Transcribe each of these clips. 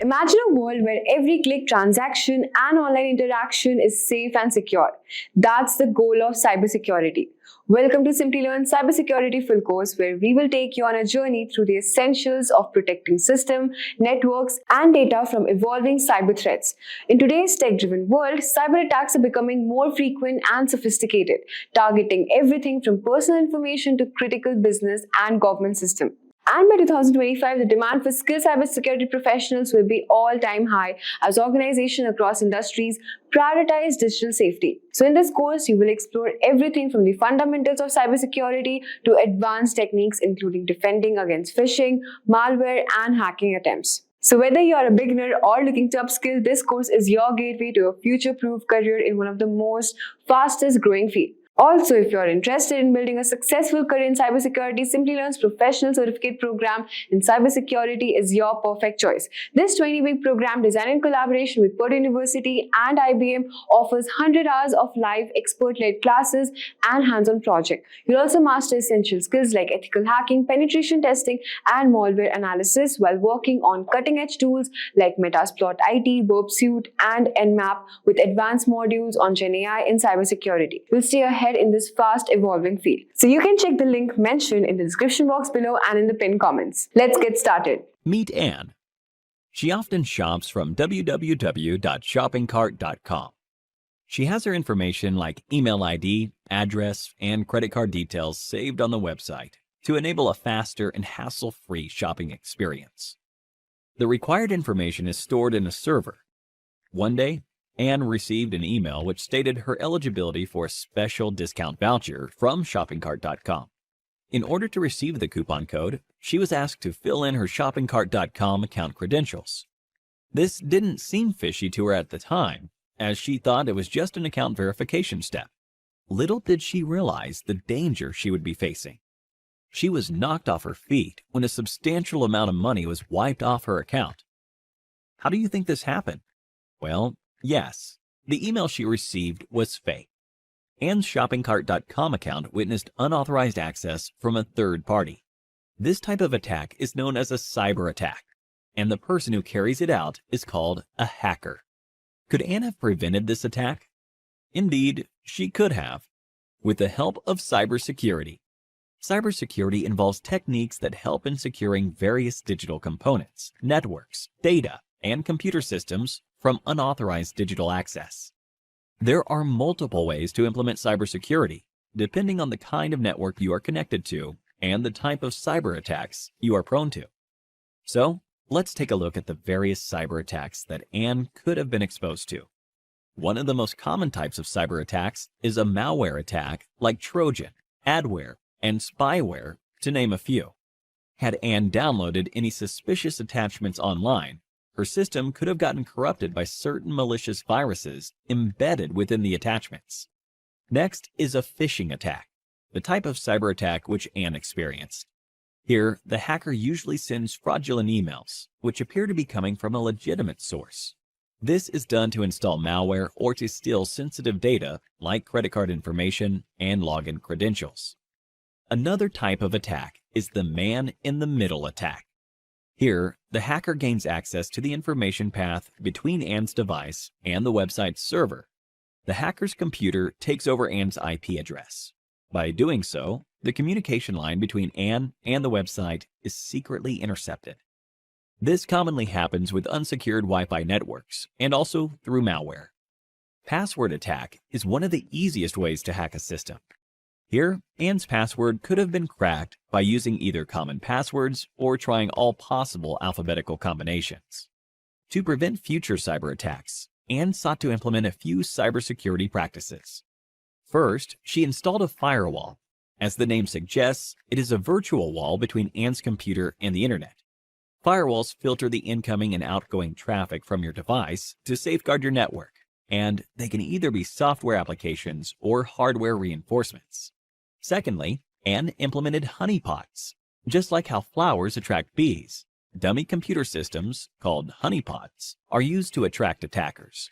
Imagine a world where every click, transaction, and online interaction is safe and secure. That's the goal of cybersecurity. Welcome to Simplilearn Cybersecurity Full Course, where we will take you on a journey through the essentials of protecting system, networks, and data from evolving cyber threats. In today's tech-driven world, cyber attacks are becoming more frequent and sophisticated, targeting everything from personal information to critical business and government systems. And by 2025, the demand for skilled cybersecurity professionals will be all-time high as organizations across industries prioritize digital safety. So in this course, you will explore everything from the fundamentals of cybersecurity to advanced techniques including defending against phishing, malware, and hacking attempts. So whether you are a beginner or looking to upskill, this course is your gateway to a future-proof career in one of the most fastest-growing fields. Also, if you are interested in building a successful career in cybersecurity, Simplilearn's professional certificate program in cybersecurity is your perfect choice. This 20-week program, designed in collaboration with Purdue University and IBM, offers 100 hours of live expert-led classes and hands-on projects. You'll also master essential skills like ethical hacking, penetration testing, and malware analysis while working on cutting-edge tools like Metasploit IT, Burp Suite, and Nmap with advanced modules on GenAI in cybersecurity. We'll stay ahead in this fast evolving field. So you can check the link mentioned in the description box below and in the pinned comments. Let's get started. Meet Anne. She often shops from www.shoppingcart.com. She has her information like email ID, address, and credit card details saved on the website to enable a faster and hassle-free shopping experience. The required information is stored in a server. One day, Anne received an email which stated her eligibility for a special discount voucher from shoppingcart.com. In order to receive the coupon code, she was asked to fill in her shoppingcart.com account credentials. This didn't seem fishy to her at the time, as she thought it was just an account verification step. Little did she realize the danger she would be facing. She was knocked off her feet when a substantial amount of money was wiped off her account. How do you think this happened? Well, yes, the email she received was fake. Anne's shoppingcart.com account witnessed unauthorized access from a third party. This type of attack is known as a cyber attack, and the person who carries it out is called a hacker. Could Anne have prevented this attack? Indeed, she could have, with the help of cybersecurity. Cybersecurity involves techniques that help in securing various digital components, networks, data, and computer systems from unauthorized digital access. There are multiple ways to implement cybersecurity, depending on the kind of network you are connected to and the type of cyber attacks you are prone to. So, let's take a look at the various cyber attacks that Anne could have been exposed to. One of the most common types of cyber attacks is a malware attack like Trojan, adware, and spyware, to name a few. Had Anne downloaded any suspicious attachments online, her system could have gotten corrupted by certain malicious viruses embedded within the attachments. Next is a phishing attack, the type of cyber attack which Anne experienced. Here, the hacker usually sends fraudulent emails, which appear to be coming from a legitimate source. This is done to install malware or to steal sensitive data like credit card information and login credentials. Another type of attack is the man-in-the-middle attack. Here, the hacker gains access to the information path between Anne's device and the website's server. The hacker's computer takes over Anne's IP address. By doing so, the communication line between Anne and the website is secretly intercepted. This commonly happens with unsecured Wi-Fi networks and also through malware. Password attack is one of the easiest ways to hack a system. Here, Anne's password could have been cracked by using either common passwords or trying all possible alphabetical combinations. To prevent future cyber attacks, Anne sought to implement a few cybersecurity practices. First, she installed a firewall. As the name suggests, it is a virtual wall between Anne's computer and the internet. Firewalls filter the incoming and outgoing traffic from your device to safeguard your network, and they can either be software applications or hardware reinforcements. Secondly, Anne implemented honeypots. Just like how flowers attract bees, dummy computer systems, called honeypots, are used to attract attackers.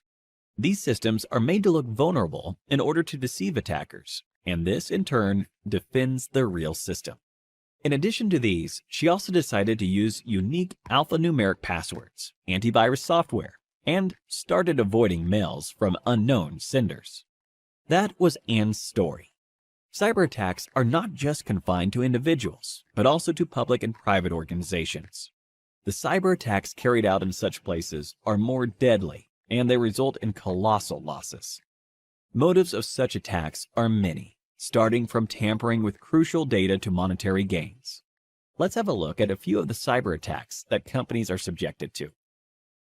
These systems are made to look vulnerable in order to deceive attackers, and this, in turn, defends the real system. In addition to these, she also decided to use unique alphanumeric passwords, antivirus software, and started avoiding mails from unknown senders. That was Anne's story. Cyber attacks are not just confined to individuals, but also to public and private organizations. The cyber attacks carried out in such places are more deadly, and they result in colossal losses. Motives of such attacks are many, starting from tampering with crucial data to monetary gains. Let's have a look at a few of the cyber attacks that companies are subjected to.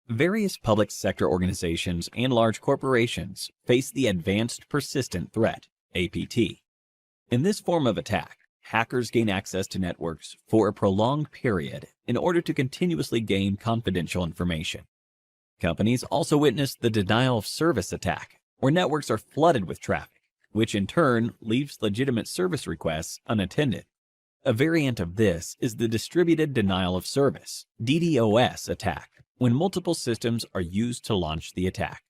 Various public sector organizations and large corporations face the Advanced Persistent Threat, APT. In this form of attack, hackers gain access to networks for a prolonged period in order to continuously gain confidential information. Companies also witness the denial of service attack, where networks are flooded with traffic, which in turn leaves legitimate service requests unattended. A variant of this is the distributed denial of service, DDoS attack, when multiple systems are used to launch the attack.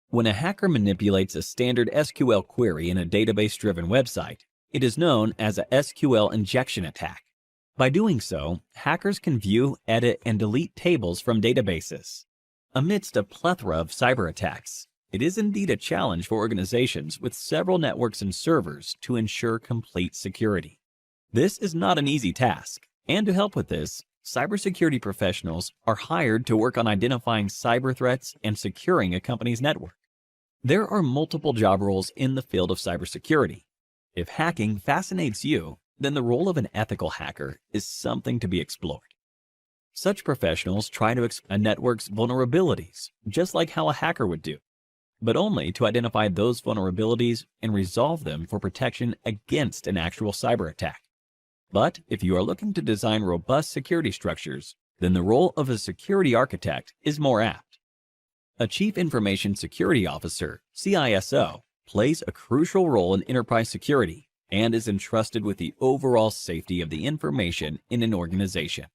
When a hacker manipulates a standard SQL query in a database-driven website, it is known as a SQL injection attack. By doing so, hackers can view, edit, and delete tables from databases. Amidst a plethora of cyber attacks, it is indeed a challenge for organizations with several networks and servers to ensure complete security. This is not an easy task, and to help with this, cybersecurity professionals are hired to work on identifying cyber threats and securing a company's network. There are multiple job roles in the field of cybersecurity. If hacking fascinates you, then the role of an ethical hacker is something to be explored. Such professionals try to exploit a network's vulnerabilities, just like how a hacker would do, but only to identify those vulnerabilities and resolve them for protection against an actual cyber attack. But if you are looking to design robust security structures, then the role of a security architect is more apt. A Chief Information Security Officer, CISO, plays a crucial role in enterprise security and is entrusted with the overall safety of the information in an organization.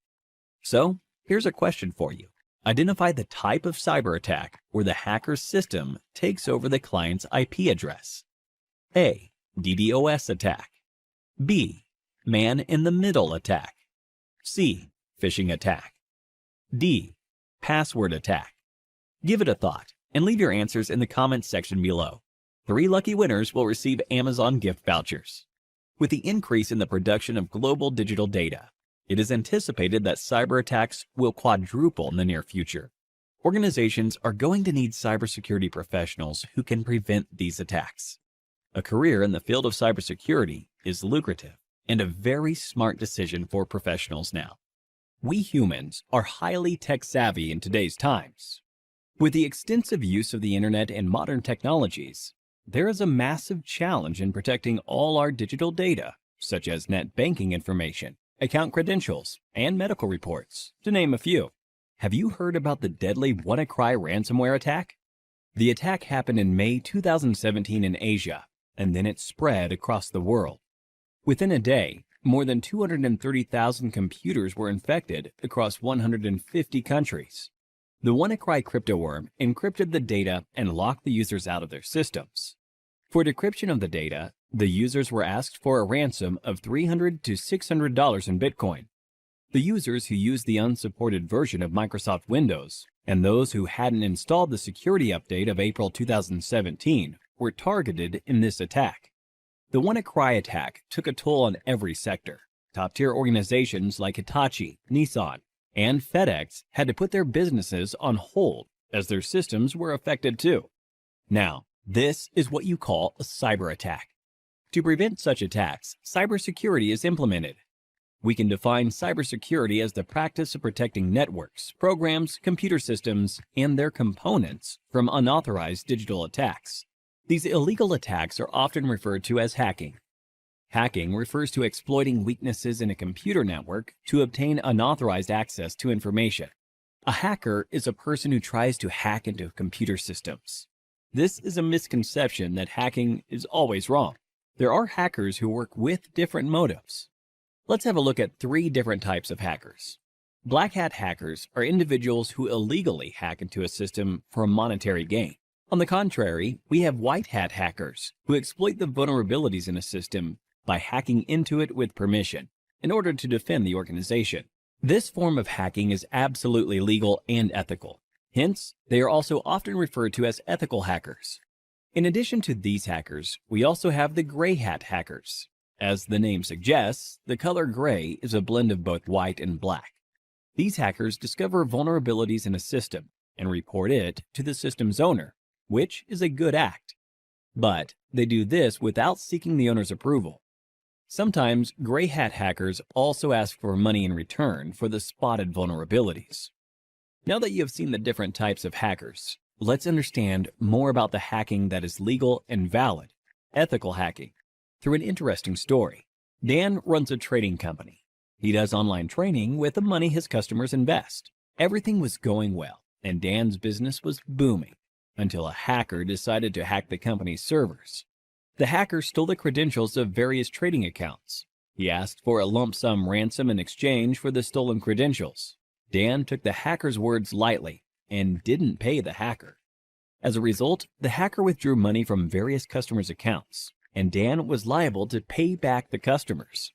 So, here's a question for you. Identify the type of cyber attack where the hacker's system takes over the client's IP address. A. DDoS attack. B. Man-in-the-middle attack. C. Phishing attack. D. Password attack. Give it a thought and leave your answers in the comments section below. 3 lucky winners will receive Amazon gift vouchers. With the increase in the production of global digital data, it is anticipated that cyber attacks will quadruple in the near future. Organizations are going to need cybersecurity professionals who can prevent these attacks. A career in the field of cybersecurity is lucrative and a very smart decision for professionals now. We humans are highly tech-savvy in today's times. With the extensive use of the internet and modern technologies, there is a massive challenge in protecting all our digital data, such as net banking information, account credentials, and medical reports, to name a few. Have you heard about the deadly WannaCry ransomware attack? The attack happened in May 2017 in Asia, and then it spread across the world. Within a day, more than 230,000 computers were infected across 150 countries. The WannaCry cryptoworm encrypted the data and locked the users out of their systems. For decryption of the data, the users were asked for a ransom of $300 to $600 in Bitcoin. The users who used the unsupported version of Microsoft Windows and those who hadn't installed the security update of April 2017 were targeted in this attack. The WannaCry attack took a toll on every sector. Top-tier organizations like Hitachi, Nissan, and FedEx had to put their businesses on hold as their systems were affected too. Now, this is what you call a cyber attack. To prevent such attacks, cybersecurity is implemented. We can define cybersecurity as the practice of protecting networks, programs, computer systems, and their components from unauthorized digital attacks. These illegal attacks are often referred to as hacking. Hacking refers to exploiting weaknesses in a computer network to obtain unauthorized access to information. A hacker is a person who tries to hack into computer systems. This is a misconception that hacking is always wrong. There are hackers who work with different motives. Let's have a look at 3 different types of hackers. Black hat hackers are individuals who illegally hack into a system for a monetary gain. On the contrary, we have white hat hackers who exploit the vulnerabilities in a system by hacking into it with permission. in order to defend the organization. This form of hacking is absolutely legal and ethical. Hence, they are also often referred to as ethical hackers. In addition to these hackers, we also have the gray hat hackers. As the name suggests, the color gray is a blend of both white and black. These hackers discover vulnerabilities in a system and report it to the system's owner, which is a good act. But they do this without seeking the owner's approval. Sometimes gray hat hackers also ask for money in return for the spotted vulnerabilities. Now that you have seen the different types of hackers, let's understand more about the hacking that is legal and valid, ethical hacking, through an interesting story. Dan runs a trading company. He does online training with the money his customers invest. Everything was going well, and Dan's business was booming, until a hacker decided to hack the company's servers. The hacker stole the credentials of various trading accounts. He asked for a lump sum ransom in exchange for the stolen credentials. Dan took the hacker's words lightly and didn't pay the hacker. As a result, the hacker withdrew money from various customers' accounts, and Dan was liable to pay back the customers.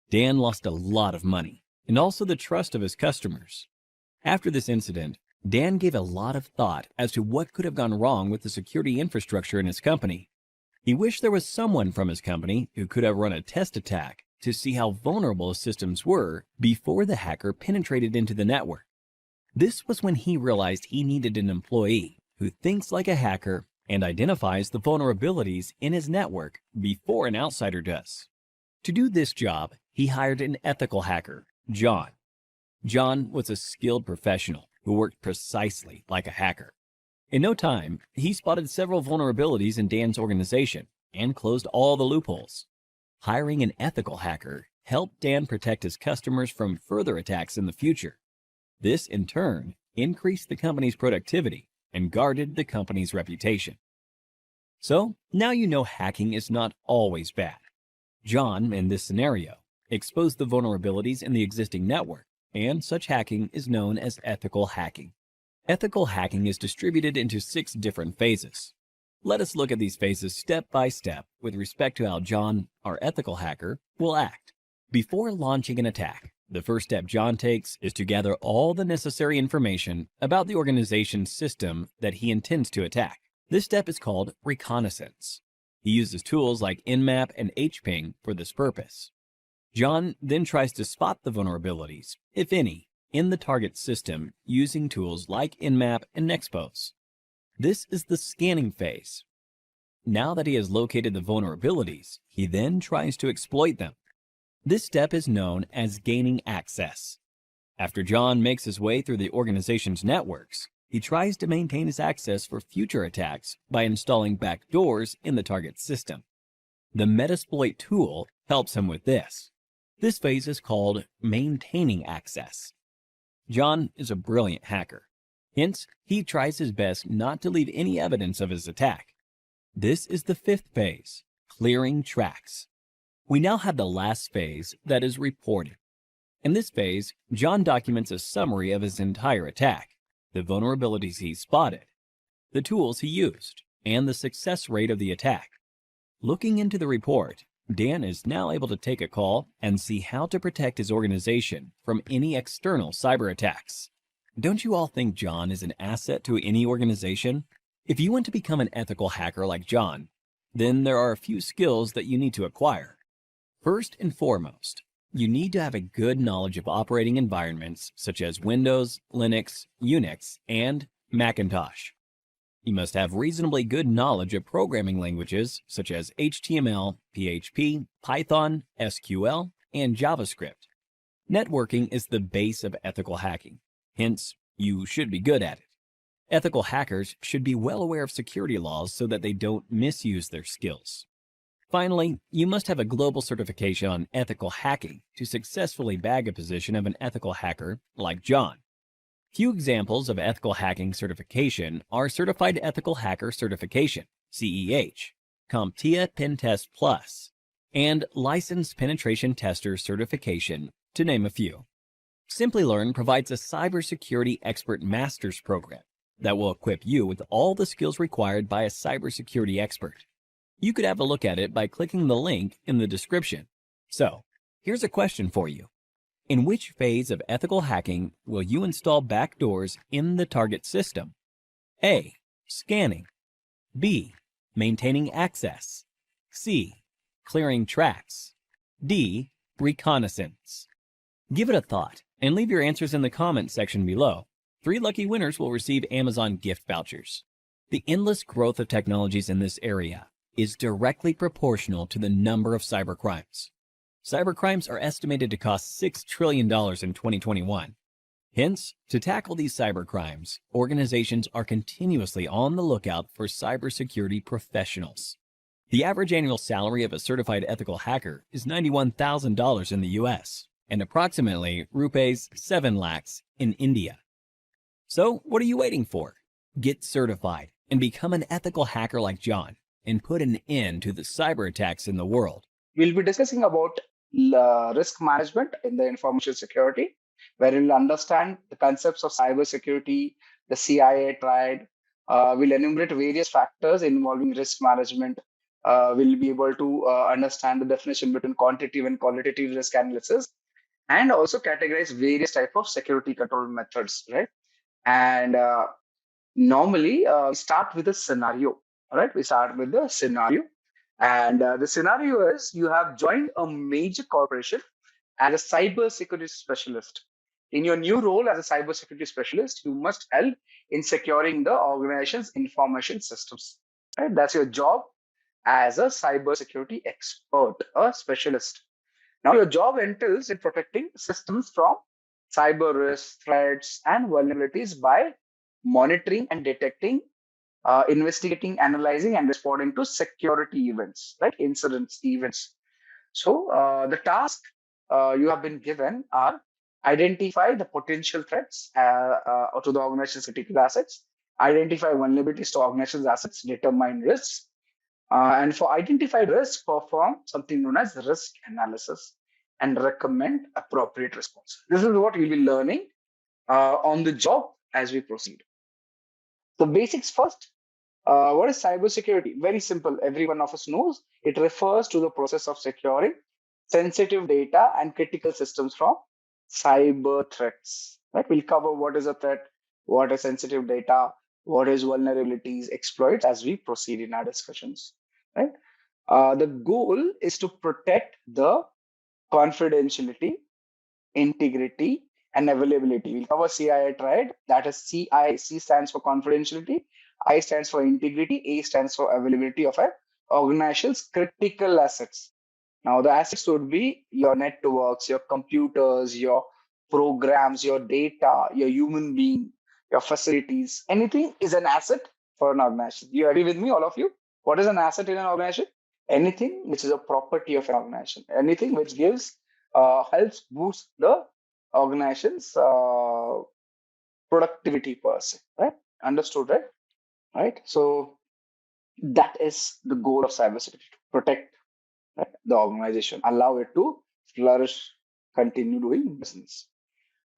Dan lost a lot of money, and also the trust of his customers. After this incident, Dan gave a lot of thought as to what could have gone wrong with the security infrastructure in his company. He wished there was someone from his company who could have run a test attack to see how vulnerable his systems were before the hacker penetrated into the network. This was when he realized he needed an employee who thinks like a hacker and identifies the vulnerabilities in his network before an outsider does. To do this job, he hired an ethical hacker, John. John was a skilled professional who worked precisely like a hacker. In no time, he spotted several vulnerabilities in Dan's organization and closed all the loopholes. Hiring an ethical hacker helped Dan protect his customers from further attacks in the future. This, in turn, increased the company's productivity and guarded the company's reputation. So, now you know hacking is not always bad. John, in this scenario, exposed the vulnerabilities in the existing network, and such hacking is known as ethical hacking. Ethical hacking is distributed into 6 different phases. Let us look at these phases step by step with respect to how John, our ethical hacker, will act. Before launching an attack, the first step John takes is to gather all the necessary information about the organization's system that he intends to attack. This step is called reconnaissance. He uses tools like Nmap and hping for this purpose. John then tries to spot the vulnerabilities, if any, in the target system using tools like Nmap and Nexpose. This is the scanning phase. Now that he has located the vulnerabilities, he then tries to exploit them. This step is known as gaining access. After John makes his way through the organization's networks, he tries to maintain his access for future attacks by installing backdoors in the target system. The Metasploit tool helps him with this. This phase is called maintaining access. John is a brilliant hacker. Hence, he tries his best not to leave any evidence of his attack. This is the 5th phase, clearing tracks. We now have the last phase, that is reporting. In this phase, John documents a summary of his entire attack, the vulnerabilities he spotted, the tools he used, and the success rate of the attack. Looking into the report, Dan is now able to take a call and see how to protect his organization from any external cyber attacks. Don't you all think John is an asset to any organization? If you want to become an ethical hacker like John, then there are a few skills that you need to acquire. First and foremost, you need to have a good knowledge of operating environments such as Windows, Linux, Unix, and Macintosh. You must have reasonably good knowledge of programming languages such as HTML, PHP, Python, SQL, and JavaScript. Networking is the base of ethical hacking. Hence, you should be good at it. Ethical hackers should be well aware of security laws so that they don't misuse their skills. Finally, you must have a global certification on ethical hacking to successfully bag a position of an ethical hacker like John. Few examples of ethical hacking certification are Certified Ethical Hacker Certification, CEH, CompTIA Pentest Plus, and Licensed Penetration Tester Certification, to name a few. Simplilearn provides a cybersecurity expert master's program that will equip you with all the skills required by a cybersecurity expert. You could have a look at it by clicking the link in the description. So, Here's a question for you. In which phase of ethical hacking will you install backdoors in the target system? A. Scanning. B. Maintaining access. C. Clearing tracks. D. Reconnaissance. Give it a thought and leave your answers in the comments section below. 3 lucky winners will receive Amazon gift vouchers. The endless growth of technologies in this area is directly proportional to the number of cybercrimes. Cybercrimes are estimated to cost $6 trillion in 2021. Hence, to tackle these cybercrimes, organizations are continuously on the lookout for cybersecurity professionals. The average annual salary of a certified ethical hacker is $91,000 in the US and approximately rupees 7 lakhs in India. So, what are you waiting for? Get certified and become an ethical hacker like John and put an end to the cyber attacks in the world. We'll be discussing about risk management in the information security, where we'll understand the concepts of cybersecurity, the CIA triad. We'll enumerate various factors involving risk management. We'll be able to understand the definition between quantitative and qualitative risk analysis, and also categorize various types of security control methods, right? And normally, we start with a scenario, all right? We start with the scenario. And the scenario is you have joined a major corporation as a cybersecurity specialist. In your new role as a cybersecurity specialist, you must help in securing the organization's information systems. Right? That's your job as a cybersecurity expert, a specialist. Now, your job entails in protecting systems from cyber risks, threats, and vulnerabilities by monitoring and detecting, investigating, analyzing, and responding to security events, right? Incidents, events. So the task you have been given are identify the potential threats to the organization's critical assets, identify vulnerabilities to organization's assets, determine risks, and for identified risks, perform something known as risk analysis and recommend appropriate response. This is what you'll be learning on the job as we proceed. So basics first. What is cybersecurity? Very simple. Every one of us knows it refers to the process of securing sensitive data and critical systems from cyber threats. Right? We'll cover what is a threat, what is sensitive data, what is vulnerabilities, exploits as we proceed in our discussions. Right? The goal is to protect the confidentiality, integrity, and availability. We'll cover CIA triad. That is C stands for confidentiality, I stands for integrity, A stands for availability of an organization's critical assets. Now, the assets would be your networks, your computers, your programs, your data, your human being, your facilities. Anything is an asset for an organization. Do you agree with me, all of you? What is an asset in an organization? Anything which is a property of an organization. Anything which gives, helps boost the organization's productivity per se, right? Understood, right? Right. So that is the goal of cybersecurity: to protect, right, the organization, allow it to flourish, continue doing business.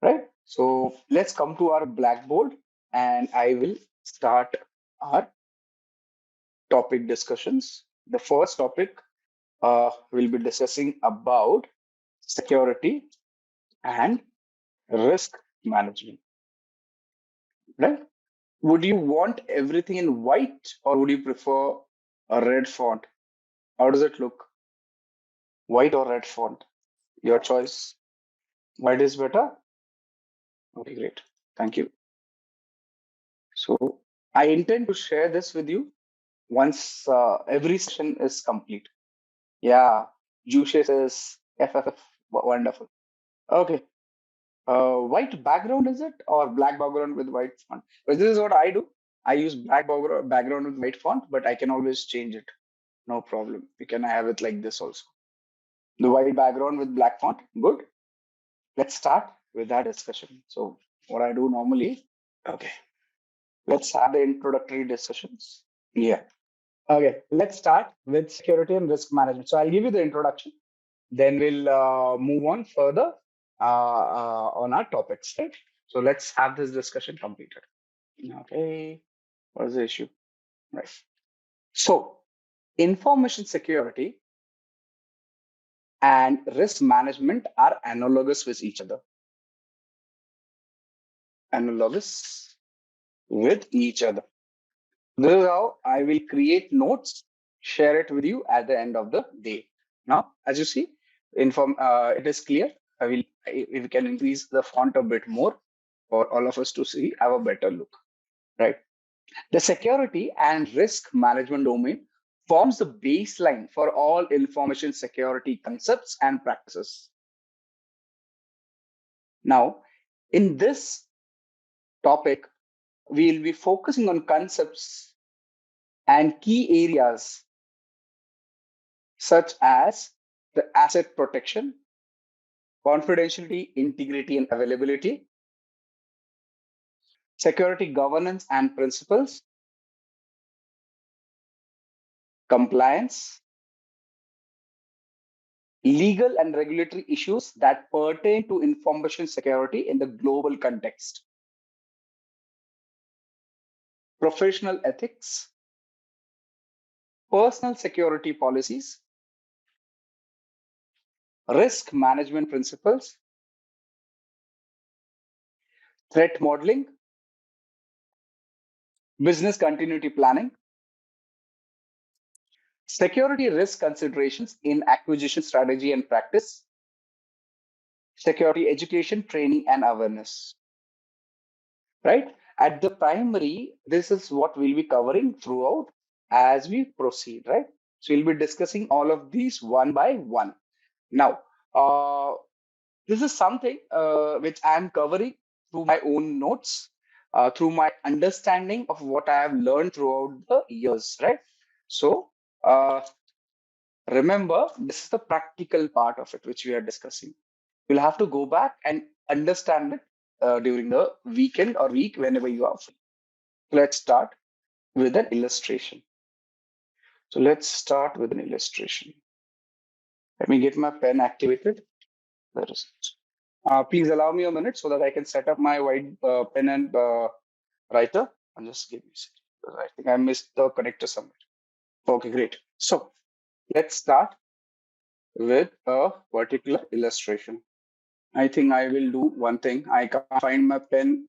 Right. So let's come to our blackboard, and I will start our topic discussions. The first topic we'll be discussing about security and risk management. Right. Would you want everything in white, or would you prefer a red font? How does it look? White or red font? Your choice. White is better? Okay, great. Thank you. So I intend to share this with you once every session is complete. Yeah, Juice says FFF. Wonderful. Okay. White background is it, or black background with white font? But this is what I do. I use black background with white font, but I can always change it. No problem. You can have it like this also. The white background with black font. Good. Let's start with our discussion. So what I do normally, okay, let's have the introductory discussions. Yeah. Okay, let's start with security and risk management. So I'll give you the introduction, then we'll move on further on our topics, right? So let's have this discussion completed. Okay, what is the issue? Right. So information security and risk management are analogous with each other. Analogous with each other. This is how I will create notes, share it with you at the end of the day. Now, as you see, it is clear. If we can increase the font a bit more for all of us to see, have a better look, right? The security and risk management domain forms the baseline for all information security concepts and practices. Now, in this topic, we'll be focusing on concepts and key areas such as the asset protection, confidentiality, integrity, and availability, security governance and principles, compliance, legal and regulatory issues that pertain to information security in the global context, professional ethics, personal security policies, risk management principles, threat modeling, business continuity planning, security risk considerations in acquisition strategy and practice, security education, training, and awareness. Right? At the primary, this is what we'll be covering throughout as we proceed, right? So we'll be discussing all of these one by one. Now, this is something which I'm covering through my own notes, through my understanding of what I have learned throughout the years, right? So remember, this is the practical part of it, which we are discussing. You'll have to go back and understand it during the weekend or week whenever you are free. Let's start with an illustration. So let's start with an illustration. Let me get my pen activated. There is it. Please allow me a minute so that I can set up my white pen and writer. And just give me a second. I think I missed the connector somewhere. Okay, great. So let's start with a particular illustration. I think I will do one thing. I can't find my pen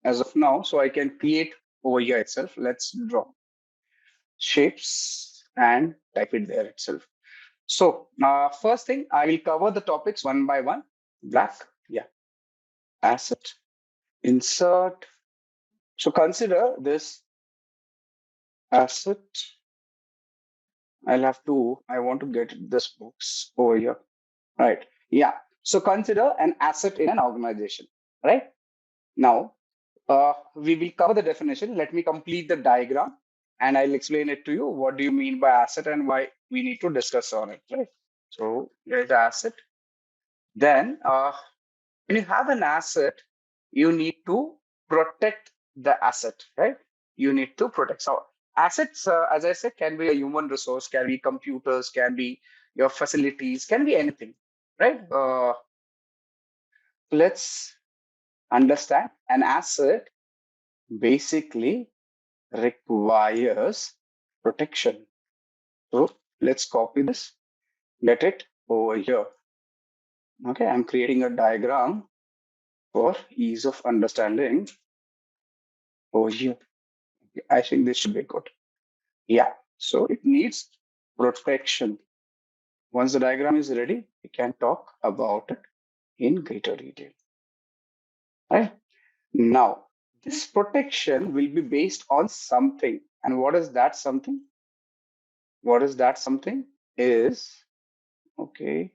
as of now, so I can create over here itself. Let's draw shapes and type it there itself. So first thing, I will cover the topics one by one. Black, yeah. Asset, insert. So consider this asset. I want to get this box over here. Right, yeah. So consider an asset in an organization, right? Now, we will cover the definition. Let me complete the diagram and I'll explain it to you. What do you mean by asset and why we need to discuss on it, right? So here's the asset. Then when you have an asset, you need to protect the asset, right? You need to protect. So assets, as I said, can be a human resource, can be computers, can be your facilities, can be anything, right? Let's understand an asset basically requires protection. So let's copy this, get it over here. Okay, I'm creating a diagram for ease of understanding over here. I think this should be good. Yeah, so it needs protection. Once the diagram is ready, we can talk about it in greater detail. Right? Now, this protection will be based on something. And what is that something? What is that something? Is, okay,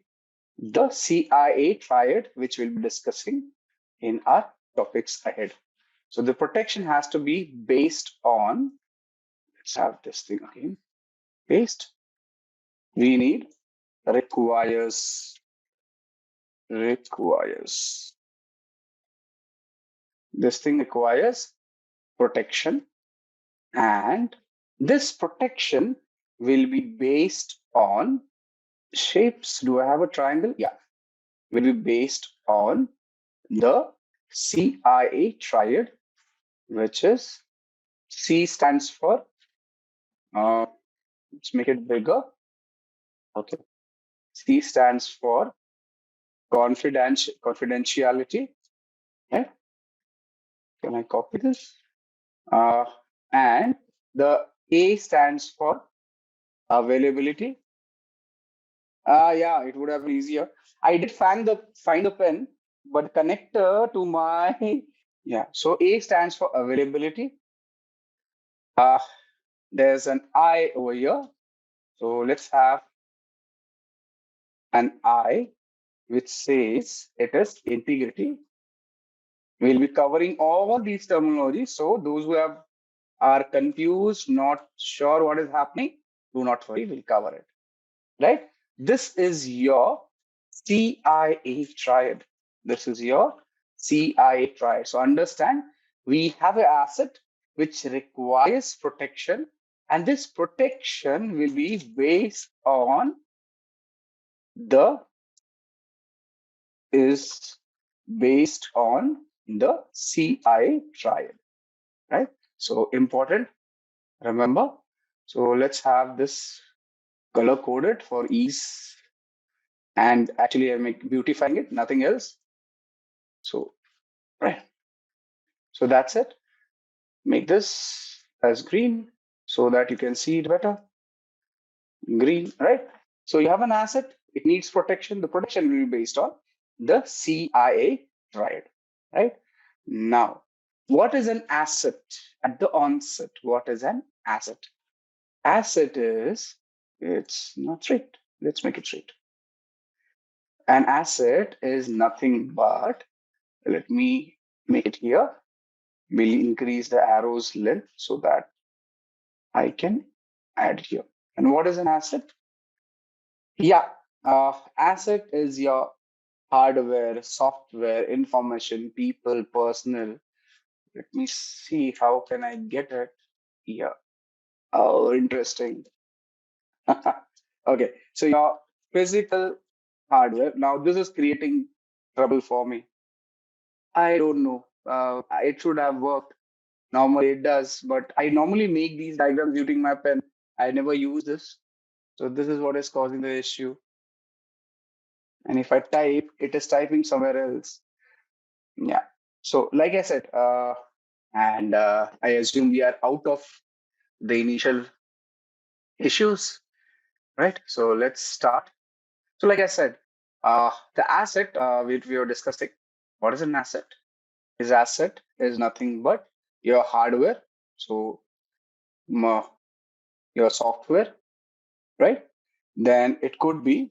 the CIA triad, which we'll be discussing in our topics ahead. So the protection has to be based on, let's have this thing again, based. We need requires. This thing requires protection, and this protection will be based on shapes. Do I have a triangle? Yeah, will be based on the CIA triad, which is C stands for, let's make it bigger. Okay, C stands for confidentiality. Okay. Can I copy this? And the A stands for availability. Yeah, it would have been easier. I did find the pen, but connector to my yeah. So A stands for availability. There's an I over here. So let's have an I which says it is integrity. We'll be covering all these terminologies. So those who are confused, not sure what is happening, do not worry, we'll cover it. Right? This is your CIA triad. This is your CIA triad. So understand, we have an asset which requires protection, and this protection will be based on the CIA triad, right? So important, remember. So let's have this color coded for ease. And actually, I'm beautifying it, nothing else. So, right. So that's it. Make this as green so that you can see it better. Green, right? So you have an asset, it needs protection. The protection will be based on the CIA triad, right? Now, what is an asset at the onset? What is an asset? Asset is, it's not straight. Let's make it straight. An asset is nothing but, let me make it here. We'll increase the arrow's length so that I can add here. And what is an asset? Yeah, asset is your hardware, software, information, people, personal. Let me see how can I get it here. Oh, interesting. Okay, so your physical hardware. Now this is creating trouble for me. I don't know. It should have worked. Normally it does, but I normally make these diagrams using my pen. I never use this. So this is what is causing the issue. And if I type, it is typing somewhere else. Yeah. So like I said, I assume we are out of the initial issues, right? So let's start. So like I said, the asset we were discussing, what is an asset? His asset is nothing but your hardware. So your software, right? Then it could be,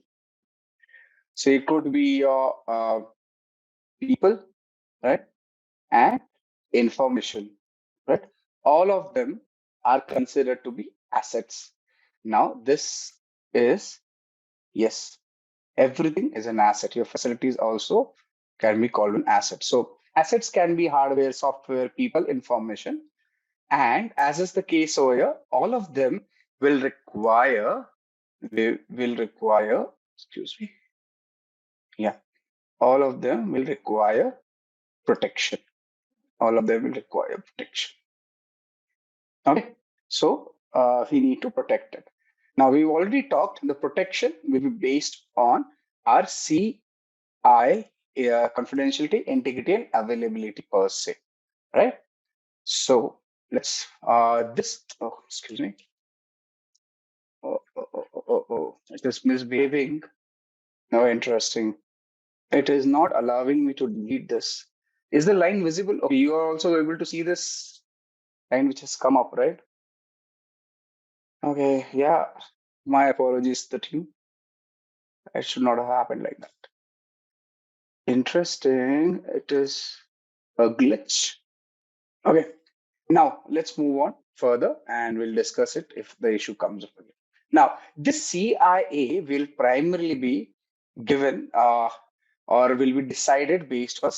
say it could be your people, right? And information, right? All of them are considered to be assets. Now, this is, yes, everything is an asset. Your facilities also can be called an asset. So assets can be hardware, software, people, information. And as is the case over here, all of them will require, excuse me. Yeah, all of them will require protection. All of them will require protection. Okay, so we need to protect it. Now we've already talked. The protection will be based on our CI, confidentiality, integrity, and availability per se, right? So let's excuse me. It is misbehaving. No, interesting. It is not allowing me to delete this. Is the line visible? Okay, you are also able to see this line which has come up, right? Okay, yeah. My apologies to the team. It should not have happened like that. Interesting. It is a glitch. Okay. Now let's move on further and we'll discuss it if the issue comes up again. Now, this CIA will primarily be given or will be decided based on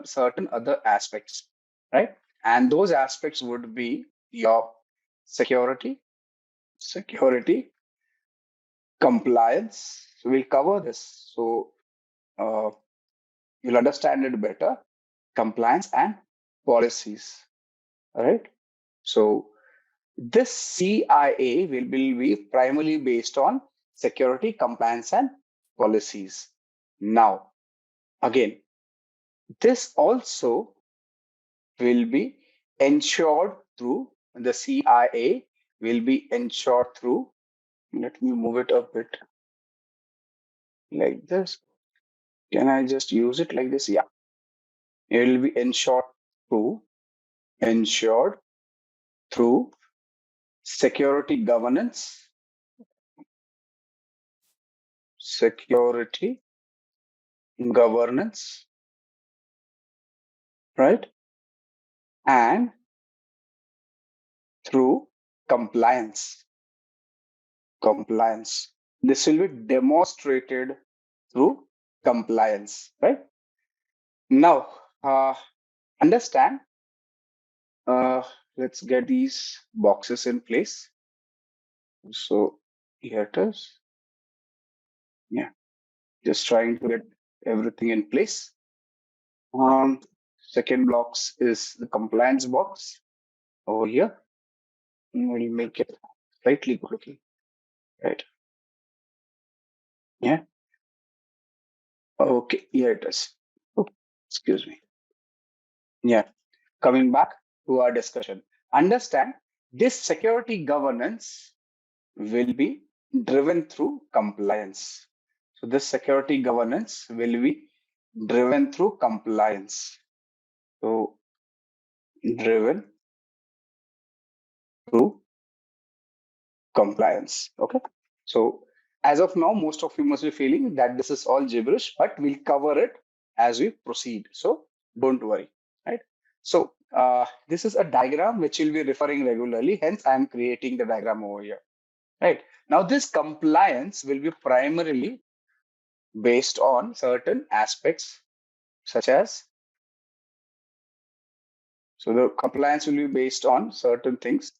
certain other aspects, right? And those aspects would be your security, compliance. So we'll cover this. So you'll understand it better. Compliance and policies. All right. So this CIA will be primarily based on security, compliance, and policies. Now, again, this also will be ensured through the CIA, will be ensured through, let me move it a bit like this. Can I just use it like this? Yeah. It will be ensured through security governance, security governance, right? And through compliance. Compliance. This will be demonstrated through compliance, right? Now, understand. Uh, let's get these boxes in place. So here it is. Yeah, just trying to get everything in place. Second box is the compliance box over here. We'll make it slightly good looking, right? Yeah. Okay, here it is. Oh, excuse me. Yeah. Coming back to our discussion. Understand this security governance will be driven through compliance. So this security governance will be driven through compliance. So driven through compliance. Okay. So as of now, most of you must be feeling that this is all gibberish, but we'll cover it as we proceed. So don't worry, right? So this is a diagram which we'll be referring regularly. Hence, I am creating the diagram over here, right? Now, this compliance will be primarily based on certain aspects such as, so the compliance will be based on certain things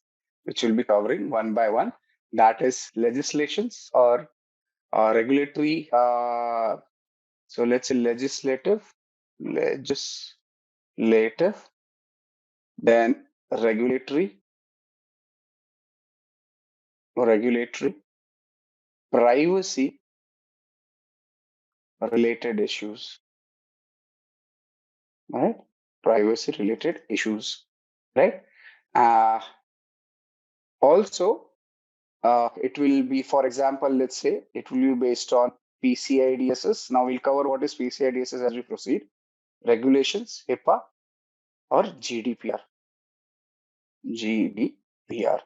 which we'll be covering one by one. That is legislations or regulatory. So let's say legislative, then regulatory, privacy related issues, right? Privacy related issues, right? Also, it will be, for example, let's say it will be based on PCI DSS. Now we'll cover what is PCI DSS as we proceed. Regulations, HIPAA, or GDPR. GDPR,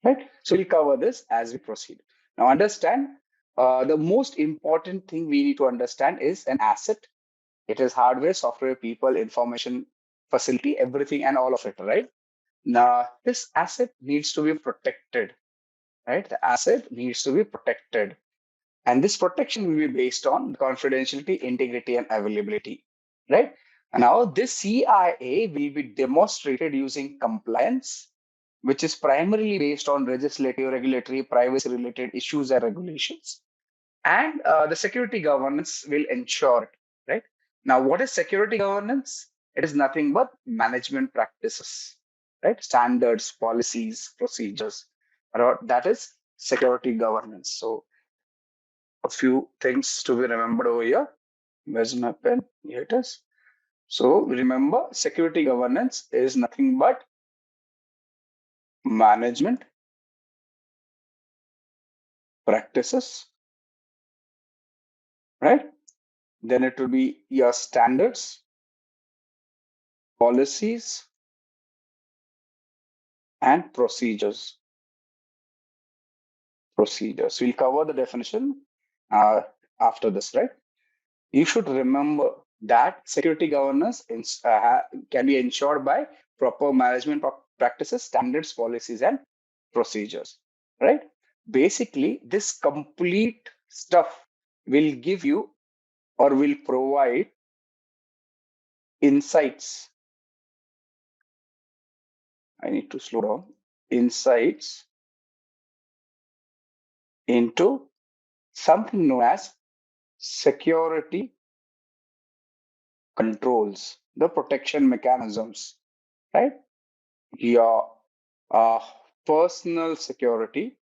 right? So we'll cover this as we proceed. Now understand, the most important thing we need to understand is an asset. It is hardware, software, people, information, facility, everything and all of it, right? Now, this asset needs to be protected, right? The asset needs to be protected. And this protection will be based on confidentiality, integrity, and availability, right? And now this CIA will be demonstrated using compliance, which is primarily based on legislative, regulatory, privacy-related issues and regulations. And the security governance will ensure it, right? Now, what is security governance? It is nothing but management practices, right? Standards, policies, procedures. That is security governance. So a few things to be remembered over here. Where's my pen? Here it is. So remember, security governance is nothing but management practices, right? Then it will be your standards, policies, and procedures. We'll cover the definition after this, right? You should remember that security governance can be ensured by proper management practices, standards, policies, and procedures, right? Basically, this complete stuff will give you or will provide insights. I need to slow down. Insights into something known as security controls, the protection mechanisms, right? Your uh, personal security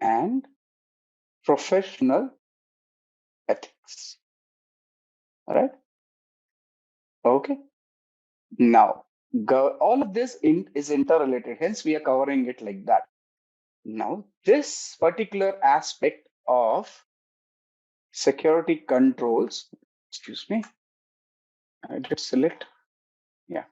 and professional ethics. All right. Okay. Now, all of this is interrelated. Hence, we are covering it like that. Now, this particular aspect of security controls, excuse me, I did select. Yeah.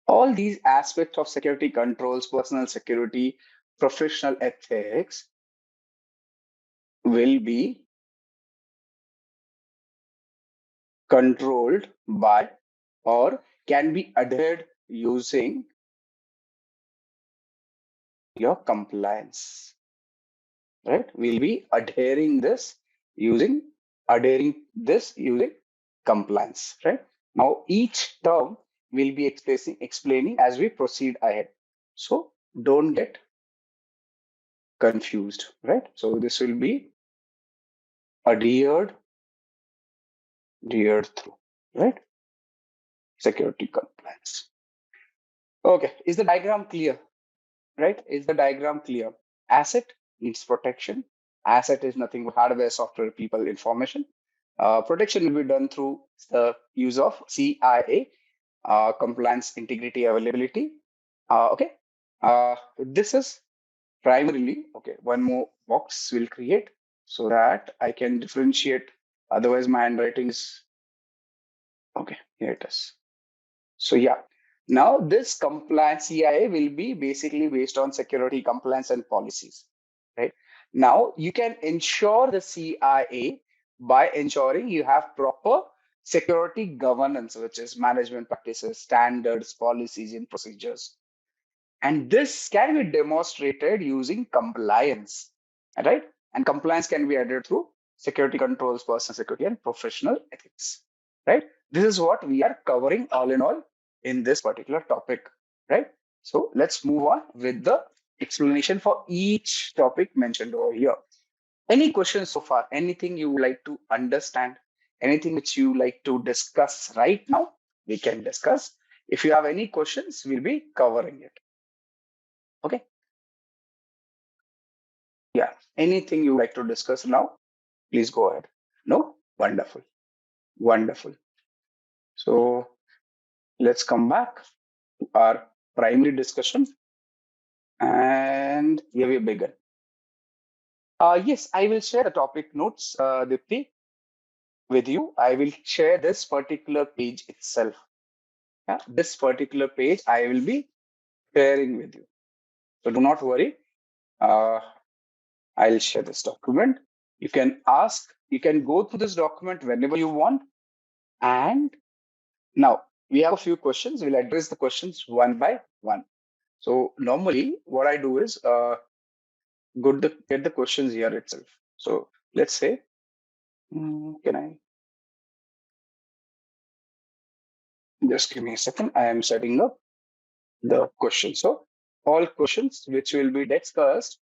All these aspects of security controls, personal security, professional ethics will be controlled by or can be adhered using your compliance, right? We'll be adhering this using compliance, right? Now, each term will be explaining as we proceed ahead. So don't get confused, right? So this will be adhered through, right? Security compliance. Okay, is the diagram clear? Right? Is the diagram clear? Asset needs protection. Asset is nothing but hardware, software, people, information. Protection will be done through the use of CIA, compliance, integrity, availability. Okay. This is primarily, okay, one more box will create so that I can differentiate. Otherwise, my handwriting is, okay, here it is. So yeah, now this compliance CIA will be basically based on security compliance and policies, right? Now you can ensure the CIA by ensuring you have proper security governance, which is management practices, standards, policies, and procedures. And this can be demonstrated using compliance, right? And compliance can be added through security controls, personal security, and professional ethics, right? This is what we are covering all in all in this particular topic, right? So let's move on with the explanation for each topic mentioned over here. Any questions so far? Anything you would like to understand? Anything which you like to discuss right now? We can discuss. If you have any questions, we'll be covering it. Okay. Yeah. Anything you like to discuss now? Please go ahead. No? Wonderful. Wonderful. So let's come back to our primary discussion. And here we begin. Yes, I will share the topic notes, Dipti, with you. I will share this particular page itself. Yeah, this particular page I will be sharing with you. So do not worry. I'll share this document. You can go through this document whenever you want. And now we have a few questions. We'll address the questions one by one. So normally what I do is get the questions here itself. So let's say, can I just give me a second? I am setting up the question. So all questions which will be discussed,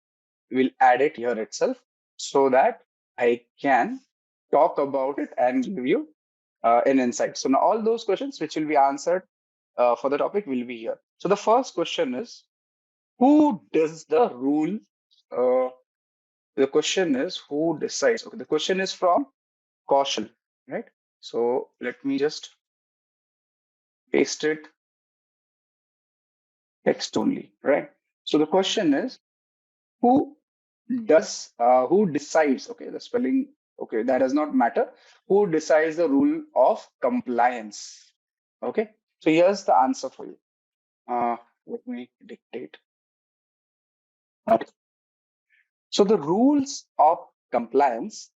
we'll add it here itself so that I can talk about it and give you an insight. So now all those questions which will be answered for the topic will be here. So the first question is, who does the rule? The question is, who decides? Okay, the question is from Kaushal, right? So let me just paste it text only, right? So the question is, who who decides? Okay, the spelling, okay, that does not matter. Who decides the rule of compliance? Okay, so here's the answer for you. Let me dictate. Okay. So the rules of compliance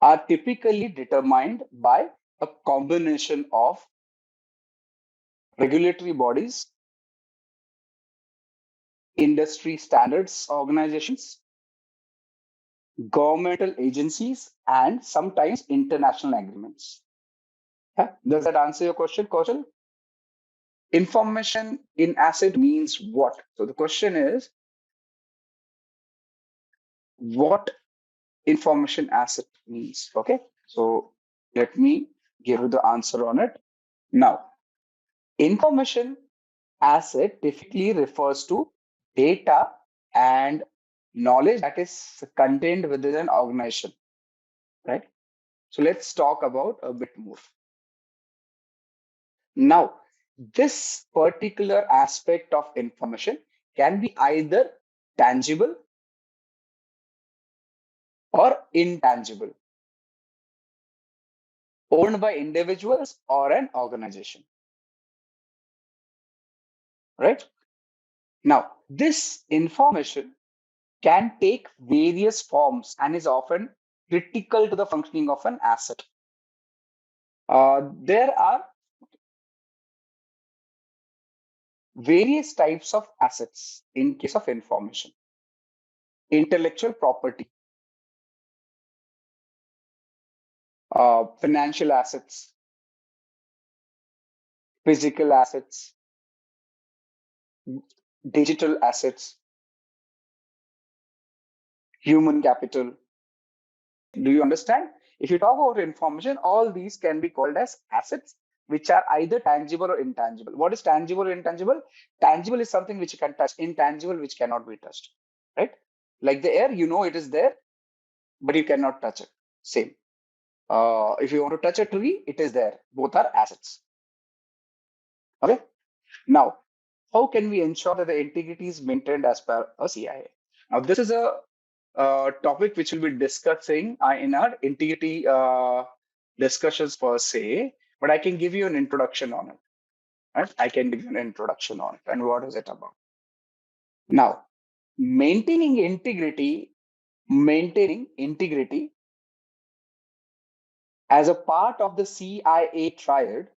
are typically determined by a combination of regulatory bodies, industry standards organizations, governmental agencies, and sometimes international agreements. Yeah? Does that answer your question, Kaushal? Information in asset means what? So the question is, what information asset means? Okay, so let me give you the answer on it. Now, information asset typically refers to data and knowledge that is contained within an organization, right? So let's talk about a bit more. Now, this particular aspect of information can be either tangible or intangible, owned by individuals or an organization, right? Now, this information can take various forms and is often critical to the functioning of an asset. There are various types of assets in case of information. Intellectual property, financial assets, physical assets, digital assets, human capital. Do you understand? If you talk about information, all these can be called as assets, which are either tangible or intangible. What is tangible or intangible? Tangible is something which you can touch, intangible, which cannot be touched, right? Like the air, you know it is there, but you cannot touch it. Same. If you want to touch a tree, it is there. Both are assets. Okay. Now, how can we ensure that the integrity is maintained as per a CIA? Now, this is a topic which we'll be discussing in our integrity discussions per se, but I can give you an introduction on it. Right? I can give you an introduction on it and what is it about. Now, maintaining integrity as a part of the CIA triad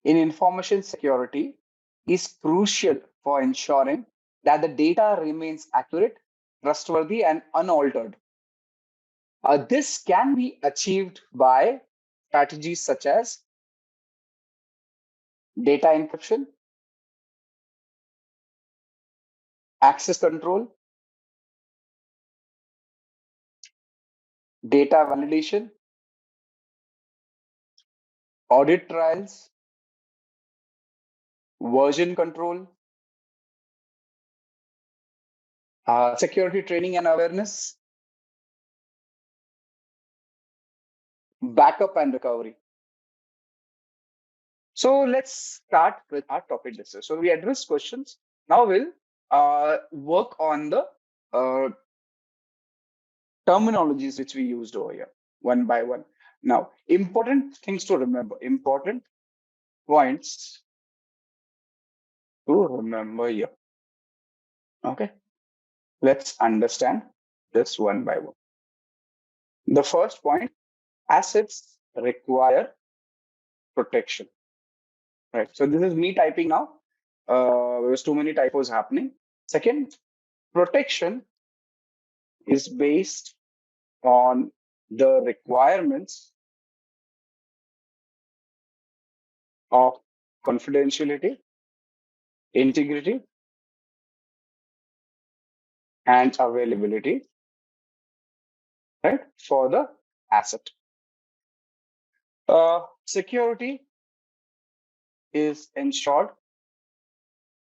in information security is crucial for ensuring that the data remains accurate, trustworthy, and unaltered. This can be achieved by strategies such as data encryption, access control, data validation, audit trials, version control, security training and awareness, backup and recovery. So let's start with our topic discussion. So we addressed questions. Now we'll work on the terminologies which we used over here, one by one. Now, important things to remember, important points to remember here. Okay, let's understand this one by one. The first point, assets require protection. Right. So this is me typing now. There's too many typos happening. Second, protection is based on the requirements of confidentiality, integrity, and availability, right, for the asset. Security is ensured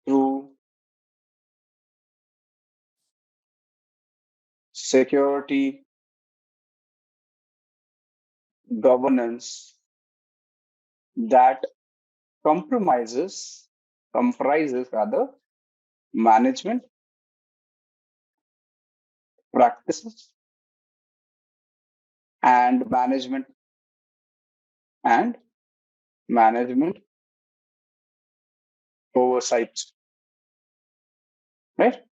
through security governance that comprises management practices and management oversight, right?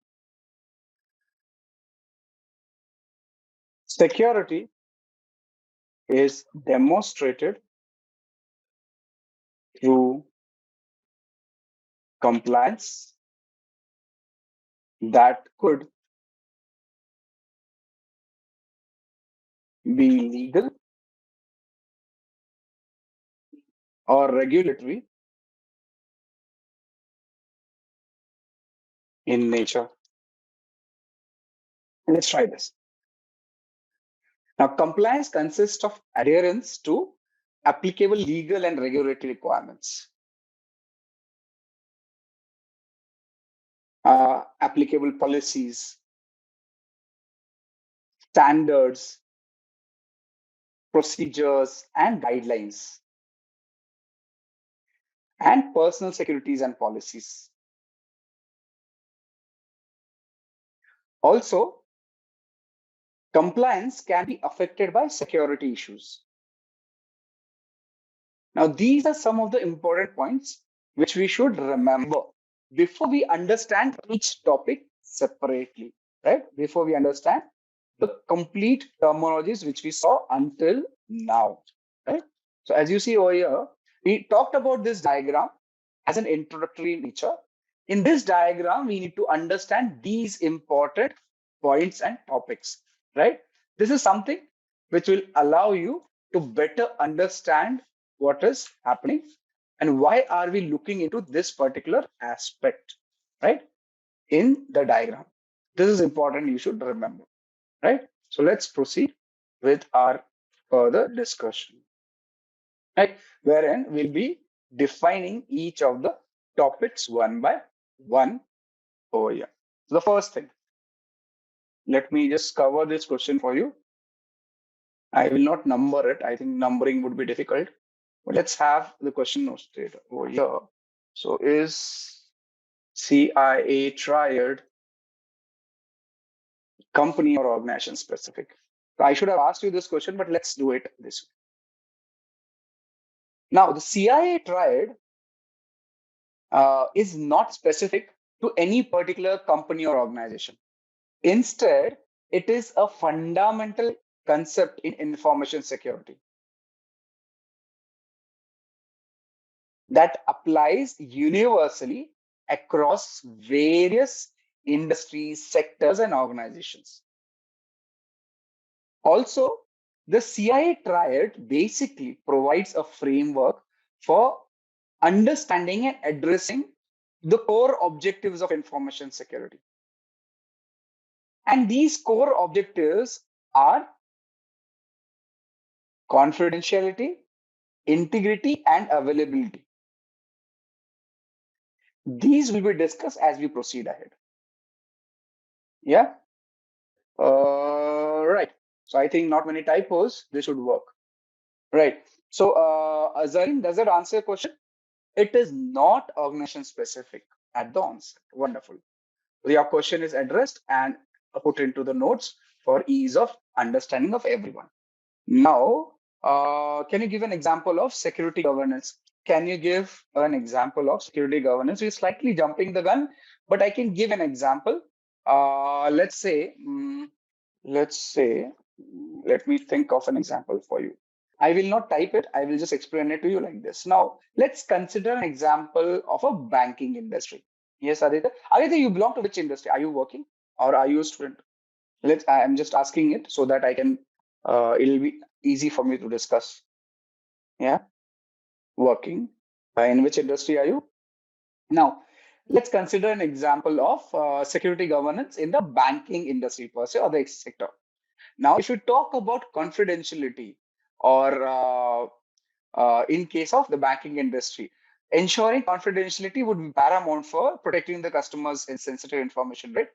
Security is demonstrated through compliance that could be legal or regulatory in nature. Let's try this. Now, compliance consists of adherence to applicable legal and regulatory requirements. applicable policies, standards, procedures, and guidelines, and personal securities and policies. Also, compliance can be affected by security issues. Now, these are some of the important points which we should remember before we understand each topic separately, right? Before we understand the complete terminologies which we saw until now, right? So as you see over here, we talked about this diagram as an introductory nature. In this diagram, we need to understand these important points and topics, right? This is something which will allow you to better understand what is happening and why are we looking into this particular aspect, right, in the diagram. This is important, you should remember, right? So let's proceed with our further discussion, right, wherein we'll be defining each of the topics one by one over here. So the first thing, let me just cover this question for you. I will not number it. I think numbering would be difficult. But let's have the question noted over here. So is CIA triad company or organization specific? So I should have asked you this question, but let's do it this way. Now, the CIA triad is not specific to any particular company or organization. Instead, it is a fundamental concept in information security that applies universally across various industries, sectors, and organizations. Also, the CIA triad basically provides a framework for understanding and addressing the core objectives of information security. And these core objectives are confidentiality, integrity, and availability. These will be discussed as we proceed ahead. Yeah. Right. So I think not many typos. This should work. Right. So, Azareen, does that answer your question? It is not organization specific at the onset. Wonderful. Your question is addressed and put into the notes for ease of understanding of everyone. Now, can you give an example of security governance? Can you give an example of security governance? We're slightly jumping the gun, but I can give an example. Let's say, let me think of an example for you. I will not type it. I will just explain it to you like this. Now, let's consider an example of a banking industry. Yes, Aditya. Aditya, you belong to which industry? Are you working or are you a student? I'm just asking it so that I can, it'll be easy for me to discuss. Yeah, working. In which industry are you? Now, let's consider an example of security governance in the banking industry per se or the sector. Now, if you talk about confidentiality or in case of the banking industry, ensuring confidentiality would be paramount for protecting the customers' sensitive information, right?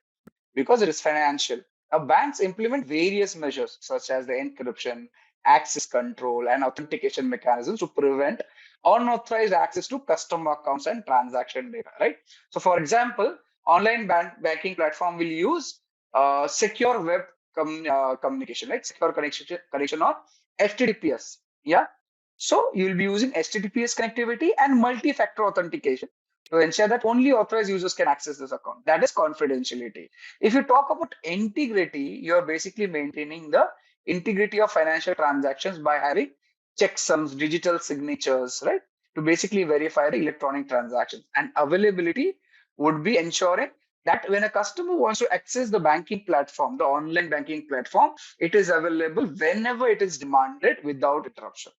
Because it is financial. Now, banks implement various measures such as the encryption, access control, and authentication mechanisms to prevent unauthorized access to customer accounts and transaction data, right? So, for example, online banking platform will use secure web communication, right? Secure connection or HTTPS. Yeah. So you will be using HTTPS connectivity and multi-factor authentication to ensure that only authorized users can access this account. That is confidentiality. If you talk about integrity, you're basically maintaining the integrity of financial transactions by having checksums, digital signatures, right? To basically verify the electronic transactions. And availability would be ensuring that when a customer wants to access the banking platform, the online banking platform, it is available whenever it is demanded without interruption.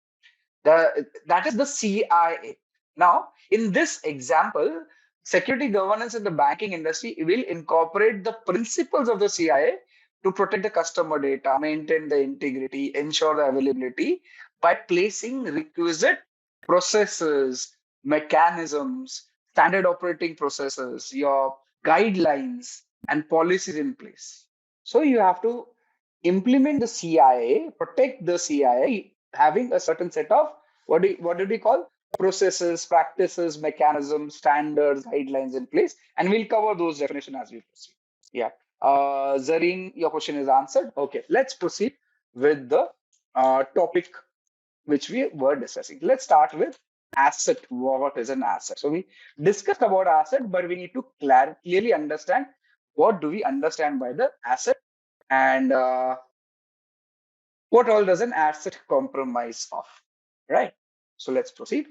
That is the CIA. Now, in this example, security governance in the banking industry will incorporate the principles of the CIA to protect the customer data, maintain the integrity, ensure the availability by placing requisite processes, mechanisms, standard operating processes, your guidelines, and policies in place. So you have to implement the CIA, protect the CIA, having a certain set of what did we call processes, practices, mechanisms, standards, guidelines in place, and we'll cover those definitions as we proceed. Yeah, Zareen, your question is answered. Okay, let's proceed with the topic which we were discussing. Let's start with asset. What is an asset? So we discussed about asset, but we need to clearly understand what do we understand by the asset, and what all does an asset compromise of, right? So let's proceed.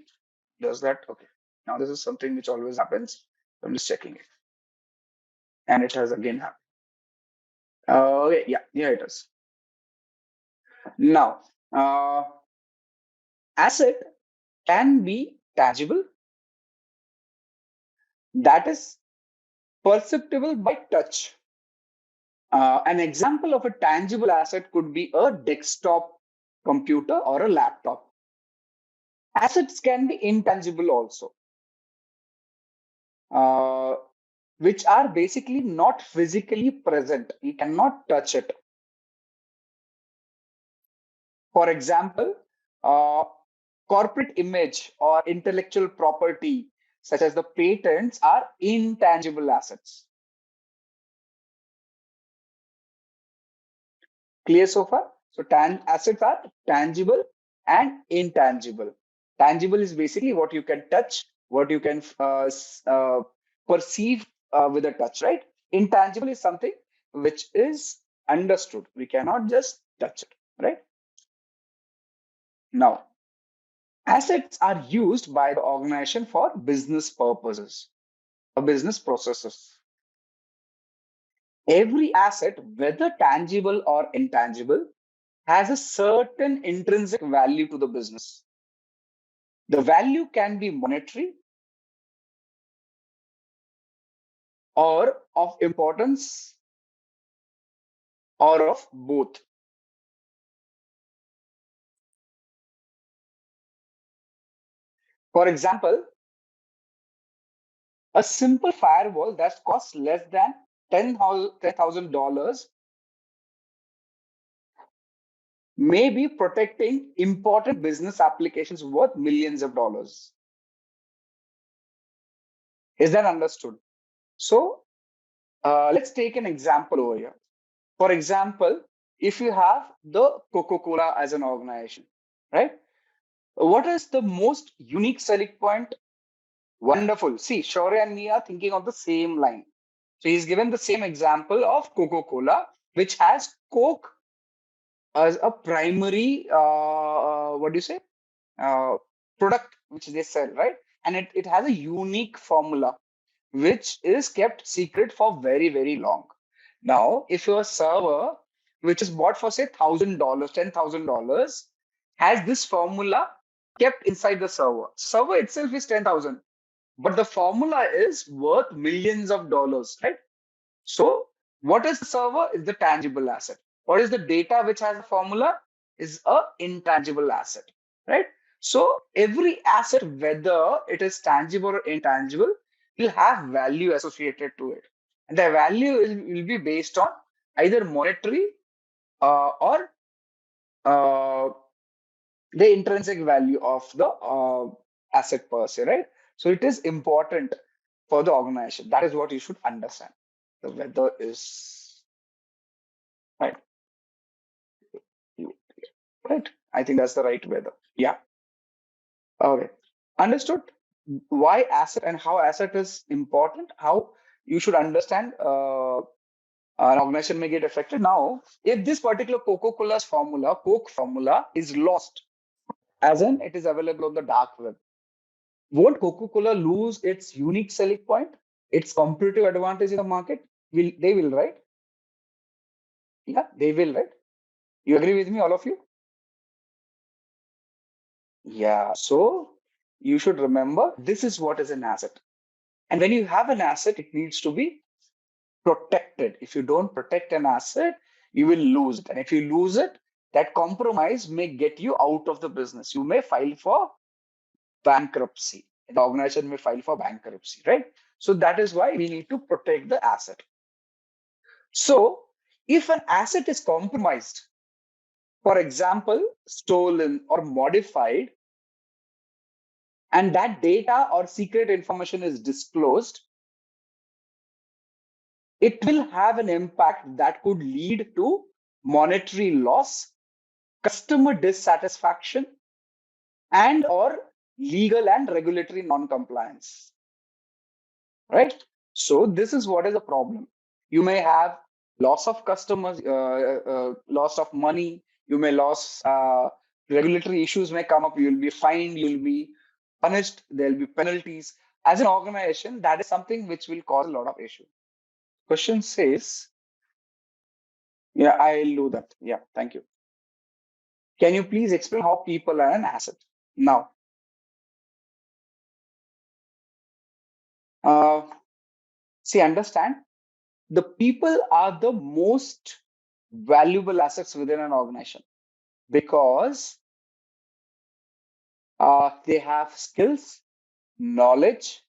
Does that? Okay. Now this is something which always happens. I'm just checking it, and it has again happened. Okay, yeah, it is. Now, asset can be tangible, that is perceptible by touch. An example of a tangible asset could be a desktop computer or a laptop. Assets can be intangible also, which are basically not physically present. You cannot touch it. For example, corporate image or intellectual property, such as the patents, are intangible assets. Clear so far? So assets are tangible and intangible. Tangible is basically what you can touch, what you can perceive with a touch, right? Intangible is something which is understood. We cannot just touch it, right? Now, assets are used by the organization for business purposes or business processes. Every asset, whether tangible or intangible, has a certain intrinsic value to the business. The value can be monetary or of importance or of both. For example, a simple firewall that costs less than $10,000 may be protecting important business applications worth millions of dollars. Is that understood? So let's take an example over here. For example, if you have the Coca-Cola as an organization, right? What is the most unique selling point? Wonderful. See, Shaurya and me are thinking of the same line. So he's given the same example of Coca-Cola, which has Coke as a primary, what do you say, product which they sell, right? And it has a unique formula, which is kept secret for very, very long. Now, if your server, which is bought for say $1,000, $10,000, has this formula kept inside the server itself is 10,000, but the formula is worth millions of dollars, right? So what is the server is the tangible asset. What is the data which has a formula is a intangible asset, right? So every asset, whether it is tangible or intangible, will have value associated to it. And the value will be based on either monetary or the intrinsic value of the asset per se, right? So it is important for the organization. That is what you should understand. The weather is right. Right. I think that's the right weather. Yeah. Okay. Understood why asset and how asset is important, how you should understand an organization may get affected. Now, if this particular Coca-Cola's formula, Coke formula, is lost, as in it is available on the dark web, won't Coca-Cola lose its unique selling point, its competitive advantage in the market? They will, right? Yeah, they will, right? You agree with me, all of you? Yeah. So you should remember this is what is an asset. And when you have an asset, it needs to be protected. If you don't protect an asset, you will lose it. And if you lose it, that compromise may get you out of the business. You may file for bankruptcy. The organization may file for bankruptcy, right? So that is why we need to protect the asset. So if an asset is compromised, for example, stolen or modified, and that data or secret information is disclosed, it will have an impact that could lead to monetary loss, customer dissatisfaction, and or legal and regulatory non-compliance. Right? So this is what is a problem. You may have loss of customers, loss of money. You may lose regulatory issues may come up. You will be fined. You will be punished. There will be penalties. As an organization, that is something which will cause a lot of issue. Question says, yeah, I'll do that. Yeah, thank you. Can you please explain how people are an asset? Now, see, understand the people are the most valuable assets within an organization because they have skills, knowledge,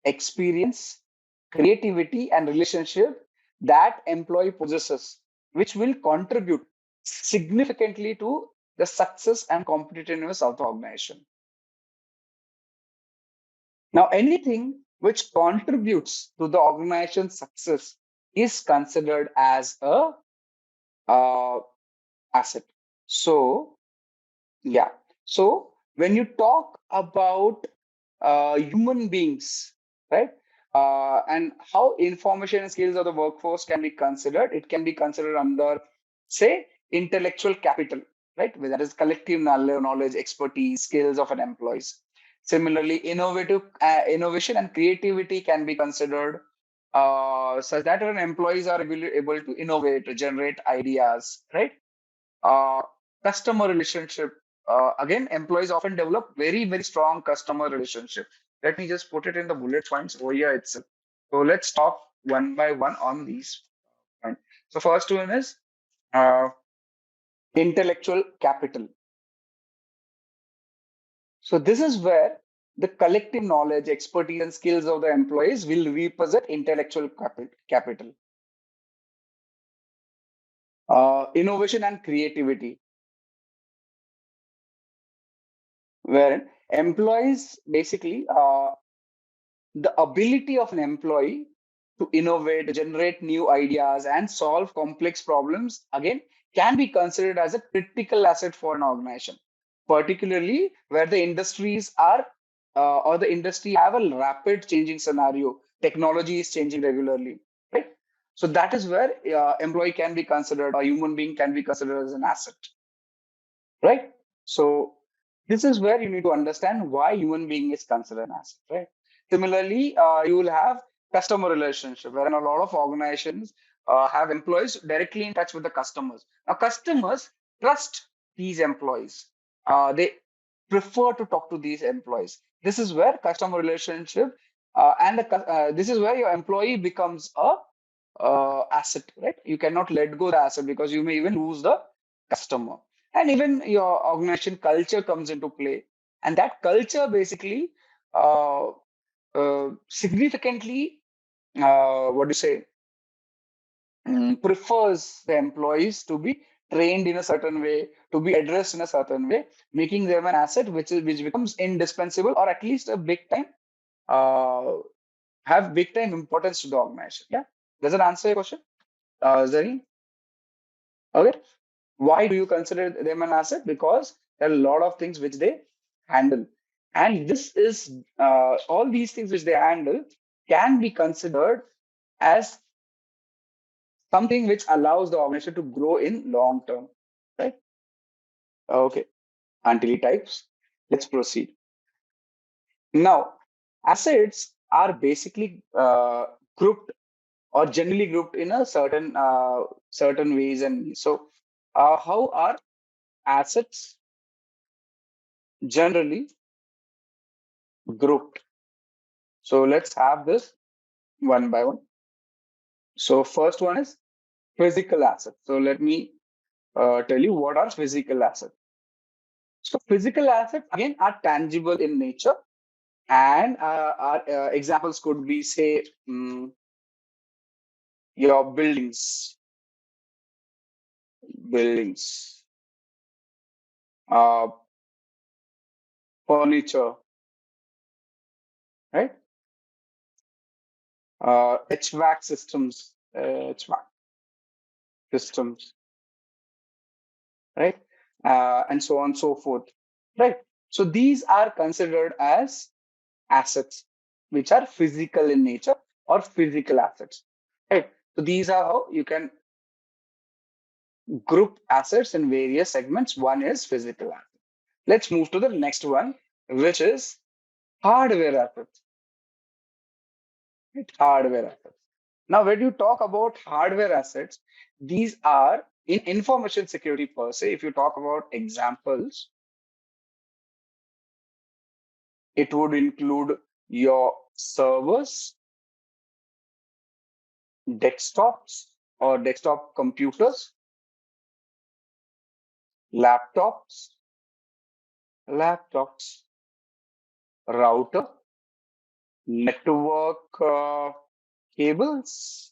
experience, creativity, and relationship that employee possesses, which will contribute significantly to the success and competitiveness of the organization. Now, anything which contributes to the organization's success is considered as a asset. So, yeah. So, when you talk about human beings, right, and how information and skills of the workforce can be considered, it can be considered under, say, intellectual capital, right? That is collective knowledge, expertise, skills of an employees. Similarly, innovation and creativity can be considered such that an employees are able to innovate, to generate ideas, right? Uh, Customer relationship. Again, employees often develop very, very strong customer relationship. Let me just put it in the bullet points over here itself. So let's talk one by one on these points. So first one is uh, intellectual capital. So this is where the collective knowledge, expertise, and skills of the employees will represent intellectual capital. Innovation and creativity, where employees basically the ability of an employee to innovate, generate new ideas, and solve complex problems, again, can be considered as a critical asset for an organization, particularly where the industries are or the industry have a rapid changing scenario. Technology is changing regularly, right? So that is where employee can be considered, or human being can be considered as an asset, right? So this is where you need to understand why human being is considered an asset, right? Similarly, you will have customer relationship, where a lot of organizations have employees directly in touch with the customers. Now, customers trust these employees. They prefer to talk to these employees. This is where customer relationship this is where your employee becomes a asset, right? You cannot let go the asset because you may even lose the customer. And even your organization culture comes into play. And that culture basically uh, significantly, what do you say, prefers the employees to be trained in a certain way, to be addressed in a certain way, making them an asset which becomes indispensable, or at least a big time, uh, have big time importance to the organization. Yeah. Does it answer your question, Zari? Okay. Why do you consider them an asset? Because there are a lot of things which they handle. And this is all these things which they handle can be considered as something which allows the organization to grow in long term. Right? Okay. Until types. Let's proceed. Now, assets are basically grouped or generally grouped in a certain ways. And so, how are assets generally grouped? So let's have this one by one. So first one is physical assets. So let me tell you what are physical assets. So physical assets again are tangible in nature And our examples could be, say, your buildings, uh, furniture, right? HVAC systems, right? And so on and so forth, right? So these are considered as assets, which are physical in nature or physical assets, right? So these are how you can group assets in various segments. One is physical asset. Let's move to the next one, which is hardware assets. Right? Hardware assets. Now, when you talk about hardware assets, these are in information security per se. If you talk about examples, it would include your servers, desktops or desktop computers, laptops, router, network cables,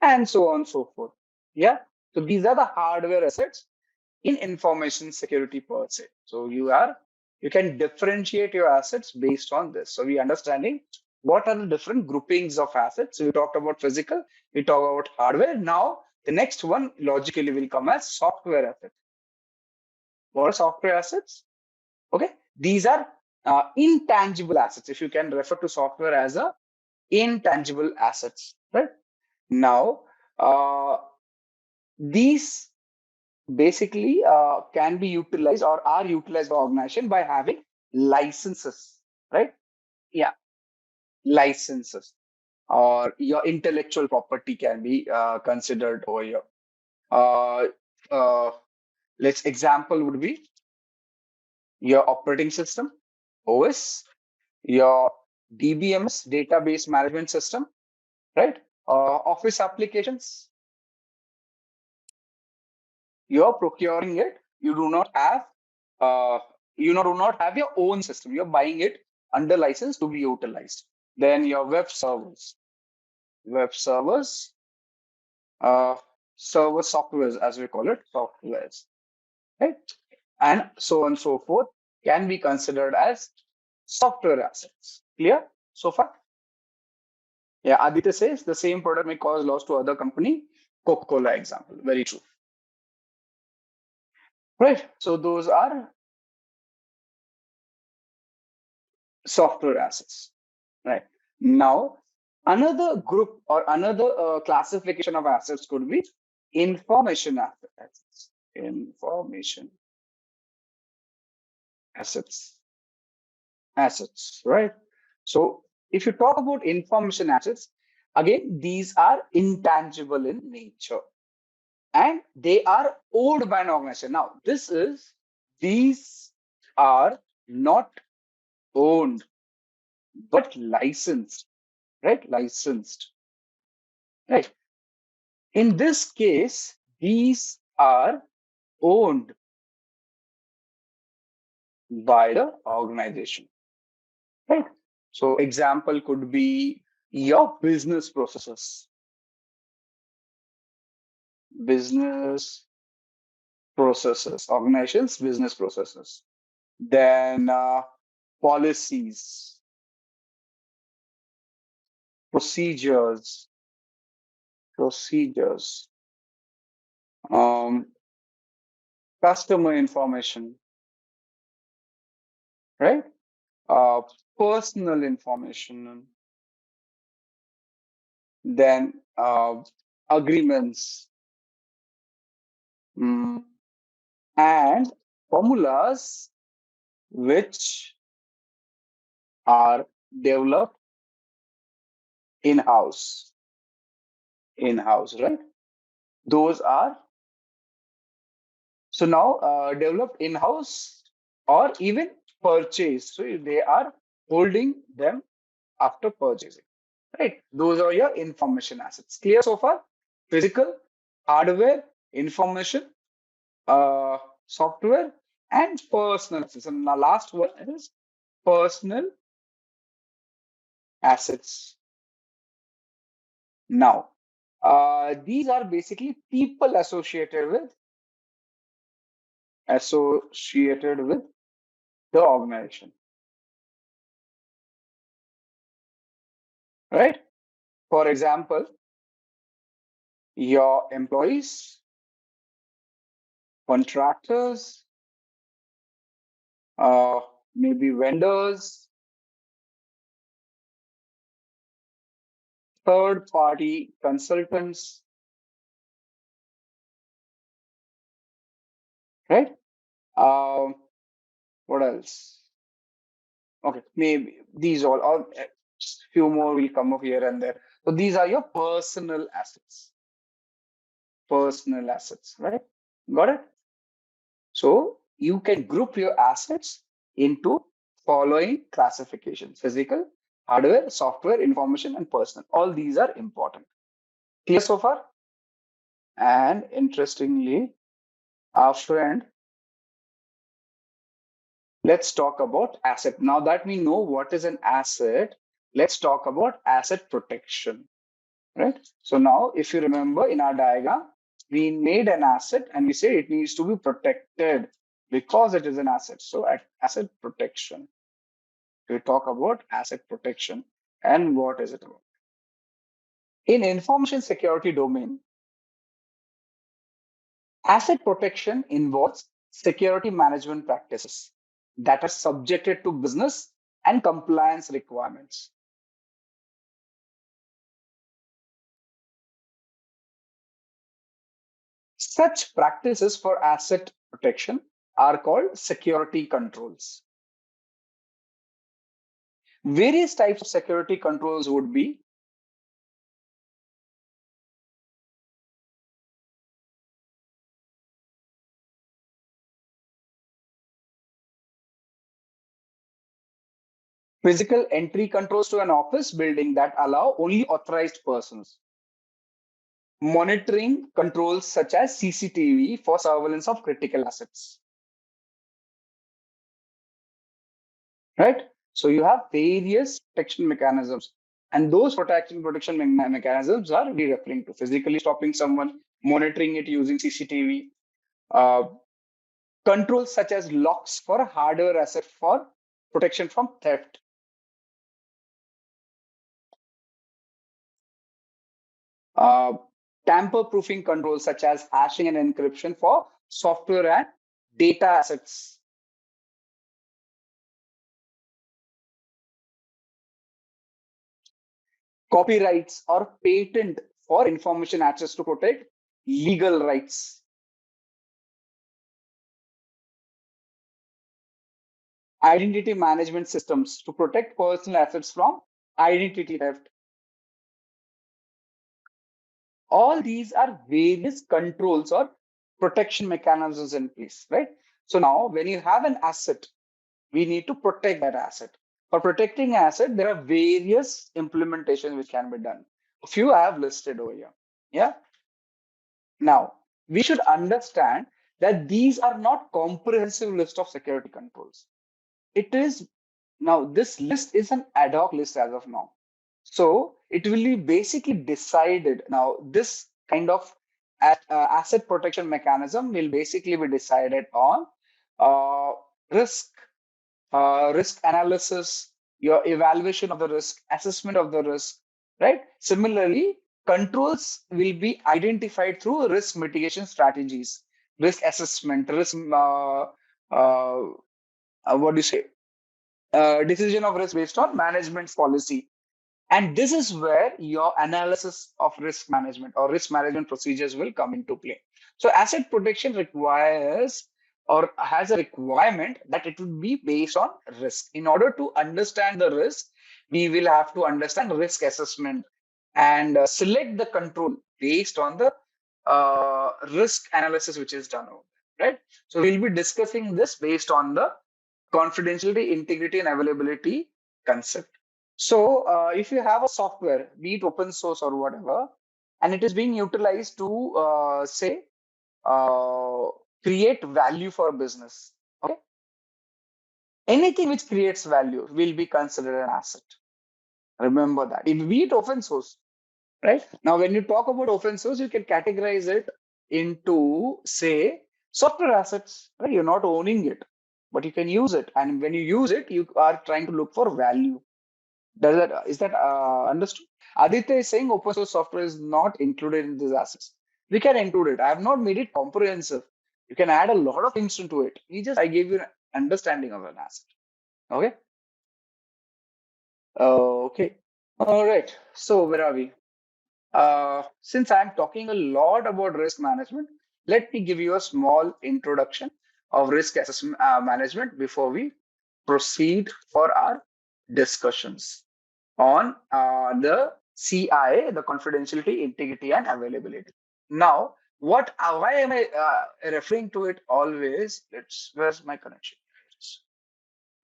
and so on and so forth. Yeah. So these are the hardware assets in information security per se. So you can differentiate your assets based on this. So we understanding what are the different groupings of assets. So we talked about physical, we talk about hardware. Now the next one logically will come as software assets. What are software assets? Okay, these are intangible assets. If you can refer to software as a intangible assets, right? Now these basically can be utilized or are utilized by organization by having licenses, right? Yeah, licenses, or your intellectual property can be considered over here. Uh, uh, let's example would be your operating system, OS, your DBMS, database management system, right? Office applications, you're procuring it, you do not have uh, do not have your own system, you're buying it under license to be utilized. Then your web servers, uh, server softwares, as we call it, softwares, right? And so on and so forth can be considered as software assets. Clear so far? Yeah, Aditya says the same product may cause loss to other company. Coca-Cola example, very true. Right. So those are software assets. Right. Now, another group or another classification of assets could be information assets. Information assets, right? So if you talk about information assets, again, these are intangible in nature and they are owned by an organization. Now, these are not owned but licensed, right? Licensed, right? In this case, these are owned by the organization, right? So example could be your business processes, organizations, business processes. Then policies, procedures, um, customer information, right? Uh, Personal information, then agreements, mm, and formulas which are developed in-house, right? Those are so now developed in-house or even purchased. So they are holding them after purchasing, right? Those are your information assets. Clear so far? Physical, hardware, information, uh, software, and personal assets. And the last one is personal assets. Now, these are basically people associated with the organization, right? For example, your employees, contractors, uh, maybe vendors, third-party consultants, right? Um, what else? Okay, maybe these all, or few more will come up here and there. So these are your personal assets, right? Got it? So you can group your assets into following classifications: physical, hardware, software, information, and personal. All these are important. Clear so far? And interestingly, our friend, let's talk about asset. Now that we know what is an asset, let's talk about asset protection, right? So now, if you remember in our diagram, we made an asset and we say it needs to be protected because it is an asset. So at asset protection, we talk about asset protection and what is it about. In information security domain, asset protection involves security management practices that are subjected to business and compliance requirements. Such practices for asset protection are called security controls. Various types of security controls would be physical entry controls to an office building that allow only authorized persons. Monitoring controls such as CCTV for surveillance of critical assets. Right? So you have various protection mechanisms, and those protection mechanisms are we referring to physically stopping someone, monitoring it using CCTV, controls such as locks for hardware asset for protection from theft. Uh, Tamper-proofing controls such as hashing and encryption for software and data assets. Copyrights or patent for information access to protect legal rights. Identity management systems to protect personal assets from identity theft. All these are various controls or protection mechanisms in place, right? So now when you have an asset, we need to protect that asset. For protecting asset, there are various implementations which can be done. A few I have listed over here. Yeah. Now, we should understand that these are not comprehensive list of security controls. It is now this list is an ad hoc list as of now. So it will be basically decided. Now, this kind of asset protection mechanism will basically be decided on uh, risk risk analysis, your evaluation of the risk, assessment of the risk, right? Similarly, controls will be identified through risk mitigation strategies, risk assessment, risk, what do you say, decision of risk based on management's policy. And this is where your analysis of risk management or risk management procedures will come into play. So asset protection requires or has a requirement that it would be based on risk. In order to understand the risk, we will have to understand risk assessment and select the control based on the risk analysis which is done over there, right? So we'll be discussing this based on the confidentiality, integrity, and availability concept. So if you have a software, be it open source or whatever, and it is being utilized to say uh, create value for business, okay? Anything which creates value will be considered an asset, Remember that. It be it open source, right? Now, when you talk about open source, you can categorize it into, say, software assets, right? You're not owning it, but you can use it. And when you use it, you are trying to look for value. Is that understood? Aditya is saying open source software is not included in these assets. We can include it. I have not made it comprehensive. You can add a lot of things into it. I gave you an understanding of an asset. Okay. Okay. All right. So where are we? Since I'm talking a lot about risk management, let me give you a small introduction of risk assessment management before we proceed for our discussions on the CIA, the confidentiality, integrity, and availability. Now, why am I referring to it always? Where's my connection?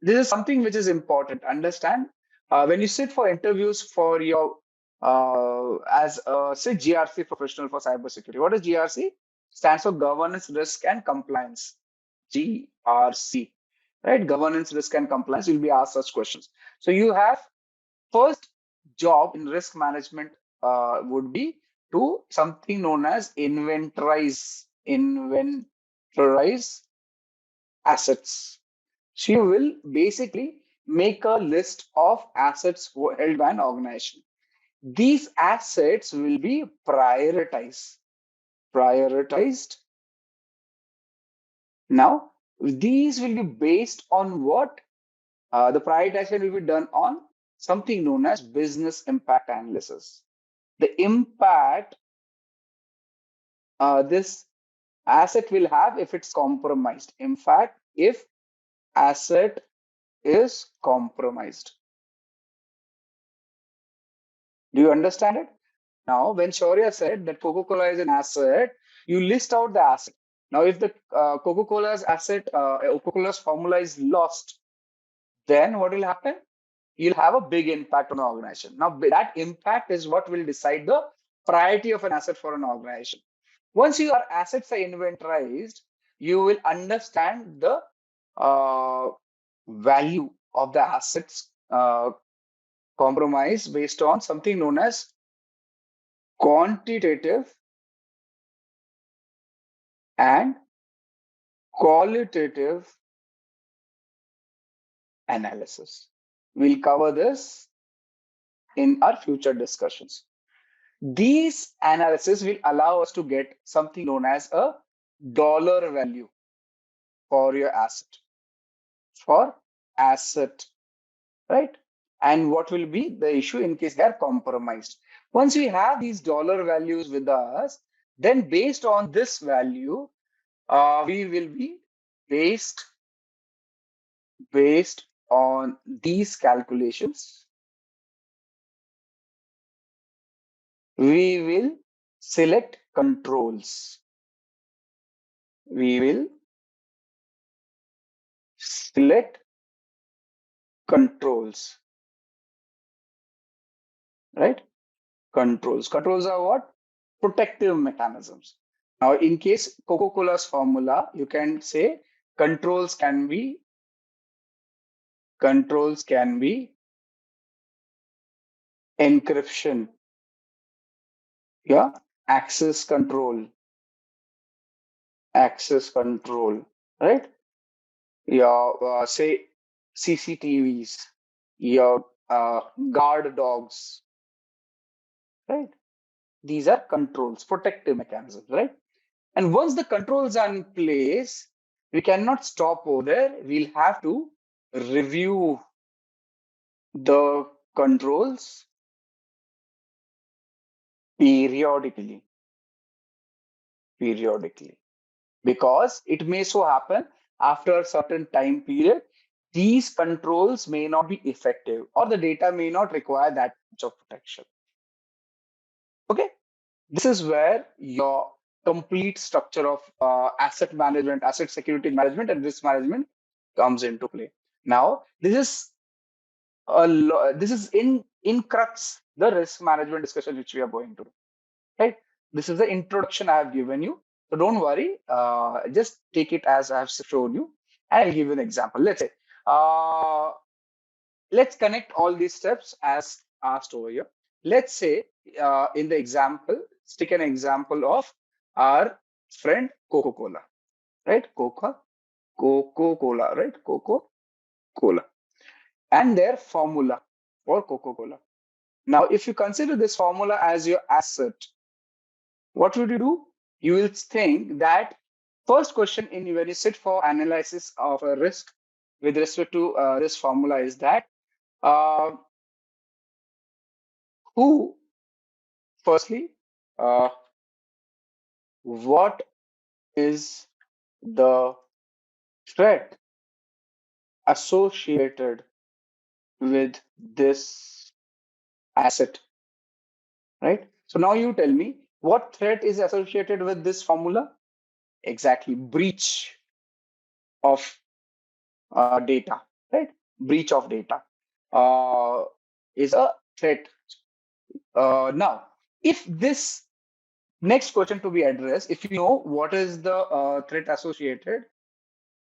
This is something which is important. Understand when you sit for interviews for your as say GRC professional for cybersecurity. What is GRC? Stands for Governance, Risk, and Compliance. GRC, right? Governance, Risk, and Compliance. You'll be asked such questions. So you have first job in risk management would be to something known as inventorize assets. So you will basically make a list of assets held by an organization. These assets will be prioritized. Now, these will be based on what? The prioritization will be done on something known as business impact analysis. The impact this asset will have if it's compromised. In fact, if asset is compromised. Do you understand it? Now, when Shaurya said that Coca-Cola is an asset, you list out the asset. Now, if the Coca-Cola's asset, Coca-Cola's formula is lost, then what will happen? You'll have a big impact on the organization. Now, that impact is what will decide the priority of an asset for an organization. Once your assets are inventorized, you will understand the value of the assets compromise based on something known as quantitative and qualitative analysis. We'll cover this in our future discussions. These analysis will allow us to get something known as a dollar value for your asset, right? And what will be the issue in case they are compromised. Once we have these dollar values with us, then based on this value, we will be based on these calculations, we will select controls. We will select controls, right? Controls are what? Protective mechanisms. Now, in case Coca-Cola's formula, you can say controls can be encryption, yeah, access control, right? Yeah, say CCTVs, your guard dogs, right? These are controls, protective mechanisms, right? And once the controls are in place, we cannot stop over there. We'll have to review the controls periodically, because it may so happen after a certain time period, these controls may not be effective or the data may not require that much of protection. Okay, this is where your complete structure of asset management, asset security management, and risk management comes into play. Now, this is in crux the risk management discussion which we are going to do, right? This is the introduction I have given you, so don't worry. Just take it as I have shown you, and I'll give you an example. Let's say let's connect all these steps as asked over here. Let's say in the example, stick an example of our friend Coca-Cola, right? Coca-Cola, right? Coca-Cola, and their formula for Coca-Cola. Now, if you consider this formula as your asset, what would you do? You will think that first question in when you sit for analysis of a risk with respect to this formula is that uh, who, firstly, uh, what is the threat associated with this asset, right? So now you tell me what threat is associated with this formula? Exactly, breach of data, right? Breach of data is a threat. Now, if this next question to be addressed, if you know what is the threat associated,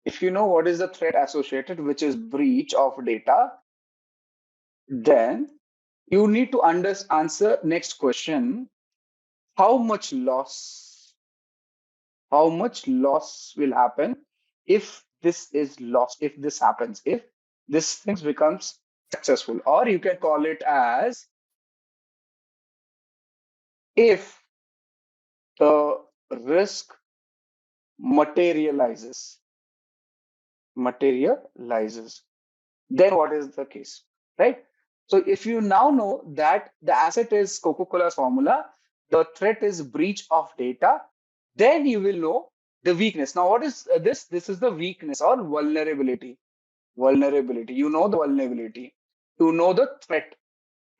if you know what is the threat associated, which is breach of data, then you need to answer next question: how much loss? How much loss will happen if this is lost? If this happens, if this thing becomes successful, or you can call it as if the risk materializes, materializes, then what is the case, right? So if you now know that the asset is Coca-Cola's formula, the threat is breach of data, then you will know the weakness. Now, what is this? This is the weakness or vulnerability. Vulnerability. You know the vulnerability. You know the threat,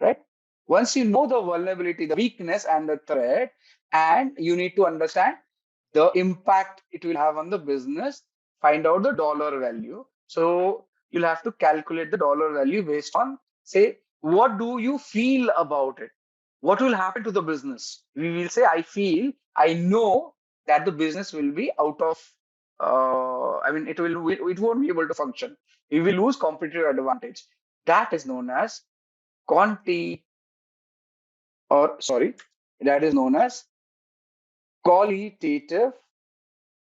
right? Once you know the vulnerability, the weakness, and the threat, and you need to understand the impact it will have on the business, find out the dollar value. So you'll have to calculate the dollar value based on, say, what do you feel about it? What will happen to the business? We will say, I know that the business will be out of, it won't be able to function. We will lose competitive advantage. That is known as quanti, or sorry, that is known as qualitative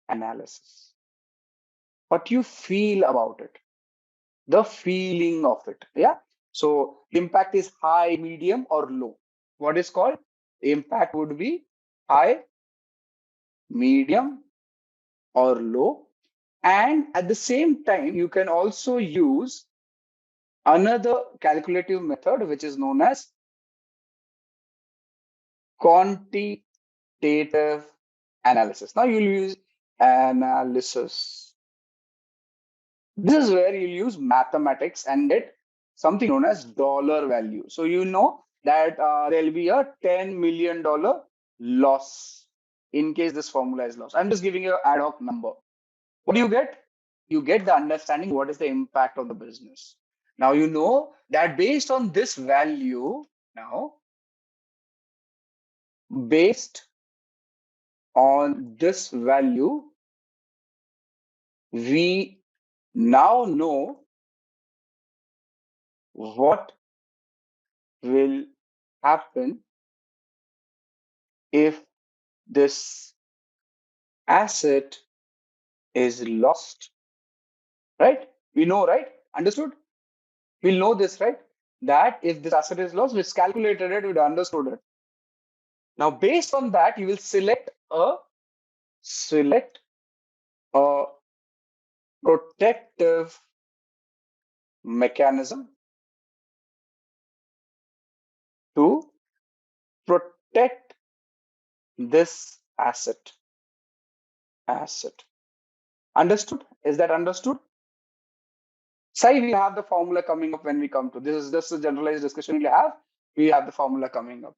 analysis. What you feel about it, the feeling of it. Yeah. So impact is high, medium, or low. What is called? Impact would be high, medium, or low. And at the same time, you can also use another calculative method, which is known as quantitative analysis. Now you'll use analysis. This is where you'll use mathematics and get something known as dollar value. So you know that there'll be a $10 million loss in case this formula is lost. I'm just giving you an ad hoc number. What do you get? You get the understanding what is the impact on the business. Now you know that based on this value, now based on this value, we now know what will happen if this asset is lost, right? We know, right? Understood? We'll know this, right? That if this asset is lost, we've calculated it, we've understood it. Now, based on that, you will select a protective mechanism to protect this asset. Understood? Is that understood? Say we have the formula coming up when we come to this. Is just a generalized discussion we have. We have the formula coming up,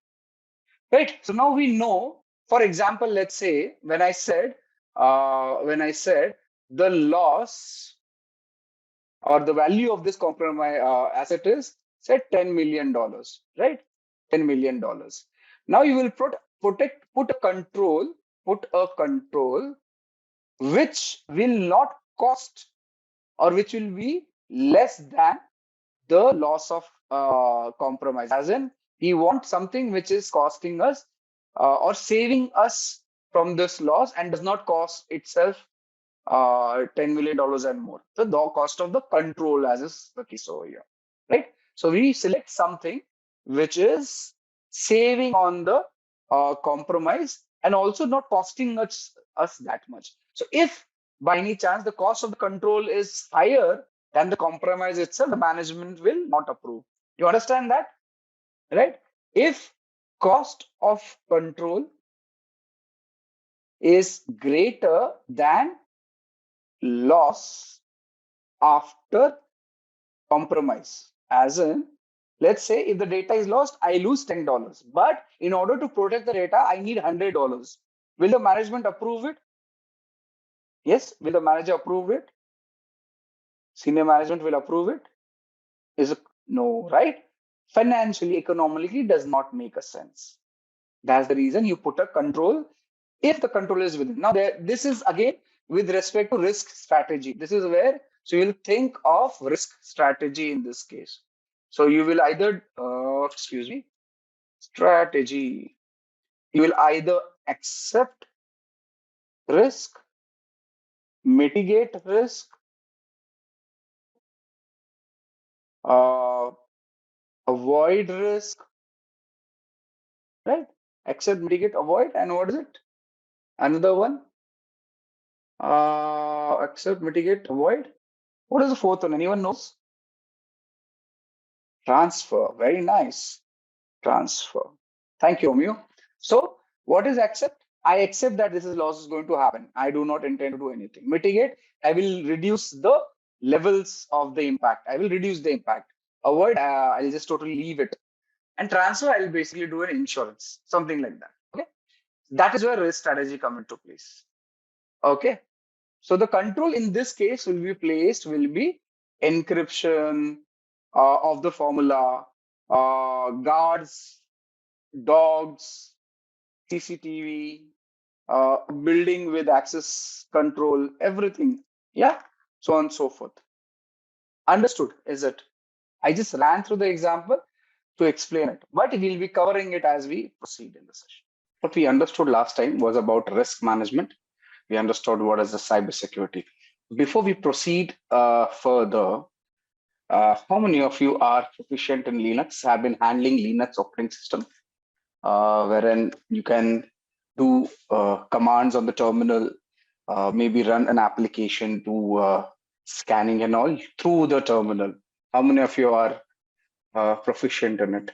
right? So now we know. For example, let's say when I said the loss or the value of this compromise asset is say $10 million, right? $10 million. Now you will put a control which will not cost or which will be less than the loss of compromise, as in we want something which is costing us or saving us from this loss and does not cost itself $10 million and more. So the cost of the control, as is the case over here, right? So we select something which is saving on the compromise and also not costing us that much. So if by any chance the cost of the control is higher than the compromise itself, the management will not approve. You understand that, right? If cost of control is greater than loss after compromise, as in, let's say if the data is lost, I lose $10, but in order to protect the data, I need $100. Will the management approve it? Yes. Will the manager approve it? Senior management will approve it? Is it no, right? Financially, economically, does not make a sense. That's the reason you put a control if the control is within. Now, this is again with respect to risk strategy. This is where, so you'll think of risk strategy in this case. So you will either, strategy. You will either accept risk, mitigate risk, avoid risk, right? Accept, mitigate, avoid, and what is it? Another one. Accept, mitigate, avoid. What is the fourth one? Anyone knows? Transfer. Very nice. Transfer. Thank you, Romeo. So what is accept? I accept that this is loss is going to happen. I do not intend to do anything. Mitigate. I will reduce the levels of the impact. I will reduce the impact. Avoid. I'll just totally leave it. And transfer, I'll basically do an insurance, something like that. Okay. That is where risk strategy come into place. Okay. So the control in this case will be encryption of the formula, guards, dogs, CCTV, building with access control, everything. Yeah, so on and so forth. Understood, is it? I just ran through the example to explain it, but we'll be covering it as we proceed in the session. What we understood last time was about risk management. We understood what is the cybersecurity. Before we proceed further, how many of you are proficient in Linux, have been handling Linux operating system, wherein you can do commands on the terminal, maybe run an application to scanning and all through the terminal? How many of you are proficient in it?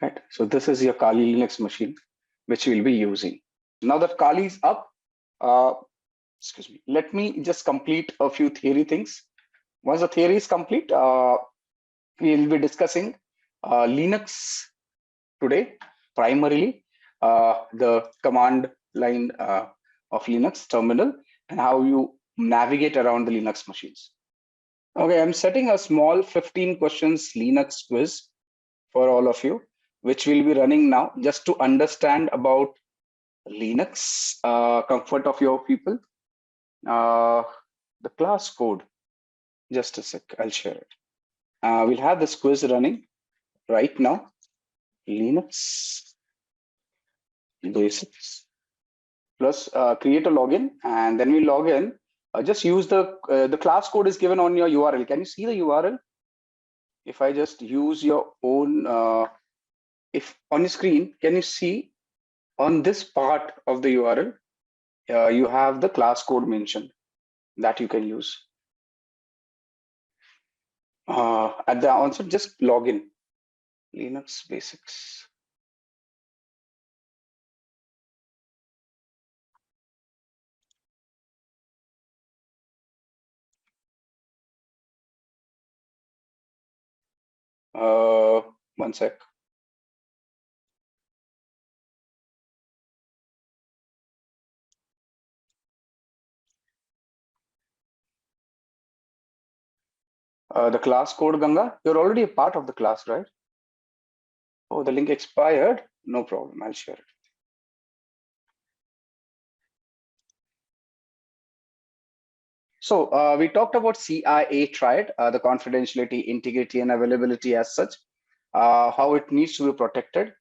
Right. So this is your Kali Linux machine, which we'll be using. Now that Kali is up, let me just complete a few theory things. Once the theory is complete, we'll be discussing Linux today, primarily the command line of Linux terminal and how you navigate around the Linux machines. Okay, I'm setting a small 15 questions Linux quiz for all of you, which will be running now just to understand about Linux, comfort of your people. The class code, just a sec, I'll share it. We'll have this quiz running right now. Linux basics plus create a login, and then we log in. Just use the class code is given on your URL. Can you see the URL? If I just use your own, if on your screen, can you see on this part of the URL, you have the class code mentioned that you can use. At the onset, just log in. Linux basics. One sec. The class code, Ganga, you're already a part of the class, right? Oh, the link expired. No problem. I'll share it. So we talked about CIA triad, the confidentiality, integrity, and availability as such, how it needs to be protected.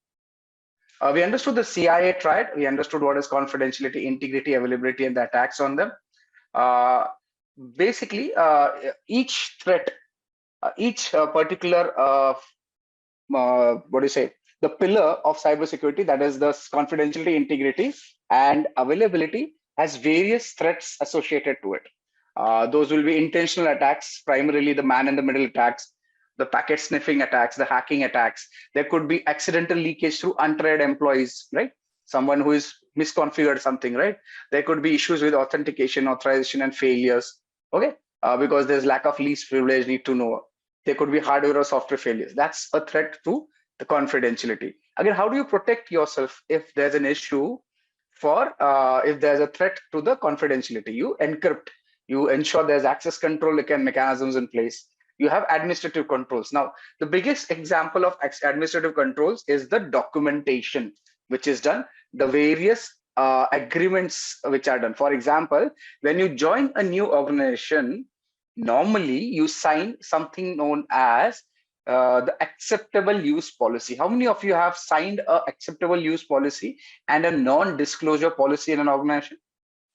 We understood the CIA triad. We understood what is confidentiality, integrity, availability, and the attacks on them. Uh, Basically, each threat, each particular what do you say, the pillar of cybersecurity, that is the confidentiality, integrity, and availability, has various threats associated to it. Those will be intentional attacks, primarily the man in the middle attacks, the packet sniffing attacks, the hacking attacks. There could be accidental leakage through untrained employees, right? Someone who is misconfigured something, right? There could be issues with authentication, authorization, and failures, okay? Because there's lack of least privilege, need to know. There could be hardware or software failures. That's a threat to the confidentiality. Again, how do you protect yourself if there's an issue for if there's a threat to the confidentiality? You encrypt, you ensure there's access control mechanisms in place. You have administrative controls. Now, the biggest example of administrative controls is the documentation, which is done, the various agreements which are done. For example, when you join a new organization, normally you sign something known as the acceptable use policy. How many of you have signed a acceptable use policy and a non-disclosure policy in an organization?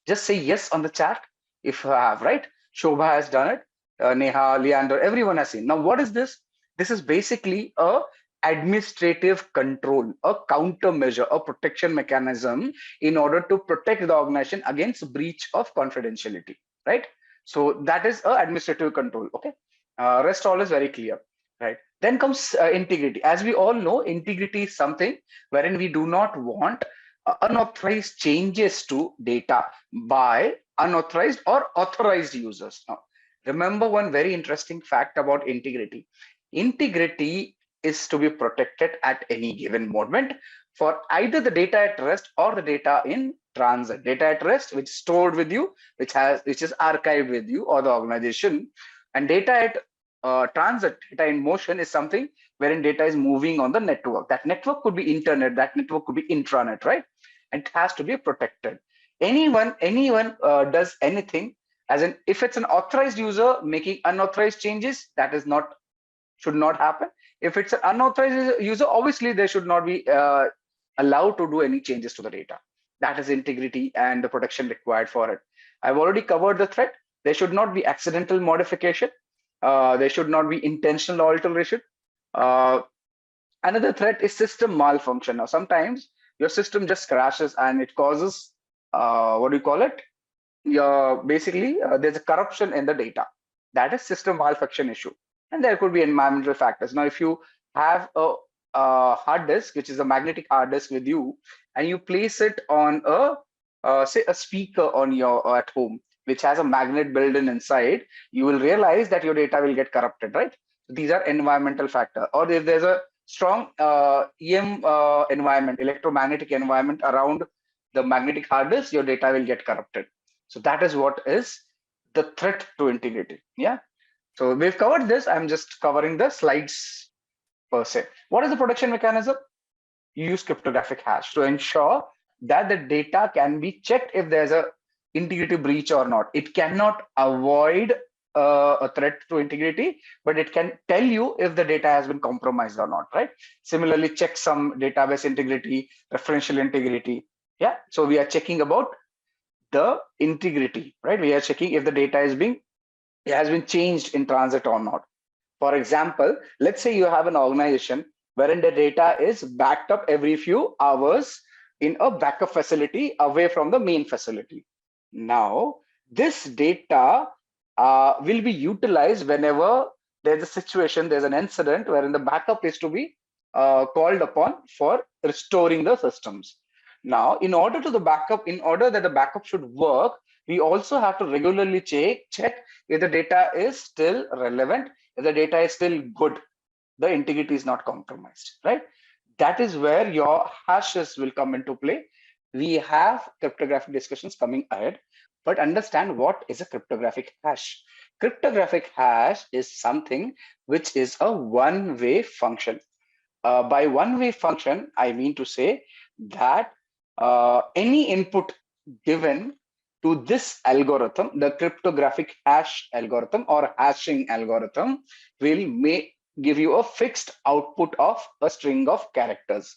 Just say yes on the chat if you have, right? Shobha has done it. Neha, Leander, everyone has seen. Now, what is this? This is basically a administrative control, a countermeasure, a protection mechanism in order to protect the organization against breach of confidentiality, right? So that is a administrative control. Okay. Rest all is very clear, right? Then comes integrity. As we all know, integrity is something wherein we do not want unauthorized changes to data by unauthorized or authorized users. Now, remember one very interesting fact about integrity. Integrity is to be protected at any given moment for either the data at rest or the data in transit. Data at rest, which is stored with you, which is archived with you or the organization, and data at transit, data in motion, is something wherein data is moving on the network. That network could be internet, that network could be intranet, right? And it has to be protected. Anyone does anything, as in if it's an authorized user making unauthorized changes, that is not, should not happen. If it's an unauthorized user, obviously they should not be allowed to do any changes to the data. That is integrity and the protection required for it. I've already covered the threat. There should not be accidental modification. There should not be intentional alteration. Another threat is system malfunction. Now, sometimes your system just crashes and it causes, what do you call it? Basically, there's a corruption in the data. That is system malfunction issue. And there could be environmental factors. Now, if you have a hard disk, which is a magnetic hard disk with you, and you place it on say a speaker on your at home, which has a magnet built in inside, you will realize that your data will get corrupted, right? These are environmental factors. Or if there's a strong EM environment, electromagnetic environment around the magnetic hard disk, your data will get corrupted. So that is what is the threat to integrity. Yeah. So we've covered this. I'm just covering the slides per se. What is the protection mechanism? You use cryptographic hash to ensure that the data can be checked if there's a integrity breach or not. It cannot avoid a threat to integrity, but it can tell you if the data has been compromised or not, right? Similarly, check some database integrity, referential integrity. Yeah. So we are checking about the integrity, right? We are checking if the data has been changed in transit or not. For example, let's say you have an organization wherein the data is backed up every few hours in a backup facility away from the main facility. Now, this data will be utilized whenever there's a situation, there's an incident wherein the backup is to be called upon for restoring the systems. Now, in order that the backup should work, we also have to regularly check if the data is still relevant, if the data is still good, the integrity is not compromised, right? That is where your hashes will come into play. We have cryptographic discussions coming ahead, but understand what is a cryptographic hash. Cryptographic hash is something which is a one-way function. By one-way function, I mean to say that any input given to this algorithm, the cryptographic hash algorithm or hashing algorithm will give you a fixed output of a string of characters.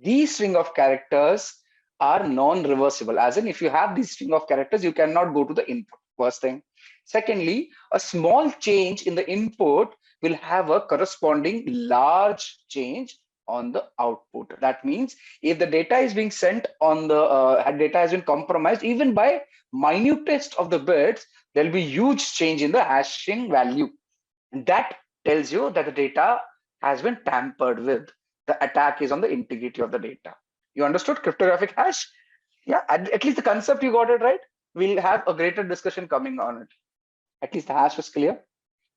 These string of characters are non-reversible, as in if you have this string of characters, you cannot go to the input, first thing. Secondly, a small change in the input will have a corresponding large change on the output. That means if the data is being sent on the data has been compromised, even by minutest of the bits, there'll be huge change in the hashing value. And that tells you that the data has been tampered with. The attack is on the integrity of the data. You understood cryptographic hash? Yeah, at least the concept you got it right. We'll have a greater discussion coming on it. At least the hash was clear.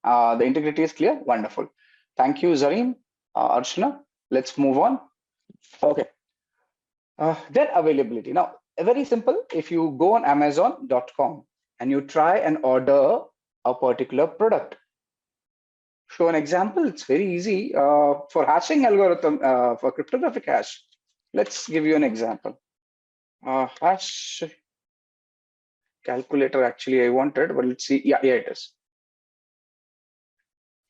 The integrity is clear. Wonderful. Thank you, Zareem, Archana. Let's move on. Okay. Then availability. Now, very simple. If you go on Amazon.com and you try and order a particular product, show an example. It's very easy for hashing algorithm for cryptographic hash. Let's give you an example. Hash calculator. Actually, I wanted, but let's see. Yeah, it is.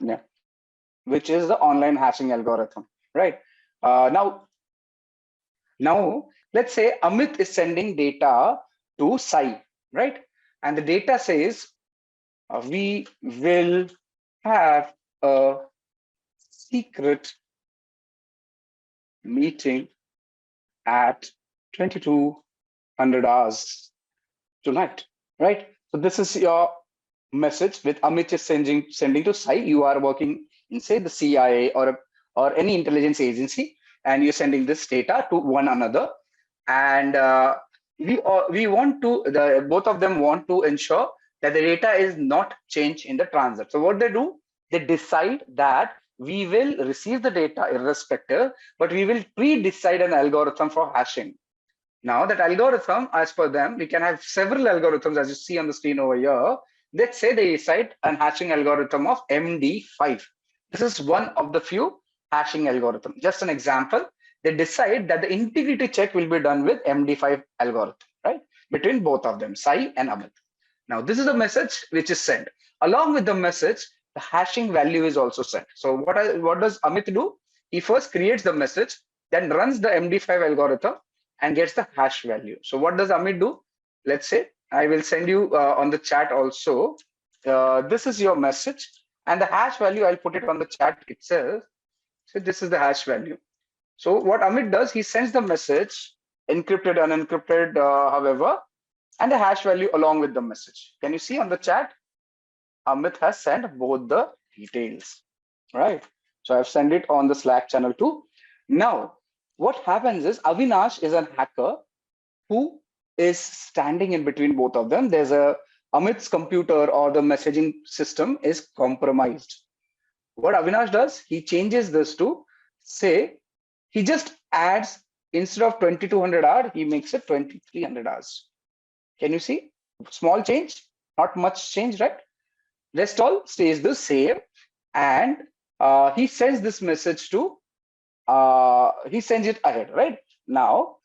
Yeah, which is the online hashing algorithm, right? Now let's say Amit is sending data to Sai, right? And the data says we will have a secret meeting at 2200 hours tonight, right? So this is your message with Amit is sending to Sai. You are working in, say, the CIA or any intelligence agency, and you're sending this data to one another. And we want to, both of them want to ensure that the data is not changed in the transit. So what they do, they decide that we will receive the data irrespective, but we will pre-decide an algorithm for hashing. Now that algorithm, as per them, we can have several algorithms as you see on the screen over here. Let's say they decide an hashing algorithm of MD5. This is one of the few hashing algorithms. Just an example, they decide that the integrity check will be done with MD5 algorithm, right? Between both of them, Sai and Amit. Now, this is the message which is sent. Along with the message, the hashing value is also sent. So what does Amit do? He first creates the message, then runs the MD5 algorithm and gets the hash value. So what does Amit do? Let's say I will send you on the chat also. This is your message, and the hash value, I'll put it on the chat itself. So this is the hash value. So what Amit does, he sends the message, encrypted, unencrypted, however, and the hash value along with the message. Can you see on the chat? Amit has sent both the details, right? So I've sent it on the Slack channel too. Now, what happens is Avinash is a hacker who is standing in between both of them. There's Amit's computer or the messaging system is compromised. What Avinash does, he changes this to, say, he just adds, instead of 2200 hours, he makes it 2300 hours. Can you see? Small change, not much change, right? Rest all stays the same. And he sends this message to, he sends it ahead, right? Now,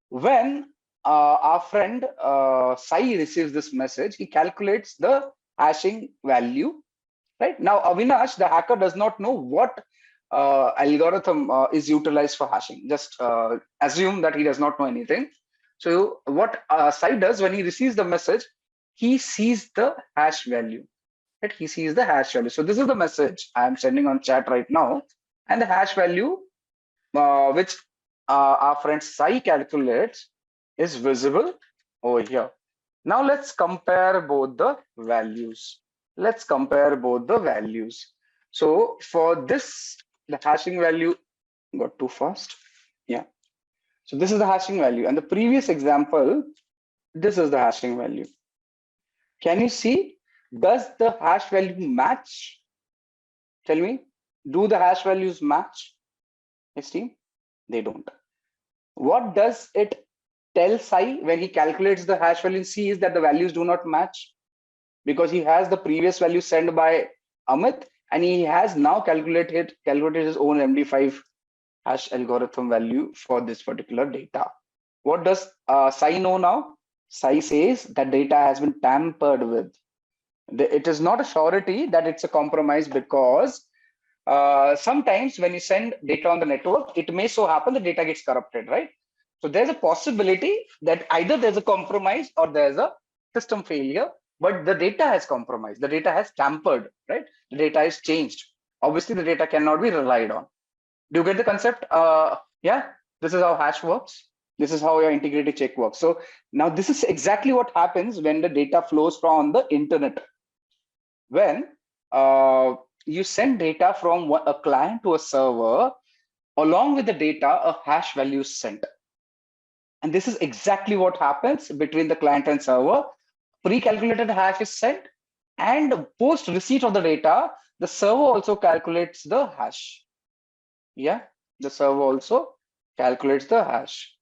when our friend Sai receives this message, he calculates the hashing value, right? Now, Avinash, the hacker, does not know what algorithm is utilized for hashing. Just assume that he does not know anything. So what Sai does when he receives the message, he sees the hash value, right? He sees the hash value. So this is the message I am sending on chat right now, and the hash value which our friend Sai calculates is visible over here. Now let's compare both the values. Let's compare both the values. So for this, the hashing value got too fast. Yeah. So this is the hashing value. And the previous example, this is the hashing value. Can you see? Does the hash value match? Tell me, do the hash values match? Yes, team? They don't. What does it tell Sai when he calculates the hash value and sees that the values do not match? Because he has the previous value sent by Amit, and he has now calculated his own MD5 hash algorithm value for this particular data. What does Sai know now? Sai says that data has been tampered with. It is not a surety that it's a compromise, because sometimes when you send data on the network, it may so happen the data gets corrupted, right? So there's a possibility that either there's a compromise or there's a system failure, but the data has compromised, the data has tampered, right? The data is changed. Obviously, the data cannot be relied on. Do you get the concept? Yeah, this is how hash works. This is how your integrity check works. So now this is exactly what happens when the data flows from the internet. When you send data from a client to a server, along with the data, a hash value is sent. And this is exactly what happens between the client and server. Pre-calculated hash is sent, and post receipt of the data, the server also calculates the hash. Yeah, the server also calculates the hash.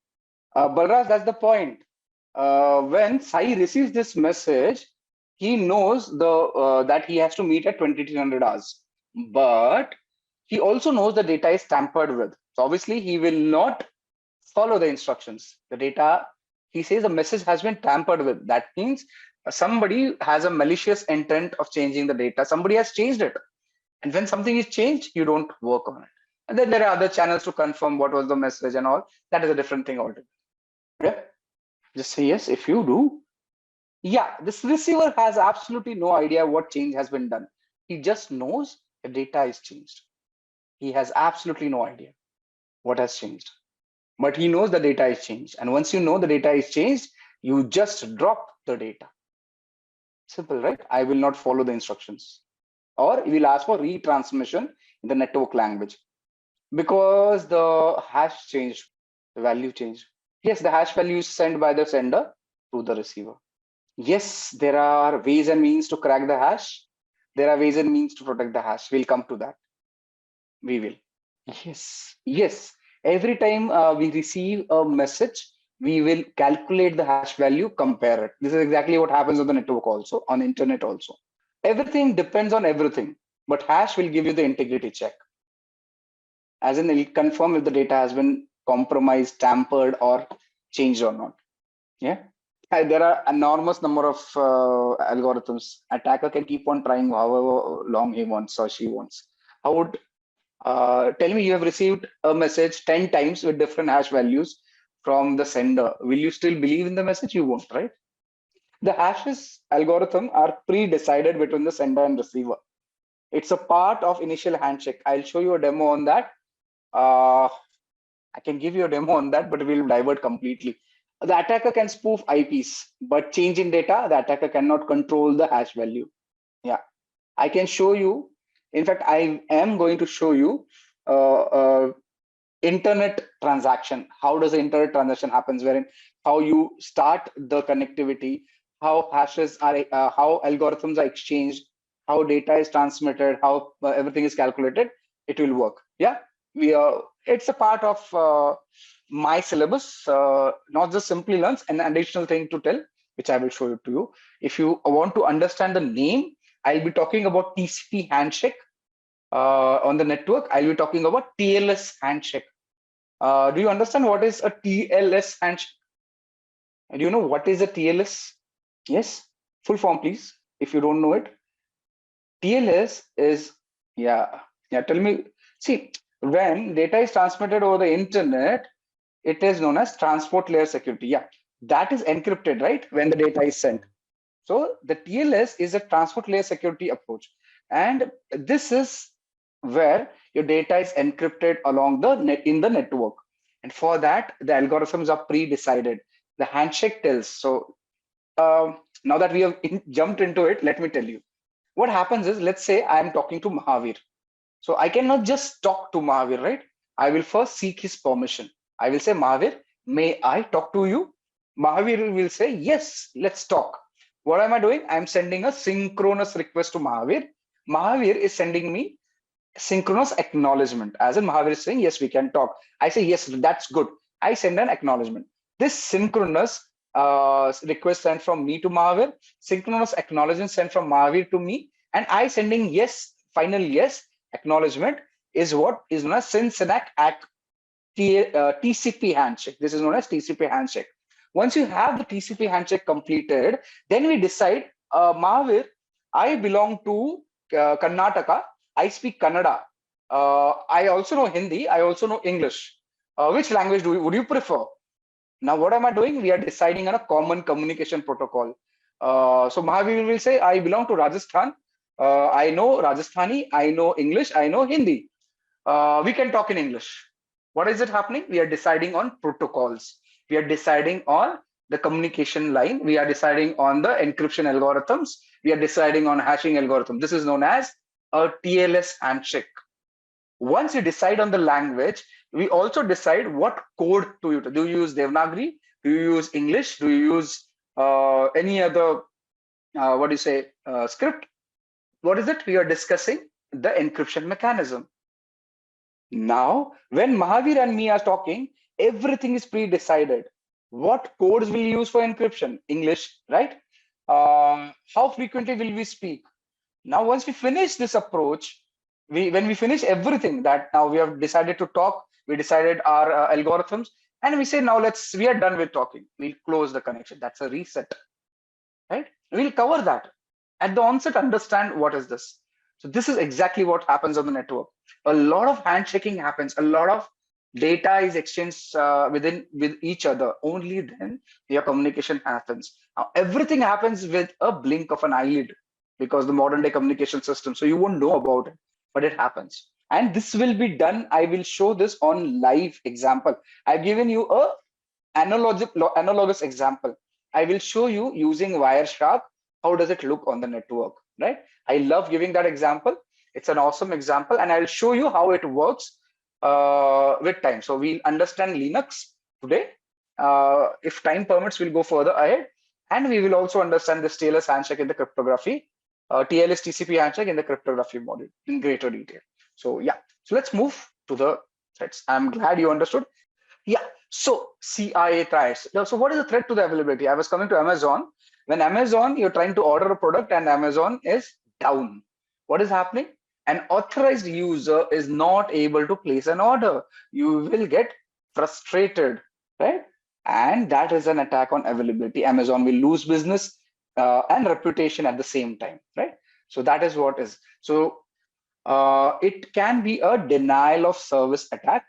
Balraj, that's the point. When Sai receives this message, he knows that he has to meet at 2300 hours. But he also knows the data is tampered with. So obviously, he will not follow the instructions. The data, he says the message has been tampered with. That means somebody has a malicious intent of changing the data. Somebody has changed it. And when something is changed, you don't work on it. And then there are other channels to confirm what was the message and all. That is a different thing altogether. Yeah. Just say yes if you do. Yeah, this receiver has absolutely no idea what change has been done. He just knows the data is changed. He has absolutely no idea what has changed. But he knows the data is changed. And once you know the data is changed, you just drop the data. Simple, right? I will not follow the instructions. Or you will ask for retransmission in the network language, because the hash changed, the value changed. Yes, the hash value is sent by the sender to the receiver. Yes, there are ways and means to crack the hash. There are ways and means to protect the hash. We'll come to that. We will. Yes, yes. Every time we receive a message, we will calculate the hash value, compare it. This is exactly what happens on the network also, on internet also. Everything depends on everything, but hash will give you the integrity check. As in, it'll confirm if the data has been compromised, tampered, or changed or not. Yeah. There are enormous number of algorithms. Attacker can keep on trying however long he wants or she wants. How would tell me you have received a message 10 times with different hash values from the sender. Will you still believe in the message? You won't, right? The hashes algorithm are pre-decided between the sender and receiver. It's a part of initial handshake. I'll show you a demo on that. I can give you a demo on that, but we'll divert completely. The attacker can spoof IPs, but change in data, the attacker cannot control the hash value. Yeah, I can show you. In fact, I am going to show you internet transaction. How does the internet transaction happens? Wherein how you start the connectivity, how hashes are, how algorithms are exchanged, how data is transmitted, how everything is calculated. It will work. Yeah, we are. It's a part of my syllabus, not just Simplilearn. An additional thing to tell, which I will show it to you. If you want to understand the name, I'll be talking about TCP handshake. On the network, I'll be talking about TLS handshake. Do you understand what is a TLS handshake? Do you know what is a TLS? Yes, full form, please. If you don't know it, TLS is, yeah. Tell me. See, when data is transmitted over the internet, it is known as transport layer security. Yeah, that is encrypted, right? When the data is sent. So the TLS is a transport layer security approach, and this is where your data is encrypted along the in the network. And for that, the algorithms are pre-decided. The handshake tells. So now that we have jumped into it, let me tell you. What happens is, let's say I am talking to Mahavir. So I cannot just talk to Mahavir, right? I will first seek his permission. I will say, Mahavir, may I talk to you? Mahavir will say, yes, let's talk. What am I doing? I'm sending a synchronous request to Mahavir. Mahavir is sending me synchronous acknowledgement. As in, Mahavir is saying, yes, we can talk. I say, yes, that's good. I send an acknowledgement. This synchronous request sent from me to Mahavir, synchronous acknowledgement sent from Mahavir to me, and I sending yes, final yes acknowledgement is what is known as TCP handshake. This is known as TCP handshake. Once you have the TCP handshake completed, then we decide, Mahavir, I belong to Karnataka. I speak Kannada. I also know Hindi. I also know English. Which language would you prefer? Now, what am I doing? We are deciding on a common communication protocol. So Mahavir will say, I belong to Rajasthan. I know Rajasthani. I know English. I know Hindi. We can talk in English. What is it happening? We are deciding on protocols. We are deciding on the communication line. We are deciding on the encryption algorithms. We are deciding on hashing algorithm. This is known as a TLS handshake. Once you decide on the language, we also decide what code to use. Do you use Devanagari? Do you use English? Do you use any other, script? What is it? We are discussing the encryption mechanism. Now, when Mahavir and me are talking, everything is pre-decided. What codes will use for encryption? English, right? How frequently will we speak? Now, once we finish this approach, when we finish everything that now we have decided to talk, we decided our algorithms, and we say, now we are done with talking. We'll close the connection. That's a reset, right? We'll cover that. At the onset, understand what is this. So this is exactly what happens on the network. A lot of handshaking happens. A lot of data is exchanged with each other. Only then your communication happens. Now, everything happens with a blink of an eyelid because the modern day communication system. So you won't know about it, but it happens. And this will be done. I will show this on live example. I've given you a analogous example. I will show you using Wireshark. How does it look on the network, right? I love giving that example. It's an awesome example, and I'll show you how it works with time. So we'll understand Linux today. If time permits, we'll go further ahead, and we will also understand this TLS handshake in the cryptography, TLS TCP handshake in the cryptography module in greater detail. So yeah, so let's move to the threats. I'm glad you understood. Yeah, so CIA threats. So what is the threat to the availability? I was coming to Amazon. When Amazon, you're trying to order a product and Amazon is down. What is happening? An authorized user is not able to place an order. You will get frustrated, right? And that is an attack on availability. Amazon will lose business and reputation at the same time, right? So that is what is. So it can be a denial of service attack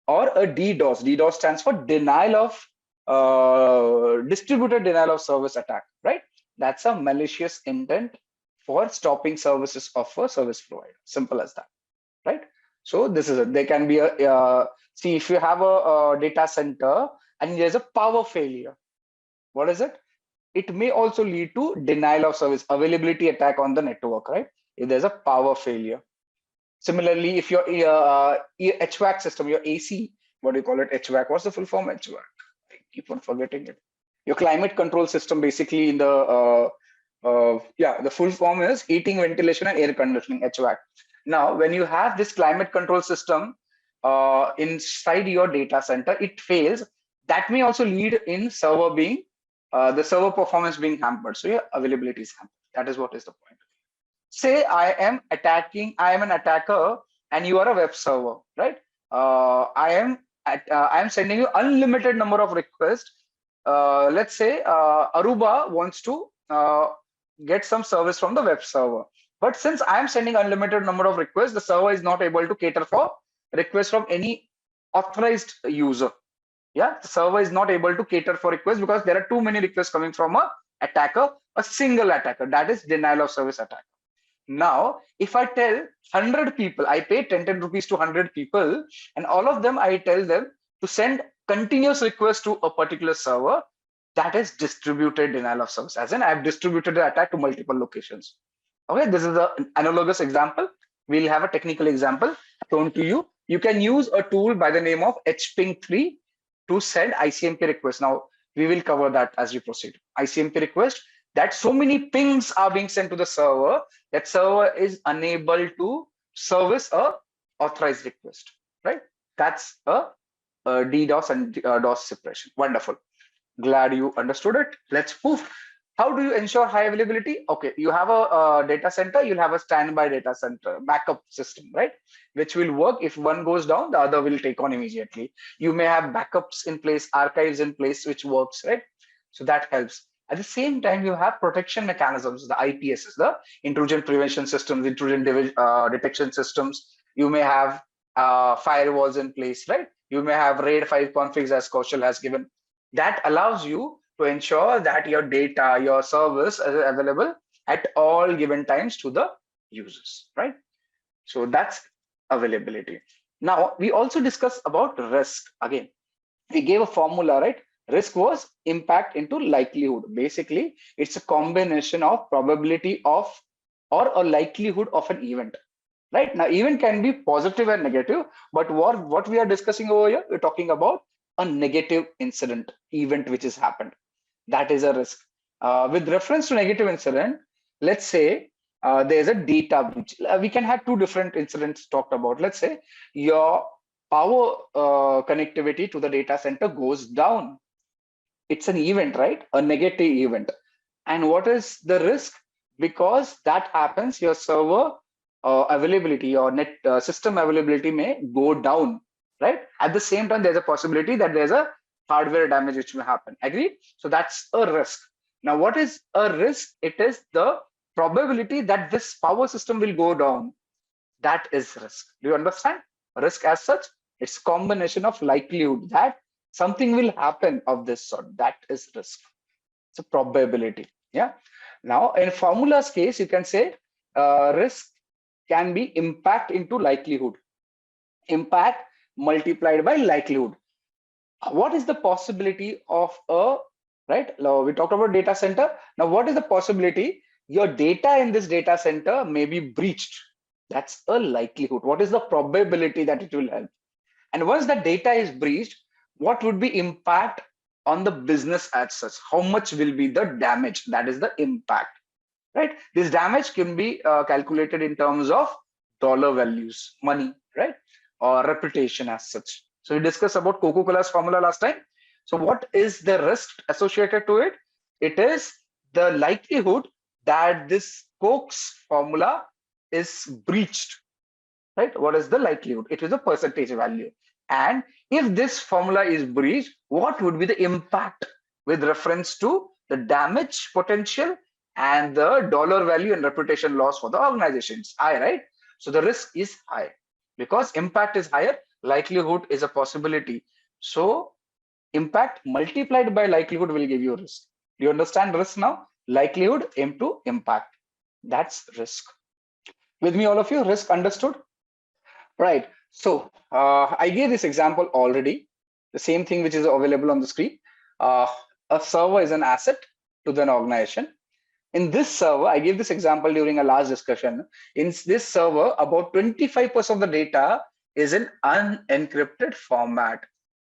or a DDoS. DDoS stands for denial of distributed denial of service attack, right? That's a malicious intent for stopping services of a service provider. Simple as that, right? So this is it. There can be a see, if you have a data center and there's a power failure, what is it? It may also lead to denial of service, availability attack on the network, right? If there's a power failure. Similarly, if your HVAC system, your AC, what do you call it? HVAC. What's the full form? HVAC. I keep on forgetting it. Your climate control system, basically, in the the full form is heating, ventilation, and air conditioning. HVAC. Now, when you have this climate control system inside your data center, it fails. That may also lead in server being the server performance being hampered. So your availability is hampered. That is what is the point. Say I am an attacker and you are a web server, right? I am sending you unlimited number of requests. Let's say Aruba wants to get some service from the web server. But since I am sending unlimited number of requests, the server is not able to cater for requests from any authorized user. Yeah, the server is not able to cater for requests because there are too many requests coming from a single attacker. That is denial of service attack. Now, if I tell 100 people, I pay 10 rupees to 100 people, and all of them, I tell them to send continuous requests to a particular server, that is distributed denial of service. As in, I've distributed the attack to multiple locations. Okay, this is an analogous example. We'll have a technical example shown to you. You can use a tool by the name of hping3 to send ICMP requests. Now, we will cover that as we proceed. ICMP request, that so many pings are being sent to the server that server is unable to service a authorized request, right? That's a DDoS and DOS suppression. Wonderful. Glad you understood it. Let's move. How do you ensure high availability? Okay, you have a data center, you'll have a standby data center backup system, right? Which will work if one goes down, the other will take on immediately. You may have backups in place, archives in place, which works, right? So that helps. At the same time, you have protection mechanisms, the IPSs, the intrusion prevention systems, detection systems. You may have firewalls in place, right? You may have RAID 5 configs as Kaushal has given. That allows you to ensure that your data, your service is available at all given times to the users, right? So that's availability. Now, we also discussed about risk. Again, we gave a formula, right? Risk was impact into likelihood. Basically, it's a combination of probability of or a likelihood of an event. Right now, event can be positive and negative, but what we are discussing over here, we're talking about a negative incident event which has happened. That is a risk. With reference to negative incident, let's say there's a data breach. We can have two different incidents talked about. Let's say your power connectivity to the data center goes down. It's an event, right? A negative event. And what is the risk? Because that happens, your server availability or net system availability may go down, right? At the same time, there's a possibility that there's a hardware damage which may happen. Agree? So that's a risk. Now, what is a risk? It is the probability that this power system will go down. That is risk. Do you understand? Risk as such, it's combination of likelihood that something will happen of this sort. That is risk. It's a probability. Yeah. Now, in formula's case, you can say risk can be impact into likelihood. Impact multiplied by likelihood. What is the possibility of a, right? Now, we talked about data center. Now, what is the possibility your data in this data center may be breached? That's a likelihood. What is the probability that it will help? And once the data is breached, what would be impact on the business as such? How much will be the damage? That is the impact, right? This damage can be calculated in terms of dollar values, money, right? Or reputation as such. So we discussed about Coca-Cola's formula last time. So what is the risk associated to it? It is the likelihood that this Coke's formula is breached, right? What is the likelihood? It is a percentage value. And if this formula is breached, what would be the impact with reference to the damage potential and the dollar value and reputation loss for the organization? It's high, right? So the risk is high because impact is higher, likelihood is a possibility. So impact multiplied by likelihood will give you risk. Do you understand risk now? Likelihood into impact. That's risk. With me, all of you, risk understood? Right. So I gave this example already, the same thing which is available on the screen. A server is an asset to an organization. In this server, I gave this example during a last discussion. In this server, about 25% of the data is in unencrypted format.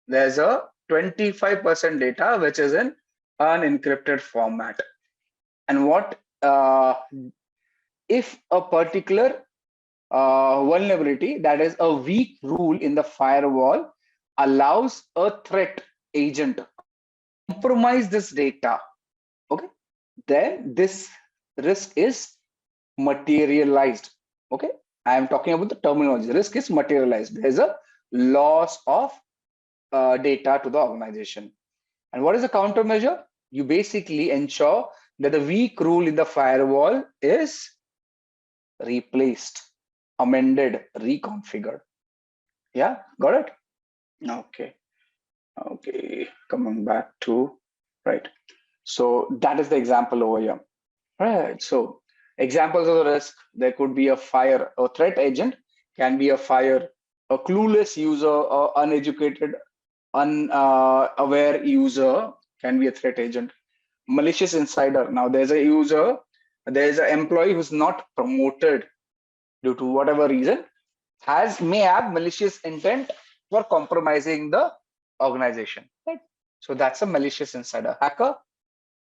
There's a 25% data which is in unencrypted format. And what if a particular vulnerability, that is a weak rule in the firewall, allows a threat agent to compromise this data, okay, then this risk is materialized. Okay, I am talking about the terminology. Risk is materialized. There's a loss of data to the organization. And what is the countermeasure? You basically ensure that the weak rule in the firewall is replaced, amended, reconfigured. Yeah, got it? Okay. Okay, coming back to, right. So that is the example over here. Right. So examples of the risk, there could be a fire, a threat agent can be a fire, a clueless user, or uneducated, unaware user can be a threat agent. Malicious insider. Now there's a user, there's an employee who's not promoted due to whatever reason, may have malicious intent for compromising the organization. Right? So that's a malicious insider. Hacker,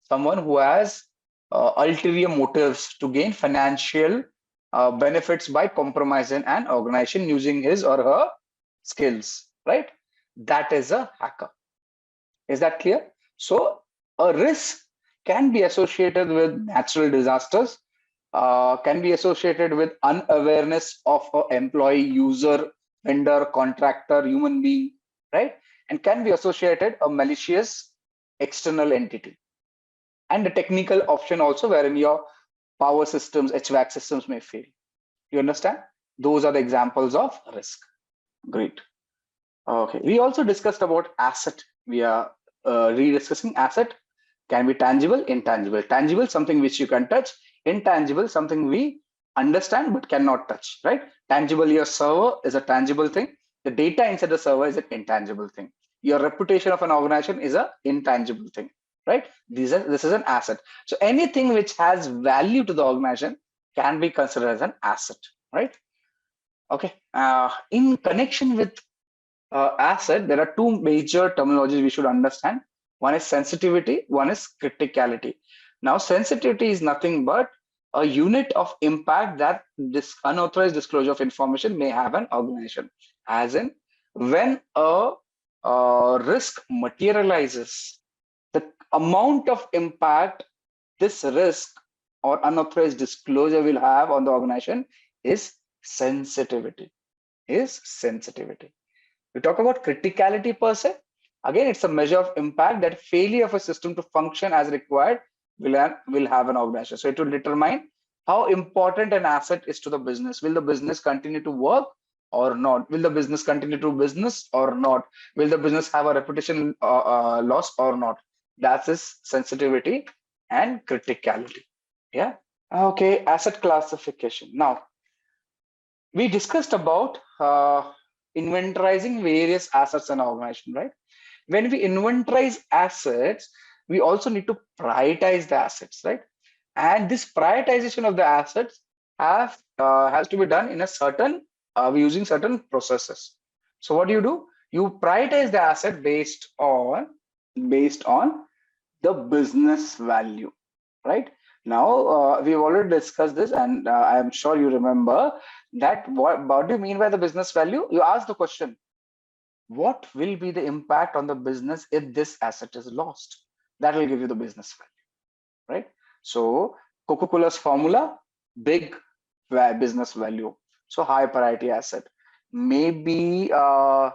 someone who has ulterior motives to gain financial benefits by compromising an organization using his or her skills, right? That is a hacker. Is that clear? So a risk can be associated with natural disasters, can be associated with unawareness of an employee, user, vendor, contractor, human being, right? And can be associated a malicious external entity. And the technical option also, wherein your power systems, HVAC systems may fail. You understand? Those are the examples of risk. Great. Okay. We also discussed about asset. We are rediscussing asset. Can be tangible, intangible. Tangible, something which you can touch. Intangible, something we understand but cannot touch, right? Tangible, your server is a tangible thing. The data inside the server is an intangible thing. Your reputation of an organization is an intangible thing, right? This is an asset. So anything which has value to the organization can be considered as an asset, right? Okay. In connection with asset, there are two major terminologies we should understand. One is sensitivity, one is criticality. Now, sensitivity is nothing but a unit of impact that this unauthorized disclosure of information may have an organization. As in, when a risk materializes, the amount of impact this risk or unauthorized disclosure will have on the organization is sensitivity. We talk about criticality per se. Again, it's a measure of impact that failure of a system to function as required will have an organization. So it will determine how important an asset is to the business. Will the business continue to work or not? Will the business continue to do business or not? Will the business have a reputation loss or not? That is sensitivity and criticality. Yeah. Okay. Asset classification. Now, we discussed about inventorizing various assets in an organization, right? When we inventorize assets, we also need to prioritize the assets, right? And this prioritization of the assets has to be done in a certain using certain processes. So what do? You prioritize the asset based on the business value, right? Now, we've already discussed this, and I am sure you remember that what do you mean by the business value? You ask the question, what will be the impact on the business if this asset is lost? That will give you the business value, right? So Coca-Cola's formula, big business value. So high priority asset. Maybe a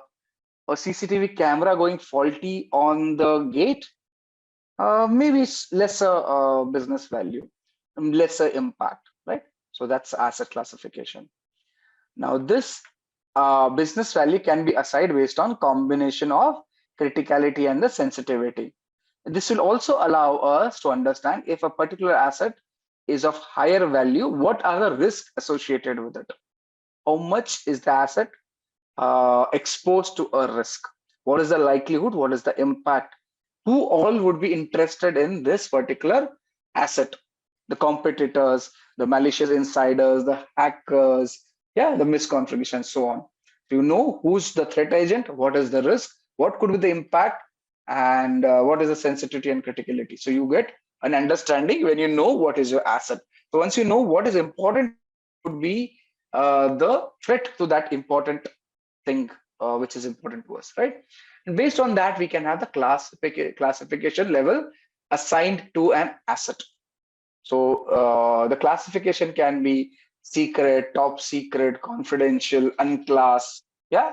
CCTV camera going faulty on the gate, maybe lesser business value, lesser impact, right? So that's asset classification. Now this business value can be assigned based on combination of criticality and the sensitivity. This will also allow us to understand if a particular asset is of higher value, what are the risks associated with it? How much is the asset exposed to a risk? What is the likelihood? What is the impact? Who all would be interested in this particular asset? The competitors, the malicious insiders, the hackers, yeah, the misconfiguration, so on. You know who's the threat agent, what is the risk, what could be the impact, and what is the sensitivity and criticality. So you get an understanding when you know what is your asset. So once you know what is important, would be the threat to that important thing, which is important to us, right? And based on that, we can have the classification level assigned to an asset. So the classification can be secret, top secret, confidential, unclass, yeah,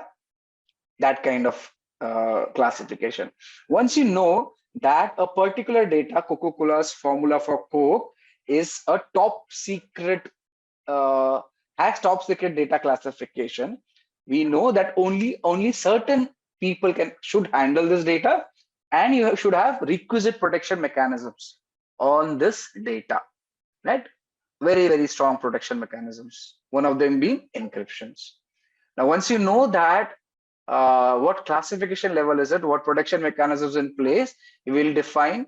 that kind of classification. Once you know that a particular data, Coca-Cola's formula for Coke, is a top secret, has top secret data classification, we know that only certain people should handle this data, and you should have requisite protection mechanisms on this data, right? Very, very strong protection mechanisms. One of them being encryptions. Now, once you know that what classification level is it, what protection mechanisms in place, you will define,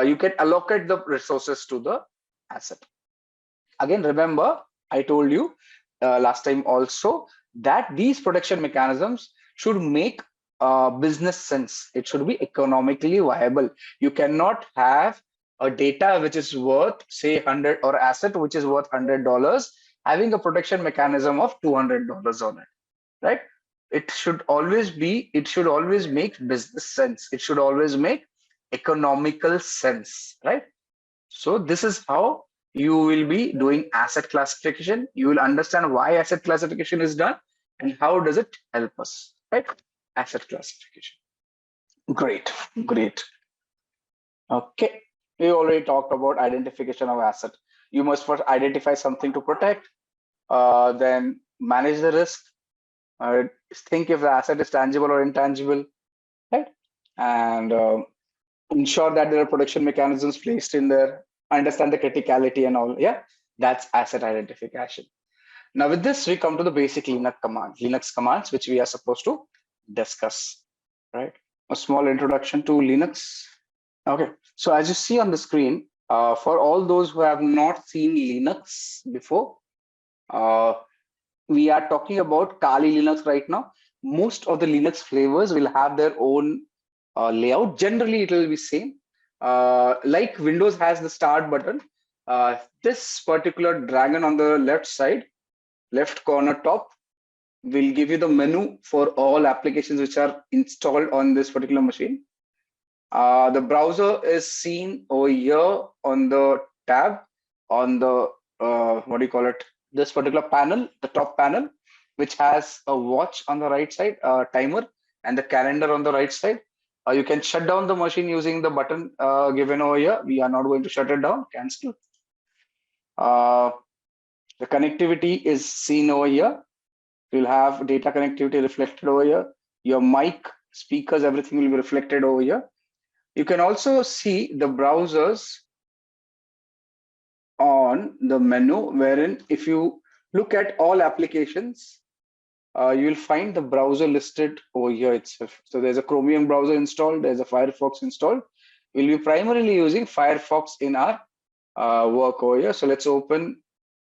you can allocate the resources to the asset. Again, remember, I told you last time also that these protection mechanisms should make business sense. It should be economically viable. You cannot have a data which is worth, say, 100, or asset which is worth $100, having a protection mechanism of $200 on it, right? It should always make business sense. It should always make economical sense, right? So this is how you will be doing asset classification. You will understand why asset classification is done and how does it help us, right? Asset classification. Great, great. Okay, we already talked about identification of asset. You must first identify something to protect, then manage the risk, think if the asset is tangible or intangible, right? And ensure that there are protection mechanisms placed in there, understand the criticality and all. Yeah, that's asset identification. Now with this, we come to the basic Linux commands, which we are supposed to discuss, right? A small introduction to Linux. Okay, so as you see on the screen, for all those who have not seen Linux before, we are talking about Kali Linux right now. Most of the Linux flavors will have their own layout. Generally, it will be same. Like Windows has the start button. This particular dragon on the left side, left corner top, will give you the menu for all applications which are installed on this particular machine. The browser is seen over here on the tab on the what do you call it? This particular panel, the top panel, which has a watch on the right side, a timer, and the calendar on the right side. You can shut down the machine using the button given over here. We are not going to shut it down. Cancel. The connectivity is seen over here. You'll have data connectivity reflected over here. Your mic, speakers, everything will be reflected over here. You can also see the browsers on the menu, wherein if you look at all applications, you will find the browser listed over here itself. So there's a Chromium browser installed, there's a Firefox installed. We'll be primarily using Firefox in our work over here. So let's open,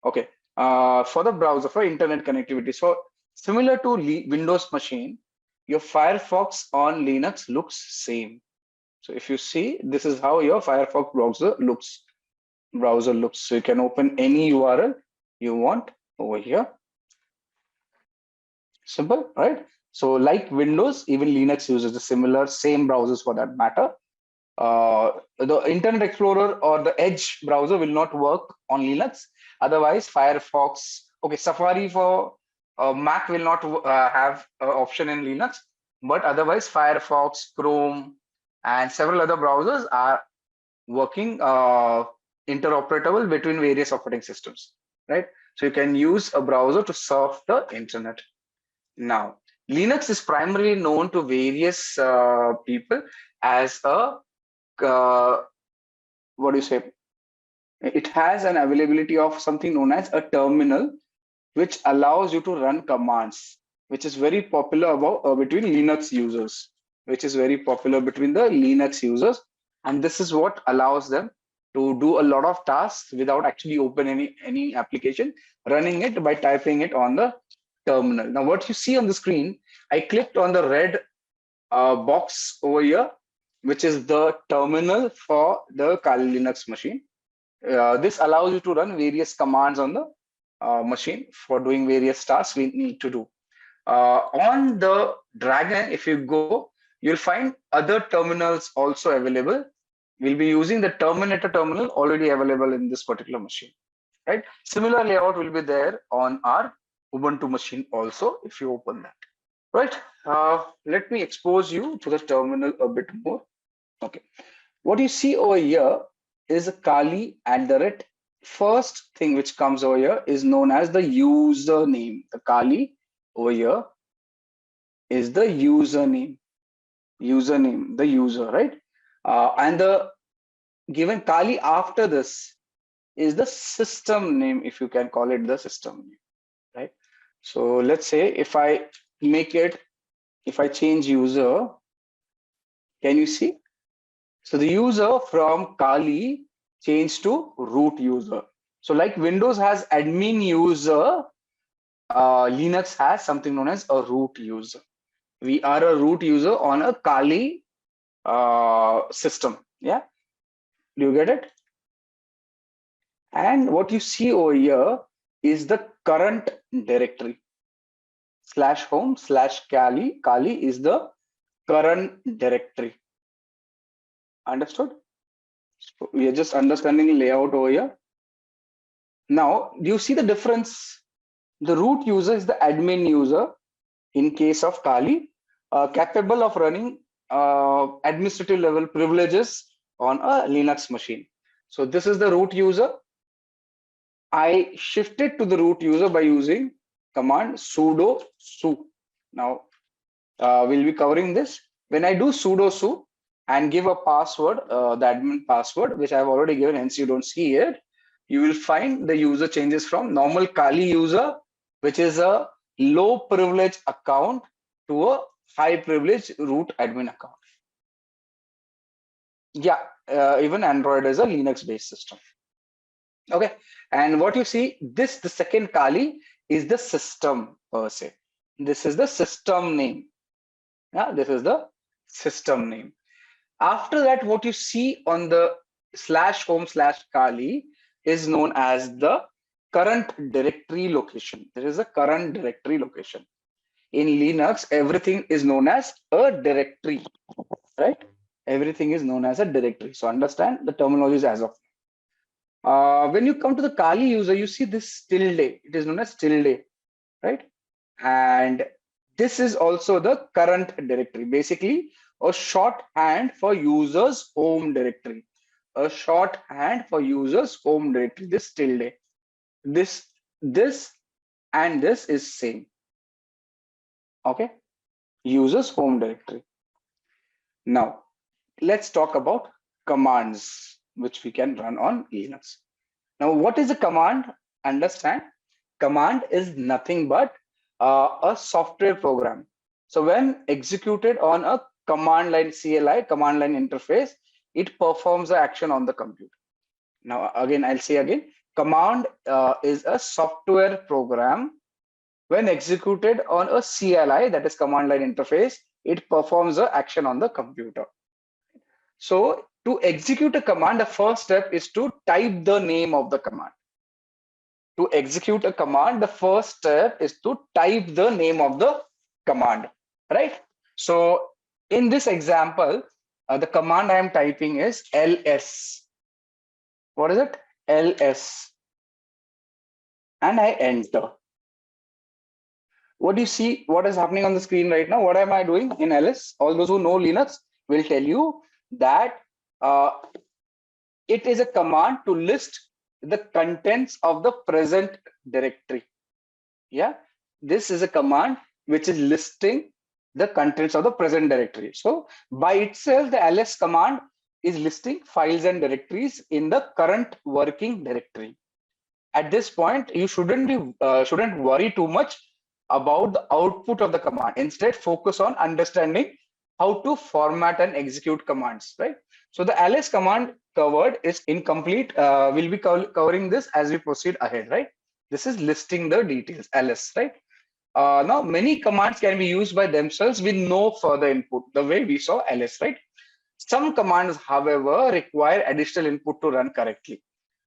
okay, for the browser, for internet connectivity. So similar to Windows machine, your Firefox on Linux looks same. So if you see, this is how your Firefox browser looks. So you can open any URL you want over here. Simple, right? So like Windows, even Linux uses the same browsers for that matter. The Internet Explorer or the Edge browser will not work on Linux. Otherwise, Firefox, okay, Safari for Mac will not have an option in Linux, but otherwise Firefox, Chrome, and several other browsers are working interoperable between various operating systems, right? So you can use a browser to surf the internet. Now, Linux is primarily known to various people as a what do you say? It has an availability of something known as a terminal, which allows you to run commands, which is very popular between Linux users, and this is what allows them to do a lot of tasks without actually open any application, running it by typing it on the terminal. Now, what you see on the screen, I clicked on the red box over here, which is the terminal for the Kali Linux machine. This allows you to run various commands on the machine for doing various tasks we need to do. On the Dragon, if you go, you'll find other terminals also available. We'll be using the Terminator terminal already available in this particular machine, right? Similar layout will be there on our Ubuntu machine also, if you open that, right? Let me expose you to the terminal a bit more. Okay, what you see over here is a Kali @ first thing which comes over here is known as the username. The Kali over here is the username, the user, right? And the given Kali after this is the system name, if you can call it the system name, right? So let's say if I change user, can you see? So the user from Kali changed to root user. So like Windows has admin user, Linux has something known as a root user. We are a root user on a Kali system. Yeah, do you get it? And what you see over here is the current directory. /home/Kali. Kali is the current directory. Understood? So we are just understanding layout over here. Now, do you see the difference? The root user is the admin user in case of Kali, capable of running administrative level privileges on a Linux machine. So this is the root user. I shifted to the root user by using command sudo su. Now we'll be covering this. When I do sudo su and give a password, the admin password, which I've already given, hence you don't see it, you will find the user changes from normal Kali user, which is a low privilege account, to a high privilege root admin account. Yeah, even Android is a Linux based system. Okay, and what you see, this, the second Kali, is the system per se. This is the system name. Yeah, this is the system name. After that, what you see on the /home/Kali is known as the current directory location. There is a current directory location. In Linux, everything is known as a directory, right? Everything is known as a directory. So understand the terminologies as of when you come to the Kali user, you see this tilde. It is known as tilde, right? And this is also the current directory. Basically, a shorthand for users home directory. A shorthand for users home directory. This tilde. This and this is same. Okay. Users home directory. Now let's talk about commands which we can run on Linux. Now, what is a command? Understand, command is nothing but a software program. So when executed on a command line CLI, command line interface, it performs the action on the computer. Now, again, I'll say again, command is a software program. When executed on a CLI, that is command line interface, it performs the action on the computer. So to execute a command, the first step is to type the name of the command. To execute a command, the first step is to type the name of the command, right? So in this example, the command I am typing is ls. What is it? ls. And I enter. What do you see? What is happening on the screen right now? What am I doing in ls? All those who know Linux will tell you that it is a command to list the contents of the present directory. Yeah, this is a command which is listing the contents of the present directory. So by itself, the ls command is listing files and directories in the current working directory. At this point, you shouldn't worry too much about the output of the command. Instead, focus on understanding how to format and execute commands, right? So the ls command covered is incomplete. We'll be covering this as we proceed ahead, right? This is listing the details, ls, right? Now, many commands can be used by themselves with no further input, the way we saw ls, right? Some commands, however, require additional input to run correctly.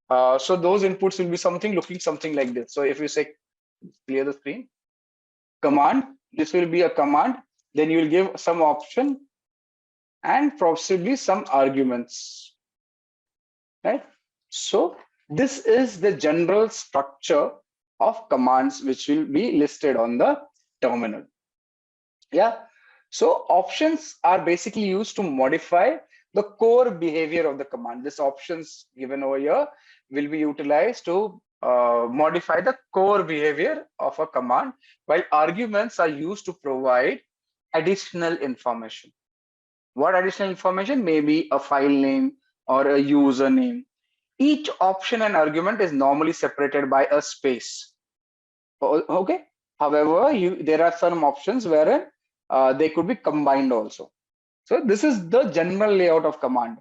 So those inputs will be looking something like this. So if you say clear the screen, command, this will be a command, then you will give some option and possibly some arguments, right? So this is the general structure of commands which will be listed on the terminal. Yeah, so options are basically used to modify the core behavior of the command. This options given over here will be utilized to modify the core behavior of a command, while arguments are used to provide additional information. What additional information? Maybe a file name or a username. Each option and argument is normally separated by a space. Okay. However, there are some options wherein they could be combined also. So this is the general layout of command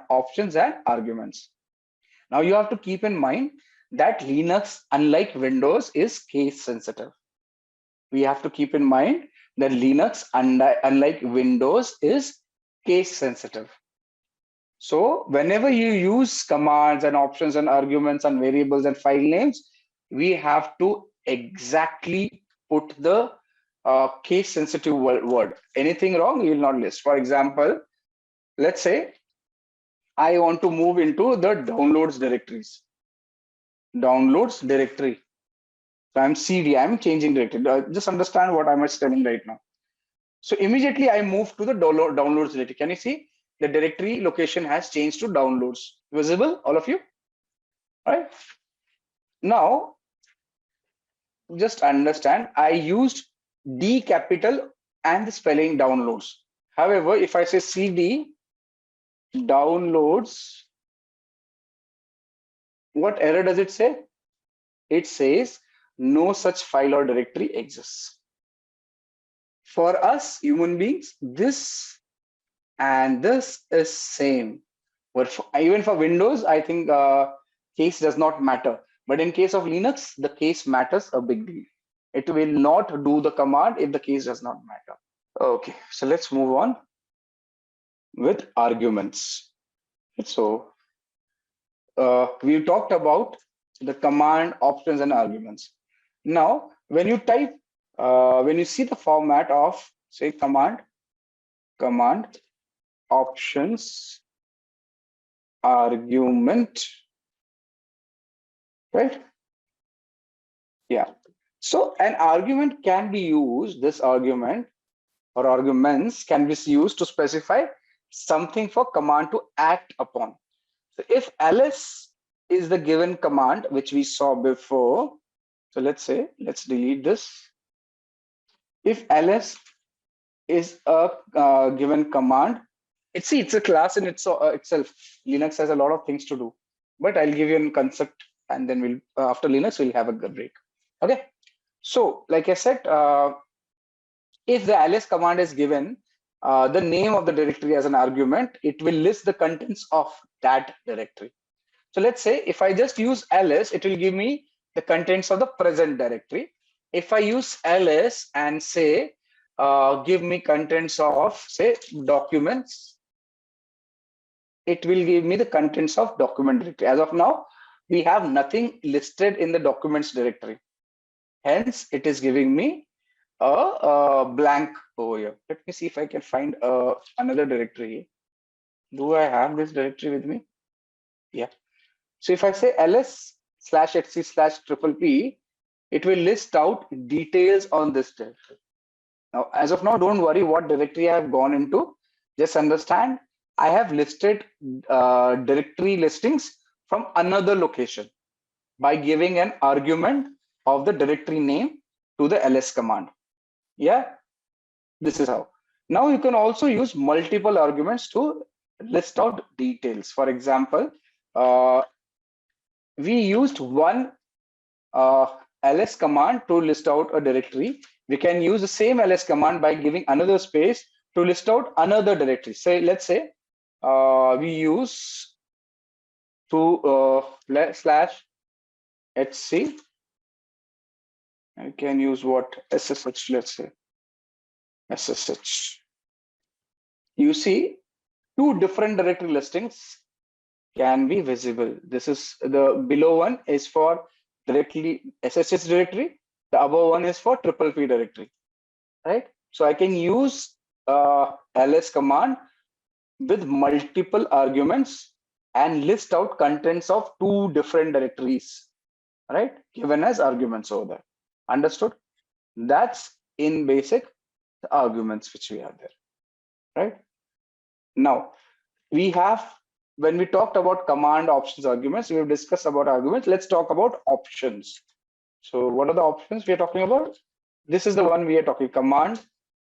options and arguments. Now you have to keep in mind that Linux, unlike Windows, is case sensitive. We have to keep in mind that Linux, unlike Windows, is case sensitive. So whenever you use commands and options and arguments and variables and file names, we have to exactly put the case sensitive word. Anything wrong, you will not list. For example, let's say I want to move into the downloads directories. Downloads directory. So I'm CD, I'm changing directory. Just understand what I'm telling right now. So immediately I move to the downloads directory. Can you see the directory location has changed to downloads? Visible, all of you? All right. Now, just understand, I used D capital and the spelling downloads. However, if I say CD downloads, what error does it say? It says no such file or directory exists. For us human beings, this and this is same. But even for Windows, I think case does not matter. But in case of Linux, the case matters a big deal. It will not do the command if the case does not matter. Okay, so let's move on with arguments. So we talked about the command options and arguments. Now, when you type, when you see the format of say command options argument, right? Yeah. So an argument can be used, this argument or arguments can be used to specify something for command to act upon. So if ls is the given command, which we saw before, so let's say, let's delete this. If ls is a given command, it's a class in itself. Linux has a lot of things to do, but I'll give you a concept and then we'll, after Linux, we'll have a break. Okay. So like I said, if the ls command is given the name of the directory as an argument, it will list the contents of that directory. So let's say if I just use ls, it will give me the contents of the present directory. If I use ls and say, give me contents of say documents, it will give me the contents of document directory. As of now, we have nothing listed in the documents directory. Hence, it is giving me a blank over here. Let me see if I can find another directory. Do I have this directory with me? Yeah. So if I say ls/etc/pp, it will list out details on this directory. Now, as of now, don't worry what directory I have gone into. Just understand, I have listed directory listings from another location by giving an argument of the directory name to the ls command. Yeah, this is how. Now you can also use multiple arguments to list out details. For example, we used one ls command to list out a directory. We can use the same ls command by giving another space to list out another directory. Say, let's say we use to /etc. I can use what ssh, let's say ssh. You see, two different directory listings can be visible. This is the below one is for directly SSH directory. The above one is for PPP directory, right? So I can use ls command with multiple arguments and list out contents of two different directories, right? Given as arguments over there. Understood? That's in basic the arguments which we have there, right? Now we have, when we talked about command options arguments, we have discussed about arguments. Let's talk about options. So what are the options we are talking about? This is the one we are talking, command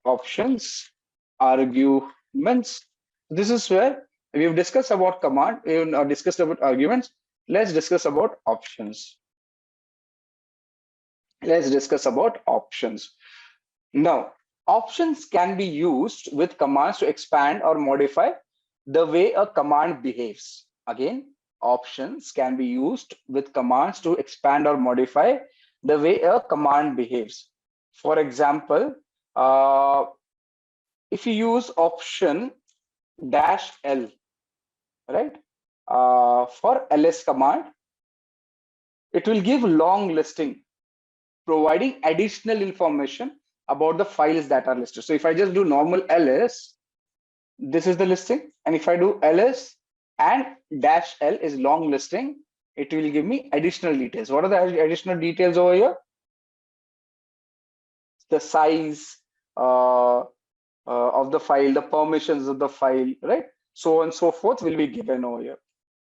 options arguments. This is where we've discussed about command, we discussed about arguments. Let's discuss about options. Let's discuss about options. Now, options can be used with commands to expand or modify the way a command behaves. Again, options can be used with commands to expand or modify the way a command behaves. For example, if you use option -l, right, for ls command, it will give long listing, providing additional information about the files that are listed. So if I just do normal ls, this is the listing, and if I do ls and dash L is long listing. It will give me additional details. What are the additional details over here? The size of the file, the permissions of the file, right? So on and so forth will be given over here,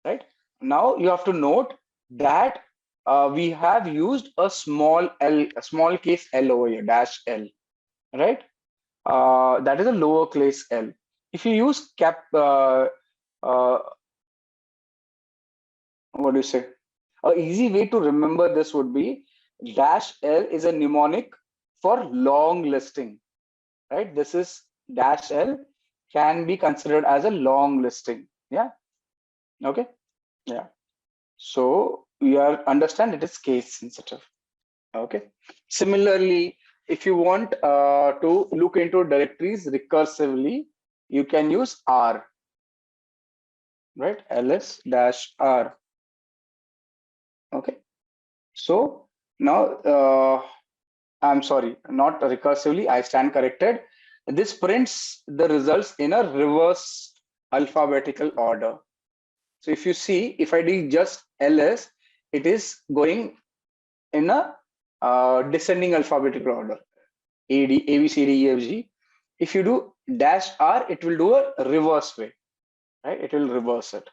right? Now you have to note that we have used a small L, a small case L over here, dash L, right? That is a lowercase L. If you use uh, what do you say? A easy way to remember this would be dash L is a mnemonic for long listing, right? This is dash L can be considered as a long listing. Yeah. Okay. Yeah. So we are understand it is case sensitive. Okay. Similarly, if you want to look into directories recursively, you can use R, right? ls dash R. Okay. So now I'm sorry, not recursively, I stand corrected. This prints the results in a reverse alphabetical order. So if you see, if I do just ls, it is going in a descending alphabetical order. A, D, A, B, C, D, E, F, G. If you do dash R, it will do a reverse way, right? It will reverse it.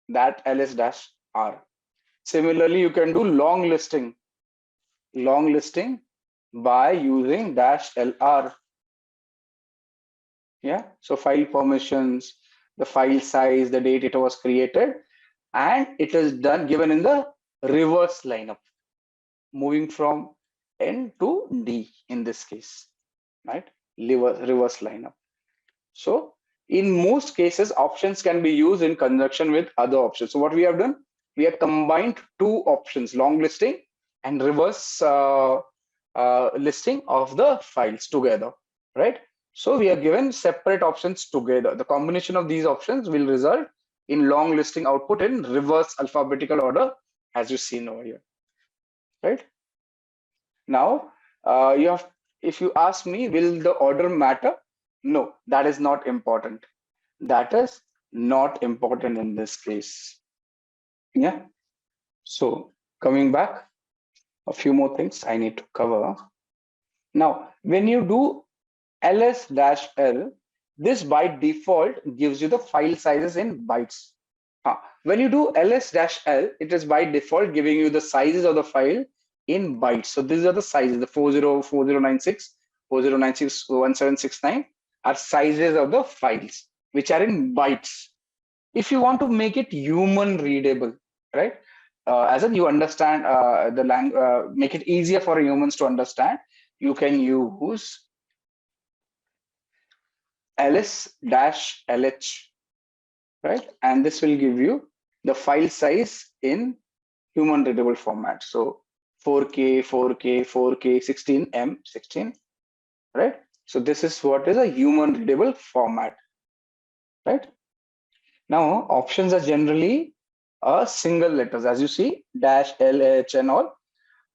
That ls dash R. Similarly, you can do long listing by using dash LR. Yeah, so file permissions, the file size, the date it was created, and it is done given in the reverse lineup, moving from N to D in this case, right? Reverse lineup. So in most cases, options can be used in conjunction with other options. So what we have done, we have combined two options, long listing and reverse listing of the files together, right? So we are given separate options together. The combination of these options will result in long listing output in reverse alphabetical order, as you see over here, right? Now, if you ask me, will the order matter? No, that is not important. That is not important in this case. Yeah. So coming back, a few more things I need to cover. Now, when you do ls-l, this by default gives you the file sizes in bytes. When you do ls-l, it is by default giving you the sizes of the file in bytes. So these are the sizes, the 404096, 40961769 are sizes of the files, which are in bytes. If you want to make it human readable, right? As in you understand the language, make it easier for humans to understand, you can use ls-lh, right? And this will give you the file size in human readable format. So 4K, 4K, 4K, 16M, 16, right? So this is what is a human readable format, right? Now options are generally single letters, as you see, dash, L, H, and all.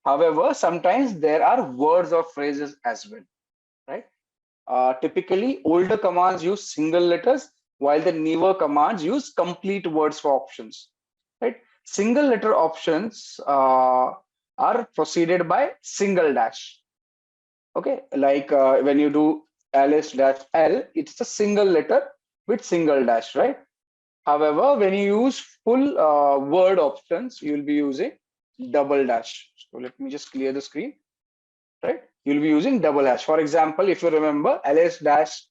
However, sometimes there are words or phrases as well, right? Typically, older commands use single letters, while the newer commands use complete words for options, right? Single letter options are preceded by single dash. Okay, like when you do ls dash L, it's a single letter with single dash, right? However, when you use full word options, you will be using double dash. So let me just clear the screen, right? You'll be using double dash. For example, if you remember, ls dash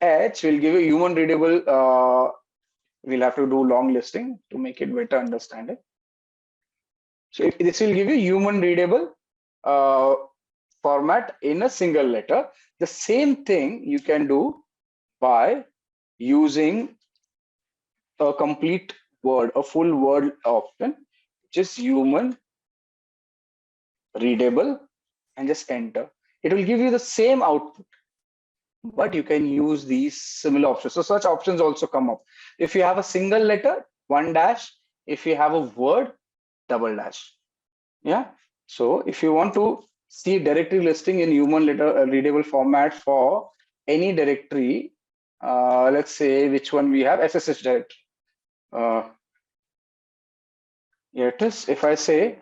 H will give you human readable. We'll have to do long listing to make it better understanding. So this will give you human readable uh, format in a single letter. The same thing you can do by using a complete word, a full word option, just human readable, and just enter. It will give you the same output, but you can use these similar options. So such options also come up. If you have a single letter, one dash. If you have a word, double dash. Yeah. So if you want to see directory listing in human letter readable format for any directory, let's say which one we have, SSH directory. Here it is. If I say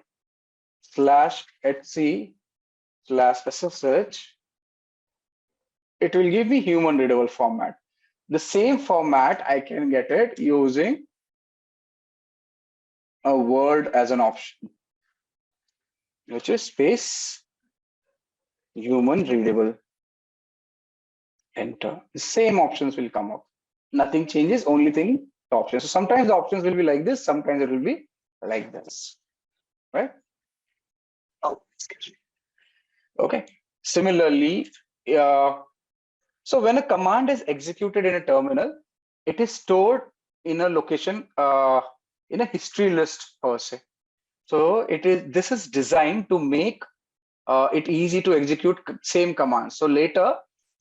/etc/SSH, it will give me human readable format. The same format I can get it using a word as an option, which is space human readable. Enter. The same options will come up. Nothing changes, only thing the options. So sometimes the options will be like this, sometimes it will be like this, right? Oh, excuse me. Okay. Similarly, so when a command is executed in a terminal, it is stored in a location, in a history list per se. So this is designed to make it easy to execute same command. So later,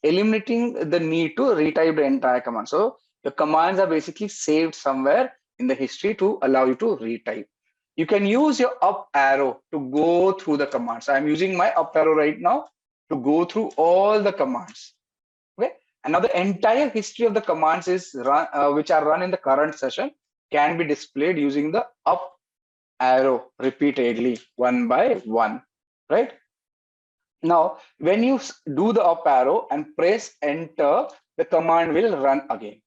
eliminating the need to retype the entire command. So the commands are basically saved somewhere in the history to allow you to retype. You can use your up arrow to go through the commands. I'm using my up arrow right now to go through all the commands. Okay, and now the entire history of the commands is run, which are run in the current session, can be displayed using the up arrow repeatedly, one by one, right? Now, when you do the up arrow and press enter, the command will run again.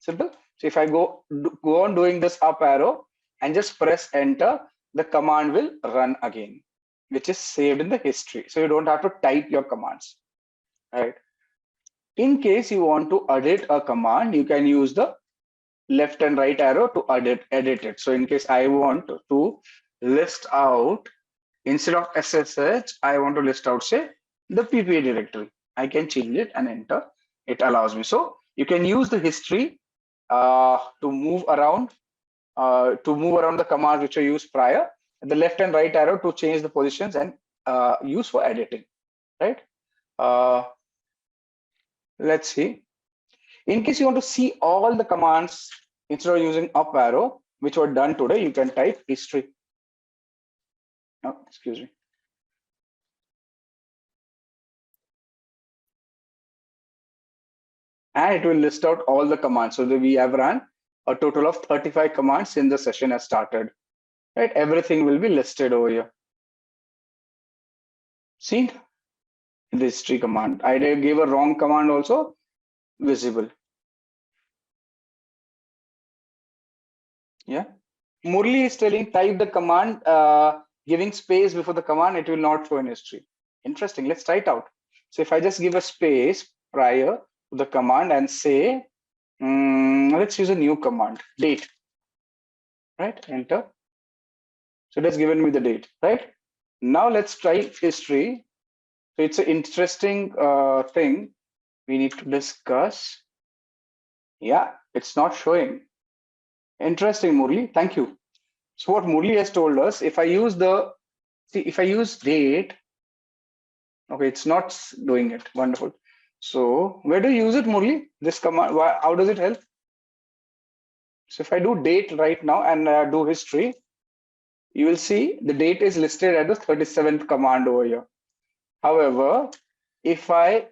Simple. So if I go on doing this up arrow and just press enter, the command will run again, which is saved in the history. So you don't have to type your commands, right? In case you want to edit a command, you can use the left and right arrow to edit it. So in case I want to list out, instead of SSH, I want to list out, say, the PPA directory. I can change it and enter. It allows me. So you can use the history to move around the commands which are used prior. The left and right arrow to change the positions and use for editing, right? Let's see. In case you want to see all the commands instead of using up arrow, which were done today, you can type history. Oh, excuse me. And it will list out all the commands. So we have run a total of 35 commands since the session has started. Right? Everything will be listed over here. See the history command. I gave a wrong command also visible. Yeah. Murli is telling type the command, giving space before the command, it will not show in history. Interesting. Let's try it out. So if I just give a space prior to the command and say, let's use a new command, date, right? Enter. So it has given me the date, right? Now let's try history. So it's an interesting thing we need to discuss. Yeah, it's not showing. Interesting, Murli. Thank you. So what Murli has told us, if I use date, okay, it's not doing it. Wonderful. So where do you use it, Murli? This command, how does it help? So if I do date right now and do history, you will see the date is listed at the 37th command over here. However, if I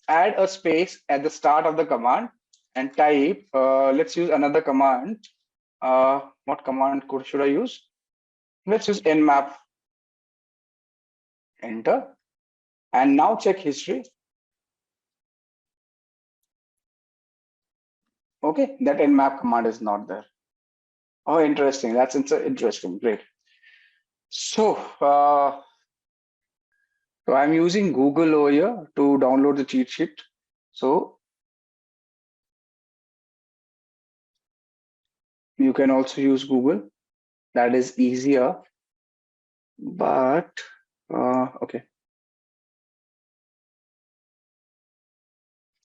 add a space at the start of the command and type, let's use another command. What command should I use? Let's use nmap. Enter. And now check history. Okay, that nmap command is not there. Oh, interesting. That's interesting. Great. So, so I'm using Google over here to download the cheat sheet. So you can also use Google. That is easier. But okay.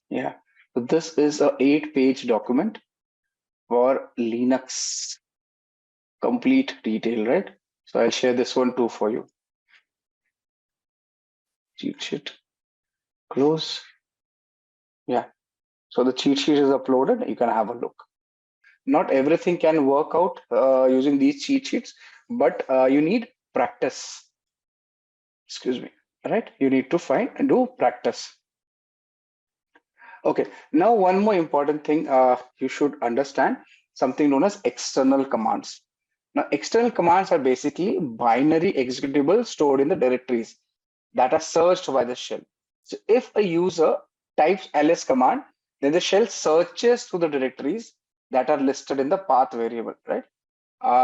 Yeah. So this is a 8-page document for Linux complete detail, right? So I'll share this one too for you. Cheat sheet. Close. Yeah. So the cheat sheet is uploaded. You can have a look. Not everything can work out using these cheat sheets, but you need practice. Excuse me. Right? You need to find and do practice. Okay. Now, one more important thing you should understand. something known as external commands. Now, external commands are basically binary executables stored in the directories that are searched by the shell. So if a user types ls command, then the shell searches through the directories that are listed in the path variable, right?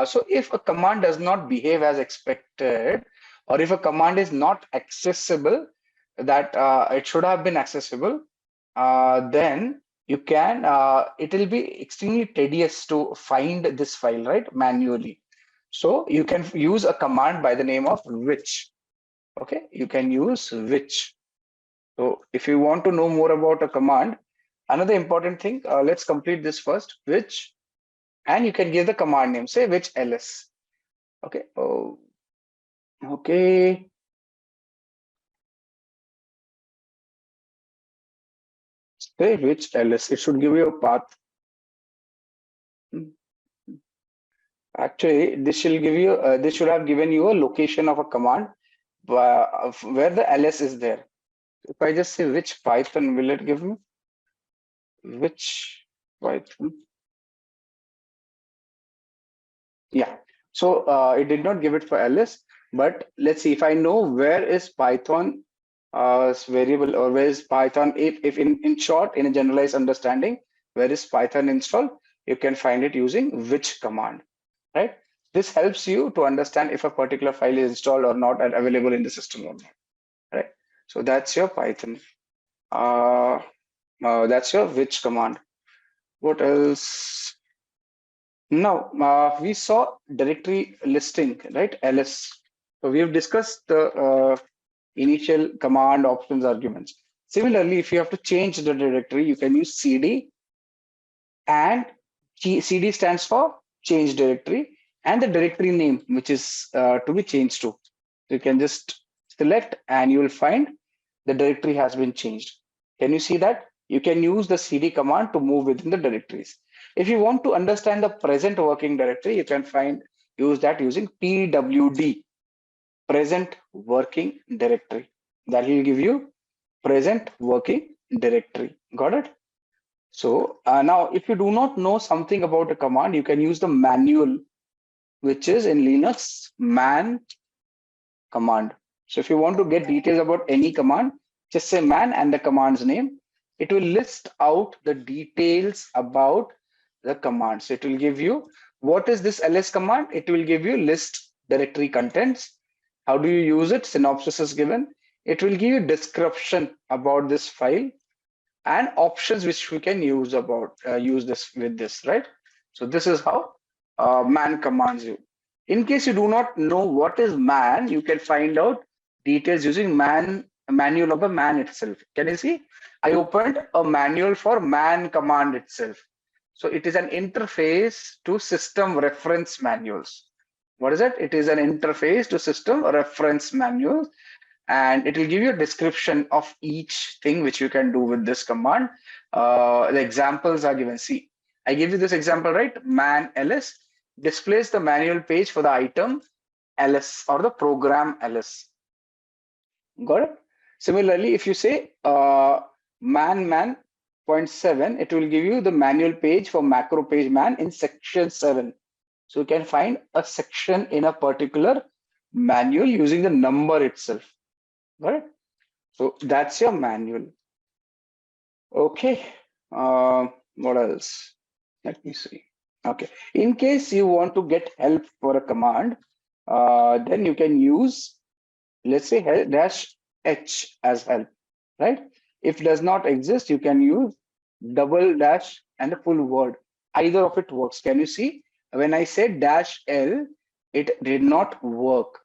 So if a command does not behave as expected, or if a command is not accessible, that it should have been accessible, then you can, it will be extremely tedious to find this file, right, manually. So you can use a command by the name of which. Okay, you can use which. So if you want to know more about a command, another important thing, let's complete this first, which, and you can give the command name, say which ls. Okay. Oh, okay. Say which ls. It should give you a path. Actually, this should give you. This should have given you a location of a command where the ls is there. If I just say which Python, will it give me? Which Python? Yeah. So it did not give it for ls, but let's see if I know where is Python variable, or where is Python, if in short, in a generalized understanding, where is Python installed, you can find it using which command, right? This helps you to understand if a particular file is installed or not and available in the system or not, right? So that's your Python. That's your which command. What else? Now, we saw directory listing, right? ls. So we have discussed the initial command options arguments. Similarly, if you have to change the directory, you can use cd, and cd stands for change directory, and the directory name which is to be changed to. So you can just select and you will find the directory has been changed. Can you see that? You can use the cd command to move within the directories. If you want to understand the present working directory, you can use that using pwd, present working directory. That will give you present working directory. Got it? So now if you do not know something about a command, you can use the manual, which is in Linux man command. So if you want to get details about any command, just say man and the command's name. It will list out the details about the command. So it will give you, what is this ls command? It will give you list directory contents. How do you use it? Synopsis is given. It will give you description about this file and options which we can use this with this, right? So this is how man commands you. In case you do not know what is man, you can find out details using manual of the man itself. Can you see? I opened a manual for man command itself. So it is an interface to system reference manuals. What is it? It is an interface to system reference manuals, and it will give you a description of each thing which you can do with this command. The examples are given. See, I give you this example, right? Man ls displays the manual page for the item ls or the program ls. Got it? Similarly, if you say man 0.7, it will give you the manual page for macro page man in section 7. So you can find a section in a particular manual using the number itself. Got it? So that's your manual. Okay. What else? Let me see. Okay. In case you want to get help for a command, then you can use, let's say, -h as help, right? If does not exist, you can use double dash and the full word. Either of it works. Can you see? When I said -l, it did not work.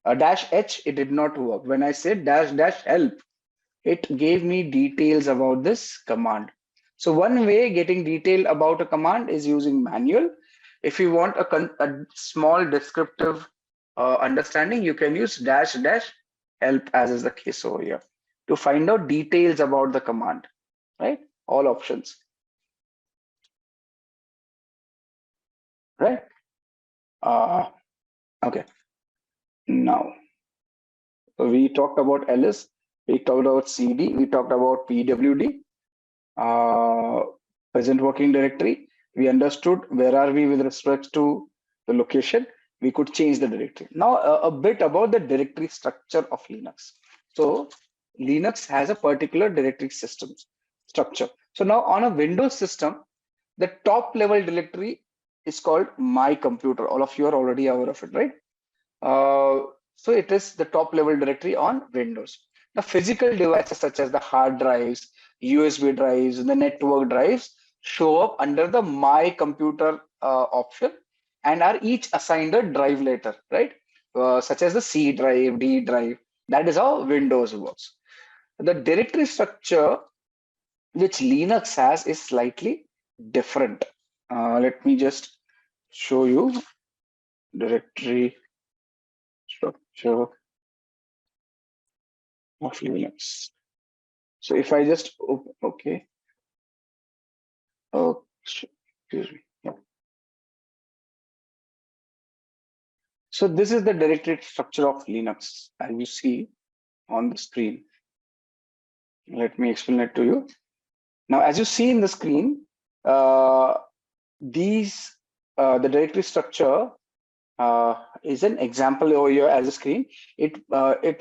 -h, it did not work. When I said -help, it gave me details about this command. So one way getting detail about a command is using manual. If you want a small descriptive understanding, you can use -help, as is the case over here, to find out details about the command, right? All options, right? Okay. Now, we talked about ls, we talked about cd, we talked about pwd, present working directory. We understood where are we with respect to the location. We could change the directory. Now, a bit about the directory structure of Linux. So, Linux has a particular directory system structure. So now on a Windows system, the top level directory is called My Computer. All of you are already aware of it, right? So it is the top level directory on Windows. The physical devices such as the hard drives, USB drives, the network drives show up under the My Computer option and are each assigned a drive later, right? Such as the C drive, D drive. That is how Windows works. The directory structure which Linux has is slightly different. Let me just show you directory structure of Linux. So if I just okay, oh, excuse me. Yeah. So this is the directory structure of Linux, as you see on the screen. Let me explain it to you. Now, as you see in the screen, the directory structure is an example over here as a screen. It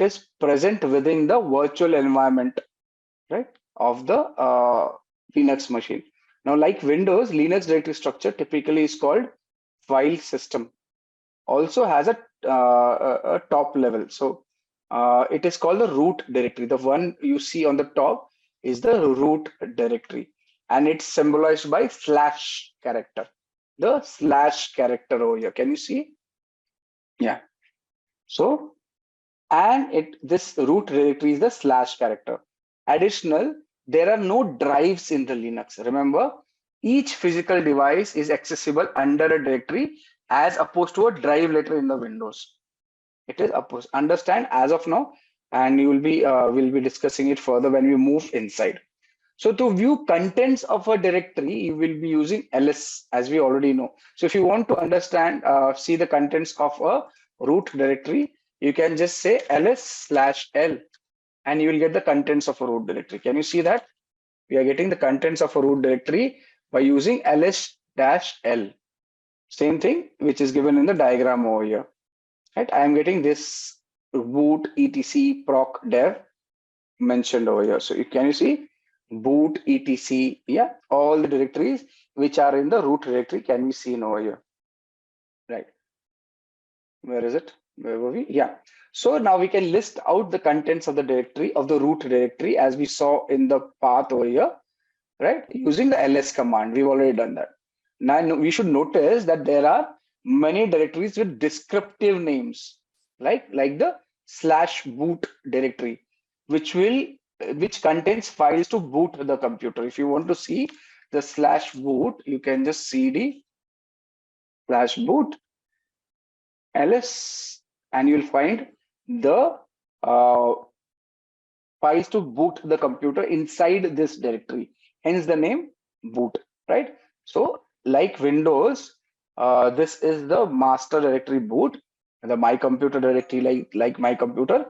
is present within the virtual environment, right, of the Linux machine. Now, like Windows, Linux directory structure typically is called file system. Also has a top level. So it is called the root directory. The one you see on the top is the root directory, and it's symbolized by slash character. The slash character over here. Can you see? Yeah. So, and this root directory is the slash character. Additional, there are no drives in the Linux. Remember, each physical device is accessible under a directory as opposed to a drive later in the Windows. It is opposed. Understand as of now, and you will be we'll be discussing it further when we move inside. So to view contents of a directory, you will be using ls, as we already know. So if you want to understand, see the contents of a root directory, you can just say ls/l, and you will get the contents of a root directory. Can you see that? We are getting the contents of a root directory by using ls-l. Same thing, which is given in the diagram over here. Right? I am getting this boot etc proc dev mentioned over here. So can you see boot etc? Yeah, all the directories which are in the root directory can be seen over here. Right. Where is it? Where were we? Yeah. So now we can list out the contents of the directory of the root directory as we saw in the path over here, right? Using the ls command. We've already done that. Now we should notice that there are many directories with descriptive names, like the /boot directory, which contains files to boot the computer. If you want to see the /boot, you can just cd /boot ls, and you'll find the files to boot the computer inside this directory. Hence the name boot, right? So like Windows, this is the master directory boot, the my computer directory like my computer,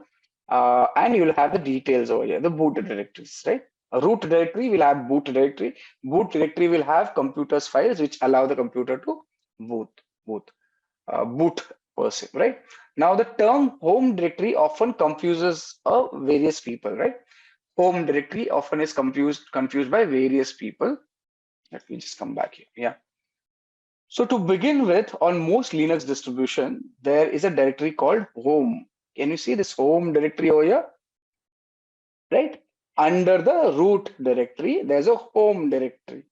and you'll have the details over here, the boot directories, right? A root directory will have boot directory. Boot directory will have computers files which allow the computer to boot per se, right? Now the term home directory often confuses various people, right? Home directory often is confused by various people. Let me just come back here. Yeah. So to begin with, on most Linux distribution, there is a directory called home. Can you see this home directory over here? Right? Under the root directory, there's a home directory.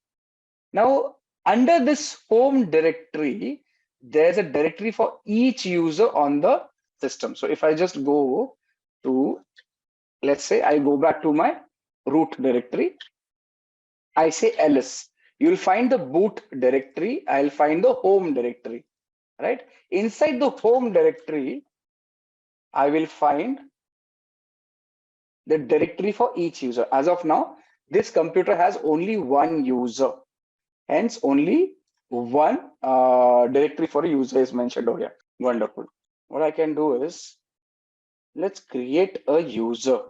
Now, under this home directory, there's a directory for each user on the system. So if I just go to, let's say I go back to my root directory, I say ls, you'll find the boot directory, I'll find the home directory, right? Inside the home directory, I will find the directory for each user. As of now, this computer has only one user. Hence, only one directory for a user is mentioned over here. Wonderful. What I can do is, let's create a user.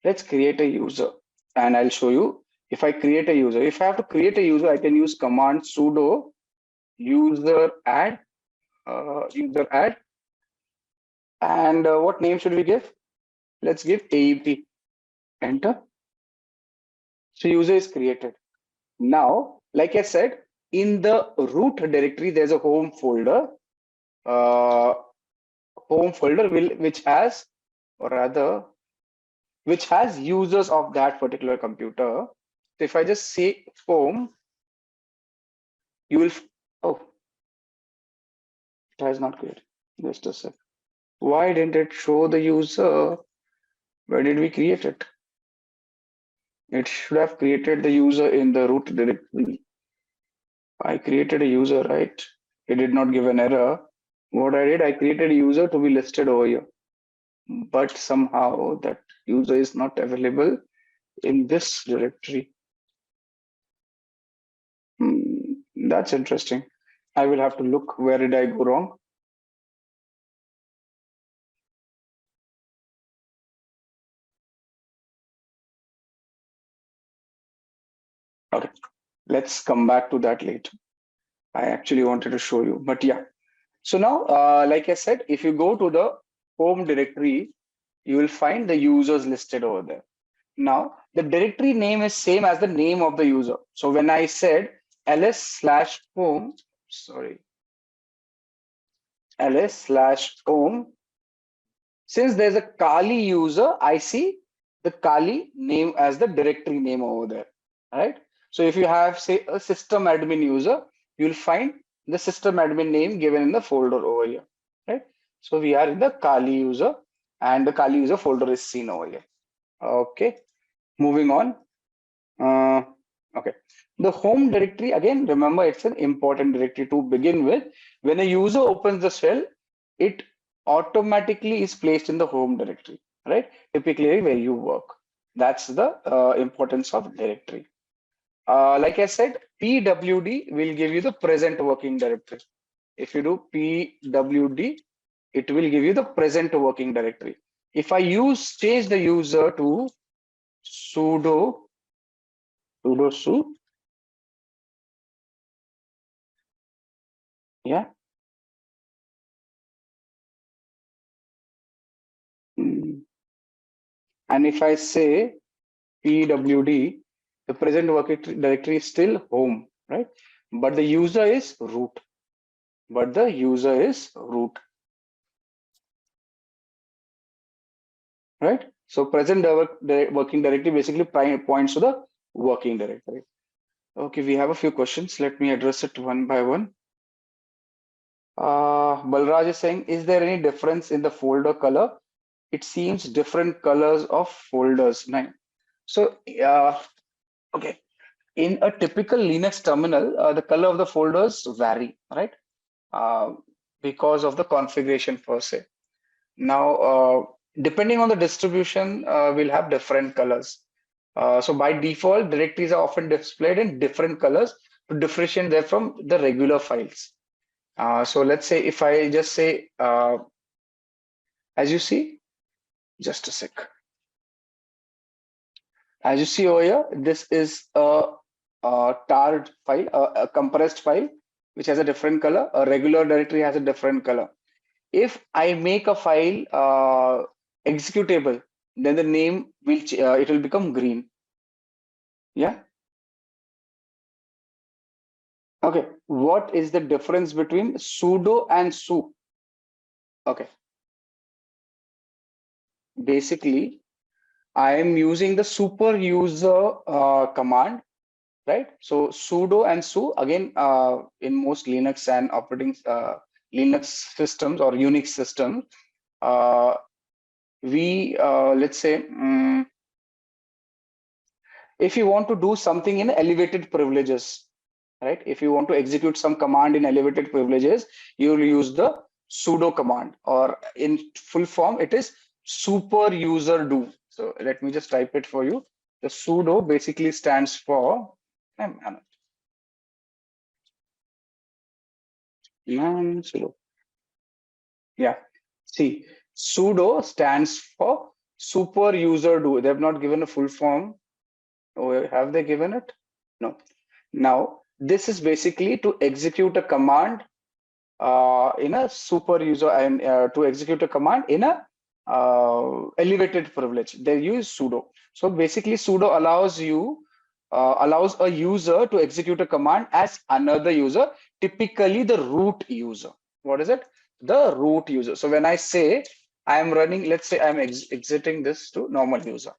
Let's create a user, and I'll show you if I create a user, if I have to create a user, I can use command sudo user add, and what name should we give? Let's give AEP. Enter. So user is created. Now, like I said, in the root directory, there's a home folder. Which has, or rather, which has users of that particular computer. So if I just say home, you will. Oh, it has not created. Just a sec. Why didn't it show the user? Where did we create it? It should have created the user in the root directory. I created a user, right? It did not give an error. What I did, I created a user to be listed over here. But somehow that user is not available in this directory. That's interesting. I will have to look where did I go wrong. Okay, let's come back to that later. I actually wanted to show you, but yeah. So now, like I said, if you go to the home directory, you will find the users listed over there. Now, the directory name is same as the name of the user. So when I said ls/home, ls/home, since there's a Kali user, I see the Kali name as the directory name over there, right? So if you have, say, a system admin user, you'll find the system admin name given in the folder over here, right? So we are in the Kali user, and the Kali user folder is seen over here. Okay, moving on. Okay, the home directory, again, remember it's an important directory to begin with. When a user opens the shell, it automatically is placed in the home directory, right? Typically where you work. That's the importance of directory. Like I said, PWD will give you the present working directory. If you do PWD, it will give you the present working directory. If I change the user to sudo su, yeah. And if I say PWD, the present working directory is still home, right? But the user is root. Right? So present working directory basically points to the working directory. Okay, we have a few questions. Let me address it one by one. Balraj is saying, is there any difference in the folder color? It seems different colors of folders. Nine. So, okay. In a typical Linux terminal, the color of the folders vary, right? Because of the configuration per se. Now, depending on the distribution, we'll have different colors. So by default, directories are often displayed in different colors to differentiate them from the regular files. So let's say if I just say, as you see, just a sec. As you see over here, this is a tarred file, a compressed file, which has a different color. A regular directory has a different color. If I make a file executable, then the name will it will become green. Yeah. Okay. What is the difference between sudo and su? Okay. Basically, I am using the super user command, right? So sudo and su, again, in most Linux and operating Linux systems or Unix systems, let's say, if you want to do something in elevated privileges, right? If you want to execute some command in elevated privileges, you will use the sudo command, or in full form, it is super user do. So let me just type it for you. The sudo basically stands for, yeah, see, sudo stands for super user do. They have not given a full form. Oh, have they given it? No. Now, this is basically to execute a command in a super user and to execute a command in a elevated privilege. They use sudo. So basically, sudo allows a user to execute a command as another user, typically the root user. What is it? The root user. So when I say I am running, let's say I'm exiting this to normal user.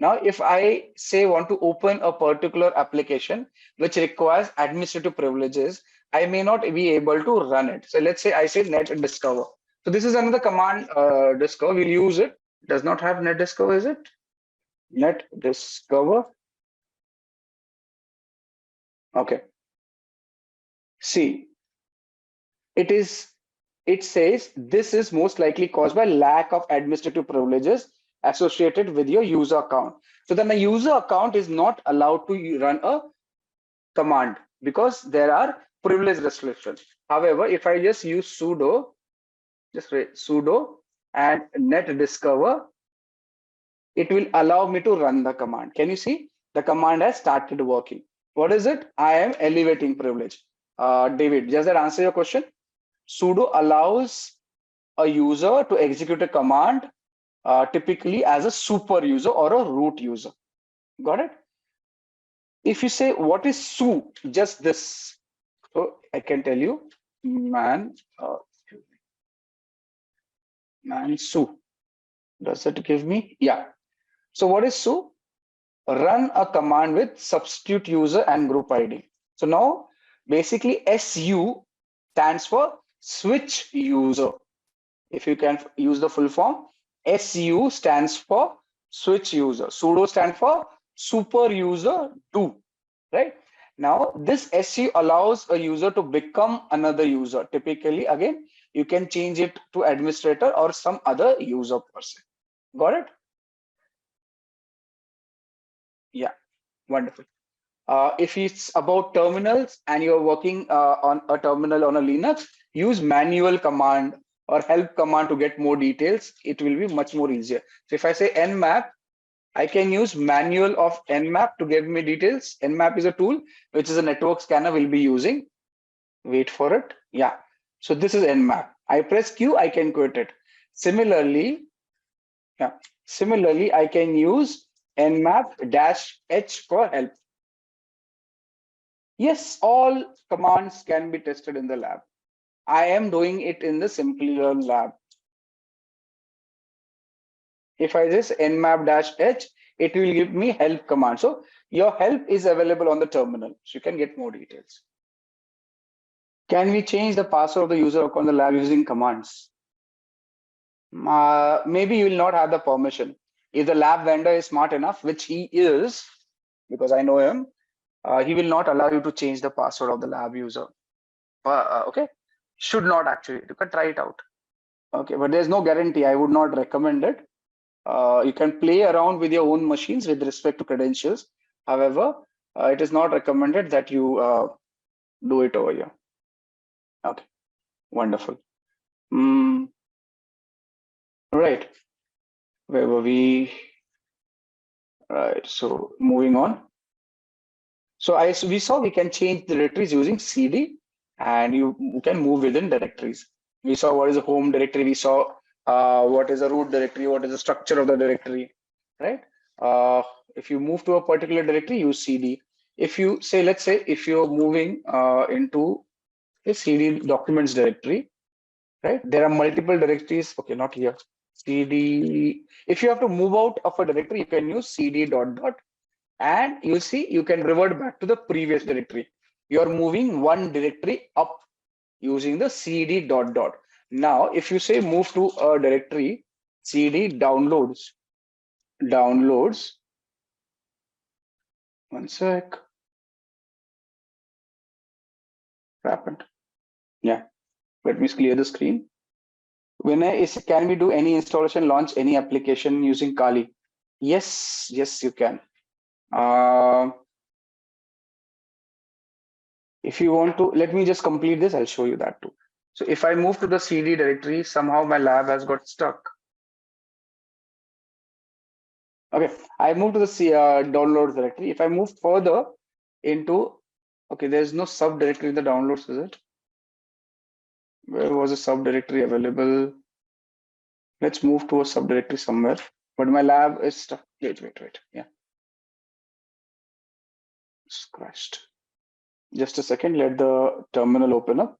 Now, if I say want to open a particular application which requires administrative privileges, I may not be able to run it. So let's say I say net discover. So this is another command discover. We'll use it. Does not have net discover, is it? Net discover. Okay. See, it says this is most likely caused by lack of administrative privileges associated with your user account. So then a user account is not allowed to run a command because there are privilege restrictions. However, if I just use sudo, just write sudo and net discover, it will allow me to run the command. Can you see? The command has started working. What is it? I am elevating privilege. David, does that answer your question? Sudo allows a user to execute a command typically as a super user or a root user. Got it? If you say, what is su? Just this. So I can tell you, man su. Does it give me? Yeah. So what is su? Run a command with substitute user and group ID. So now basically SU stands for switch user. If you can use the full form, SU stands for switch user. Sudo stands for super user do, right? Now this SU allows a user to become another user. Typically, again, you can change it to administrator or some other user person. Got it? Yeah, wonderful. If it's about terminals and you're working on a terminal on a Linux, use manual command or help command to get more details. It will be much more easier. So if I say nmap, I can use manual of nmap to give me details. Nmap is a tool which is a network scanner we'll be using. Wait for it. Yeah. So this is nmap. I press Q, I can quit it. Similarly, yeah. Similarly, I can use nmap-h for help. Yes, all commands can be tested in the lab. I am doing it in the Simplilearn lab. If I just nmap-h, it will give me help command. So your help is available on the terminal. So you can get more details. Can we change the password of the user account in the lab using commands? Maybe you will not have the permission. If the lab vendor is smart enough, which he is, because I know him, he will not allow you to change the password of the lab user. Okay, should not actually. You can try it out. Okay, but there's no guarantee. I would not recommend it. You can play around with your own machines with respect to credentials. However, it is not recommended that you do it over here. Okay, wonderful. Right, where were we? Right, so moving on. So we saw we can change the directories using CD, and you can move within directories. We saw what is a home directory. We saw what is a root directory, what is the structure of the directory, right? If you move to a particular directory, use CD. If you say, let's say, if you're moving into a CD documents directory, right? There are multiple directories. Okay, not here. CD. If you have to move out of a directory, you can use CD dot dot, and you'll see you can revert back to the previous directory. You're moving one directory up using the CD dot dot. Now, if you say move to a directory, CD downloads, one sec, what happened? Yeah, let me clear the screen. Can we do any installation, launch any application using Kali? Yes, you can. If you want to, let me just complete this. I'll show you that too. So if I move to the CD directory, somehow my lab has got stuck. Okay, I moved to the downloads directory. If I move further into, okay, there's no subdirectory in the downloads, is it? Where was a subdirectory available? Let's move to a subdirectory somewhere. But my lab is stuck. Wait. Yeah, it's crashed. Just a second. Let the terminal open up.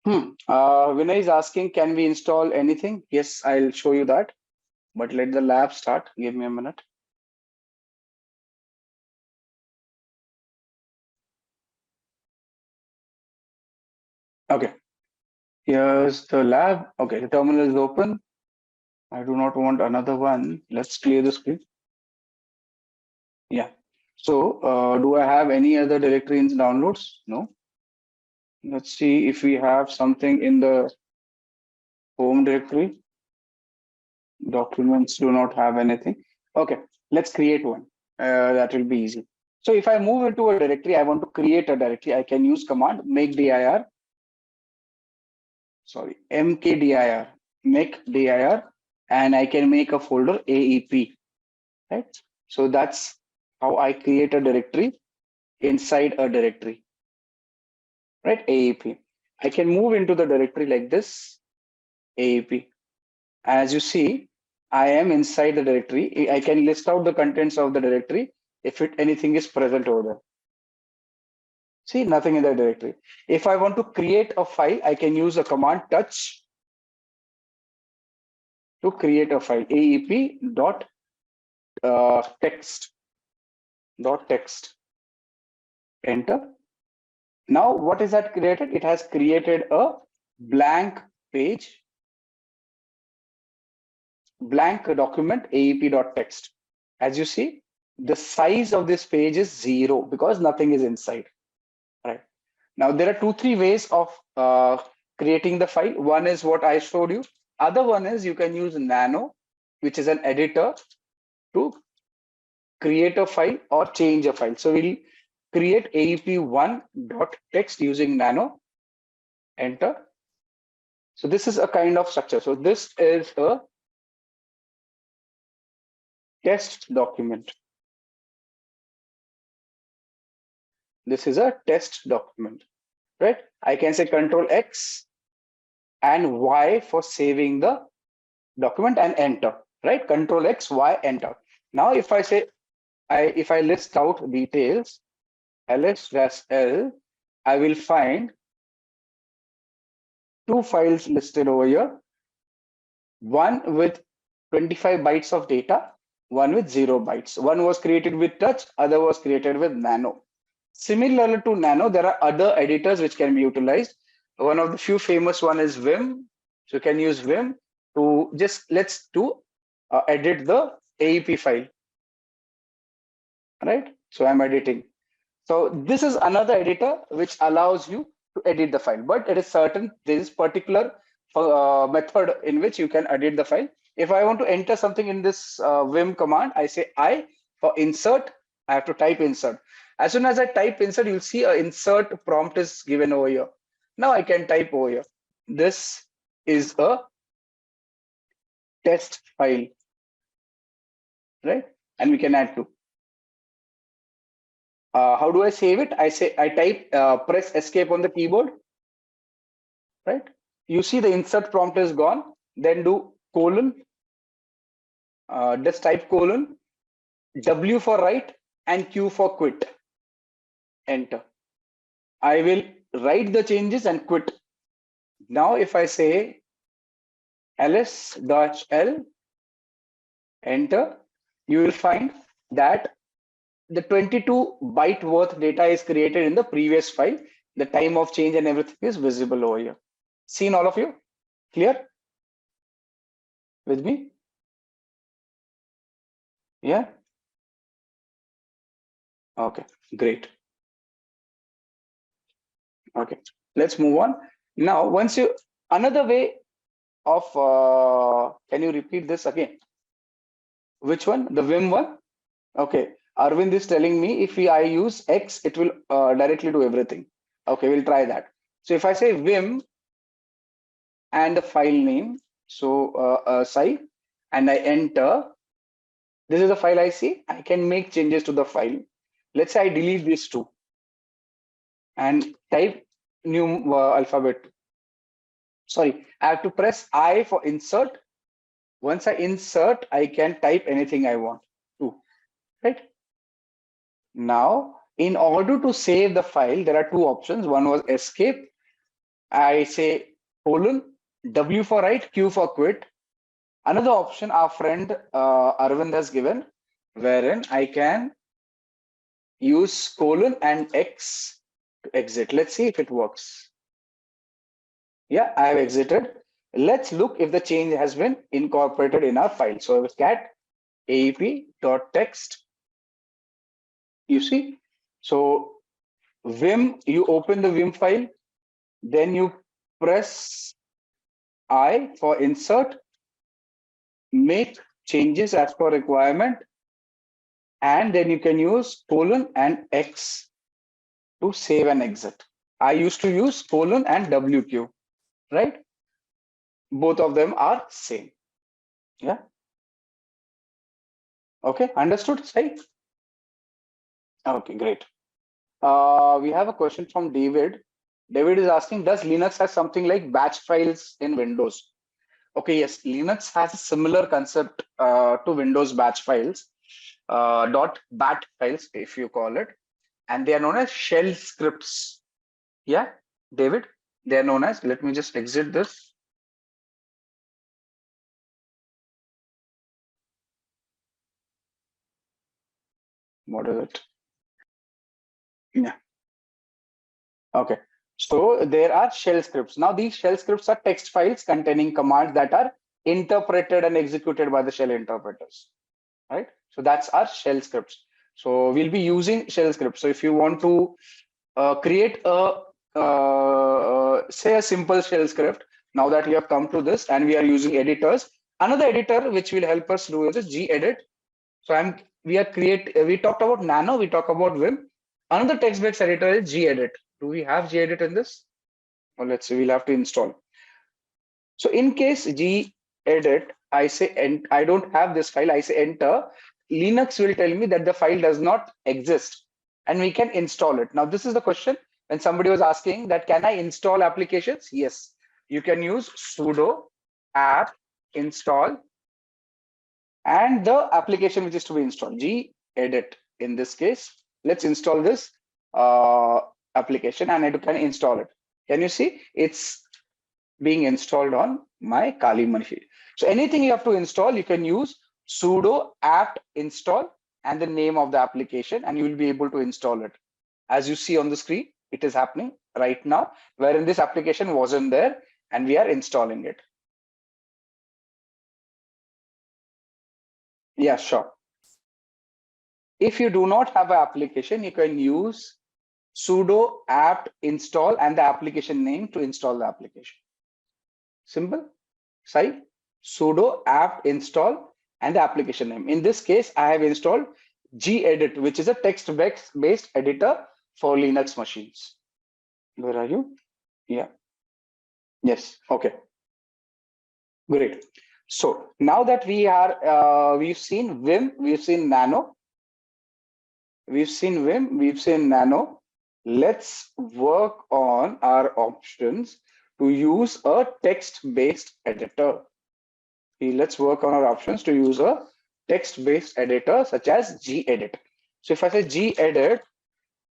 Vinay is asking, can we install anything? Yes, I'll show you that. But let the lab start. Give me a minute. Okay. Here's the lab. Okay, the terminal is open. I do not want another one. Let's clear the screen. Yeah. So do I have any other directory in downloads? No. Let's see if we have something in the home directory. Documents do not have anything. Okay, let's create one. That will be easy. So if I move into a directory, I want to create a directory. I can use command make dir. Sorry, mkdir, make dir, and I can make a folder AEP. Right. So that's how I create a directory inside a directory. Right, AEP. I can move into the directory like this, AEP. As you see, I am inside the directory. I can list out the contents of the directory if anything is present over there. See, nothing in the directory. If I want to create a file, I can use a command touch to create a file. AEP dot text. Enter. Now, what is that created? It has created a blank page, blank document, AEP.text. As you see, the size of this page is 0 because nothing is inside. Right. Now, there are 2-3 ways of creating the file. One is what I showed you. Other one is you can use Nano, which is an editor, to create a file or change a file. So we'll create AEP1.text using Nano. Enter. So this is a kind of structure. So this is a test document. This is a test document, right? I can say Control X and Y for saving the document and enter, right? Control X, Y, enter. Now, if I say, if I list out details, ls-l, I will find 2 files listed over here. One with 25 bytes of data, one with 0 bytes. One was created with touch, other was created with Nano. Similar to Nano, there are other editors which can be utilized. One of the few famous one is Vim. So you can use Vim to just edit the AEP file. Right? So I'm editing. So this is another editor which allows you to edit the file, but it is certain there is particular method in which you can edit the file. If I want to enter something in this Vim command, I say I for insert. I have to type insert. As soon as I type insert, you'll see an insert prompt is given over here. Now I can type over here. This is a test file, right? And we can add to. How do I save it? I type, press escape on the keyboard, right? You see the insert prompt is gone. Then do colon, just type colon, W for write and Q for quit. Enter. I will write the changes and quit. Now, if I say ls-l, enter, you will find that the 22 byte worth data is created in the previous file. The time of change and everything is visible over here. Seen all of you? Clear? With me? Yeah? Okay, great. Okay, let's move on. Now, another way of, can you repeat this again? Which one? The Vim one? Okay, Arvind is telling me if I use X, it will directly do everything. Okay, we'll try that. So if I say Vim and the file name, so Sai, and I enter, this is the file I see. I can make changes to the file. Let's say I delete these two and type new alphabet. Sorry, I have to press I for insert. Once I insert, I can type anything I want to, right? Now, in order to save the file, there are two options. One was escape. I say colon, W for write, Q for quit. Another option our friend Arvind has given, wherein I can use colon and X to exit. Let's see if it works. Yeah, I have exited. Let's look if the change has been incorporated in our file. So cat aep.text, you see. So Vim, you open the Vim file, then you press I for insert, make changes as per requirement, and then you can use colon and X to save and exit. I used to use colon and WQ, right? Both of them are same. Yeah. Okay, understood, Sai? Okay, great. We have a question from David. David is asking, does Linux have something like batch files in Windows? Okay, yes, Linux has a similar concept to Windows batch files, .bat files, if you call it, and they are known as shell scripts. Yeah, David, they are known as, let me just exit this. What is it? Yeah. Okay. So there are shell scripts. Now these shell scripts are text files containing commands that are interpreted and executed by the shell interpreters, right? So that's our shell scripts. So we'll be using shell scripts. So if you want to create a say a simple shell script, now that we have come to this and we are using editors, another editor which will help us do is gedit. So we talked about Nano, we talk about Vim. Another text-based editor is gedit. Do we have gedit in this? Or let's see, we'll have to install. So in case gedit, I say, and I don't have this file, I say enter, Linux will tell me that the file does not exist and we can install it. Now, this is the question when somebody was asking that, can I install applications? Yes, you can use sudo apt install and the application which is to be installed, gedit. In this case, let's install this application and I can install it. Can you see? It's being installed on my Kali machine. So anything you have to install, you can use sudo apt install and the name of the application, and you will be able to install it. As you see on the screen, it is happening right now, wherein this application wasn't there and we are installing it. Yeah, sure. If you do not have an application, you can use sudo apt install and the application name to install the application. Simple. Sai, sudo apt install and the application name. In this case, I have installed gedit, which is a text-based editor for Linux machines. Where are you? Yeah. Yes. Okay. Great. So now that we are, we've seen Vim, we've seen Nano, we've seen Vim, we've seen Nano. Let's work on our options to use a text-based editor. Let's work on our options to use a text-based editor such as gedit. So if I say gedit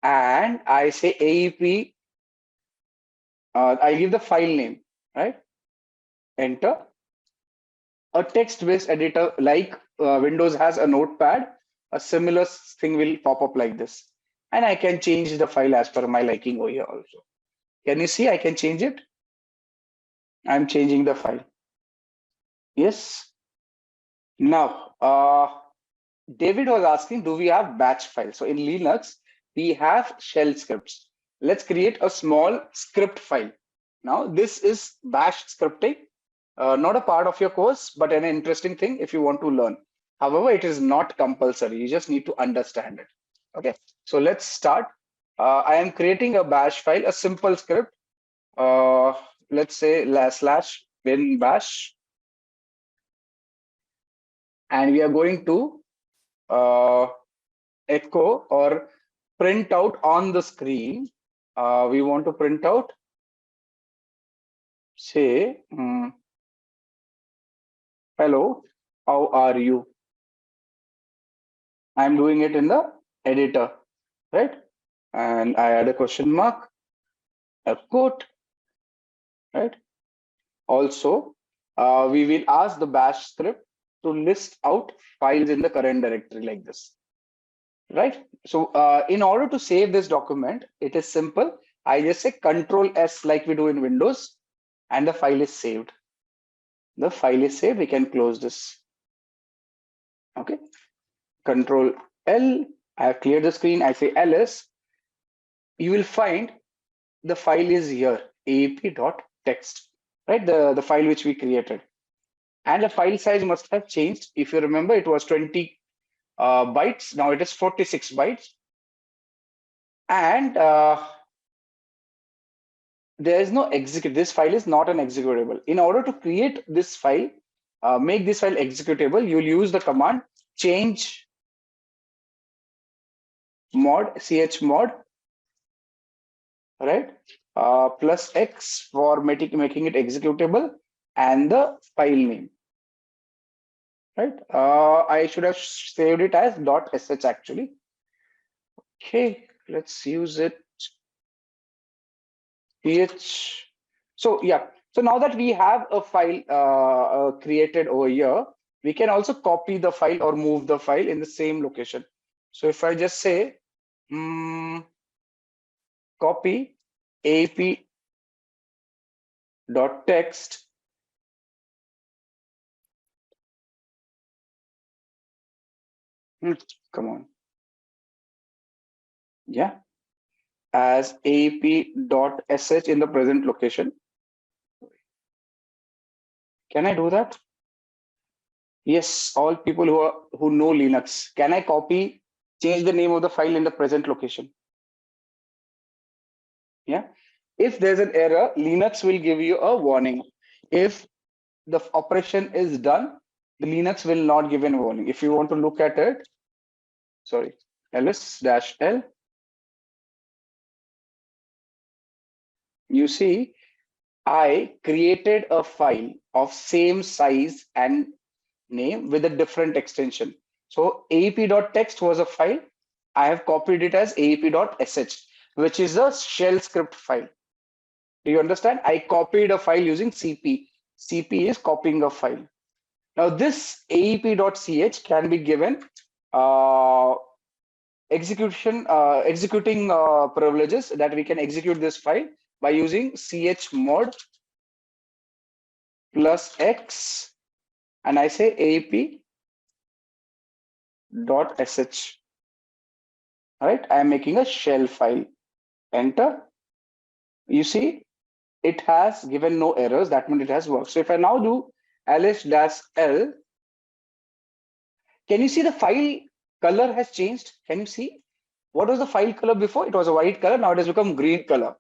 and I say AEP, I give the file name, right? Enter. A text-based editor like Windows has a notepad, a similar thing will pop up like this. And I can change the file as per my liking over here also. Can you see I can change it? I'm changing the file. Yes. Now, David was asking, do we have batch files? So in Linux, we have shell scripts. Let's create a small script file. Now, this is bash scripting, not a part of your course, but an interesting thing if you want to learn. However, it is not compulsory. You just need to understand it. Okay, so let's start. I am creating a bash file, a simple script. Let's say /bin bash. and we are going to echo or print out on the screen. We want to print out, say, hello, how are you? I'm doing it in the editor, right? And I add a question mark, a quote, right? Also, we will ask the bash script to list out files in the current directory like this, right? So in order to save this document, it is simple. I just say Control S like we do in Windows, and the file is saved. The file is saved. We can close this. Okay. Control L. I have cleared the screen. I say ls. You will find the file is here, aap.txt, right? The file which we created. And the file size must have changed. If you remember, it was 20 bytes. Now it is 46 bytes. And there is no execute. This file is not an executable. In order to create this file, make this file executable, you'll use the command change mod, chmod, right? Plus X for making it executable and the file name, right? I should have saved it as .sh actually. Okay, let's use it. PH. So yeah, so now that we have a file created over here, we can also copy the file or move the file in the same location. So if I just say copy ap.text, come on, yeah, as ap.sh in the present location. Can I do that? Yes, all people who know Linux. Can I change the name of the file in the present location? Yeah. If there's an error, Linux will give you a warning. If the operation is done, the Linux will not give a warning. If you want to look at it, sorry, ls-l, you see, I created a file of same size and name with a different extension. So aap.text was a file. I have copied it as aap.sh, which is a shell script file. Do you understand? I copied a file using CP. CP is copying a file. Now this aap.ch can be given executing privileges that we can execute this file by using chmod plus X, and I say aap.sh. Right? I am making a shell file. Enter. You see, it has given no errors. That means it has worked. So if I now do ls-l, can you see the file color has changed? Can you see? What was the file color before? It was a white color. Now it has become green color.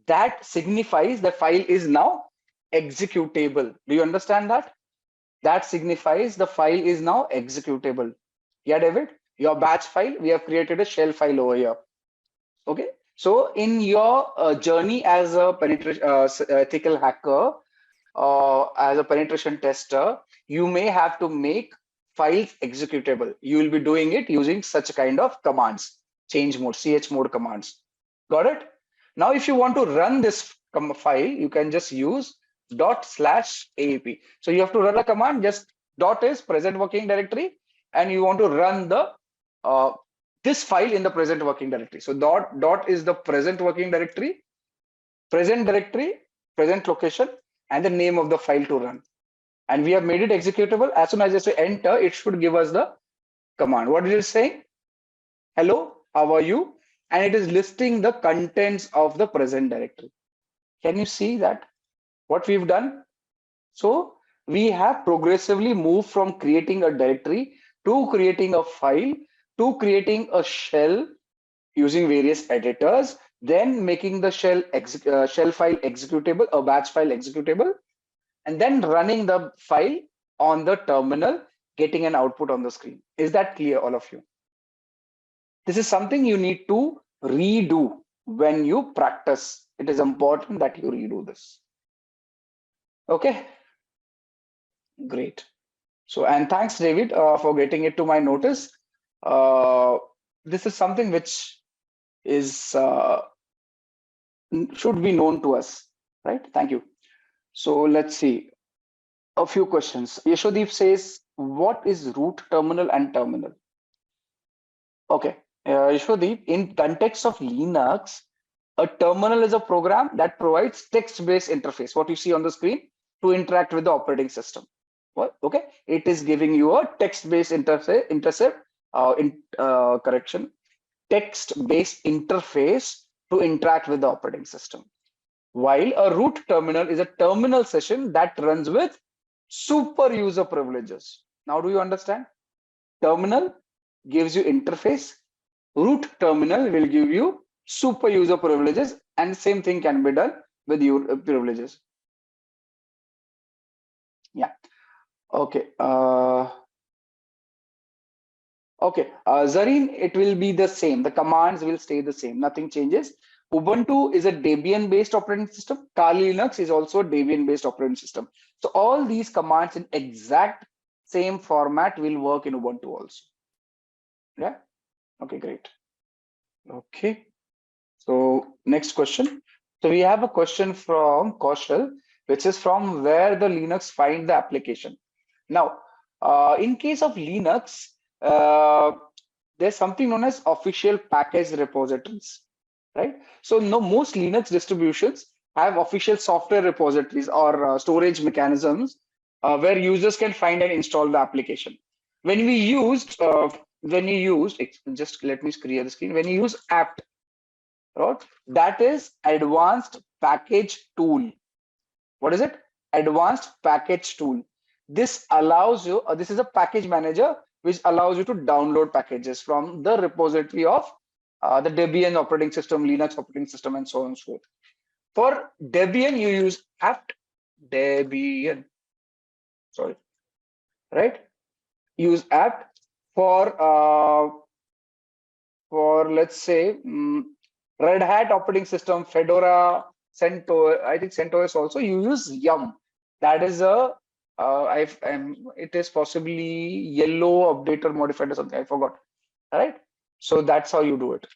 That signifies the file is now executable. Do you understand that? That signifies the file is now executable. Yeah, David, your batch file, we have created a shell file over here. Okay. So in your journey as a ethical hacker, as a penetration tester, you may have to make files executable. You will be doing it using such kind of commands, change mode, chmod commands. Got it? Now, if you want to run this file, you can just use ./aap. So you have to run a command, just dot is present working directory, and you want to run the this file in the present working directory. So dot is the present working directory, present location, and the name of the file to run. And we have made it executable. As soon as I say enter, it should give us the command. What it is saying? Hello, how are you? And it is listing the contents of the present directory. Can you see that? What we've done? So we have progressively moved from creating a directory to creating a file to creating a shell using various editors, then making the shell file executable, a batch file executable, and then running the file on the terminal, getting an output on the screen. Is that clear, all of you? This is something you need to redo when you practice. It is important that you redo this. Okay, great. So, and thanks, David, for getting it to my notice. This is something which is should be known to us, right? Thank you. So let's see a few questions. Yashodeep says, what is root, terminal, and terminal? Okay, Yashodeep, in context of Linux, a terminal is a program that provides text-based interface, what you see on the screen, to interact with the operating system. Well, okay, it is giving you a text-based text-based interface to interact with the operating system. While a root terminal is a terminal session that runs with super user privileges. Now, do you understand? Terminal gives you interface. Root terminal will give you super user privileges, and same thing can be done with your privileges. Yeah. Okay. Okay. Zareen, it will be the same. The commands will stay the same. Nothing changes. Ubuntu is a Debian-based operating system. Kali Linux is also a Debian-based operating system. So all these commands in exact same format will work in Ubuntu also. Yeah. Okay, great. Okay. So next question. So we have a question from Kaushal, which is from where the Linux find the application. Now, in case of Linux, there's something known as official package repositories, right? So no, most Linux distributions have official software repositories or storage mechanisms where users can find and install the application. When you used, just let me clear the screen. When you use apt, right? That is advanced package tool. What is it? Advanced package tool. This allows you, this is a package manager which allows you to download packages from the repository of the Debian operating system, Linux operating system, and so on and so forth. For Debian, you use apt Debian. Sorry, right? Use apt for let's say Red Hat operating system, Fedora, CentOS. I think CentOS also. You use yum. That is a it is possibly yellow updater modified or something. I forgot. All right. So that's how you do it.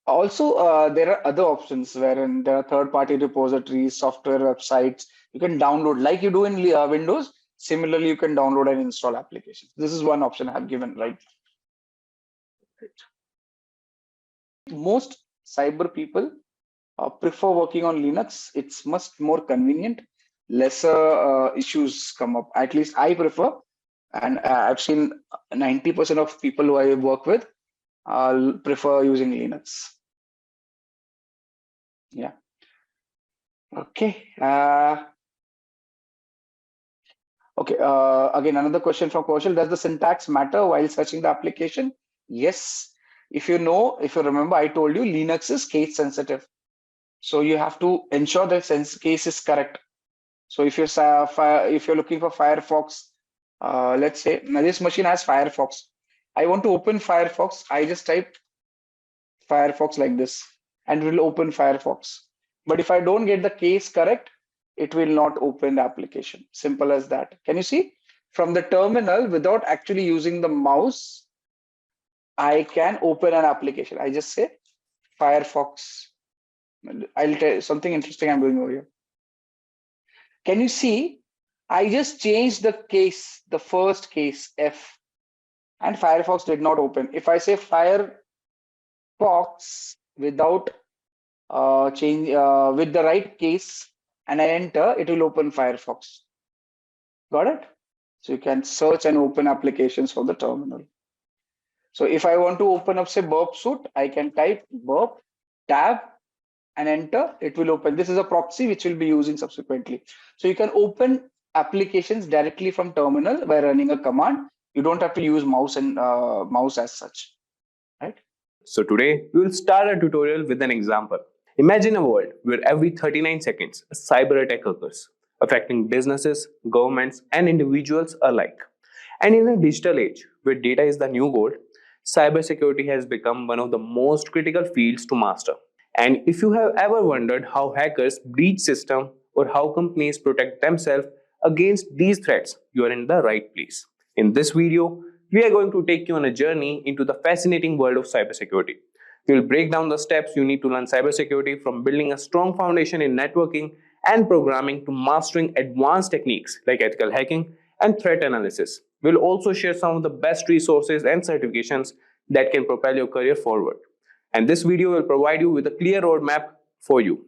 Also, there are other options wherein there are third-party repositories, software websites. You can download like you do in Windows. Similarly, you can download and install applications. This is one option I have given, right? Most cyber people prefer working on Linux. It's much more convenient. Lesser issues come up. At least I prefer, and I've seen 90% of people who I work with prefer using Linux. Yeah. Okay. Okay. Again, another question from Kaushal. Does the syntax matter while searching the application? Yes. If you remember, I told you Linux is case sensitive. So you have to ensure that case is correct. So if you're looking for Firefox, let's say now this machine has Firefox. I want to open Firefox. I just type Firefox like this, and it will open Firefox. But if I don't get the case correct, it will not open the application. Simple as that. Can you see? From the terminal, without actually using the mouse, I can open an application. I just say Firefox. I'll tell you something interesting I'm doing over here. Can you see? I just changed the case, the first case F, and Firefox did not open. If I say Firefox without with the right case and I enter, it will open Firefox. Got it? So you can search and open applications from the terminal. So if I want to open up, say, burp suite, I can type burp, tab, and enter. It will open. This is a proxy which we'll be using subsequently. So you can open applications directly from terminal by running a command. You don't have to use mouse and mouse as such, right? So today we will start our tutorial with an example. Imagine a world where every 39 seconds a cyber attack occurs, affecting businesses, governments, and individuals alike. And in a digital age where data is the new gold, cybersecurity has become one of the most critical fields to master. And if you have ever wondered how hackers breach systems or how companies protect themselves against these threats, you are in the right place. In this video, we are going to take you on a journey into the fascinating world of cybersecurity. We will break down the steps you need to learn cybersecurity, from building a strong foundation in networking and programming to mastering advanced techniques like ethical hacking and threat analysis. We'll also share some of the best resources and certifications that can propel your career forward. And this video will provide you with a clear roadmap for you.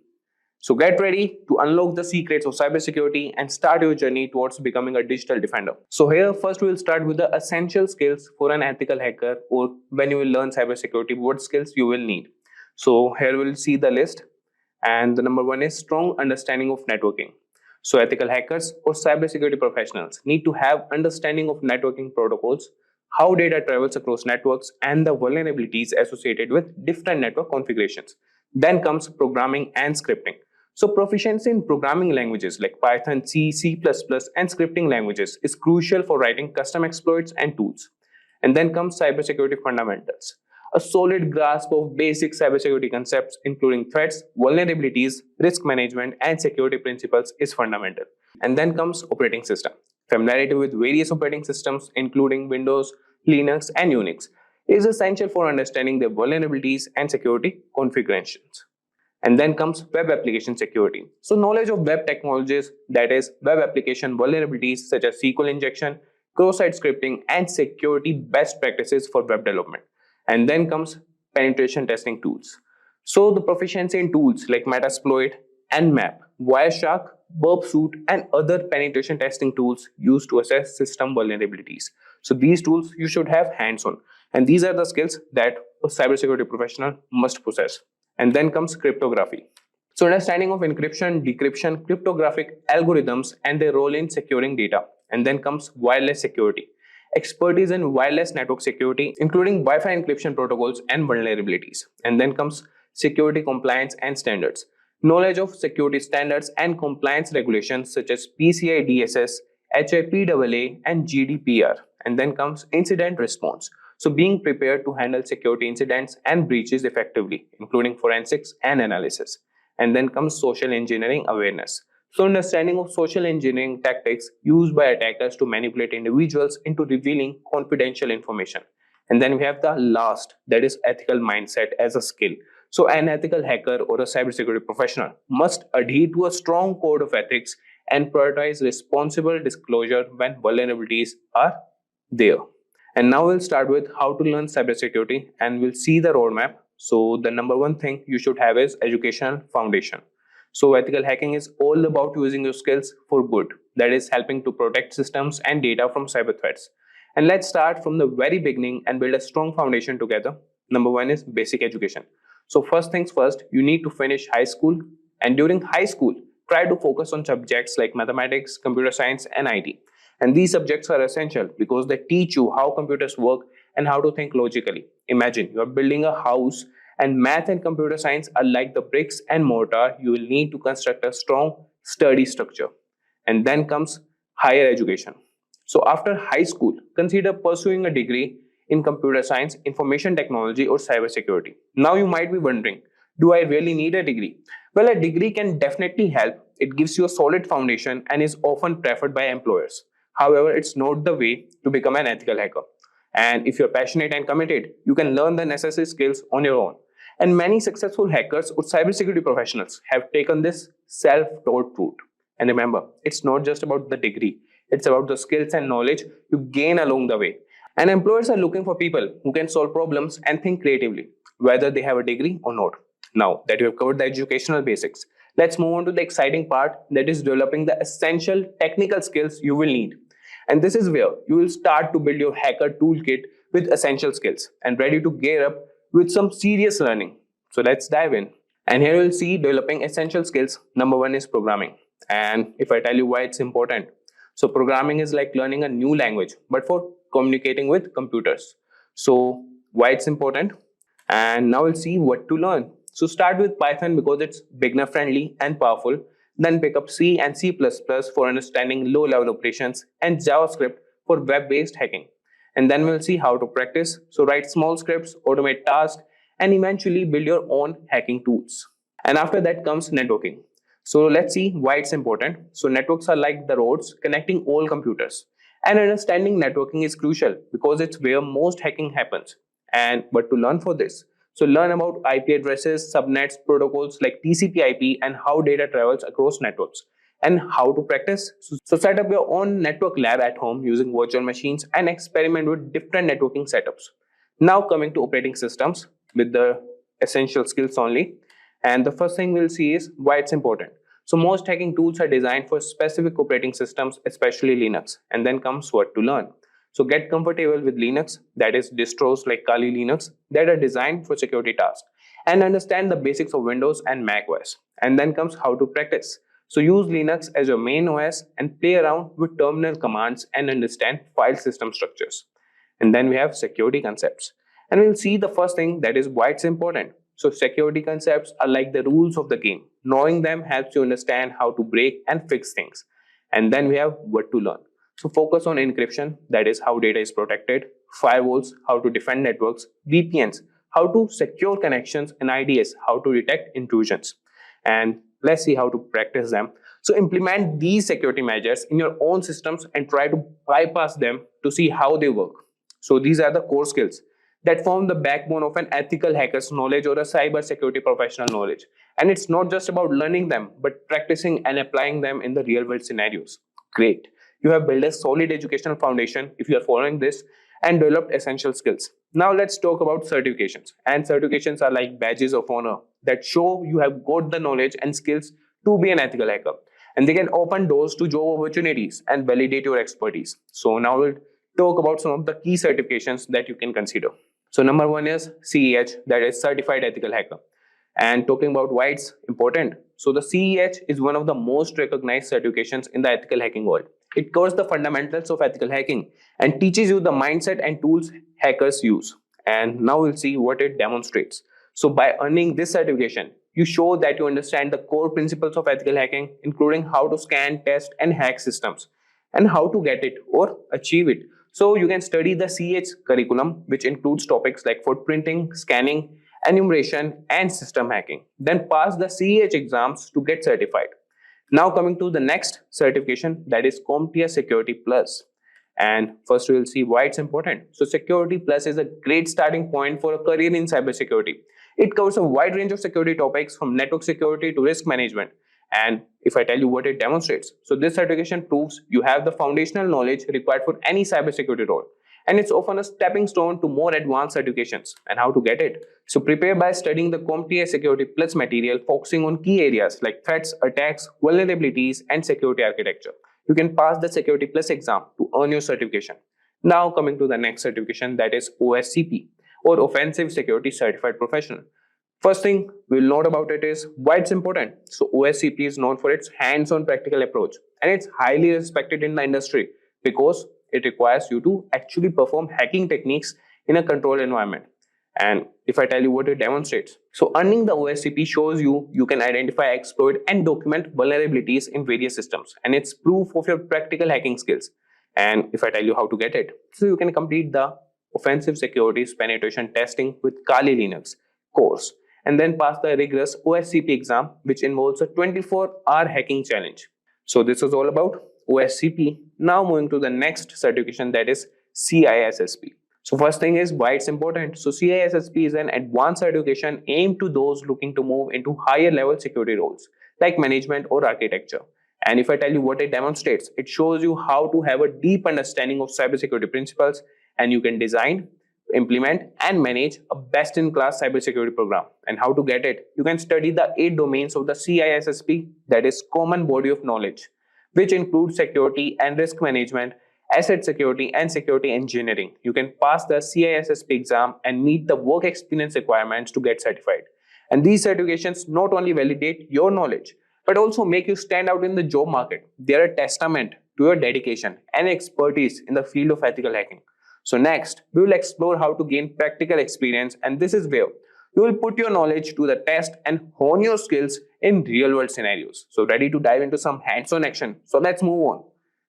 So get ready to unlock the secrets of cybersecurity and start your journey towards becoming a digital defender. So here first we will start with the essential skills for an ethical hacker, or when you will learn cybersecurity, what skills you will need. So here we'll see the list, and the number one is strong understanding of networking. So ethical hackers or cybersecurity professionals need to have understanding of networking protocols, how data travels across networks, and the vulnerabilities associated with different network configurations. Then comes programming and scripting. So proficiency in programming languages like Python, C, C++, and scripting languages is crucial for writing custom exploits and tools. And then comes cybersecurity fundamentals. A solid grasp of basic cybersecurity concepts, including threats, vulnerabilities, risk management, and security principles, is fundamental. And then comes operating system. Familiarity with various operating systems, including Windows, Linux, and Unix, is essential for understanding their vulnerabilities and security configurations. And then comes web application security. So knowledge of web technologies, that is web application vulnerabilities such as SQL injection, cross-site scripting, and security best practices for web development. And then comes penetration testing tools. So the proficiency in tools like Metasploit, Nmap, Wireshark, Burpsuit, and other penetration testing tools used to assess system vulnerabilities. So these tools you should have hands-on. And these are the skills that a cybersecurity professional must possess. And then comes cryptography. So understanding of encryption, decryption, cryptographic algorithms, and their role in securing data. And then comes wireless security. Expertise in wireless network security, including Wi-Fi encryption protocols and vulnerabilities. And then comes security compliance and standards. Knowledge of security standards and compliance regulations such as PCI DSS, HIPAA, and GDPR. And then comes incident response. So being prepared to handle security incidents and breaches effectively, including forensics and analysis. And then comes social engineering awareness. So understanding of social engineering tactics used by attackers to manipulate individuals into revealing confidential information. And then we have the last, that is ethical mindset as a skill. So an ethical hacker or a cybersecurity professional must adhere to a strong code of ethics and prioritize responsible disclosure when vulnerabilities are there. And now we'll start with how to learn cybersecurity, and we'll see the roadmap. So the number one thing you should have is educational foundation. So ethical hacking is all about using your skills for good. That is helping to protect systems and data from cyber threats. And let's start from the very beginning and build a strong foundation together. Number one is basic education. So first things first, you need to finish high school. And during high school, try to focus on subjects like mathematics, computer science, and IT. And these subjects are essential because they teach you how computers work and how to think logically. Imagine you are building a house, and math and computer science are like the bricks and mortar you will need to construct a strong, sturdy structure. And then comes higher education. So after high school, consider pursuing a degree in computer science, information technology, or cybersecurity. Now you might be wondering, do I really need a degree? Well, a degree can definitely help. It gives you a solid foundation and is often preferred by employers. However, it's not the way to become an ethical hacker. And if you're passionate and committed, you can learn the necessary skills on your own. And many successful hackers or cybersecurity professionals have taken this self-taught route. And remember, it's not just about the degree. It's about the skills and knowledge you gain along the way. And employers are looking for people who can solve problems and think creatively, whether they have a degree or not. Now that you have covered the educational basics, let's move on to the exciting part, that is developing the essential technical skills you will need. And this is where you will start to build your hacker toolkit with essential skills and ready to gear up with some serious learning. So let's dive in. And here you'll see developing essential skills. Number one is programming. And if I tell you why it's important. So programming is like learning a new language, but for communicating with computers. So why it's important? And now we'll see what to learn. So start with Python because it's beginner friendly and powerful. Then pick up C and C++ for understanding low-level operations and JavaScript for web-based hacking. And then we'll see how to practice. So write small scripts, automate tasks, and eventually build your own hacking tools. And after that comes networking. So let's see why it's important. So networks are like the roads connecting all computers. And understanding networking is crucial because it's where most hacking happens. And but to learn for this, so learn about IP addresses, subnets, protocols like TCP/IP, and how data travels across networks, and how to practice. So set up your own network lab at home using virtual machines and experiment with different networking setups. Now coming to operating systems with the essential skills only. And the first thing we'll see is why it's important. So most hacking tools are designed for specific operating systems, especially Linux. And then comes what to learn. So get comfortable with Linux, that is distros like Kali Linux that are designed for security tasks, and understand the basics of Windows and Mac OS. And then comes how to practice. So use Linux as your main OS and play around with terminal commands and understand file system structures. And then we have security concepts. And we'll see the first thing, that is why it's important. So security concepts are like the rules of the game. Knowing them helps you understand how to break and fix things. And then we have what to learn. So focus on encryption, that is how data is protected, firewalls, how to defend networks, VPNs, how to secure connections, and IDS, how to detect intrusions. And let's see how to practice them. So implement these security measures in your own systems and try to bypass them to see how they work. So these are the core skills that form the backbone of an ethical hacker's knowledge or a cybersecurity professional knowledge. And it's not just about learning them, but practicing and applying them in the real world scenarios. Great. You have built a solid educational foundation if you are following this and developed essential skills. Now let's talk about certifications. And certifications are like badges of honor that show you have got the knowledge and skills to be an ethical hacker. And they can open doors to job opportunities and validate your expertise. So now we'll talk about some of the key certifications that you can consider. So number one is CEH, that is Certified Ethical Hacker. And talking about why it's important. So the CEH is one of the most recognized certifications in the ethical hacking world. It covers the fundamentals of ethical hacking and teaches you the mindset and tools hackers use. And now we'll see what it demonstrates. So by earning this certification, you show that you understand the core principles of ethical hacking, including how to scan, test, and hack systems, and how to get it or achieve it. So you can study the CEH curriculum, which includes topics like footprinting, scanning, enumeration, and system hacking. Then pass the CEH exams to get certified. Now coming to the next certification, that is CompTIA Security Plus. And first we will see why it's important. So Security Plus is a great starting point for a career in cybersecurity. It covers a wide range of security topics from network security to risk management. And if I tell you what it demonstrates, so this certification proves you have the foundational knowledge required for any cybersecurity role. And it's often a stepping stone to more advanced certifications. And how to get it? So prepare by studying the CompTIA Security Plus material, focusing on key areas like threats, attacks, vulnerabilities, and security architecture. You can pass the Security Plus exam to earn your certification. Now coming to the next certification, that is OSCP, or Offensive Security Certified Professional. First thing we'll note about it is why it's important. So OSCP is known for its hands-on practical approach, and it's highly respected in the industry because it requires you to actually perform hacking techniques in a controlled environment. And if I tell you what it demonstrates, so earning the OSCP shows you can identify, exploit, and document vulnerabilities in various systems, and it's proof of your practical hacking skills. And if I tell you how to get it, so you can complete the Offensive Security Penetration Testing with Kali Linux course, and then pass the rigorous OSCP exam, which involves a 24-hour hacking challenge. So this is all about OSCP. Now moving to the next certification, that is CISSP. So first thing is why it's important. So CISSP is an advanced certification aimed to those looking to move into higher level security roles like management or architecture. And if I tell you what it demonstrates, it shows you how to have a deep understanding of cybersecurity principles, and you can design, implement, and manage a best-in-class cybersecurity program. And how to get it? You can study the 8 domains of the CISSP, that is Common Body of Knowledge, which includes security and risk management, asset security, and security engineering. You can pass the CISSP exam and meet the work experience requirements to get certified. And these certifications not only validate your knowledge, but also make you stand out in the job market. They are a testament to your dedication and expertise in the field of ethical hacking. So next, we will explore how to gain practical experience, and this is where you will put your knowledge to the test and hone your skills in real-world scenarios. So ready to dive into some hands-on action? So let's move on.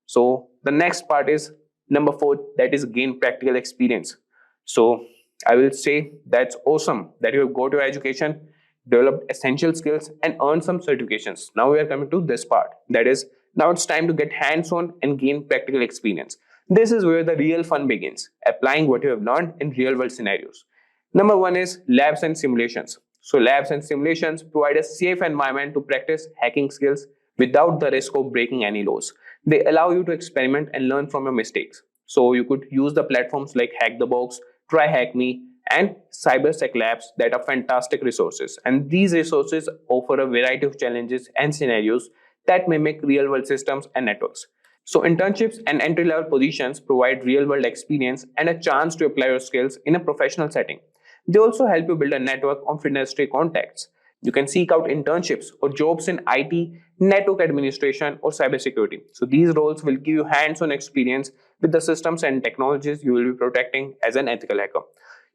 So the next part is Number 4, that is gain practical experience. So I will say that's awesome that you have got your education, developed essential skills, and earned some certifications. Now we are coming to this part. That is, now it's time to get hands-on and gain practical experience. This is where the real fun begins, applying what you have learned in real-world scenarios. Number 1 is labs and simulations. So labs and simulations provide a safe environment to practice hacking skills without the risk of breaking any laws. They allow you to experiment and learn from your mistakes. So you could use the platforms like Hack the Box, Try Hack Me, and Cybersec Labs that are fantastic resources. And these resources offer a variety of challenges and scenarios that mimic real-world systems and networks. So internships and entry-level positions provide real-world experience and a chance to apply your skills in a professional setting. They also help you build a network of industry contacts. You can seek out internships or jobs in IT, network administration, or cybersecurity. So these roles will give you hands-on experience with the systems and technologies you will be protecting as an ethical hacker.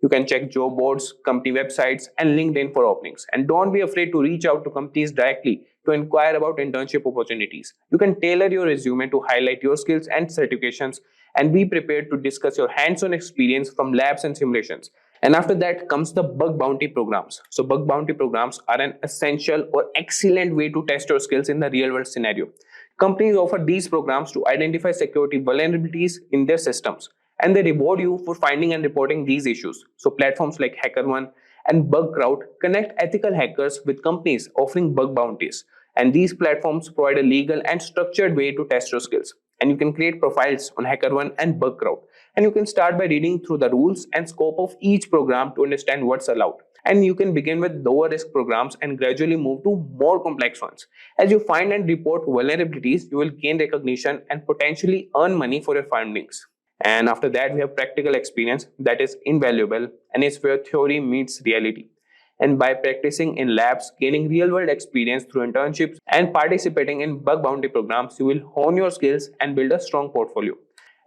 You can check job boards, company websites, and LinkedIn for openings. And don't be afraid to reach out to companies directly to inquire about internship opportunities. You can tailor your resume to highlight your skills and certifications, and be prepared to discuss your hands-on experience from labs and simulations. And after that comes the bug bounty programs. So bug bounty programs are an essential or excellent way to test your skills in the real world scenario. Companies offer these programs to identify security vulnerabilities in their systems, and they reward you for finding and reporting these issues. So platforms like HackerOne and BugCrowd connect ethical hackers with companies offering bug bounties. And these platforms provide a legal and structured way to test your skills. And you can create profiles on HackerOne and BugCrowd. And you can start by reading through the rules and scope of each program to understand what's allowed. And you can begin with lower risk programs and gradually move to more complex ones. As you find and report vulnerabilities, you will gain recognition and potentially earn money for your findings. And after that, we have practical experience that is invaluable and is where theory meets reality. And by practicing in labs, gaining real-world experience through internships, and participating in bug bounty programs, you will hone your skills and build a strong portfolio.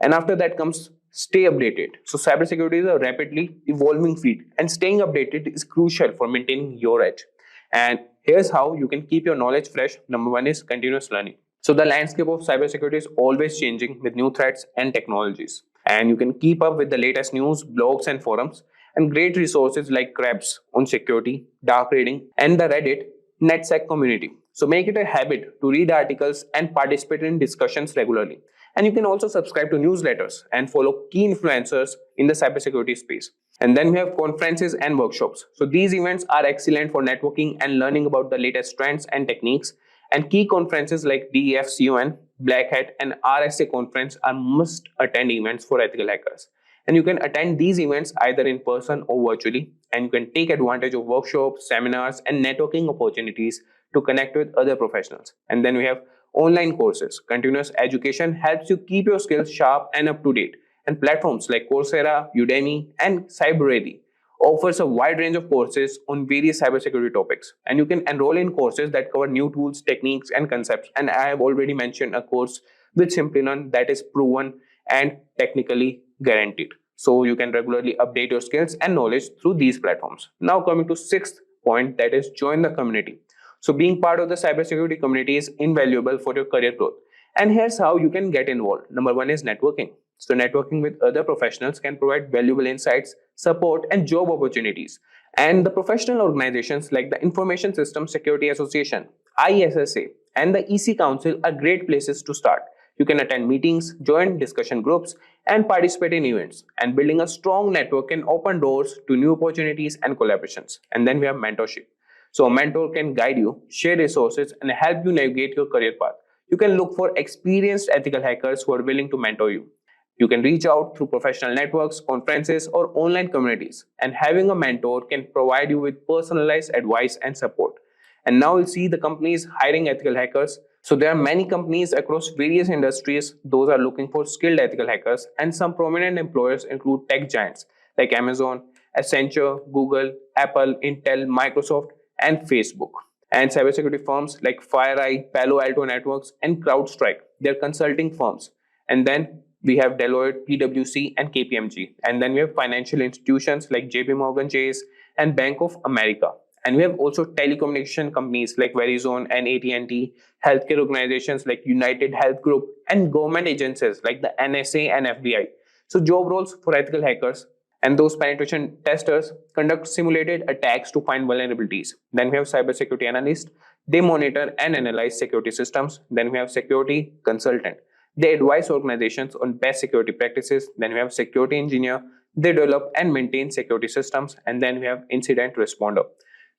And after that comes stay updated. So cybersecurity is a rapidly evolving field, and staying updated is crucial for maintaining your edge. And here's how you can keep your knowledge fresh. Number 1 is continuous learning. So the landscape of cybersecurity is always changing with new threats and technologies. And you can keep up with the latest news, blogs, and forums. And great resources like Krebs on security, dark reading, and the Reddit NetSec community. So make it a habit to read articles and participate in discussions regularly. And you can also subscribe to newsletters and follow key influencers in the cybersecurity space. And then we have conferences and workshops. So these events are excellent for networking and learning about the latest trends and techniques. And key conferences like DEFCON, Black Hat, and RSA conference are must-attend events for ethical hackers. And you can attend these events either in person or virtually, and you can take advantage of workshops, seminars, and networking opportunities to connect with other professionals. And then we have online courses. Continuous education helps you keep your skills sharp and up to date. And platforms like Coursera, Udemy, and Cyberready offers a wide range of courses on various cybersecurity topics. And you can enroll in courses that cover new tools, techniques, and concepts. And I have already mentioned a course with Simplilearn that is proven and technically guaranteed. So you can regularly update your skills and knowledge through these platforms. Now coming to 6th point, that is join the community. So being part of the cybersecurity community is invaluable for your career growth. And here's how you can get involved. Number 1 is networking. So networking with other professionals can provide valuable insights, support, and job opportunities. And the professional organizations like the Information Systems Security Association, ISSA, and the EC Council are great places to start. You can attend meetings, join discussion groups, and participate in events. And building a strong network can open doors to new opportunities and collaborations. And then we have mentorship. So a mentor can guide you, share resources, and help you navigate your career path. You can look for experienced ethical hackers who are willing to mentor you. You can reach out through professional networks, conferences, or online communities. And having a mentor can provide you with personalized advice and support. And now we'll see the companies hiring ethical hackers. So there are many companies across various industries. Those are looking for skilled ethical hackers. And some prominent employers include tech giants like Amazon, Accenture, Google, Apple, Intel, Microsoft, and Facebook. And cybersecurity firms like FireEye, Palo Alto Networks, and CrowdStrike. They're consulting firms. And then we have Deloitte, PwC, and KPMG. And then we have financial institutions like JP Morgan Chase and Bank of America. And we have also telecommunication companies like Verizon and AT&T, healthcare organizations like United Health Group, and government agencies like the NSA and FBI. So job roles for ethical hackers and those penetration testers conduct simulated attacks to find vulnerabilities. Then we have cybersecurity analysts. They monitor and analyze security systems. Then we have security consultant. They advise organizations on best security practices. Then we have security engineer. They develop and maintain security systems. And then we have incident responder.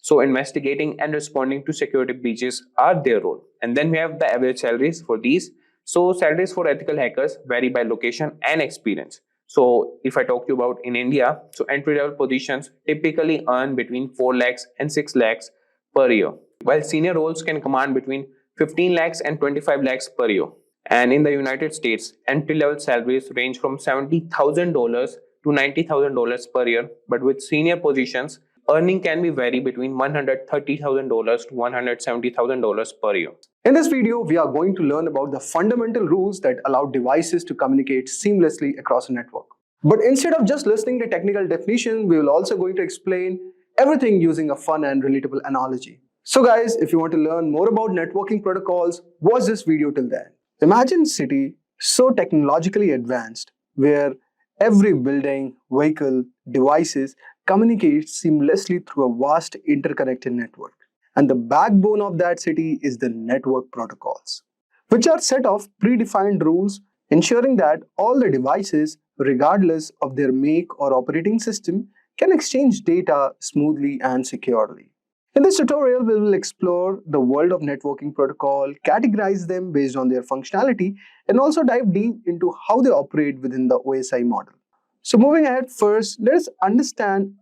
So investigating and responding to security breaches are their role. And then we have the average salaries for these. So salaries for ethical hackers vary by location and experience. So if I talk to you about in India, so entry level positions typically earn between 4 lakhs and 6 lakhs per year, while senior roles can command between 15 lakhs and 25 lakhs per year. And in the United States, entry level salaries range from $70,000 to $90,000 per year, but with senior positions, earning can be vary between $130,000 to $170,000 per year. In this video, we are going to learn about the fundamental rules that allow devices to communicate seamlessly across a network. But instead of just listening to technical definition, we will also going to explain everything using a fun and relatable analogy. So guys, if you want to learn more about networking protocols, watch this video till then. Imagine a city so technologically advanced where every building, vehicle, devices communicates seamlessly through a vast interconnected network. And the backbone of that city is the network protocols, which are set of predefined rules ensuring that all the devices, regardless of their make or operating system, can exchange data smoothly and securely. In this tutorial, we will explore the world of networking protocol, categorize them based on their functionality, and also dive deep into how they operate within the OSI model. So moving ahead, first, let us understand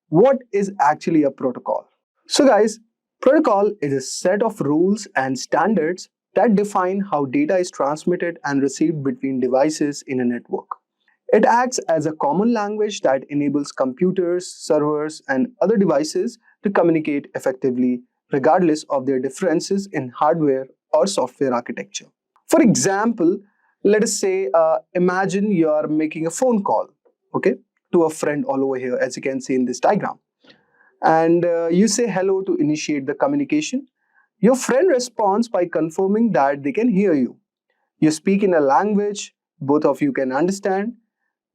what is actually a protocol. So guys, protocol is a set of rules and standards that define how data is transmitted and received between devices in a network. It acts as a common language that enables computers, servers, and other devices to communicate effectively regardless of their differences in hardware or software architecture. For example, let us say, imagine you are making a phone call, to a friend all over here, as you can see in this diagram. And you say hello to initiate the communication. Your friend responds by confirming that they can hear you. You speak in a language both of you can understand.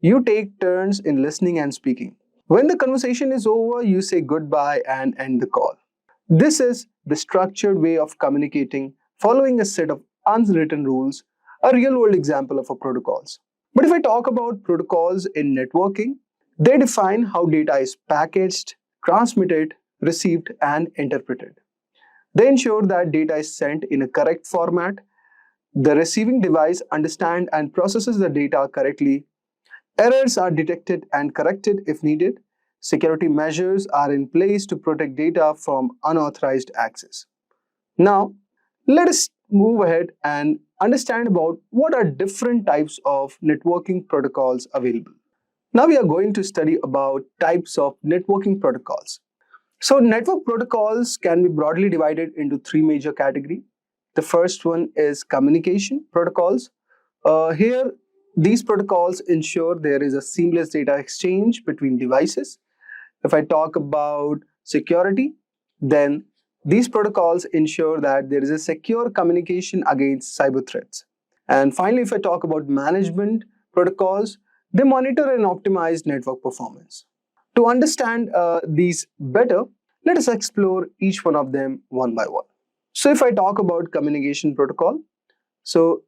You take turns in listening and speaking. When the conversation is over, you say goodbye and end the call. This is the structured way of communicating following a set of unwritten rules, a real-world example of a protocols. But if I talk about protocols in networking, they define how data is packaged, transmitted, received, and interpreted. They ensure that data is sent in a correct format, the receiving device understands and processes the data correctly, errors are detected and corrected if needed, security measures are in place to protect data from unauthorized access. Now, let us move ahead and understand about what are different types of networking protocols available. Now we are going to study about types of networking protocols. So network protocols can be broadly divided into three major categories. The first one is communication protocols. Here, these protocols ensure there is a seamless data exchange between devices. If I talk about security, then these protocols ensure that there is a secure communication against cyber threats. And finally, if I talk about management protocols, they monitor and optimize network performance. To understand these better, let us explore each one of them one by one. So if I talk about communication protocol, so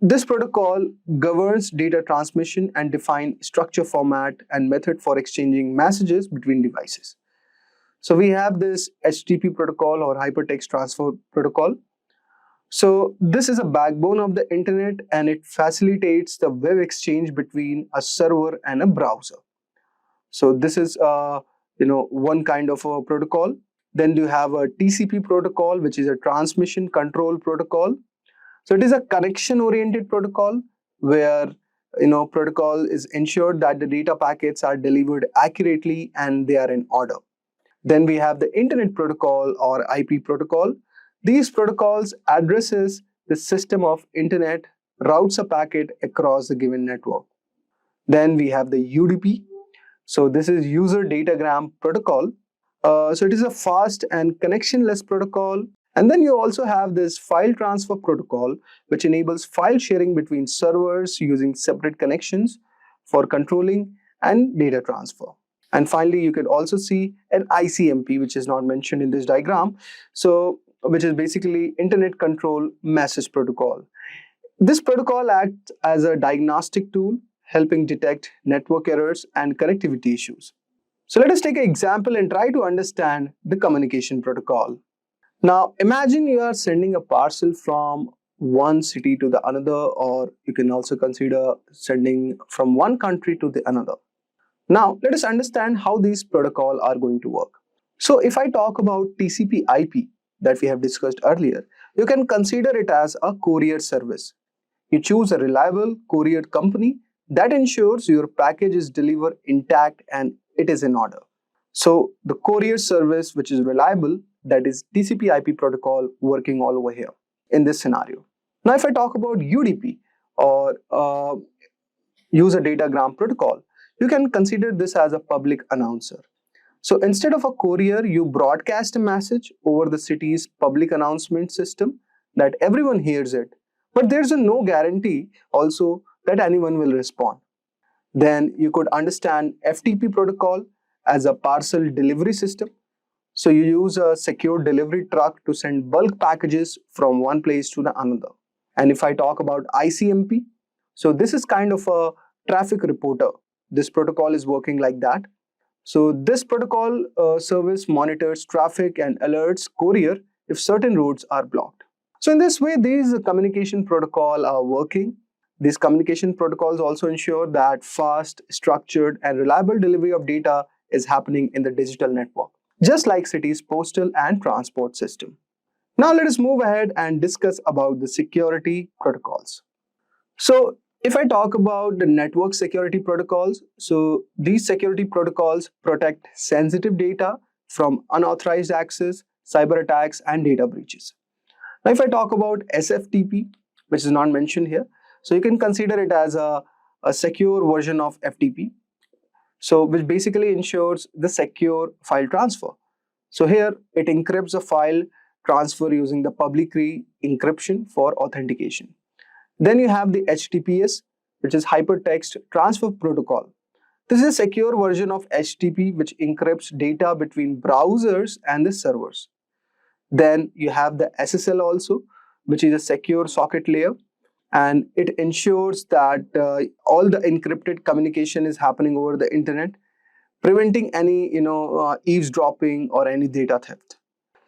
this protocol governs data transmission and defines structure, format, and method for exchanging messages between devices. So we have this HTTP protocol or hypertext transfer protocol. So this is a backbone of the internet and it facilitates the web exchange between a server and a browser. So this is one kind of a protocol. Then you have a TCP protocol, which is a transmission control protocol. So it is a connection oriented protocol where protocol is ensured that the data packets are delivered accurately and they are in order. Then we have the internet protocol or IP protocol. These protocols addresses the system of internet, routes a packet across the given network. Then we have the UDP. So this is user datagram protocol. So it is a fast and connectionless protocol. And then you also have this file transfer protocol, which enables file sharing between servers using separate connections for controlling and data transfer. And finally, you could also see an ICMP, which is not mentioned in this diagram. So, which is basically Internet Control Message Protocol. This protocol acts as a diagnostic tool, helping detect network errors and connectivity issues. So let us take an example and try to understand the communication protocol. Now, imagine you are sending a parcel from one city to the another, or you can also consider sending from one country to the another. Now, let us understand how these protocols are going to work. So, if I talk about TCP/IP that we have discussed earlier, you can consider it as a courier service. You choose a reliable courier company that ensures your package is delivered intact and it is in order. So the courier service, which is reliable, that is TCP/IP protocol working all over here in this scenario. Now, if I talk about UDP or user datagram protocol, you can consider this as a public announcer. So instead of a courier, you broadcast a message over the city's public announcement system that everyone hears it, but there's no guarantee also that anyone will respond. Then you could understand FTP protocol as a parcel delivery system. So you use a secure delivery truck to send bulk packages from one place to the another. And if I talk about ICMP, so this is kind of a traffic reporter. This protocol is working like that. So this protocol service monitors traffic and alerts courier if certain routes are blocked. So in this way, these communication protocols are working. These communication protocols also ensure that fast, structured, and reliable delivery of data is happening in the digital network, just like cities' postal and transport system. Now let us move ahead and discuss about the security protocols. So if I talk about the network security protocols, so these security protocols protect sensitive data from unauthorized access, cyber attacks, and data breaches. Now if I talk about SFTP, which is not mentioned here, so you can consider it as a secure version of FTP, so which basically ensures the secure file transfer. So here it encrypts a file transfer using the public key encryption for authentication. Then you have the HTTPS, which is Hypertext Transfer Protocol. This is a secure version of HTTP which encrypts data between browsers and the servers. Then you have the SSL also, which is a secure socket layer, and it ensures that all the encrypted communication is happening over the internet, preventing any eavesdropping or any data theft.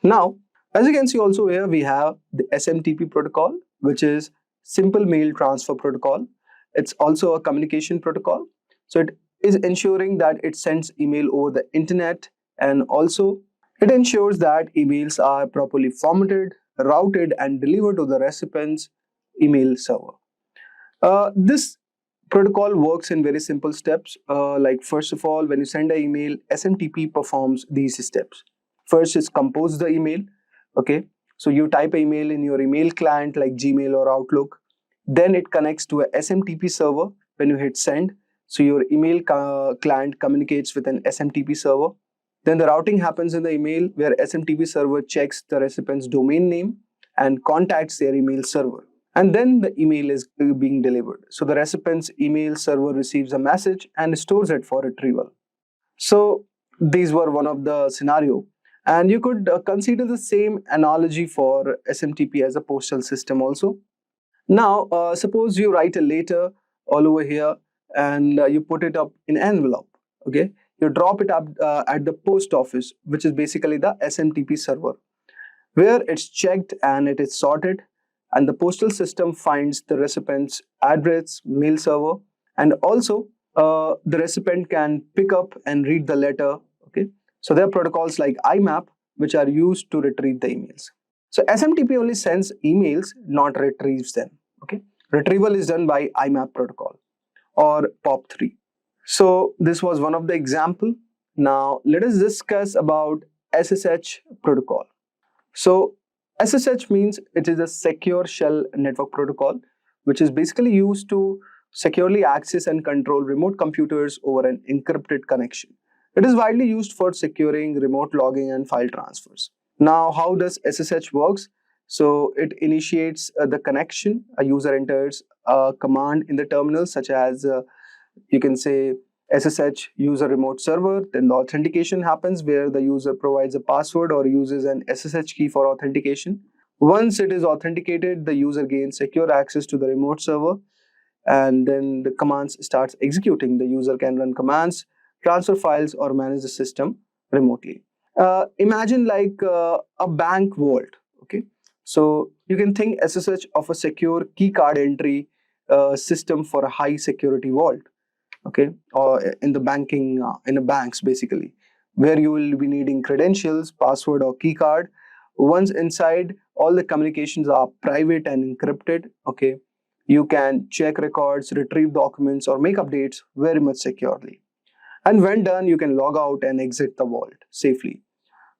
Now, as you can see also here we have the SMTP protocol, which is Simple Mail Transfer Protocol. It's also a communication protocol. So it is ensuring that it sends email over the internet, and also it ensures that emails are properly formatted, routed, and delivered to the recipient's email server. This protocol works in very simple steps. Like first of all, when you send an email, SMTP performs these steps. First is compose the email. Okay, so you type an email in your email client like Gmail or Outlook. Then it connects to a SMTP server when you hit send. So your email client communicates with an SMTP server. Then the routing happens in the email where SMTP server checks the recipient's domain name and contacts their email server. And then the email is being delivered. So the recipient's email server receives a message and stores it for retrieval. So these were one of the scenario. And you could consider the same analogy for SMTP as a postal system also. Now, suppose you write a letter all over here and you put it up in envelope. Okay, you drop it up at the post office, which is basically the SMTP server, where it's checked and it is sorted, and the postal system finds the recipient's address, mail server, and also the recipient can pick up and read the letter. Okay, so there are protocols like IMAP which are used to retrieve the emails. So SMTP only sends emails, not retrieves them. Okay, retrieval is done by IMAP protocol or POP3. So this was one of the example. Now let us discuss about SSH protocol. So SSH means it is a secure shell network protocol, which is basically used to securely access and control remote computers over an encrypted connection. It is widely used for securing remote logging and file transfers. Now, how does SSH works? So it initiates the connection. A user enters a command in the terminal, such as you can say SSH user remote server. Then the authentication happens where the user provides a password or uses an SSH key for authentication. Once it is authenticated, the user gains secure access to the remote server, and then the commands starts executing. The user can run commands, transfer files, or manage the system remotely. Imagine like a bank vault. Okay, so you can think SSH of a secure key card entry system for a high security vault. Okay, or in the banking, in the banks basically, where you will be needing credentials, password, or key card. Once inside, all the communications are private and encrypted. Okay, you can check records, retrieve documents, or make updates very much securely. And when done, you can log out and exit the vault safely.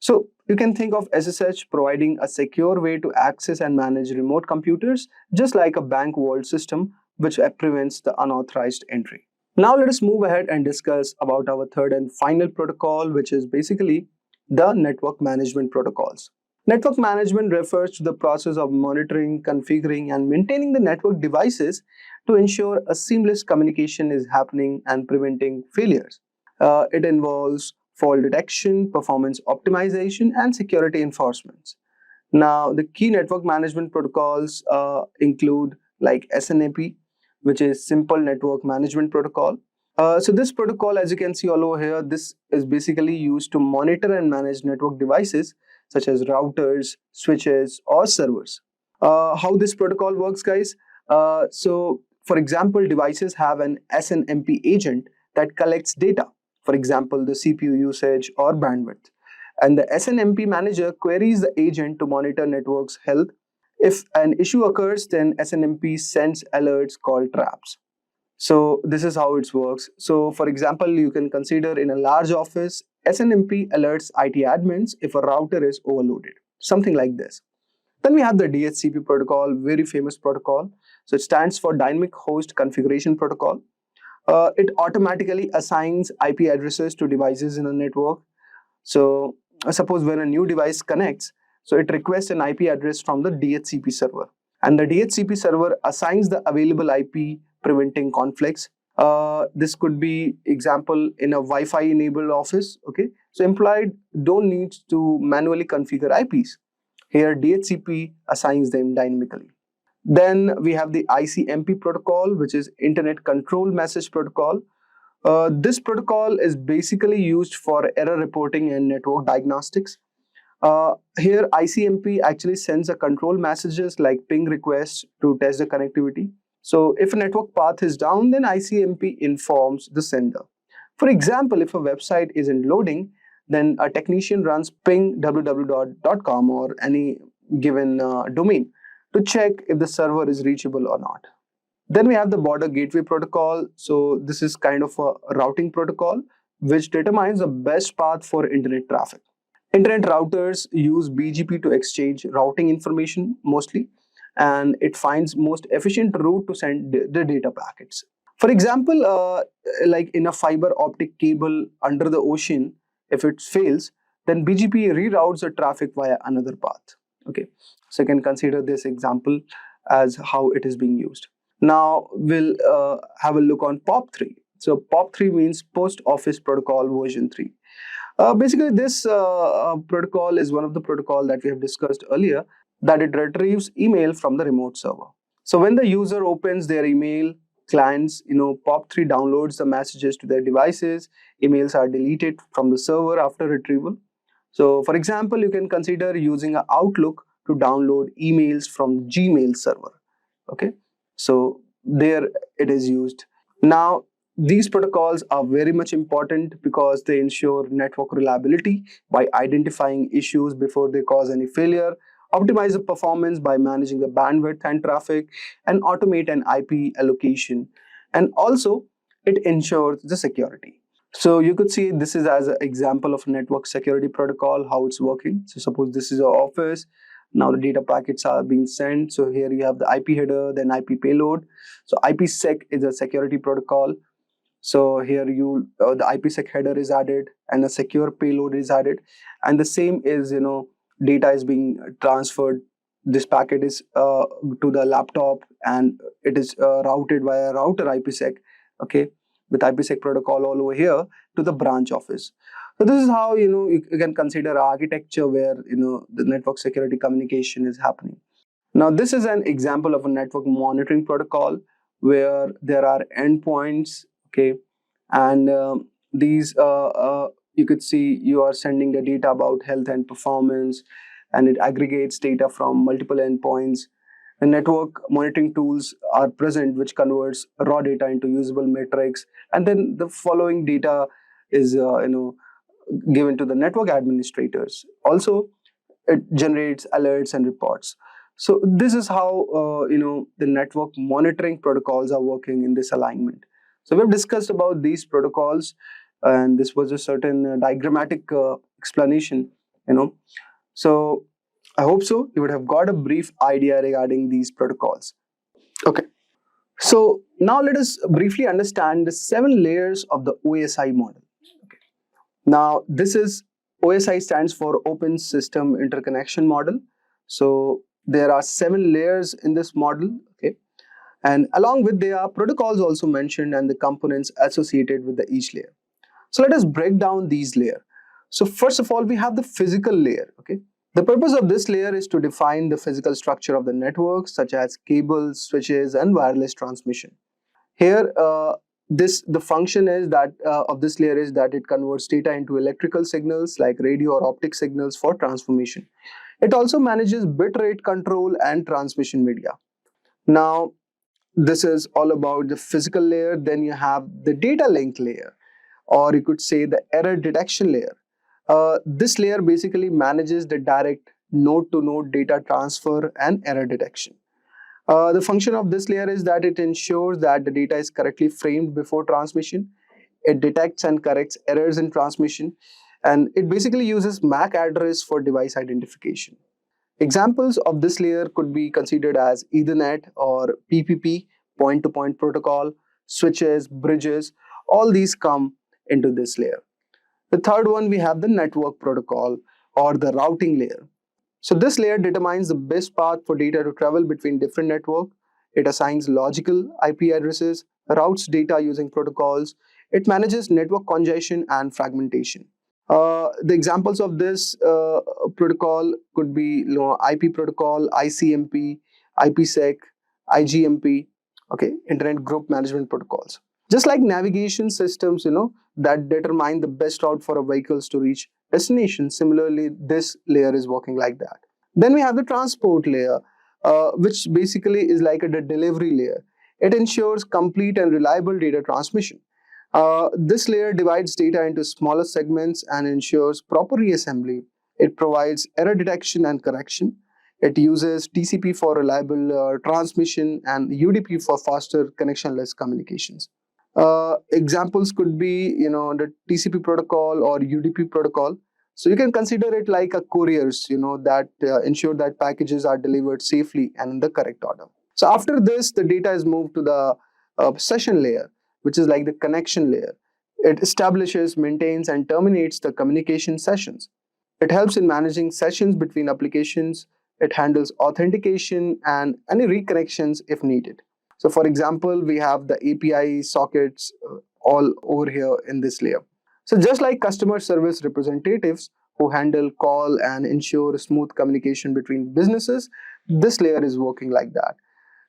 So you can think of SSH providing a secure way to access and manage remote computers, just like a bank vault system, which prevents the unauthorized entry. Now let us move ahead and discuss about our third and final protocol, which is basically the network management protocols. Network management refers to the process of monitoring, configuring, and maintaining the network devices to ensure a seamless communication is happening and preventing failures. It involves fault detection, performance optimization, and security enforcement. Now, the key network management protocols include like SNMP, which is Simple Network Management Protocol. So this protocol, as you can see all over here, this is basically used to monitor and manage network devices such as routers, switches, or servers. How this protocol works, guys? So, for example, devices have an SNMP agent that collects data, for example, the CPU usage or bandwidth. And the SNMP manager queries the agent to monitor network's health. If an issue occurs, then SNMP sends alerts called traps. So this is how it works. So for example, you can consider in a large office, SNMP alerts IT admins if a router is overloaded, something like this. Then we have the DHCP protocol, very famous protocol. So it stands for Dynamic Host Configuration Protocol. It automatically assigns IP addresses to devices in a network. So suppose when a new device connects, so it requests an IP address from the DHCP server, and the DHCP server assigns the available IP, preventing conflicts. This could be example in a Wi-Fi enabled office. Okay, so employee don't need to manually configure IPs. Here DHCP assigns them dynamically. Then we have the ICMP protocol, which is Internet Control Message Protocol. This protocol is basically used for error reporting and network diagnostics. Here ICMP actually sends a control messages like ping requests to test the connectivity. So if a network path is down, then ICMP informs the sender. For example, if a website isn't loading, then a technician runs ping www.com or any given domain to check if the server is reachable or not. Then we have the border gateway protocol. So this is kind of a routing protocol which determines the best path for internet traffic. Internet routers use BGP to exchange routing information mostly, and it finds most efficient route to send the data packets. For example, like in a fiber optic cable under the ocean, if it fails, then BGP reroutes the traffic via another path. Okay, so you can consider this example as how it is being used. Now we'll have a look on POP3. So POP3 means Post Office Protocol version 3. Basically, this protocol is one of the protocol that we have discussed earlier, that it retrieves email from the remote server. So when the user opens their email clients, POP3 downloads the messages to their devices. Emails are deleted from the server after retrieval. So for example, you can consider using an Outlook to download emails from Gmail server. Okay, so there it is used. Now, these protocols are very much important because they ensure network reliability by identifying issues before they cause any failure, optimize the performance by managing the bandwidth and traffic, and automate an IP allocation. And also, it ensures the security. So you could see this is as an example of network security protocol, how it's working. So suppose this is your office. Now the data packets are being sent. So here you have the IP header, then IP payload. So IPsec is a security protocol. So here the IPsec header is added and a secure payload is added, and the same is data is being transferred. This packet is to the laptop and it is routed via router IPsec, okay, with IPsec protocol all over here to the branch office. So this is how you can consider architecture where the network security communication is happening. Now this is an example of a network monitoring protocol where there are endpoints, okay, and these you could see you are sending the data about health and performance, and it aggregates data from multiple endpoints. The network monitoring tools are present which converts raw data into usable metrics, and then the following data is given to the network administrators. Also, it generates alerts and reports. So this is how the network monitoring protocols are working in this alignment. So we've discussed about these protocols, and this was a certain diagrammatic explanation. So I hope so you would have got a brief idea regarding these protocols. Okay. So now let us briefly understand the 7 layers of the OSI model. Okay. Now this is OSI stands for Open System Interconnection Model. So there are 7 layers in this model, okay, and along with there are protocols also mentioned and the components associated with each layer. So let us break down these layers. So first of all, we have the physical layer, okay. The purpose of this layer is to define the physical structure of the network, such as cables, switches, and wireless transmission. Here, the function is that of this layer is that it converts data into electrical signals like radio or optic signals for transformation. It also manages bit rate control and transmission media. Now, this is all about the physical layer. Then you have the data link layer, or you could say the error detection layer. This layer basically manages the direct node-to-node data transfer and error detection. The function of this layer is that it ensures that the data is correctly framed before transmission. It detects and corrects errors in transmission, and it basically uses MAC address for device identification. Examples of this layer could be considered as Ethernet or PPP, point-to-point protocol, switches, bridges. All these come into this layer. The third one, we have the network protocol or the routing layer. So this layer determines the best path for data to travel between different networks. It assigns logical IP addresses, routes data using protocols. It manages network congestion and fragmentation. The examples of this protocol could be IP protocol, ICMP, IPsec, IGMP, okay, Internet Group Management Protocols. Just like navigation systems, that determine the best route for a vehicles to reach destination. Similarly, this layer is working like that. Then we have the transport layer, which basically is like the delivery layer. It ensures complete and reliable data transmission. This layer divides data into smaller segments and ensures proper reassembly. It provides error detection and correction. It uses TCP for reliable transmission and UDP for faster connectionless communications. Examples could be, the TCP protocol or UDP protocol. So you can consider it like a couriers, that ensure that packages are delivered safely and in the correct order. So after this, the data is moved to the session layer, which is like the connection layer. It establishes, maintains, and terminates the communication sessions. It helps in managing sessions between applications. It handles authentication and any reconnections if needed. So for example, we have the API sockets all over here in this layer. So just like customer service representatives who handle call and ensure smooth communication between businesses, this layer is working like that.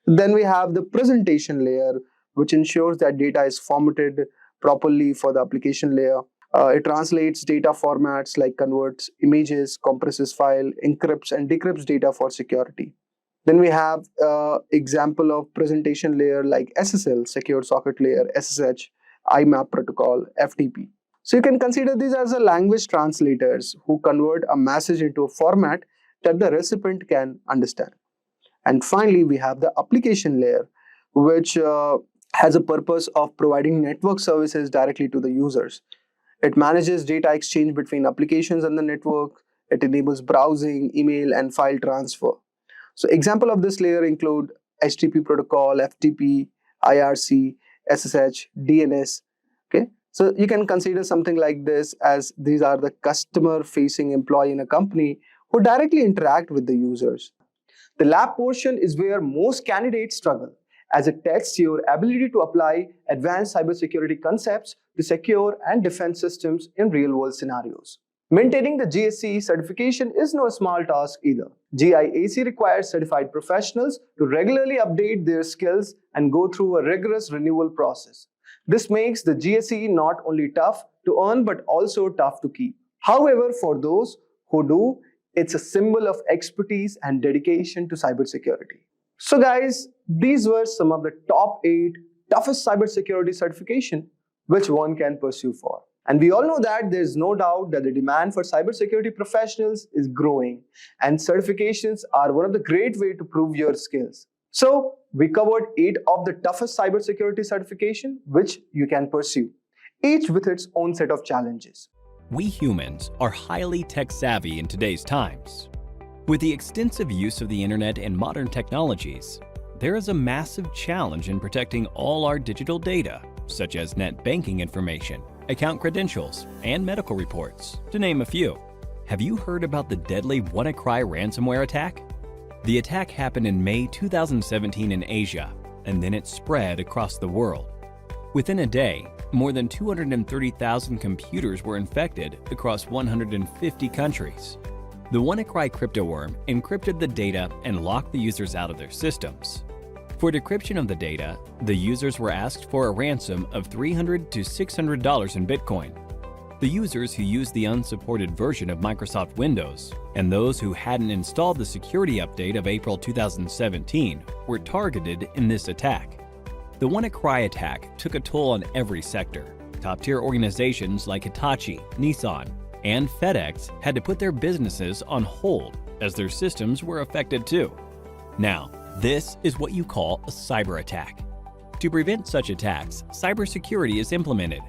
Then we have the presentation layer, which ensures that data is formatted properly for the application layer. It translates data formats like converts images, compresses file, encrypts and decrypts data for security. Then we have example of presentation layer like SSL, Secure Socket Layer, SSH, IMAP protocol, FTP. So you can consider these as a language translators who convert a message into a format that the recipient can understand. And finally, we have the application layer, which has a purpose of providing network services directly to the users. It manages data exchange between applications and the network. It enables browsing, email, and file transfer. So example of this layer include HTTP protocol, FTP, IRC, SSH, DNS. Okay, so you can consider something like this as these are the customer-facing employee in a company who directly interact with the users. The lab portion is where most candidates struggle, as it tests your ability to apply advanced cybersecurity concepts to secure and defend systems in real-world scenarios. Maintaining the GSCE certification is no small task either. GIAC requires certified professionals to regularly update their skills and go through a rigorous renewal process. This makes the GSCE not only tough to earn but also tough to keep. However, for those who do, it's a symbol of expertise and dedication to cybersecurity. So guys, these were some of the top 8 toughest cybersecurity certification which one can pursue for. And we all know that there's no doubt that the demand for cybersecurity professionals is growing, and certifications are one of the great ways to prove your skills. So we covered 8 of the toughest cybersecurity certification which you can pursue, each with its own set of challenges. We humans are highly tech-savvy in today's times. With the extensive use of the internet and modern technologies, there is a massive challenge in protecting all our digital data, such as net banking information, account credentials, and medical reports, to name a few. Have you heard about the deadly WannaCry ransomware attack? The attack happened in May 2017 in Asia, and then it spread across the world. Within a day, more than 230,000 computers were infected across 150 countries. The WannaCry cryptoworm encrypted the data and locked the users out of their systems. For decryption of the data, the users were asked for a ransom of $300 to $600 in Bitcoin. The users who used the unsupported version of Microsoft Windows and those who hadn't installed the security update of April 2017 were targeted in this attack. The WannaCry attack took a toll on every sector. Top-tier organizations like Hitachi, Nissan, and FedEx had to put their businesses on hold as their systems were affected too. Now, this is what you call a cyber attack. To prevent such attacks, cybersecurity is implemented.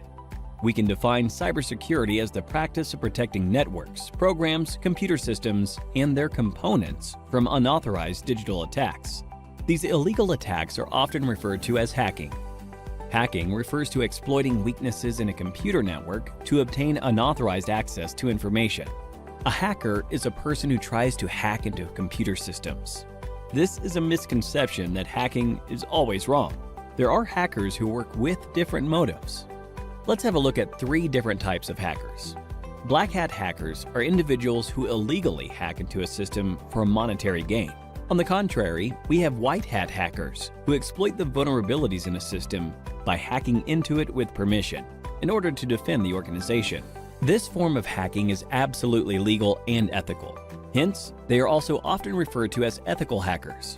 We can define cybersecurity as the practice of protecting networks, programs, computer systems, and their components from unauthorized digital attacks. These illegal attacks are often referred to as hacking. Hacking refers to exploiting weaknesses in a computer network to obtain unauthorized access to information. A hacker is a person who tries to hack into computer systems. This is a misconception that hacking is always wrong. There are hackers who work with different motives. Let's have a look at 3 different types of hackers. Black hat hackers are individuals who illegally hack into a system for monetary gain. On the contrary, we have white hat hackers who exploit the vulnerabilities in a system by hacking into it with permission in order to defend the organization. This form of hacking is absolutely legal and ethical. Hence, they are also often referred to as ethical hackers.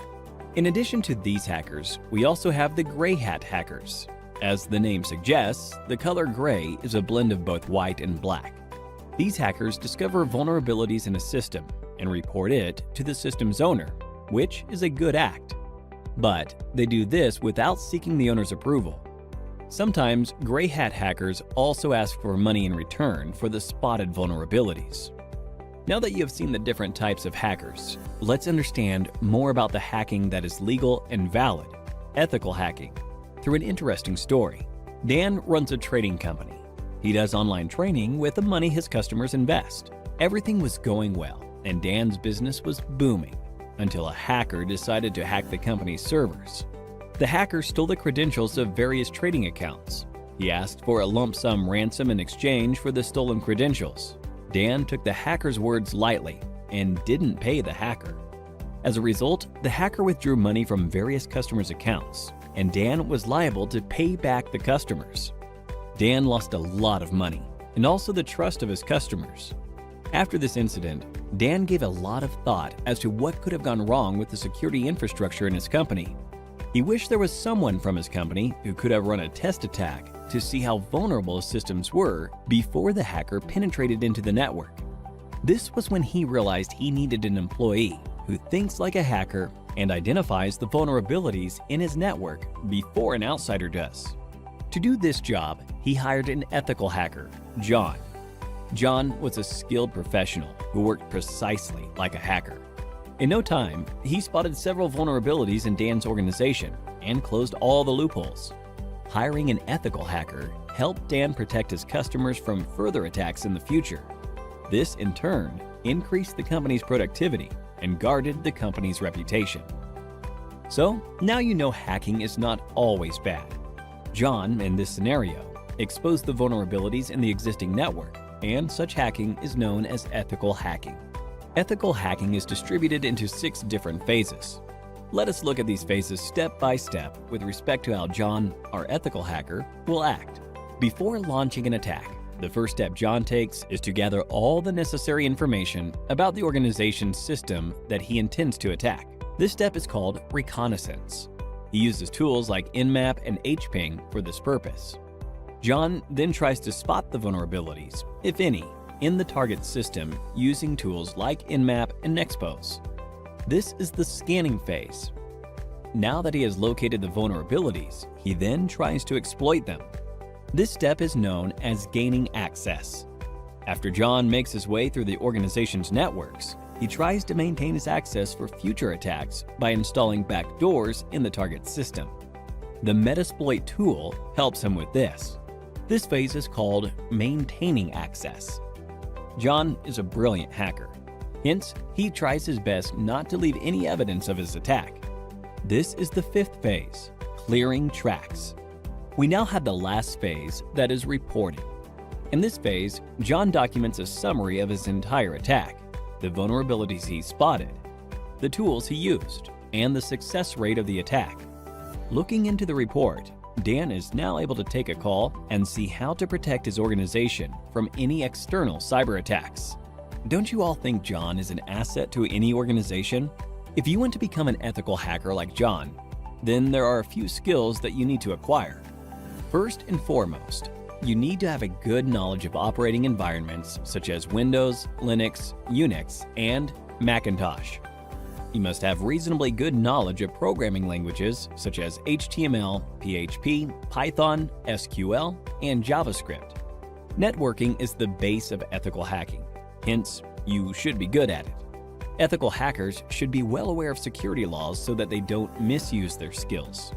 In addition to these hackers, we also have the gray hat hackers. As the name suggests, the color gray is a blend of both white and black. These hackers discover vulnerabilities in a system and report it to the system's owner, which is a good act. But they do this without seeking the owner's approval. Sometimes gray hat hackers also ask for money in return for the spotted vulnerabilities. Now that you have seen the different types of hackers, let's understand more about the hacking that is legal and valid, ethical hacking, through an interesting story. Dan runs a trading company. He does online training with the money his customers invest. Everything was going well, and Dan's business was booming, until a hacker decided to hack the company's servers. The hacker stole the credentials of various trading accounts. He asked for a lump sum ransom in exchange for the stolen credentials. Dan took the hacker's words lightly and didn't pay the hacker. As a result, the hacker withdrew money from various customers' accounts, and Dan was liable to pay back the customers. Dan lost a lot of money, and also the trust of his customers. After this incident, Dan gave a lot of thought as to what could have gone wrong with the security infrastructure in his company. He wished there was someone from his company who could have run a test attack to see how vulnerable his systems were before the hacker penetrated into the network. This was when he realized he needed an employee who thinks like a hacker and identifies the vulnerabilities in his network before an outsider does. To do this job, he hired an ethical hacker, John. John was a skilled professional who worked precisely like a hacker. In no time, he spotted several vulnerabilities in Dan's organization and closed all the loopholes. Hiring an ethical hacker helped Dan protect his customers from further attacks in the future. This, in turn, increased the company's productivity and guarded the company's reputation. So, now you know hacking is not always bad. John, in this scenario, exposed the vulnerabilities in the existing network, and such hacking is known as ethical hacking. Ethical hacking is distributed into 6 different phases. Let us look at these phases step by step with respect to how John, our ethical hacker, will act. Before launching an attack, the first step John takes is to gather all the necessary information about the organization's system that he intends to attack. This step is called reconnaissance. He uses tools like Nmap and hping for this purpose. John then tries to spot the vulnerabilities, if any, in the target system using tools like Nmap and Nexpose. This is the scanning phase. Now that he has located the vulnerabilities, he then tries to exploit them. This step is known as gaining access. After John makes his way through the organization's networks, he tries to maintain his access for future attacks by installing backdoors in the target system. The Metasploit tool helps him with this. This phase is called maintaining access. John is a brilliant hacker. Hence, he tries his best not to leave any evidence of his attack. This is the 5th phase, clearing tracks. We now have the last phase, that is reporting. In this phase, John documents a summary of his entire attack, the vulnerabilities he spotted, the tools he used, and the success rate of the attack. Looking into the report, Dan is now able to take a call and see how to protect his organization from any external cyber attacks. Don't you all think John is an asset to any organization? If you want to become an ethical hacker like John, then there are a few skills that you need to acquire. First and foremost, you need to have a good knowledge of operating environments such as Windows, Linux, Unix, and Macintosh. You must have reasonably good knowledge of programming languages such as HTML, PHP, Python, SQL, and JavaScript. Networking is the base of ethical hacking, hence, you should be good at it. Ethical hackers should be well aware of security laws so that they don't misuse their skills.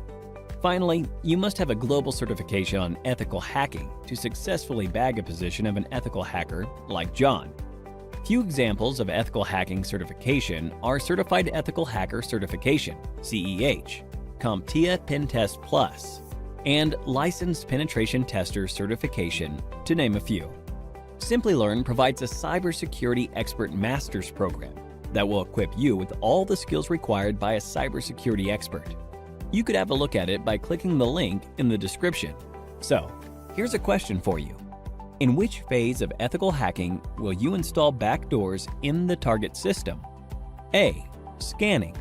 Finally, you must have a global certification on ethical hacking to successfully bag a position of an ethical hacker like John. Few examples of ethical hacking certification are Certified Ethical Hacker Certification, CEH, CompTIA Pentest Plus, and Licensed Penetration Tester Certification, to name a few. Simplilearn provides a Cybersecurity Expert Master's program that will equip you with all the skills required by a cybersecurity expert. You could have a look at it by clicking the link in the description. So, here's a question for you. In which phase of ethical hacking will you install backdoors in the target system? A. Scanning.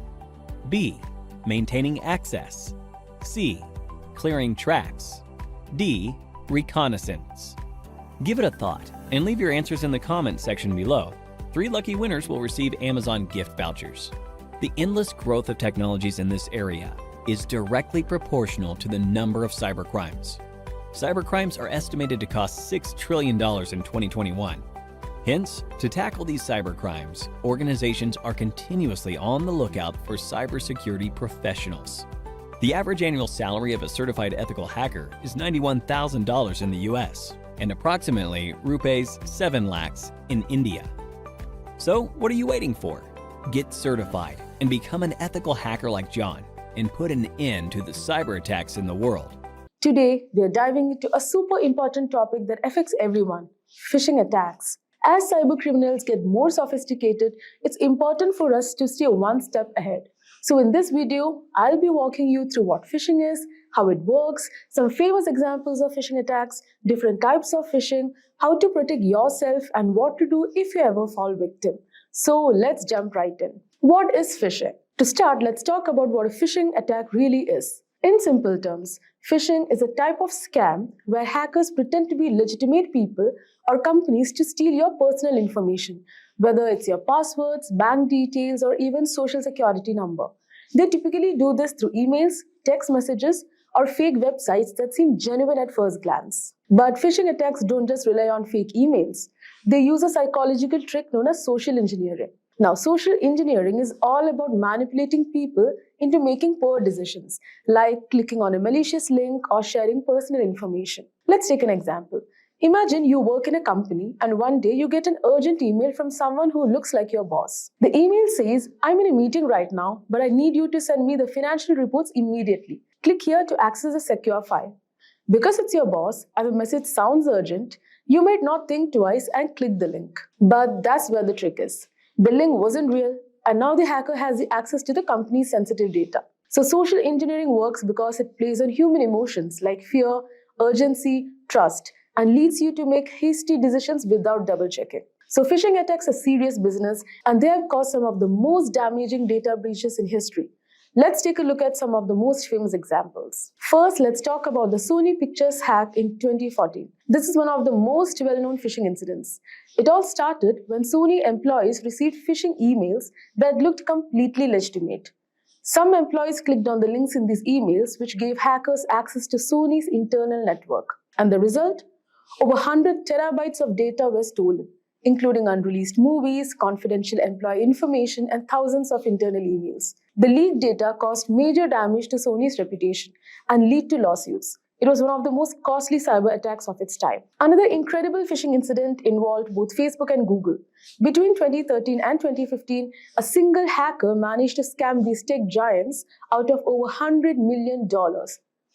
B. Maintaining access. C. Clearing tracks. D. Reconnaissance. Give it a thought and leave your answers in the comments section below. 3 lucky winners will receive Amazon gift vouchers. The endless growth of technologies in this area is directly proportional to the number of cybercrimes. Cybercrimes are estimated to cost $6 trillion in 2021. Hence, to tackle these cybercrimes, organizations are continuously on the lookout for cybersecurity professionals. The average annual salary of a certified ethical hacker is $91,000 in the US and approximately rupees 7 lakhs in India. So, what are you waiting for? Get certified and become an ethical hacker like John and put an end to the cyber attacks in the world. Today, we are diving into a super important topic that affects everyone: phishing attacks. As cyber criminals get more sophisticated, it's important for us to stay one step ahead. So in this video, I'll be walking you through what phishing is, how it works, some famous examples of phishing attacks, different types of phishing, how to protect yourself, and what to do if you ever fall victim. So let's jump right in. What is phishing? To start, let's talk about what a phishing attack really is. In simple terms, phishing is a type of scam where hackers pretend to be legitimate people or companies to steal your personal information, whether it's your passwords, bank details, or even social security number. They typically do this through emails, text messages, or fake websites that seem genuine at first glance. But phishing attacks don't just rely on fake emails. They use a psychological trick known as social engineering. Now, social engineering is all about manipulating people into making poor decisions, like clicking on a malicious link or sharing personal information. Let's take an example. Imagine you work in a company and one day you get an urgent email from someone who looks like your boss. The email says, "I'm in a meeting right now, but I need you to send me the financial reports immediately. Click here to access a secure file." Because it's your boss and the message sounds urgent, you might not think twice and click the link. But that's where the trick is. The link wasn't real, and now the hacker has the access to the company's sensitive data. So social engineering works because it plays on human emotions like fear, urgency, trust, and leads you to make hasty decisions without double checking. So phishing attacks are serious business, and they have caused some of the most damaging data breaches in history. Let's take a look at some of the most famous examples. First, let's talk about the Sony Pictures hack in 2014. This is one of the most well-known phishing incidents. It all started when Sony employees received phishing emails that looked completely legitimate. Some employees clicked on the links in these emails, which gave hackers access to Sony's internal network. And the result? Over 100 terabytes of data were stolen, including unreleased movies, confidential employee information, and thousands of internal emails. The leaked data caused major damage to Sony's reputation and led to lawsuits. It was one of the most costly cyber attacks of its time. Another incredible phishing incident involved both Facebook and Google. Between 2013 and 2015, a single hacker managed to scam these tech giants out of over $100 million.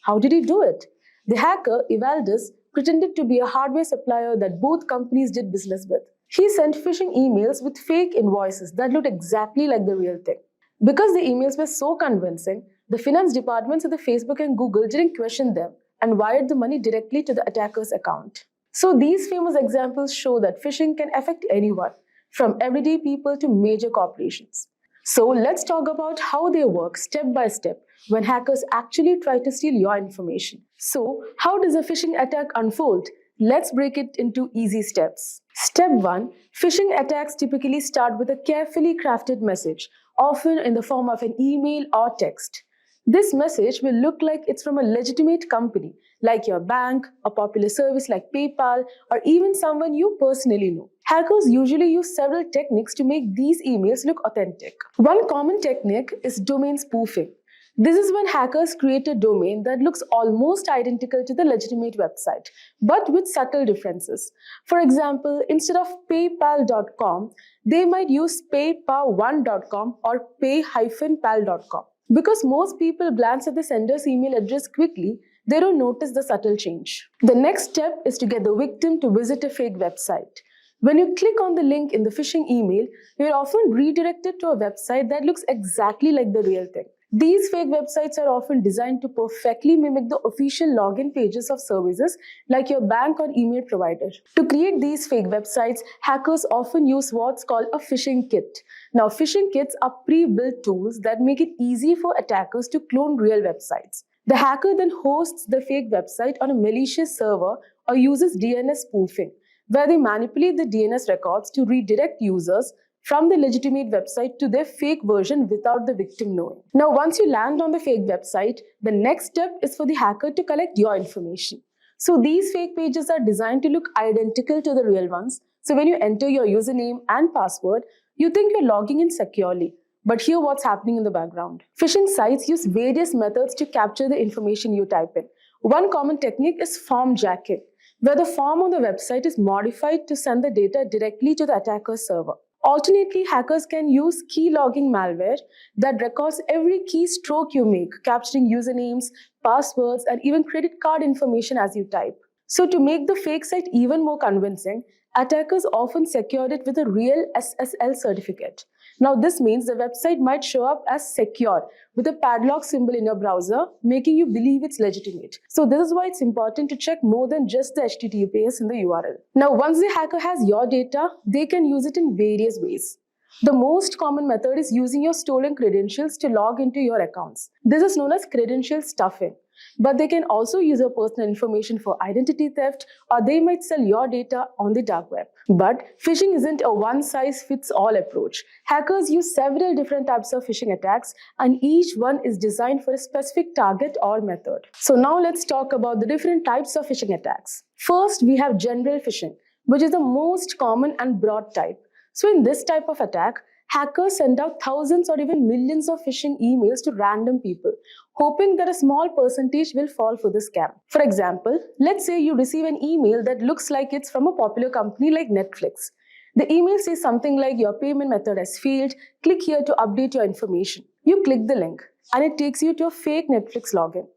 How did he do it? The hacker, Evaldus, pretended to be a hardware supplier that both companies did business with. He sent phishing emails with fake invoices that looked exactly like the real thing. Because the emails were so convincing, the finance departments of the Facebook and Google didn't question them and wired the money directly to the attacker's account. So these famous examples show that phishing can affect anyone, from everyday people to major corporations. So let's talk about how they work step by step when hackers actually try to steal your information. So how does a phishing attack unfold? Let's break it into easy steps. Step 1. Phishing attacks typically start with a carefully crafted message, often in the form of an email or text. This message will look like it's from a legitimate company, like your bank, a popular service like PayPal, or even someone you personally know. Hackers usually use several techniques to make these emails look authentic. One common technique is domain spoofing. This is when hackers create a domain that looks almost identical to the legitimate website, but with subtle differences. For example, instead of paypal.com, they might use paypal1.com or pay-pal.com. Because most people glance at the sender's email address quickly, they don't notice the subtle change. The next step is to get the victim to visit a fake website. When you click on the link in the phishing email, you're often redirected to a website that looks exactly like the real thing. These fake websites are often designed to perfectly mimic the official login pages of services like your bank or email provider. To create these fake websites, hackers often use what's called a phishing kit. Now, phishing kits are pre-built tools that make it easy for attackers to clone real websites. The hacker then hosts the fake website on a malicious server or uses DNS spoofing, where they manipulate the DNS records to redirect users from the legitimate website to their fake version without the victim knowing. Now, once you land on the fake website, the next step is for the hacker to collect your information. So these fake pages are designed to look identical to the real ones. So when you enter your username and password, you think you're logging in securely. But hear what's happening in the background. Phishing sites use various methods to capture the information you type in. One common technique is form jacking, where the form on the website is modified to send the data directly to the attacker's server. Alternately, hackers can use key logging malware that records every keystroke you make, capturing usernames, passwords, and even credit card information as you type. So to make the fake site even more convincing, attackers often secure it with a real SSL certificate. Now this means the website might show up as secure with a padlock symbol in your browser, making you believe it's legitimate. So this is why it's important to check more than just the HTTPS in the URL. Now once the hacker has your data, they can use it in various ways. The most common method is using your stolen credentials to log into your accounts. This is known as credential stuffing. But they can also use your personal information for identity theft, or they might sell your data on the dark web. But phishing isn't a one-size-fits-all approach. Hackers use several different types of phishing attacks, and each one is designed for a specific target or method. So now let's talk about the different types of phishing attacks. First, we have general phishing, which is the most common and broad type. So in this type of attack, hackers send out thousands or even millions of phishing emails to random people, hoping that a small percentage will fall for the scam. For example, let's say you receive an email that looks like it's from a popular company like Netflix. The email says something like your payment method has failed, click here to update your information. You click the link and it takes you to a fake Netflix login.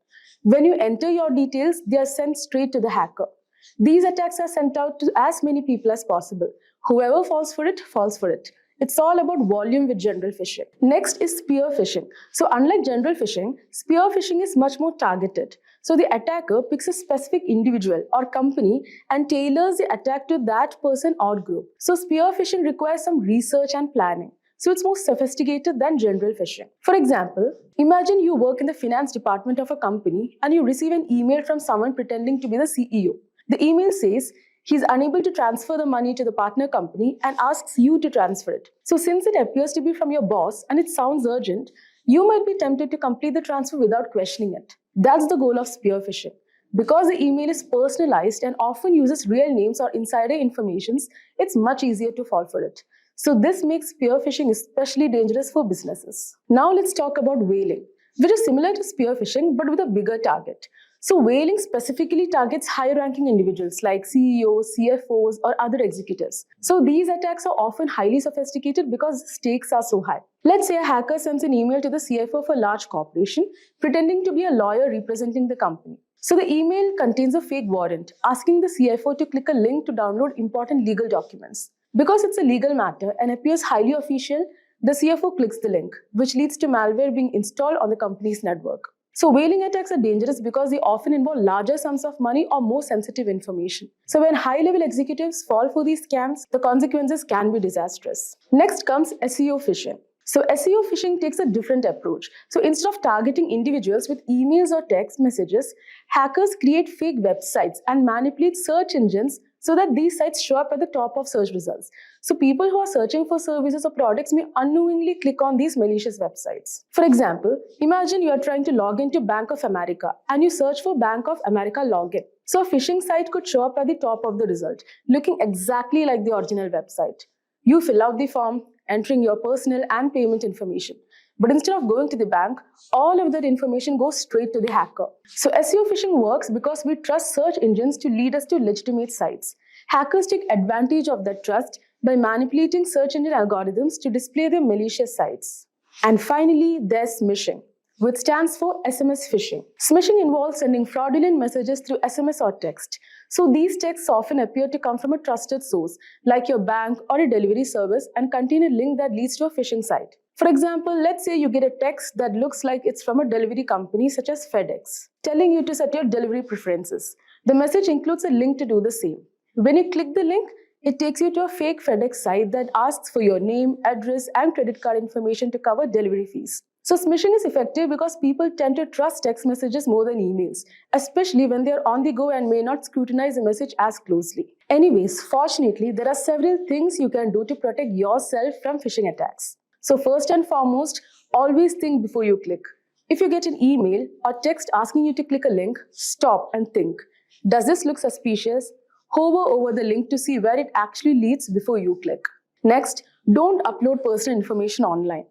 When you enter your details, they are sent straight to the hacker. These attacks are sent out to as many people as possible. Whoever falls for it, falls for it. It's all about volume with general phishing. Next is spear phishing. So unlike general phishing, spear phishing is much more targeted. So the attacker picks a specific individual or company and tailors the attack to that person or group. So spear phishing requires some research and planning. So it's more sophisticated than general phishing. For example, imagine you work in the finance department of a company and you receive an email from someone pretending to be the CEO. The email says he's unable to transfer the money to the partner company and asks you to transfer it. So since it appears to be from your boss and it sounds urgent, you might be tempted to complete the transfer without questioning it. That's the goal of spear phishing. Because the email is personalized and often uses real names or insider informations, it's much easier to fall for it. So this makes spear phishing especially dangerous for businesses. Now let's talk about whaling, which is similar to spear phishing but with a bigger target. So whaling specifically targets high-ranking individuals like CEOs, CFOs, or other executives. So these attacks are often highly sophisticated because the stakes are so high. Let's say a hacker sends an email to the CFO of a large corporation, pretending to be a lawyer representing the company. So the email contains a fake warrant, asking the CFO to click a link to download important legal documents. Because it's a legal matter and appears highly official, the CFO clicks the link, which leads to malware being installed on the company's network. So whaling attacks are dangerous because they often involve larger sums of money or more sensitive information. So when high-level executives fall for these scams, the consequences can be disastrous. Next comes SEO phishing. So SEO phishing takes a different approach. So instead of targeting individuals with emails or text messages, hackers create fake websites and manipulate search engines so that these sites show up at the top of search results. So people who are searching for services or products may unknowingly click on these malicious websites. For example, imagine you are trying to log into Bank of America and you search for Bank of America login. So a phishing site could show up at the top of the result, looking exactly like the original website. You fill out the form, entering your personal and payment information. But instead of going to the bank, all of that information goes straight to the hacker. So SEO phishing works because we trust search engines to lead us to legitimate sites. Hackers take advantage of that trust by manipulating search engine algorithms to display their malicious sites. And finally, there's smishing, which stands for SMS phishing. Smishing involves sending fraudulent messages through SMS or text. So these texts often appear to come from a trusted source, like your bank or a delivery service, and contain a link that leads to a phishing site. For example, let's say you get a text that looks like it's from a delivery company such as FedEx, telling you to set your delivery preferences. The message includes a link to do the same. When you click the link, it takes you to a fake FedEx site that asks for your name, address, and credit card information to cover delivery fees. So smishing is effective because people tend to trust text messages more than emails, especially when they are on the go and may not scrutinize the message as closely. Anyways, fortunately, there are several things you can do to protect yourself from phishing attacks. So first and foremost, always think before you click. If you get an email or text asking you to click a link, stop and think. Does this look suspicious? Hover over the link to see where it actually leads before you click. Next, don't upload personal information online.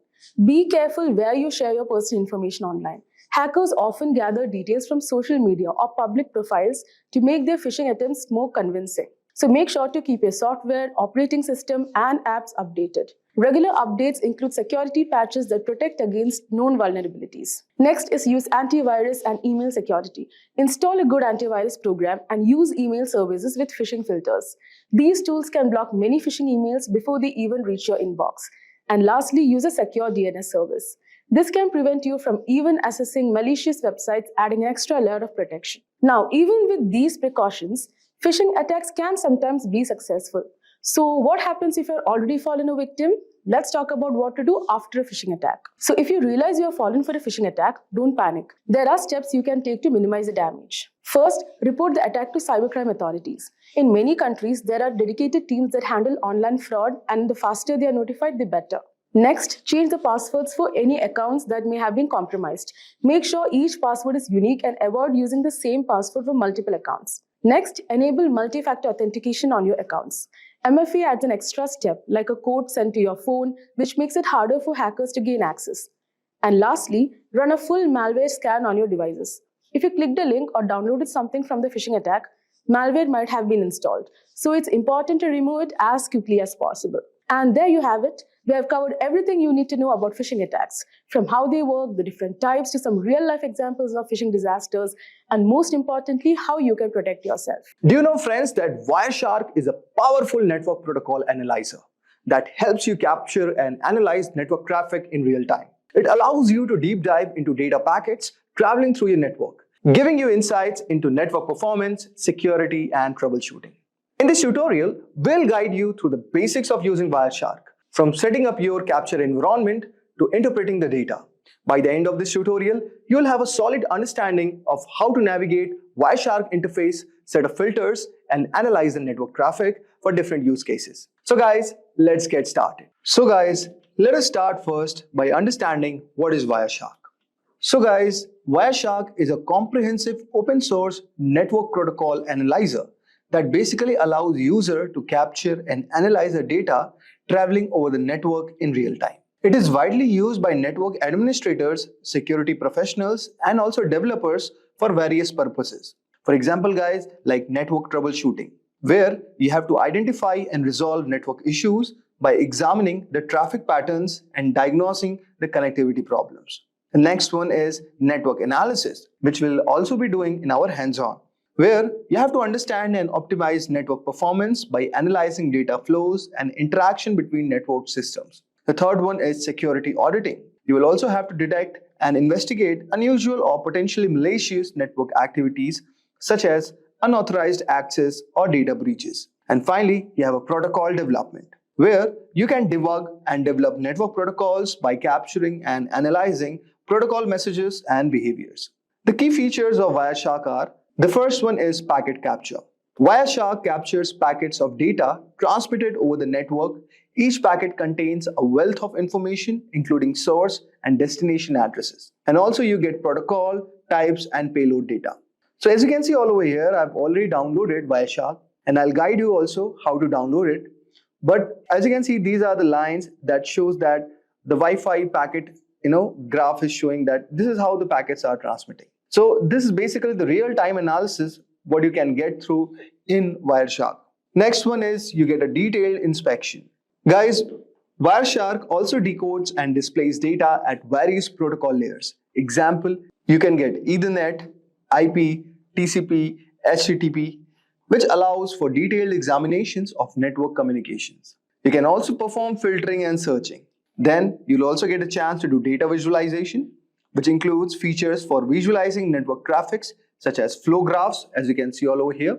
Be careful where you share your personal information online. Hackers often gather details from social media or public profiles to make their phishing attempts more convincing. So make sure to keep your software, operating system, and apps updated. Regular updates include security patches that protect against known vulnerabilities. Next is use antivirus and email security. Install a good antivirus program and use email services with phishing filters. These tools can block many phishing emails before they even reach your inbox. And lastly, use a secure DNS service. This can prevent you from even accessing malicious websites, adding an extra layer of protection. Now, even with these precautions, phishing attacks can sometimes be successful. So what happens if you're already fallen a victim? Let's talk about what to do after a phishing attack. So if you realize you have fallen for a phishing attack, don't panic. There are steps you can take to minimize the damage. First, report the attack to cybercrime authorities. In many countries, there are dedicated teams that handle online fraud, and the faster they are notified, the better. Next, change the passwords for any accounts that may have been compromised. Make sure each password is unique and avoid using the same password for multiple accounts. Next, enable multi-factor authentication on your accounts. MFA adds an extra step, like a code sent to your phone, which makes it harder for hackers to gain access. And lastly, run a full malware scan on your devices. If you clicked a link or downloaded something from the phishing attack, malware might have been installed. So it's important to remove it as quickly as possible. And there you have it. We have covered everything you need to know about phishing attacks, from how they work, the different types, to some real-life examples of phishing disasters, and most importantly, how you can protect yourself. Do you know, friends, that Wireshark is a powerful network protocol analyzer that helps you capture and analyze network traffic in real time? It allows you to deep dive into data packets traveling through your network, giving you insights into network performance, security, and troubleshooting. In this tutorial, we'll guide you through the basics of using Wireshark, from setting up your capture environment to interpreting the data. By the end of this tutorial, you'll have a solid understanding of how to navigate Wireshark interface, set of filters, and analyze the network traffic for different use cases. So guys, let's get started. Let us start first by understanding what is Wireshark. So guys, Wireshark is a comprehensive open source network protocol analyzer that basically allows user to capture and analyze the data traveling over the network in real time. It is widely used by network administrators, security professionals, and also developers for various purposes. For example, guys, like network troubleshooting, where you have to identify and resolve network issues by examining the traffic patterns and diagnosing the connectivity problems. The next one is network analysis, which we'll also be doing in our hands-on, where you have to understand and optimize network performance by analyzing data flows and interaction between network systems. The third one is security auditing. You will also have to detect and investigate unusual or potentially malicious network activities such as unauthorized access or data breaches. And finally, you have a protocol development, where you can debug and develop network protocols by capturing and analyzing protocol messages and behaviors. The key features of Wireshark are: the first one is packet capture. Wireshark captures packets of data transmitted over the network. Each packet contains a wealth of information, including source and destination addresses. And also you get protocol, types, and payload data. So as you can see all over here, I've already downloaded Wireshark, and I'll guide you also how to download it. But as you can see, these are the lines that shows that the Wi-Fi packet graph is showing that this is how the packets are transmitting. So this is basically the real-time analysis what you can get through in Wireshark. Next one is you get a detailed inspection. Guys, Wireshark also decodes and displays data at various protocol layers. Example, you can get Ethernet, IP, TCP, HTTP, which allows for detailed examinations of network communications. You can also perform filtering and searching. Then you'll also get a chance to do data visualization, which includes features for visualizing network traffics such as flow graphs, as you can see all over here,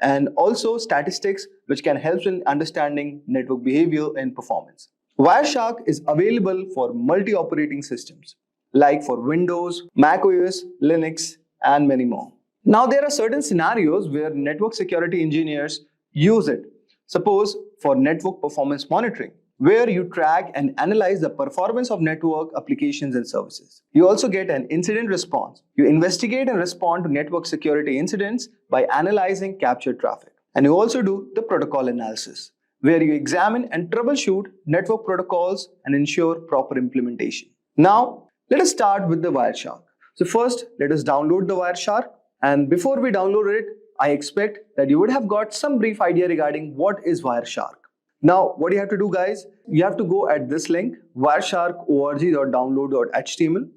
and also statistics, which can help in understanding network behavior and performance. Wireshark is available for multi-operating systems, like for Windows, macOS, Linux, and many more. Now, there are certain scenarios where network security engineers use it. Suppose for network performance monitoring, where you track and analyze the performance of network applications and services. You also get an incident response. You investigate and respond to network security incidents by analyzing captured traffic. And you also do the protocol analysis, where you examine and troubleshoot network protocols and ensure proper implementation. Now, let us start with the Wireshark. So first, let us download the Wireshark. And before we download it, I expect that you would have got some brief idea regarding what is Wireshark. Now, what you have to do, guys, you have to go at this link, wireshark.org.download.html.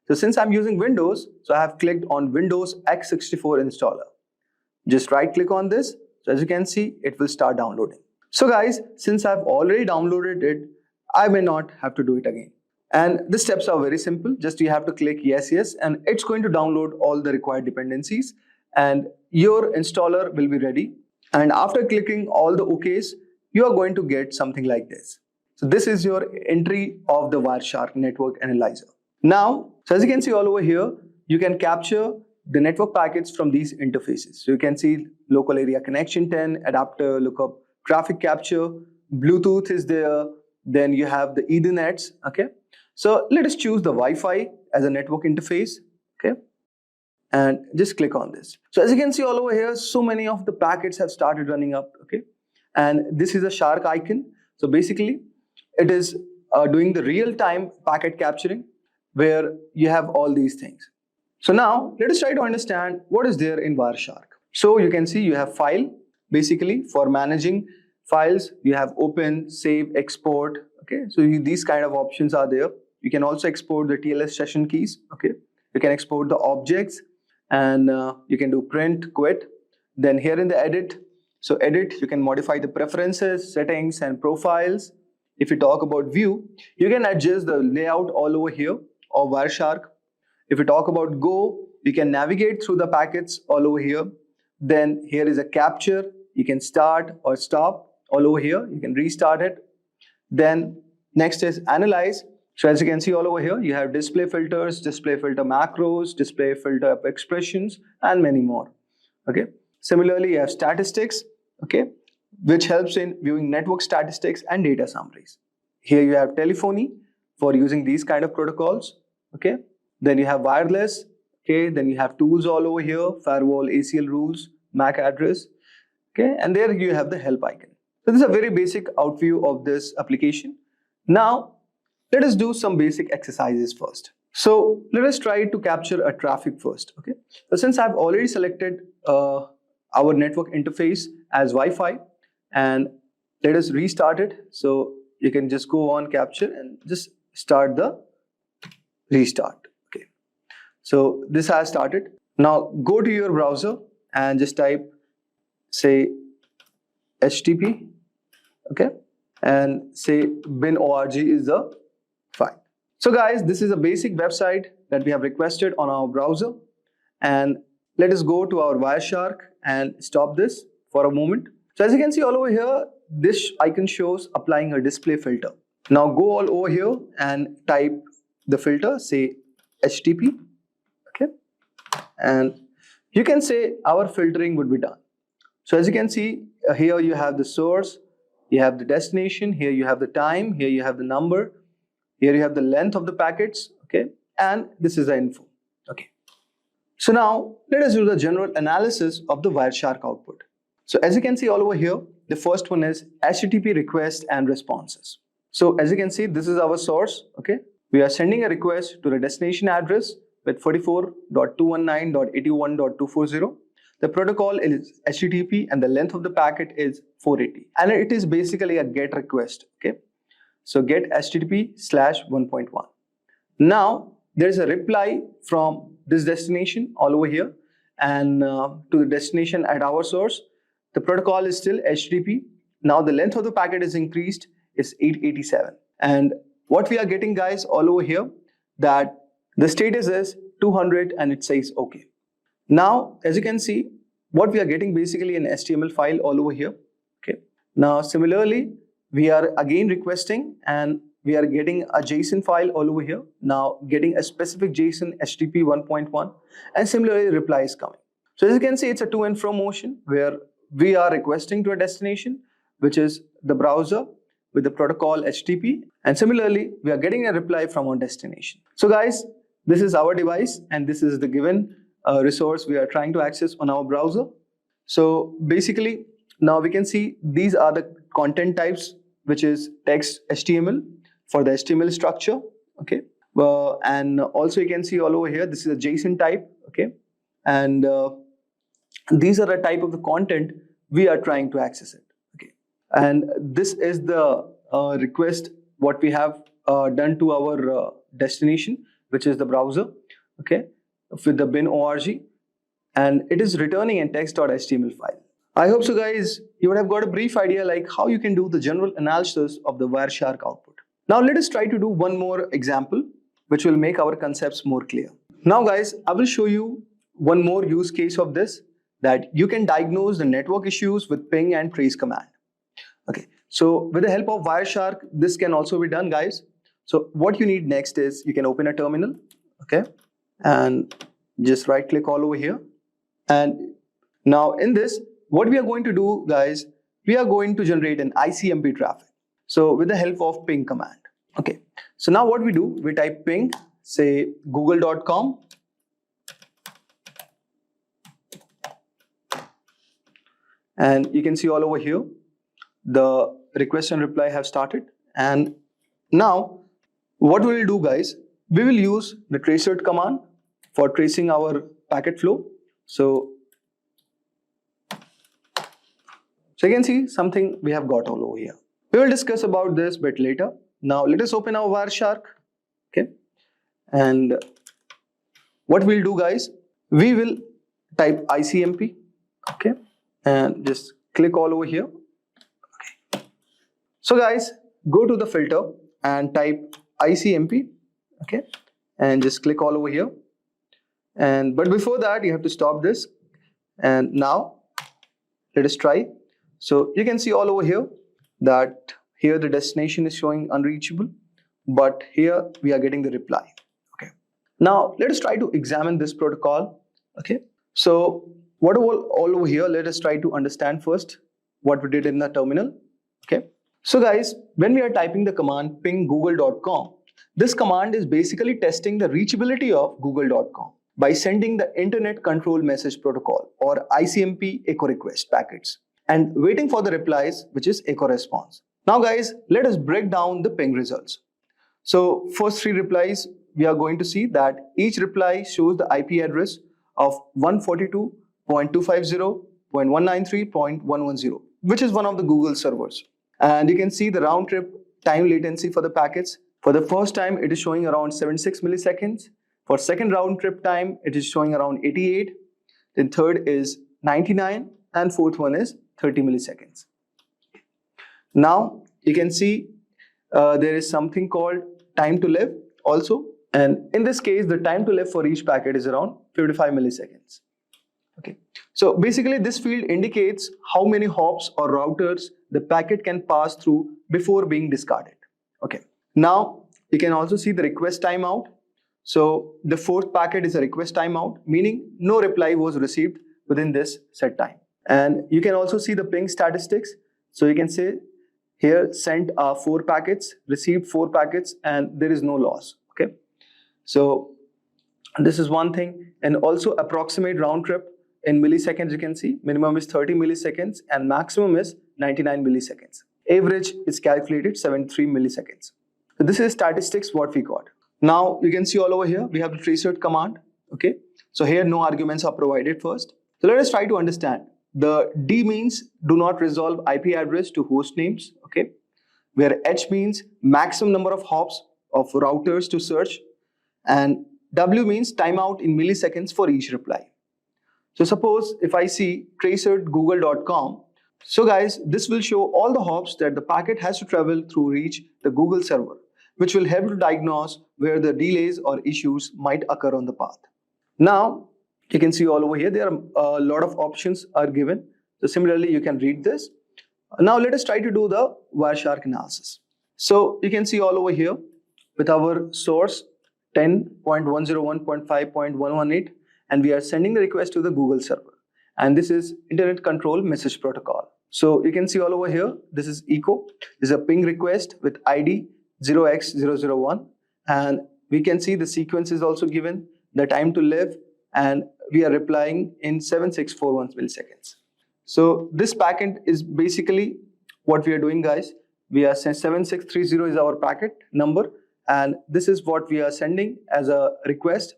So since I'm using Windows, so I have clicked on Windows x64 installer. Just right click on this. So as you can see, it will start downloading. So guys, since I've already downloaded it, I may not have to do it again. And the steps are very simple. Just you have to click yes, and it's going to download all the required dependencies, and your installer will be ready. And after clicking all the OKs, you are going to get something like this. So this is your entry of the Wireshark network analyzer. Now, so as you can see all over here, you can capture the network packets from these interfaces. So you can see local area connection 10, adapter, lookup, traffic capture, Bluetooth is there. Then you have the Ethernets, okay? So let us choose the Wi-Fi as a network interface, okay? And just click on this. So as you can see all over here, so many of the packets have started running up, okay? And this is a shark icon. So basically, it is doing the real-time packet capturing. where you have all these things. So now let us try to understand what is there in Wireshark. So you can see you have file. Basically for managing files, you have open, save, export. Okay, so these kind of options are there. You can also export the TLS session keys. Okay, you can export the objects, and you can do print, quit. Then here in the edit, so edit, you can modify the preferences, settings, and profiles. If you talk about view, you can adjust the layout all over here of Wireshark. If you talk about go, you can navigate through the packets all over here. Then here is a capture. You can start or stop all over here. You can restart it. Then next is analyze. So as you can see all over here, you have display filters, display filter macros, display filter expressions, and many more. Okay. Similarly, you have statistics, okay, which helps in viewing network statistics and data summaries. Here you have telephony for using these kind of protocols. Okay. Then you have wireless. Okay. Then you have tools all over here, firewall, ACL rules, MAC address. Okay. And there you have the help icon. So this is a very basic outview of this application. Now, let us do some basic exercises first. So let us try to capture a traffic first. Okay. So since I've already selected our network interface as Wi-Fi, and let us restart it. So you can just go on capture and just start the restart. Okay. So this has started. Now go to your browser and just type, say, HTTP. Okay. And say bin.org is the file. So guys, this is a basic website that we have requested on our browser. And let us go to our Wireshark and stop this for a moment. So as you can see all over here, this icon shows applying a display filter. Now go all over here and type the filter, say HTTP. Okay. And you can say our filtering would be done. So as you can see, here you have the source, you have the destination, here you have the time, here you have the number, here you have the length of the packets, okay, and this is the info. Okay. So now let us do the general analysis of the Wireshark output. So as you can see all over here, the first one is HTTP request and responses. So as you can see, this is our source. Okay, we are sending a request to the destination address with 44.219.81.240. The protocol is HTTP and the length of the packet is 480, and it is basically a GET request. Okay, so get HTTP/1.1. Now there is a reply from this destination all over here, and to the destination at our source. The protocol is still HTTP. Now the length of the packet is increased, is 887. And what we are getting, guys, all over here, that the status is 200 and it says okay. Now, as you can see, what we are getting basically an HTML file all over here. Okay. Now, similarly, we are again requesting and we are getting a JSON file all over here. Now, getting a specific JSON HTTP 1.1, and similarly, reply is coming. So as you can see, it's a to and fro motion where we are requesting to a destination, which is the browser with the protocol HTTP. And similarly, we are getting a reply from our destination. So guys, this is our device and this is the given resource we are trying to access on our browser. So basically, now we can see these are the content types, which is text HTML for the HTML structure. Okay. And also you can see all over here, this is a JSON type. Okay. And these are the type of the content we are trying to access it. Okay. And this is the request what we have done to our destination, which is the browser. Okay. With the bin.org, and it is returning a text.html file. I hope so guys, you would have got a brief idea like how you can do the general analysis of the Wireshark output. Now let us try to do one more example which will make our concepts more clear. Now guys, I will show you one more use case of this, that you can diagnose the network issues with ping and trace command. Okay, so with the help of Wireshark, this can also be done, guys. So what you need next is you can open a terminal, okay, and just right click all over here. And now in this, what we are going to do, guys, we are going to generate an ICMP traffic. So with the help of ping command. Okay, so now what we do, we type ping, say google.com. And you can see all over here, the request and reply have started. And now what we will do, guys, we will use the tracert command for tracing our packet flow. So you can see something we have got all over here. We will discuss about this bit later. Now let us open our Wireshark. Okay, and what we'll do, guys, we will type ICMP. Okay, and just click all over here. Okay. So guys, go to the filter and type ICMP. Okay, and just click all over here. And but before that, you have to stop this. And now let us try. So you can see all over here that here the destination is showing unreachable, but here we are getting the reply. Okay. Now let us try to examine this protocol. Okay. So what all over here, let us try to understand first what we did in the terminal. Okay. So guys, when we are typing the command ping google.com, this command is basically testing the reachability of google.com by sending the Internet Control Message Protocol or ICMP echo request packets and waiting for the replies, which is echo response. Now guys, let us break down the ping results. So first 3 replies, we are going to see that each reply shows the IP address of 142.250.193.110, which is one of the Google servers. And you can see the round trip time latency for the packets. For the first time, it is showing around 76 milliseconds. For second round trip time, it is showing around 88. Then third is 99, and fourth one is 30 milliseconds. Now you can see there is something called time to live also, and in this case the time to live for each packet is around 55 milliseconds. Okay, so basically this field indicates how many hops or routers the packet can pass through before being discarded. Okay, now you can also see the request timeout. So the fourth packet is a request timeout, meaning no reply was received within this set time. And you can also see the ping statistics. So you can say here sent 4 packets, received 4 packets, and there is no loss. Okay, so this is one thing. And also approximate round trip in milliseconds, you can see minimum is 30 milliseconds and maximum is 99 milliseconds. Average is calculated 73 milliseconds. So this is statistics what we got. Now you can see all over here we have the tracert command. Okay, so here no arguments are provided first. So let us try to understand. The D means do not resolve IP address to host names. Okay, where H means maximum number of hops of routers to search, and W means timeout in milliseconds for each reply. So suppose if I see tracert.google.com, so guys, this will show all the hops that the packet has to travel through reach the Google server, which will help to diagnose where the delays or issues might occur on the path. Now you can see all over here there are a lot of options are given. So similarly you can read this. Now let us try to do the Wireshark analysis. So you can see all over here with our source 10.101.5.118, and we are sending the request to the Google server, and this is Internet Control Message Protocol. So you can see all over here this is echo, this is a ping request with ID 0x001, and we can see the sequence is also given, the time to live, and we are replying in 7641 milliseconds. So this packet is basically what we are doing, guys. We are 7630 is our packet number, and this is what we are sending as a request.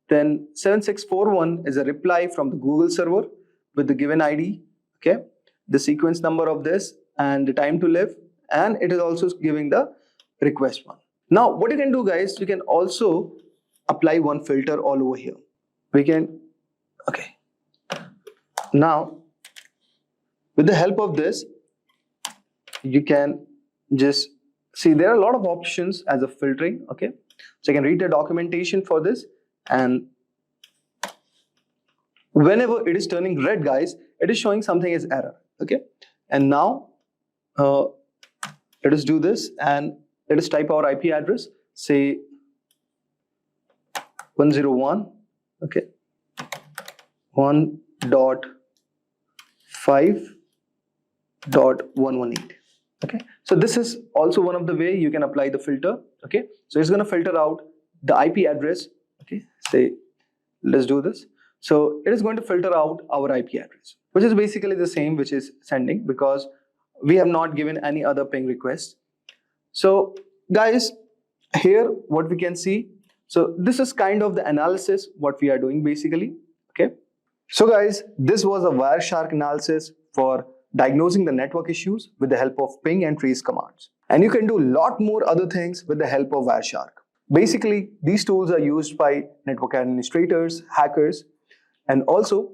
Then 7641 is a reply from the Google server with the given ID, okay, the sequence number of this and the time to live, and it is also giving the request one. Now what you can do, guys, you can also apply one filter all over here. We can, okay, now with the help of this you can just see there are a lot of options as a filtering. Okay, so you can read the documentation for this, and whenever it is turning red, guys, it is showing something as error. Okay, and now let us do this and let us type our IP address, say 101, okay, 1.5.118. Okay, so this is also one of the way you can apply the filter. Okay, so it's going to filter out the IP address. Okay, say let's do this. So it is going to filter out our IP address, which is basically the same which is sending, because we have not given any other ping request. So guys, here what we can see, So this is kind of the analysis what we are doing basically. Okay. So guys, this was a Wireshark analysis for diagnosing the network issues with the help of ping and trace commands. And you can do a lot more other things with the help of Wireshark. Basically, these tools are used by network administrators, hackers, and also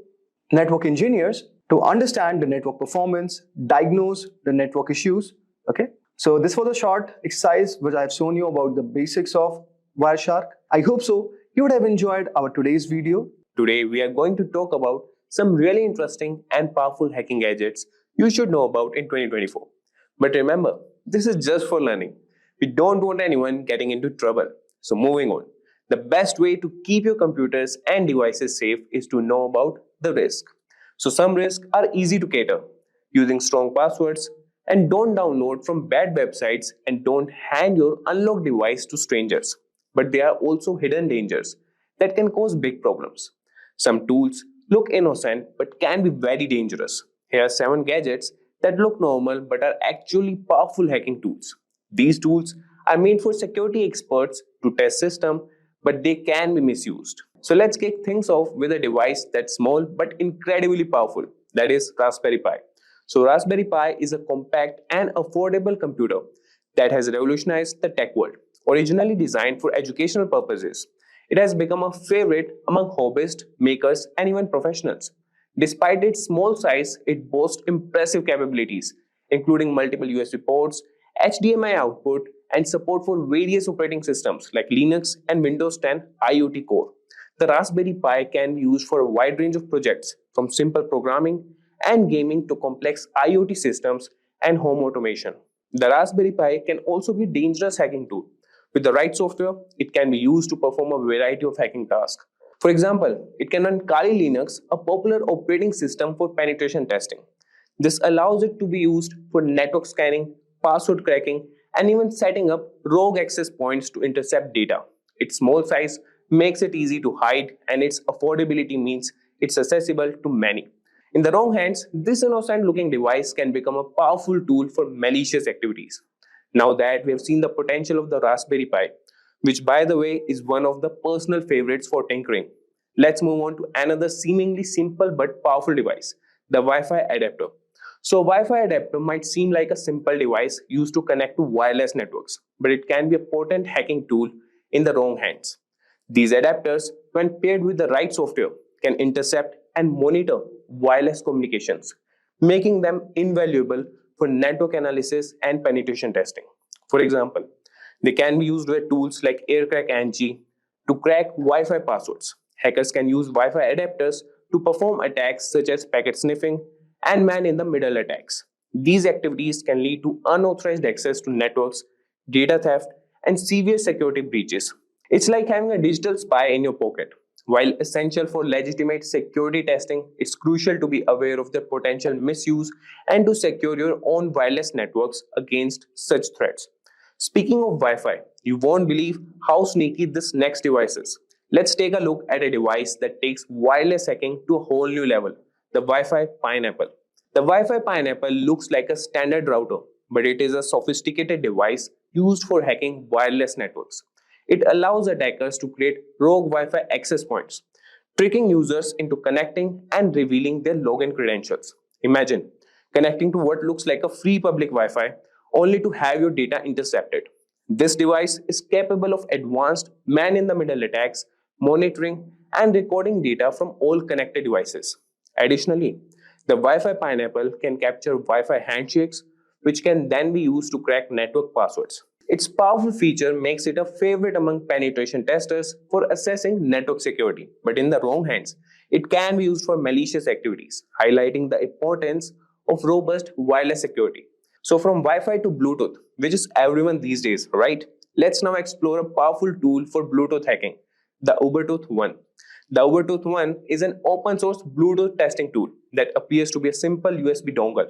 network engineers to understand the network performance, diagnose the network issues. Okay. So this was a short exercise which I have shown you about the basics of Wireshark. I hope so you would have enjoyed our today's video. Today, we are going to talk about some really interesting and powerful hacking gadgets you should know about in 2024. But remember, this is just for learning. We don't want anyone getting into trouble. So moving on, the best way to keep your computers and devices safe is to know about the risk. So some risks are easy to cater, using strong passwords, and don't download from bad websites, and don't hand your unlocked device to strangers. But there are also hidden dangers that can cause big problems. Some tools look innocent but can be very dangerous. Here are 7 gadgets that look normal but are actually powerful hacking tools. These tools are made for security experts to test systems, but they can be misused. So let's kick things off with a device that's small but incredibly powerful. That is Raspberry Pi. So Raspberry Pi is a compact and affordable computer that has revolutionized the tech world. Originally designed for educational purposes, it has become a favorite among hobbyists, makers, and even professionals. Despite its small size, it boasts impressive capabilities, including multiple USB ports, HDMI output, and support for various operating systems like Linux and Windows 10 IoT Core. The Raspberry Pi can be used for a wide range of projects, from simple programming and gaming to complex IoT systems and home automation. The Raspberry Pi can also be a dangerous hacking tool. With the right software, it can be used to perform a variety of hacking tasks. For example, it can run Kali Linux, a popular operating system for penetration testing. This allows it to be used for network scanning, password cracking, and even setting up rogue access points to intercept data. Its small size makes it easy to hide, and its affordability means it's accessible to many. In the wrong hands, this innocent-looking device can become a powerful tool for malicious activities. Now that we have seen the potential of the Raspberry Pi, which by the way is one of the personal favorites for tinkering, let's move on to another seemingly simple but powerful device, the Wi-Fi adapter. So Wi-Fi adapter might seem like a simple device used to connect to wireless networks, but it can be a potent hacking tool in the wrong hands. These adapters, when paired with the right software, can intercept and monitor wireless communications, making them invaluable for network analysis and penetration testing. For example, they can be used with tools like AirCrack-NG to crack Wi-Fi passwords. Hackers can use Wi-Fi adapters to perform attacks such as packet sniffing and man-in-the-middle attacks. These activities can lead to unauthorized access to networks, data theft, and severe security breaches. It's like having a digital spy in your pocket. While essential for legitimate security testing, it's crucial to be aware of their potential misuse and to secure your own wireless networks against such threats. Speaking of Wi-Fi, you won't believe how sneaky this next device is. Let's take a look at a device that takes wireless hacking to a whole new level, the Wi-Fi Pineapple. The Wi-Fi Pineapple looks like a standard router, but it is a sophisticated device used for hacking wireless networks. It allows attackers to create rogue Wi-Fi access points, tricking users into connecting and revealing their login credentials. Imagine connecting to what looks like a free public Wi-Fi only to have your data intercepted. This device is capable of advanced man-in-the-middle attacks, monitoring and recording data from all connected devices. Additionally, the Wi-Fi Pineapple can capture Wi-Fi handshakes, which can then be used to crack network passwords. Its powerful feature makes it a favorite among penetration testers for assessing network security, but in the wrong hands, it can be used for malicious activities, highlighting the importance of robust wireless security. So from Wi-Fi to Bluetooth, which is everyone these days, right? Let's now explore a powerful tool for Bluetooth hacking, the Ubertooth One. The Ubertooth One is an open source Bluetooth testing tool that appears to be a simple USB dongle.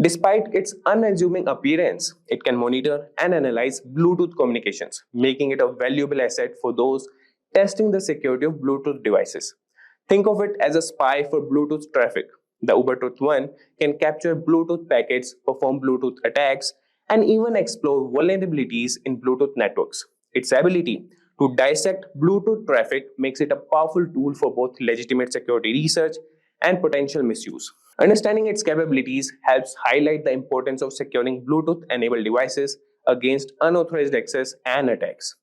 Despite its unassuming appearance, it can monitor and analyze Bluetooth communications, making it a valuable asset for those testing the security of Bluetooth devices. Think of it as a spy for Bluetooth traffic. The Ubertooth One can capture Bluetooth packets, perform Bluetooth attacks, and even explore vulnerabilities in Bluetooth networks. Its ability To dissect Bluetooth traffic makes it a powerful tool for both legitimate security research and potential misuse. Understanding its capabilities helps highlight the importance of securing Bluetooth-enabled devices against unauthorized access and attacks.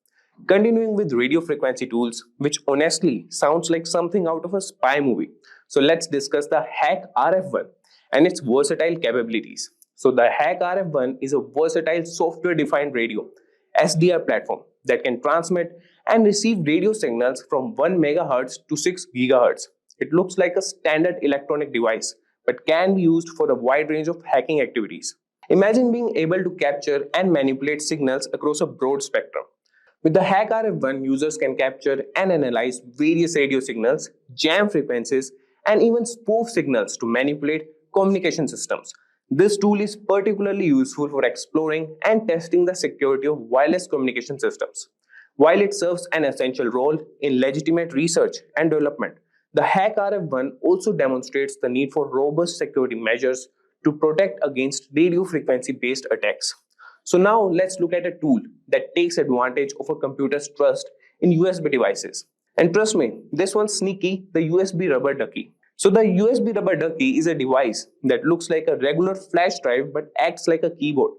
Continuing with radio frequency tools, which honestly sounds like something out of a spy movie. So let's discuss the Hack RF1 and its versatile capabilities. So the Hack RF1 is a versatile software-defined radio SDR platform that can transmit and receive radio signals from 1 MHz to 6 GHz. It looks like a standard electronic device but can be used for a wide range of hacking activities. Imagine being able to capture and manipulate signals across a broad spectrum. With the Hack RF1, users can capture and analyze various radio signals, jam frequencies, and even spoof signals to manipulate communication systems. This tool is particularly useful for exploring and testing the security of wireless communication systems. While it serves an essential role in legitimate research and development, the Hack RF1 also demonstrates the need for robust security measures to protect against radio frequency based attacks. So now let's look at a tool that takes advantage of a computer's trust in USB devices. And trust me, this one's sneaky, the USB rubber ducky. So the USB rubber ducky is a device that looks like a regular flash drive but acts like a keyboard,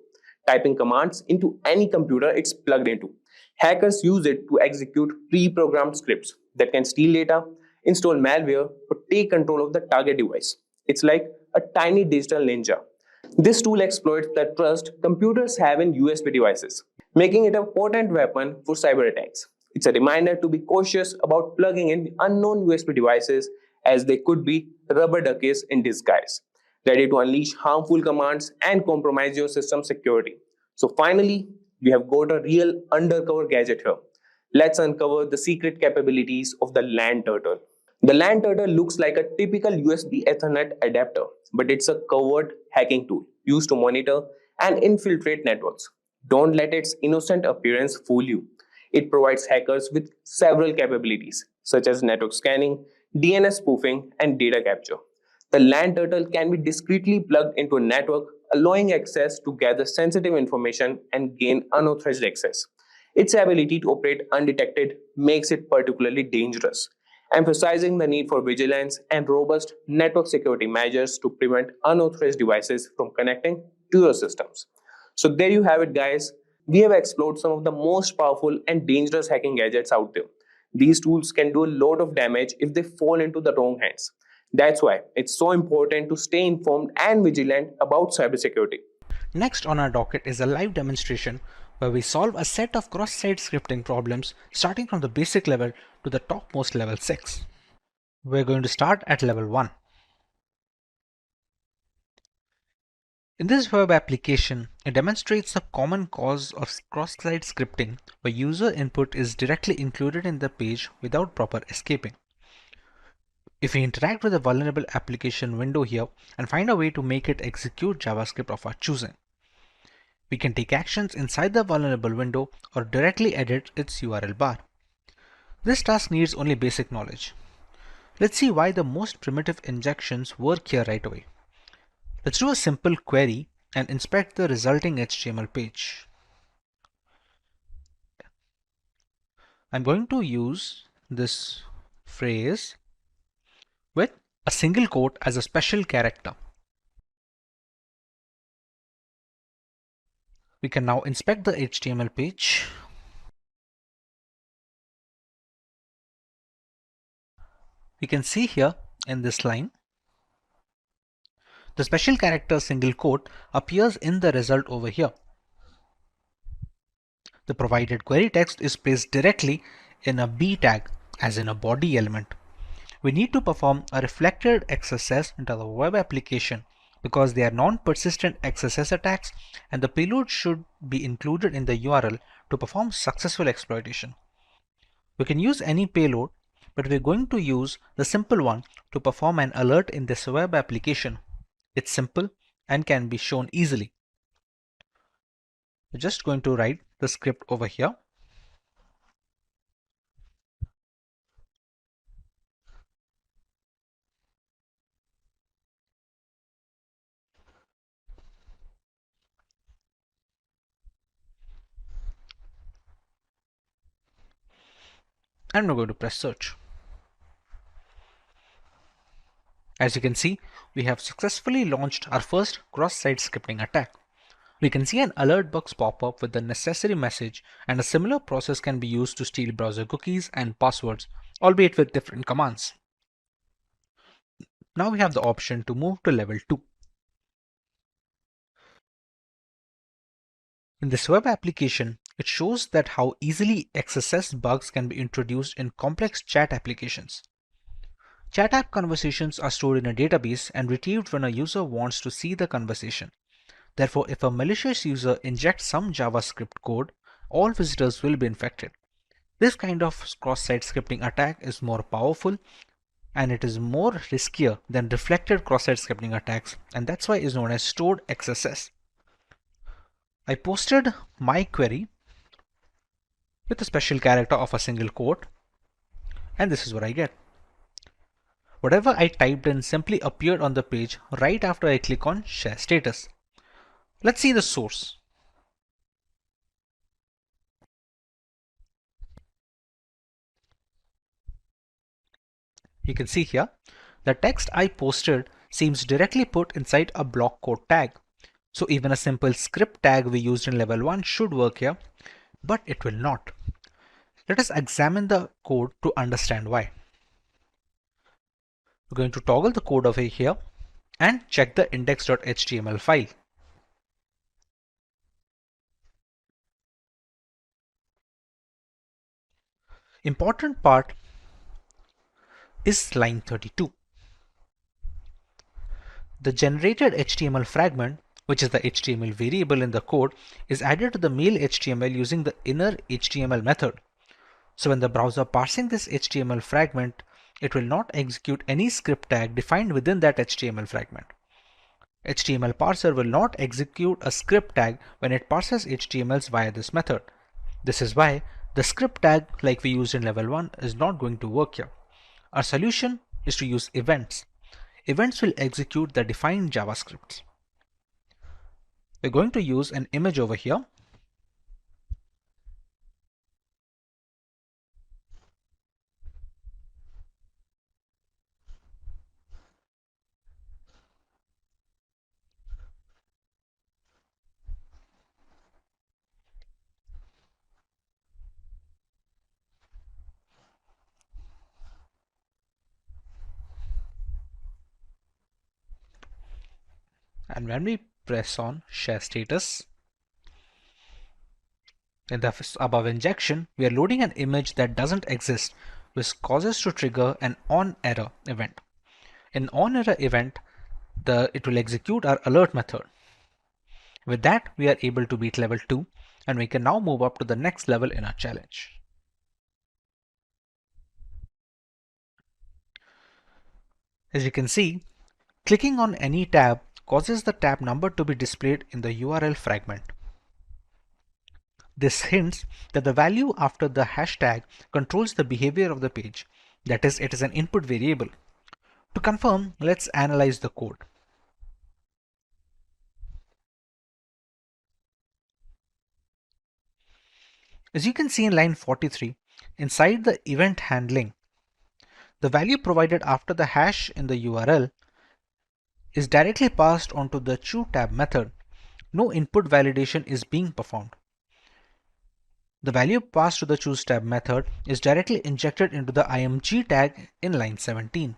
typing commands into any computer it's plugged into. Hackers use it to execute pre-programmed scripts that can steal data, install malware, or take control of the target device. It's like a tiny digital ninja. This tool exploits the trust computers have in USB devices, making it a potent weapon for cyber attacks. It's a reminder to be cautious about plugging in unknown USB devices as they could be rubber duckies in disguise, ready to unleash harmful commands and compromise your system security. So finally, we have got a real undercover gadget here. Let's uncover the secret capabilities of the LAN turtle. The LAN turtle looks like a typical USB Ethernet adapter, but it's a covert hacking tool used to monitor and infiltrate networks. Don't let its innocent appearance fool you. It provides hackers with several capabilities, such as network scanning, DNS spoofing, and data capture. The LAN turtle can be discreetly plugged into a network, allowing access to gather sensitive information and gain unauthorized access. Its ability to operate undetected makes it particularly dangerous, emphasizing the need for vigilance and robust network security measures to prevent unauthorized devices from connecting to your systems. So there you have it, guys. We have explored some of the most powerful and dangerous hacking gadgets out there. These tools can do a lot of damage if they fall into the wrong hands. That's why it's so important to stay informed and vigilant about cybersecurity. Next on our docket is a live demonstration where we solve a set of cross-site scripting problems starting from the basic level to the topmost level 6. We're going to start at level 1. In this web application, it demonstrates the common cause of cross-site scripting where user input is directly included in the page without proper escaping. If we interact with a vulnerable application window here and find a way to make it execute JavaScript of our choosing, we can take actions inside the vulnerable window or directly edit its URL bar. This task needs only basic knowledge. Let's see why the most primitive injections work here right away. Let's do a simple query and inspect the resulting HTML page. I'm going to use this phrase with a single quote as a special character. We can now inspect the HTML page. We can see here in this line, the special character single quote appears in the result over here. The provided query text is placed directly in a B tag, as in a body element. We need to perform a reflected XSS into the web application because they are non-persistent XSS attacks and the payload should be included in the URL to perform successful exploitation. We can use any payload, but we're going to use the simple one to perform an alert in this web application. It's simple and can be shown easily. We're just going to write the script over here. and we're going to press search. As you can see, we have successfully launched our first cross-site scripting attack. We can see an alert box pop up with the necessary message, and a similar process can be used to steal browser cookies and passwords, albeit with different commands. Now we have the option to move to level 2. In this web application, it shows that how easily XSS bugs can be introduced in complex chat applications. Chat app conversations are stored in a database and retrieved when a user wants to see the conversation. Therefore, if a malicious user injects some JavaScript code, all visitors will be infected. This kind of cross-site scripting attack is more powerful and it is more riskier than reflected cross-site scripting attacks, and that's why it is known as stored XSS. I posted my query with a special character of a single quote, and this is what I get. Whatever I typed in simply appeared on the page right after I click on Share Status. Let's see the source. You can see here, the text I posted seems directly put inside a block code tag. So even a simple script tag we used in level 1 should work here, but it will not. Let us examine the code to understand why. We're going to toggle the code over here and check the index.html file. Important part is line 32. The generated HTML fragment, which is the HTML variable in the code, is added to the mail HTML using the inner HTML method. So when the browser parsing this HTML fragment, it will not execute any script tag defined within that HTML fragment. HTML parser will not execute a script tag when it parses HTMLs via this method. This is why the script tag like we used in level 1 is not going to work here. Our solution is to use events. Events will execute the defined JavaScripts. We're going to use an image over here. And when we press on Share Status, in the above injection, we are loading an image that doesn't exist, which causes to trigger an onError event. In onError event, it will execute our alert method. With that, we are able to beat level 2, and we can now move up to the next level in our challenge. As you can see, clicking on any tab causes the tab number to be displayed in the URL fragment. This hints that the value after the hashtag controls the behavior of the page. That is, it is an input variable. To confirm, let's analyze the code. As you can see in line 43, inside the event handling, the value provided after the hash in the URL is directly passed onto the choTab method. No input validation is being performed. The value passed to the choseTab method is directly injected into the img tag in line 17.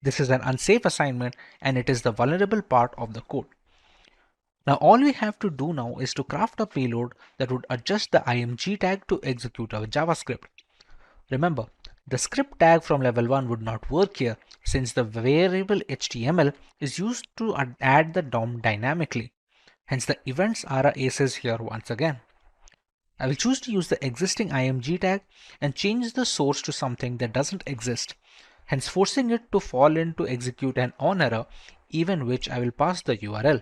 This is an unsafe assignment and it is the vulnerable part of the code. Now all we have to do now is to craft a payload that would adjust the img tag to execute our JavaScript. Remember, the script tag from level 1 would not work here since the variable HTML is used to add the DOM dynamically. Hence the events are our aces here once again. I will choose to use the existing img tag and change the source to something that doesn't exist, hence forcing it to fall in to execute an onError, even which I will pass the URL.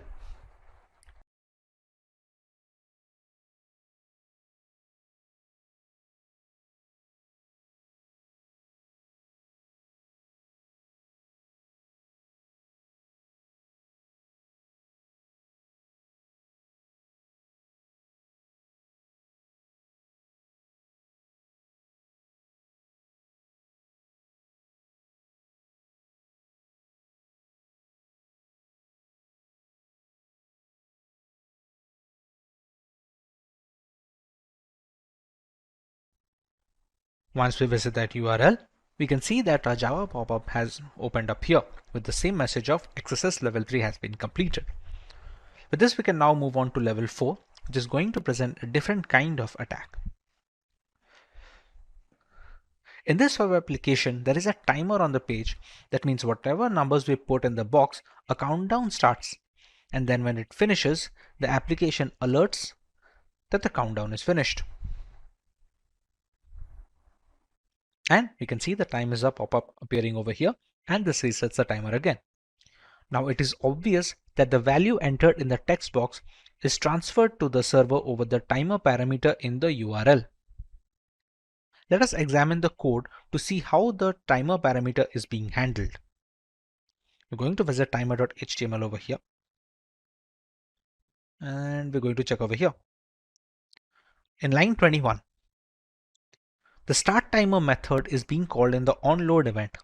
Once we visit that URL, we can see that our Java pop-up has opened up here with the same message of XSS level 3 has been completed. With this, we can now move on to level 4, which is going to present a different kind of attack. In this web application, there is a timer on the page. That means whatever numbers we put in the box, a countdown starts. And then when it finishes, the application alerts that the countdown is finished. And you can see the time is up pop-up appearing over here, and this resets the timer again. Now it is obvious that the value entered in the text box is transferred to the server over the timer parameter in the URL. Let us examine the code to see how the timer parameter is being handled. We're going to visit timer.html over here. And we're going to check over here. In line 21, the start timer method is being called in the onload event.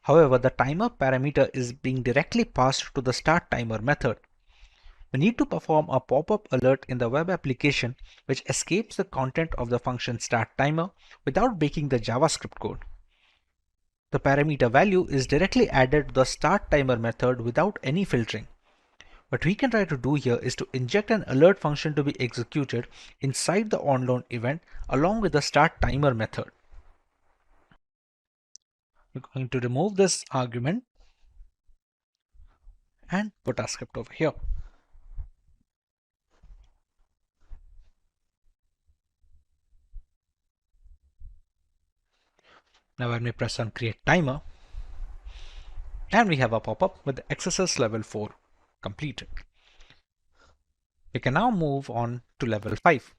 However, the timer parameter is being directly passed to the start timer method. We need to perform a pop-up alert in the web application which escapes the content of the function start timer without breaking the JavaScript code. The parameter value is directly added to the start timer method without any filtering. What we can try to do here is to inject an alert function to be executed inside the onload event along with the start timer method. We're going to remove this argument and put our script over here. Now when we press on create timer, and we have a pop-up with the XSS level 4 completed. We can now move on to level 5.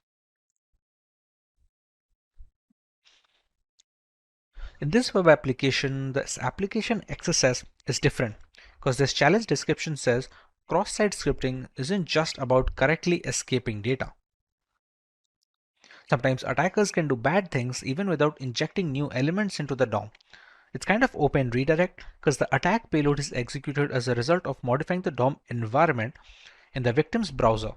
In this web application, this application XSS is different because this challenge description says cross-site scripting isn't just about correctly escaping data. Sometimes attackers can do bad things even without injecting new elements into the DOM. It's kind of open redirect because the attack payload is executed as a result of modifying the DOM environment in the victim's browser.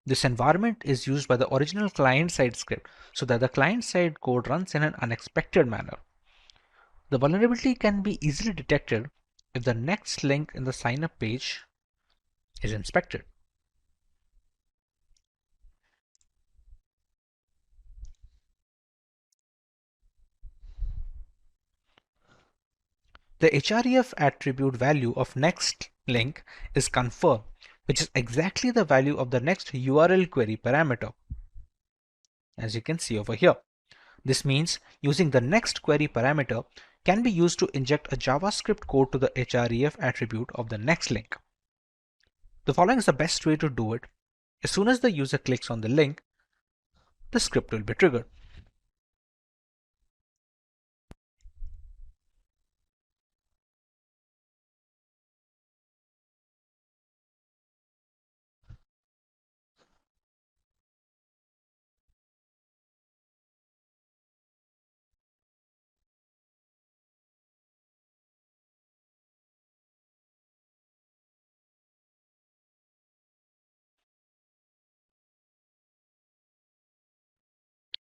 This environment is used by the original client-side script so that the client-side code runs in an unexpected manner. The vulnerability can be easily detected if the next link in the sign-up page is inspected. The href attribute value of next link is confirmed, which is exactly the value of the next URL query parameter. As you can see over here. This means using the next query parameter can be used to inject a JavaScript code to the href attribute of the next link. The following is the best way to do it. As soon as the user clicks on the link, the script will be triggered.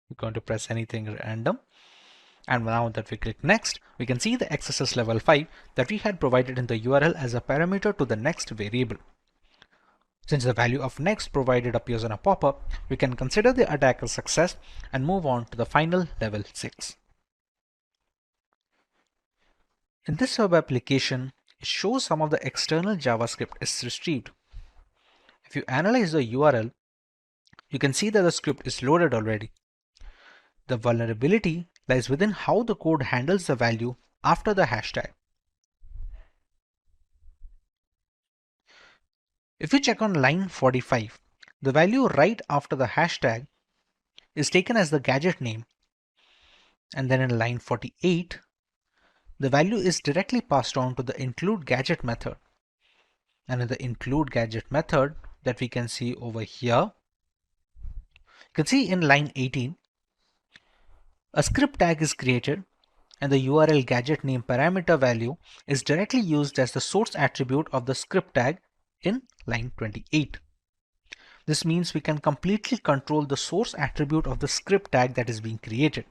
We're going to press anything random. And now that we click next, we can see the XSS level 5 that we had provided in the URL as a parameter to the next variable. Since the value of next provided appears on a pop-up, we can consider the attack a success and move on to the final level 6. In this web application, it shows some of the external JavaScript is retrieved. If you analyze the URL, you can see that the script is loaded already. The vulnerability lies within how the code handles the value after the hashtag. If you check on line 45, the value right after the hashtag is taken as the gadget name. And then in line 48, the value is directly passed on to the include gadget method. And in the include gadget method that we can see over here, you can see in line 18, a script tag is created and the URL gadget name parameter value is directly used as the source attribute of the script tag in line 28. This means we can completely control the source attribute of the script tag that is being created.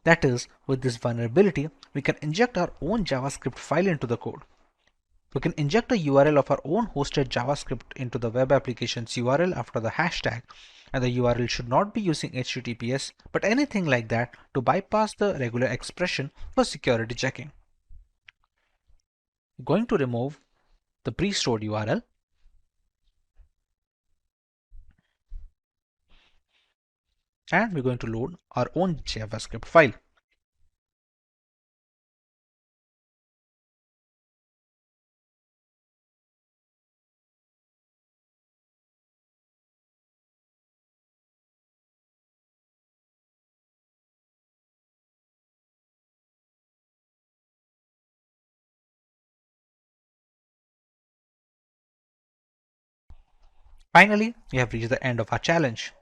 That is, with this vulnerability, we can inject our own JavaScript file into the code. We can inject a URL of our own hosted JavaScript into the web application's URL after the hashtag, and the URL should not be using HTTPS but anything like that to bypass the regular expression for security checking. We're going to remove the pre-stored URL and we're going to load our own JavaScript file. Finally, we have reached the end of our challenge.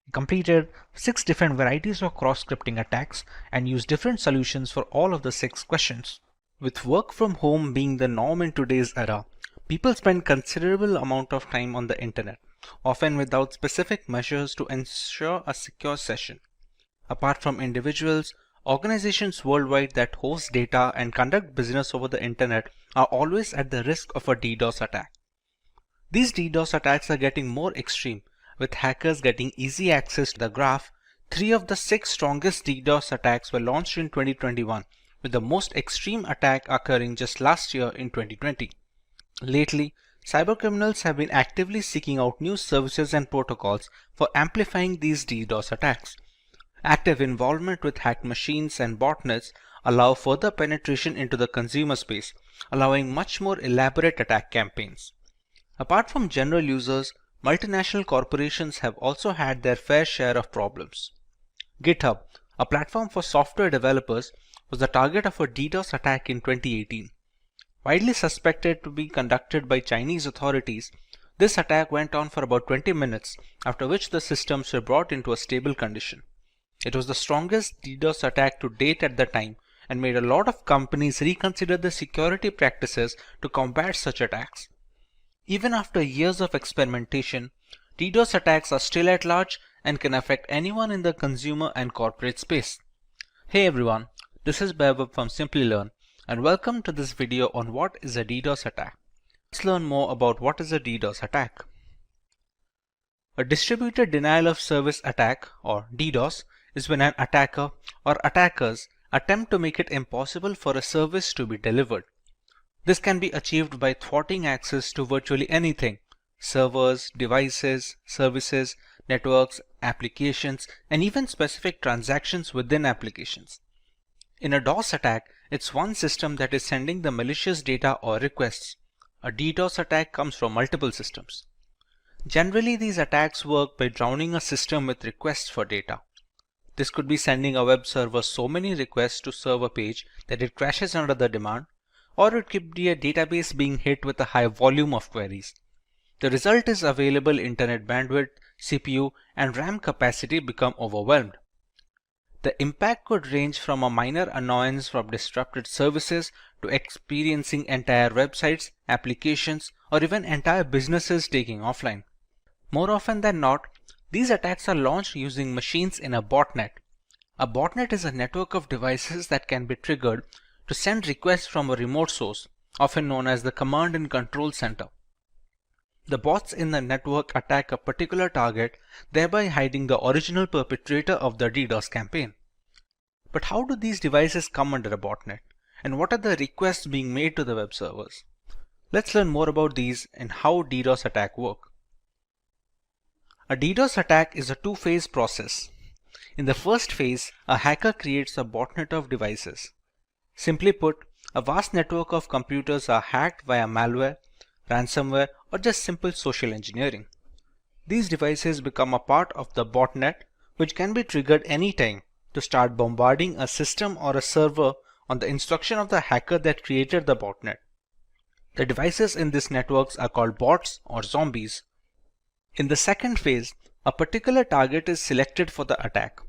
We completed 6 different varieties of cross-scripting attacks and used different solutions for all of the 6 questions. With work from home being the norm in today's era, people spend considerable amount of time on the internet, often without specific measures to ensure a secure session. Apart from individuals, organizations worldwide that host data and conduct business over the internet are always at the risk of a DDoS attack. These DDoS attacks are getting more extreme, with hackers getting easy access to the graph. 3 of the 6 strongest DDoS attacks were launched in 2021, with the most extreme attack occurring just last year in 2020. Lately, cybercriminals have been actively seeking out new services and protocols for amplifying these DDoS attacks. Active involvement with hacked machines and botnets allow further penetration into the consumer space, allowing much more elaborate attack campaigns. Apart from general users, multinational corporations have also had their fair share of problems. GitHub, a platform for software developers, was the target of a DDoS attack in 2018. Widely suspected to be conducted by Chinese authorities, this attack went on for about 20 minutes, after which the systems were brought into a stable condition. It was the strongest DDoS attack to date at the time and made a lot of companies reconsider the security practices to combat such attacks. Even after years of experimentation, DDoS attacks are still at large and can affect anyone in the consumer and corporate space. Hey everyone, this is Vaibhav from Simplilearn and welcome to this video on what is a DDoS attack. Let's learn more about what is a DDoS attack. A distributed denial of service attack, or DDoS, is when an attacker or attackers attempt to make it impossible for a service to be delivered. This can be achieved by thwarting access to virtually anything: servers, devices, services, networks, applications, and even specific transactions within applications. In a DOS attack, it's one system that is sending the malicious data or requests. A DDoS attack comes from multiple systems. Generally, these attacks work by drowning a system with requests for data. This could be sending a web server so many requests to serve a page that it crashes under the demand, or it could be a database being hit with a high volume of queries. The result is available internet bandwidth, CPU, and RAM capacity become overwhelmed. The impact could range from a minor annoyance from disrupted services to experiencing entire websites, applications, or even entire businesses taking offline. More often than not, these attacks are launched using machines in a botnet. A botnet is a network of devices that can be triggered to send requests from a remote source, often known as the command and control center. The bots in the network attack a particular target, thereby hiding the original perpetrator of the DDoS campaign. But how do these devices come under a botnet? And what are the requests being made to the web servers? Let's learn more about these and how DDoS attacks work. A DDoS attack is a two-phase process. In the first phase, a hacker creates a botnet of devices. Simply put, a vast network of computers are hacked via malware, ransomware, or just simple social engineering. These devices become a part of the botnet, which can be triggered anytime to start bombarding a system or a server on the instruction of the hacker that created the botnet. The devices in these networks are called bots or zombies. In the second phase, a particular target is selected for the attack.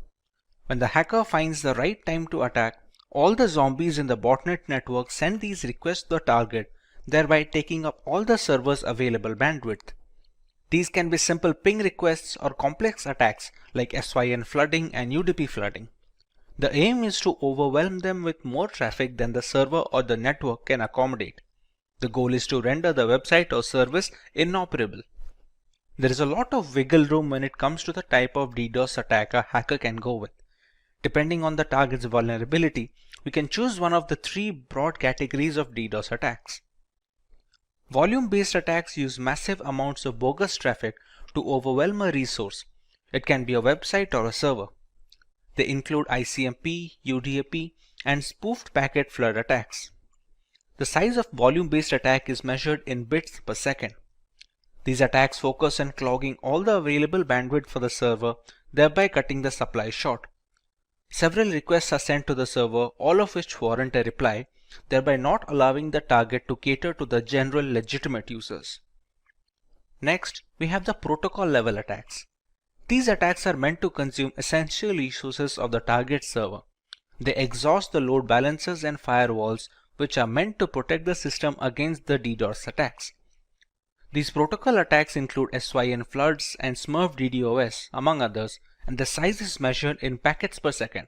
When the hacker finds the right time to attack, all the zombies in the botnet network send these requests to the target, thereby taking up all the server's available bandwidth. These can be simple ping requests or complex attacks like SYN flooding and UDP flooding. The aim is to overwhelm them with more traffic than the server or the network can accommodate. The goal is to render the website or service inoperable. There is a lot of wiggle room when it comes to the type of DDoS attack a hacker can go with. Depending on the target's vulnerability, we can choose one of the three broad categories of DDoS attacks. Volume-based attacks use massive amounts of bogus traffic to overwhelm a resource. It can be a website or a server. They include ICMP, UDP, and spoofed packet flood attacks. The size of volume-based attack is measured in bits per second. These attacks focus on clogging all the available bandwidth for the server, thereby cutting the supply short. Several requests are sent to the server, all of which warrant a reply, thereby not allowing the target to cater to the general legitimate users. Next, we have the protocol level attacks. These attacks are meant to consume essential resources of the target server. They exhaust the load balancers and firewalls, which are meant to protect the system against the DDoS attacks. These protocol attacks include SYN floods and Smurf DDoS, among others, and the size is measured in packets per second.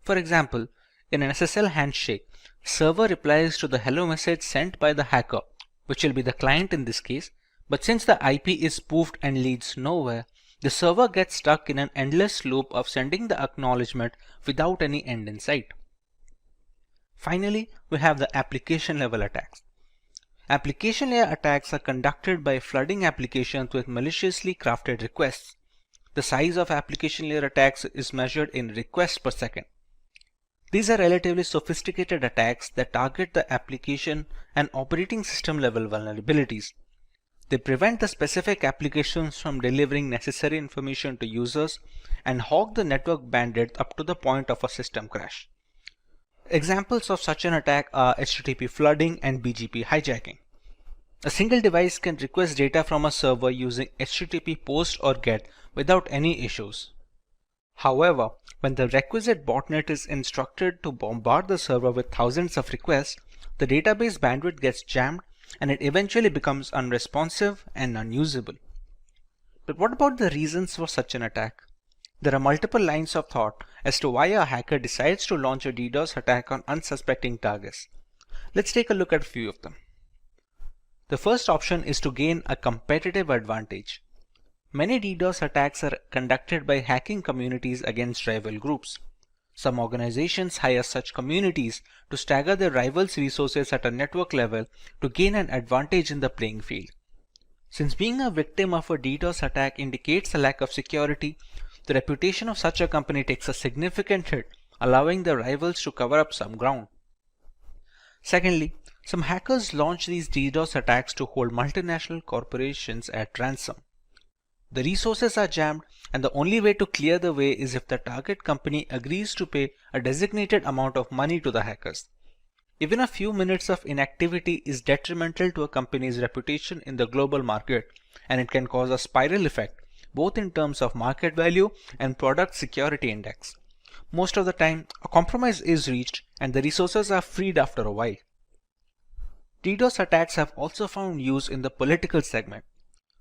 For example, in an SSL handshake, server replies to the hello message sent by the hacker, which will be the client in this case, but since the IP is spoofed and leads nowhere, the server gets stuck in an endless loop of sending the acknowledgement without any end in sight. Finally, we have the application level attacks. Application layer attacks are conducted by flooding applications with maliciously crafted requests. The size of application layer attacks is measured in requests per second. These are relatively sophisticated attacks that target the application and operating system level vulnerabilities. They prevent the specific applications from delivering necessary information to users and hog the network bandwidth up to the point of a system crash. Examples of such an attack are HTTP flooding and BGP hijacking. A single device can request data from a server using HTTP post or GET without any issues. However, when the requisite botnet is instructed to bombard the server with thousands of requests, the database bandwidth gets jammed and it eventually becomes unresponsive and unusable. But what about the reasons for such an attack? There are multiple lines of thought as to why a hacker decides to launch a DDoS attack on unsuspecting targets. Let's take a look at a few of them. The first option is to gain a competitive advantage. Many DDoS attacks are conducted by hacking communities against rival groups. Some organizations hire such communities to stagger their rivals' resources at a network level to gain an advantage in the playing field. Since being a victim of a DDoS attack indicates a lack of security, the reputation of such a company takes a significant hit, allowing the rivals to cover up some ground. Secondly, some hackers launch these DDoS attacks to hold multinational corporations at ransom. The resources are jammed, and the only way to clear the way is if the target company agrees to pay a designated amount of money to the hackers. Even a few minutes of inactivity is detrimental to a company's reputation in the global market, and it can cause a spiral effect, both in terms of market value and product security index. Most of the time, a compromise is reached and the resources are freed after a while. DDoS attacks have also found use in the political segment.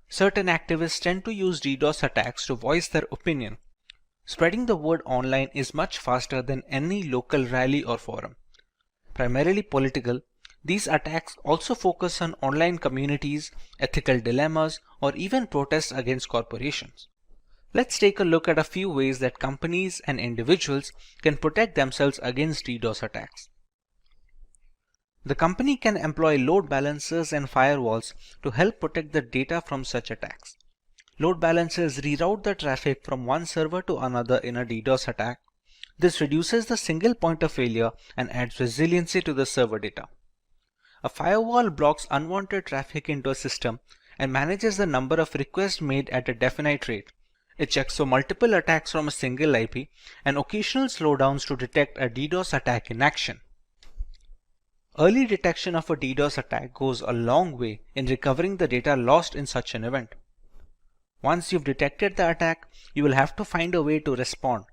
Certain activists tend to use DDoS attacks to voice their opinion. Spreading the word online is much faster than any local rally or forum. Primarily political, these attacks also focus on online communities, ethical dilemmas, or even protests against corporations. Let's take a look at a few ways that companies and individuals can protect themselves against DDoS attacks. The company can employ load balancers and firewalls to help protect the data from such attacks. Load balancers reroute the traffic from one server to another in a DDoS attack. This reduces the single point of failure and adds resiliency to the server data. A firewall blocks unwanted traffic into a system and manages the number of requests made at a definite rate. It checks for multiple attacks from a single IP and occasional slowdowns to detect a DDoS attack in action. Early detection of a DDoS attack goes a long way in recovering the data lost in such an event. Once you've detected the attack, you will have to find a way to respond.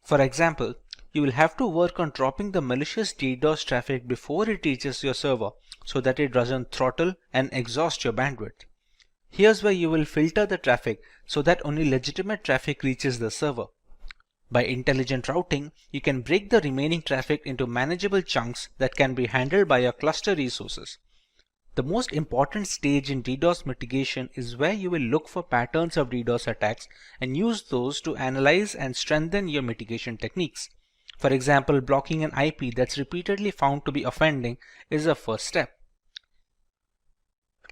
For example, you will have to work on dropping the malicious DDoS traffic before it reaches your server so that it doesn't throttle and exhaust your bandwidth. Here's where you will filter the traffic so that only legitimate traffic reaches the server. By intelligent routing, you can break the remaining traffic into manageable chunks that can be handled by your cluster resources. The most important stage in DDoS mitigation is where you will look for patterns of DDoS attacks and use those to analyze and strengthen your mitigation techniques. For example, blocking an IP that's repeatedly found to be offending is a first step.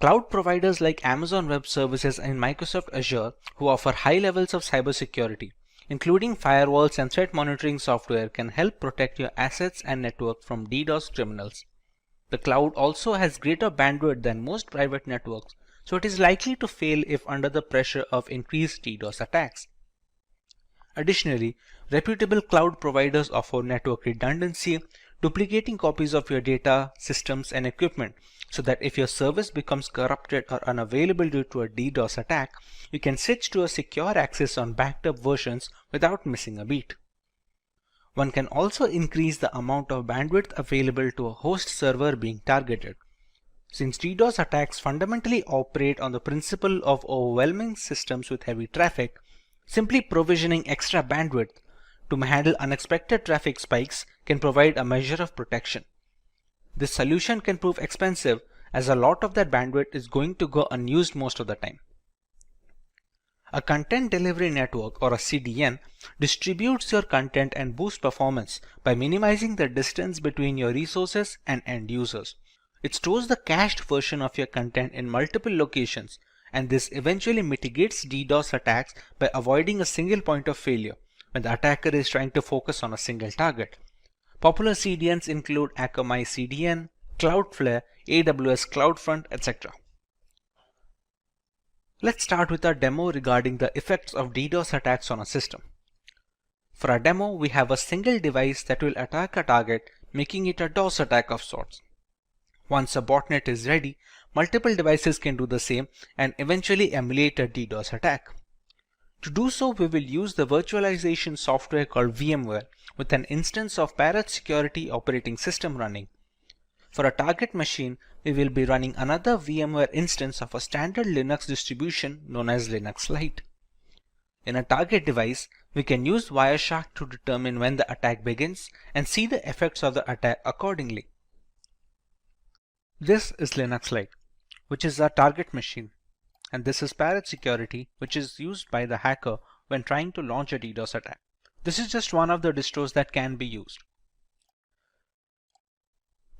Cloud providers like Amazon Web Services and Microsoft Azure, who offer high levels of cybersecurity, including firewalls and threat monitoring software, can help protect your assets and network from DDoS criminals. The cloud also has greater bandwidth than most private networks, so it is likely to fail if under the pressure of increased DDoS attacks. Additionally, reputable cloud providers offer network redundancy, duplicating copies of your data, systems, and equipment, so that if your service becomes corrupted or unavailable due to a DDoS attack, you can switch to a secure access on backed up versions without missing a beat. One can also increase the amount of bandwidth available to a host server being targeted. Since DDoS attacks fundamentally operate on the principle of overwhelming systems with heavy traffic, simply provisioning extra bandwidth to handle unexpected traffic spikes can provide a measure of protection. This solution can prove expensive as a lot of that bandwidth is going to go unused most of the time. A content delivery network, or a CDN, distributes your content and boosts performance by minimizing the distance between your resources and end users. It stores the cached version of your content in multiple locations, and this eventually mitigates DDoS attacks by avoiding a single point of failure when the attacker is trying to focus on a single target. Popular CDNs include Akamai CDN, Cloudflare, AWS CloudFront, etc. Let's start with our demo regarding the effects of DDoS attacks on a system. For our demo, we have a single device that will attack a target, making it a DOS attack of sorts. Once a botnet is ready, multiple devices can do the same and eventually emulate a DDoS attack. To do so, we will use the virtualization software called VMware with an instance of Parrot Security operating system running. For a target machine, we will be running another VMware instance of a standard Linux distribution known as Linux Lite. In a target device, we can use Wireshark to determine when the attack begins and see the effects of the attack accordingly. This is Linux Lite, which is our target machine, and this is Parrot Security, which is used by the hacker when trying to launch a DDoS attack. This is just one of the distros that can be used.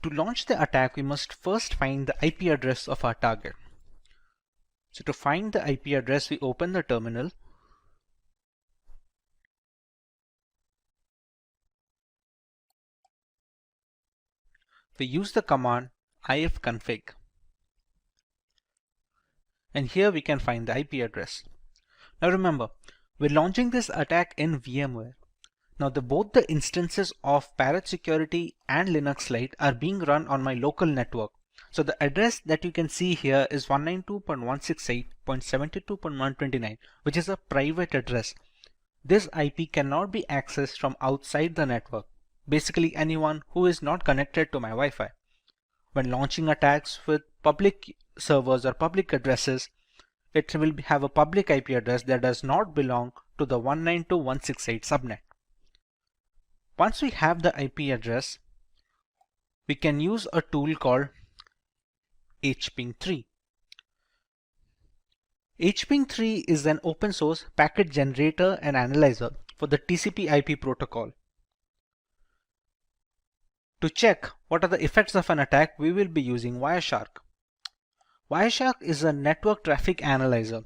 To launch the attack, we must first find the IP address of our target. So to find the IP address, we open the terminal. We use the command ifconfig. And here we can find the IP address. Now remember, we're launching this attack in VMware. Now both the instances of Parrot Security and Linux Lite are being run on my local network. So the address that you can see here is 192.168.72.129, which is a private address. This IP cannot be accessed from outside the network, basically anyone who is not connected to my Wi-Fi. When launching attacks with public servers or public addresses, it will have a public IP address that does not belong to the 192.168 subnet. Once we have the IP address, we can use a tool called hping3. hping3 is an open source packet generator and analyzer for the TCP/IP protocol. To check what are the effects of an attack, we will be using Wireshark. Wireshark is a network traffic analyzer.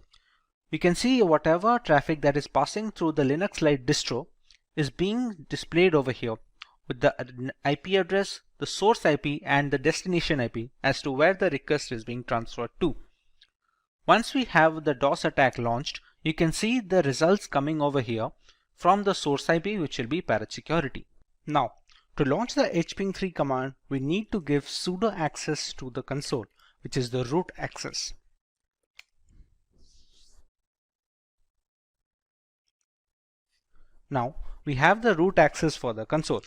We can see whatever traffic that is passing through the Linux Lite distro is being displayed over here with the IP address, the source IP, and the destination IP as to where the request is being transferred to. Once we have the DOS attack launched, you can see the results coming over here from the source IP, which will be Parrot Security. Now, to launch the hping3 command, we need to give sudo access to the console, which is the root access. Now, we have the root access for the console.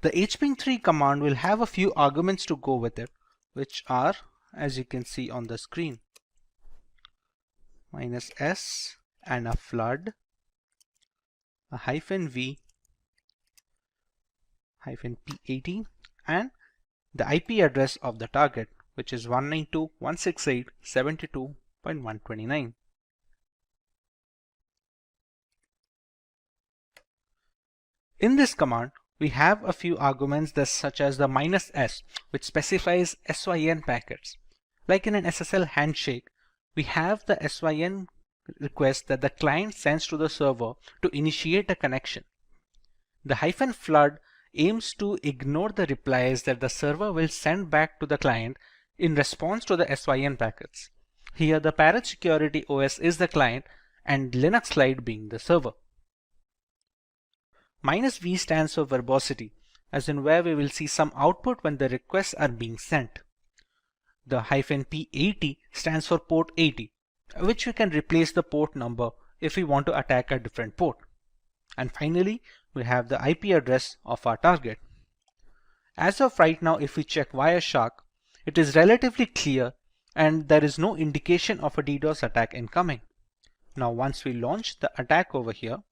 The hping3 command will have a few arguments to go with it, which are, as you can see on the screen. -s and a flood, a -v, -p80, and the IP address of the target, which is 192.168.72.129. In this command, we have a few arguments such as the -s, which specifies SYN packets. Like in an SSL handshake, we have the SYN request that the client sends to the server to initiate a connection. The -flood aims to ignore the replies that the server will send back to the client in response to the SYN packets. Here the parent security OS is the client and Linux Lite being the server. -v stands for verbosity, as in where we will see some output when the requests are being sent. The -p80 stands for port 80, which we can replace the port number if we want to attack a different port. And finally, we have the IP address of our target. As of right now, if we check Wireshark, it is relatively clear and there is no indication of a DDoS attack incoming. Now once we launch the attack over here,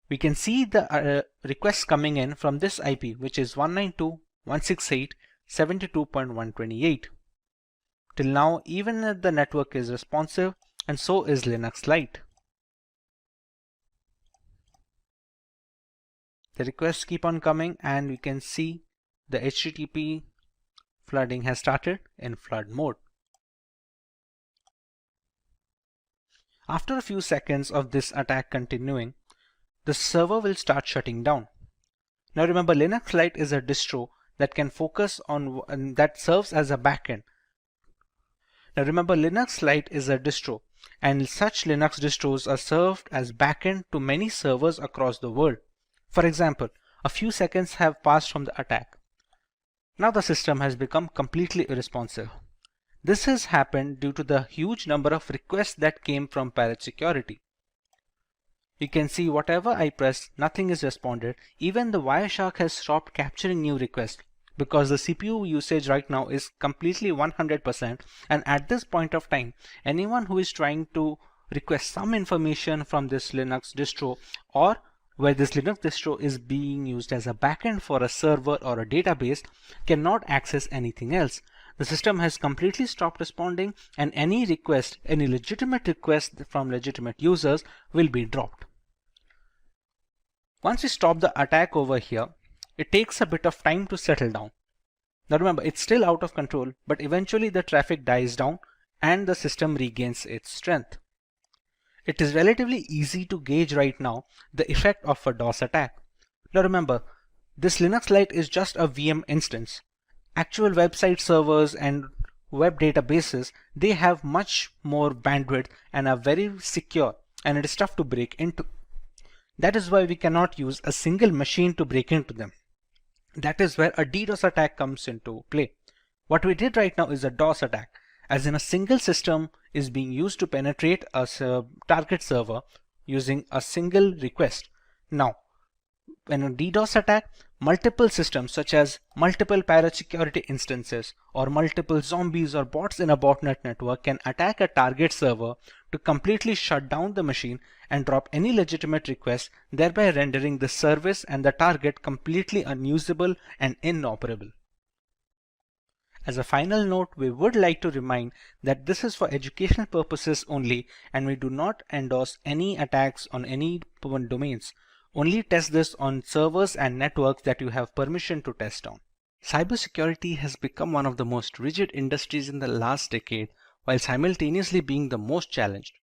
we can see the requests coming in from this IP, which is 192.168.72.128. Till now, even the network is responsive, and so is Linux Lite. The requests keep on coming, and we can see the HTTP flooding has started in flood mode. After a few seconds of this attack continuing, the server will start shutting down. Now remember, Linux Lite is a distro that can focus on that serves as a backend. And such Linux distros are served as backend to many servers across the world. For example, a few seconds have passed from the attack. Now the system has become completely irresponsive. This has happened due to the huge number of requests that came from parent security. You can see whatever I press, nothing is responded. Even the Wireshark has stopped capturing new requests because the CPU usage right now is completely 100%, and at this point of time, anyone who is trying to request some information from this Linux distro, or where this Linux distro is being used as a backend for a server or a database, cannot access anything else. The system has completely stopped responding, and any legitimate request from legitimate users will be dropped. Once we stop the attack over here, it takes a bit of time to settle down. Now remember, it's still out of control, but eventually the traffic dies down and the system regains its strength. It is relatively easy to gauge right now the effect of a DOS attack. Now remember, this Linux Lite is just a VM instance. Actual website servers and web databases, they have much more bandwidth and are very secure, and it is tough to break into. That is why we cannot use a single machine to break into them. That is where a DDoS attack comes into play. What we did right now is a DOS attack, as in a single system is being used to penetrate a target server using a single request. Now, when a DDoS attack, multiple systems such as multiple parent security instances or multiple zombies or bots in a botnet network can attack a target server to completely shut down the machine and drop any legitimate request, thereby rendering the service and the target completely unusable and inoperable. As a final note, we would like to remind that this is for educational purposes only, and we do not endorse any attacks on any domains. Only test this on servers and networks that you have permission to test on. Cybersecurity has become one of the most rigid industries in the last decade, while simultaneously being the most challenged.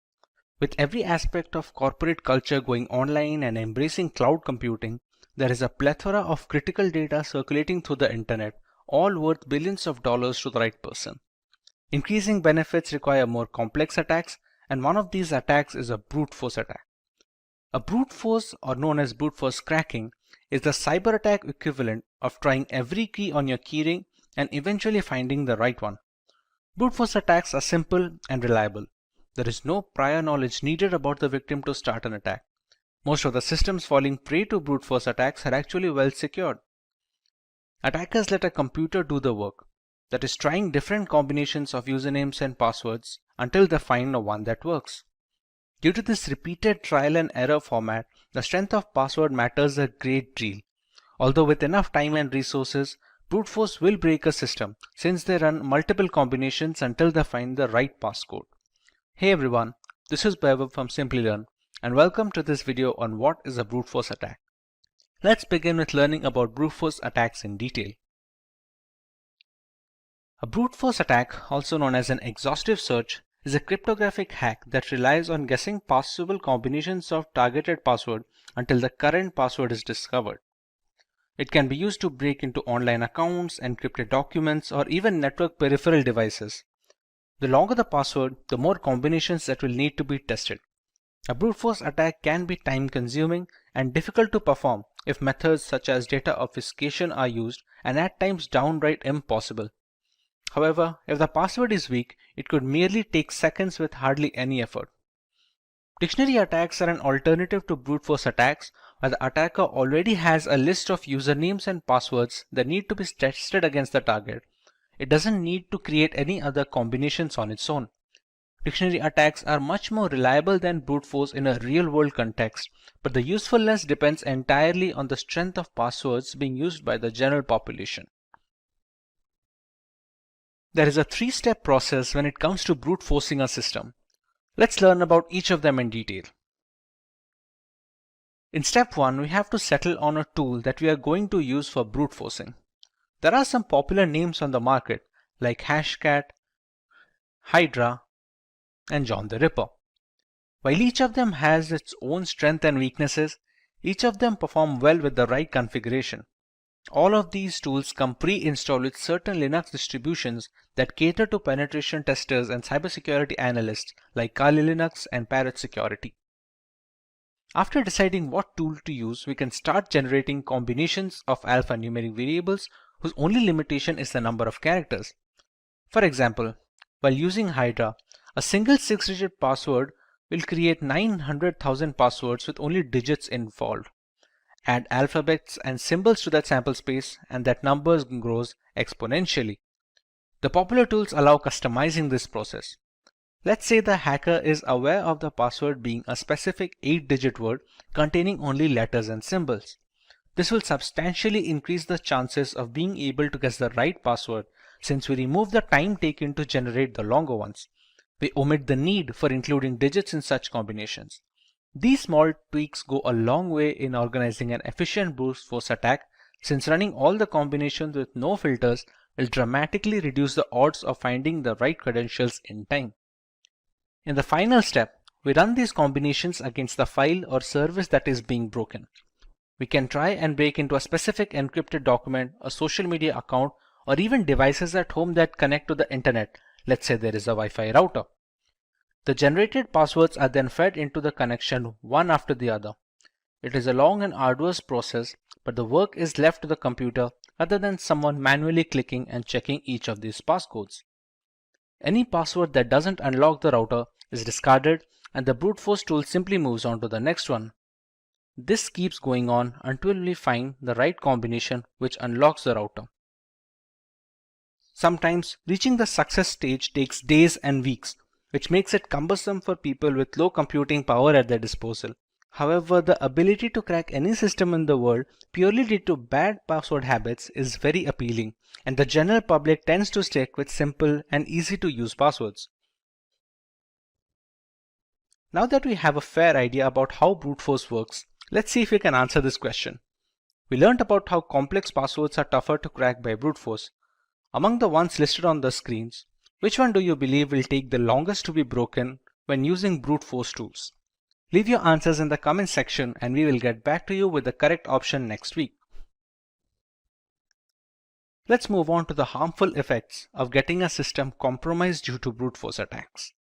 With every aspect of corporate culture going online and embracing cloud computing, there is a plethora of critical data circulating through the internet, all worth billions of dollars to the right person. Increasing benefits require more complex attacks, and one of these attacks is a brute force attack. A brute force, or known as brute force cracking, is the cyber attack equivalent of trying every key on your keyring and eventually finding the right one. Brute force attacks are simple and reliable. There is no prior knowledge needed about the victim to start an attack. Most of the systems falling prey to brute force attacks are actually well secured. Attackers let a computer do the work. that is trying different combinations of usernames and passwords until they find one that works. Due to this repeated trial and error format, the strength of password matters a great deal. Although with enough time and resources, brute force will break a system since they run multiple combinations until they find the right passcode. Hey everyone, this is Vaibhav from Simplilearn and welcome to this video on what is a brute force attack. Let's begin with learning about brute force attacks in detail. A brute force attack, also known as an exhaustive search, is a cryptographic hack that relies on guessing possible combinations of targeted password until the current password is discovered. It can be used to break into online accounts, encrypted documents, or even network peripheral devices. The longer the password, the more combinations that will need to be tested. A brute force attack can be time consuming and difficult to perform if methods such as data obfuscation are used, and at times downright impossible. However, if the password is weak, it could merely take seconds with hardly any effort. Dictionary attacks are an alternative to brute force attacks where the attacker already has a list of usernames and passwords that need to be tested against the target. It doesn't need to create any other combinations on its own. Dictionary attacks are much more reliable than brute force in a real-world context, but the usefulness depends entirely on the strength of passwords being used by the general population. There is a three-step process when it comes to brute forcing a system. Let's learn about each of them in detail. In step 1, we have to settle on a tool that we are going to use for brute forcing. There are some popular names on the market like Hashcat, Hydra, and John the Ripper. While each of them has its own strengths and weaknesses, each of them perform well with the right configuration. All of these tools come pre-installed with certain Linux distributions that cater to penetration testers and cybersecurity analysts like Kali Linux and Parrot Security. After deciding what tool to use, we can start generating combinations of alphanumeric variables whose only limitation is the number of characters. For example, while using Hydra, a single 6-digit password will create 900,000 passwords with only digits involved. Add alphabets and symbols to that sample space and that number grows exponentially. The popular tools allow customizing this process. Let's say the hacker is aware of the password being a specific 8-digit word containing only letters and symbols. This will substantially increase the chances of being able to guess the right password since we remove the time taken to generate the longer ones. We omit the need for including digits in such combinations. These small tweaks go a long way in organizing an efficient brute force attack since running all the combinations with no filters will dramatically reduce the odds of finding the right credentials in time. In the final step, we run these combinations against the file or service that is being broken. We can try and break into a specific encrypted document, a social media account, or even devices at home that connect to the internet. Let's say there is a Wi-Fi router. The generated passwords are then fed into the connection one after the other. It is a long and arduous process, but the work is left to the computer rather than someone manually clicking and checking each of these passcodes. Any password that doesn't unlock the router is discarded and the brute force tool simply moves on to the next one. This keeps going on until we find the right combination which unlocks the router. Sometimes reaching the success stage takes days and weeks, which makes it cumbersome for people with low computing power at their disposal. However, the ability to crack any system in the world purely due to bad password habits is very appealing, and the general public tends to stick with simple and easy to use passwords. Now that we have a fair idea about how brute force works, let's see if we can answer this question. We learned about how complex passwords are tougher to crack by brute force. Among the ones listed on the screens, which one do you believe will take the longest to be broken when using brute force tools? Leave your answers in the comment section and we will get back to you with the correct option next week. Let's move on to the harmful effects of getting a system compromised due to brute force attacks.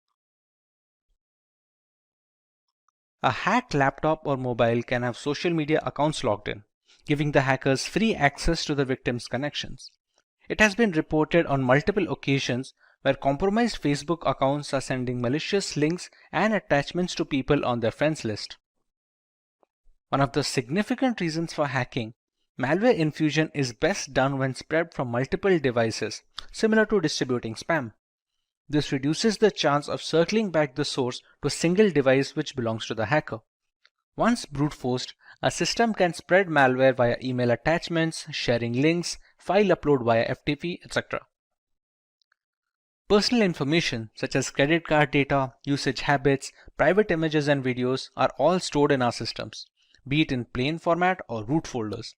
A hacked laptop or mobile can have social media accounts logged in, giving the hackers free access to the victim's connections. It has been reported on multiple occasions where compromised Facebook accounts are sending malicious links and attachments to people on their friends list. One of the significant reasons for hacking Malware infusion is best done when spread from multiple devices, similar to distributing spam. This reduces the chance of circling back the source to a single device which belongs to the hacker. Once brute forced, a system can spread malware via email attachments, sharing links, file upload via FTP, etc. Personal information such as credit card data, usage habits, private images and videos are all stored in our systems, be it in plain format or root folders.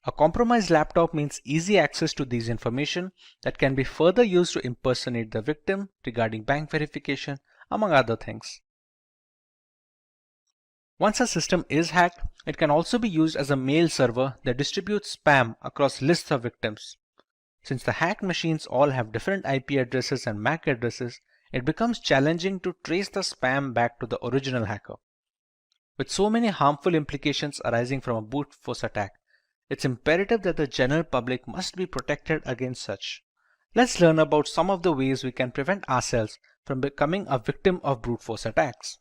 A compromised laptop means easy access to these information that can be further used to impersonate the victim regarding bank verification, among other things. Once a system is hacked, it can also be used as a mail server that distributes spam across lists of victims. Since the hacked machines all have different IP addresses and MAC addresses, it becomes challenging to trace the spam back to the original hacker. With so many harmful implications arising from a brute force attack, it's imperative that the general public must be protected against such. Let's learn about some of the ways we can prevent ourselves from becoming a victim of brute force attacks.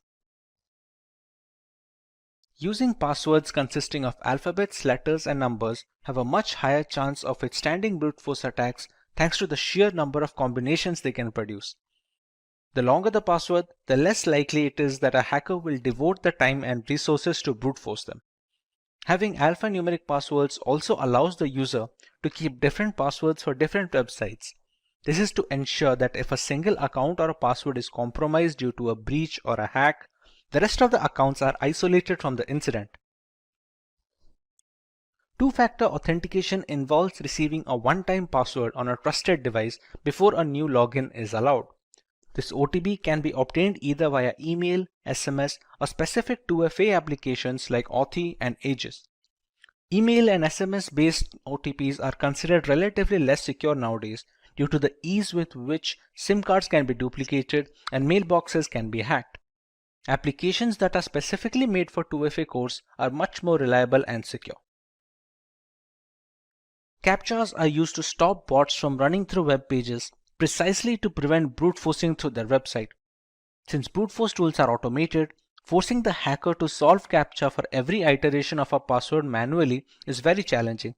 Using passwords consisting of alphabets, letters, and numbers have a much higher chance of withstanding brute force attacks thanks to the sheer number of combinations they can produce. The longer the password, the less likely it is that a hacker will devote the time and resources to brute force them. Having alphanumeric passwords also allows the user to keep different passwords for different websites. This is to ensure that if a single account or a password is compromised due to a breach or a hack, the rest of the accounts are isolated from the incident. Two-factor authentication involves receiving a one-time password on a trusted device before a new login is allowed. This OTP can be obtained either via email, SMS, or specific 2FA applications like Authy and Aegis. Email and SMS based OTPs are considered relatively less secure nowadays due to the ease with which SIM cards can be duplicated and mailboxes can be hacked. Applications that are specifically made for 2FA cores are much more reliable and secure. CAPTCHAs are used to stop bots from running through web pages precisely to prevent brute forcing through their website. Since brute force tools are automated, forcing the hacker to solve CAPTCHA for every iteration of a password manually is very challenging.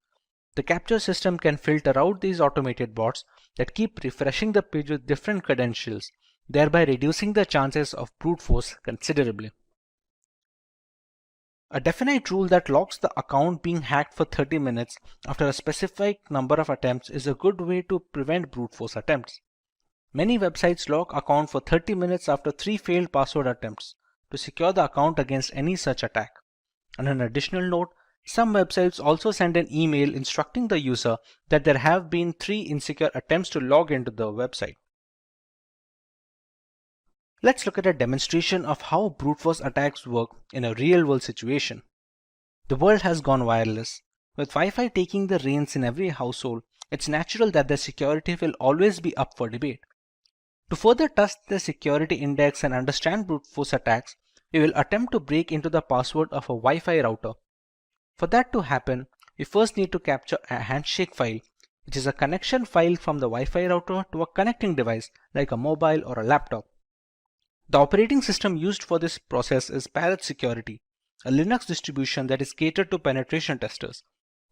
The CAPTCHA system can filter out these automated bots that keep refreshing the page with different credentials, thereby reducing the chances of brute force considerably. A definite rule that locks the account being hacked for 30 minutes after a specific number of attempts is a good way to prevent brute force attempts. Many websites lock account for 30 minutes after 3 failed password attempts to secure the account against any such attack. On an additional note, some websites also send an email instructing the user that there have been 3 insecure attempts to log into the website. Let's look at a demonstration of how brute force attacks work in a real-world situation. The world has gone wireless. With Wi-Fi taking the reins in every household, it's natural that their security will always be up for debate. To further test the security index and understand brute force attacks, we will attempt to break into the password of a Wi-Fi router. For that to happen, we first need to capture a handshake file, which is a connection file from the Wi-Fi router to a connecting device like a mobile or a laptop. The operating system used for this process is Parrot Security, a Linux distribution that is catered to penetration testers.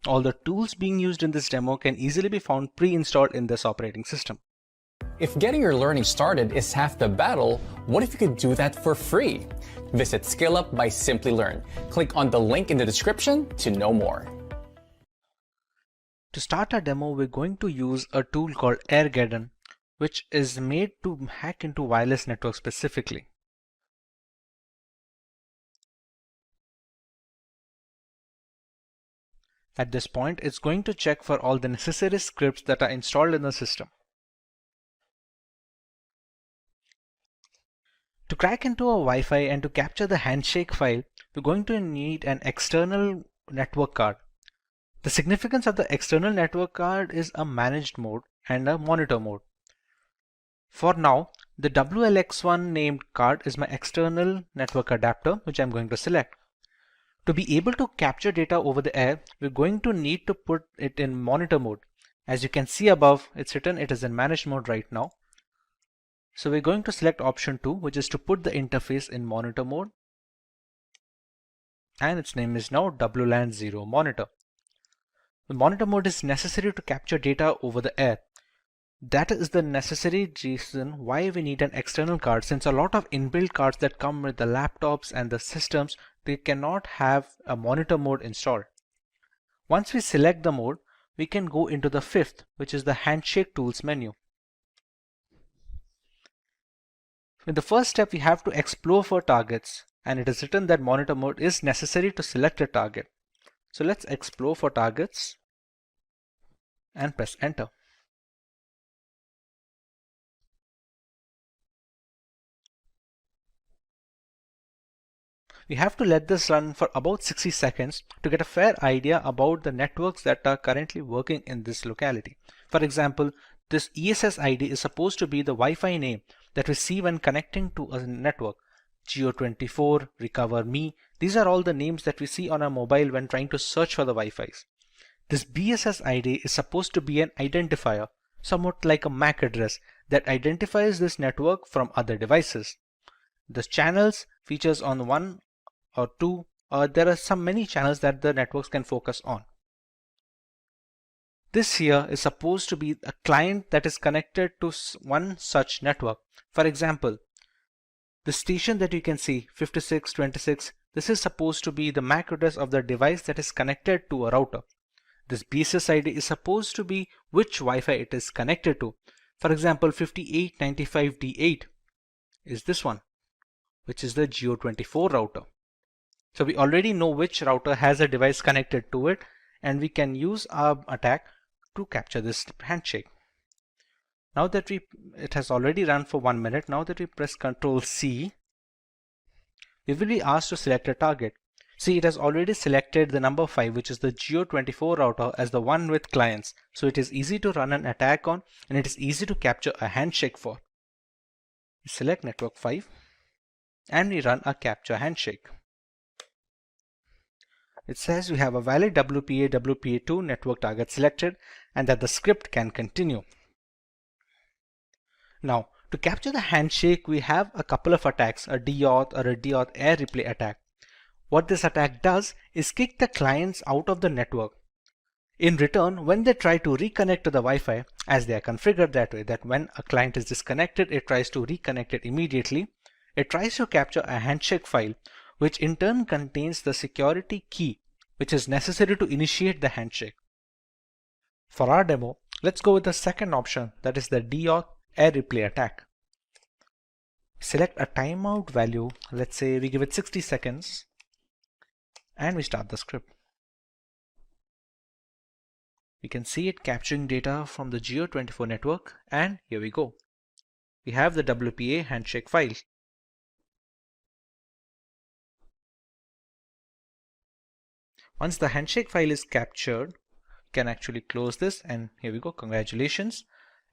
All the tools being used in this demo can easily be found pre-installed in this operating system. If getting your learning started is half the battle, what if you could do that for free? Visit SkillUp by Simplilearn. Click on the link in the description to know more. To start our demo, we're going to use a tool called Airgeddon, which is made to hack into wireless networks specifically. At this point, it's going to check for all the necessary scripts that are installed in the system. To crack into a Wi-Fi and to capture the handshake file, we're going to need an external network card. The significance of the external network card is a managed mode and a monitor mode. For now, the WLX1 named card is my external network adapter, which I'm going to select. To be able to capture data over the air, we're going to need to put it in monitor mode. As you can see above, it's written it is in managed mode right now. So we're going to select option 2, which is to put the interface in monitor mode. And its name is now WLAN 0 monitor. The monitor mode is necessary to capture data over the air. That is the necessary reason why we need an external card, since a lot of inbuilt cards that come with the laptops and the systems, they cannot have a monitor mode installed. Once we select the mode, we can go into the fifth, which is the handshake tools menu. In the first step, we have to explore for targets, and it is written that monitor mode is necessary to select a target. So let's explore for targets and press enter. We have to let this run for about 60 seconds to get a fair idea about the networks that are currently working in this locality. For example, this ESS ID is supposed to be the Wi-Fi name that we see when connecting to a network. Geo24, Recover Me, these are all the names that we see on our mobile when trying to search for the Wi-Fis. This BSS ID is supposed to be an identifier, somewhat like a MAC address that identifies this network from other devices. The channels features on one or two, there are many channels that the networks can focus on. This here is supposed to be a client that is connected to one such network. For example, the station that you can see, 5626, this is supposed to be the MAC address of the device that is connected to a router. This BSS ID is supposed to be which Wi-Fi it is connected to. For example, 5895D8 is this one, which is the Geo24 router. So we already know which router has a device connected to it, and we can use our attack to capture this handshake. Now that it has already run for 1 minute, now that we press Ctrl C, we will be asked to select a target. See, it has already selected the number 5, which is the Geo24 router, as the one with clients. So it is easy to run an attack on, and it is easy to capture a handshake for. We select network 5 and we run a capture handshake. It says we have a valid WPA2 network target selected and that the script can continue. Now, to capture the handshake, we have a couple of attacks, a deauth or a deauth air replay attack. What this attack does is kick the clients out of the network. In return, when they try to reconnect to the Wi-Fi, as they are configured that way, that when a client is disconnected, it tries to reconnect it immediately, it tries to capture a handshake file, which in turn contains the security key, which is necessary to initiate the handshake. For our demo, let's go with the second option, that is the deauth air replay attack. Select a timeout value, let's say we give it 60 seconds, and we start the script. We can see it capturing data from the Geo24 network, and here we go. We have the WPA handshake file. Once the handshake file is captured, you can actually close this, and here we go, congratulations.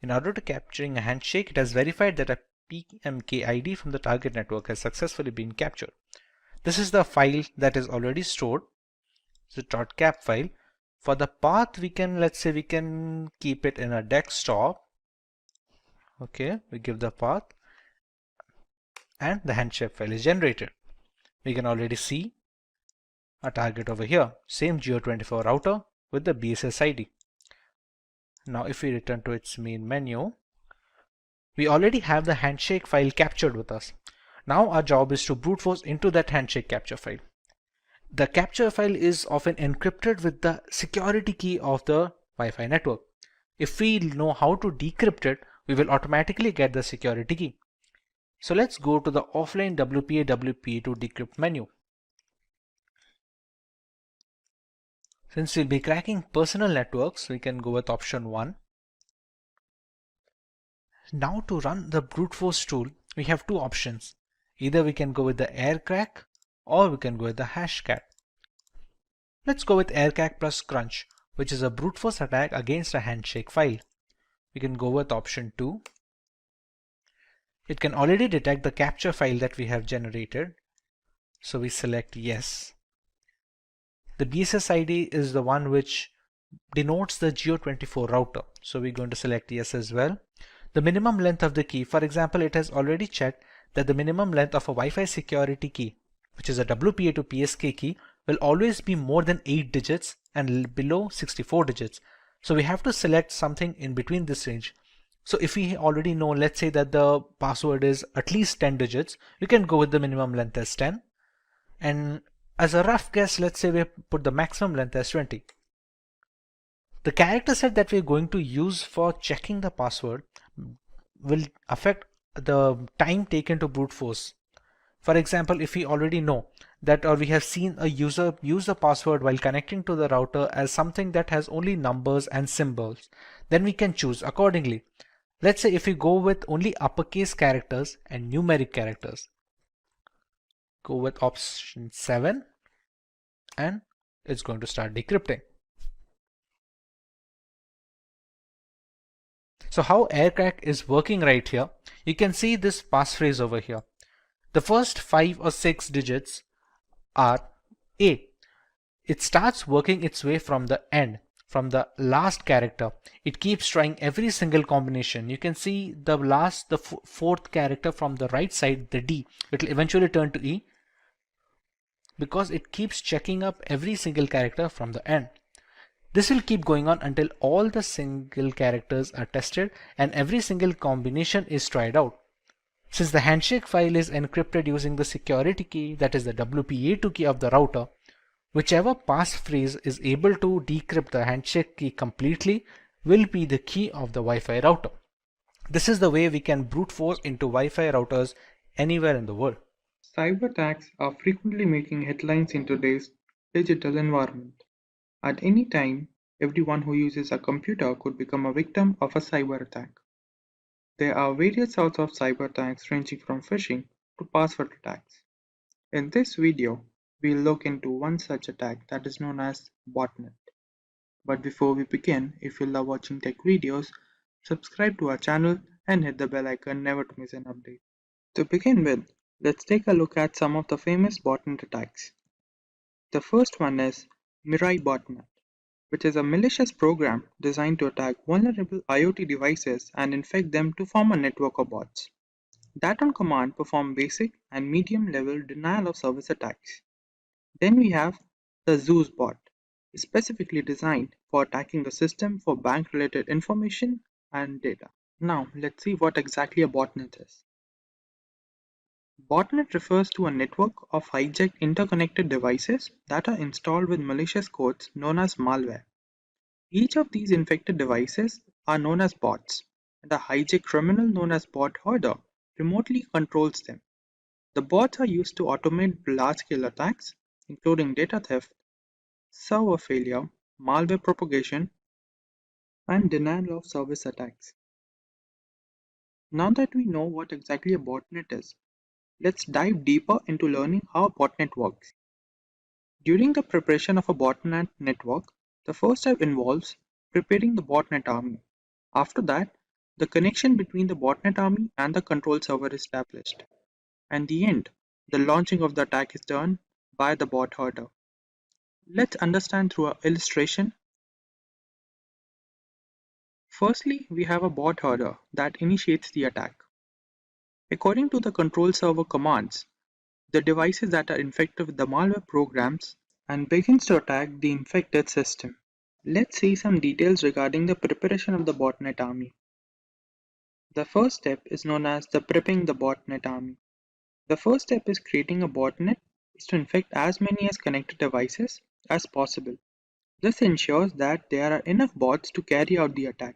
In order to capturing a handshake, it has verified that a PMK ID from the target network has successfully been captured. This is the file that is already stored. It's a .cap file. For the path, we can, let's say we can keep it in a desktop. Okay, we give the path and the handshake file is generated. We can already see a target over here, same Geo24 router with the BSS ID. Now if we return to its main menu, we already have the handshake file captured with us. Now our job is to brute force into that handshake capture file. The capture file is often encrypted with the security key of the Wi-Fi network. If we know how to decrypt it, we will automatically get the security key. So let's go to the offline WPA2 decrypt menu. Since we'll be cracking personal networks, we can go with option 1. Now to run the brute force tool, we have two options. Either we can go with the aircrack or we can go with the hashcat. Let's go with aircrack plus crunch, which is a brute force attack against a handshake file. We can go with option 2. It can already detect the capture file that we have generated. So we select yes. The BSS ID is the one which denotes the Geo24 router. So we're going to select yes as well. The minimum length of the key, for example, it has already checked that the minimum length of a Wi-Fi security key, which is a WPA to PSK key, will always be more than 8 digits and below 64 digits. So we have to select something in between this range. So if we already know, let's say that the password is at least 10 digits, we can go with the minimum length as 10. And as a rough guess, let's say we put the maximum length as 20. The character set that we're going to use for checking the password will affect the time taken to brute force. For example, if we already know that, or we have seen a user use a password while connecting to the router as something that has only numbers and symbols, then we can choose accordingly. Let's say if we go with only uppercase characters and numeric characters, go with option 7, and it's going to start decrypting. So how AirCrack is working right here, you can see this passphrase over here. The first 5 or 6 digits are A. It starts working its way from the end, from the last character. It keeps trying every single combination. You can see the fourth character from the right side, the D. It will eventually turn to E because it keeps checking up every single character from the end. This will keep going on until all the single characters are tested and every single combination is tried out. Since the handshake file is encrypted using the security key, that is the WPA2 key of the router, whichever passphrase is able to decrypt the handshake key completely will be the key of the Wi-Fi router. This is the way we can brute force into Wi-Fi routers anywhere in the world. Cyber attacks are frequently making headlines in today's digital environment. At any time, everyone who uses a computer could become a victim of a cyber attack. There are various sorts of cyber attacks ranging from phishing to password attacks. In this video, we'll look into one such attack that is known as botnet. But before we begin, if you love watching tech videos, subscribe to our channel and hit the bell icon never to miss an update. To begin with, let's take a look at some of the famous botnet attacks. The first one is Mirai botnet, which is a malicious program designed to attack vulnerable IoT devices and infect them to form a network of bots that on command perform basic and medium level denial of service attacks. Then we have the Zeus bot, specifically designed for attacking the system for bank related information and data. Now let's see what exactly a botnet is. Botnet refers to a network of hijacked interconnected devices that are installed with malicious codes known as malware. Each of these infected devices are known as bots, and a hijacked criminal known as bot hoarder remotely controls them. The bots are used to automate large-scale attacks, including data theft, server failure, malware propagation, and denial of service attacks. Now that we know what exactly a botnet is, let's dive deeper into learning how a botnet works. During the preparation of a botnet network, the first step involves preparing the botnet army. After that, the connection between the botnet army and the control server is established. And the end, the launching of the attack is done by the bot hoarder. Let's understand through an illustration. Firstly, we have a bot hoarder that initiates the attack. According to the control server commands, the devices that are infected with the malware programs and begins to attack the infected system. Let's see some details regarding the preparation of the botnet army. The first step is known as the prepping the botnet army. The first step is creating a botnet is to infect as many as connected devices as possible. This ensures that there are enough bots to carry out the attack.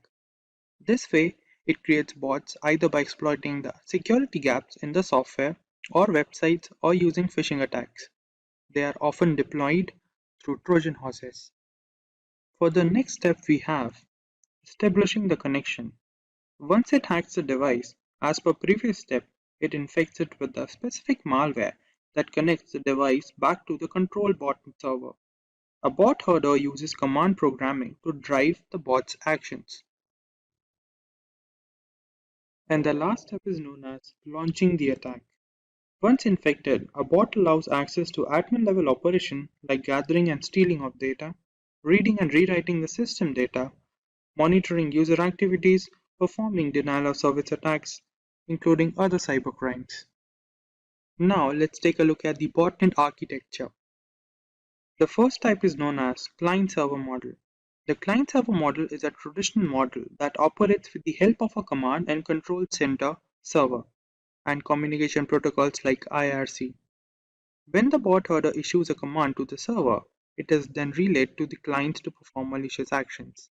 This way, it creates bots either by exploiting the security gaps in the software or websites or using phishing attacks. They are often deployed through Trojan horses. For the next step we have establishing the connection. Once it hacks the device, as per previous step, it infects it with the specific malware that connects the device back to the control bot server. A bot hoarder uses command programming to drive the bot's actions. And the last step is known as launching the attack. Once infected, a bot allows access to admin level operation like gathering and stealing of data, reading and rewriting the system data, monitoring user activities, performing denial of service attacks, including other cybercrimes. Now let's take a look at the botnet architecture. The first type is known as client-server model. The client-server model is a traditional model that operates with the help of a command and control center server and communication protocols like IRC. When the bot header issues a command to the server, it is then relayed to the client to perform malicious actions.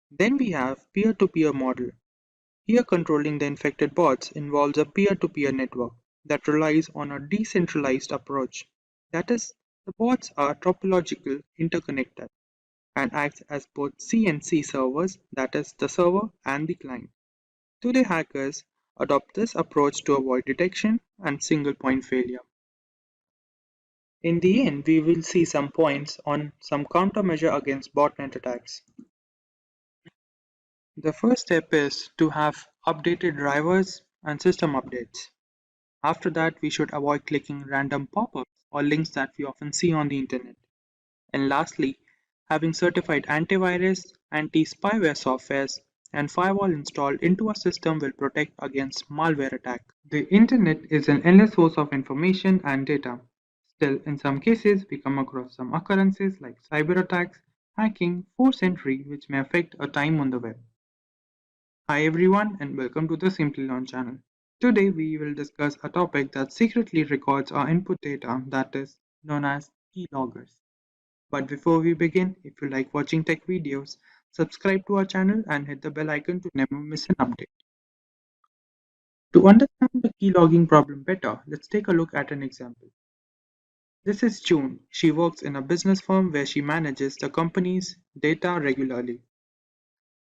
Then we have peer-to-peer model. Here controlling the infected bots involves a peer-to-peer network that relies on a decentralized approach. That is, the bots are topological interconnected and acts as both CNC servers, that is, the server and the client. Today hackers adopt this approach to avoid detection and single point failure. In the end, we will see some points on some countermeasure against botnet attacks. The first step is to have updated drivers and system updates. After that, we should avoid clicking random pop-ups or links that we often see on the internet. And lastly, having certified antivirus, anti-spyware softwares, and firewall installed into a system will protect against malware attack. The internet is an endless source of information and data. Still, in some cases, we come across some occurrences like cyber attacks, hacking, forced entry, which may affect our time on the web. Hi everyone and welcome to the Simplilearn channel. Today we will discuss a topic that secretly records our input data, that is known as keyloggers. But before we begin, if you like watching tech videos, subscribe to our channel and hit the bell icon to never miss an update. To understand the keylogging problem better, let's take a look at an example. This is June. She works in a business firm where she manages the company's data regularly.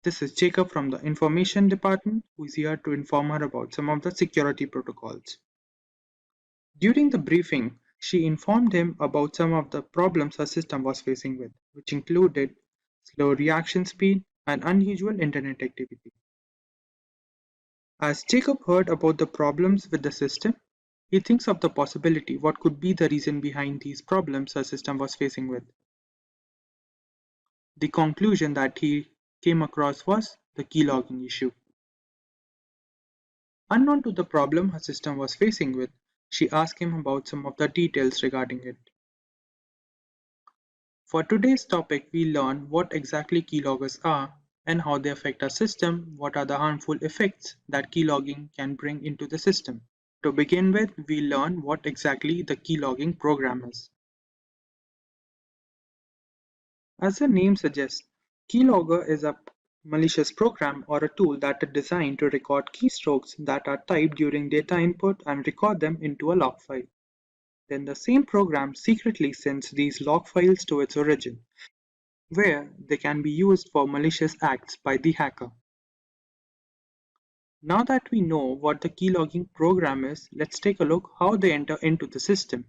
This is Jacob from the information department who is here to inform her about some of the security protocols. During the briefing, she informed him about some of the problems her system was facing with, which included slow reaction speed and unusual internet activity. As Jacob heard about the problems with the system, he thinks of the possibility what could be the reason behind these problems her system was facing with. The conclusion that he came across was the keylogging issue. Unknown to the problem her system was facing with, she asked him about some of the details regarding it. For today's topic, we learn what exactly keyloggers are and how they affect our system, what are the harmful effects that keylogging can bring into the system. To begin with, we learn what exactly the keylogging program is. As the name suggests, keylogger is a malicious program or a tool that is designed to record keystrokes that are typed during data input and record them into a log file. Then the same program secretly sends these log files to its origin, where they can be used for malicious acts by the hacker. Now that we know what the keylogging program is, let's take a look how they enter into the system.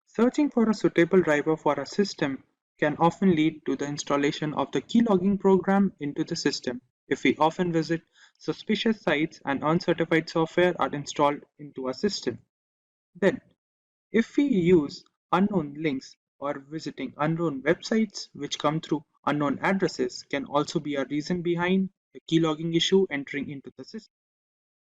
Searching for a suitable driver for a system can often lead to the installation of the keylogging program into the system if we often visit suspicious sites and uncertified software are installed into our system. Then, if we use unknown links or visiting unknown websites which come through unknown addresses can also be a reason behind the keylogging issue entering into the system.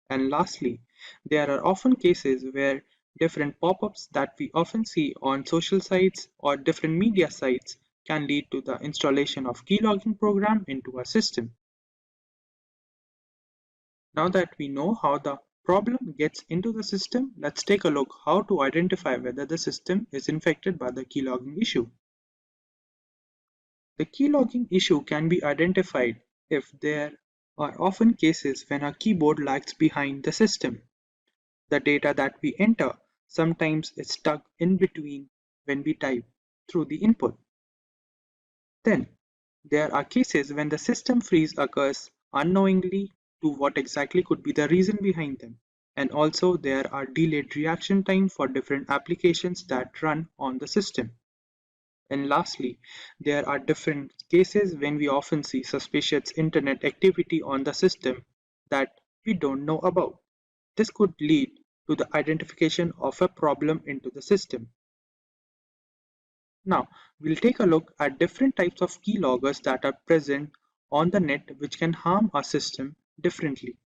And lastly, there are often cases where different pop-ups that we often see on social sites or different media sites can lead to the installation of keylogging program into our system. Now that we know how the problem gets into the system, let's take a look how to identify whether the system is infected by the keylogging issue. The keylogging issue can be identified if there are often cases when our keyboard lags behind the system. The data that we enter sometimes is stuck in between when we type through the input. Then, there are cases when the system freeze occurs unknowingly to what exactly could be the reason behind them. And also there are delayed reaction time for different applications that run on the system. And lastly, there are different cases when we often see suspicious internet activity on the system that we don't know about. This could lead to the identification of a problem into the system. Now, we'll take a look at different types of keyloggers that are present on the net which can harm our system differently.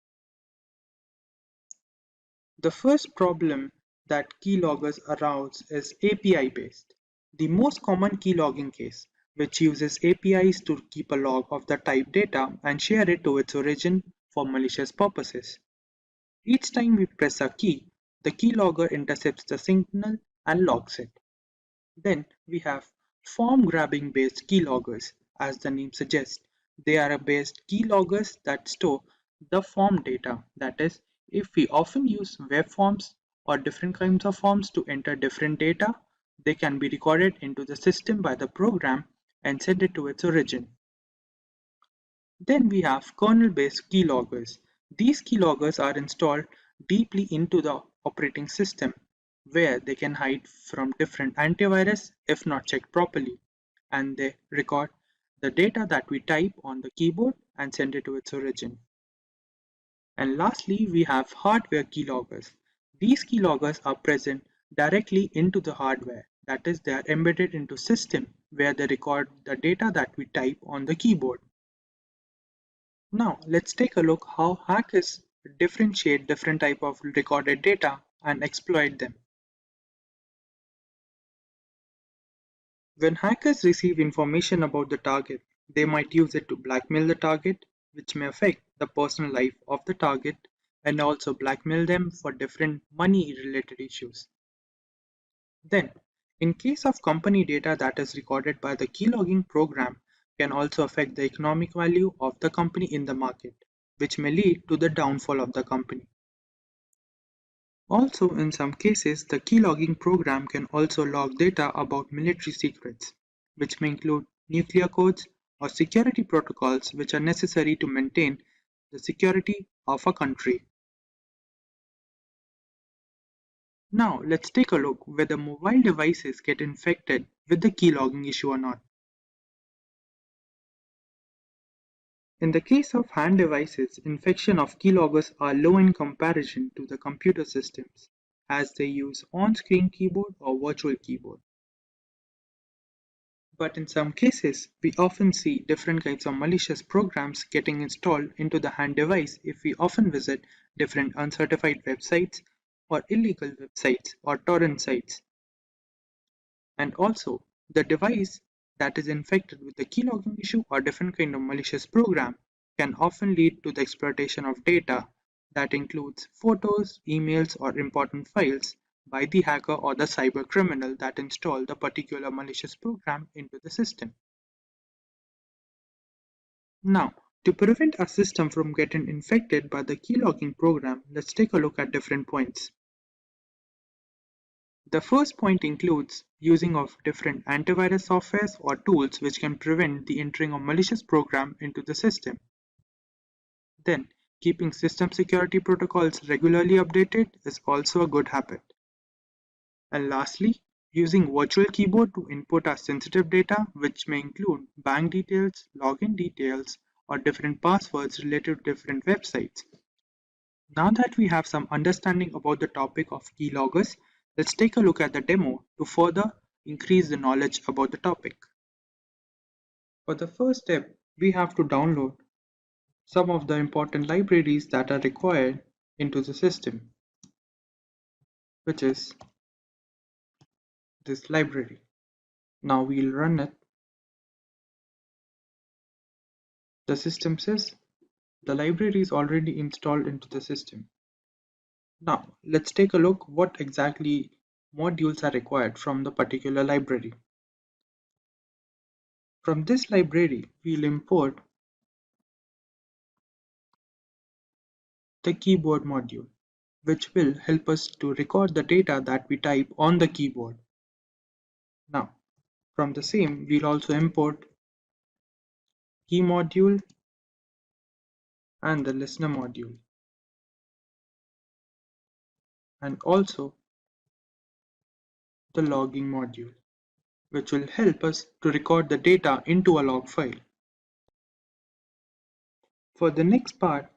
The first problem that keyloggers arouse is API based. The most common keylogging case, which uses APIs to keep a log of the type data and share it to its origin for malicious purposes. Each time we press a key, the keylogger intercepts the signal and logs it. Then we have form grabbing based keyloggers. As the name suggests, they are based keyloggers that store the form data. That is, if we often use web forms or different kinds of forms to enter different data, they can be recorded into the system by the program and sent it to its origin. Then we have kernel-based keyloggers. These keyloggers are installed deeply into the operating system, where they can hide from different antivirus if not checked properly, and they record the data that we type on the keyboard and send it to its origin. And lastly, we have hardware keyloggers. These keyloggers are present directly into the hardware. That is, they are embedded into system where they record the data that we type on the keyboard. Now, let's take a look how hackers differentiate different type of recorded data and exploit them. When hackers receive information about the target, they might use it to blackmail the target, which may affect the personal life of the target and also blackmail them for different money-related issues. Then, in case of company data that is recorded by the keylogging program can also affect the economic value of the company in the market, which may lead to the downfall of the company. Also, in some cases, the keylogging program can also log data about military secrets, which may include nuclear codes or security protocols which are necessary to maintain the security of a country. Now, let's take a look whether mobile devices get infected with the keylogging issue or not. In the case of hand devices, infection of keyloggers are low in comparison to the computer systems, as they use on-screen keyboard or virtual keyboard. But in some cases, we often see different kinds of malicious programs getting installed into the hand device if we often visit different uncertified websites or illegal websites or torrent sites. And also, the device that is infected with the keylogging issue or different kind of malicious program can often lead to the exploitation of data that includes photos, emails, or important files by the hacker or the cyber criminal that installed the particular malicious program into the system. Now, to prevent a system from getting infected by the keylogging program, let's take a look at different points. The first point includes using of different antivirus softwares or tools which can prevent the entering of malicious program into the system. Then, keeping system security protocols regularly updated is also a good habit. And lastly, using virtual keyboard to input our sensitive data, which may include bank details, login details, or different passwords related to different websites. Now that we have some understanding about the topic of keyloggers, let's take a look at the demo to further increase the knowledge about the topic. For the first step, we have to download some of the important libraries that are required into the system, which is this library. Now we'll run it. The system says the library is already installed into the system. Now let's take a look what exactly modules are required from the particular library. From this library, we'll import the keyboard module, which will help us to record the data that we type on the keyboard. Now, from the same, we'll also import key module and the listener module, and also the logging module, which will help us to record the data into a log file. For the next part,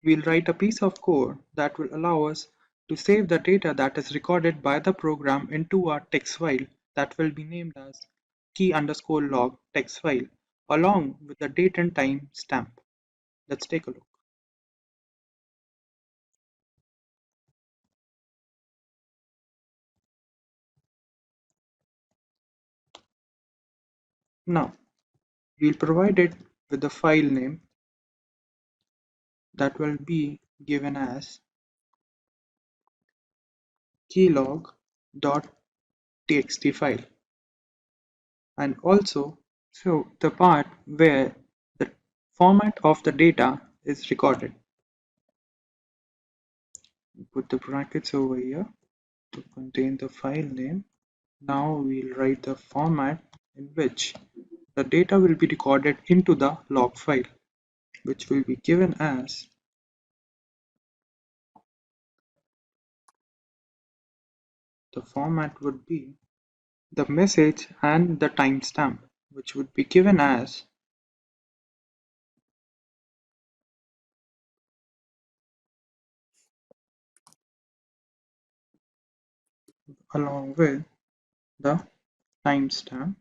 we'll write a piece of code that will allow us to save the data that is recorded by the program into a text file that will be named as key_log text file along with the date and time stamp. Let's take a look. Now, we'll provide it with the file name that will be given as keylog.txt file, and also show the part where the format of the data is recorded. Put the brackets over here to contain the file name. Now we'll write the format in which the data will be recorded into the log file, which will be given as the format would be the message and the timestamp, which would be given as along with the timestamp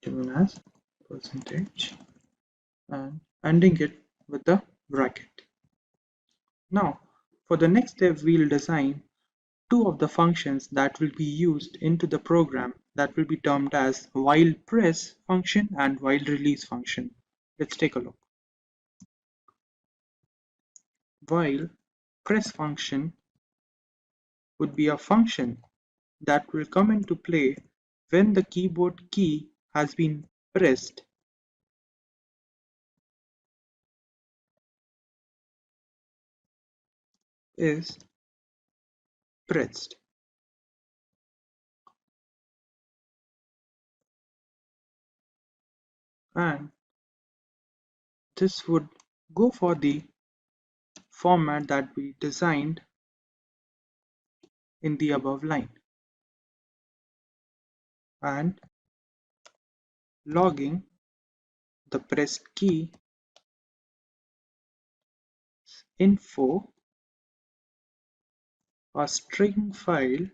given as percentage and ending it with the bracket. Now, for the next step, we'll design two of the functions that will be used into the program that will be termed as while press function and while release function. Let's take a look. While press function would be a function that will come into play when the keyboard key has been pressed is pressed. And this would go for the format that we designed in the above line, and logging the pressed key info, a string file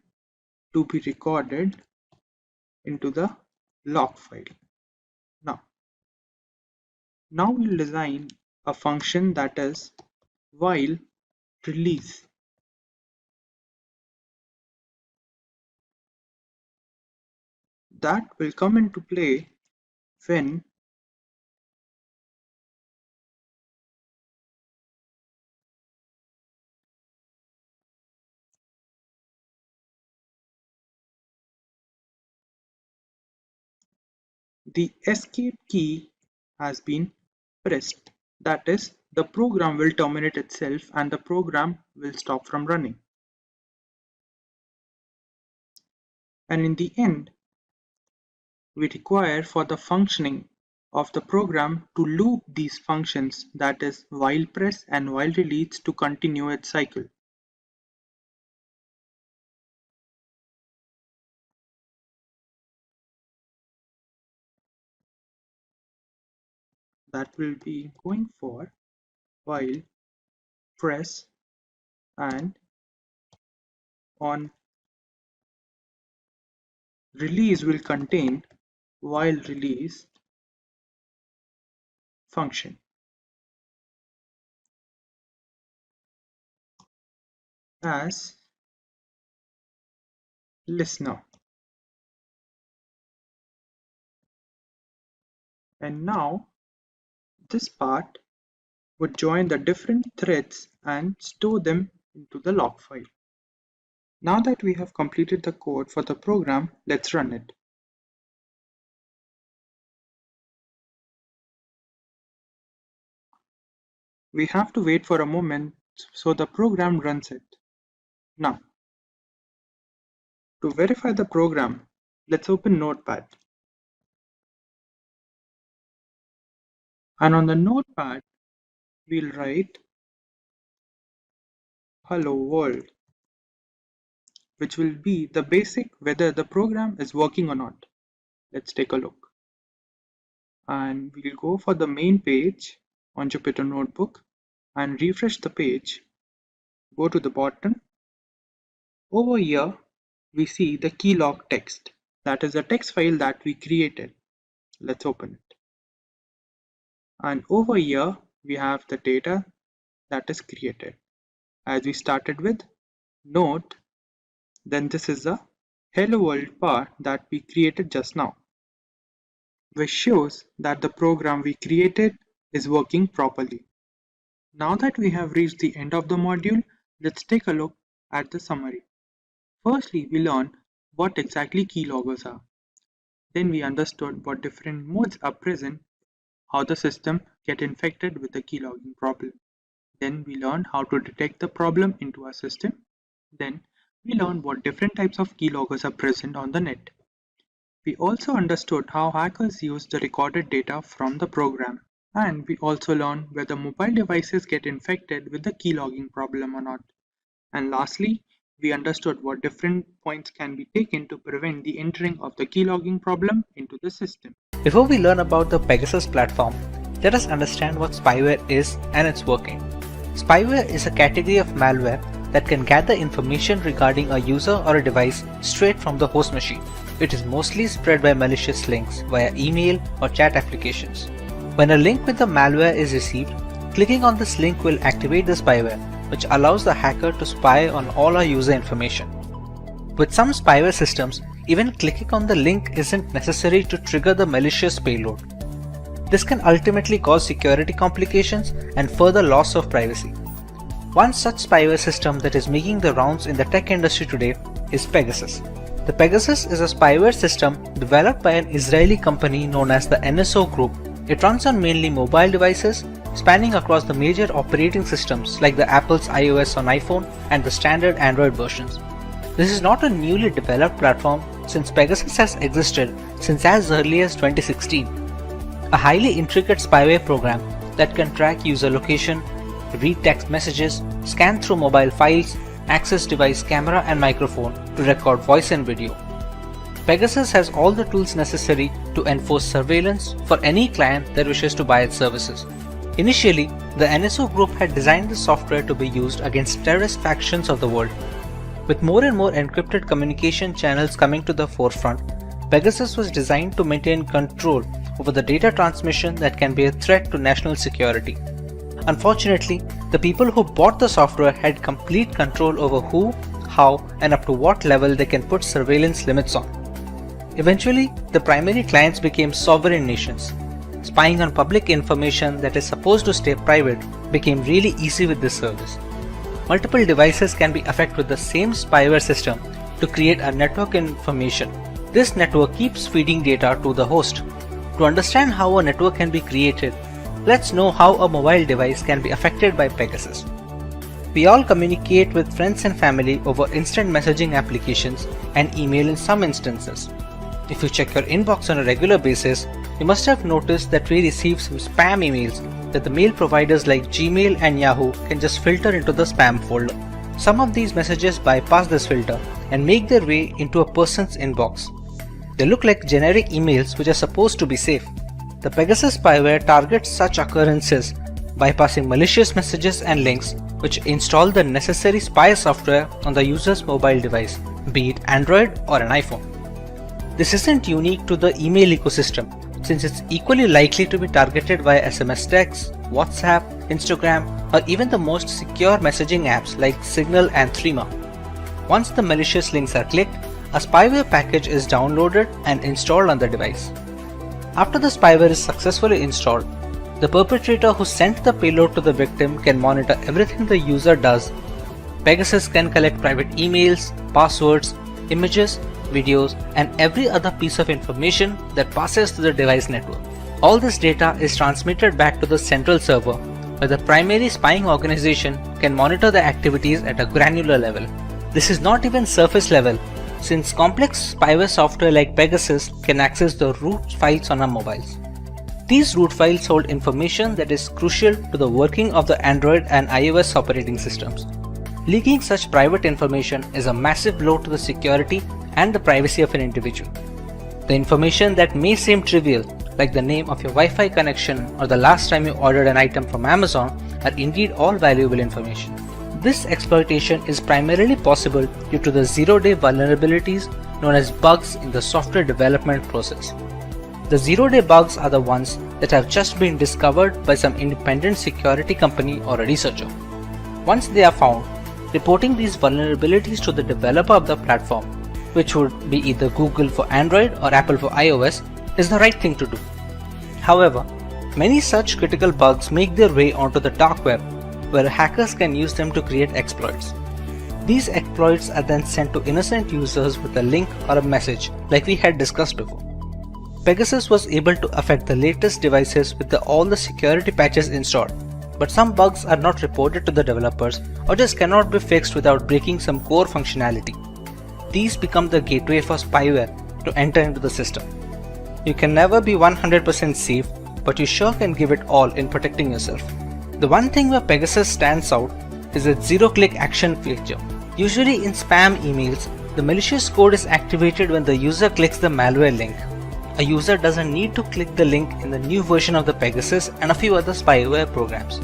to be recorded into the log file. Now we'll design a function that is while release. That will come into play when the escape key has been pressed. That is, the program will terminate itself and the program will stop from running. And in the end, we require for the functioning of the program to loop these functions, that is while press and while release, to continue its cycle. That will be going for while press and on release will contain while release function. As listener. And now this part would join the different threads and store them into the log file. Now that we have completed the code for the program, let's run it. We have to wait for a moment so the program runs it. Now, to verify the program, let's open Notepad. And on the Notepad, we'll write hello world, which will be the basic whether the program is working or not. Let's take a look. And we'll go for the main page on Jupyter Notebook and refresh the page. Go to the bottom. Over here, we see the keylog text. That is a text file that we created. Let's open it. And over here, we have the data that is created. as we started with. Note, then this is the Hello World bar that we created just now, which shows that the program we created is working properly. Now that we have reached the end of the module, let's take a look at the summary. Firstly, we learned what exactly keyloggers are. Then we understood what different modes are present, how the system get infected with the keylogging problem. Then we learned how to detect the problem into our system. Then we learned what different types of keyloggers are present on the net. We also understood how hackers use the recorded data from the program. And we also learned whether mobile devices get infected with the keylogging problem or not. And lastly, we understood what different points can be taken to prevent the entering of the keylogging problem into the system. Before we learn about the Pegasus platform, let us understand what spyware is and its working. Spyware is a category of malware that can gather information regarding a user or a device straight from the host machine. It is mostly spread by malicious links via email or chat applications. When a link with the malware is received, clicking on this link will activate the spyware, which allows the hacker to spy on all our user information. With some spyware systems, even clicking on the link isn't necessary to trigger the malicious payload. This can ultimately cause security complications and further loss of privacy. One such spyware system that is making the rounds in the tech industry today is Pegasus. The Pegasus is a spyware system developed by an Israeli company known as the NSO Group. It runs on mainly mobile devices, spanning across the major operating systems like the Apple's iOS on iPhone and the standard Android versions. This is not a newly developed platform since Pegasus has existed since as early as 2016. A highly intricate spyware program that can track user location, read text messages, scan through mobile files, access device camera and microphone to record voice and video. Pegasus has all the tools necessary to enforce surveillance for any client that wishes to buy its services. Initially, the NSO Group had designed the software to be used against terrorist factions of the world. With more and more encrypted communication channels coming to the forefront, Pegasus was designed to maintain control over the data transmission that can be a threat to national security. Unfortunately, the people who bought the software had complete control over who, how, and up to what level they can put surveillance limits on. Eventually, the primary clients became sovereign nations. Spying on public information that is supposed to stay private became really easy with this service. Multiple devices can be affected with the same spyware system to create a network information. This network keeps feeding data to the host. To understand how a network can be created, let's know how a mobile device can be affected by Pegasus. We all communicate with friends and family over instant messaging applications and email in some instances. If you check your inbox on a regular basis, you must have noticed that we receive some spam emails that the mail providers like Gmail and Yahoo can just filter into the spam folder. Some of these messages bypass this filter and make their way into a person's inbox. They look like generic emails which are supposed to be safe. The Pegasus spyware targets such occurrences by passing malicious messages and links which install the necessary spy software on the user's mobile device, be it Android or an iPhone. This isn't unique to the email ecosystem, since it's equally likely to be targeted via SMS text, WhatsApp, Instagram, or even the most secure messaging apps like Signal and Threema. Once the malicious links are clicked, a spyware package is downloaded and installed on the device. After the spyware is successfully installed, the perpetrator who sent the payload to the victim can monitor everything the user does. Pegasus can collect private emails, passwords, images, videos, and every other piece of information that passes through the device network. All this data is transmitted back to the central server, where the primary spying organization can monitor the activities at a granular level. This is not even surface level, since complex spyware software like Pegasus can access the root files on our mobiles. These root files hold information that is crucial to the working of the Android and iOS operating systems. Leaking such private information is a massive blow to the security and the privacy of an individual. The information that may seem trivial, like the name of your Wi-Fi connection or the last time you ordered an item from Amazon, are indeed all valuable information. This exploitation is primarily possible due to the zero-day vulnerabilities known as bugs in the software development process. The zero-day bugs are the ones that have just been discovered by some independent security company or a researcher. Once they are found, reporting these vulnerabilities to the developer of the platform, which would be either Google for Android or Apple for iOS, is the right thing to do. However, many such critical bugs make their way onto the dark web, where hackers can use them to create exploits. These exploits are then sent to innocent users with a link or a message, like we had discussed before. Pegasus was able to affect the latest devices with all the security patches installed, but some bugs are not reported to the developers or just cannot be fixed without breaking some core functionality. These become the gateway for spyware to enter into the system. You can never be 100% safe, but you sure can give it all in protecting yourself. The one thing where Pegasus stands out is its zero-click action feature. Usually in spam emails, the malicious code is activated when the user clicks the malware link. A user doesn't need to click the link in the new version of the Pegasus and a few other spyware programs.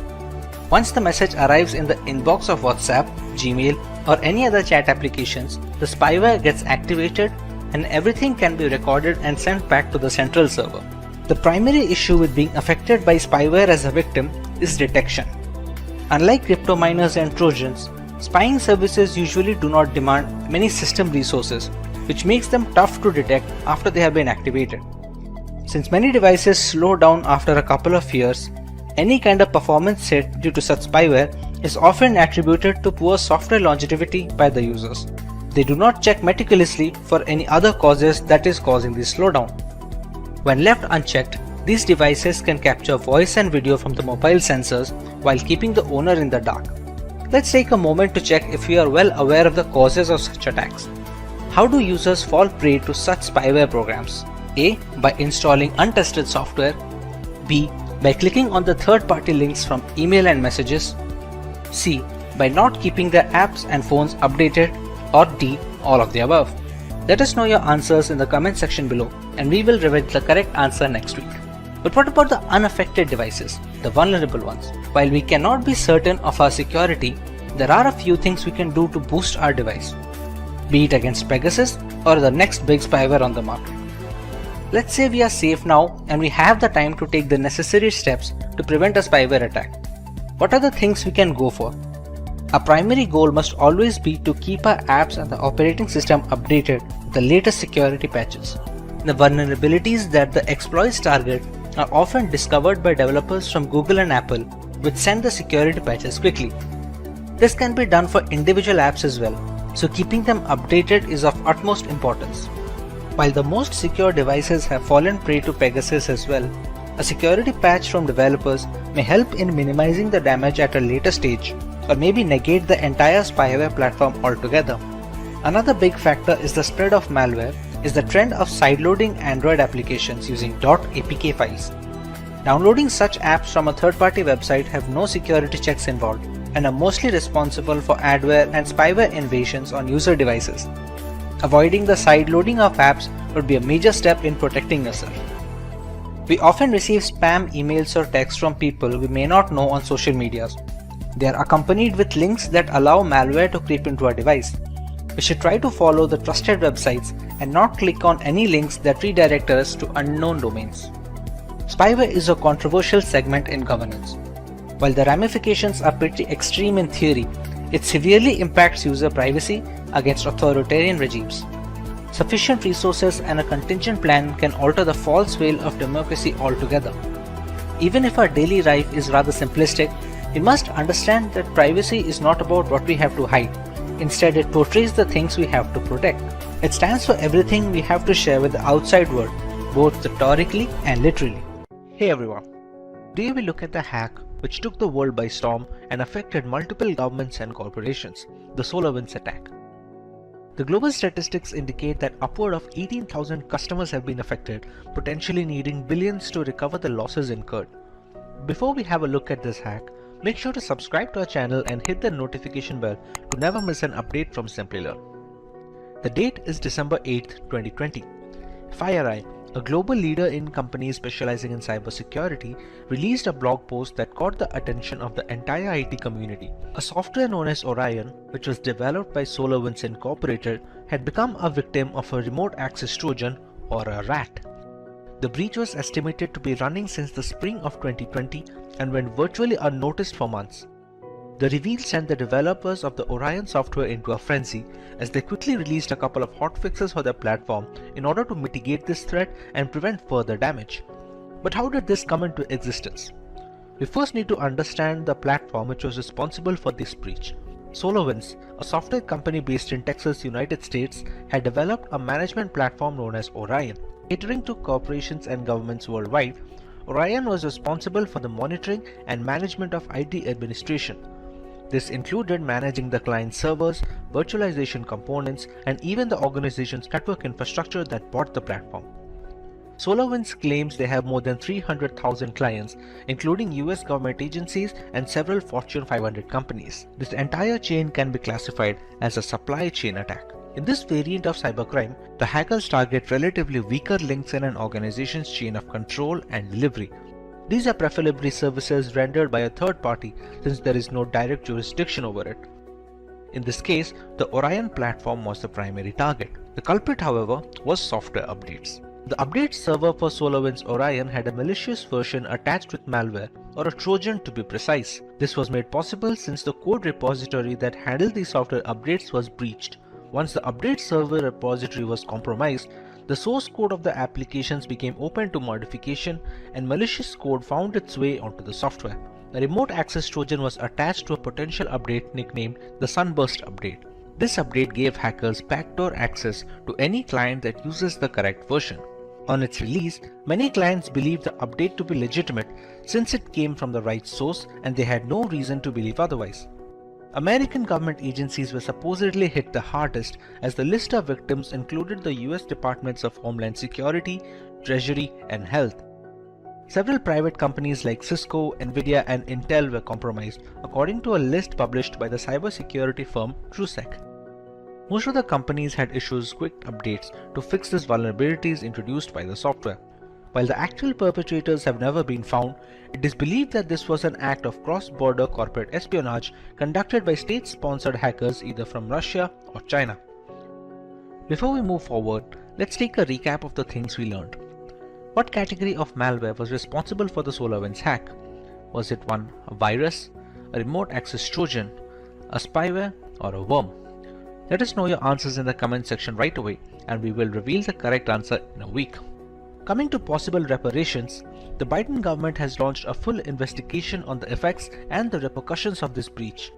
Once the message arrives in the inbox of WhatsApp, Gmail, or any other chat applications, the spyware gets activated and everything can be recorded and sent back to the central server. The primary issue with being affected by spyware as a victim is detection. Unlike crypto miners and Trojans, spying services usually do not demand many system resources, which makes them tough to detect after they have been activated. Since many devices slow down after a couple of years, any kind of performance hit due to such spyware is often attributed to poor software longevity by the users. They do not check meticulously for any other causes that is causing this slowdown. When left unchecked, these devices can capture voice and video from the mobile sensors while keeping the owner in the dark. Let's take a moment to check if we are well aware of the causes of such attacks. How do users fall prey to such spyware programs? A. By installing untested software. B. By clicking on the third-party links from email and messages. C. By not keeping their apps and phones updated. Or D. All of the above. Let us know your answers in the comment section below and we will reveal the correct answer next week. But what about the unaffected devices, the vulnerable ones? While we cannot be certain of our security, there are a few things we can do to boost our device, be it against Pegasus or the next big spyware on the market. Let's say we are safe now and we have the time to take the necessary steps to prevent a spyware attack. What are the things we can go for? Our primary goal must always be to keep our apps and the operating system updated with the latest security patches. The vulnerabilities that the exploits target are often discovered by developers from Google and Apple, which send the security patches quickly. This can be done for individual apps as well, so keeping them updated is of utmost importance. While the most secure devices have fallen prey to Pegasus as well, a security patch from developers may help in minimizing the damage at a later stage, or maybe negate the entire spyware platform altogether. Another big factor is the spread of malware is the trend of sideloading Android applications using .apk files. Downloading such apps from a third-party website have no security checks involved and are mostly responsible for adware and spyware invasions on user devices. Avoiding the sideloading of apps would be a major step in protecting yourself. We often receive spam emails or texts from people we may not know on social medias. They are accompanied with links that allow malware to creep into our device. We should try to follow the trusted websites and not click on any links that redirect us to unknown domains. Spyware is a controversial segment in governance. While the ramifications are pretty extreme in theory, it severely impacts user privacy against authoritarian regimes. Sufficient resources and a contingent plan can alter the false veil of democracy altogether. Even if our daily life is rather simplistic, we must understand that privacy is not about what we have to hide. Instead, it portrays the things we have to protect. It stands for everything we have to share with the outside world, both rhetorically and literally. Hey everyone, today we look at the hack which took the world by storm and affected multiple governments and corporations, the SolarWinds attack. The global statistics indicate that upward of 18,000 customers have been affected, potentially needing billions to recover the losses incurred. Before we have a look at this hack, make sure to subscribe to our channel and hit the notification bell to never miss an update from Simplilearn. The date is December 8th, 2020. FireEye, a global leader in companies specializing in cybersecurity, released a blog post that caught the attention of the entire IT community. A software known as Orion, which was developed by SolarWinds Incorporated, had become a victim of a remote access Trojan, or a RAT. The breach was estimated to be running since the spring of 2020 and went virtually unnoticed for months. The reveal sent the developers of the Orion software into a frenzy as they quickly released a couple of hotfixes for their platform in order to mitigate this threat and prevent further damage. But how did this come into existence? We first need to understand the platform which was responsible for this breach. SolarWinds, a software company based in Texas, United States, had developed a management platform known as Orion. Catering to corporations and governments worldwide, Orion was responsible for the monitoring and management of IT administration. This included managing the client servers, virtualization components, and even the organization's network infrastructure that bought the platform. SolarWinds claims they have more than 300,000 clients, including US government agencies and several Fortune 500 companies. This entire chain can be classified as a supply chain attack. In this variant of cybercrime, the hackers target relatively weaker links in an organization's chain of control and delivery. These are preferably services rendered by a third party since there is no direct jurisdiction over it. In this case, the Orion platform was the primary target. The culprit, however, was software updates. The update server for SolarWinds Orion had a malicious version attached with malware, or a Trojan to be precise. This was made possible since the code repository that handled the software updates was breached. Once the update server repository was compromised, the source code of the applications became open to modification and malicious code found its way onto the software. A remote access Trojan was attached to a potential update nicknamed the Sunburst update. This update gave hackers backdoor access to any client that uses the correct version. On its release, many clients believed the update to be legitimate since it came from the right source and they had no reason to believe otherwise. American government agencies were supposedly hit the hardest as the list of victims included the US Departments of Homeland Security, Treasury, and Health. Several private companies like Cisco, Nvidia, and Intel were compromised, according to a list published by the cybersecurity firm TrueSec. Most of the companies had issued quick updates to fix these vulnerabilities introduced by the software. While the actual perpetrators have never been found, it is believed that this was an act of cross-border corporate espionage conducted by state-sponsored hackers either from Russia or China. Before we move forward, let's take a recap of the things we learned. What category of malware was responsible for the SolarWinds hack? Was it one, a virus, a remote access Trojan, a spyware, or a worm? Let us know your answers in the comment section right away, and we will reveal the correct answer in a week. Coming to possible reparations, the Biden government has launched a full investigation on the effects and the repercussions of this breach.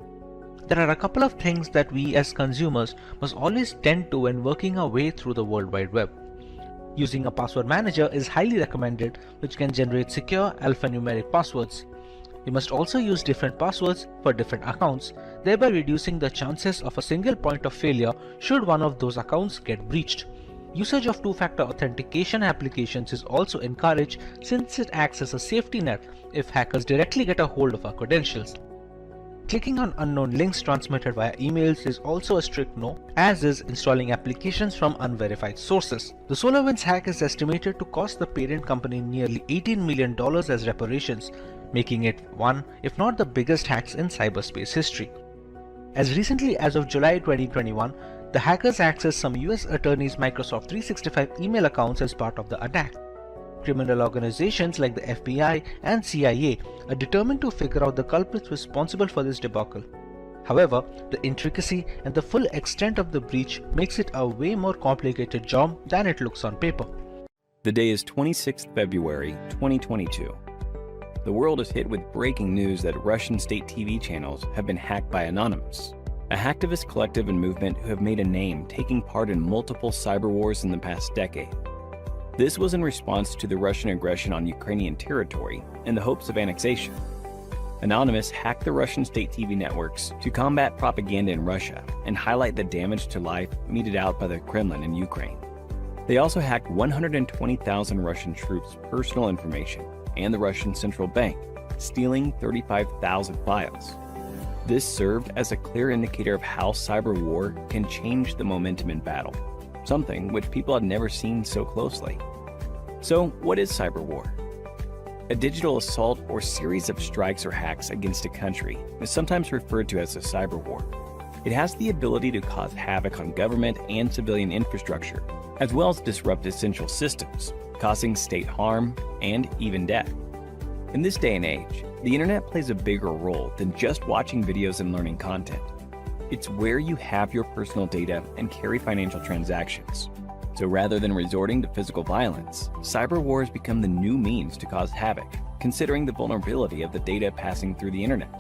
There are a couple of things that we as consumers must always tend to when working our way through the World Wide Web. Using a password manager is highly recommended, which can generate secure alphanumeric passwords. You must also use different passwords for different accounts, thereby reducing the chances of a single point of failure should one of those accounts get breached. Usage of two-factor authentication applications is also encouraged since it acts as a safety net if hackers directly get a hold of our credentials. Clicking on unknown links transmitted via emails is also a strict no, as is installing applications from unverified sources. The SolarWinds hack is estimated to cost the parent company nearly $18 million as reparations, making it one, if not the biggest hacks in cyberspace history. As recently as of July 2021, the hackers accessed some US attorneys' Microsoft 365 email accounts as part of the attack. Criminal organizations like the FBI and CIA are determined to figure out the culprits responsible for this debacle. However, the intricacy and the full extent of the breach makes it a way more complicated job than it looks on paper. The day is 26th February 2022. The world is hit with breaking news that Russian state TV channels have been hacked by Anonymous, a hacktivist collective and movement who have made a name taking part in multiple cyber wars in the past decade. This was in response to the Russian aggression on Ukrainian territory in the hopes of annexation. Anonymous hacked the Russian state TV networks to combat propaganda in Russia and highlight the damage to life meted out by the Kremlin in Ukraine. They also hacked 120,000 Russian troops' personal information and the Russian central bank, stealing 35,000 files. This served as a clear indicator of how cyber war can change the momentum in battle, something which people had never seen so closely. So, what is cyber war? A digital assault or series of strikes or hacks against a country is sometimes referred to as a cyber war. It has the ability to cause havoc on government and civilian infrastructure, as well as disrupt essential systems, causing state harm and even death. In this day and age, The internet plays a bigger role than just watching videos and learning content. It's where you have your personal data and carry financial transactions. So rather than resorting to physical violence, cyber wars become the new means to cause havoc, considering the vulnerability of the data passing through the internet.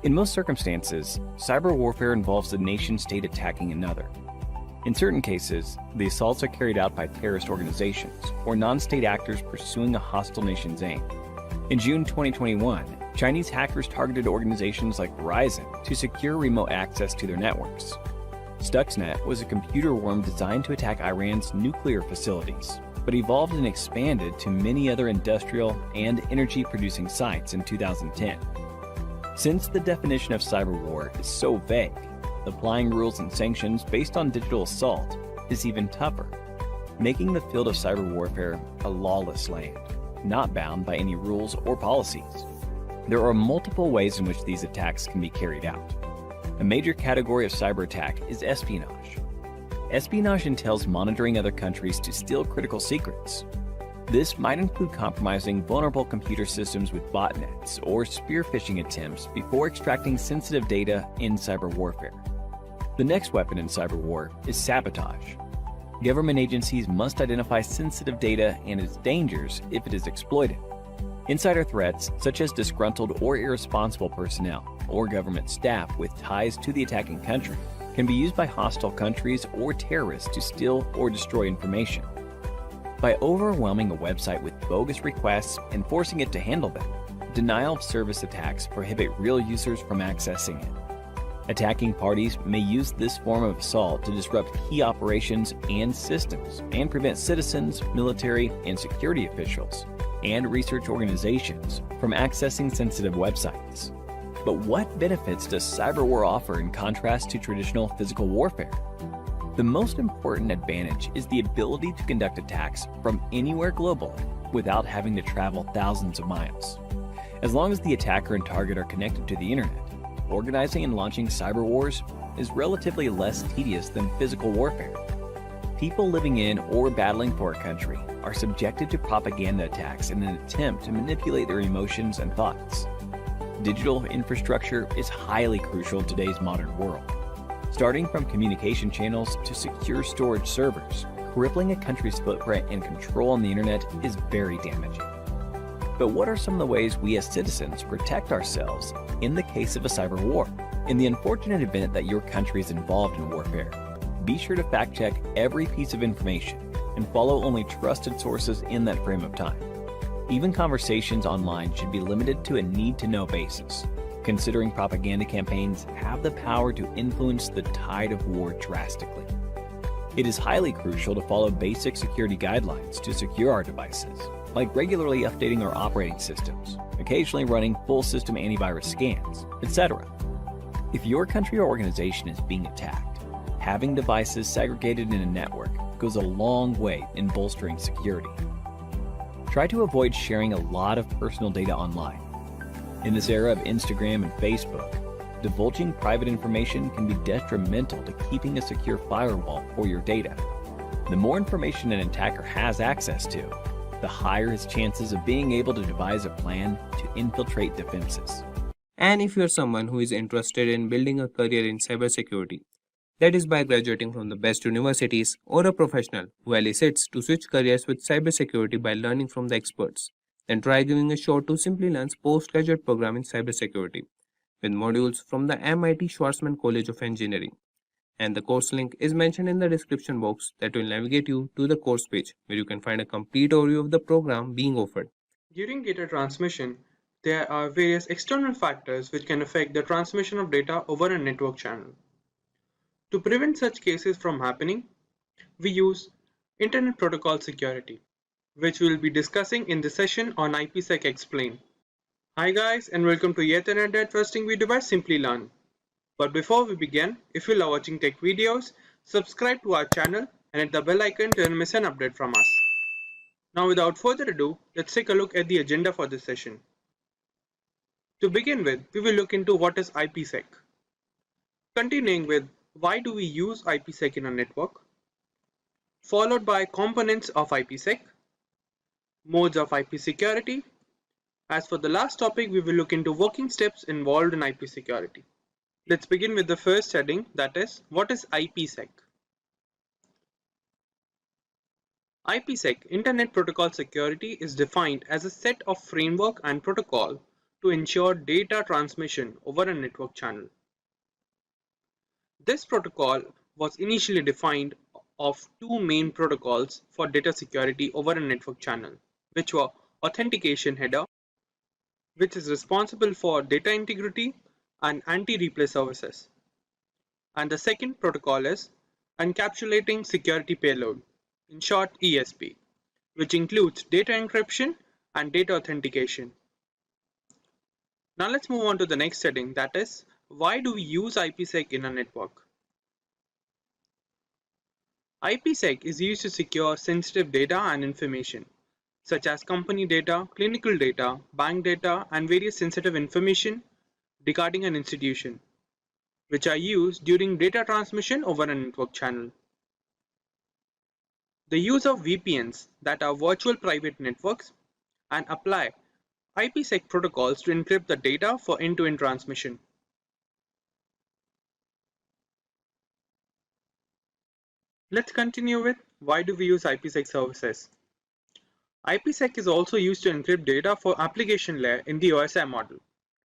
In most circumstances, cyber warfare involves a nation-state attacking another. In certain cases, the assaults are carried out by terrorist organizations or non-state actors pursuing a hostile nation's aim. In June 2021, Chinese hackers targeted organizations like Verizon to secure remote access to their networks. Stuxnet was a computer worm designed to attack Iran's nuclear facilities, but evolved and expanded to many other industrial and energy-producing sites in 2010. Since the definition of cyber war is so vague, applying rules and sanctions based on digital assault is even tougher, making the field of cyber warfare a lawless land, not bound by any rules or policies. There are multiple ways in which these attacks can be carried out. A major category of cyber attack is espionage. Espionage entails monitoring other countries to steal critical secrets. This might include compromising vulnerable computer systems with botnets or spear phishing attempts before extracting sensitive data in cyber warfare. The next weapon in cyber war is sabotage. Government agencies must identify sensitive data and its dangers if it is exploited. Insider threats, such as disgruntled or irresponsible personnel or government staff with ties to the attacking country, can be used by hostile countries or terrorists to steal or destroy information. By overwhelming a website with bogus requests and forcing it to handle them, denial of service attacks prohibit real users from accessing it. Attacking parties may use this form of assault to disrupt key operations and systems and prevent citizens, military, and security officials and research organizations from accessing sensitive websites. But what benefits does cyber war offer in contrast to traditional physical warfare? The most important advantage is the ability to conduct attacks from anywhere globally without having to travel thousands of miles. As long as the attacker and target are connected to the internet, organizing and launching cyber wars is relatively less tedious than physical warfare. People living in or battling for a country are subjected to propaganda attacks in an attempt to manipulate their emotions and thoughts. Digital infrastructure is highly crucial in today's modern world. Starting from communication channels to secure storage servers, crippling a country's footprint and control on the internet is very damaging. But what are some of the ways we as citizens protect ourselves in the case of a cyber war? In the unfortunate event that your country is involved in warfare, be sure to fact-check every piece of information and follow only trusted sources in that frame of time. Even conversations online should be limited to a need-to-know basis, considering propaganda campaigns have the power to influence the tide of war drastically. It is highly crucial to follow basic security guidelines to secure our devices, like regularly updating our operating systems, occasionally running full system antivirus scans, etc. If your country or organization is being attacked, having devices segregated in a network goes a long way in bolstering security. Try to avoid sharing a lot of personal data online. In this era of Instagram and Facebook, divulging private information can be detrimental to keeping a secure firewall for your data. The more information an attacker has access to, the higher his chances of being able to devise a plan to infiltrate defenses. And if you're someone who is interested in building a career in cybersecurity, that is by graduating from the best universities, or a professional who elicits to switch careers with cybersecurity by learning from the experts, then try giving a shot to Simplilearn's postgraduate program in cybersecurity with modules from the MIT Schwarzman College of Engineering. And the course link is mentioned in the description box that will navigate you to the course page where you can find a complete overview of the program being offered. During data transmission, there are various external factors which can affect the transmission of data over a network channel. To prevent such cases from happening, we use Internet Protocol Security, which we will be discussing in the session on IPsec Explain. Hi guys, and welcome to yet another interesting video by Simplilearn. But before we begin, if you love watching tech videos, subscribe to our channel and hit the bell icon to never miss an update from us. Now without further ado, let's take a look at the agenda for this session. To begin with, we will look into what is IPsec. Continuing with why do we use IPsec in a network, followed by components of IPsec, modes of IP security, As for the last topic, we will look into working steps involved in IP security. Let's begin with the first heading, that is, what is IPsec? IPsec, Internet Protocol Security, is defined as a set of framework and protocol to ensure data transmission over a network channel. This protocol was initially defined of two main protocols for data security over a network channel, which were authentication header, which is responsible for data integrity and anti-replay services. And the second protocol is encapsulating security payload, in short ESP, which includes data encryption and data authentication. Now let's move on to the next heading, that is, why do we use IPsec in a network? IPsec is used to secure sensitive data and information, such as company data, clinical data, bank data, and various sensitive information regarding an institution, which are used during data transmission over a network channel. The use of VPNs, that are virtual private networks, and apply IPsec protocols to encrypt the data for end-to-end transmission. Let's continue with why do we use IPsec services. IPsec is also used to encrypt data for application layer in the OSI model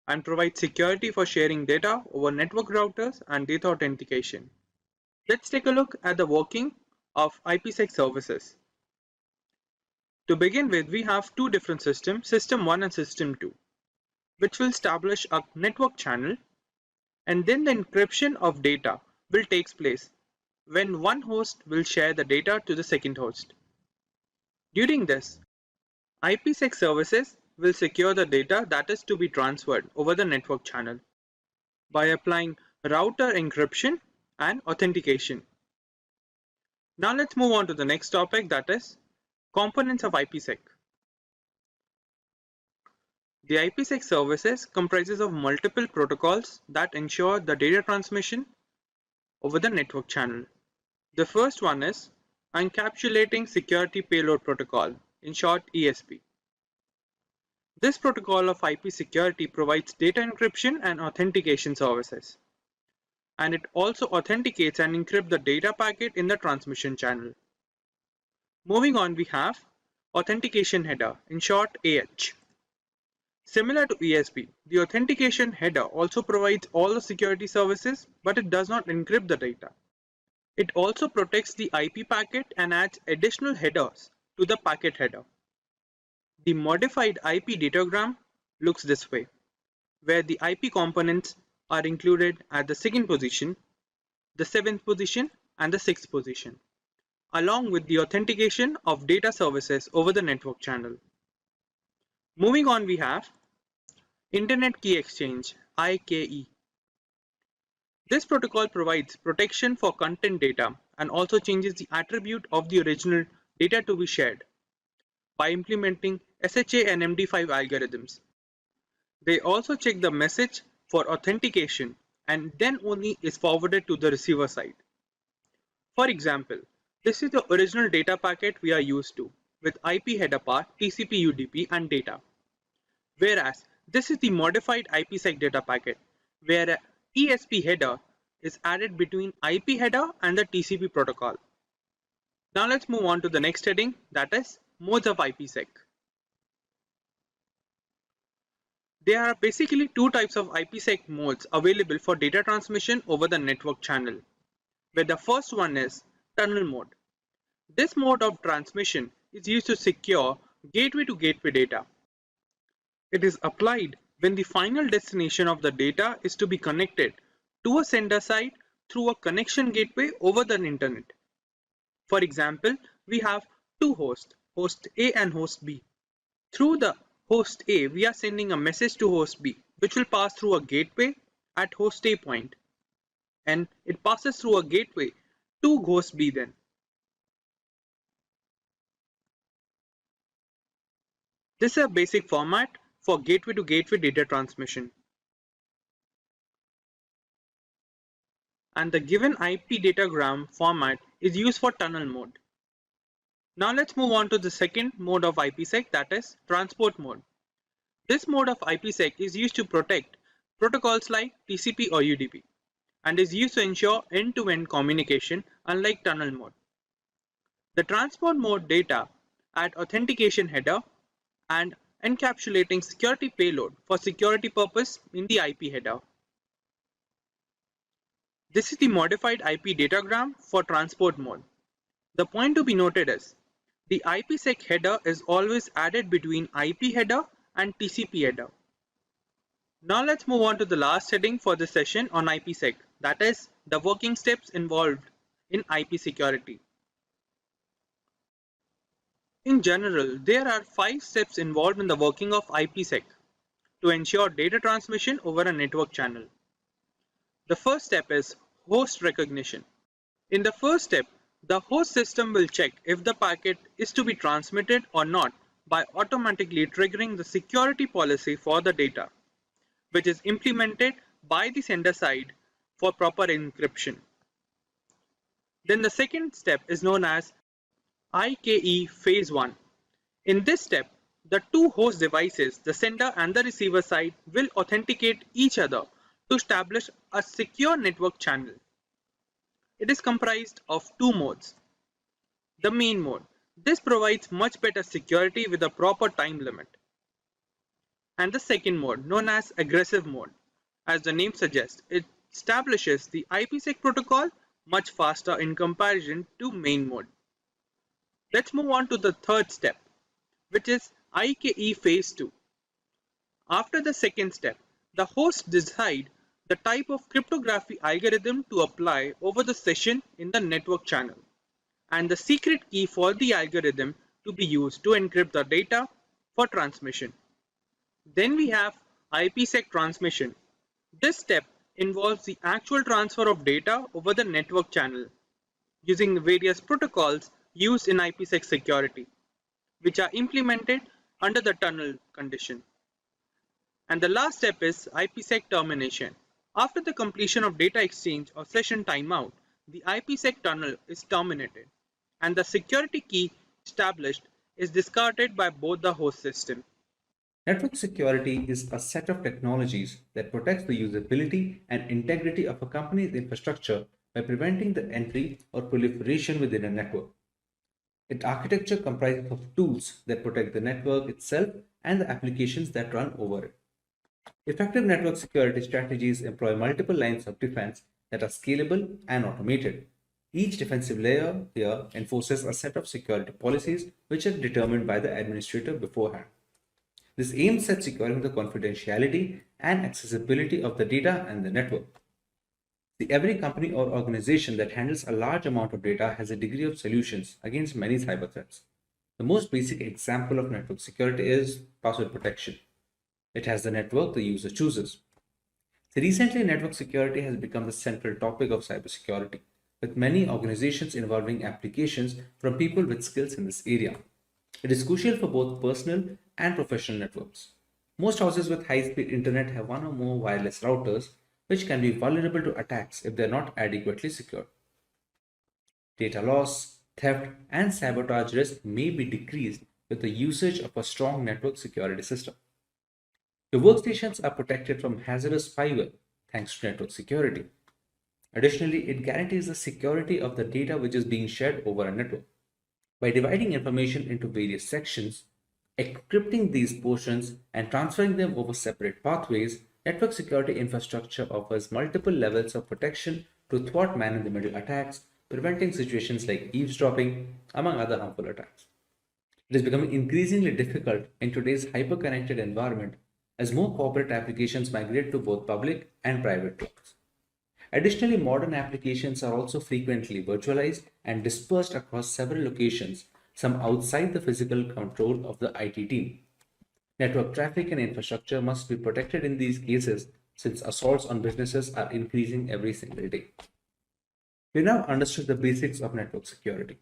and provide security for sharing data over network routers and data authentication. Let's take a look at the working of IPsec services. To begin with, we have two different systems, System 1 and System 2, which will establish a network channel, and then the encryption of data will take place when one host will share the data to the second host. During this, IPsec services will secure the data that is to be transferred over the network channel by applying router encryption and authentication. Now let's move on to the next topic, that is components of IPsec. The IPsec services comprises of multiple protocols that ensure the data transmission over the network channel. The first one is Encapsulating Security Payload Protocol, in short ESP. This protocol of IP security provides data encryption and authentication services, and it also authenticates and encrypts the data packet in the transmission channel. Moving on, we have Authentication Header, in short AH. Similar to ESP, the authentication header also provides all the security services, but it does not encrypt the data. It also protects the IP packet and adds additional headers to the packet header. The modified IP datagram looks this way, where the IP components are included at the second position, the seventh position, and the sixth position, along with the authentication of data services over the network channel. Moving on, we have Internet Key Exchange, IKE. This protocol provides protection for content data and also changes the attribute of the original data to be shared by implementing SHA and MD5 algorithms. They also check the message for authentication and then only is forwarded to the receiver side. For example, this is the original data packet we are used to with IP header path, TCP UDP and data. Whereas this is the modified IPsec data packet where a ESP header is added between IP header and the TCP protocol. Now let's move on to the next heading, that is modes of IPsec. There are basically two types of IPsec modes available for data transmission over the network channel, where the first one is tunnel mode. This mode of transmission is used to secure gateway to gateway data. It is applied when the final destination of the data is to be connected to a sender side through a connection gateway over the internet. For example, we have two hosts, host A and host B. Through the host A, we are sending a message to host B, which will pass through a gateway at host A point, and it passes through a gateway to host B then. This is a basic format for gateway to gateway data transmission. And the given IP datagram format is used for tunnel mode. Now let's move on to the second mode of IPsec, that is transport mode. This mode of IPsec is used to protect protocols like TCP or UDP and is used to ensure end-to-end communication unlike tunnel mode. The transport mode data at authentication header and encapsulating security payload for security purpose in the IP header. This is the modified IP datagram for transport mode. The point to be noted is the IPsec header is always added between IP header and TCP header. Now let's move on to the last heading for this session on IPsec, that is the working steps involved in IP security. In general, there are 5 steps involved in the working of IPsec to ensure data transmission over a network channel. The first step is host recognition. In the first step, the host system will check if the packet is to be transmitted or not by automatically triggering the security policy for the data, which is implemented by the sender side for proper encryption. Then the second step is known as IKE Phase 1. In this step, the two host devices, the sender and the receiver side, will authenticate each other to establish a secure network channel. It is comprised of two modes. The main mode. This provides much better security with a proper time limit. And the second mode, known as aggressive mode. As the name suggests, it establishes the IPsec protocol much faster in comparison to main mode. Let's move on to the third step, which is IKE Phase 2. After the second step, the host decide the type of cryptography algorithm to apply over the session in the network channel and the secret key for the algorithm to be used to encrypt the data for transmission. Then we have IPsec transmission. This step involves the actual transfer of data over the network channel using various protocols used in IPsec security, which are implemented under the tunnel condition. And the last step is IPsec termination. After the completion of data exchange or session timeout, the IPsec tunnel is terminated and the security key established is discarded by both the host system. Network security is a set of technologies that protects the usability and integrity of a company's infrastructure by preventing the entry or proliferation within a network. Its architecture comprises of tools that protect the network itself and the applications that run over it. Effective network security strategies employ multiple lines of defense that are scalable and automated. Each defensive layer here enforces a set of security policies which are determined by the administrator beforehand. This aims at securing the confidentiality and accessibility of the data and the network. Every company or organization that handles a large amount of data has a degree of solutions against many cyber threats. The most basic example of network security is password protection. It has the network the user chooses. So recently, network security has become the central topic of cybersecurity, with many organizations involving applications from people with skills in this area. It is crucial for both personal and professional networks. Most houses with high-speed internet have one or more wireless routers, which can be vulnerable to attacks if they are not adequately secured. Data loss, theft, and sabotage risk may be decreased with the usage of a strong network security system. Your workstations are protected from hazardous spyware thanks to network security. Additionally, it guarantees the security of the data which is being shared over a network. By dividing information into various sections, encrypting these portions, and transferring them over separate pathways, network security infrastructure offers multiple levels of protection to thwart man-in-the-middle attacks, preventing situations like eavesdropping, among other harmful attacks. It is becoming increasingly difficult in today's hyper-connected environment as more corporate applications migrate to both public and private clouds. Additionally, modern applications are also frequently virtualized and dispersed across several locations, some outside the physical control of the IT team. Network traffic and infrastructure must be protected in these cases since assaults on businesses are increasing every single day. We now understood the basics of network security,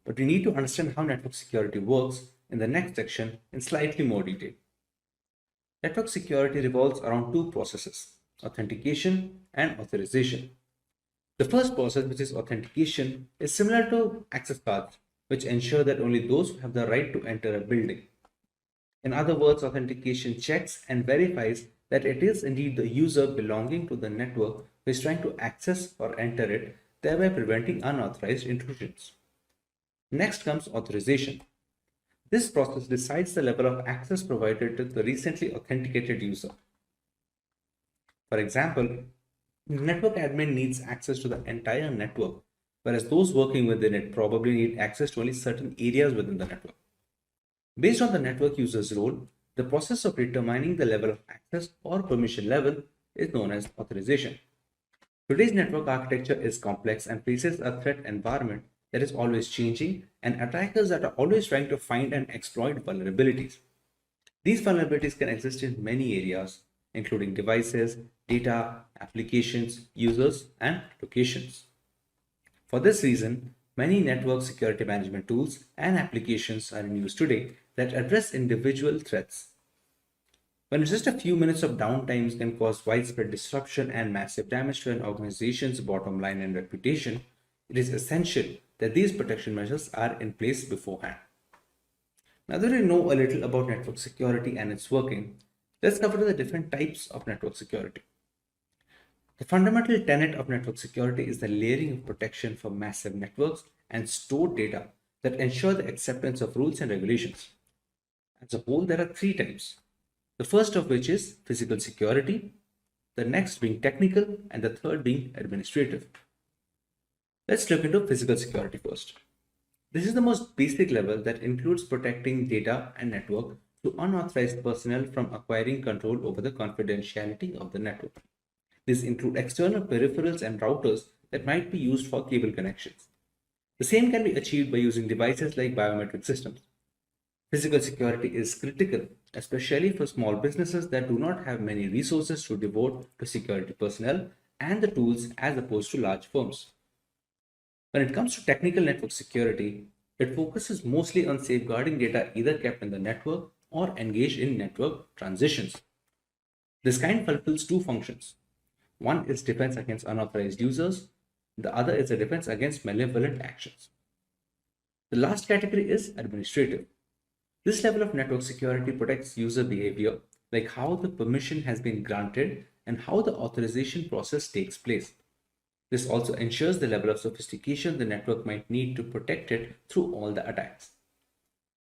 but we need to understand how network security works in the next section in slightly more detail. Network security revolves around two processes: authentication and authorization. The first process, which is authentication, is similar to access cards, which ensure that only those who have the right to enter a building. In other words, authentication checks and verifies that it is indeed the user belonging to the network who is trying to access or enter it, thereby preventing unauthorized intrusions. Next comes authorization. This process decides the level of access provided to the recently authenticated user. For example, network admin needs access to the entire network, whereas those working within it probably need access to only certain areas within the network. Based on the network user's role, the process of determining the level of access or permission level is known as authorization. Today's network architecture is complex and faces a threat environment that is always changing and attackers that are always trying to find and exploit vulnerabilities. These vulnerabilities can exist in many areas, including devices, data, applications, users, and locations. For this reason, many network security management tools and applications are in use today that address individual threats. When just a few minutes of downtime can cause widespread disruption and massive damage to an organization's bottom line and reputation, it is essential that these protection measures are in place beforehand. Now that we know a little about network security and its working, let's cover the different types of network security. The fundamental tenet of network security is the layering of protection for massive networks and stored data that ensure the acceptance of rules and regulations. As a whole, there are three types. The first of which is physical security, the next being technical, and the third being administrative. Let's look into physical security first. This is the most basic level that includes protecting data and network to unauthorized personnel from acquiring control over the confidentiality of the network. These include external peripherals and routers that might be used for cable connections. The same can be achieved by using devices like biometric systems. Physical security is critical, especially for small businesses that do not have many resources to devote to security personnel and the tools as opposed to large firms. When it comes to technical network security, it focuses mostly on safeguarding data either kept in the network or engaged in network transitions. This kind fulfills two functions. One is defense against unauthorized users, the other is a defense against malevolent actions. The last category is administrative. This level of network security protects user behavior, like how the permission has been granted and how the authorization process takes place. This also ensures the level of sophistication the network might need to protect it through all the attacks.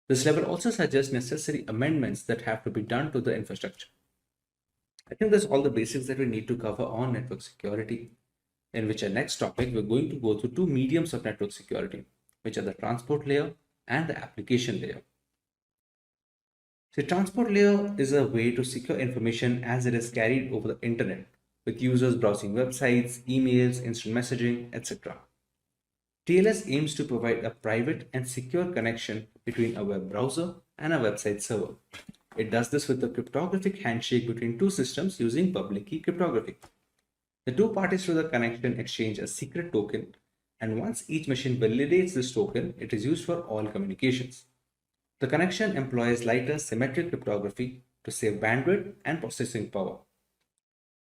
This level also suggests necessary amendments that have to be done to the infrastructure. I think that's all the basics that we need to cover on network security, in which our next topic we're going to go through two mediums of network security, which are the transport layer and the application layer. The transport layer is a way to secure information as it is carried over the internet, with users browsing websites, emails, instant messaging, etc. TLS aims to provide a private and secure connection between a web browser and a website server. It does this with a cryptographic handshake between two systems using public key cryptography. The two parties to the connection exchange a secret token, and once each machine validates this token, it is used for all communications. The connection employs lighter symmetric cryptography to save bandwidth and processing power.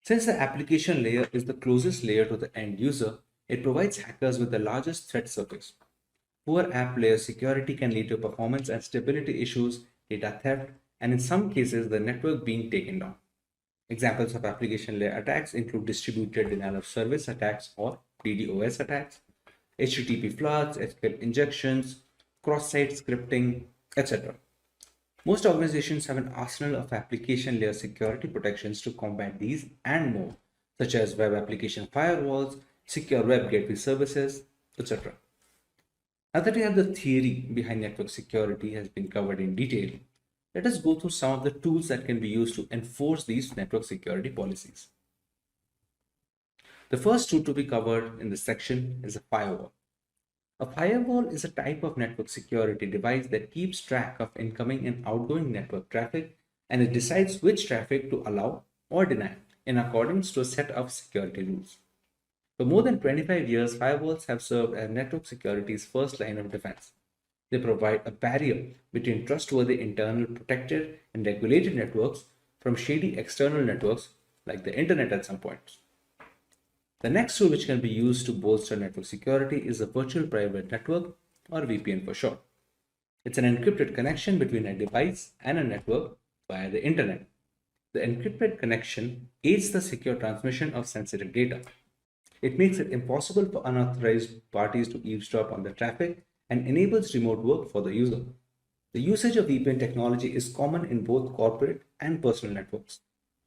Since the application layer is the closest layer to the end user, it provides hackers with the largest threat surface. Poor app layer security can lead to performance and stability issues, data theft, and in some cases, the network being taken down. Examples of application layer attacks include distributed denial of service attacks or DDoS attacks, HTTP floods, SQL injections, cross-site scripting, etc. Most organizations have an arsenal of application layer security protections to combat these and more, such as web application firewalls, secure web gateway services, etc. Now that we have the theory behind network security has been covered in detail, let us go through some of the tools that can be used to enforce these network security policies. The first tool to be covered in this section is a firewall. A firewall is a type of network security device that keeps track of incoming and outgoing network traffic, and it decides which traffic to allow or deny in accordance to a set of security rules. For more than 25 years, firewalls have served as network security's first line of defense. They provide a barrier between trustworthy internal protected and regulated networks from shady external networks like the internet at some point. The next tool which can be used to bolster network security is a virtual private network, or VPN for short. It's an encrypted connection between a device and a network via the internet. The encrypted connection aids the secure transmission of sensitive data. It makes it impossible for unauthorized parties to eavesdrop on the traffic and enables remote work for the user. The usage of VPN technology is common in both corporate and personal networks.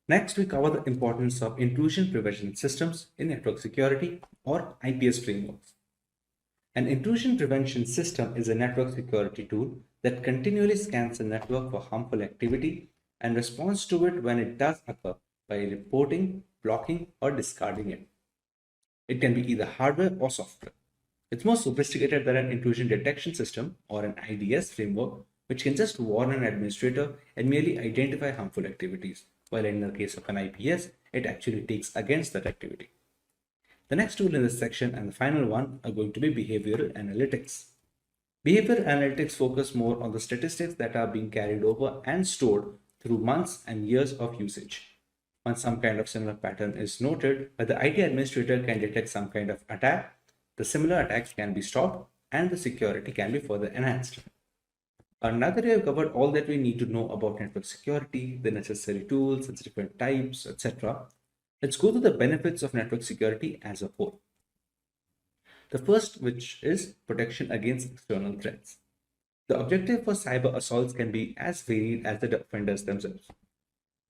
Next, we cover the importance of intrusion prevention systems in network security or IPS frameworks. An intrusion prevention system is a network security tool that continually scans the network for harmful activity and responds to it when it does occur by reporting, blocking, or discarding it. It can be either hardware or software. It's more sophisticated than an intrusion detection system or an IDS framework, which can just warn an administrator and merely identify harmful activities, while in the case of an IPS, it actually takes against that activity. The next tool in this section and the final one are going to be behavioral analytics. Behavioral analytics focus more on the statistics that are being carried over and stored through months and years of usage. Once some kind of similar pattern is noted, where the IT administrator can detect some kind of attack, the similar attacks can be stopped and the security can be further enhanced. Now that we have covered all that we need to know about network security, the necessary tools, its different types, etc., let's go to the benefits of network security as a whole. The first, which is protection against external threats. The objective for cyber assaults can be as varied as the offenders themselves.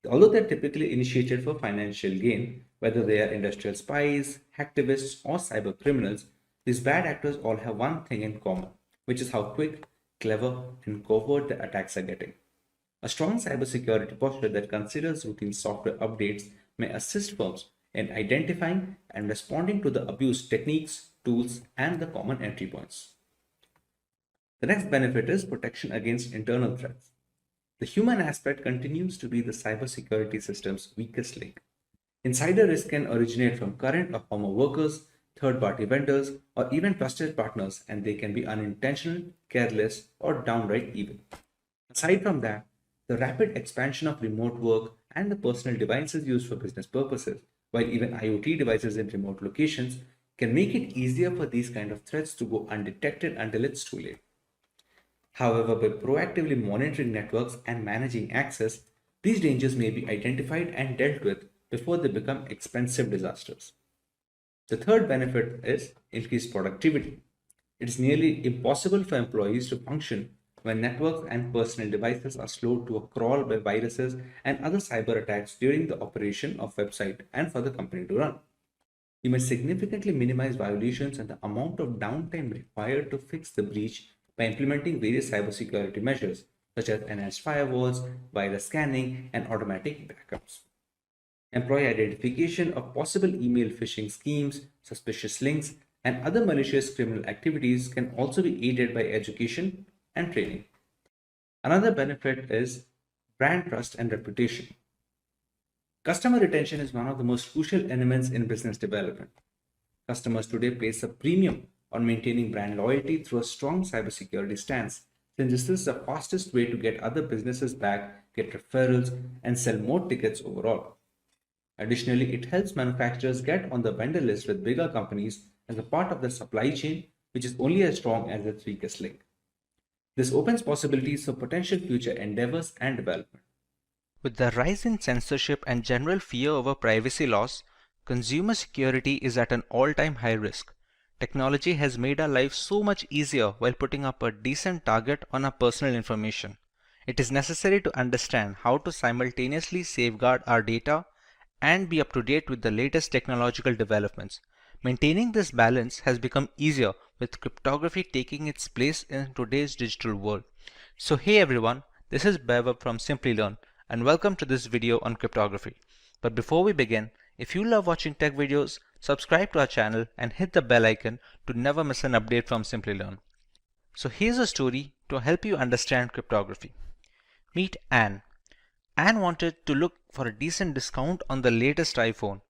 Although they're typically initiated for financial gain, whether they are industrial spies, hacktivists, or cyber criminals, these bad actors all have one thing in common, which is how quick, clever, and covert the attacks are getting. A strong cybersecurity posture that considers routine software updates may assist firms in identifying and responding to the abuse techniques, tools, and the common entry points. The next benefit is protection against internal threats. The human aspect continues to be the cybersecurity system's weakest link. Insider risk can originate from current or former workers, third-party vendors, or even trusted partners, and they can be unintentional, careless, or downright evil. Aside from that, the rapid expansion of remote work and the personal devices used for business purposes, while even IoT devices in remote locations, can make it easier for these kind of threats to go undetected until it's too late. However, by proactively monitoring networks and managing access, these dangers may be identified and dealt with before they become expensive disasters. The third benefit is increased productivity. It is nearly impossible for employees to function when networks and personal devices are slowed to a crawl by viruses and other cyber attacks during the operation of website and for the company to run. You may significantly minimize violations and the amount of downtime required to fix the breach by implementing various cybersecurity measures such as enhanced firewalls, virus scanning, and automatic backups. Employee identification of possible email phishing schemes, suspicious links, and other malicious criminal activities can also be aided by education and training. Another benefit is brand trust and reputation. Customer retention is one of the most crucial elements in business development. Customers today place a premium on maintaining brand loyalty through a strong cybersecurity stance, since this is the fastest way to get other businesses back, get referrals, and sell more tickets overall. Additionally, it helps manufacturers get on the vendor list with bigger companies as a part of their supply chain, which is only as strong as its weakest link. This opens possibilities for potential future endeavors and development. With the rise in censorship and general fear over privacy laws, consumer security is at an all-time high risk. Technology has made our lives so much easier while putting up a decent target on our personal information. It is necessary to understand how to simultaneously safeguard our data and be up to date with the latest technological developments. Maintaining this balance has become easier with cryptography taking its place in today's digital world. So hey everyone, this is Bev from Simplilearn and welcome to this video on cryptography. But before we begin, if you love watching tech videos, subscribe to our channel and hit the bell icon to never miss an update from Simplilearn. So here's a story to help you understand cryptography. Meet Anne. Anne wanted to look for a decent discount on the latest iPhone.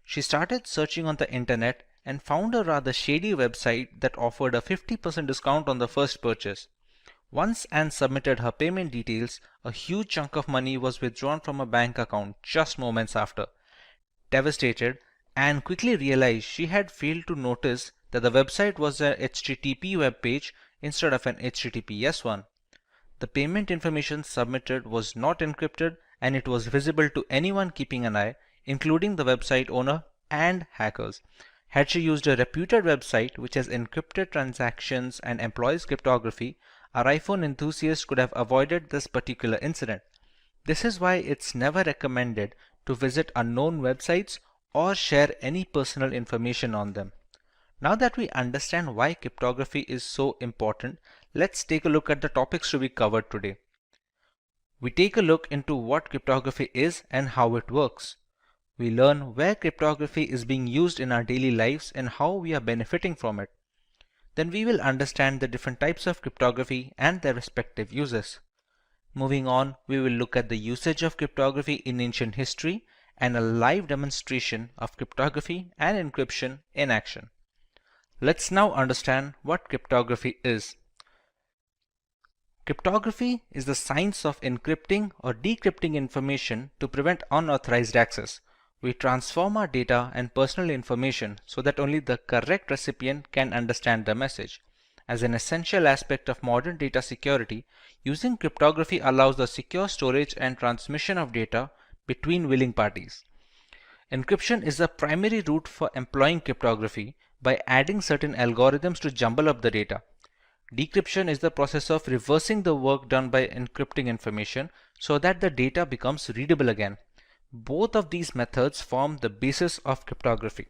She started searching on the internet and found a rather shady website that offered a 50% discount on the first purchase. Once Anne submitted her payment details, a huge chunk of money was withdrawn from her bank account just moments after. Devastated, Anne quickly realized she had failed to notice that the website was a HTTP web page instead of an HTTPS one. the payment information submitted was not encrypted and it was visible to anyone keeping an eye, including the website owner and hackers. Had she used a reputed website which has encrypted transactions and employs cryptography, our iPhone enthusiast could have avoided this particular incident. This is why it's never recommended to visit unknown websites or share any personal information on them. Now that we understand why cryptography is so important, let's take a look at the topics to be covered today. We take a look into what cryptography is and how it works. We learn where cryptography is being used in our daily lives and how we are benefiting from it. Then we will understand the different types of cryptography and their respective uses. Moving on, we will look at the usage of cryptography in ancient history and a live demonstration of cryptography and encryption in action. Let's now understand what cryptography is. Cryptography is the science of encrypting or decrypting information to prevent unauthorized access. We transform our data and personal information so that only the correct recipient can understand the message. As an essential aspect of modern data security, using cryptography allows the secure storage and transmission of data between willing parties. Encryption is the primary route for employing cryptography by adding certain algorithms to jumble up the data. Decryption is the process of reversing the work done by encrypting information so that the data becomes readable again. Both of these methods form the basis of cryptography.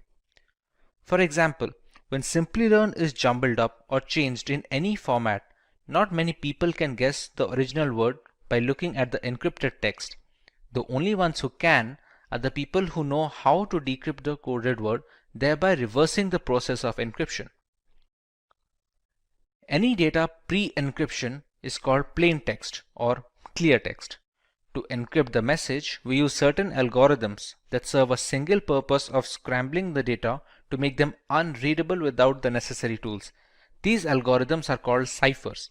For example, when Simplilearn is jumbled up or changed in any format, not many people can guess the original word by looking at the encrypted text. The only ones who can are the people who know how to decrypt the coded word, thereby reversing the process of encryption. Any data pre-encryption is called plain text or clear text. To encrypt the message, we use certain algorithms that serve a single purpose of scrambling the data to make them unreadable without the necessary tools. These algorithms are called ciphers.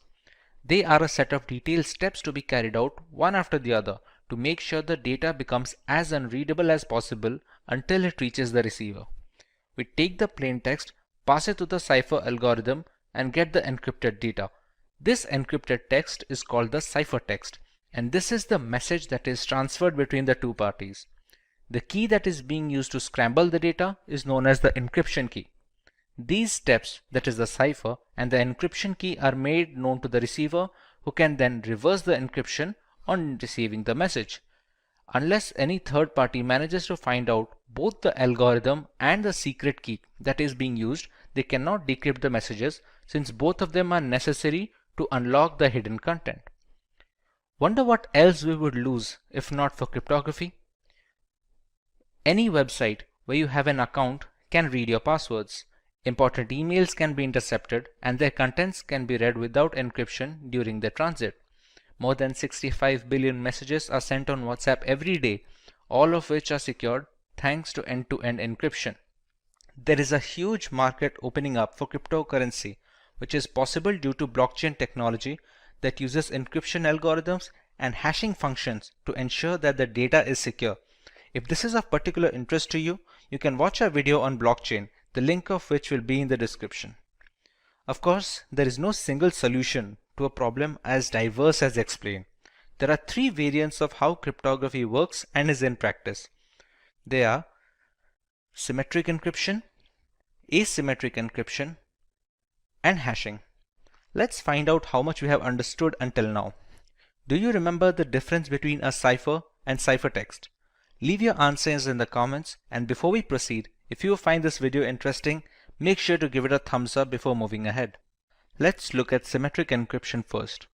They are a set of detailed steps to be carried out one after the other to make sure the data becomes as unreadable as possible until it reaches the receiver. We take the plain text, pass it to the cipher algorithm, and get the encrypted data. This encrypted text is called the ciphertext, and this is the message that is transferred between the two parties. The key that is being used to scramble the data is known as the encryption key. These steps, that is the cipher, and the encryption key are made known to the receiver, who can then reverse the encryption on receiving the message. Unless any third party manages to find out both the algorithm and the secret key that is being used, they cannot decrypt the messages, since both of them are necessary to unlock the hidden content. Wonder what else we would lose if not for cryptography? Any website where you have an account can read your passwords. Important emails can be intercepted and their contents can be read without encryption during their transit. More than 65 billion messages are sent on WhatsApp every day, all of which are secured thanks to end-to-end encryption. There is a huge market opening up for cryptocurrency, which is possible due to blockchain technology that uses encryption algorithms and hashing functions to ensure that the data is secure. If this is of particular interest to you, you can watch our video on blockchain, the link of which will be in the description. Of course, there is no single solution to a problem as diverse as explained. There are three variants of how cryptography works and is in practice. They are symmetric encryption, asymmetric encryption, and hashing. Let's find out how much we have understood until now. Do you remember the difference between a cipher and ciphertext? Leave your answers in the comments, and before we proceed, if you find this video interesting, make sure to give it a thumbs up before moving ahead. Let's look at symmetric encryption first.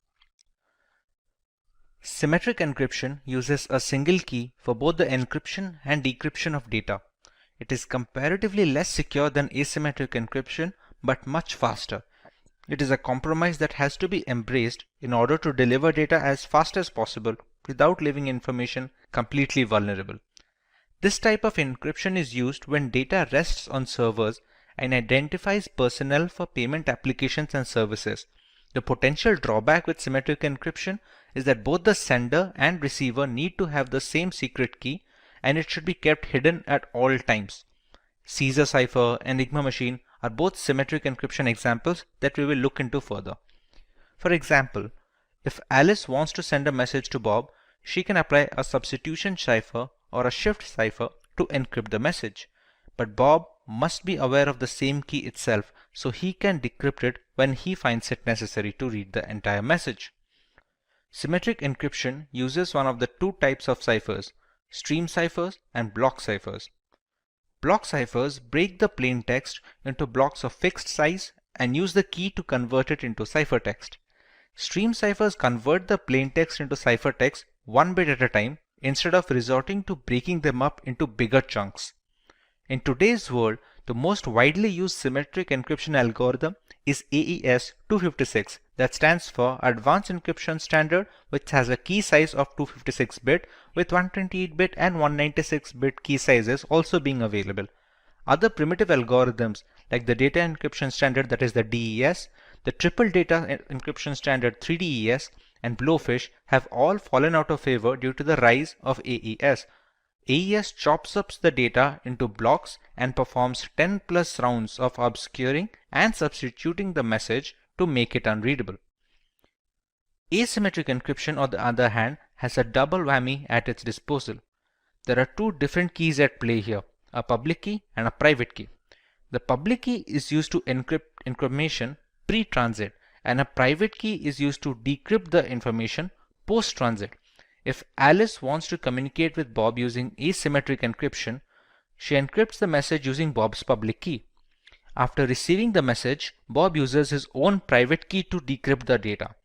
Symmetric encryption uses a single key for both the encryption and decryption of data. It is comparatively less secure than asymmetric encryption, but much faster. It is a compromise that has to be embraced in order to deliver data as fast as possible without leaving information completely vulnerable. This type of encryption is used when data rests on servers and identifies personnel for payment applications and services. The potential drawback with symmetric encryption is that both the sender and receiver need to have the same secret key, and it should be kept hidden at all times. Caesar cipher and Enigma machine are both symmetric encryption examples that we will look into further. For example, If Alice wants to send a message to Bob, she can apply a substitution cipher or a shift cipher to encrypt the message. But Bob must be aware of the same key itself, so he can decrypt it when he finds it necessary to read the entire message. Symmetric encryption uses one of the two types of ciphers, stream ciphers and block ciphers. Block ciphers break the plain text into blocks of fixed size and use the key to convert it into ciphertext. Stream ciphers convert the plain text into ciphertext one bit at a time instead of resorting to breaking them up into bigger chunks. In today's world, the most widely used symmetric encryption algorithm is AES 256, that stands for Advanced Encryption Standard, which has a key size of 256-bit with 128-bit and 196-bit key sizes also being available. Other primitive algorithms like the Data Encryption Standard, that is the DES, the Triple Data Encryption Standard 3DES, and Blowfish have all fallen out of favor due to the rise of AES. AES chops up the data into blocks and performs 10 plus rounds of obscuring and substituting the message to make it unreadable. Asymmetric encryption, on the other hand, has a double whammy at its disposal. There are two different keys at play here, a public key and a private key. The public key is used to encrypt information pre-transit, and a private key is used to decrypt the information post-transit. If Alice wants to communicate with Bob using asymmetric encryption, she encrypts the message using Bob's public key. After receiving the message, Bob uses his own private key to decrypt the data.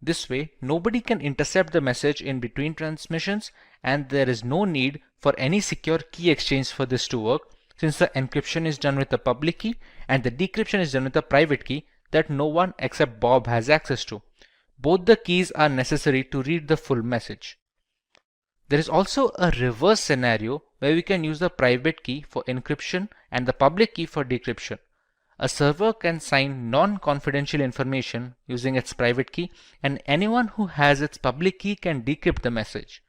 This way, nobody can intercept the message in between transmissions, and there is no need for any secure key exchange for this to work, since the encryption is done with the public key and the decryption is done with a private key that no one except Bob has access to. Both the keys are necessary to read the full message. There is also a reverse scenario where we can use the private key for encryption and the public key for decryption. A server can sign non-confidential information using its private key, and anyone who has its public key can decrypt the message.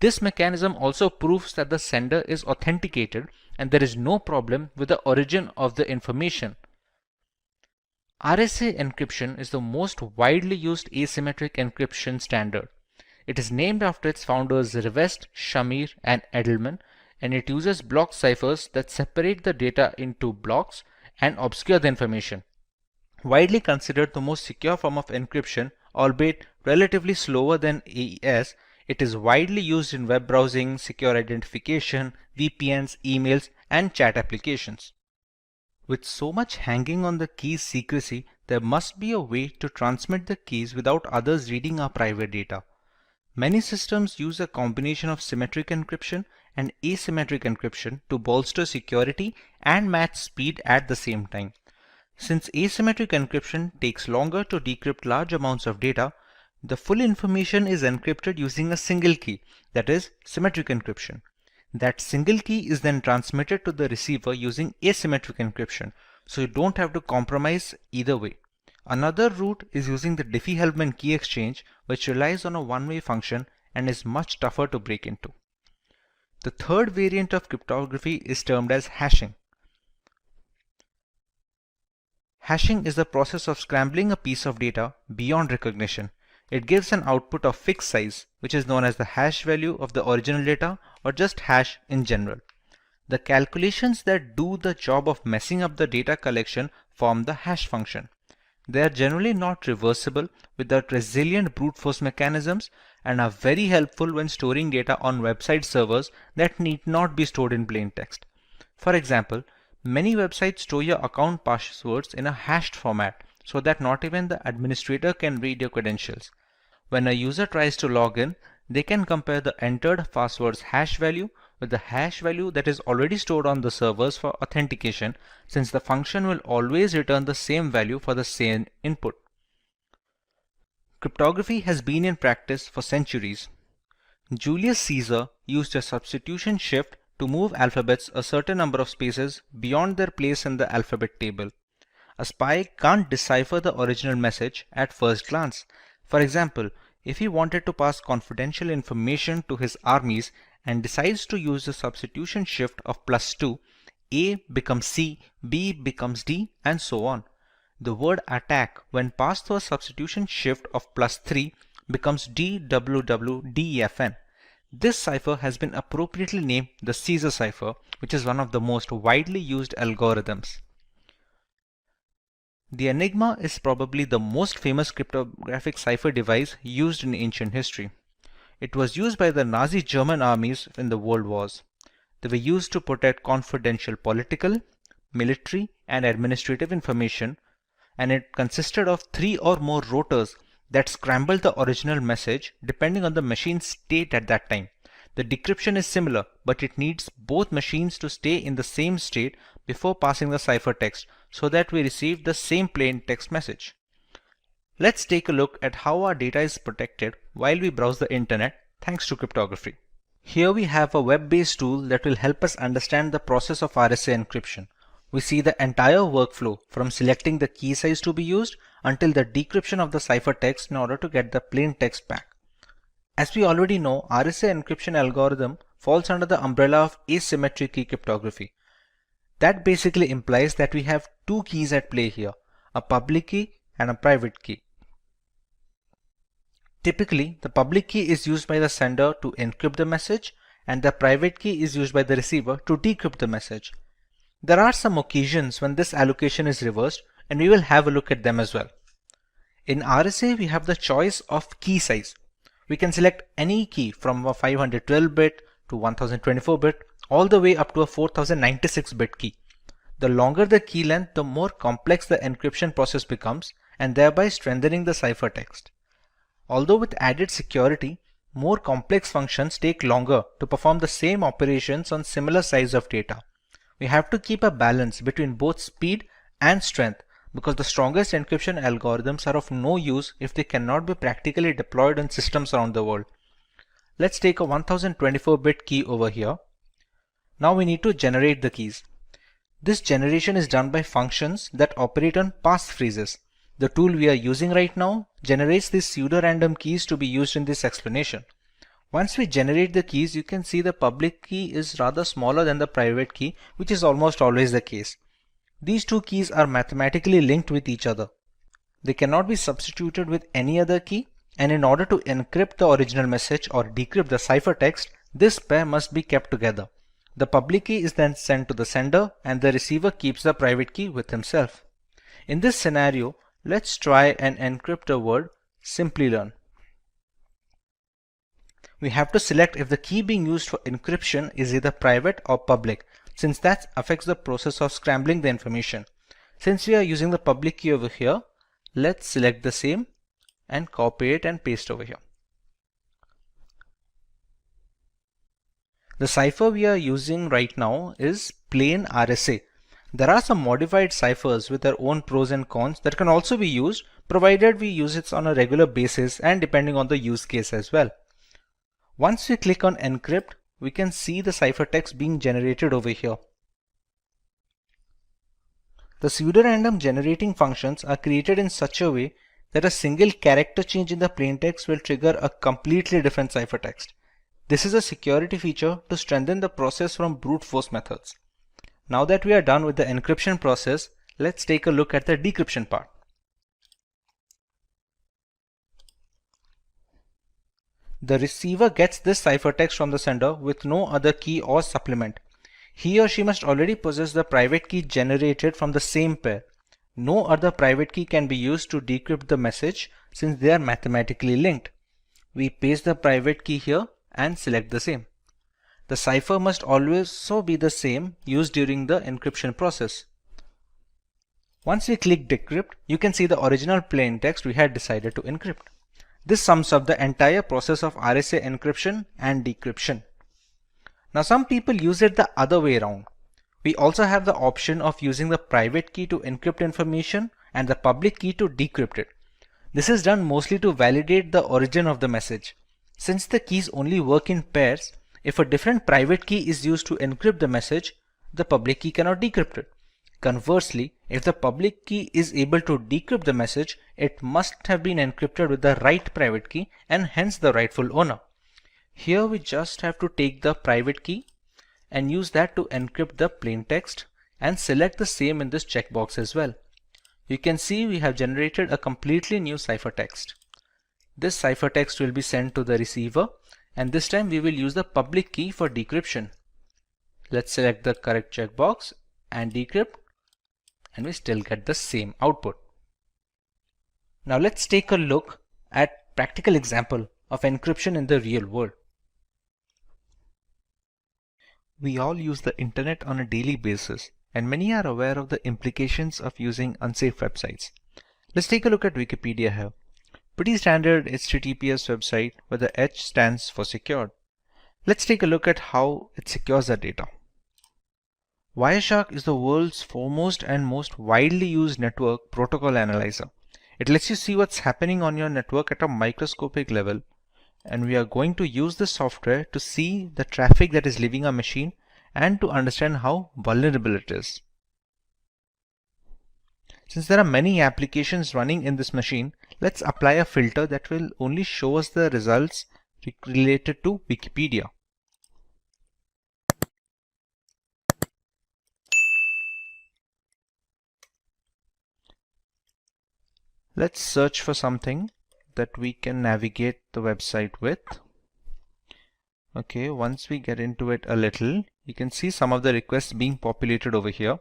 This mechanism also proves that the sender is authenticated and there is no problem with the origin of the information. RSA encryption is the most widely used asymmetric encryption standard. It is named after its founders Rivest, Shamir, and Edelman, and it uses block ciphers that separate the data into blocks and obscure the information. Widely considered the most secure form of encryption, albeit relatively slower than AES, it is widely used in web browsing, secure identification, VPNs, emails, and chat applications. With so much hanging on the key's secrecy, there must be a way to transmit the keys without others reading our private data. Many systems use a combination of symmetric encryption and asymmetric encryption to bolster security and match speed at the same time. Since asymmetric encryption takes longer to decrypt large amounts of data, the full information is encrypted using a single key, that is, symmetric encryption. That single key is then transmitted to the receiver using asymmetric encryption, so you don't have to compromise either way. Another route is using the Diffie-Hellman key exchange, which relies on a one-way function and is much tougher to break into. The third variant of cryptography is termed as hashing. Hashing is the process of scrambling a piece of data beyond recognition. It gives an output of fixed size, which is known as the hash value of the original data, or just hash in general. The calculations that do the job of messing up the data collection form the hash function. They are generally not reversible without resilient brute force mechanisms and are very helpful when storing data on website servers that need not be stored in plain text. For example, many websites store your account passwords in a hashed format so that not even the administrator can read your credentials. When a user tries to log in, they can compare the entered password's hash value with the hash value that is already stored on the servers for authentication, since the function will always return the same value for the same input. Cryptography has been in practice for centuries. Julius Caesar used a substitution shift to move alphabets a certain number of spaces beyond their place in the alphabet table. A spy can't decipher the original message at first glance. For example, if he wanted to pass confidential information to his armies and decides to use the substitution shift of +2, A becomes C, B becomes D, and so on. The word attack, when passed through a substitution shift of +3, becomes DWWDEFN. This cipher has been appropriately named the Caesar cipher, which is one of the most widely used algorithms. The Enigma is probably the most famous cryptographic cipher device used in ancient history. It was used by the Nazi German armies in the World Wars. They were used to protect confidential political, military, and administrative information, and it consisted of 3 or more rotors that scrambled the original message depending on the machine's state at that time. The decryption is similar, but it needs both machines to stay in the same state before passing the ciphertext so that we receive the same plain text message. Let's take a look at how our data is protected while we browse the internet thanks to cryptography. Here we have a web-based tool that will help us understand the process of RSA encryption. We see the entire workflow from selecting the key size to be used until the decryption of the ciphertext in order to get the plain text back. As we already know, RSA encryption algorithm falls under the umbrella of asymmetric key cryptography. That basically implies that we have two keys at play here, a public key and a private key. Typically, the public key is used by the sender to encrypt the message and the private key is used by the receiver to decrypt the message. There are some occasions when this allocation is reversed, and we will have a look at them as well. In RSA, we have the choice of key size. We can select any key from a 512-bit to 1024-bit all the way up to a 4096-bit key. The longer the key length, the more complex the encryption process becomes, and thereby strengthening the ciphertext. Although with added security, more complex functions take longer to perform the same operations on similar size of data. We have to keep a balance between both speed and strength because the strongest encryption algorithms are of no use if they cannot be practically deployed on systems around the world. Let's take a 1024-bit key over here. Now we need to generate the keys. This generation is done by functions that operate on passphrases. The tool we are using right now generates these pseudo-random keys to be used in this explanation. Once we generate the keys, you can see the public key is rather smaller than the private key, which is almost always the case. These two keys are mathematically linked with each other. They cannot be substituted with any other key, and in order to encrypt the original message or decrypt the ciphertext, this pair must be kept together. The public key is then sent to the sender, and the receiver keeps the private key with himself. In this scenario, let's try and encrypt the word Simplilearn. We have to select if the key being used for encryption is either private or public, since that affects the process of scrambling the information. Since we are using the public key over here, let's select the same and copy it and paste over here. The cipher we are using right now is plain RSA. There are some modified ciphers with their own pros and cons that can also be used, provided we use it on a regular basis and depending on the use case as well. Once we click on encrypt, we can see the ciphertext being generated over here. The pseudorandom generating functions are created in such a way that a single character change in the plaintext will trigger a completely different ciphertext. This is a security feature to strengthen the process from brute force methods. Now that we are done with the encryption process, let's take a look at the decryption part. The receiver gets this ciphertext from the sender with no other key or supplement. He or she must already possess the private key generated from the same pair. No other private key can be used to decrypt the message since they are mathematically linked. We paste the private key here and select the same. The cipher must also be the same used during the encryption process. Once we click decrypt, you can see the original plaintext we had decided to encrypt. This sums up the entire process of RSA encryption and decryption. Now some people use it the other way around. We also have the option of using the private key to encrypt information and the public key to decrypt it. This is done mostly to validate the origin of the message. Since the keys only work in pairs, if a different private key is used to encrypt the message, the public key cannot decrypt it. Conversely, if the public key is able to decrypt the message, it must have been encrypted with the right private key and hence the rightful owner. Here we just have to take the private key and use that to encrypt the plaintext and select the same in this checkbox as well. You can see we have generated a completely new ciphertext. This ciphertext will be sent to the receiver, and this time we will use the public key for decryption. Let's select the correct checkbox and decrypt, and we still get the same output. Now let's take a look at practical example of encryption in the real world. We all use the internet on a daily basis, and many are aware of the implications of using unsafe websites. Let's take a look at Wikipedia here. Pretty standard HTTPS website where the H stands for secured. Let's take a look at how it secures the data. Wireshark is the world's foremost and most widely used network protocol analyzer. It lets you see what's happening on your network at a microscopic level, and we are going to use this software to see the traffic that is leaving our machine and to understand how vulnerable it is. Since there are many applications running in this machine, let's apply a filter that will only show us the results related to Wikipedia. Let's search for something that we can navigate the website with. Okay, once we get into it a little, you can see some of the requests being populated over here.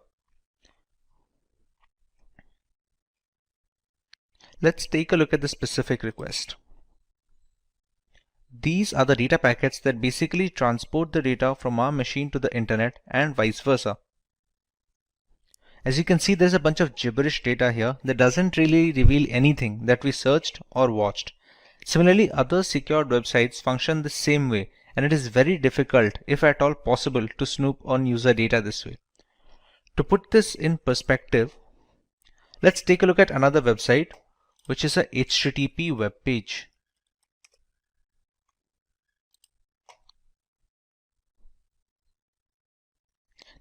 Let's take a look at the specific request. These are the data packets that basically transport the data from our machine to the internet and vice versa. As you can see, there's a bunch of gibberish data here that doesn't really reveal anything that we searched or watched. Similarly, other secured websites function the same way, and it is very difficult, if at all possible, to snoop on user data this way. To put this in perspective, let's take a look at another website, which is a HTTP web page.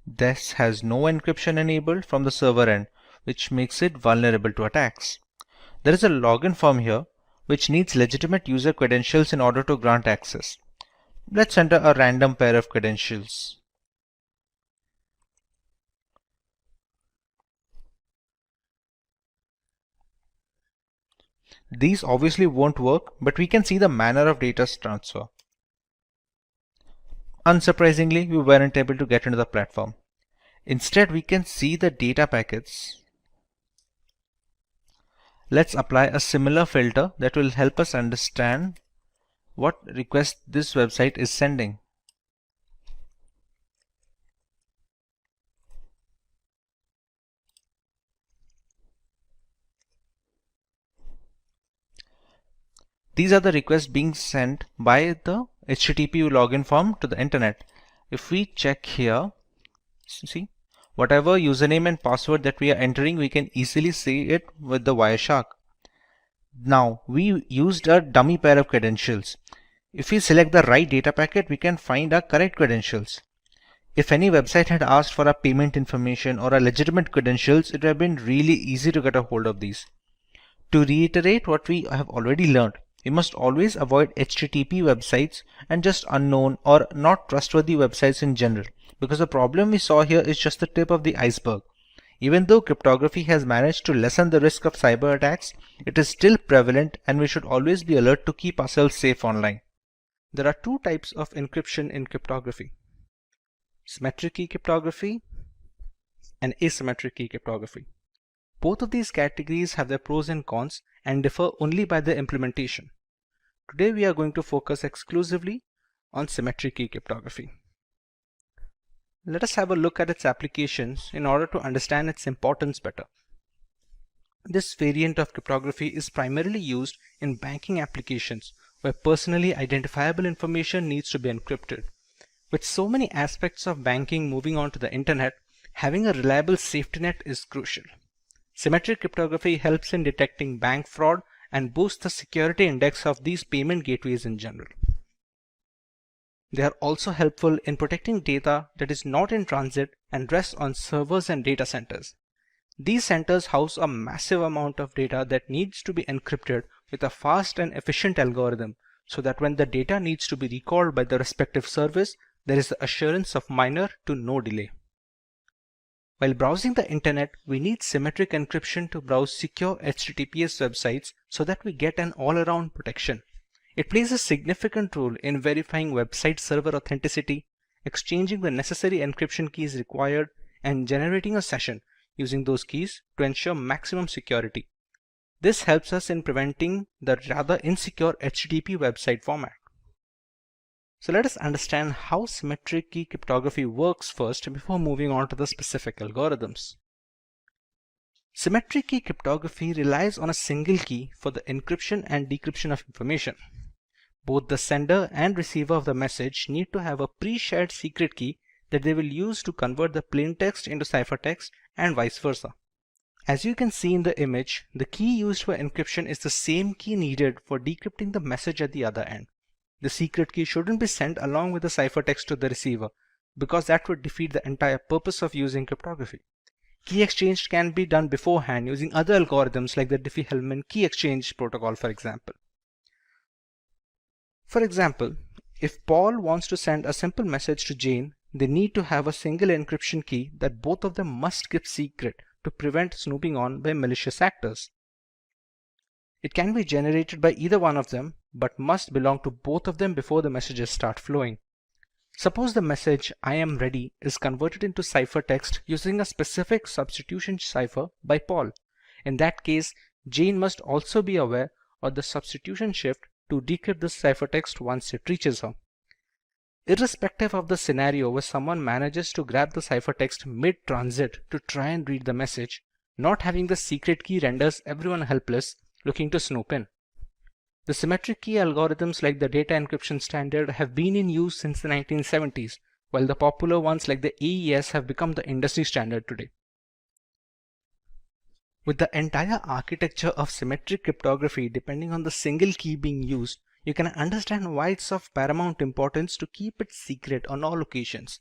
This has no encryption enabled from the server end, which makes it vulnerable to attacks. There is a login form here, which needs legitimate user credentials in order to grant access. Let's enter a random pair of credentials. These obviously won't work, but we can see the manner of data transfer. Unsurprisingly, we weren't able to get into the platform. Instead, we can see the data packets. Let's apply a similar filter that will help us understand what request this website is sending. These are the requests being sent by the HTTP login form to the internet. If we check here, see, whatever username and password that we are entering, we can easily see it with the Wireshark. Now, we used a dummy pair of credentials. If we select the right data packet, we can find our correct credentials. If any website had asked for our payment information or our legitimate credentials, it would have been really easy to get a hold of these. To reiterate what we have already learned, we must always avoid HTTP websites and just unknown or not trustworthy websites in general, because the problem we saw here is just the tip of the iceberg. Even though cryptography has managed to lessen the risk of cyber attacks, it is still prevalent, and we should always be alert to keep ourselves safe online. There are two types of encryption in cryptography: symmetric key cryptography and asymmetric key cryptography. Both of these categories have their pros and cons and differ only by their implementation. Today we are going to focus exclusively on symmetric key cryptography. Let us have a look at its applications in order to understand its importance better. This variant of cryptography is primarily used in banking applications where personally identifiable information needs to be encrypted. With so many aspects of banking moving on to the internet, having a reliable safety net is crucial. Symmetric cryptography helps in detecting bank fraud and boosts the security index of these payment gateways in general. They are also helpful in protecting data that is not in transit and rests on servers and data centers. These centers house a massive amount of data that needs to be encrypted with a fast and efficient algorithm, so that when the data needs to be recalled by the respective service, there is the assurance of minor to no delay. While browsing the internet, we need symmetric encryption to browse secure HTTPS websites so that we get an all-around protection. It plays a significant role in verifying website server authenticity, exchanging the necessary encryption keys required, and generating a session using those keys to ensure maximum security. This helps us in preventing the rather insecure HTTP website format. So let us understand how symmetric key cryptography works first before moving on to the specific algorithms. Symmetric key cryptography relies on a single key for the encryption and decryption of information. Both the sender and receiver of the message need to have a pre-shared secret key that they will use to convert the plain text into ciphertext and vice versa. As you can see in the image, the key used for encryption is the same key needed for decrypting the message at the other end. The secret key shouldn't be sent along with the ciphertext to the receiver because that would defeat the entire purpose of using cryptography. Key exchange can be done beforehand using other algorithms like the Diffie-Hellman key exchange protocol, for example. For example, if Paul wants to send a simple message to Jane, they need to have a single encryption key that both of them must keep secret to prevent snooping on by malicious actors. It can be generated by either one of them, but must belong to both of them before the messages start flowing. Suppose the message "I am ready" is converted into ciphertext using a specific substitution cipher by Paul. In that case, Jane must also be aware of the substitution shift to decrypt this ciphertext once it reaches her. Irrespective of the scenario where someone manages to grab the ciphertext mid-transit to try and read the message, not having the secret key renders everyone helpless looking to snoop in. The symmetric key algorithms like the data encryption standard have been in use since the 1970s, while the popular ones like the AES have become the industry standard today. With the entire architecture of symmetric cryptography depending on the single key being used, you can understand why it's of paramount importance to keep it secret on all occasions.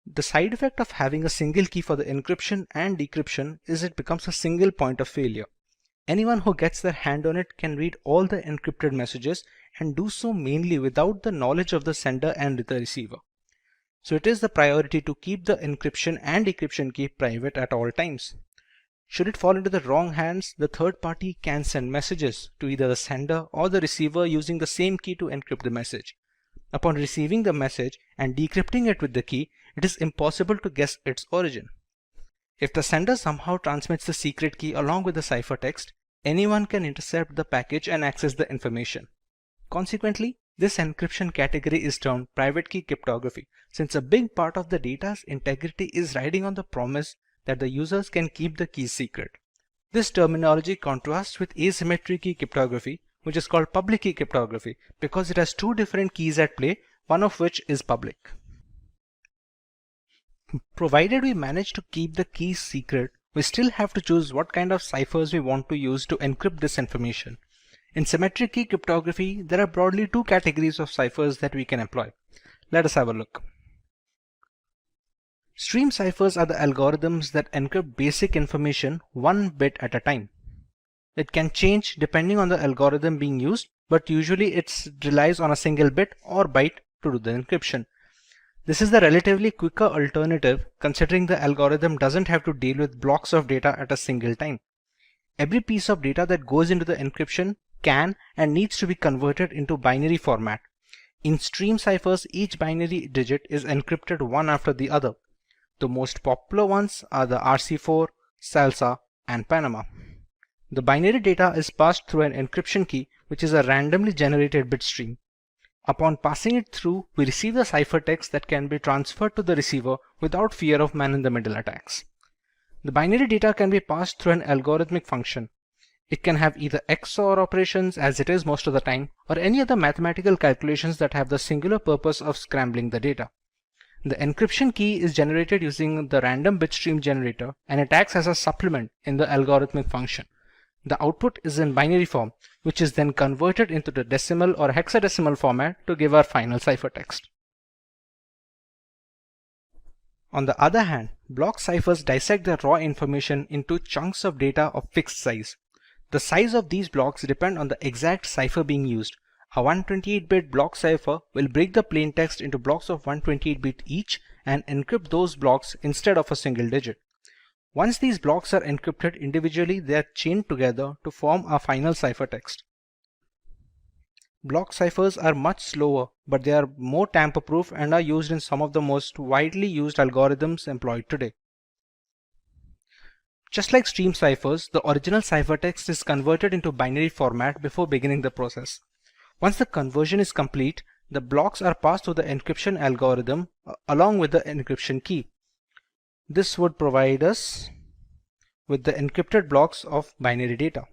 The side effect of having a single key for the encryption and decryption is it becomes a single point of failure. Anyone who gets their hand on it can read all the encrypted messages and do so mainly without the knowledge of the sender and the receiver. So it is the priority to keep the encryption and decryption key private at all times. Should it fall into the wrong hands, the third party can send messages to either the sender or the receiver using the same key to encrypt the message. Upon receiving the message and decrypting it with the key, it is impossible to guess its origin. If the sender somehow transmits the secret key along with the ciphertext, anyone can intercept the package and access the information. Consequently, this encryption category is termed private key cryptography, since a big part of the data's integrity is riding on the promise that the users can keep the keys secret. This terminology contrasts with asymmetric key cryptography, which is called public key cryptography, because it has two different keys at play, one of which is public. Provided we manage to keep the keys secret, we still have to choose what kind of ciphers we want to use to encrypt this information. In symmetric key cryptography, there are broadly two categories of ciphers that we can employ. Let us have a look. Stream ciphers are the algorithms that encrypt basic information one bit at a time. It can change depending on the algorithm being used, but usually it relies on a single bit or byte to do the encryption. This is the relatively quicker alternative considering the algorithm doesn't have to deal with blocks of data at a single time. Every piece of data that goes into the encryption can and needs to be converted into binary format. In stream ciphers, each binary digit is encrypted one after the other. The most popular ones are the RC4, Salsa, and Panama. The binary data is passed through an encryption key, which is a randomly generated bit stream. Upon passing it through, we receive the ciphertext that can be transferred to the receiver without fear of man-in-the-middle attacks. The binary data can be passed through an algorithmic function. It can have either XOR operations, as it is most of the time, or any other mathematical calculations that have the singular purpose of scrambling the data. The encryption key is generated using the random bitstream generator, and it acts as a supplement in the algorithmic function. The output is in binary form, which is then converted into the decimal or hexadecimal format to give our final ciphertext. On the other hand, block ciphers dissect the raw information into chunks of data of fixed size. The size of these blocks depend on the exact cipher being used. A 128-bit block cipher will break the plain text into blocks of 128 bit each and encrypt those blocks instead of a single digit. Once these blocks are encrypted individually, they are chained together to form a final ciphertext. Block ciphers are much slower, but they are more tamper-proof and are used in some of the most widely used algorithms employed today. Just like stream ciphers, the original ciphertext is converted into binary format before beginning the process. Once the conversion is complete, the blocks are passed through the encryption algorithm along with the encryption key. This would provide us with the encrypted blocks of binary data.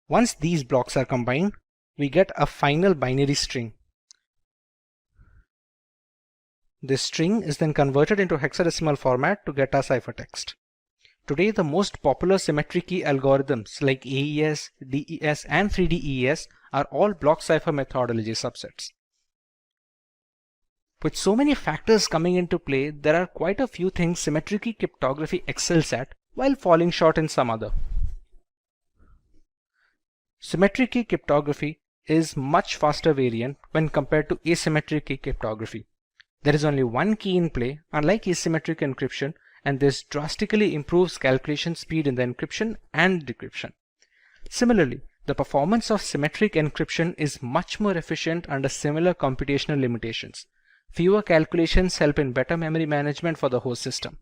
Once these blocks are combined, we get a final binary string. This string is then converted into hexadecimal format to get our ciphertext. Today, the most popular symmetry key algorithms like AES, DES, and 3DES are all block cipher methodology subsets. With so many factors coming into play, there are quite a few things symmetry key cryptography excels at while falling short in some other. Symmetry key cryptography is much faster variant when compared to asymmetric key cryptography. There is only one key in play, unlike asymmetric encryption, and this drastically improves calculation speed in the encryption and decryption. Similarly, the performance of symmetric encryption is much more efficient under similar computational limitations. Fewer calculations help in better memory management for the host system.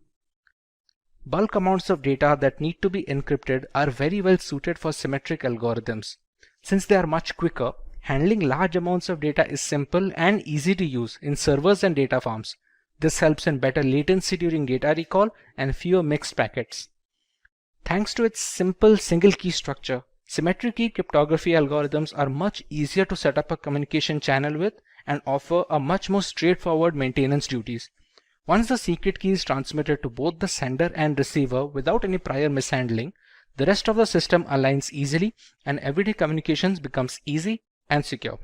Bulk amounts of data that need to be encrypted are very well suited for symmetric algorithms. Since they are much quicker, handling large amounts of data is simple and easy to use in servers and data farms. This helps in better latency during data recall and fewer mixed packets. Thanks to its simple single key structure, symmetric key cryptography algorithms are much easier to set up a communication channel with and offer a much more straightforward maintenance duties. Once the secret key is transmitted to both the sender and receiver without any prior mishandling, the rest of the system aligns easily and everyday communications becomes easy and secure.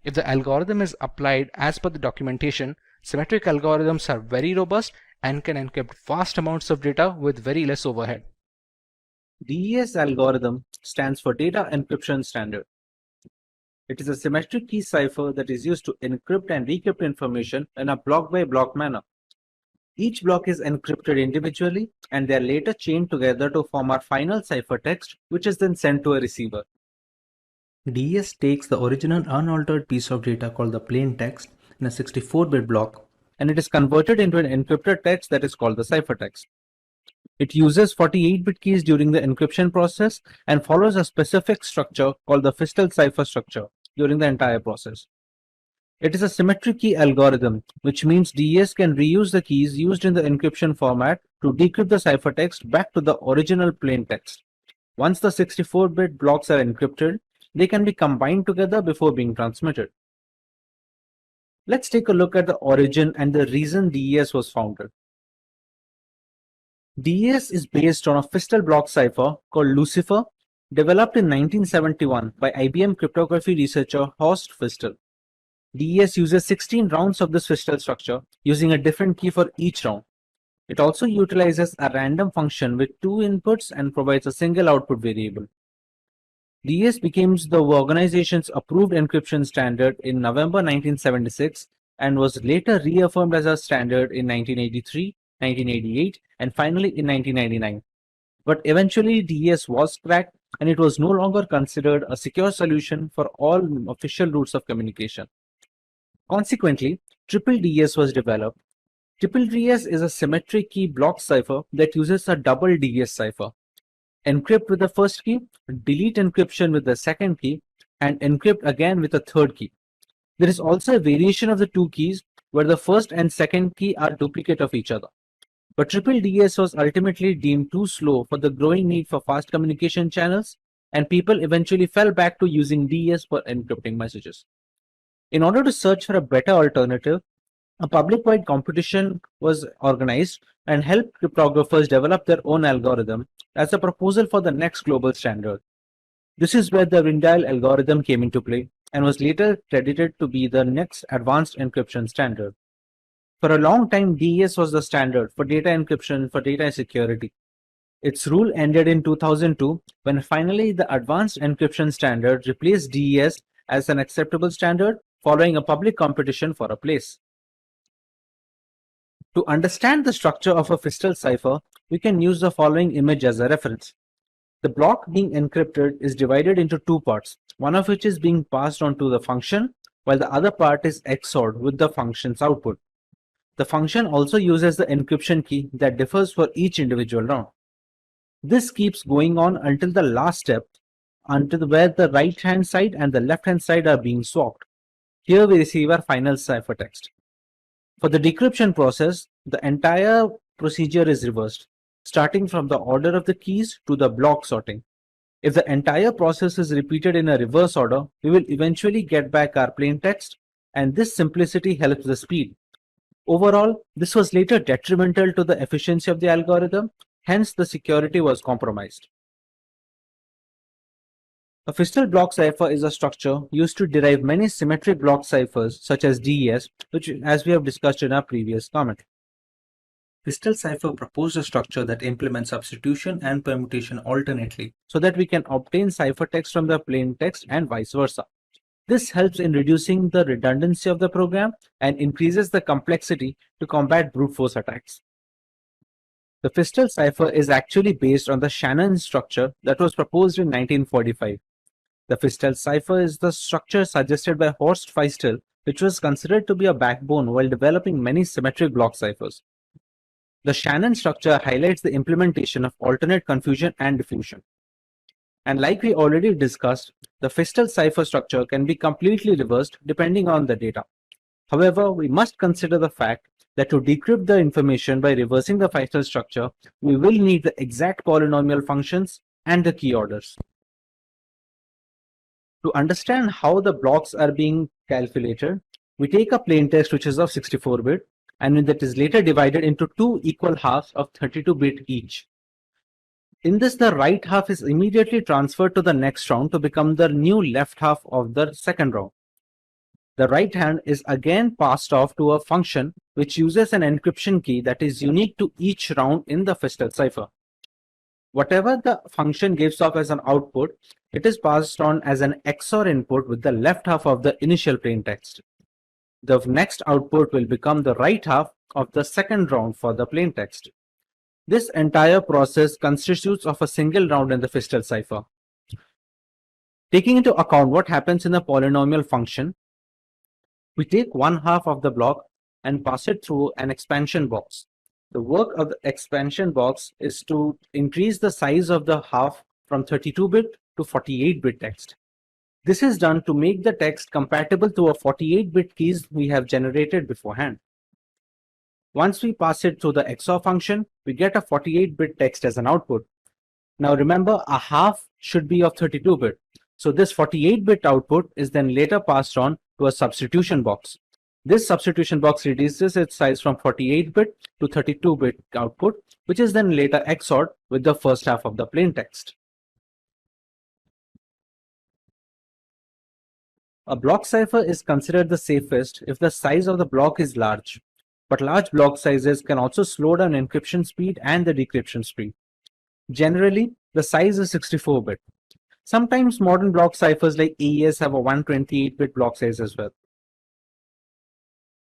If the algorithm is applied as per the documentation, symmetric algorithms are very robust and can encrypt vast amounts of data with very less overhead. DES algorithm stands for Data Encryption Standard. It is a symmetric key cipher that is used to encrypt and decrypt information in a block-by-block manner. Each block is encrypted individually and they are later chained together to form our final ciphertext, which is then sent to a receiver. DES takes the original unaltered piece of data called the plain text in a 64-bit block, and it is converted into an encrypted text that is called the ciphertext. It uses 48-bit keys during the encryption process and follows a specific structure called the Fistel cipher structure during the entire process. It is a symmetric key algorithm, which means DES can reuse the keys used in the encryption format to decrypt the ciphertext back to the original plain text. Once the 64-bit blocks are encrypted, they can be combined together before being transmitted. Let's take a look at the origin and the reason DES was founded. DES is based on a Fistel block cipher called Lucifer, developed in 1971 by IBM cryptography researcher Horst Fistel. DES uses 16 rounds of this Fistel structure, using a different key for each round. It also utilizes a random function with 2 inputs and provides a single output variable. DES became the organization's approved encryption standard in November 1976 and was later reaffirmed as a standard in 1983, 1988, and finally in 1999. But eventually DES was cracked and it was no longer considered a secure solution for all official routes of communication. Consequently, Triple DES was developed. Triple DES is a symmetric key block cipher that uses a double DES cipher. Encrypt with the first key, delete encryption with the second key, and encrypt again with the third key. There is also a variation of the 2 keys where the first and second key are duplicate of each other. But Triple DES was ultimately deemed too slow for the growing need for fast communication channels, and people eventually fell back to using DES for encrypting messages. In order to search for a better alternative, a public-wide competition was organized and helped cryptographers develop their own algorithm as a proposal for the next global standard. This is where the Rindale algorithm came into play and was later credited to be the next advanced encryption standard. For a long time, DES was the standard for data encryption for data security. Its rule ended in 2002 when finally the advanced encryption standard replaced DES as an acceptable standard following a public competition for a place. To understand the structure of a Fistel cipher, we can use the following image as a reference. The block being encrypted is divided into two parts, one of which is being passed on to the function, while the other part is XORed with the function's output. The function also uses the encryption key that differs for each individual round. This keeps going on until the last step, until where the right-hand side and the left-hand side are being swapped. Here we receive our final ciphertext. For the decryption process, the entire procedure is reversed, starting from the order of the keys to the block sorting. If the entire process is repeated in a reverse order, we will eventually get back our plain text, and this simplicity helps the speed. Overall, this was later detrimental to the efficiency of the algorithm, hence the security was compromised. A Fistel block cipher is a structure used to derive many symmetric block ciphers such as DES, which as we have discussed in our previous comment. Fistel cipher proposed a structure that implements substitution and permutation alternately so that we can obtain ciphertext from the plain text and vice versa. This helps in reducing the redundancy of the program and increases the complexity to combat brute force attacks. The Fistel cipher is actually based on the Shannon structure that was proposed in 1945. The Fistel cipher is the structure suggested by Horst Feistel, which was considered to be a backbone while developing many symmetric block ciphers. The Shannon structure highlights the implementation of alternate confusion and diffusion. And like we already discussed, the Fistel cipher structure can be completely reversed depending on the data. However, we must consider the fact that to decrypt the information by reversing the Fistel structure, we will need the exact polynomial functions and the key orders. To understand how the blocks are being calculated, we take a plain text which is of 64-bit and that is later divided into two equal halves of 32-bit each. In this, the right half is immediately transferred to the next round to become the new left half of the second round. The right hand is again passed off to a function which uses an encryption key that is unique to each round in the Fistel cipher. Whatever the function gives off as an output, it is passed on as an XOR input with the left half of the initial plain text. The next output will become the right half of the second round for the plain text. This entire process constitutes of a single round in the Fistel cipher. Taking into account what happens in the polynomial function, we take one half of the block and pass it through an expansion box. The work of the expansion box is to increase the size of the half from 32-bit to 48-bit text. This is done to make the text compatible to a 48-bit keys we have generated beforehand. Once we pass it through the XOR function, we get a 48-bit text as an output. Now remember, a half should be of 32-bit. So this 48-bit output is then later passed on to a substitution box. This substitution box reduces its size from 48-bit to 32-bit output, which is then later XORed with the first half of the plain text. A block cipher is considered the safest if the size of the block is large, but large block sizes can also slow down encryption speed and the decryption speed. Generally, the size is 64-bit. Sometimes modern block ciphers like AES have a 128-bit block size as well.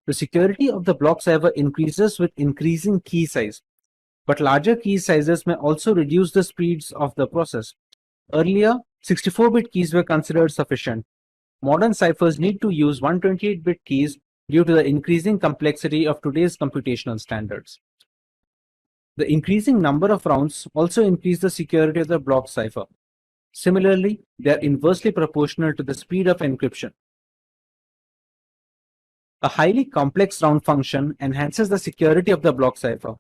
The security of the block cipher increases with increasing key size, but larger key sizes may also reduce the speeds of the process. Earlier, 64-bit keys were considered sufficient. Modern ciphers need to use 128-bit keys due to the increasing complexity of today's computational standards. The increasing number of rounds also increase the security of the block cipher. Similarly, they are inversely proportional to the speed of encryption. A highly complex round function enhances the security of the block cipher,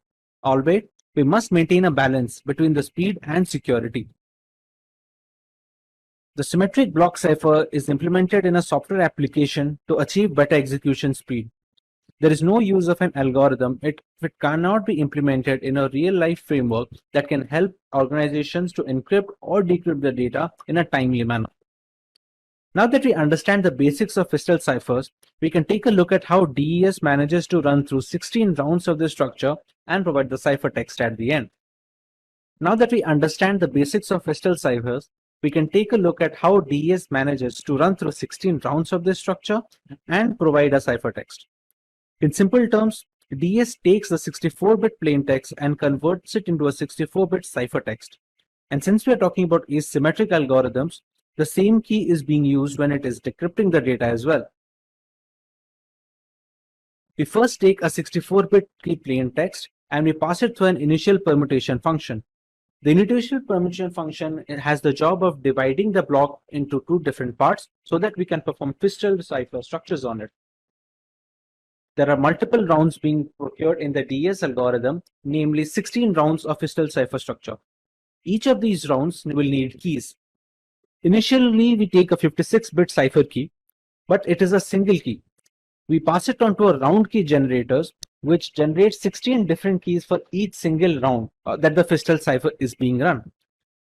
albeit we must maintain a balance between the speed and security. The symmetric block cipher is implemented in a software application to achieve better execution speed. There is no use of an algorithm if it cannot be implemented in a real-life framework that can help organizations to encrypt or decrypt the data in a timely manner. Now that we understand the basics of Fistel ciphers, we can take a look at how DES manages to run through 16 rounds of this structure and provide the ciphertext at the end. Now that we understand the basics of Fistel ciphers, we can take a look at how DES manages to run through 16 rounds of this structure and provide a ciphertext. In simple terms, DS takes the 64-bit plaintext and converts it into a 64-bit ciphertext. And since we are talking about asymmetric algorithms, the same key is being used when it is decrypting the data as well. We first take a 64-bit key plaintext and we pass it through an initial permutation function. The initial permutation function has the job of dividing the block into two different parts so that we can perform fiscal cipher structures on it. There are multiple rounds being procured in the DS algorithm, namely 16 rounds of fiscal cipher structure. Each of these rounds will need keys. Initially, we take a 56-bit cipher key, but it is a single key. We pass it on to a round key generators, which generates 16 different keys for each single round that the fiscal cipher is being run.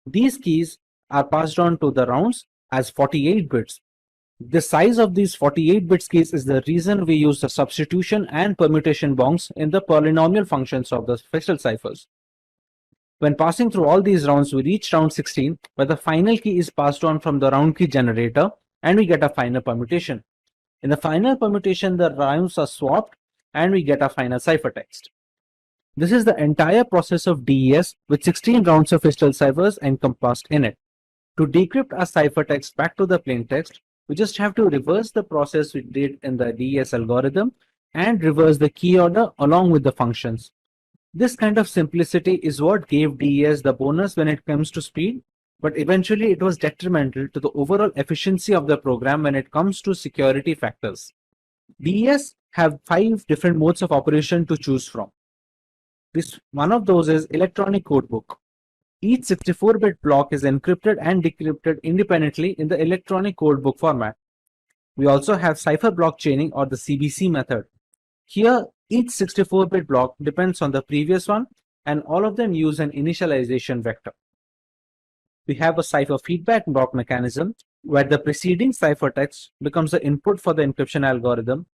These keys are passed on to the rounds as 48 bits. The size of these 48 bits keys is the reason we use the substitution and permutation bounds in the polynomial functions of the fiscal ciphers. When passing through all these rounds, we reach round 16, where the final key is passed on from the round key generator, and we get a final permutation. In the final permutation, the rounds are swapped, and we get a final ciphertext. This is the entire process of DES with 16 rounds of fiscal ciphers encompassed in it. To decrypt a ciphertext back to the plaintext, we just have to reverse the process we did in the DES algorithm and reverse the key order along with the functions. This kind of simplicity is what gave DES the bonus when it comes to speed, but eventually it was detrimental to the overall efficiency of the program when it comes to security factors. DES have 5 different modes of operation to choose from. One of those is electronic codebook. Each 64-bit block is encrypted and decrypted independently in the electronic codebook format. We also have cipher block chaining, or the CBC method. Here, each 64-bit block depends on the previous one, and all of them use an initialization vector. We have a cipher feedback block mechanism, where the preceding ciphertext becomes the input for the encryption algorithm.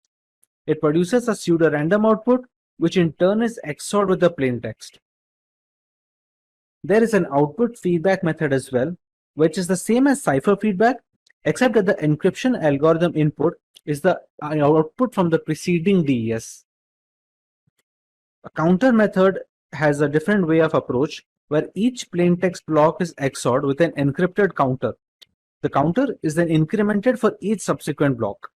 It produces a pseudo-random output, which in turn is XORed with the plaintext. There is an output feedback method as well, which is the same as cipher feedback, except that the encryption algorithm input is the output from the preceding DES. A counter method has a different way of approach, where each plaintext block is XORed with an encrypted counter. The counter is then incremented for each subsequent block.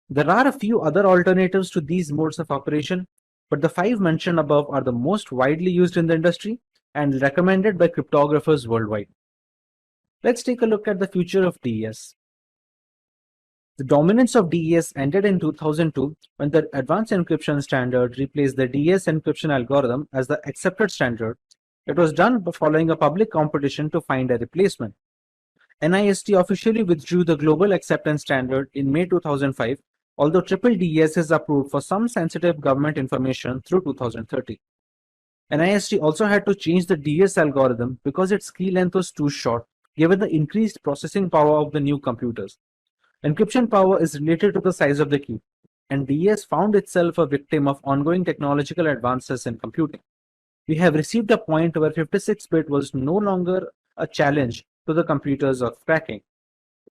There are a few other alternatives to these modes of operation, but the 5 mentioned above are the most widely used in the industry and recommended by cryptographers worldwide. Let's take a look at the future of DES. The dominance of DES ended in 2002 when the Advanced Encryption Standard replaced the DES encryption algorithm as the accepted standard. It was done following a public competition to find a replacement. NIST officially withdrew the global acceptance standard in May 2005, although triple DES is approved for some sensitive government information through 2030. NIST also had to change the DES algorithm because its key length was too short, given the increased processing power of the new computers. Encryption power is related to the size of the key, and DES found itself a victim of ongoing technological advances in computing. We have received a point where 56-bit was no longer a challenge to the computers of cracking.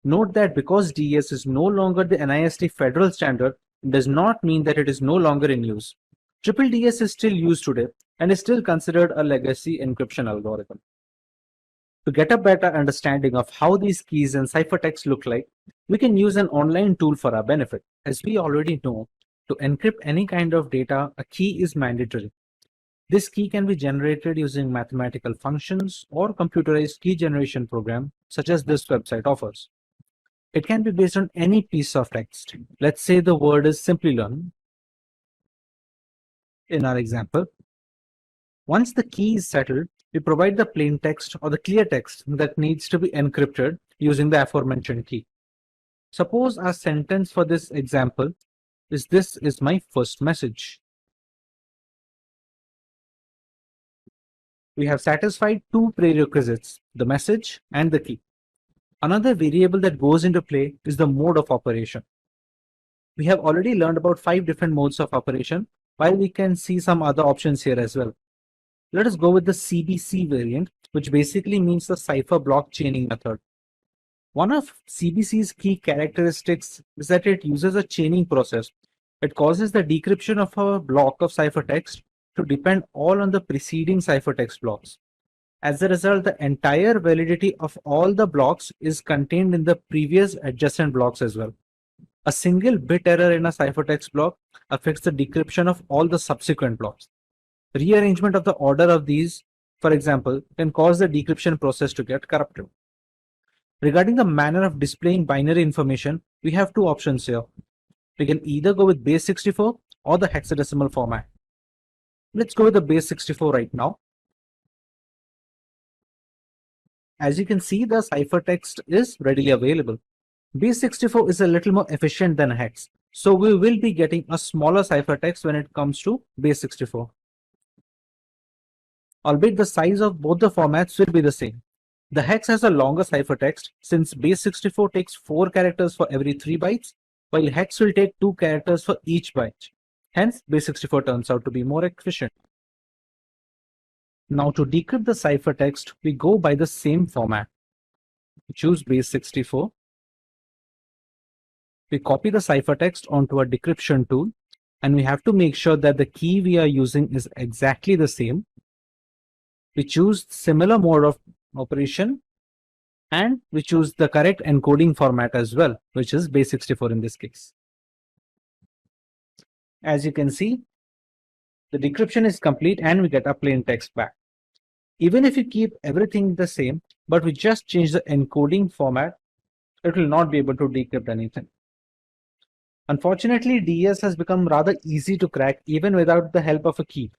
Note that because DES is no longer the NIST federal standard, it does not mean that it is no longer in use. Triple DS is still used today and is still considered a legacy encryption algorithm. To get a better understanding of how these keys and ciphertext look like, we can use an online tool for our benefit. As we already know, to encrypt any kind of data, a key is mandatory. This key can be generated using mathematical functions or computerized key generation program, such as this website offers. It can be based on any piece of text. Let's say the word is Simplilearn in our example. Once the key is settled, we provide the plain text or the clear text that needs to be encrypted using the aforementioned key. Suppose our sentence for this example is "This is my first message." We have satisfied two prerequisites, the message and the key. Another variable that goes into play is the mode of operation. We have already learned about 5 different modes of operation, while we can see some other options here as well. Let us go with the CBC variant, which basically means the cipher block chaining method. One of CBC's key characteristics is that it uses a chaining process, It causes the decryption of a block of ciphertext to depend all on the preceding ciphertext blocks. As a result, the entire validity of all the blocks is contained in the previous adjacent blocks as well. A single bit error in a ciphertext block affects the decryption of all the subsequent blocks. Rearrangement of the order of these, for example, can cause the decryption process to get corrupted. Regarding the manner of displaying binary information, we have two options here. We can either go with base 64 or the hexadecimal format. Let's go with the base 64 right now. As you can see, the ciphertext is readily available. Base 64 is a little more efficient than hex, so we will be getting a smaller ciphertext when it comes to base 64. Albeit the size of both the formats will be the same. The hex has a longer ciphertext since base 64 takes 4 characters for every 3 bytes, while hex will take 2 characters for each byte. Hence, base 64 turns out to be more efficient. Now to decrypt the ciphertext, we go by the same format. We choose base 64. We copy the ciphertext onto a decryption tool, and we have to make sure that the key we are using is exactly the same. We choose similar mode of operation, and we choose the correct encoding format as well, which is base 64 in this case. As you can see, the decryption is complete and we get a plain text back. Even if you keep everything the same, but we just change the encoding format, it will not be able to decrypt anything. Unfortunately, DES has become rather easy to crack even without the help of a key.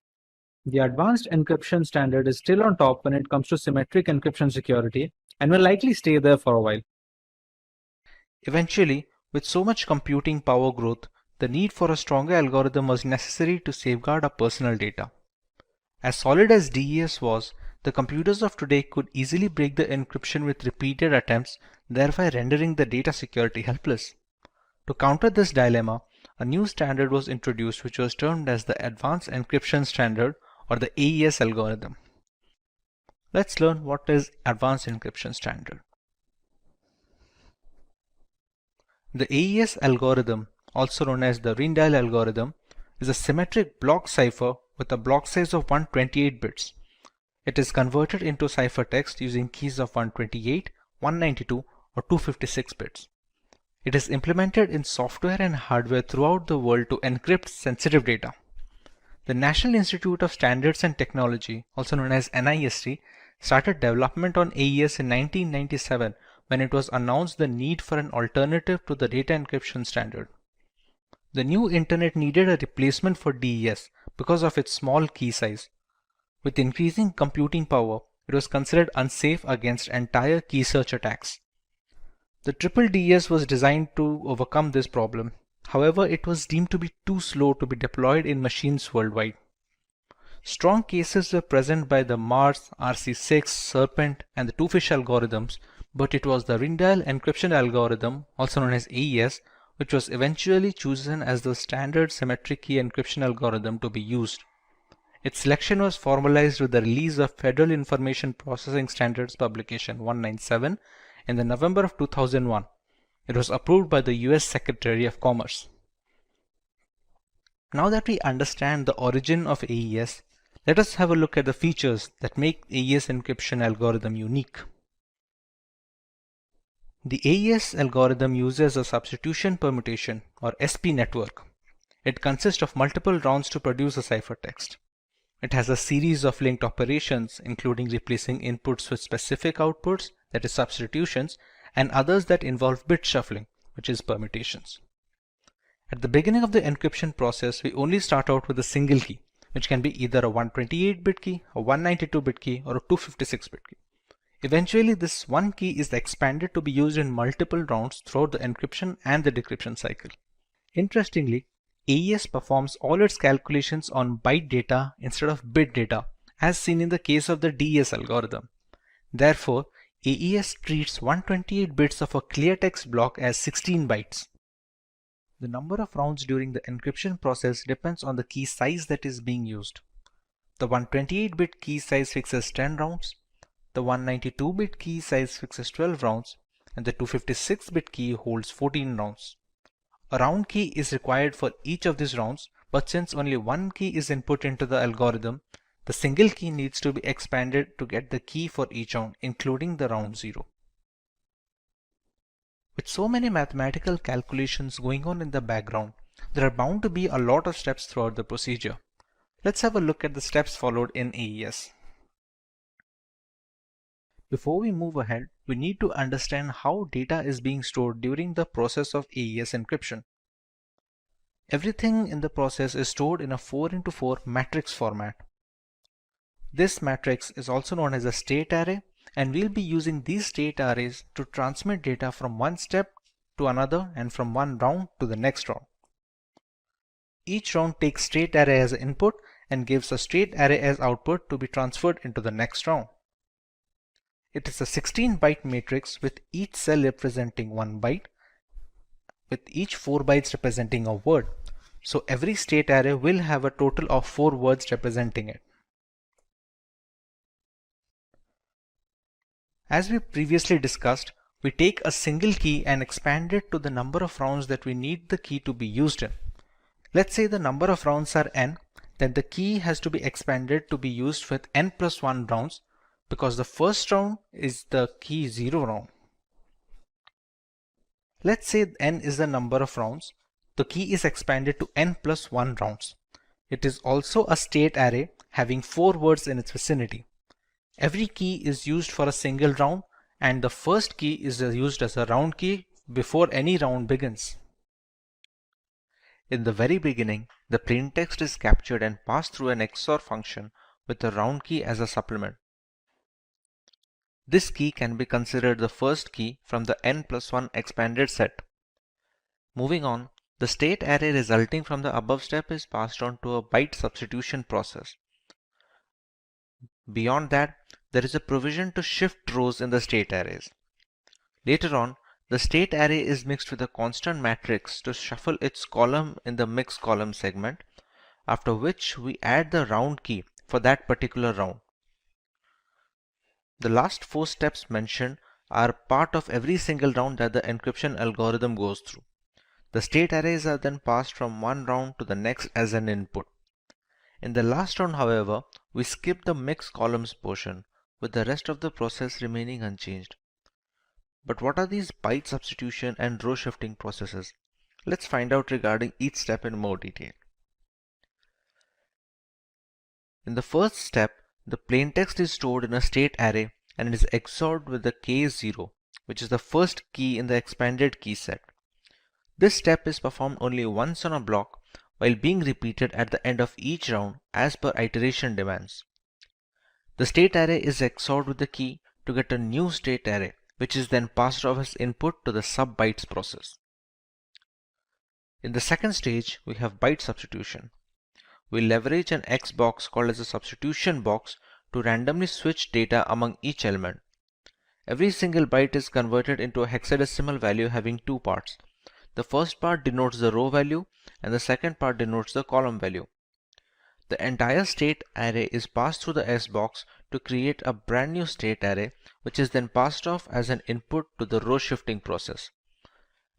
The advanced encryption standard is still on top when it comes to symmetric encryption security and will likely stay there for a while. Eventually, with so much computing power growth, the need for a stronger algorithm was necessary to safeguard our personal data. As solid as DES was, the computers of today could easily break the encryption with repeated attempts, thereby rendering the data security helpless. To counter this dilemma, a new standard was introduced which was termed as the Advanced Encryption Standard or the AES algorithm. Let's learn what is Advanced Encryption Standard. The AES algorithm, also known as the Rijndael algorithm, is a symmetric block cipher with a block size of 128 bits. It is converted into ciphertext using keys of 128, 192, or 256 bits. It is implemented in software and hardware throughout the world to encrypt sensitive data. The National Institute of Standards and Technology, also known as NIST, started development on AES in 1997 when it was announced the need for an alternative to the data encryption standard. The new internet needed a replacement for DES because of its small key size. With increasing computing power, it was considered unsafe against entire key search attacks. The triple DES was designed to overcome this problem. However, it was deemed to be too slow to be deployed in machines worldwide. Strong cases were present by the Mars, RC6, Serpent, and the Twofish algorithms, but it was the Rijndael encryption algorithm, also known as AES, which was eventually chosen as the standard symmetric key encryption algorithm to be used. Its selection was formalized with the release of Federal Information Processing Standards Publication 197 in the November of 2001. It was approved by the US Secretary of Commerce. Now that we understand the origin of AES, let us have a look at the features that make AES encryption algorithm unique. The AES algorithm uses a substitution permutation or SP network. It consists of multiple rounds to produce a ciphertext. It has a series of linked operations, including replacing inputs with specific outputs, that is substitutions, and others that involve bit shuffling, which is permutations. At the beginning of the encryption process, we only start out with a single key, which can be either a 128-bit key, a 192-bit key, or a 256-bit key. Eventually, this one key is expanded to be used in multiple rounds throughout the encryption and the decryption cycle. Interestingly, AES performs all its calculations on byte data instead of bit data, as seen in the case of the DES algorithm. Therefore, AES treats 128 bits of a clear text block as 16 bytes. The number of rounds during the encryption process depends on the key size that is being used. The 128-bit key size fixes 10 rounds, the 192-bit key size fixes 12 rounds, and the 256-bit key holds 14 rounds. A round key is required for each of these rounds, but since only one key is input into the algorithm, the single key needs to be expanded to get the key for each round, including the round 0. With so many mathematical calculations going on in the background, there are bound to be a lot of steps throughout the procedure. Let's have a look at the steps followed in AES. Before we move ahead, we need to understand how data is being stored during the process of AES encryption. Everything in the process is stored in a 4x4 matrix format. This matrix is also known as a state array, and we'll be using these state arrays to transmit data from one step to another and from one round to the next round. Each round takes state array as input and gives a state array as output to be transferred into the next round. It is a 16-byte matrix with each cell representing 1 byte, with each 4 bytes representing a word. So every state array will have a total of 4 words representing it. As we previously discussed, we take a single key and expand it to the number of rounds that we need the key to be used in. Let's say the number of rounds are n, then the key has to be expanded to be used with n plus 1 rounds, because the first round is the key 0 round. Let's say n is the number of rounds. The key is expanded to n plus 1 rounds. It is also a state array having 4 words in its vicinity. Every key is used for a single round, and the first key is used as a round key before any round begins. In the very beginning, the plaintext is captured and passed through an XOR function with the round key as a supplement. This key can be considered the first key from the n plus 1 expanded set. Moving on, the state array resulting from the above step is passed on to a byte substitution process. Beyond that, there is a provision to shift rows in the state arrays. Later on, the state array is mixed with a constant matrix to shuffle its column in the mix column segment, after which we add the round key for that particular round. The last 4 steps mentioned are part of every single round that the encryption algorithm goes through. The state arrays are then passed from one round to the next as an input. In the last round, however, we skip the mix columns portion, with the rest of the process remaining unchanged. But what are these byte substitution and row shifting processes? Let's find out regarding each step in more detail. In the first step, the plaintext is stored in a state array and it is XORed with the K0, which is the first key in the expanded key set. This step is performed only once on a block while being repeated at the end of each round as per iteration demands. The state array is XORed with the key to get a new state array, which is then passed off as input to the sub-bytes process. In the second stage, we have byte substitution. We leverage an X box called as a substitution box to randomly switch data among each element. Every single byte is converted into a hexadecimal value having 2 parts. The first part denotes the row value and the second part denotes the column value. The entire state array is passed through the S box to create a brand new state array, which is then passed off as an input to the row shifting process.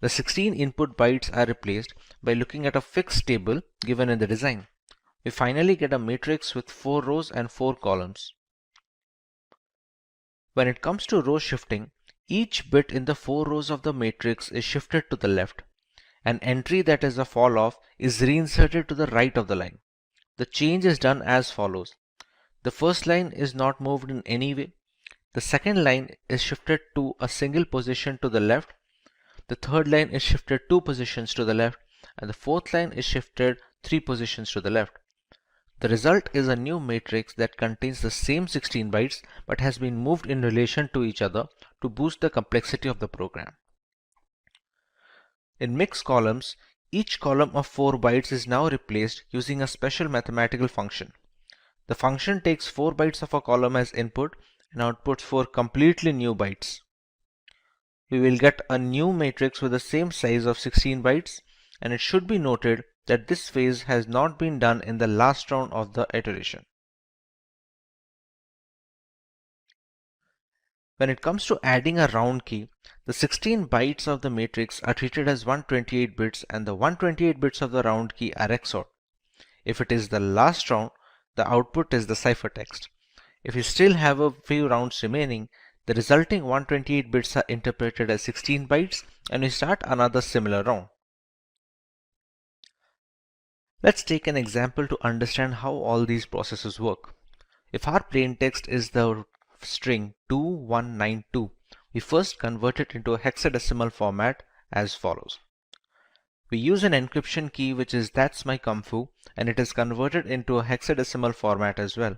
The 16 input bytes are replaced by looking at a fixed table given in the design. We finally get a matrix with 4 rows and 4 columns. When it comes to row shifting, each bit in the 4 rows of the matrix is shifted to the left. An entry that is a fall off is reinserted to the right of the line. The change is done as follows. The first line is not moved in any way. The second line is shifted to a single position to the left. The third line is shifted 2 positions to the left, and the fourth line is shifted 3 positions to the left. The result is a new matrix that contains the same 16 bytes but has been moved in relation to each other to boost the complexity of the program. In mixed columns, each column of 4 bytes is now replaced using a special mathematical function. The function takes 4 bytes of a column as input and outputs 4 completely new bytes. We will get a new matrix with the same size of 16 bytes, and it should be noted that this phase has not been done in the last round of the iteration. When it comes to adding a round key, the 16 bytes of the matrix are treated as 128 bits and the 128 bits of the round key are XORed. If it is the last round, the output is the ciphertext. If you still have a few rounds remaining, the resulting 128 bits are interpreted as 16 bytes and we start another similar round. Let's take an example to understand how all these processes work. If our plaintext is the string 2192, we first convert it into a hexadecimal format as follows. We use an encryption key which is "that's my kung fu" and it is converted into a hexadecimal format as well.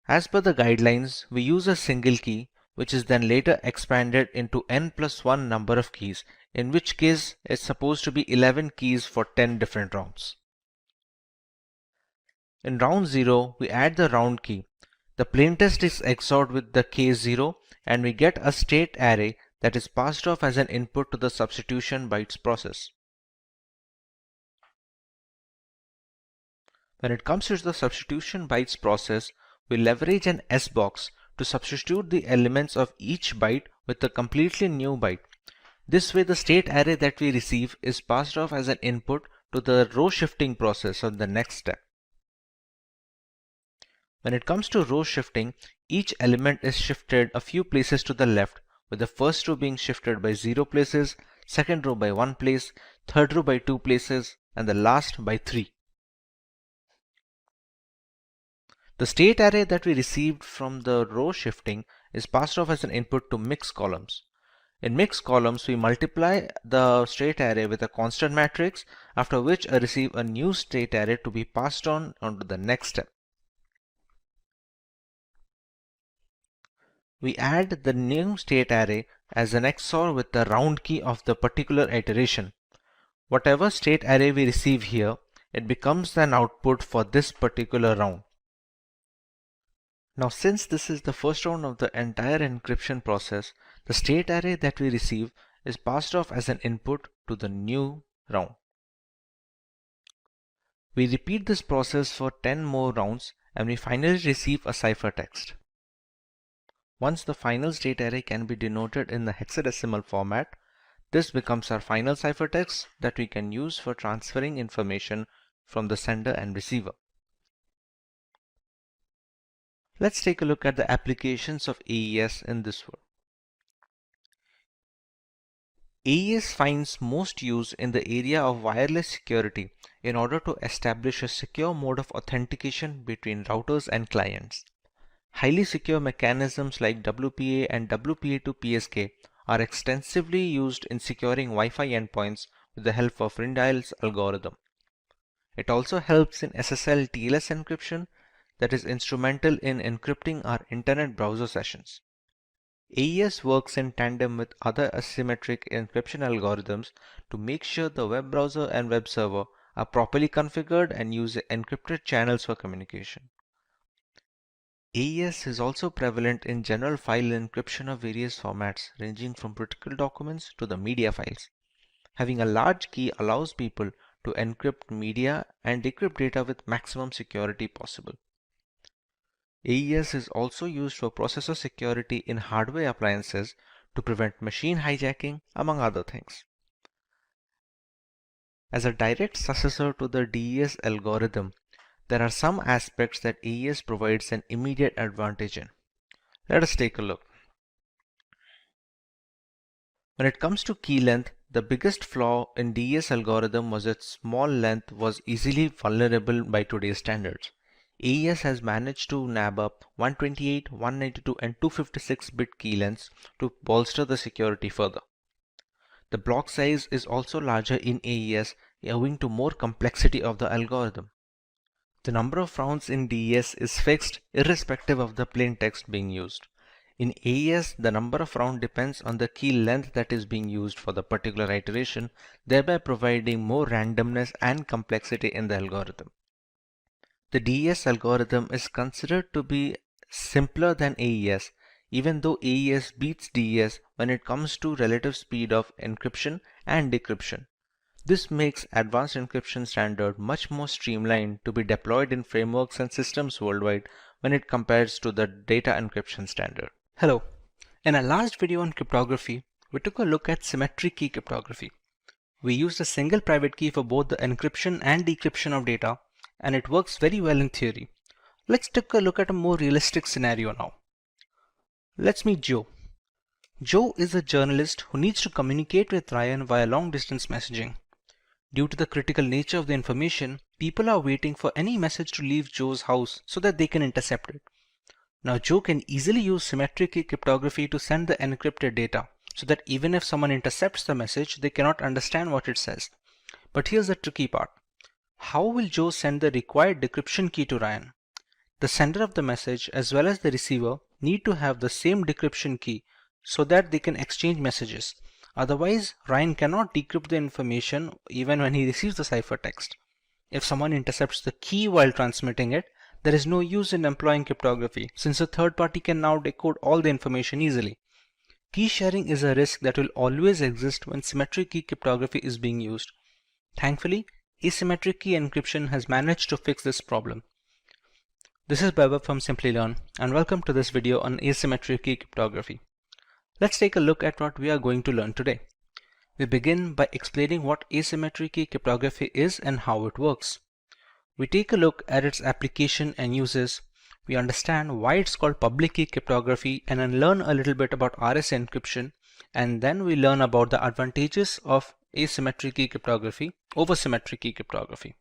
As per the guidelines, we use a single key which is then later expanded into n+1 number of keys, in which case it's supposed to be 11 keys for 10 different rounds. In round 0, we add the round key. The plaintext is XORed with the case 0 and we get a state array that is passed off as an input to the substitution bytes process. When it comes to the substitution bytes process, we leverage an S-box to substitute the elements of each byte with a completely new byte. This way the state array that we receive is passed off as an input to the row shifting process of the next step. When it comes to row shifting, each element is shifted a few places to the left, with the first row being shifted by 0 places, second row by 1 place, third row by 2 places, and the last by 3. The state array that we received from the row shifting is passed off as an input to mix columns. In mix columns, we multiply the state array with a constant matrix, after which I receive a new state array to be passed on to the next step. We add the new state array as an XOR with the round key of the particular iteration. Whatever state array we receive here, it becomes an output for this particular round. Now, since this is the first round of the entire encryption process, the state array that we receive is passed off as an input to the new round. We repeat this process for 10 more rounds and we finally receive a ciphertext. Once the final state array can be denoted in the hexadecimal format, this becomes our final ciphertext that we can use for transferring information from the sender and receiver. Let's take a look at the applications of AES in this world. AES finds most use in the area of wireless security in order to establish a secure mode of authentication between routers and clients. Highly secure mechanisms like WPA and WPA2 are extensively used in securing Wi-Fi endpoints with the help of Rindial's algorithm. It also helps in SSL TLS encryption that is instrumental in encrypting our internet browser sessions. AES works in tandem with other asymmetric encryption algorithms to make sure the web browser and web server are properly configured and use encrypted channels for communication. AES is also prevalent in general file encryption of various formats ranging from critical documents to the media files. Having a large key allows people to encrypt media and decrypt data with maximum security possible. AES is also used for processor security in hardware appliances to prevent machine hijacking, among other things. As a direct successor to the DES algorithm, there are some aspects that AES provides an immediate advantage in. Let us take a look. When it comes to key length, the biggest flaw in DES algorithm was its small length was easily vulnerable by today's standards. AES has managed to nab up 128, 192 and 256 bit key lengths to bolster the security further. The block size is also larger in AES owing to more complexity of the algorithm. The number of rounds in DES is fixed irrespective of the plain text being used. In AES, the number of rounds depends on the key length that is being used for the particular iteration, thereby providing more randomness and complexity in the algorithm. The DES algorithm is considered to be simpler than AES, even though AES beats DES when it comes to relative speed of encryption and decryption. This makes advanced encryption standard much more streamlined to be deployed in frameworks and systems worldwide when it compares to the data encryption standard. Hello. In our last video on cryptography, we took a look at symmetric key cryptography. We used a single private key for both the encryption and decryption of data, and it works very well in theory. Let's take a look at a more realistic scenario now. Let's meet Joe. Joe is a journalist who needs to communicate with Ryan via long-distance messaging. Due to the critical nature of the information, people are waiting for any message to leave Joe's house so that they can intercept it. Now Joe can easily use symmetric key cryptography to send the encrypted data, so that even if someone intercepts the message, they cannot understand what it says. But here's the tricky part. How will Joe send the required decryption key to Ryan? The sender of the message as well as the receiver need to have the same decryption key so that they can exchange messages. Otherwise, Ryan cannot decrypt the information even when he receives the ciphertext. If someone intercepts the key while transmitting it, there is no use in employing cryptography since a third party can now decode all the information easily. Key sharing is a risk that will always exist when symmetric key cryptography is being used. Thankfully, asymmetric key encryption has managed to fix this problem. This is Baba from Simplilearn, and welcome to this video on asymmetric key cryptography. Let's take a look at what we are going to learn today. We begin by explaining what asymmetric key cryptography is and how it works. We take a look at its application and uses. We understand why it's called public key cryptography and then learn a little bit about RSA encryption, and then we learn about the advantages of asymmetric key cryptography over symmetric key cryptography.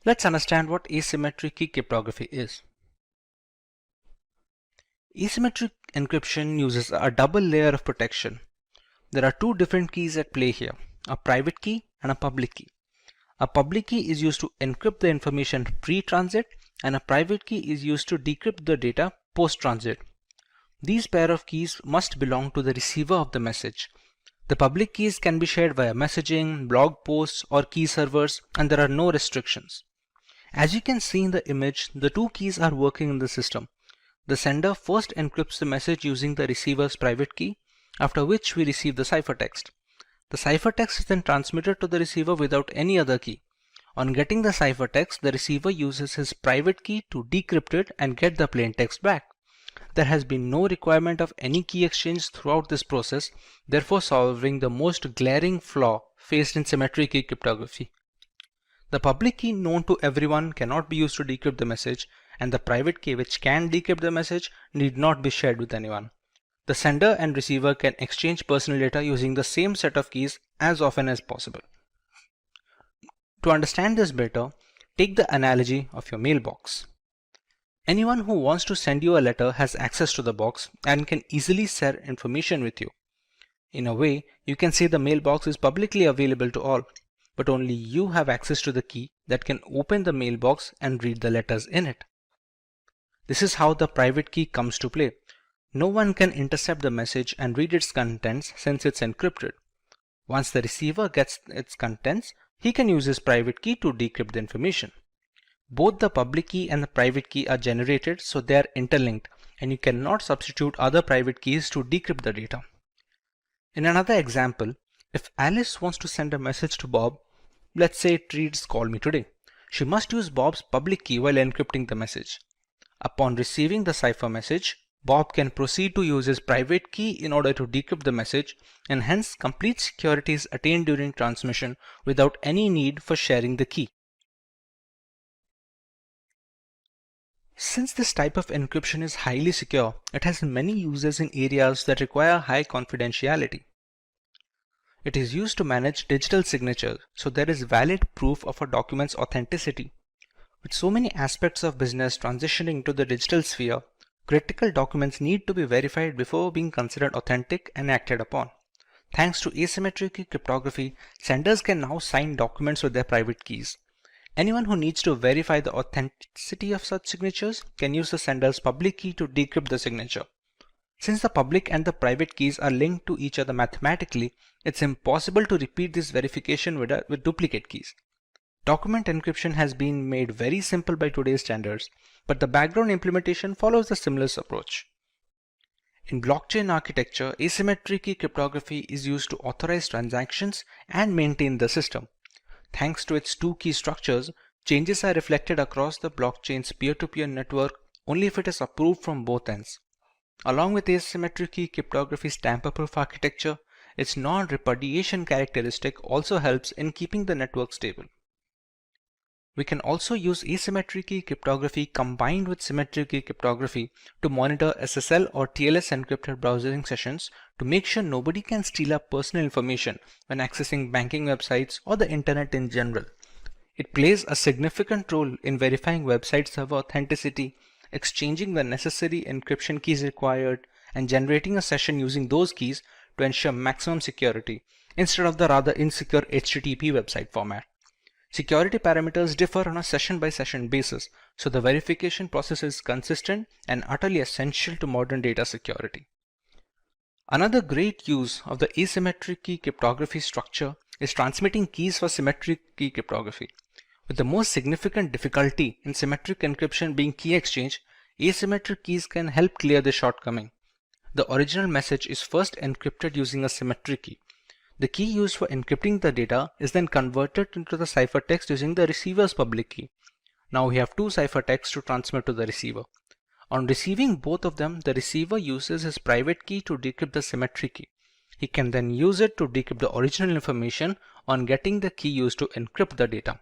Let's understand what asymmetric key cryptography is. Asymmetric encryption uses a double layer of protection. There are two different keys at play here, a private key and a public key. A public key is used to encrypt the information pre-transit, and a private key is used to decrypt the data post-transit. These pair of keys must belong to the receiver of the message. The public keys can be shared via messaging, blog posts, or key servers, and there are no restrictions. As you can see in the image, the two keys are working in the system. The sender first encrypts the message using the receiver's private key, after which we receive the ciphertext. The ciphertext is then transmitted to the receiver without any other key. On getting the ciphertext, the receiver uses his private key to decrypt it and get the plain text back. There has been no requirement of any key exchange throughout this process, therefore solving the most glaring flaw faced in symmetric key cryptography. The public key known to everyone cannot be used to decrypt the message, and the private key which can decrypt the message need not be shared with anyone. The sender and receiver can exchange personal data using the same set of keys as often as possible. To understand this better, take the analogy of your mailbox. Anyone who wants to send you a letter has access to the box and can easily share information with you. In a way, you can say the mailbox is publicly available to all, but only you have access to the key that can open the mailbox and read the letters in it. This is how the private key comes to play. No one can intercept the message and read its contents since it's encrypted. Once the receiver gets its contents, he can use his private key to decrypt the information. Both the public key and the private key are generated, so they are interlinked, and you cannot substitute other private keys to decrypt the data. In another example, if Alice wants to send a message to Bob, let's say it reads "Call me today," she must use Bob's public key while encrypting the message. Upon receiving the cipher message, Bob can proceed to use his private key in order to decrypt the message, and hence complete security is attained during transmission without any need for sharing the key. Since this type of encryption is highly secure, it has many uses in areas that require high confidentiality. It is used to manage digital signatures, so there is valid proof of a document's authenticity. With so many aspects of business transitioning to the digital sphere, critical documents need to be verified before being considered authentic and acted upon. Thanks to asymmetric cryptography, senders can now sign documents with their private keys. Anyone who needs to verify the authenticity of such signatures can use the sender's public key to decrypt the signature. Since the public and the private keys are linked to each other mathematically, it's impossible to repeat this verification with duplicate keys. Document encryption has been made very simple by today's standards, but the background implementation follows a similar approach. In blockchain architecture, asymmetric key cryptography is used to authorize transactions and maintain the system. Thanks to its two key structures, changes are reflected across the blockchain's peer-to-peer network only if it is approved from both ends. Along with asymmetric key cryptography's tamper-proof architecture, its non-repudiation characteristic also helps in keeping the network stable. We can also use asymmetric key cryptography combined with symmetric key cryptography to monitor SSL or TLS encrypted browsing sessions to make sure nobody can steal our personal information when accessing banking websites or the internet in general. It plays a significant role in verifying website server authenticity, exchanging the necessary encryption keys required, and generating a session using those keys to ensure maximum security instead of the rather insecure HTTP website format. Security parameters differ on a session-by-session basis, so the verification process is consistent and utterly essential to modern data security. Another great use of the asymmetric key cryptography structure is transmitting keys for symmetric key cryptography. With the most significant difficulty in symmetric encryption being key exchange, asymmetric keys can help clear this shortcoming. The original message is first encrypted using a symmetric key. The key used for encrypting the data is then converted into the ciphertext using the receiver's public key. Now we have two ciphertexts to transmit to the receiver. On receiving both of them, the receiver uses his private key to decrypt the symmetric key. He can then use it to decrypt the original information on getting the key used to encrypt the data.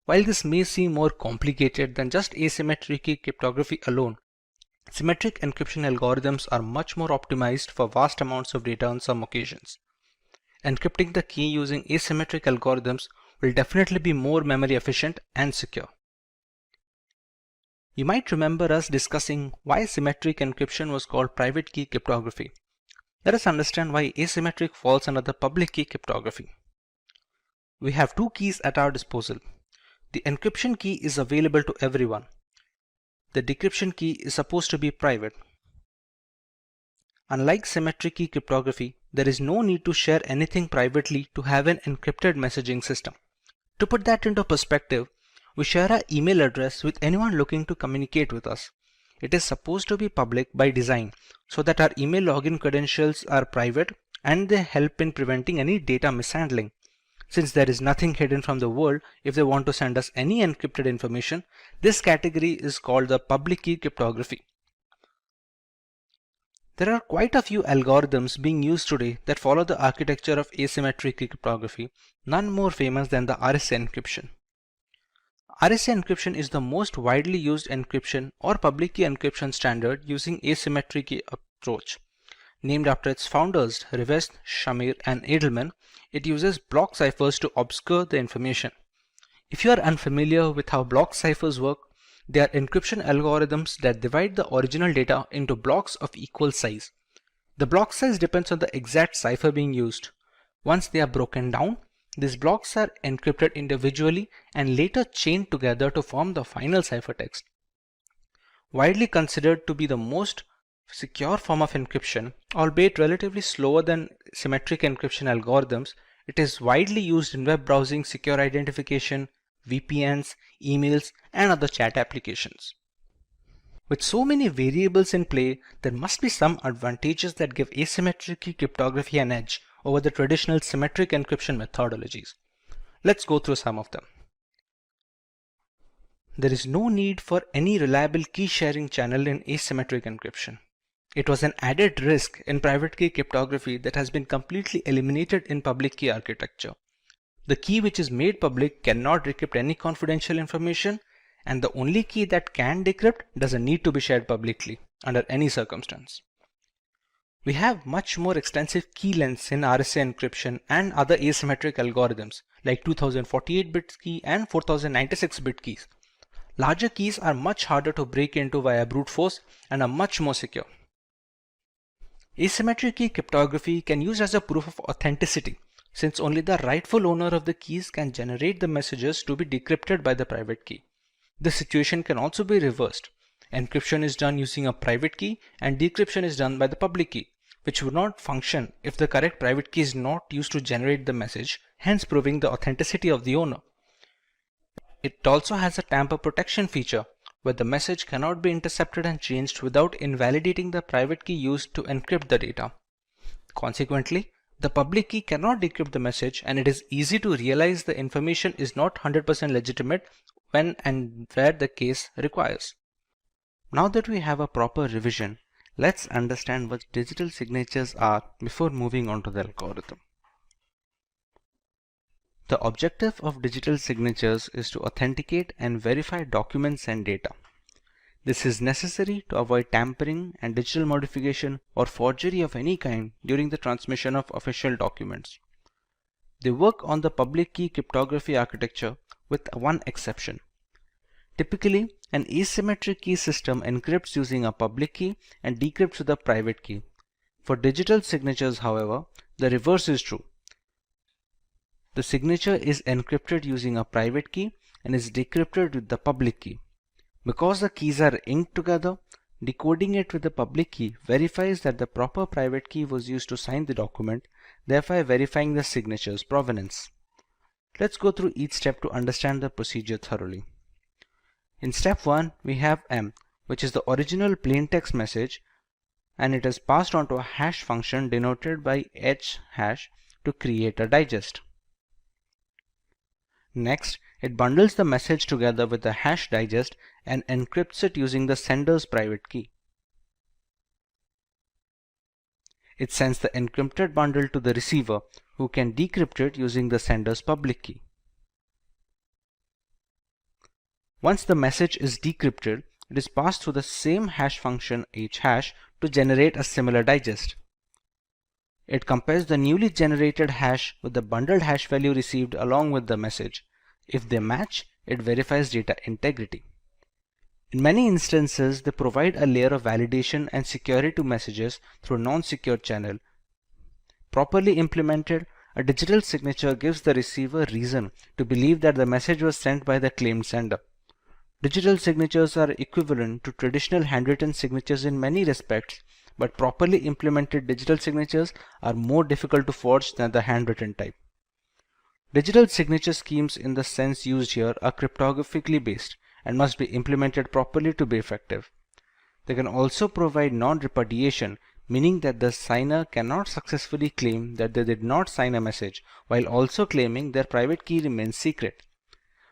While this may seem more complicated than just asymmetric key cryptography alone, symmetric encryption algorithms are much more optimized for vast amounts of data on some occasions. Encrypting the key using asymmetric algorithms will definitely be more memory efficient and secure. You might remember us discussing why symmetric encryption was called private key cryptography. Let us understand why asymmetric falls under the public key cryptography. We have two keys at our disposal. The encryption key is available to everyone. The decryption key is supposed to be private. Unlike symmetric key cryptography, there is no need to share anything privately to have an encrypted messaging system. To put that into perspective, we share our email address with anyone looking to communicate with us. It is supposed to be public by design so that our email login credentials are private and they help in preventing any data mishandling. Since there is nothing hidden from the world, if they want to send us any encrypted information, this category is called the public key cryptography. There are quite a few algorithms being used today that follow the architecture of asymmetric cryptography, none more famous than the RSA encryption. RSA encryption is the most widely used encryption or public key encryption standard using asymmetric key approach. Named after its founders, Rivest, Shamir, and Edelman, it uses block ciphers to obscure the information. If you are unfamiliar with how block ciphers work, they are encryption algorithms that divide the original data into blocks of equal size. The block size depends on the exact cipher being used. Once they are broken down, these blocks are encrypted individually and later chained together to form the final ciphertext. Widely considered to be the most secure form of encryption, albeit relatively slower than symmetric encryption algorithms, it is widely used in web browsing, secure identification, VPNs, emails, and other chat applications. With so many variables in play, there must be some advantages that give asymmetric key cryptography an edge over the traditional symmetric encryption methodologies. Let's go through some of them. There is no need for any reliable key sharing channel in asymmetric encryption. It was an added risk in private key cryptography that has been completely eliminated in public key architecture. The key which is made public cannot decrypt any confidential information, and the only key that can decrypt doesn't need to be shared publicly under any circumstance. We have much more extensive key lengths in RSA encryption and other asymmetric algorithms like 2048-bit key and 4096-bit keys. Larger keys are much harder to break into via brute force and are much more secure. Asymmetric key cryptography can use as a proof of authenticity, since only the rightful owner of the keys can generate the messages to be decrypted by the private key. The situation can also be reversed. Encryption is done using a private key and decryption is done by the public key, which would not function if the correct private key is not used to generate the message, hence proving the authenticity of the owner. It also has a tamper protection feature, where the message cannot be intercepted and changed without invalidating the private key used to encrypt the data. Consequently, the public key cannot decrypt the message, and it is easy to realize the information is not 100% legitimate when and where the case requires. Now that we have a proper revision, Let's understand what digital signatures are before moving on to the algorithm. The objective of digital signatures is to authenticate and verify documents and data. This is necessary to avoid tampering and digital modification or forgery of any kind during the transmission of official documents. They work on the public key cryptography architecture with one exception. Typically, an asymmetric key system encrypts using a public key and decrypts with a private key. For digital signatures, however, the reverse is true. The signature is encrypted using a private key and is decrypted with the public key. Because the keys are inked together, decoding it with the public key verifies that the proper private key was used to sign the document, thereby verifying the signature's provenance. Let's go through each step to understand the procedure thoroughly. In step 1, we have M, which is the original plaintext message, and it is passed on to a hash function denoted by h hash to create a digest. Next, it bundles the message together with the hash digest and encrypts it using the sender's private key. It sends the encrypted bundle to the receiver, who can decrypt it using the sender's public key. Once the message is decrypted, it is passed through the same hash function hhash to generate a similar digest. It compares the newly generated hash with the bundled hash value received along with the message. If they match, it verifies data integrity. In many instances, they provide a layer of validation and security to messages through a non-secure channel. Properly implemented, a digital signature gives the receiver reason to believe that the message was sent by the claimed sender. Digital signatures are equivalent to traditional handwritten signatures in many respects, but properly implemented digital signatures are more difficult to forge than the handwritten type. Digital signature schemes in the sense used here are cryptographically based and must be implemented properly to be effective. They can also provide non-repudiation, meaning that the signer cannot successfully claim that they did not sign a message while also claiming their private key remains secret.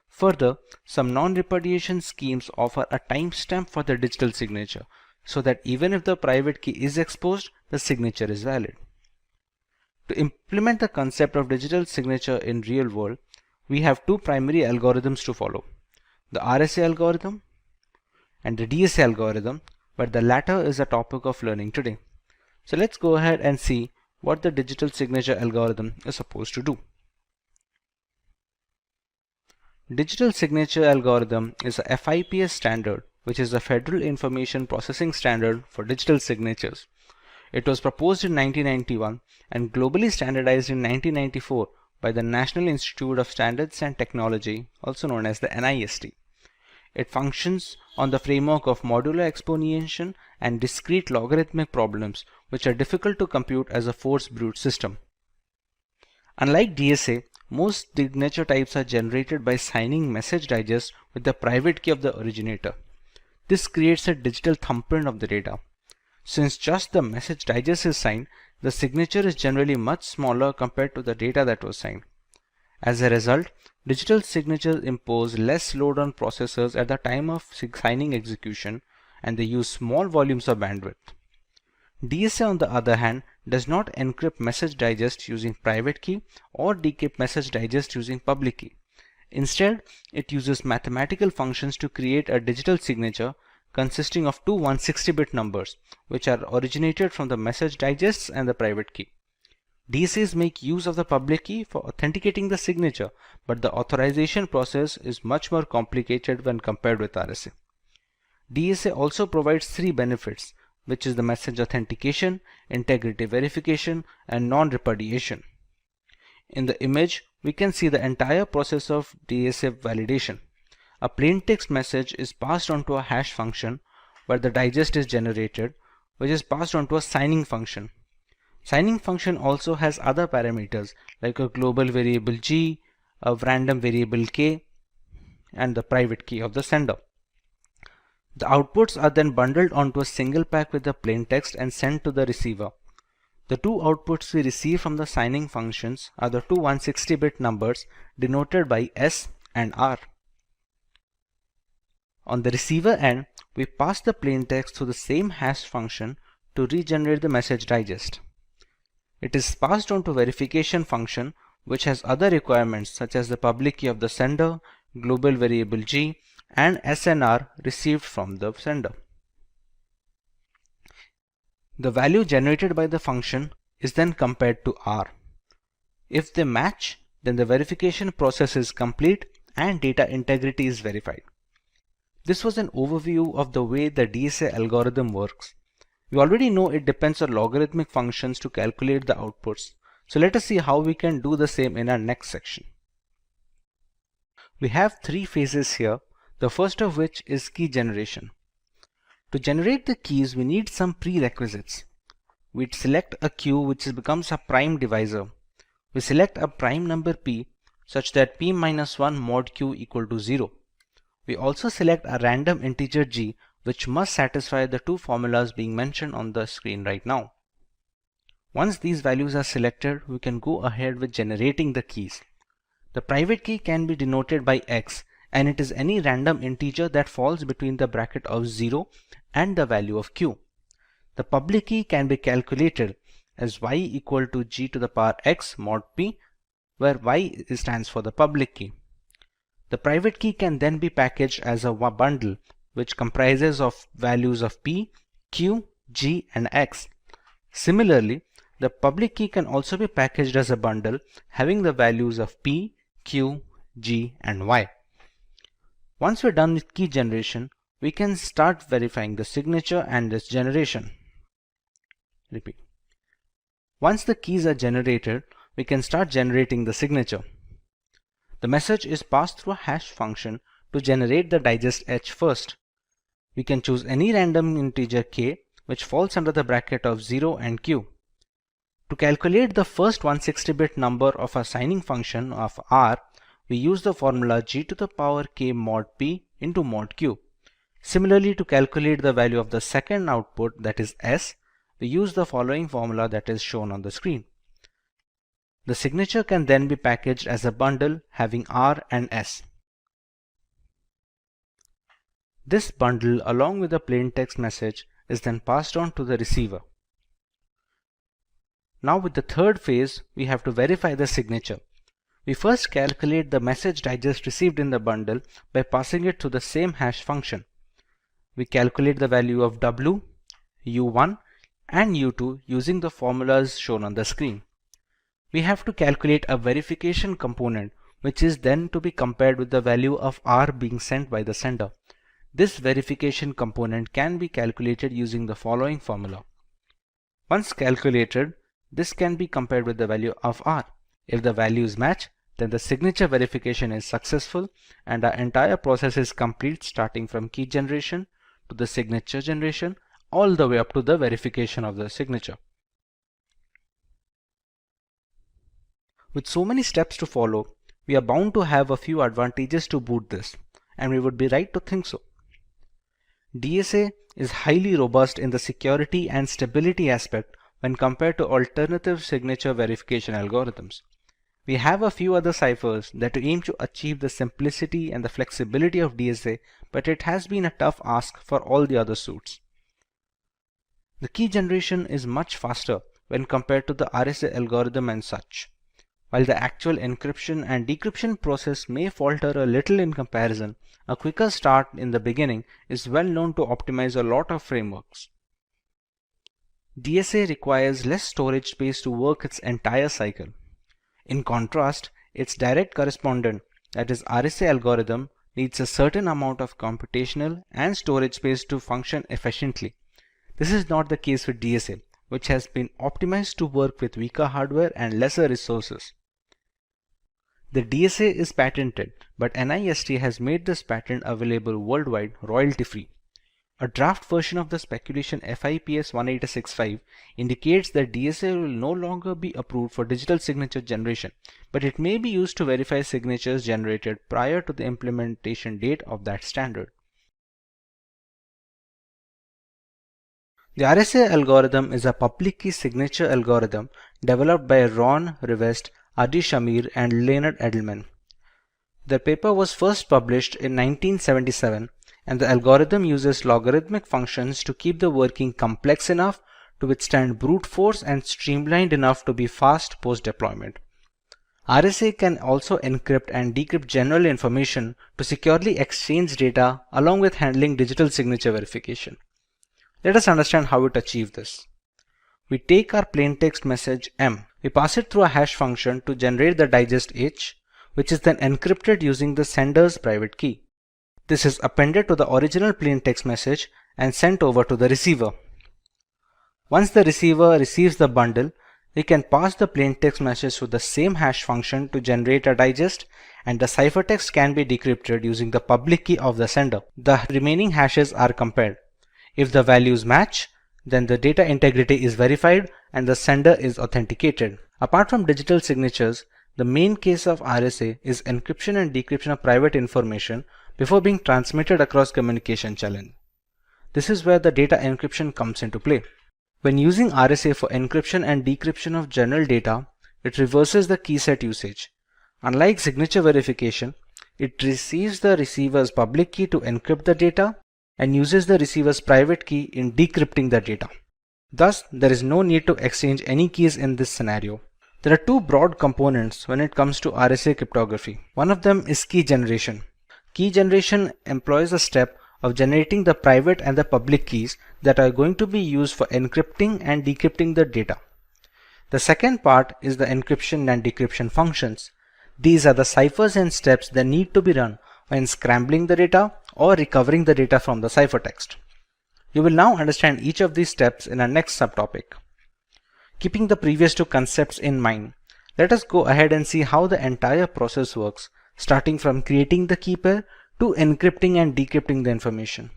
Further, some non-repudiation schemes offer a timestamp for the digital signature, so that even if the private key is exposed, the signature is valid. To implement the concept of digital signature in real world, we have two primary algorithms to follow: the RSA algorithm and the DSA algorithm, but the latter is a topic of learning today. So let's go ahead and see what the digital signature algorithm is supposed to do. Digital signature algorithm is a FIPS standard, which is the Federal Information Processing Standard for digital signatures. It was proposed in 1991 and globally standardized in 1994 by the National Institute of Standards and Technology, also known as the NIST. It functions on the framework of modular exponentiation and discrete logarithmic problems, which are difficult to compute as a force brute system. Unlike DSA, most signature types are generated by signing message digest with the private key of the originator. This creates a digital thumbprint of the data. Since just the message digest is signed, the signature is generally much smaller compared to the data that was signed. As a result, digital signatures impose less load on processors at the time of signing execution, and they use small volumes of bandwidth. DSA, on the other hand, does not encrypt message digest using private key or decrypt message digest using public key. Instead, it uses mathematical functions to create a digital signature consisting of two 160-bit numbers, which are originated from the message digests and the private key. DSAs make use of the public key for authenticating the signature, but the authorization process is much more complicated when compared with RSA. DSA also provides three benefits, which is the message authentication, integrity verification, and non-repudiation. In the image, we can see the entire process of DSA validation. A plaintext message is passed on to a hash function where the digest is generated, which is passed on to a signing function. Signing function also has other parameters like a global variable G, a random variable K, and the private key of the sender. The outputs are then bundled onto a single pack with the plaintext and sent to the receiver. The two outputs we receive from the signing functions are the two 160-bit numbers denoted by S and R. On the receiver end, we pass the plaintext through the same hash function to regenerate the message digest. It is passed on to verification function, which has other requirements such as the public key of the sender, global variable G, and SNR received from the sender. The value generated by the function is then compared to R. If they match, then the verification process is complete and data integrity is verified. This was an overview of the way the DSA algorithm works. We already know it depends on logarithmic functions to calculate the outputs, so let us see how we can do the same in our next section. We have three phases here, the first of which is key generation. To generate the keys, we need some prerequisites. We select a queue which becomes a prime divisor. We select a prime number p such that p-1 mod q equal to 0. We also select a random integer g which must satisfy the two formulas being mentioned on the screen right now. Once these values are selected, we can go ahead with generating the keys. The private key can be denoted by x, and it is any random integer that falls between the bracket of 0 and the value of q. The public key can be calculated as y equal to g to the power x mod p, where y stands for the public key. The private key can then be packaged as a bundle which comprises of values of p, q, g, and x. Similarly, the public key can also be packaged as a bundle having the values of p, q, g, and y. Once we're done with key generation, we can start verifying the signature and its generation. Repeat. Once the keys are generated, we can start generating the signature. The message is passed through a hash function to generate the digest h first. We can choose any random integer k which falls under the bracket of 0 and q. To calculate the first 160-bit number of a signing function of r, we use the formula g to the power k mod p into mod q. Similarly, to calculate the value of the second output, that is s, we use the following formula that is shown on the screen. The signature can then be packaged as a bundle having r and s. This bundle along with the plain text message is then passed on to the receiver. Now with the third phase, we have to verify the signature. We first calculate the message digest received in the bundle by passing it to the same hash function. We calculate the value of w, u1, and u2 using the formulas shown on the screen. We have to calculate a verification component which is then to be compared with the value of r being sent by the sender. This verification component can be calculated using the following formula. Once calculated, this can be compared with the value of r. If the values match, then the signature verification is successful and our entire process is complete, starting from key generation to the signature generation all the way up to the verification of the signature. With so many steps to follow, we are bound to have a few advantages to boot this, and we would be right to think so. DSA is highly robust in the security and stability aspect when compared to alternative signature verification algorithms. We have a few other ciphers that aim to achieve the simplicity and the flexibility of DSA, but it has been a tough ask for all the other suits. The key generation is much faster when compared to the RSA algorithm and such. While the actual encryption and decryption process may falter a little in comparison, a quicker start in the beginning is well known to optimize a lot of frameworks. DSA requires less storage space to work its entire cycle. In contrast, its direct correspondent, that is RSA algorithm, needs a certain amount of computational and storage space to function efficiently. This is not the case with DSA, which has been optimized to work with weaker hardware and lesser resources. The DSA is patented, but NIST has made this patent available worldwide royalty-free. A draft version of the speculation FIPS 18665 indicates that DSA will no longer be approved for digital signature generation, but it may be used to verify signatures generated prior to the implementation date of that standard. The RSA algorithm is a public key signature algorithm developed by Ron Rivest, Adi Shamir, and Leonard Edelman. The paper was first published in 1977, and the algorithm uses logarithmic functions to keep the working complex enough to withstand brute force and streamlined enough to be fast post-deployment. RSA can also encrypt and decrypt general information to securely exchange data along with handling digital signature verification. Let us understand how it achieves this. We take our plaintext message M. We pass it through a hash function to generate the digest H, which is then encrypted using the sender's private key. This is appended to the original plaintext message and sent over to the receiver. Once the receiver receives the bundle, we can pass the plaintext message to the same hash function to generate a digest, and the ciphertext can be decrypted using the public key of the sender. The remaining hashes are compared. If the values match, then the data integrity is verified and the sender is authenticated. Apart from digital signatures, the main case of RSA is encryption and decryption of private information before being transmitted across communication channel. This is where the data encryption comes into play. When using RSA for encryption and decryption of general data, it reverses the key set usage. Unlike signature verification, it receives the receiver's public key to encrypt the data and uses the receiver's private key in decrypting the data. Thus, there is no need to exchange any keys in this scenario. There are two broad components when it comes to RSA cryptography. One of them is key generation. Key generation employs a step of generating the private and the public keys that are going to be used for encrypting and decrypting the data. The second part is the encryption and decryption functions. These are the ciphers and steps that need to be run when scrambling the data or recovering the data from the ciphertext. You will now understand each of these steps in our next subtopic. Keeping the previous two concepts in mind, let us go ahead and see how the entire process works, starting from creating the key pair to encrypting and decrypting the information.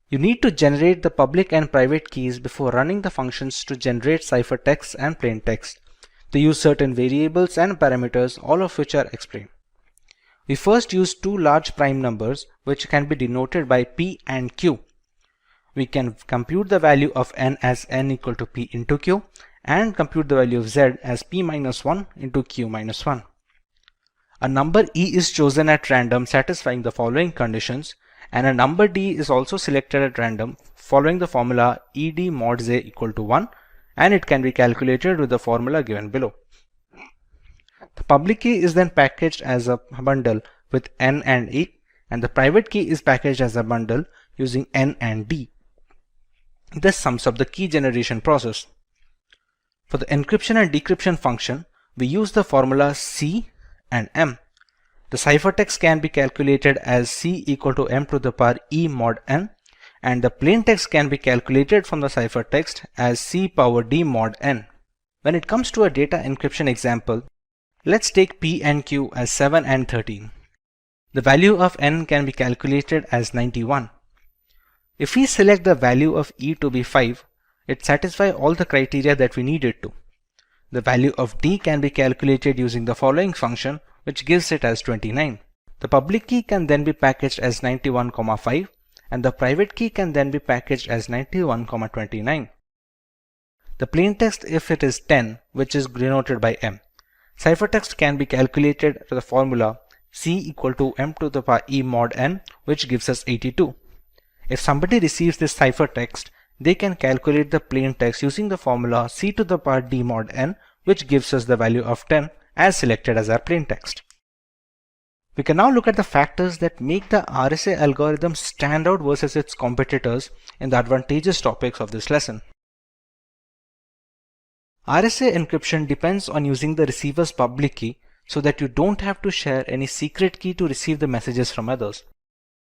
You need to generate the public and private keys before running the functions to generate ciphertext and plaintext. They use certain variables and parameters, all of which are explained. We first use two large prime numbers which can be denoted by P and Q. We can compute the value of n as n equal to P into Q and compute the value of z as P minus 1 into Q minus 1. A number E is chosen at random satisfying the following conditions, and a number D is also selected at random following the formula ED mod Z equal to 1, and it can be calculated with the formula given below. The public key is then packaged as a bundle with N and E, and the private key is packaged as a bundle using N and D. This sums up the key generation process. For the encryption and decryption function, we use the formula C and M. The ciphertext can be calculated as C equal to M to the power E mod N, and the plaintext can be calculated from the ciphertext as C power D mod N. When it comes to a data encryption example, let's take P and Q as 7 and 13. The value of N can be calculated as 91. If we select the value of E to be 5, it satisfies all the criteria that we need it to. The value of D can be calculated using the following function, which gives it as 29. The public key can then be packaged as 91,5 and the private key can then be packaged as 91,29. The plaintext, if it is 10, which is denoted by M. Ciphertext can be calculated to the formula C equal to M to the power E mod N, which gives us 82. If somebody receives this ciphertext, they can calculate the plaintext using the formula C to the power D mod N, which gives us the value of 10 as selected as our plaintext. We can now look at the factors that make the RSA algorithm stand out versus its competitors in the advantageous topics of this lesson. RSA encryption depends on using the receiver's public key so that you don't have to share any secret key to receive the messages from others.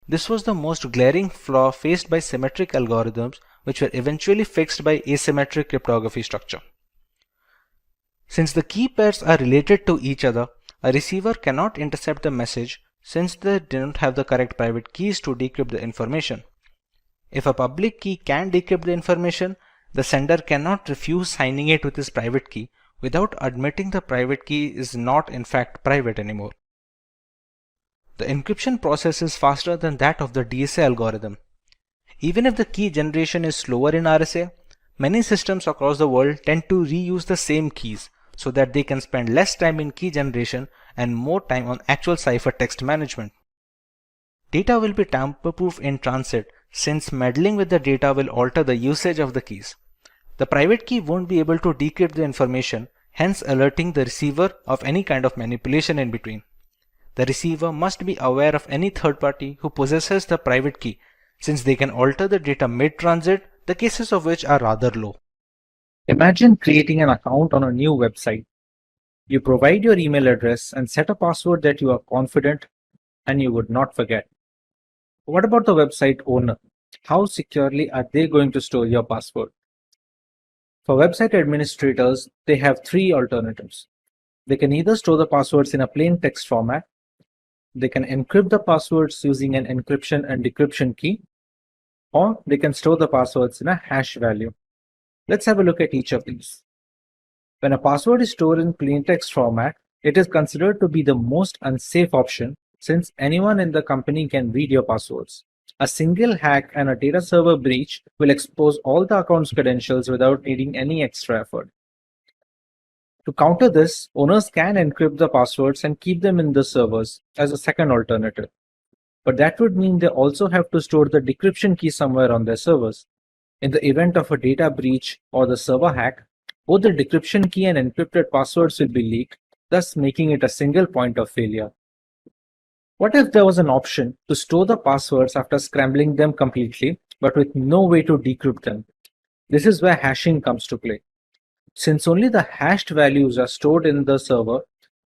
This was the most glaring flaw faced by symmetric algorithms, which were eventually fixed by asymmetric cryptography structure. Since the key pairs are related to each other, a receiver cannot intercept the message since they don't have the correct private keys to decrypt the information. If a public key can decrypt the information, the sender cannot refuse signing it with his private key without admitting the private key is not in fact private anymore. The encryption process is faster than that of the DSA algorithm. Even if the key generation is slower in RSA, many systems across the world tend to reuse the same keys so that they can spend less time in key generation and more time on actual ciphertext management. Data will be tamper-proof in transit since meddling with the data will alter the usage of the keys. The private key won't be able to decrypt the information, hence alerting the receiver of any kind of manipulation in between. The receiver must be aware of any third party who possesses the private key, since they can alter the data mid-transit, the cases of which are rather low. Imagine creating an account on a new website. You provide your email address and set a password that you are confident and you would not forget. What about the website owner? How securely are they going to store your password? For website administrators, they have three alternatives. They can either store the passwords in a plain text format, they can encrypt the passwords using an encryption and decryption key, or they can store the passwords in a hash value. Let's have a look at each of these. When a password is stored in plain text format, it is considered to be the most unsafe option since anyone in the company can read your passwords. A single hack and a data server breach will expose all the account's credentials without needing any extra effort. To counter this, owners can encrypt the passwords and keep them in the servers as a second alternative. But that would mean they also have to store the decryption key somewhere on their servers. In the event of a data breach or the server hack, both the decryption key and encrypted passwords will be leaked, thus making it a single point of failure. What if there was an option to store the passwords after scrambling them completely, but with no way to decrypt them? This is where hashing comes to play. Since only the hashed values are stored in the server,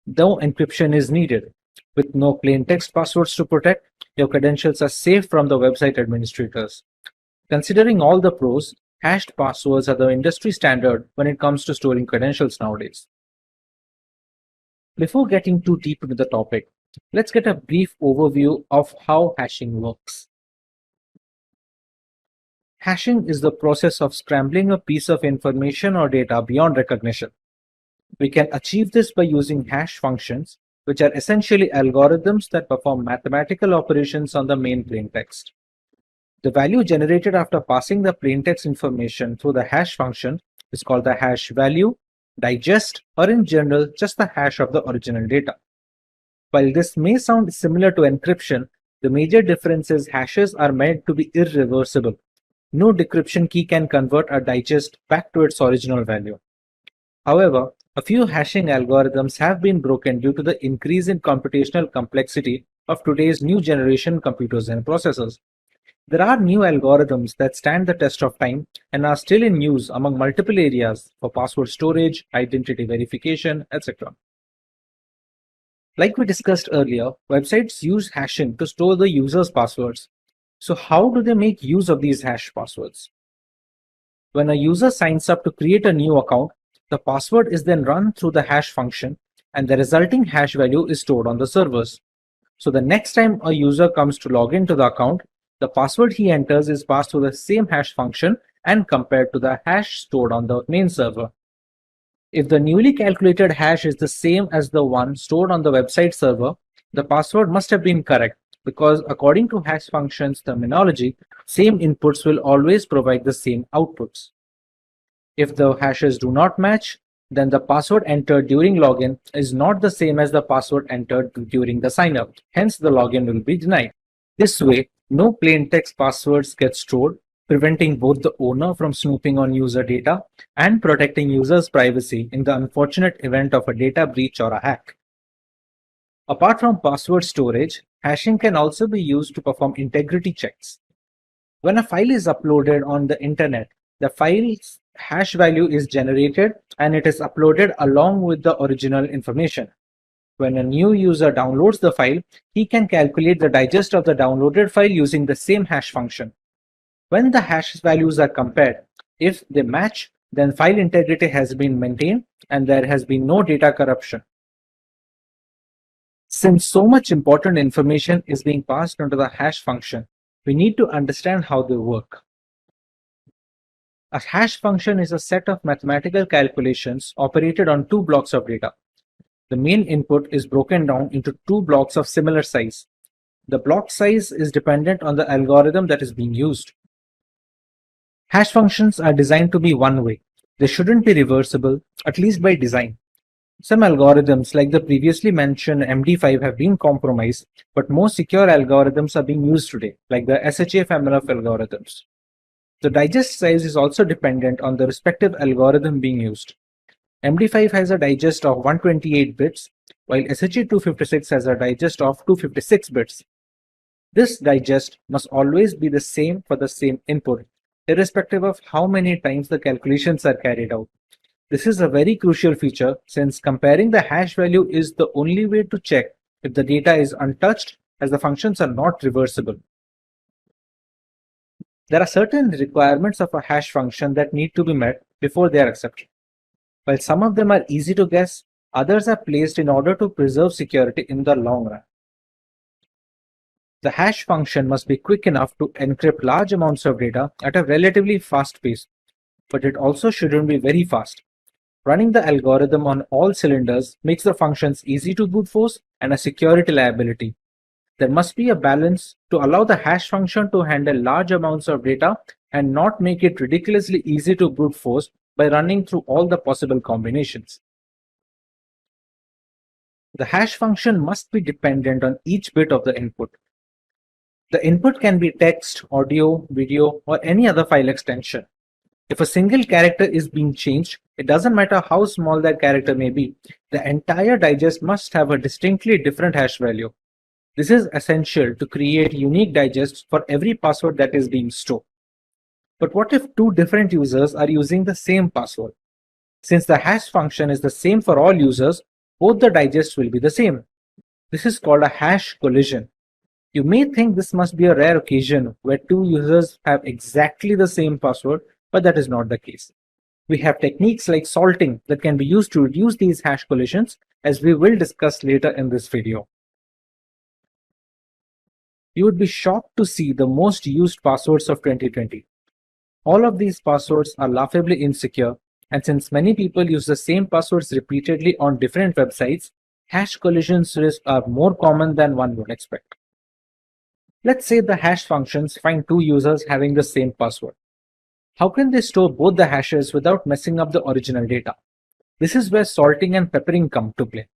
no encryption is needed. With no plain text passwords to protect, your credentials are safe from the website administrators. Considering all the pros, hashed passwords are the industry standard when it comes to storing credentials nowadays. Before getting too deep into the topic, let's get a brief overview of how hashing works. Hashing is the process of scrambling a piece of information or data beyond recognition. We can achieve this by using hash functions, which are essentially algorithms that perform mathematical operations on the main plain text. The value generated after passing the plain text information through the hash function is called the hash value, digest, or in general, just the hash of the original data. While this may sound similar to encryption, the major difference is hashes are meant to be irreversible. No decryption key can convert a digest back to its original value. However, a few hashing algorithms have been broken due to the increase in computational complexity of today's new generation computers and processors. There are new algorithms that stand the test of time and are still in use among multiple areas for password storage, identity verification, etc. Like we discussed earlier, websites use hashing to store the user's passwords. So how do they make use of these hash passwords? When a user signs up to create a new account, the password is then run through the hash function and the resulting hash value is stored on the servers. So the next time a user comes to log into the account, the password he enters is passed through the same hash function and compared to the hash stored on the main server. If the newly calculated hash is the same as the one stored on the website server, the password must have been correct because according to hash functions terminology, same inputs will always provide the same outputs. If the hashes do not match, then the password entered during login is not the same as the password entered during the sign-up. Hence, the login will be denied. This way, no plain text passwords get stored, preventing both the owner from snooping on user data and protecting users' privacy in the unfortunate event of a data breach or a hack. Apart from password storage, hashing can also be used to perform integrity checks. When a file is uploaded on the internet, the file's hash value is generated and it is uploaded along with the original information. When a new user downloads the file, he can calculate the digest of the downloaded file using the same hash function. When the hash values are compared, if they match, then file integrity has been maintained and there has been no data corruption. Since so much important information is being passed onto the hash function, we need to understand how they work. A hash function is a set of mathematical calculations operated on two blocks of data. The main input is broken down into two blocks of similar size. The block size is dependent on the algorithm that is being used. Hash functions are designed to be one-way. They shouldn't be reversible, at least by design. Some algorithms like the previously mentioned MD5 have been compromised, but more secure algorithms are being used today, like the SHA family of algorithms. The digest size is also dependent on the respective algorithm being used. MD5 has a digest of 128 bits, while SHA-256 has a digest of 256 bits. This digest must always be the same for the same input, irrespective of how many times the calculations are carried out. This is a very crucial feature since comparing the hash value is the only way to check if the data is untouched, as the functions are not reversible. There are certain requirements of a hash function that need to be met before they are accepted. While some of them are easy to guess, others are placed in order to preserve security in the long run. The hash function must be quick enough to encrypt large amounts of data at a relatively fast pace, but it also shouldn't be very fast. Running the algorithm on all cylinders makes the functions easy to brute force and a security liability. There must be a balance to allow the hash function to handle large amounts of data and not make it ridiculously easy to brute force by running through all the possible combinations. The hash function must be dependent on each bit of the input. The input can be text, audio, video, or any other file extension. If a single character is being changed, it doesn't matter how small that character may be, the entire digest must have a distinctly different hash value. This is essential to create unique digests for every password that is being stored. But what if two different users are using the same password? Since the hash function is the same for all users, both the digests will be the same. This is called a hash collision. You may think this must be a rare occasion where two users have exactly the same password, but that is not the case. We have techniques like salting that can be used to reduce these hash collisions, as we will discuss later in this video. You would be shocked to see the most used passwords of 2020. All of these passwords are laughably insecure, and since many people use the same passwords repeatedly on different websites, hash collisions risks are more common than one would expect. Let's say the hash functions find two users having the same password. How can they store both the hashes without messing up the original data? This is where salting and peppering come to play.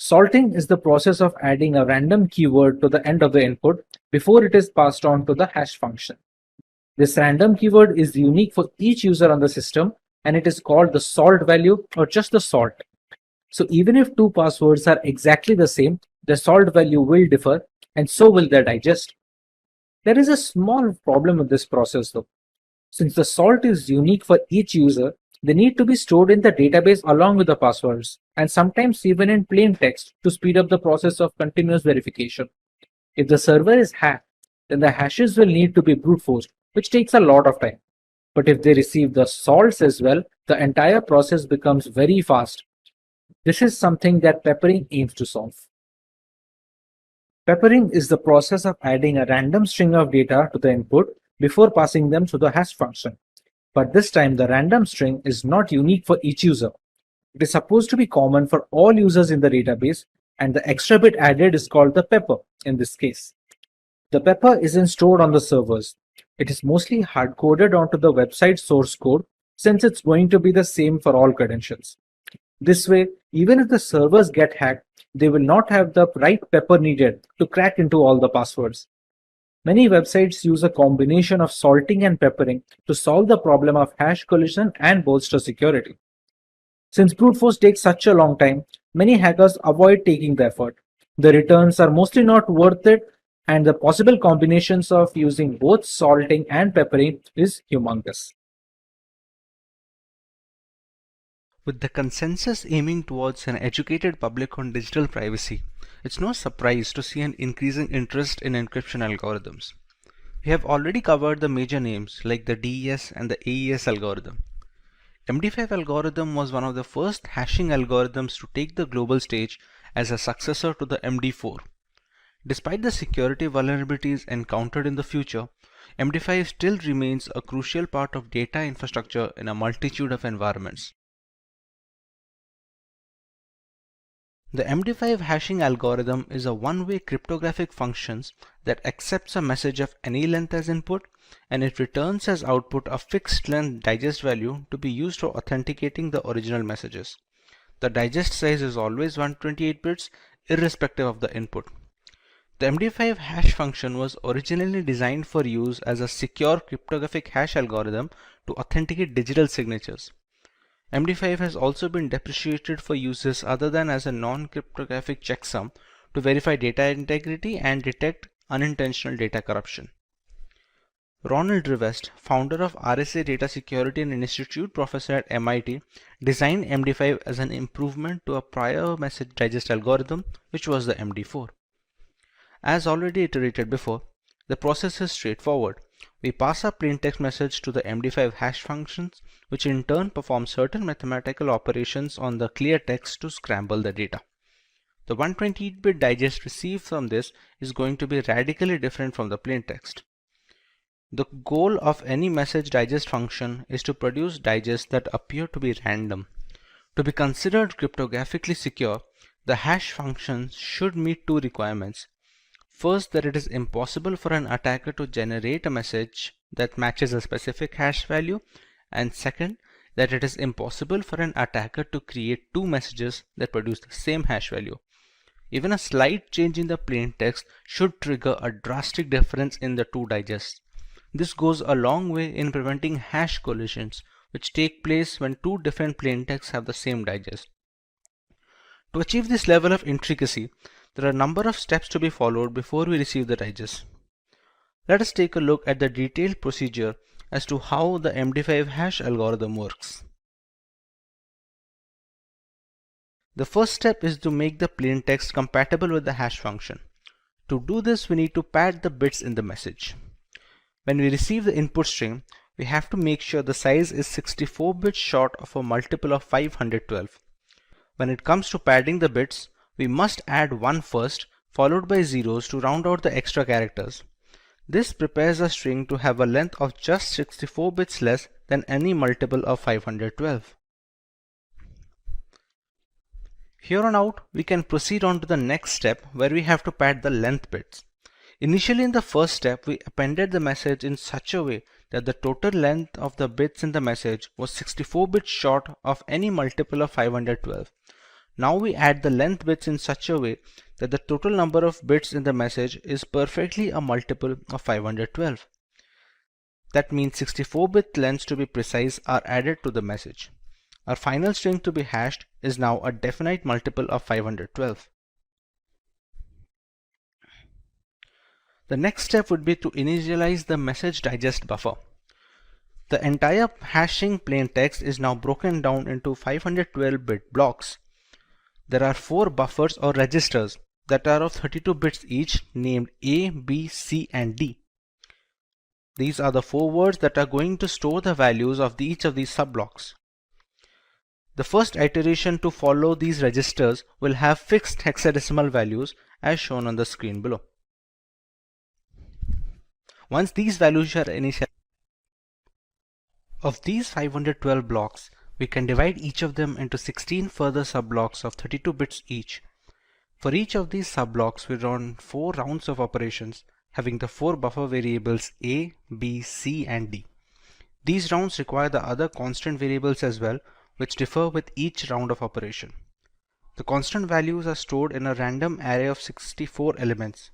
Salting is the process of adding a random keyword to the end of the input before it is passed on to the hash function. This random keyword is unique for each user on the system, and it is called the salt value or just the salt. So even if two passwords are exactly the same, the salt value will differ, and so will the digest. There is a small problem with this process though. Since the salt is unique for each user, they need to be stored in the database along with the passwords, and sometimes even in plain text to speed up the process of continuous verification. If the server is hacked, then the hashes will need to be brute forced, which takes a lot of time. But if they receive the salts as well, the entire process becomes very fast. This is something that peppering aims to solve. Peppering is the process of adding a random string of data to the input before passing them to the hash function. But this time the random string is not unique for each user. It is supposed to be common for all users in the database, and the extra bit added is called the pepper in this case. The pepper isn't stored on the servers. It is mostly hard-coded onto the website source code since it's going to be the same for all credentials. This way, even if the servers get hacked, they will not have the right pepper needed to crack into all the passwords. Many websites use a combination of salting and peppering to solve the problem of hash collision and bolster security. Since brute force takes such a long time, many hackers avoid taking the effort. The returns are mostly not worth it, and the possible combinations of using both salting and peppering is humongous. With the consensus aiming towards an educated public on digital privacy, it's no surprise to see an increasing interest in encryption algorithms. We have already covered the major names like the DES and the AES algorithm. MD5 algorithm was one of the first hashing algorithms to take the global stage as a successor to the MD4. Despite the security vulnerabilities encountered in the future, MD5 still remains a crucial part of data infrastructure in a multitude of environments. The MD5 hashing algorithm is a one-way cryptographic function that accepts a message of any length as input, and it returns as output a fixed length digest value to be used for authenticating the original messages. The digest size is always 128 bits irrespective of the input. The MD5 hash function was originally designed for use as a secure cryptographic hash algorithm to authenticate digital signatures. MD5 has also been deprecated for uses other than as a non-cryptographic checksum to verify data integrity and detect unintentional data corruption. Ronald Rivest, founder of RSA Data Security and Institute professor at MIT, designed MD5 as an improvement to a prior message digest algorithm, which was the MD4. As already iterated before, the process is straightforward. We pass a plaintext message to the MD5 hash functions, which in turn perform certain mathematical operations on the clear text to scramble the data. The 128-bit digest received from this is going to be radically different from the plaintext. The goal of any message digest function is to produce digests that appear to be random. To be considered cryptographically secure, the hash function should meet two requirements. First, that it is impossible for an attacker to generate a message that matches a specific hash value, and second, that it is impossible for an attacker to create two messages that produce the same hash value. Even a slight change in the plaintext should trigger a drastic difference in the two digests. This goes a long way in preventing hash collisions, which take place when two different plaintexts have the same digest. To achieve this level of intricacy, there are a number of steps to be followed before we receive the digest. Let us take a look at the detailed procedure as to how the MD5 hash algorithm works. The first step is to make the plaintext compatible with the hash function. To do this, we need to pad the bits in the message. When we receive the input string, we have to make sure the size is 64 bits short of a multiple of 512. When it comes to padding the bits, we must add 1 first, followed by zeros to round out the extra characters. This prepares a string to have a length of just 64 bits less than any multiple of 512. Here on out, we can proceed on to the next step where we have to pad the length bits. Initially in the first step, we appended the message in such a way that the total length of the bits in the message was 64 bits short of any multiple of 512. Now we add the length bits in such a way that the total number of bits in the message is perfectly a multiple of 512. That means 64-bit lengths to be precise are added to the message. Our final string to be hashed is now a definite multiple of 512. The next step would be to initialize the message digest buffer. The entire hashing plaintext is now broken down into 512-bit blocks. There are 4 buffers or registers that are of 32 bits each, named A, B, C, and D. These are the 4 words that are going to store the values of each of these subblocks. The first iteration to follow these registers will have fixed hexadecimal values as shown on the screen below. Once these values are initialized, of these 512 blocks, we can divide each of them into 16 further subblocks of 32 bits each. For each of these subblocks, we run 4 rounds of operations having the 4 buffer variables A, B, C, and D. These rounds require the other constant variables as well, which differ with each round of operation. The constant values are stored in a random array of 64 elements.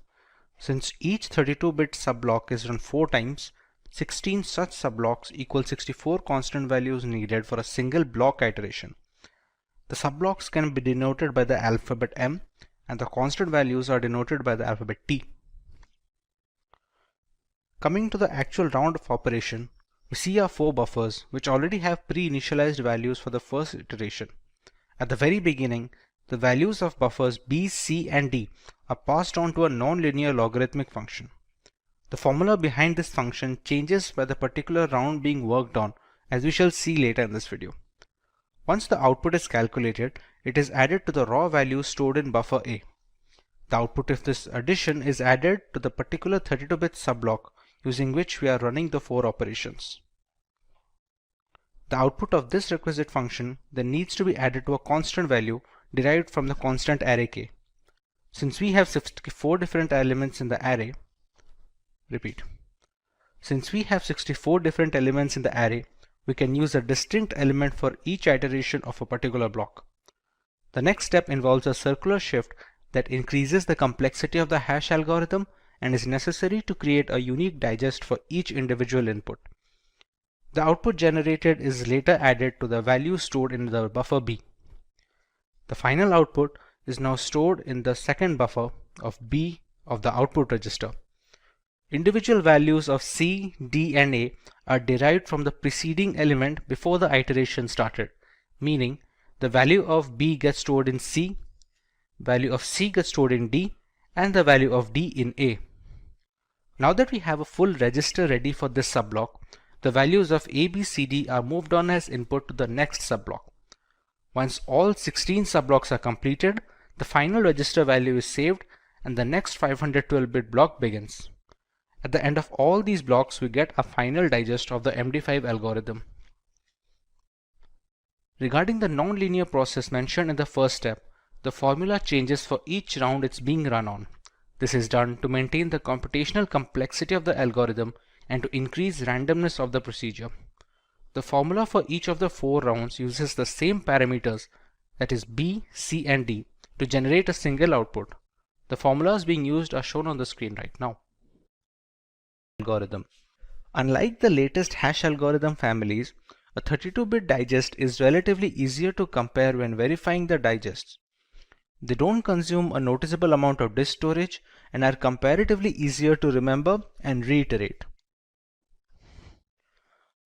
Since each 32-bit subblock is run 4 times, 16 such subblocks equal 64 constant values needed for a single block iteration. The subblocks can be denoted by the alphabet M, and the constant values are denoted by the alphabet T. Coming to the actual round of operation, we see our 4 buffers which already have pre-initialized values for the first iteration. At the very beginning, the values of buffers B, C, and D are passed on to a non-linear logarithmic function. The formula behind this function changes by the particular round being worked on, as we shall see later in this video. Once the output is calculated, it is added to the raw value stored in buffer A. The output of this addition is added to the particular 32-bit subblock using which we are running the 4 operations. The output of this requisite function then needs to be added to a constant value derived from the constant array k. Since we have 64 different elements in the array, Since we have 64 different elements in the array, we can use a distinct element for each iteration of a particular block. The next step involves a circular shift that increases the complexity of the hash algorithm and is necessary to create a unique digest for each individual input. The output generated is later added to the value stored in the buffer B. The final output is now stored in the second buffer of B of the output register. Individual values of C, D, and A are derived from the preceding element before the iteration started, meaning the value of B gets stored in C, value of C gets stored in D, and the value of D in A. Now that we have a full register ready for this subblock, the values of A, B, C, D are moved on as input to the next subblock. Once all 16 subblocks are completed, the final register value is saved and the next 512-bit block begins. At the end of all these blocks, we get a final digest of the MD5 algorithm. Regarding the nonlinear process mentioned in the first step, the formula changes for each round it's being run on. This is done to maintain the computational complexity of the algorithm and to increase randomness of the procedure. The formula for each of the 4 rounds uses the same parameters, that is B, C, and D, to generate a single output. The formulas being used are shown on the screen right now. Algorithm. Unlike the latest hash algorithm families, a 32-bit digest is relatively easier to compare when verifying the digests. They don't consume a noticeable amount of disk storage and are comparatively easier to remember and reiterate.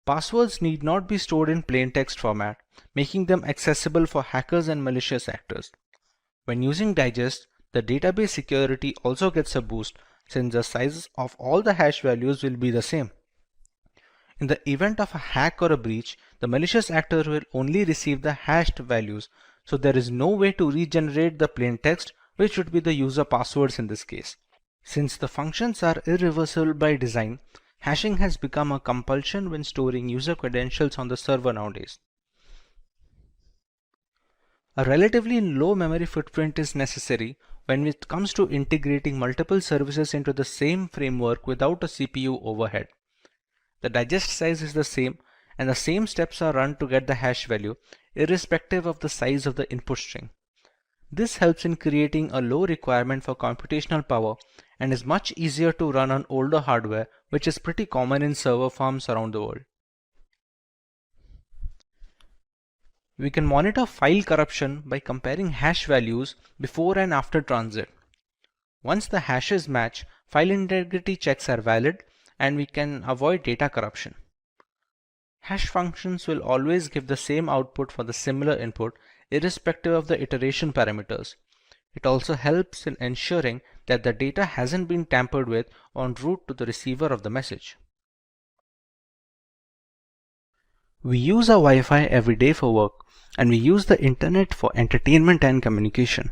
Passwords need not be stored in plain text format, making them accessible for hackers and malicious actors. When using digests, the database security also gets a boost since the size of all the hash values will be the same. In the event of a hack or a breach, the malicious actor will only receive the hashed values, so there is no way to regenerate the plain text, which would be the user passwords in this case. Since the functions are irreversible by design, hashing has become a compulsion when storing user credentials on the server nowadays. A relatively low memory footprint is necessary when it comes to integrating multiple services into the same framework without a CPU overhead. The digest size is the same and the same steps are run to get the hash value, irrespective of the size of the input string. This helps in creating a low requirement for computational power and is much easier to run on older hardware, which is pretty common in server farms around the world. We can monitor file corruption by comparing hash values before and after transit. Once the hashes match, file integrity checks are valid and we can avoid data corruption. Hash functions will always give the same output for the similar input, irrespective of the iteration parameters. It also helps in ensuring that the data hasn't been tampered with en route to the receiver of the message. We use our Wi-Fi every day for work, and we use the internet for entertainment and communication.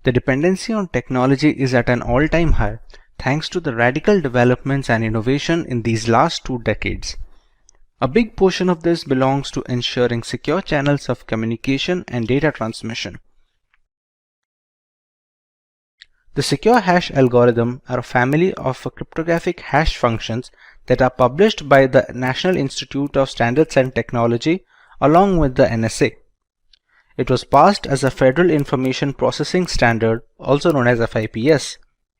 The dependency on technology is at an all-time high, thanks to the radical developments and innovation in these last 2 decades. A big portion of this belongs to ensuring secure channels of communication and data transmission. The secure hash algorithm are a family of cryptographic hash functions that are published by the National Institute of Standards and Technology along with the NSA. It was passed as a Federal Information Processing Standard, also known as FIPS.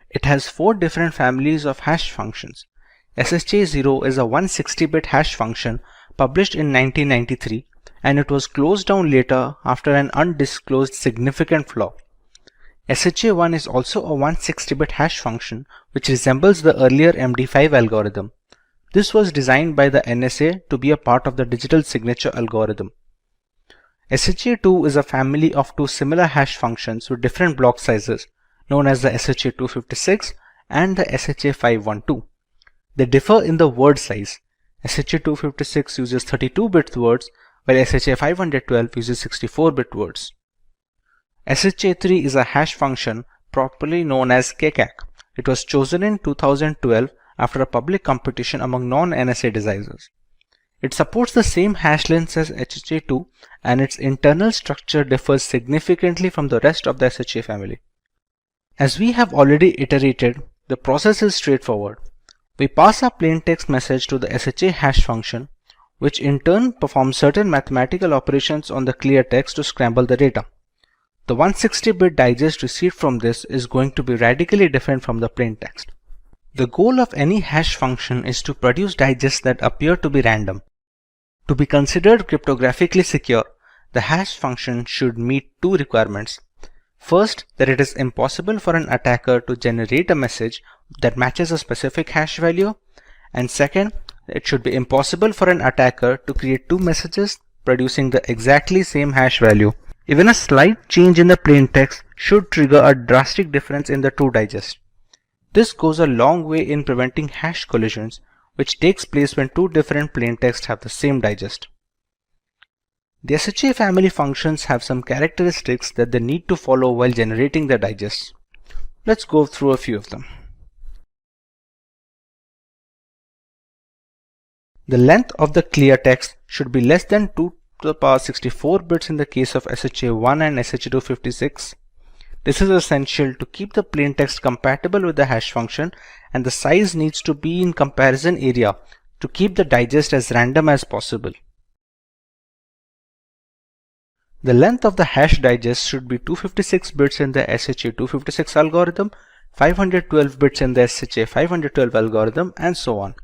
It has 4 different families of hash functions. SHA-0 is a 160-bit hash function published in 1993, and it was closed down later after an undisclosed significant flaw. SHA-1 is also a 160-bit hash function which resembles the earlier MD5 algorithm. This was designed by the NSA to be a part of the digital signature algorithm. SHA-2 is a family of 2 similar hash functions with different block sizes, known as the SHA-256 and the SHA-512. They differ in the word size. SHA-256 uses 32-bit words, while SHA-512 uses 64-bit words. SHA-3 is a hash function properly known as KCAC. It was chosen in 2012 after a public competition among non-NSA designers. It supports the same hash lengths as SHA-2 and its internal structure differs significantly from the rest of the SHA family. As we have already iterated, the process is straightforward. We pass a plain text message to the SHA hash function, which in turn performs certain mathematical operations on the clear text to scramble the data. The 160-bit digest received from this is going to be radically different from the plain text. The goal of any hash function is to produce digests that appear to be random. To be considered cryptographically secure, the hash function should meet two requirements. First, that it is impossible for an attacker to generate a message that matches a specific hash value, and second, it should be impossible for an attacker to create two messages producing the exactly same hash value. Even a slight change in the plain text should trigger a drastic difference in the two digests. This goes a long way in preventing hash collisions, which takes place when two different plain texts have the same digest. The SHA family functions have some characteristics that they need to follow while generating the digests. Let's go through a few of them. The length of the clear text should be less than 2 to the power 64 bits in the case of SHA-1 and SHA-256. This is essential to keep the plain text compatible with the hash function, and the size needs to be in comparison area to keep the digest as random as possible. The length of the hash digest should be 256 bits in the SHA-256 algorithm, 512 bits in the SHA-512 algorithm, and so on.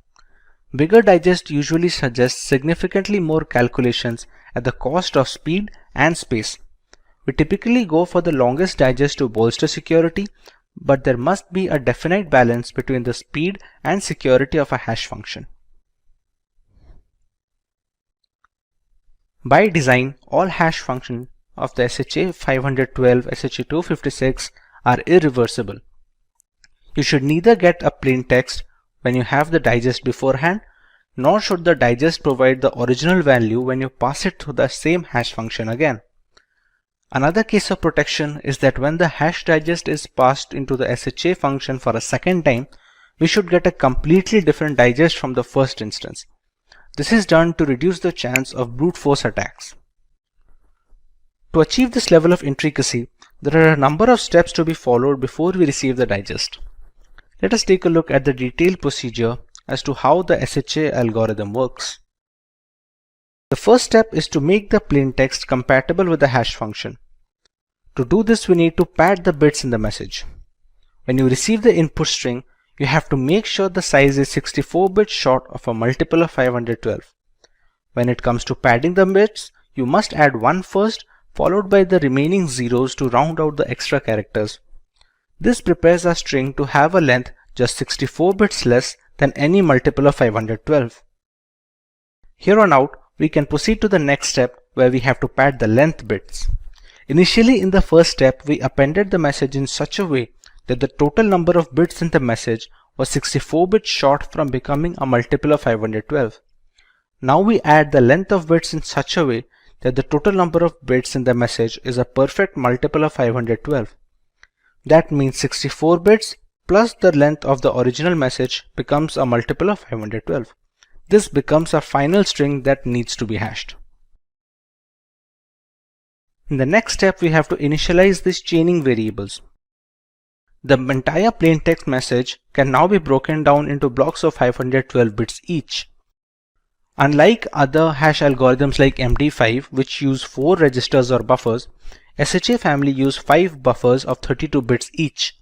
Bigger digest usually suggests significantly more calculations at the cost of speed and space. We typically go for the longest digest to bolster security, but there must be a definite balance between the speed and security of a hash function. By design, all hash functions of the SHA-512, SHA-256 are irreversible. You should neither get a plain text when you have the digest beforehand, nor should the digest provide the original value when you pass it through the same hash function again. Another case of protection is that when the hash digest is passed into the SHA function for a second time, we should get a completely different digest from the first instance. This is done to reduce the chance of brute force attacks. To achieve this level of intricacy, there are a number of steps to be followed before we receive the digest. Let us take a look at the detailed procedure as to how the SHA algorithm works. The first step is to make the plain text compatible with the hash function. To do this, we need to pad the bits in the message. When you receive the input string, you have to make sure the size is 64 bits short of a multiple of 512. When it comes to padding the bits, you must add 1 first, followed by the remaining zeros to round out the extra characters. This prepares our string to have a length just 64 bits less than any multiple of 512. Here on out, we can proceed to the next step where we have to pad the length bits. Initially, in the first step, we appended the message in such a way that the total number of bits in the message was 64 bits short from becoming a multiple of 512. Now we add the length of bits in such a way that the total number of bits in the message is a perfect multiple of 512. That means 64 bits plus the length of the original message becomes a multiple of 512. This becomes a final string that needs to be hashed. In the next step, we have to initialize these chaining variables. The entire plain text message can now be broken down into blocks of 512 bits each. Unlike other hash algorithms like MD5, which use 4 registers or buffers, SHA family use 5 buffers of 32 bits each.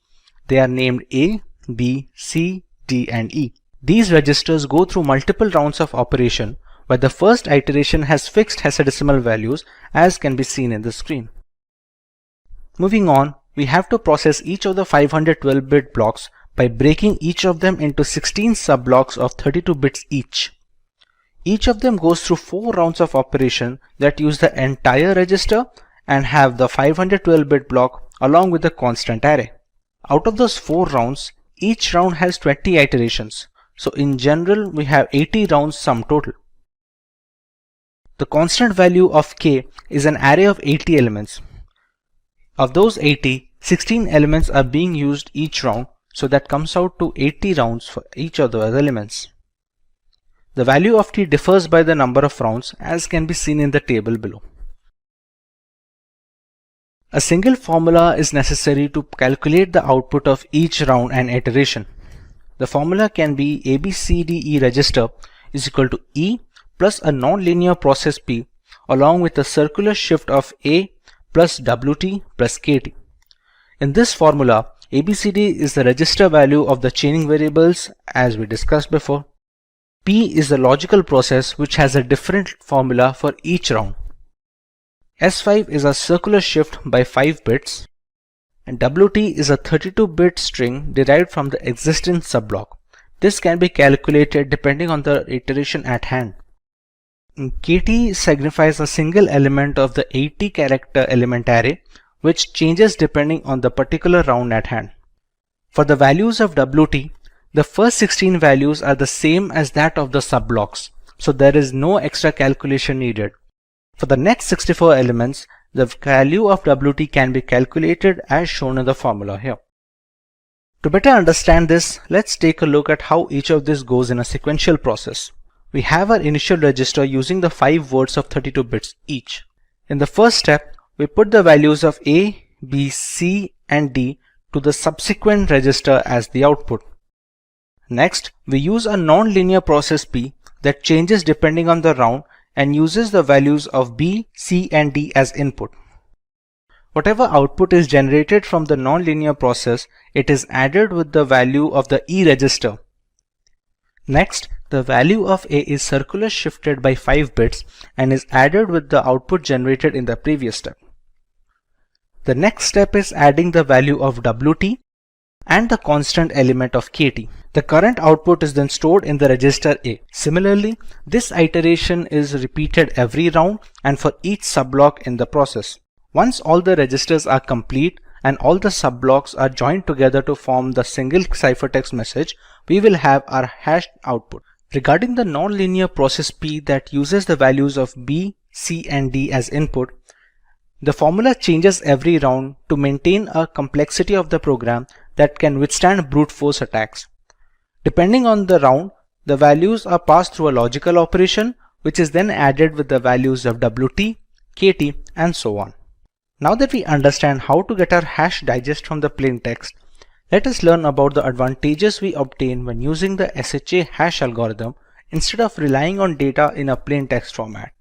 They are named A, B, C, D, and E. These registers go through multiple rounds of operation, where the first iteration has fixed hexadecimal values, as can be seen in the screen. Moving on, we have to process each of the 512-bit blocks by breaking each of them into 16 sub-blocks of 32 bits each. Each of them goes through 4 rounds of operation that use the entire register and have the 512-bit block along with the constant array. Out of those 4 rounds, each round has 20 iterations. So in general, we have 80 rounds sum total. The constant value of k is an array of 80 elements. Of those 80, 16 elements are being used each round, so that comes out to 80 rounds for each of those elements. The value of t differs by the number of rounds, as can be seen in the table below. A single formula is necessary to calculate the output of each round and iteration. The formula can be ABCDE register is equal to E plus a non-linear process P along with a circular shift of A plus WT plus KT. In this formula, ABCD is the register value of the chaining variables as we discussed before. P is the logical process which has a different formula for each round. S5 is a circular shift by 5 bits, and WT is a 32-bit string derived from the existing subblock. This can be calculated depending on the iteration at hand. KT signifies a single element of the 80-character element array, which changes depending on the particular round at hand. For the values of WT, the first 16 values are the same as that of the subblocks, so there is no extra calculation needed. For the next 64 elements, the value of WT can be calculated as shown in the formula here. To better understand this, let's take a look at how each of this goes in a sequential process. We have our initial register using the 5 words of 32 bits each. In the first step, we put the values of A, B, C, and D to the subsequent register as the output. Next, we use a non-linear process P that changes depending on the round and uses the values of B, C, and D as input. Whatever output is generated from the non-linear process, it is added with the value of the E register. Next, the value of A is circular shifted by 5 bits and is added with the output generated in the previous step. The next step is adding the value of WT and the constant element of KT. The current output is then stored in the register A. Similarly, this iteration is repeated every round and for each subblock in the process. Once all the registers are complete and all the subblocks are joined together to form the single ciphertext message, we will have our hashed output. Regarding the nonlinear process P that uses the values of B, C, and D as input, the formula changes every round to maintain a complexity of the program that can withstand brute force attacks. Depending on the round, the values are passed through a logical operation which is then added with the values of WT, KT, and so on. Now that we understand how to get our hash digest from the plain text, let us learn about the advantages we obtain when using the SHA hash algorithm instead of relying on data in a plain text format.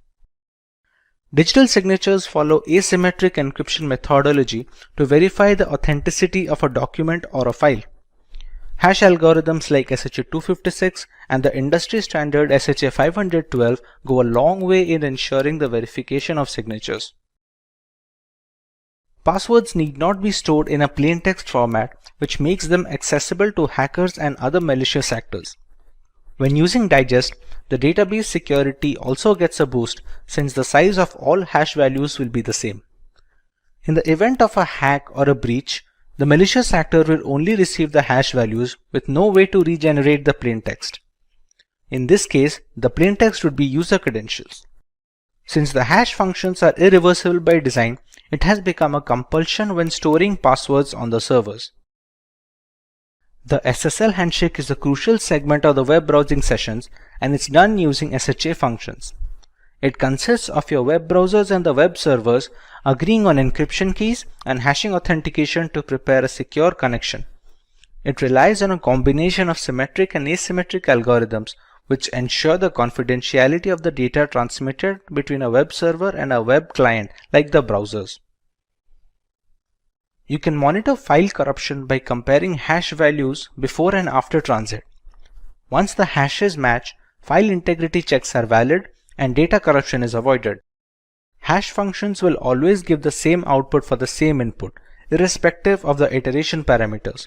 Digital signatures follow asymmetric encryption methodology to verify the authenticity of a document or a file. Hash algorithms like SHA-256 and the industry standard SHA-512 go a long way in ensuring the verification of signatures. Passwords need not be stored in a plain text format, which makes them accessible to hackers and other malicious actors. When using Digest, the database security also gets a boost since the size of all hash values will be the same. In the event of a hack or a breach, the malicious actor will only receive the hash values with no way to regenerate the plain text. In this case, the plain text would be user credentials. Since the hash functions are irreversible by design, it has become a compulsion when storing passwords on the servers. The SSL handshake is a crucial segment of the web browsing sessions, and it's done using SHA functions. It consists of your web browsers and the web servers agreeing on encryption keys and hashing authentication to prepare a secure connection. It relies on a combination of symmetric and asymmetric algorithms which ensure the confidentiality of the data transmitted between a web server and a web client like the browsers. You can monitor file corruption by comparing hash values before and after transit. Once the hashes match, file integrity checks are valid and data corruption is avoided. Hash functions will always give the same output for the same input, irrespective of the iteration parameters.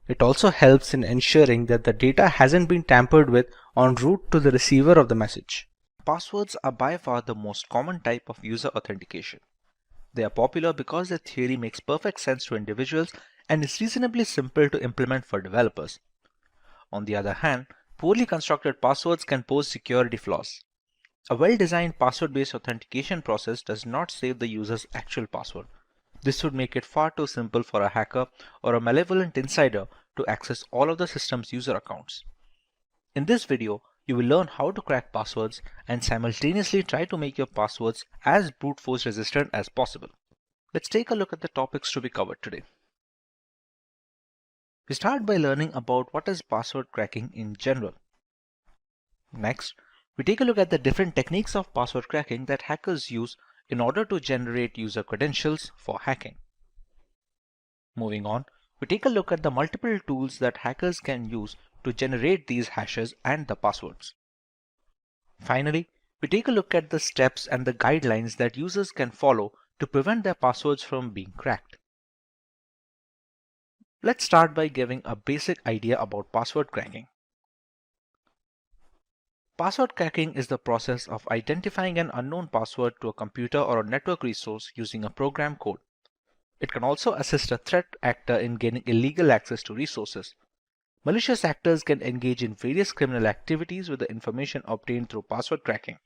It also helps in ensuring that the data hasn't been tampered with en route to the receiver of the message. Passwords are by far the most common type of user authentication. They are popular because their theory makes perfect sense to individuals and is reasonably simple to implement for developers. On the other hand, poorly constructed passwords can pose security flaws. A well-designed password-based authentication process does not save the user's actual password. This would make it far too simple for a hacker or a malevolent insider to access all of the system's user accounts. In this video, you will learn how to crack passwords and simultaneously try to make your passwords as brute force resistant as possible. Let's take a look at the topics to be covered today. We start by learning about what is password cracking in general. Next, we take a look at the different techniques of password cracking that hackers use in order to generate user credentials for hacking. Moving on, we take a look at the multiple tools that hackers can use to generate these hashes and the passwords. Finally, we take a look at the steps and the guidelines that users can follow to prevent their passwords from being cracked. Let's start by giving a basic idea about password cracking. Password cracking is the process of identifying an unknown password to a computer or a network resource using a program code. It can also assist a threat actor in gaining illegal access to resources. Malicious actors can engage in various criminal activities with the information obtained through password cracking.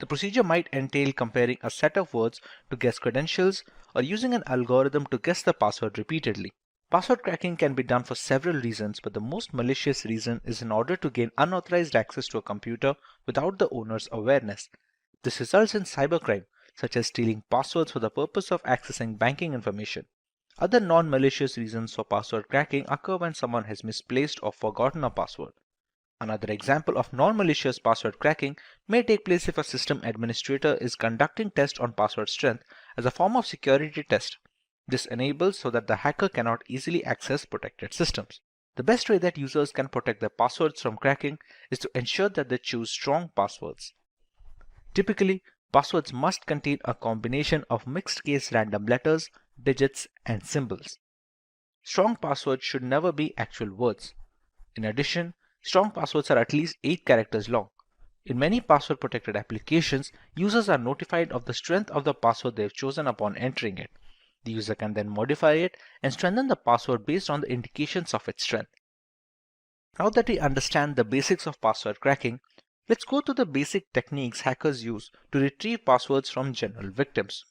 The procedure might entail comparing a set of words to guess credentials or using an algorithm to guess the password repeatedly. Password cracking can be done for several reasons, but the most malicious reason is in order to gain unauthorized access to a computer without the owner's awareness. This results in cybercrime, such as stealing passwords for the purpose of accessing banking information. Other non-malicious reasons for password cracking occur when someone has misplaced or forgotten a password. Another example of non-malicious password cracking may take place if a system administrator is conducting tests on password strength as a form of security test. This enables so that the hacker cannot easily access protected systems. The best way that users can protect their passwords from cracking is to ensure that they choose strong passwords. Typically, passwords must contain a combination of mixed-case random letters, digits, and symbols. Strong passwords should never be actual words. In addition, strong passwords are at least 8 characters long. In many password-protected applications, users are notified of the strength of the password they have chosen upon entering it. The user can then modify it and strengthen the password based on the indications of its strength. Now that we understand the basics of password cracking, let's go to the basic techniques hackers use to retrieve passwords from general victims.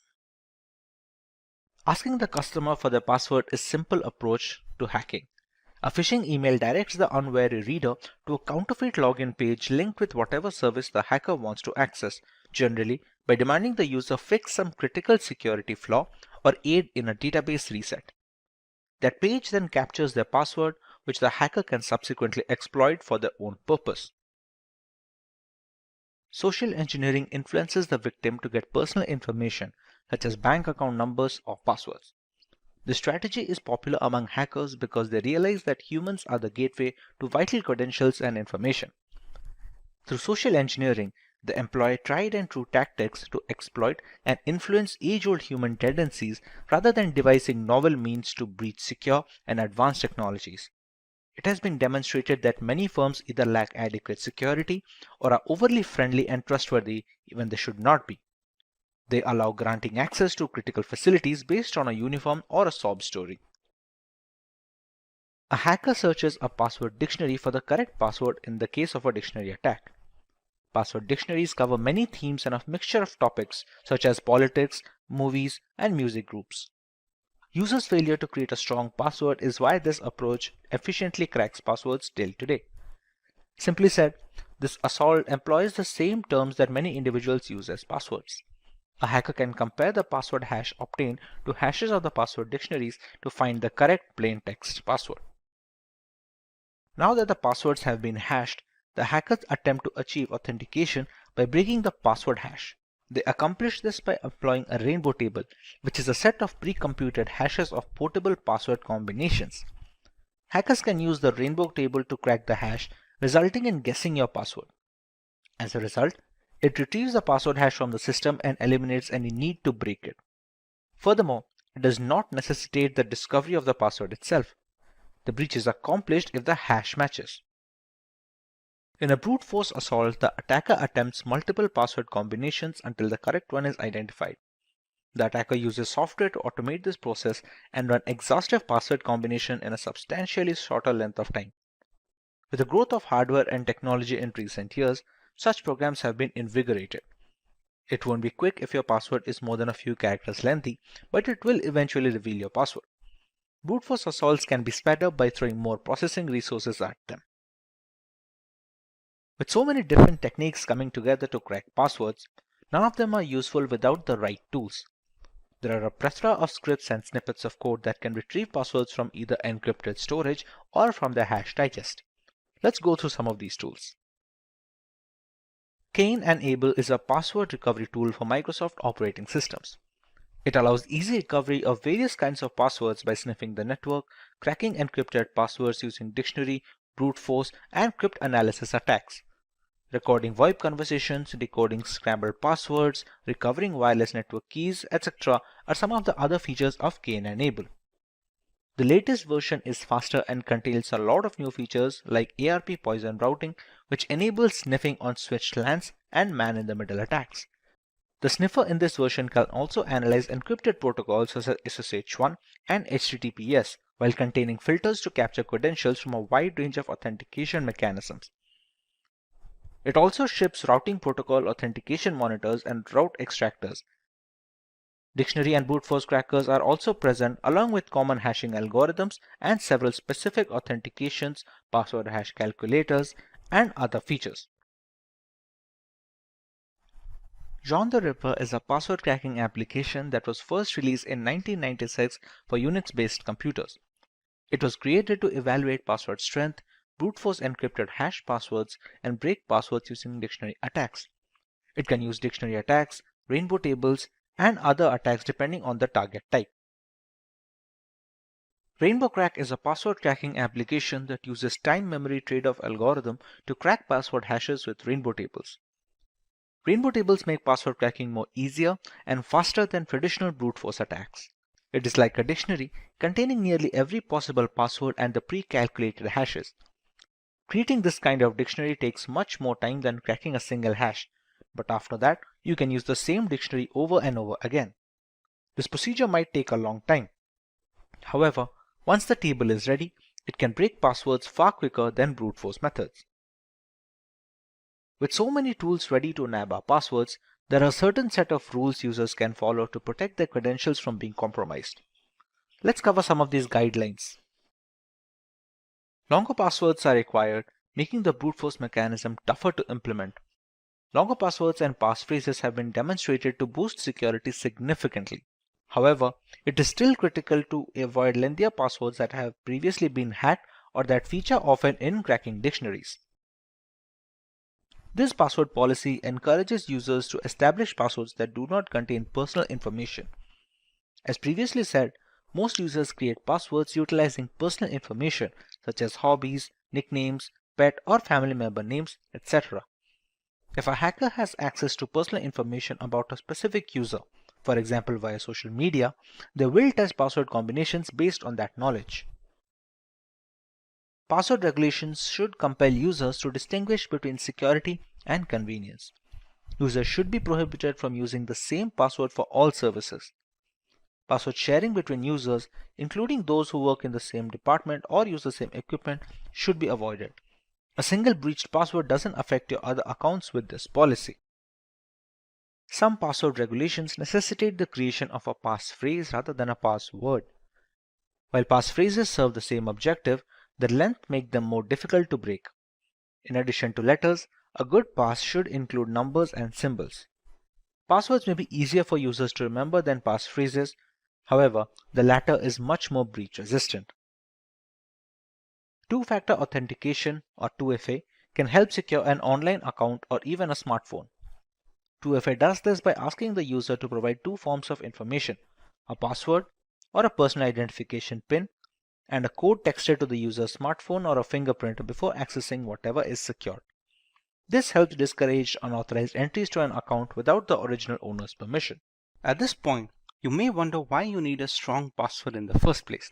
Asking the customer for their password is a simple approach to hacking. A phishing email directs the unwary reader to a counterfeit login page linked with whatever service the hacker wants to access, generally by demanding the user fix some critical security flaw or aid in a database reset. That page then captures their password, which the hacker can subsequently exploit for their own purpose. Social engineering influences the victim to get personal information such as bank account numbers or passwords. This strategy is popular among hackers because they realize that humans are the gateway to vital credentials and information. Through social engineering, they employ tried and true tactics to exploit and influence age-old human tendencies rather than devising novel means to breach secure and advanced technologies. It has been demonstrated that many firms either lack adequate security or are overly friendly and trustworthy when they should not be. They allow granting access to critical facilities based on a uniform or a sob story. A hacker searches a password dictionary for the correct password in the case of a dictionary attack. Password dictionaries cover many themes and a mixture of topics such as politics, movies, and music groups. Users' failure to create a strong password is why this approach efficiently cracks passwords till today. Simply said, this assault employs the same terms that many individuals use as passwords. A hacker can compare the password hash obtained to hashes of the password dictionaries to find the correct plain text password. Now that the passwords have been hashed, the hackers attempt to achieve authentication by breaking the password hash. They accomplish this by employing a rainbow table, which is a set of pre-computed hashes of portable password combinations. Hackers can use the rainbow table to crack the hash, resulting in guessing your password. As a result, it retrieves the password hash from the system and eliminates any need to break it. Furthermore, it does not necessitate the discovery of the password itself. The breach is accomplished if the hash matches. In a brute force assault, the attacker attempts multiple password combinations until the correct one is identified. The attacker uses software to automate this process and run exhaustive password combination in a substantially shorter length of time. With the growth of hardware and technology in recent years, such programs have been invigorated. It won't be quick if your password is more than a few characters lengthy, but it will eventually reveal your password. Brute force assaults can be sped up by throwing more processing resources at them. With so many different techniques coming together to crack passwords, none of them are useful without the right tools. There are a plethora of scripts and snippets of code that can retrieve passwords from either encrypted storage or from their hash digest. Let's go through some of these tools. Enable is a password recovery tool for Microsoft operating systems. It allows easy recovery of various kinds of passwords by sniffing the network, cracking encrypted passwords using dictionary, brute force, and cryptanalysis attacks, recording VoIP conversations, decoding scrambled passwords, recovering wireless network keys, etc. are some of the other features of Enable. The latest version is faster and contains a lot of new features like ARP poison routing, which enables sniffing on switched LANs and man-in-the-middle attacks. The sniffer in this version can also analyze encrypted protocols such as SSH1 and HTTPS while containing filters to capture credentials from a wide range of authentication mechanisms. It also ships routing protocol authentication monitors and route extractors. Dictionary and brute force crackers are also present along with common hashing algorithms and several specific authentications, password hash calculators, and other features. John the Ripper is a password cracking application that was first released in 1996 for Unix-based computers. It was created to evaluate password strength, brute force encrypted hash passwords, and break passwords using dictionary attacks. It can use dictionary attacks, rainbow tables, and other attacks depending on the target type. Rainbow Crack is a password cracking application that uses time memory trade-off algorithm to crack password hashes with rainbow tables. Rainbow tables make password cracking more easier and faster than traditional brute force attacks. It is like a dictionary containing nearly every possible password and the pre-calculated hashes. Creating this kind of dictionary takes much more time than cracking a single hash, but after that, you can use the same dictionary over and over again. This procedure might take a long time. However, once the table is ready, it can break passwords far quicker than brute force methods. With so many tools ready to nab our passwords, there are a certain set of rules users can follow to protect their credentials from being compromised. Let's cover some of these guidelines. Longer passwords are required, making the brute force mechanism tougher to implement. Longer passwords and passphrases have been demonstrated to boost security significantly. However, it is still critical to avoid lengthier passwords that have previously been hacked or that feature often in cracking dictionaries. This password policy encourages users to establish passwords that do not contain personal information. As previously said, most users create passwords utilizing personal information such as hobbies, nicknames, pet or family member names, etc. If a hacker has access to personal information about a specific user, for example via social media, they will test password combinations based on that knowledge. Password regulations should compel users to distinguish between security and convenience. Users should be prohibited from using the same password for all services. Password sharing between users, including those who work in the same department or use the same equipment, should be avoided. A single breached password doesn't affect your other accounts with this policy. Some password regulations necessitate the creation of a passphrase rather than a password. While passphrases serve the same objective, their length makes them more difficult to break. In addition to letters, a good pass should include numbers and symbols. Passwords may be easier for users to remember than passphrases. However, the latter is much more breach resistant. Two-factor authentication, or 2FA, can help secure an online account or even a smartphone. 2FA does this by asking the user to provide two forms of information, a password or a personal identification PIN, and a code texted to the user's smartphone or a fingerprint before accessing whatever is secured. This helps discourage unauthorized entries to an account without the original owner's permission. At this point, you may wonder why you need a strong password in the first place.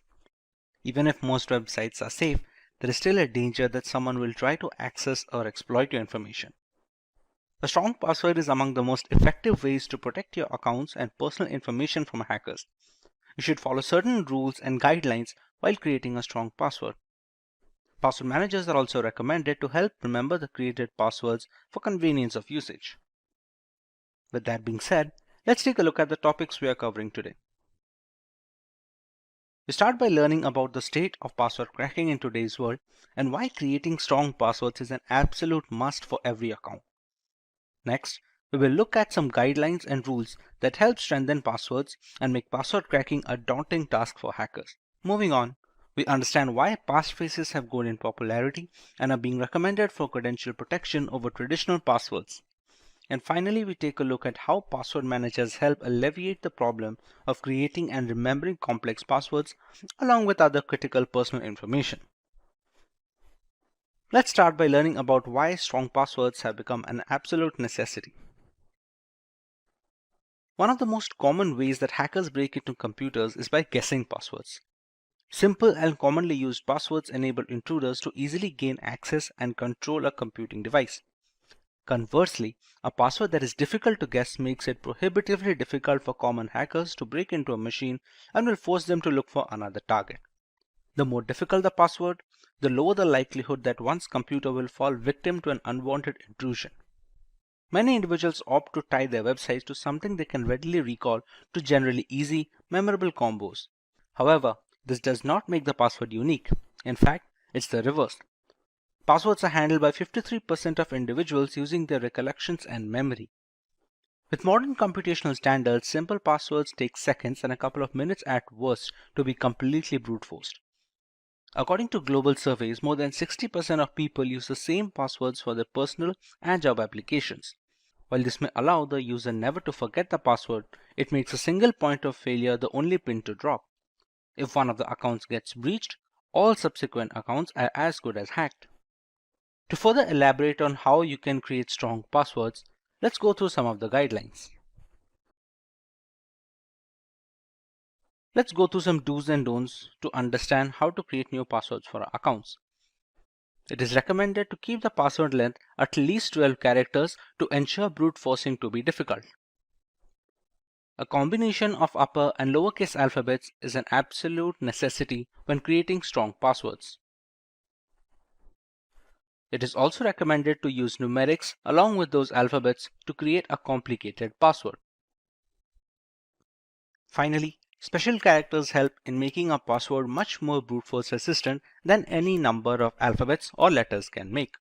Even if most websites are safe, there is still a danger that someone will try to access or exploit your information. A strong password is among the most effective ways to protect your accounts and personal information from hackers. You should follow certain rules and guidelines while creating a strong password. Password managers are also recommended to help remember the created passwords for convenience of usage. With that being said, let's take a look at the topics we are covering today. We start by learning about the state of password cracking in today's world and why creating strong passwords is an absolute must for every account. Next, we will look at some guidelines and rules that help strengthen passwords and make password cracking a daunting task for hackers. Moving on, we understand why passphrases have grown in popularity and are being recommended for credential protection over traditional passwords. And finally, we take a look at how password managers help alleviate the problem of creating and remembering complex passwords along with other critical personal information. Let's start by learning about why strong passwords have become an absolute necessity. One of the most common ways that hackers break into computers is by guessing passwords. Simple and commonly used passwords enable intruders to easily gain access and control a computing device. Conversely, a password that is difficult to guess makes it prohibitively difficult for common hackers to break into a machine and will force them to look for another target. The more difficult the password, the lower the likelihood that one's computer will fall victim to an unwanted intrusion. Many individuals opt to tie their websites to something they can readily recall to generally easy, memorable combos. However, this does not make the password unique. In fact, it's the reverse. Passwords are handled by 53% of individuals using their recollections and memory. With modern computational standards, simple passwords take seconds and a couple of minutes at worst to be completely brute forced. According to global surveys, more than 60% of people use the same passwords for their personal and job applications. While this may allow the user never to forget the password, it makes a single point of failure the only pin to drop. If one of the accounts gets breached, all subsequent accounts are as good as hacked. To further elaborate on how you can create strong passwords, let's go through some of the guidelines. Let's go through some do's and don'ts to understand how to create new passwords for our accounts. It is recommended to keep the password length at least 12 characters to ensure brute forcing to be difficult. A combination of upper and lowercase alphabets is an absolute necessity when creating strong passwords. It is also recommended to use numerics along with those alphabets to create a complicated password. Finally, special characters help in making a password much more brute force resistant than any number of alphabets or letters can make.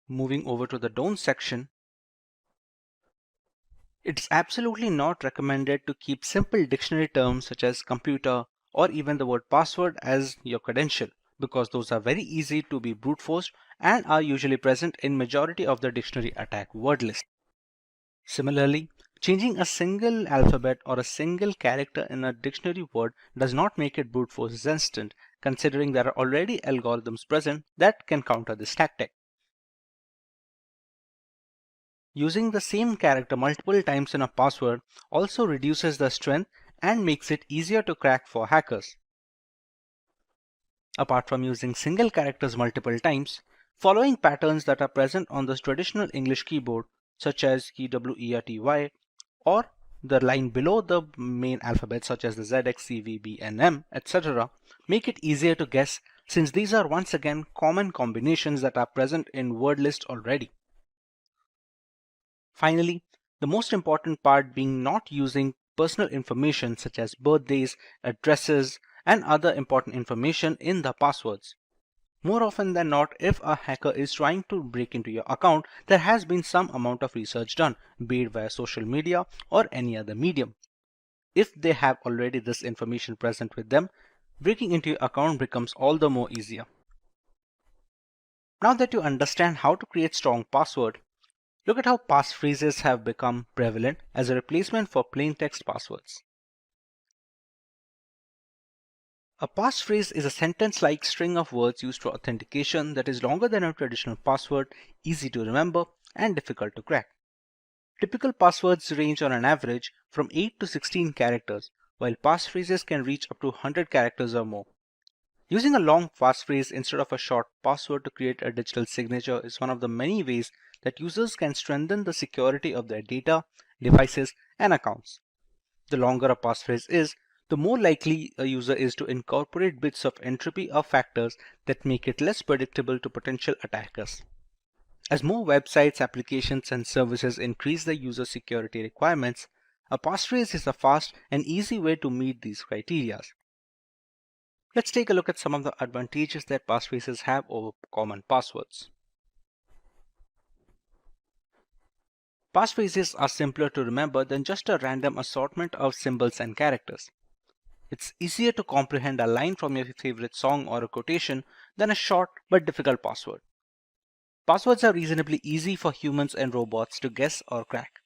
Moving over to the don't section, it's absolutely not recommended to keep simple dictionary terms such as computer or even the word password as your credential, because those are very easy to be brute forced and are usually present in majority of the dictionary attack word list. Similarly, changing a single alphabet or a single character in a dictionary word does not make it brute force resistant, considering there are already algorithms present that can counter this tactic. Using the same character multiple times in a password also reduces the strength and makes it easier to crack for hackers. Apart from using single characters multiple times, following patterns that are present on the traditional English keyboard, such as KWERTY, or the line below the main alphabet such as the ZX, CV, B, and M, etc., make it easier to guess since these are once again common combinations that are present in word list already. Finally, the most important part being not using personal information such as birthdays, addresses, and other important information in the passwords. More often than not, if a hacker is trying to break into your account, there has been some amount of research done, be it via social media or any other medium. If they have already this information present with them, breaking into your account becomes all the more easier. Now that you understand how to create strong password, look at how passphrases have become prevalent as a replacement for plain text passwords. A passphrase is a sentence-like string of words used for authentication that is longer than a traditional password, easy to remember, and difficult to crack. Typical passwords range on an average from 8 to 16 characters, while passphrases can reach up to 100 characters or more. Using a long passphrase instead of a short password to create a digital signature is one of the many ways that users can strengthen the security of their data, devices, and accounts. The longer a passphrase is, the more likely a user is to incorporate bits of entropy or factors that make it less predictable to potential attackers. As more websites, applications, and services increase their user security requirements, a passphrase is a fast and easy way to meet these criteria. Let's take a look at some of the advantages that passphrases have over common passwords. Passphrases are simpler to remember than just a random assortment of symbols and characters. It's easier to comprehend a line from your favorite song or a quotation than a short but difficult password. Passwords are reasonably easy for humans and robots to guess or crack.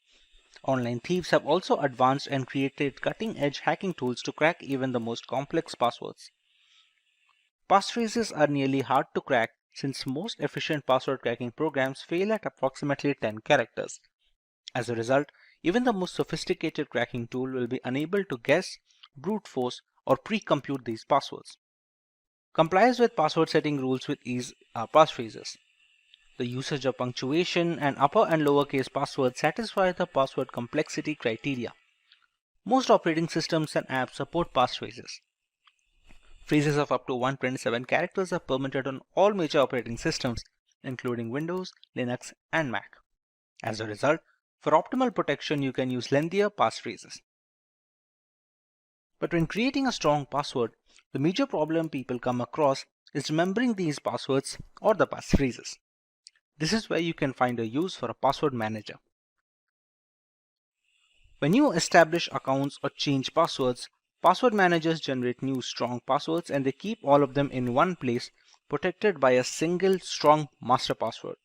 Online thieves have also advanced and created cutting-edge hacking tools to crack even the most complex passwords. Passphrases are nearly hard to crack since most efficient password cracking programs fail at approximately 10 characters. As a result, even the most sophisticated cracking tool will be unable to guess, brute force, or pre-compute these passwords. Complies with password setting rules with ease are passphrases. The usage of punctuation and upper and lowercase passwords satisfy the password complexity criteria. Most operating systems and apps support passphrases. Phrases of up to 127 characters are permitted on all major operating systems, including Windows, Linux, and Mac. As a result, for optimal protection, you can use lengthier passphrases. But when creating a strong password, the major problem people come across is remembering these passwords or the passphrases. This is where you can find a use for a password manager. When you establish accounts or change passwords, password managers generate new strong passwords and they keep all of them in one place, protected by a single strong master password.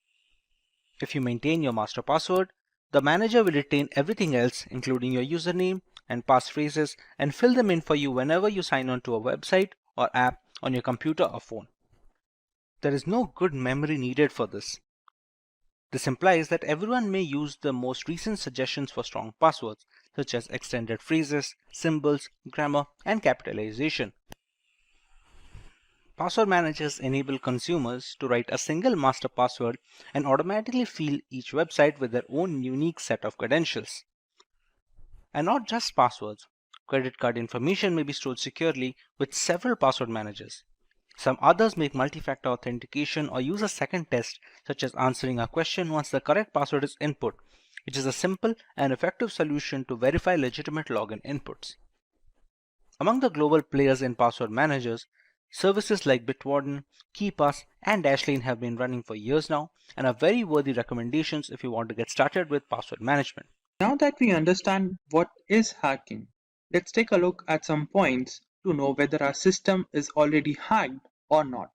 If you maintain your master password, the manager will retain everything else, including your username and passphrases, and fill them in for you whenever you sign on to a website or app on your computer or phone. There is no good memory needed for this. This implies that everyone may use the most recent suggestions for strong passwords, such as extended phrases, symbols, grammar, and capitalization. Password managers enable consumers to write a single master password and automatically fill each website with their own unique set of credentials. And not just passwords. Credit card information may be stored securely with several password managers. Some others make multi-factor authentication or use a second test, such as answering a question once the correct password is input, which is a simple and effective solution to verify legitimate login inputs. Among the global players in password managers, services like Bitwarden, KeePass, and Dashlane have been running for years now and are very worthy recommendations if you want to get started with password management. Now that we understand what is hacking, let's take a look at some points to know whether our system is already hacked or not.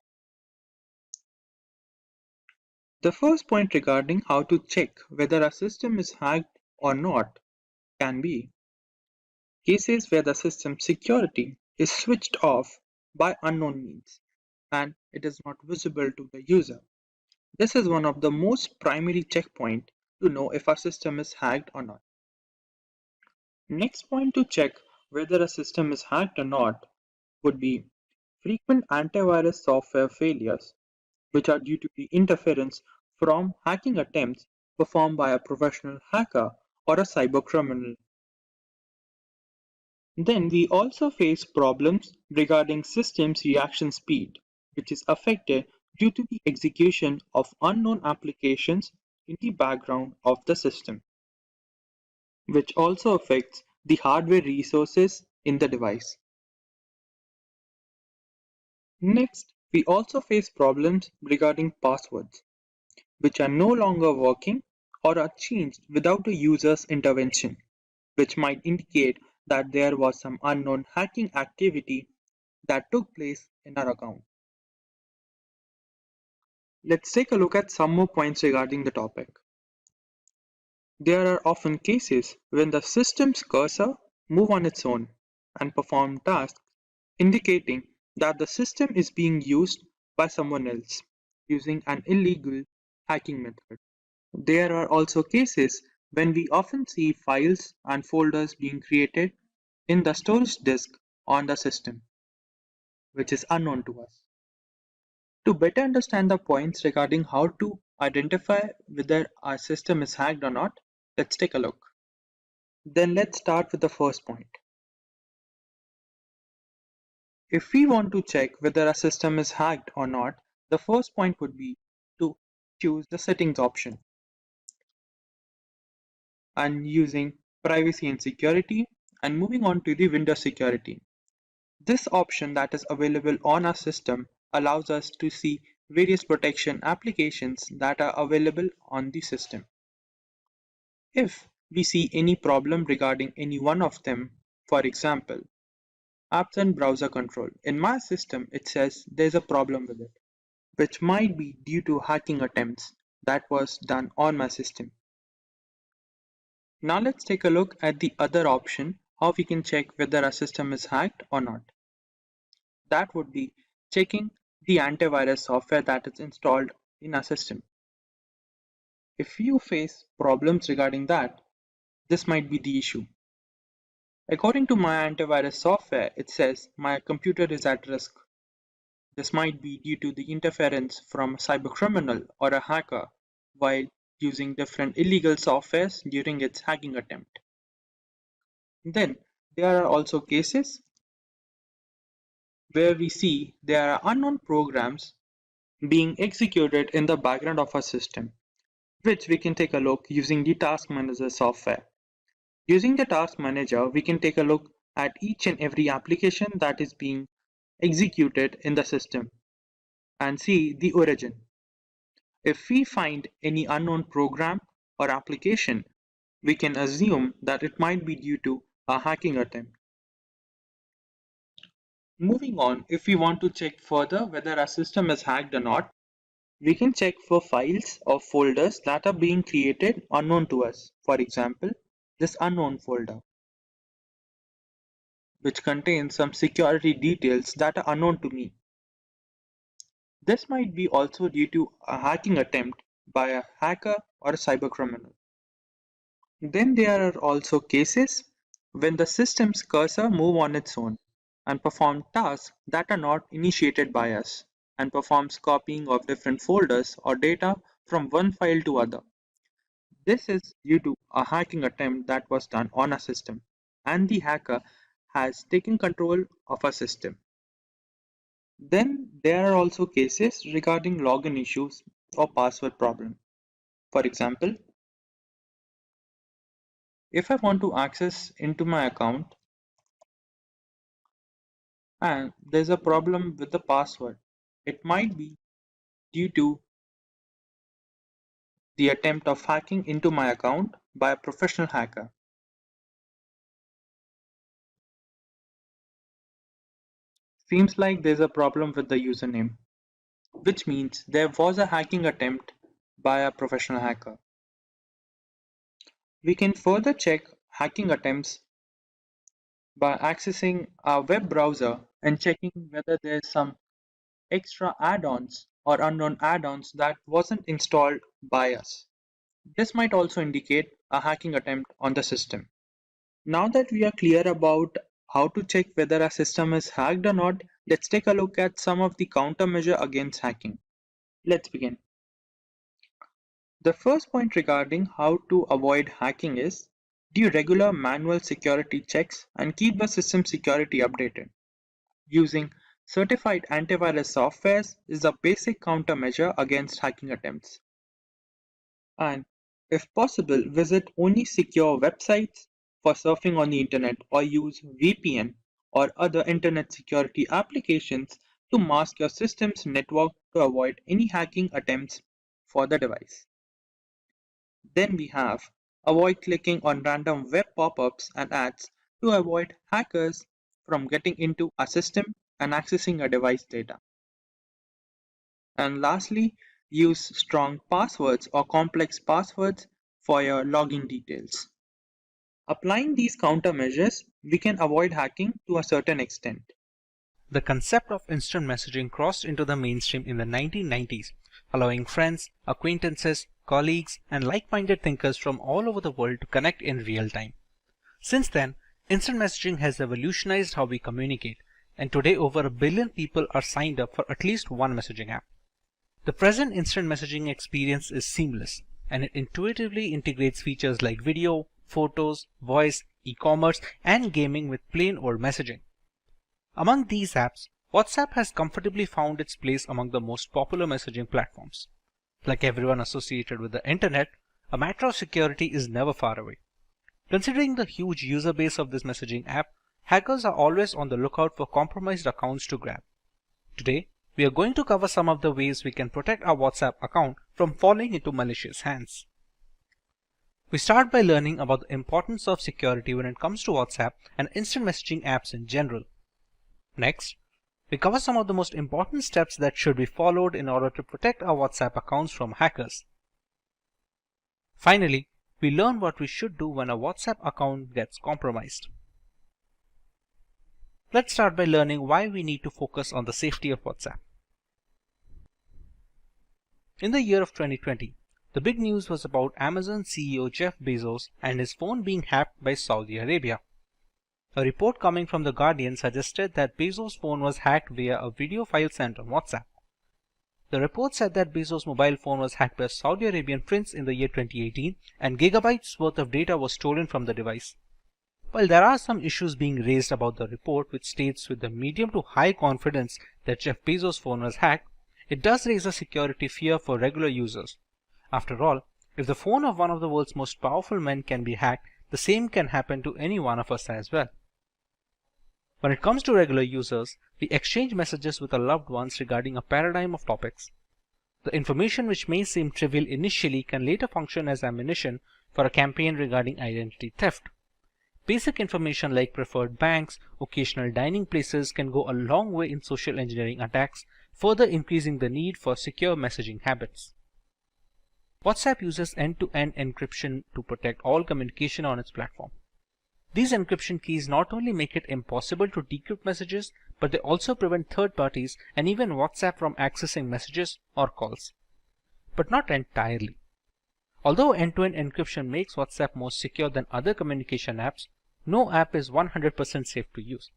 The first point regarding how to check whether a system is hacked or not can be cases where the system security is switched off by unknown means and it is not visible to the user. This is one of the most primary checkpoints to know if our system is hacked or not. Next point to check whether a system is hacked or not would be frequent antivirus software failures, which are due to the interference from hacking attempts performed by a professional hacker or a cybercriminal. Then we also face problems regarding systems reaction speed, which is affected due to the execution of unknown applications in the background of the system, which also affects the hardware resources in the device. Next, we also face problems regarding passwords, which are no longer working or are changed without a user's intervention, which might indicate that there was some unknown hacking activity that took place in our account. Let's take a look at some more points regarding the topic. There are often cases when the system's cursor moves on its own and perform tasks, indicating that the system is being used by someone else using an illegal hacking method. There are also cases when we often see files and folders being created in the storage disk on the system, which is unknown to us. To better understand the points regarding how to identify whether our system is hacked or not, let's take a look. Then let's start with the first point. If we want to check whether a system is hacked or not, the first point would be to choose the settings option and using privacy and security and moving on to the Windows security. This option that is available on our system allows us to see various protection applications that are available on the system. If we see any problem regarding any one of them, for example, apps and browser control, in my system it says there's a problem with it, which might be due to hacking attempts that was done on my system. Now let's take a look at the other option, how we can check whether a system is hacked or not. That would be checking the antivirus software that is installed in our system. If you face problems regarding that, this might be the issue. According to my antivirus software, it says my computer is at risk. This might be due to the interference from a cybercriminal or a hacker while using different illegal softwares during its hacking attempt. Then there are also cases where we see there are unknown programs being executed in the background of our system, which we can take a look using the Task Manager software. Using the Task Manager, we can take a look at each and every application that is being executed in the system and see the origin. If we find any unknown program or application, we can assume that it might be due to a hacking attempt. Moving on, if we want to check further whether our system is hacked or not, we can check for files or folders that are being created unknown to us. For example, this unknown folder, which contains some security details that are unknown to me. This might be also due to a hacking attempt by a hacker or a cybercriminal. Then there are also cases when the system's cursor moves on its own and performs tasks that are not initiated by us and performs copying of different folders or data from one file to other. This is due to a hacking attempt that was done on a system and the hacker has taken control of a system. Then there are also cases regarding login issues or password problem. For example, if I want to access into my account and there's a problem with the password, it might be due to the attempt of hacking into my account by a professional hacker. Seems like there's a problem with the username, which means there was a hacking attempt by a professional hacker. We can further check hacking attempts by accessing our web browser and checking whether there's some extra add-ons or unknown add-ons that wasn't installed by us. This might also indicate a hacking attempt on the system. Now that we are clear about how to check whether a system is hacked or not, let's take a look at some of the countermeasure against hacking. Let's begin. The first point regarding how to avoid hacking is do regular manual security checks and keep the system security updated. Using certified antivirus softwares is a basic countermeasure against hacking attempts. And if possible, visit only secure websites for surfing on the internet or use VPN or other internet security applications to mask your system's network to avoid any hacking attempts for the device. Then we have avoid clicking on random web pop-ups and ads to avoid hackers from getting into a system and accessing a device data. And lastly, use strong passwords or complex passwords for your login details. Applying these countermeasures, we can avoid hacking to a certain extent. The concept of instant messaging crossed into the mainstream in the 1990s, allowing friends, acquaintances, colleagues, and like-minded thinkers from all over the world to connect in real time. Since then, instant messaging has revolutionized how we communicate, and today over 1 billion people are signed up for at least one messaging app. The present instant messaging experience is seamless, and it intuitively integrates features like video, photos, voice, e-commerce, and gaming with plain old messaging. Among these apps, WhatsApp has comfortably found its place among the most popular messaging platforms. Like everyone associated with the internet, a matter of security is never far away. Considering the huge user base of this messaging app, hackers are always on the lookout for compromised accounts to grab. Today, we are going to cover some of the ways we can protect our WhatsApp account from falling into malicious hands. We start by learning about the importance of security when it comes to WhatsApp and instant messaging apps in general. Next, we cover some of the most important steps that should be followed in order to protect our WhatsApp accounts from hackers. Finally, we learn what we should do when a WhatsApp account gets compromised. Let's start by learning why we need to focus on the safety of WhatsApp. In the year of 2020, the big news was about Amazon CEO Jeff Bezos and his phone being hacked by Saudi Arabia. A report coming from The Guardian suggested that Bezos' phone was hacked via a video file sent on WhatsApp. The report said that Bezos' mobile phone was hacked by a Saudi Arabian prince in the year 2018 and gigabytes worth of data was stolen from the device. While there are some issues being raised about the report, which states with the medium to high confidence that Jeff Bezos' phone was hacked, it does raise a security fear for regular users. After all, if the phone of one of the world's most powerful men can be hacked, the same can happen to any one of us as well. When it comes to regular users, we exchange messages with our loved ones regarding a paradigm of topics. The information which may seem trivial initially can later function as ammunition for a campaign regarding identity theft. Basic information like preferred banks, occasional dining places can go a long way in social engineering attacks, further increasing the need for secure messaging habits. WhatsApp uses end-to-end encryption to protect all communication on its platform. These encryption keys not only make it impossible to decrypt messages, but they also prevent third parties and even WhatsApp from accessing messages or calls. But not entirely. Although end-to-end encryption makes WhatsApp more secure than other communication apps, no app is 100% safe to use.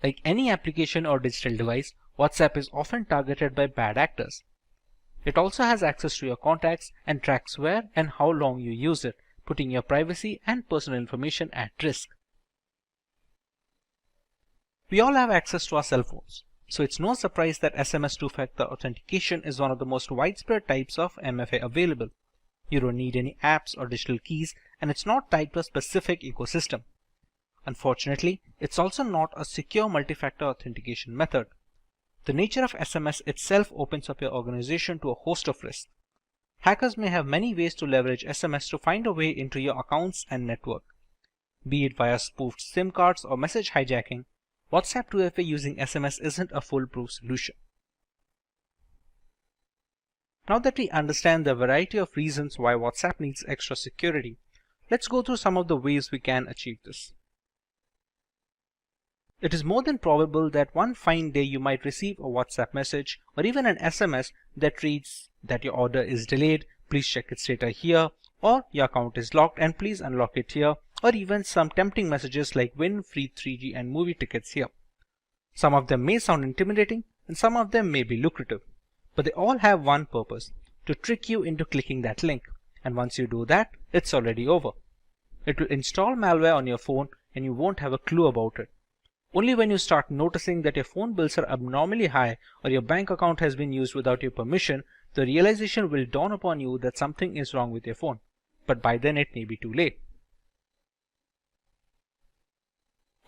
Like any application or digital device, WhatsApp is often targeted by bad actors. It also has access to your contacts and tracks where and how long you use it, putting your privacy and personal information at risk. We all have access to our cell phones, so it's no surprise that SMS two-factor authentication is one of the most widespread types of MFA available. You don't need any apps or digital keys, and it's not tied to a specific ecosystem. Unfortunately, it's also not a secure multi-factor authentication method. The nature of SMS itself opens up your organization to a host of risks. Hackers may have many ways to leverage SMS to find a way into your accounts and network. Be it via spoofed SIM cards or message hijacking, WhatsApp 2FA using SMS isn't a foolproof solution. Now that we understand the variety of reasons why WhatsApp needs extra security, let's go through some of the ways we can achieve this. It is more than probable that one fine day you might receive a WhatsApp message or even an SMS that reads that your order is delayed, please check its status here, or your account is locked and please unlock it here, or even some tempting messages like win free 3G and movie tickets here. Some of them may sound intimidating and some of them may be lucrative, but they all have one purpose: to trick you into clicking that link, and once you do that, it's already over. It will install malware on your phone and you won't have a clue about it. Only when you start noticing that your phone bills are abnormally high or your bank account has been used without your permission, the realization will dawn upon you that something is wrong with your phone. But by then it may be too late.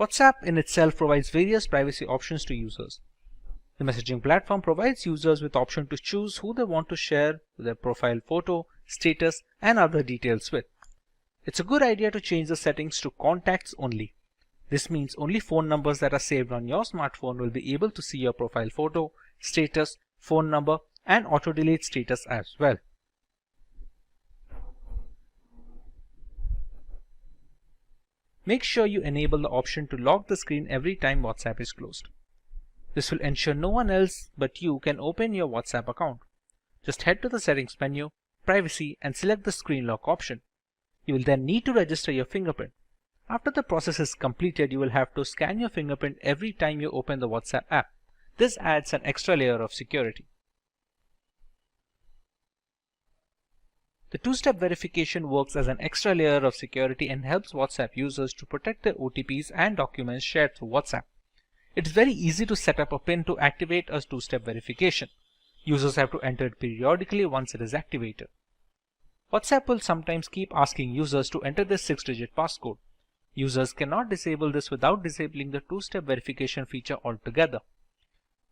WhatsApp in itself provides various privacy options to users. The messaging platform provides users with the option to choose who they want to share their profile photo, status, and other details with. It's a good idea to change the settings to contacts only. This means only phone numbers that are saved on your smartphone will be able to see your profile photo, status, phone number, and auto-delete status as well. Make sure you enable the option to lock the screen every time WhatsApp is closed. This will ensure no one else but you can open your WhatsApp account. Just head to the settings menu, privacy, and select the screen lock option. You will then need to register your fingerprint. After the process is completed, you will have to scan your fingerprint every time you open the WhatsApp app. This adds an extra layer of security. The two-step verification works as an extra layer of security and helps WhatsApp users to protect their OTPs and documents shared through WhatsApp. It is very easy to set up a PIN to activate a two-step verification. Users have to enter it periodically once it is activated. WhatsApp will sometimes keep asking users to enter their 6-digit passcode. Users cannot disable this without disabling the two-step verification feature altogether.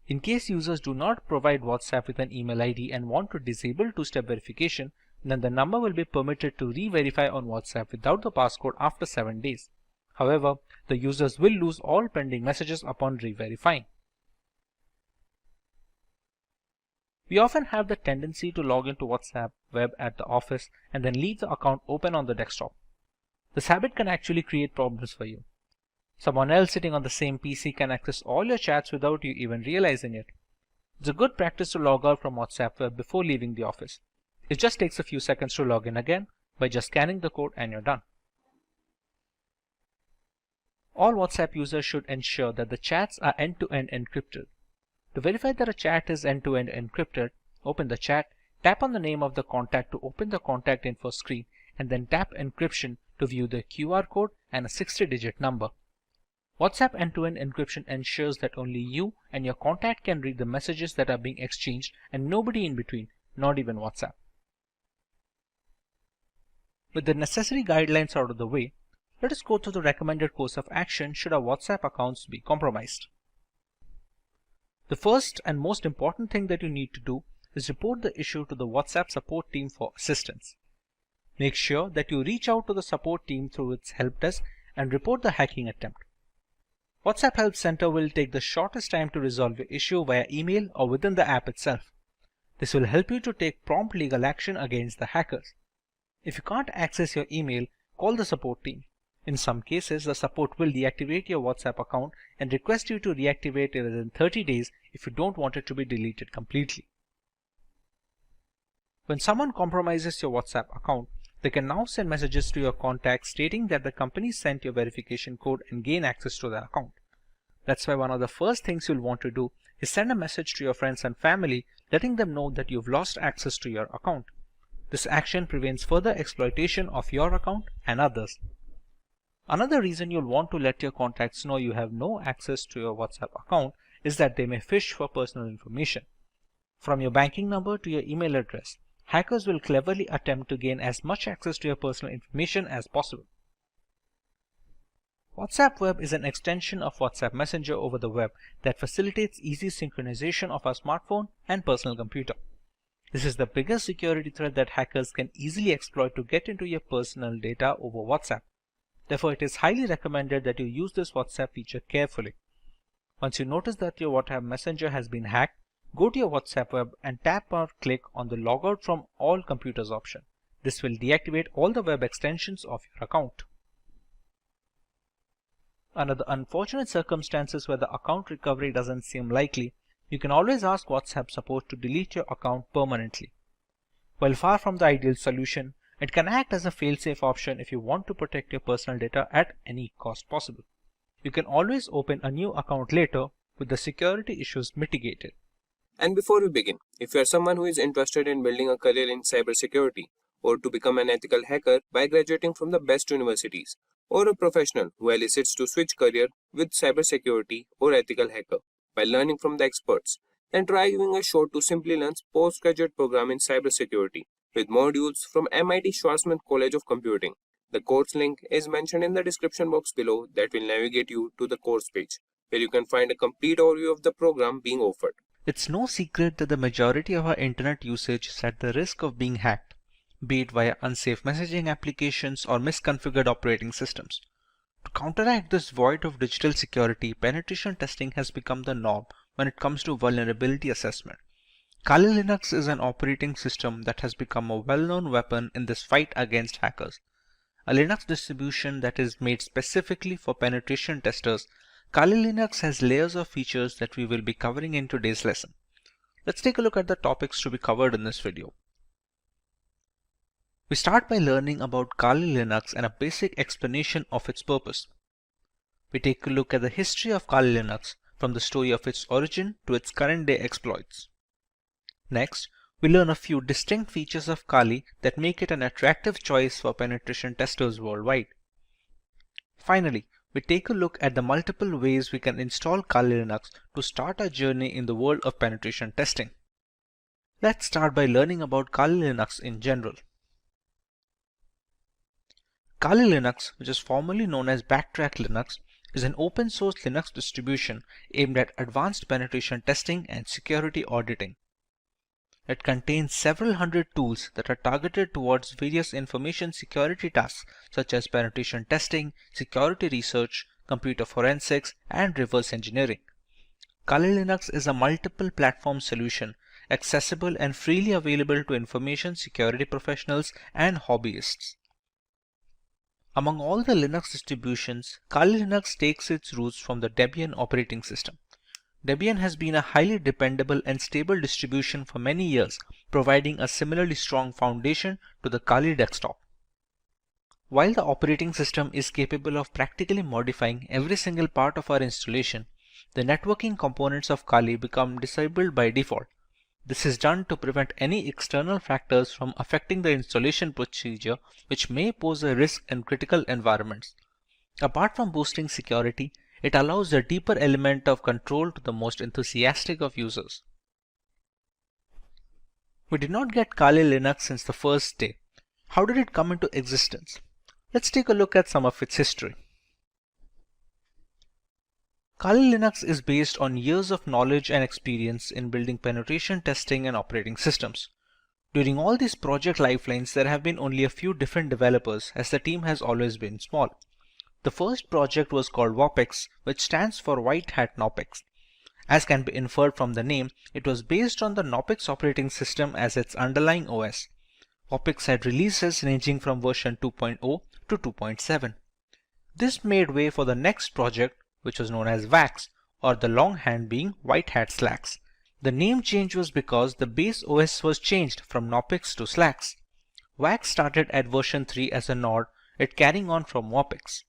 In case users do not provide WhatsApp with an email ID and want to disable two-step verification, then the number will be permitted to re-verify on WhatsApp without the passcode after 7 days. However, the users will lose all pending messages upon re-verifying. We often have the tendency to log into WhatsApp web at the office and then leave the account open on the desktop. This habit can actually create problems for you. Someone else sitting on the same PC can access all your chats without you even realizing it. It's a good practice to log out from WhatsApp web before leaving the office. It just takes a few seconds to log in again by just scanning the code and you're done. All WhatsApp users should ensure that the chats are end-to-end encrypted. To verify that a chat is end-to-end encrypted, open the chat, tap on the name of the contact to open the contact info screen, and then tap encryption to view the QR code and a 60-digit number. WhatsApp end-to-end encryption ensures that only you and your contact can read the messages that are being exchanged and nobody in between, not even WhatsApp. With the necessary guidelines out of the way, let us go through the recommended course of action should our WhatsApp accounts be compromised. The first and most important thing that you need to do is report the issue to the WhatsApp support team for assistance. Make sure that you reach out to the support team through its help desk and report the hacking attempt. WhatsApp Help Center will take the shortest time to resolve your issue via email or within the app itself. This will help you to take prompt legal action against the hackers. If you can't access your email, call the support team. In some cases, the support will deactivate your WhatsApp account and request you to reactivate it within 30 days if you don't want it to be deleted completely. When someone compromises your WhatsApp account, they can now send messages to your contacts stating that the company sent your verification code and gain access to the account. That's why one of the first things you'll want to do is send a message to your friends and family letting them know that you've lost access to your account. This action prevents further exploitation of your account and others. Another reason you'll want to let your contacts know you have no access to your WhatsApp account is that they may phish for personal information. From your banking number to your email address, hackers will cleverly attempt to gain as much access to your personal information as possible. WhatsApp Web is an extension of WhatsApp Messenger over the web that facilitates easy synchronization of our smartphone and personal computer. This is the biggest security threat that hackers can easily exploit to get into your personal data over WhatsApp. Therefore, it is highly recommended that you use this WhatsApp feature carefully. Once you notice that your WhatsApp Messenger has been hacked, go to your WhatsApp web and tap or click on the Logout from all computers option. This will deactivate all the web extensions of your account. Under the unfortunate circumstances where the account recovery doesn't seem likely, you can always ask WhatsApp support to delete your account permanently. While far from the ideal solution, it can act as a fail-safe option if you want to protect your personal data at any cost possible. You can always open a new account later with the security issues mitigated. And before we begin, if you are someone who is interested in building a career in cybersecurity or to become an ethical hacker by graduating from the best universities, or a professional who elicits to switch career with cybersecurity or ethical hacker by learning from the experts, then try giving a shot to Simplilearn's postgraduate program in cybersecurity with modules from MIT Schwarzman College of Computing. The course link is mentioned in the description box below that will navigate you to the course page, where you can find a complete overview of the program being offered. It's no secret that the majority of our internet usage is at the risk of being hacked, be it via unsafe messaging applications or misconfigured operating systems. To counteract this void of digital security, penetration testing has become the norm when it comes to vulnerability assessment. Kali Linux is an operating system that has become a well-known weapon in this fight against hackers. A Linux distribution that is made specifically for penetration testers, Kali Linux has layers of features that we will be covering in today's lesson. Let's take a look at the topics to be covered in this video. We start by learning about Kali Linux and a basic explanation of its purpose. We take a look at the history of Kali Linux from the story of its origin to its current day exploits. Next, we learn a few distinct features of Kali that make it an attractive choice for penetration testers worldwide. Finally, we take a look at the multiple ways we can install Kali Linux to start our journey in the world of penetration testing. Let's start by learning about Kali Linux in general. Kali Linux, which is formerly known as Backtrack Linux, is an open source Linux distribution aimed at advanced penetration testing and security auditing. It contains several hundred tools that are targeted towards various information security tasks such as penetration testing, security research, computer forensics, and reverse engineering. Kali Linux is a multiple platform solution accessible and freely available to information security professionals and hobbyists. Among all the Linux distributions, Kali Linux takes its roots from the Debian operating system. Debian has been a highly dependable and stable distribution for many years, providing a similarly strong foundation to the Kali desktop. While the operating system is capable of practically modifying every single part of our installation, the networking components of Kali become disabled by default. This is done to prevent any external factors from affecting the installation procedure, which may pose a risk in critical environments. Apart from boosting security, it allows a deeper element of control to the most enthusiastic of users. We did not get Kali Linux since the first day. How did it come into existence? Let's take a look at some of its history. Kali Linux is based on years of knowledge and experience in building penetration testing and operating systems. During all these project lifelines, there have been only a few different developers, as the team has always been small. The first project was called WOPEX, which stands for White Hat Knopex. As can be inferred from the name, it was based on the Knopex operating system as its underlying OS. WOPEX had releases ranging from version 2.0 to 2.7. This made way for the next project, which was known as WAX, or the longhand being White Hat Slacks. The name change was because the base OS was changed from Knopex to Slacks. WAX started at version 3 as a nod, it carrying on from WOPEX.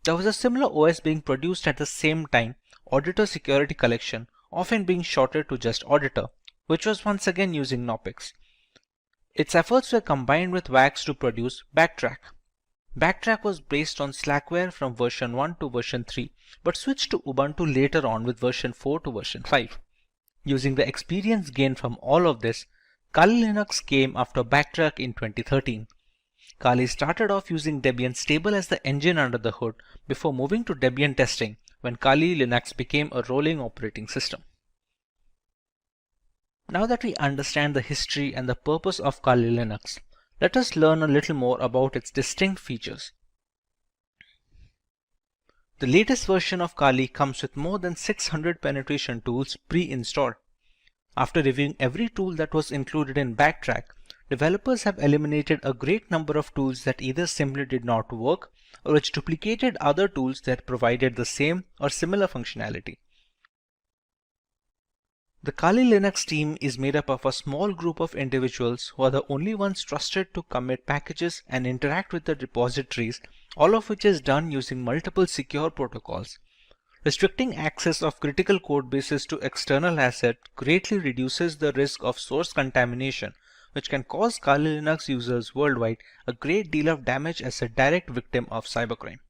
There was a similar OS being produced at the same time, Auditor Security Collection, often being shortened to just Auditor, which was once again using Knopex. Its efforts were combined with WAX to produce Backtrack. Backtrack was based on Slackware from version 1 to version 3, but switched to Ubuntu later on with version 4 to version 5. Using the experience gained from all of this, Kali Linux came after Backtrack in 2013. Kali started off using Debian stable as the engine under the hood before moving to Debian testing when Kali Linux became a rolling operating system. Now that we understand the history and the purpose of Kali Linux, let us learn a little more about its distinct features. The latest version of Kali comes with more than 600 penetration tools pre-installed. After reviewing every tool that was included in Backtrack, developers have eliminated a great number of tools that either simply did not work or which duplicated other tools that provided the same or similar functionality. The Kali Linux team is made up of a small group of individuals who are the only ones trusted to commit packages and interact with the repositories, all of which is done using multiple secure protocols. Restricting access of critical code bases to external assets greatly reduces the risk of source contamination, which can cause Kali Linux users worldwide a great deal of damage as a direct victim of cybercrime.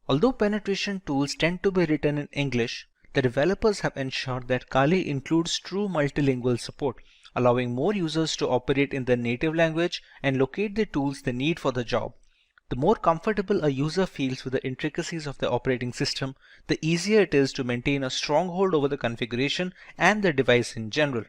Although penetration tools tend to be written in English, the developers have ensured that Kali includes true multilingual support, allowing more users to operate in their native language and locate the tools they need for the job. The more comfortable a user feels with the intricacies of the operating system, the easier it is to maintain a stronghold over the configuration and the device in general.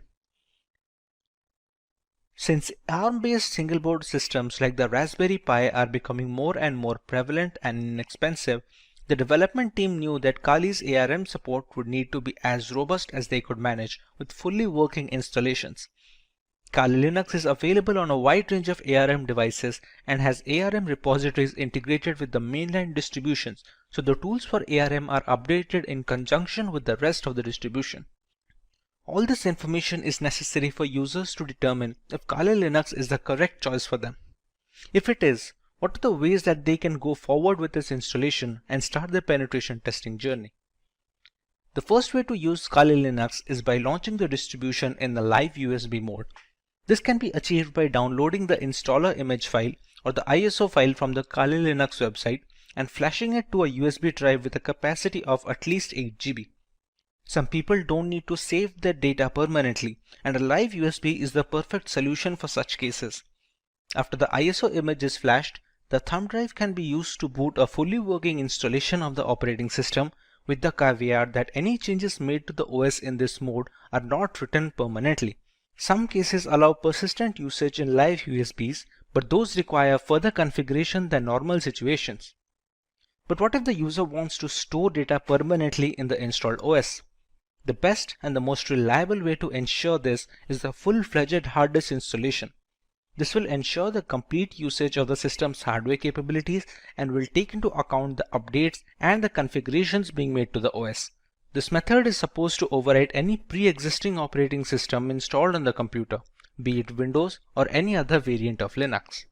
Since ARM-based single-board systems like the Raspberry Pi are becoming more and more prevalent and inexpensive, the development team knew that Kali's ARM support would need to be as robust as they could manage with fully working installations. Kali Linux is available on a wide range of ARM devices and has ARM repositories integrated with the mainline distributions, so the tools for ARM are updated in conjunction with the rest of the distribution. All this information is necessary for users to determine if Kali Linux is the correct choice for them. If it is, what are the ways that they can go forward with this installation and start their penetration testing journey? The first way to use Kali Linux is by launching the distribution in the live USB mode. This can be achieved by downloading the installer image file or the ISO file from the Kali Linux website and flashing it to a USB drive with a capacity of at least 8 GB. Some people don't need to save their data permanently, and a live USB is the perfect solution for such cases. After the ISO image is flashed, the thumb drive can be used to boot a fully working installation of the operating system, with the caveat that any changes made to the OS in this mode are not written permanently. Some cases allow persistent usage in live USBs, but those require further configuration than normal situations. But what if the user wants to store data permanently in the installed OS? The best and the most reliable way to ensure this is the full-fledged hard disk installation. This will ensure the complete usage of the system's hardware capabilities and will take into account the updates and the configurations being made to the OS. This method is supposed to override any pre-existing operating system installed on the computer, be it Windows or any other variant of Linux.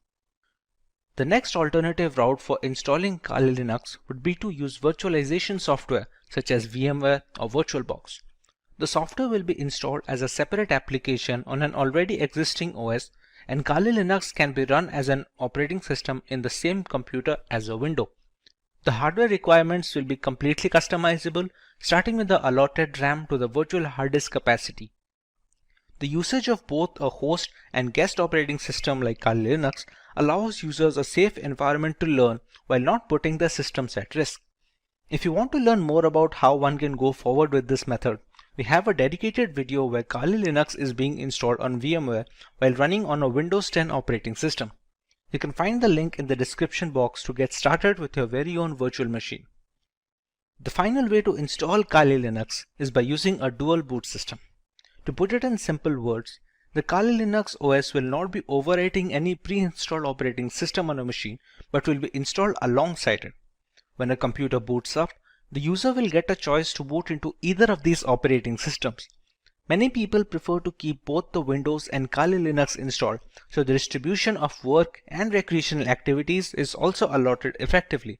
The next alternative route for installing Kali Linux would be to use virtualization software such as VMware or VirtualBox. The software will be installed as a separate application on an already existing OS, and Kali Linux can be run as an operating system in the same computer as a window. The hardware requirements will be completely customizable, starting with the allotted RAM to the virtual hard disk capacity. The usage of both a host and guest operating system like Kali Linux allows users a safe environment to learn while not putting their systems at risk. If you want to learn more about how one can go forward with this method, we have a dedicated video where Kali Linux is being installed on VMware while running on a Windows 10 operating system. You can find the link in the description box to get started with your very own virtual machine. The final way to install Kali Linux is by using a dual boot system. To put it in simple words, the Kali Linux OS will not be overwriting any pre-installed operating system on a machine, but will be installed alongside it. When a computer boots up, the user will get a choice to boot into either of these operating systems. Many people prefer to keep both the Windows and Kali Linux installed, so the distribution of work and recreational activities is also allotted effectively.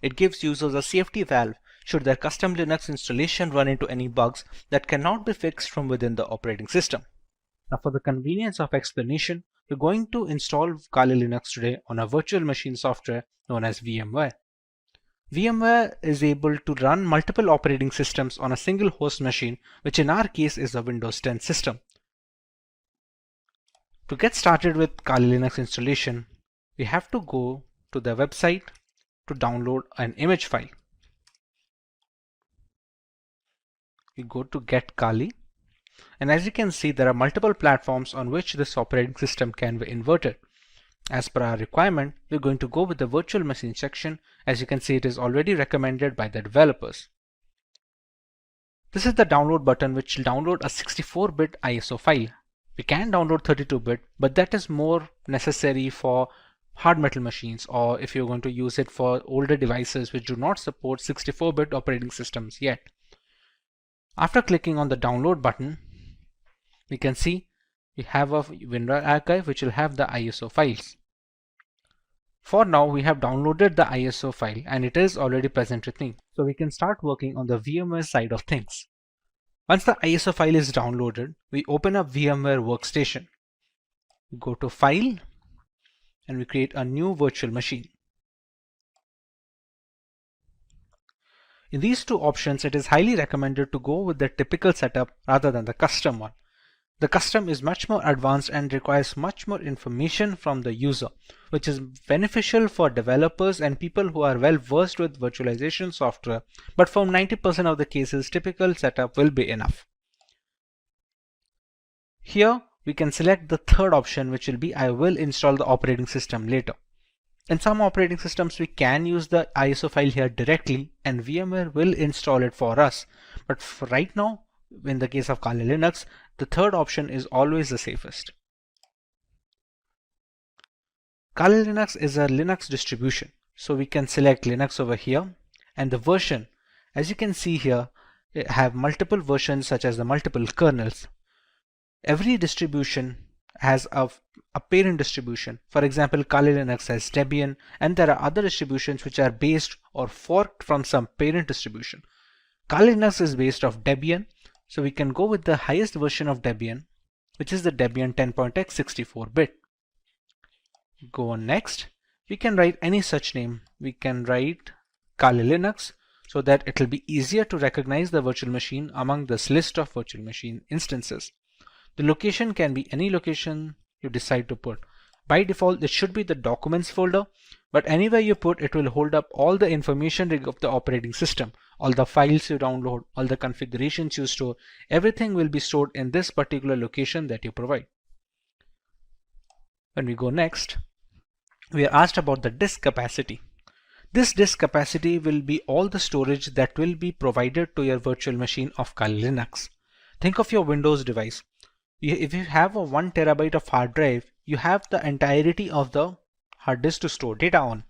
It gives users a safety valve should their custom Linux installation run into any bugs that cannot be fixed from within the operating system. Now, for the convenience of explanation, we're going to install Kali Linux today on a virtual machine software known as VMware. VMware is able to run multiple operating systems on a single host machine, which in our case is a Windows 10 system. To get started with Kali Linux installation, we have to go to the website to download an image file. We go to Get Kali, and as you can see, there are multiple platforms on which this operating system can be inverted. As per our requirement, we're going to go with the virtual machine section. As you can see, it is already recommended by the developers. This is the download button, which will download a 64-bit ISO file. We can download 32-bit, but that is more necessary for hard metal machines, or if you're going to use it for older devices which do not support 64-bit operating systems yet. After clicking on the download button, we can see we have a WinRAR archive which will have the ISO files. For now, we have downloaded the ISO file and it is already present with me. So we can start working on the VMware side of things. Once the ISO file is downloaded, we open up VMware Workstation. We go to File and we create a new virtual machine. In these two options, it is highly recommended to go with the typical setup rather than the custom one. The custom is much more advanced and requires much more information from the user, which is beneficial for developers and people who are well versed with virtualization software, but for 90% of the cases, typical setup will be enough. Here, we can select the third option, which will be I will install the operating system later. In some operating systems, we can use the ISO file here directly and VMware will install it for us. But for right now, in the case of Kali Linux, the third option is always the safest. Kali Linux is a Linux distribution, so we can select Linux over here, and the version, as you can see here, have multiple versions such as the multiple kernels. Every distribution has a parent distribution. For example, Kali Linux has Debian, and there are other distributions which are based or forked from some parent distribution. Kali Linux is based off Debian, so we can go with the highest version of Debian, which is the Debian 10.x 64-bit. Go on next. We can write any such name. We can write Kali Linux so that it will be easier to recognize the virtual machine among this list of virtual machine instances. The location can be any location you decide to put. By default, it should be the documents folder, but anywhere you put, it will hold up all the information of the operating system. All the files you download, all the configurations you store, everything will be stored in this particular location that you provide. When we go next, we are asked about the disk capacity. This disk capacity will be all the storage that will be provided to your virtual machine of Kali Linux. Think of your Windows device. If you have a 1 terabyte of hard drive, you have the entirety of the hard disk to store data on.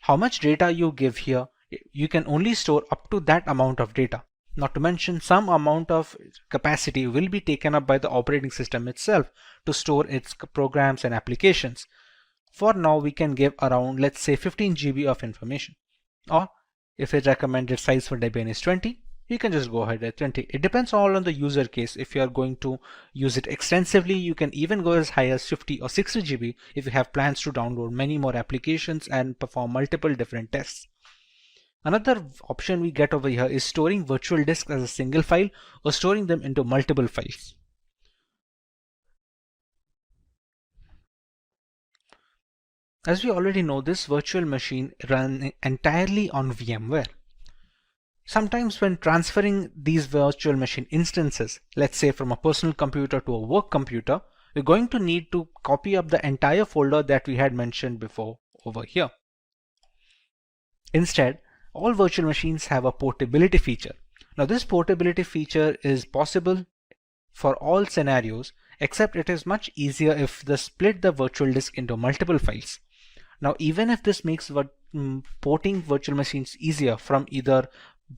How much data you give here, you can only store up to that amount of data. Not to mention, some amount of capacity will be taken up by the operating system itself to store its programs and applications. For now, we can give around, let's say, 15 GB of information. Or if its recommended size for Debian is 20, you can just go ahead at 20. It depends all on the user case. If you are going to use it extensively, you can even go as high as 50 or 60 GB if you have plans to download many more applications and perform multiple different tests. Another option we get over here is storing virtual disks as a single file or storing them into multiple files. As we already know, this virtual machine runs entirely on VMware. Sometimes when transferring these virtual machine instances, let's say from a personal computer to a work computer, we're going to need to copy up the entire folder that we had mentioned before over here. Instead, all virtual machines have a portability feature. Now this portability feature is possible for all scenarios, except it is much easier if they split the virtual disk into multiple files. Now even if this makes porting virtual machines easier from either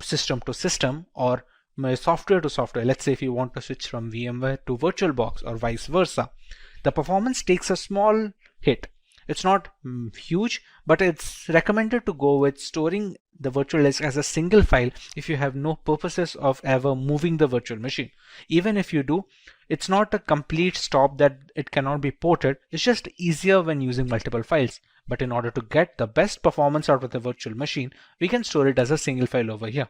system to system or software to software, let's say if you want to switch from VMware to VirtualBox or vice versa, the performance takes a small hit. It's not huge, but it's recommended to go with storing the virtual disk as a single file if you have no purposes of ever moving the virtual machine. Even if you do, it's not a complete stop that it cannot be ported. It's just easier when using multiple files. But in order to get the best performance out of the virtual machine, we can store it as a single file over here.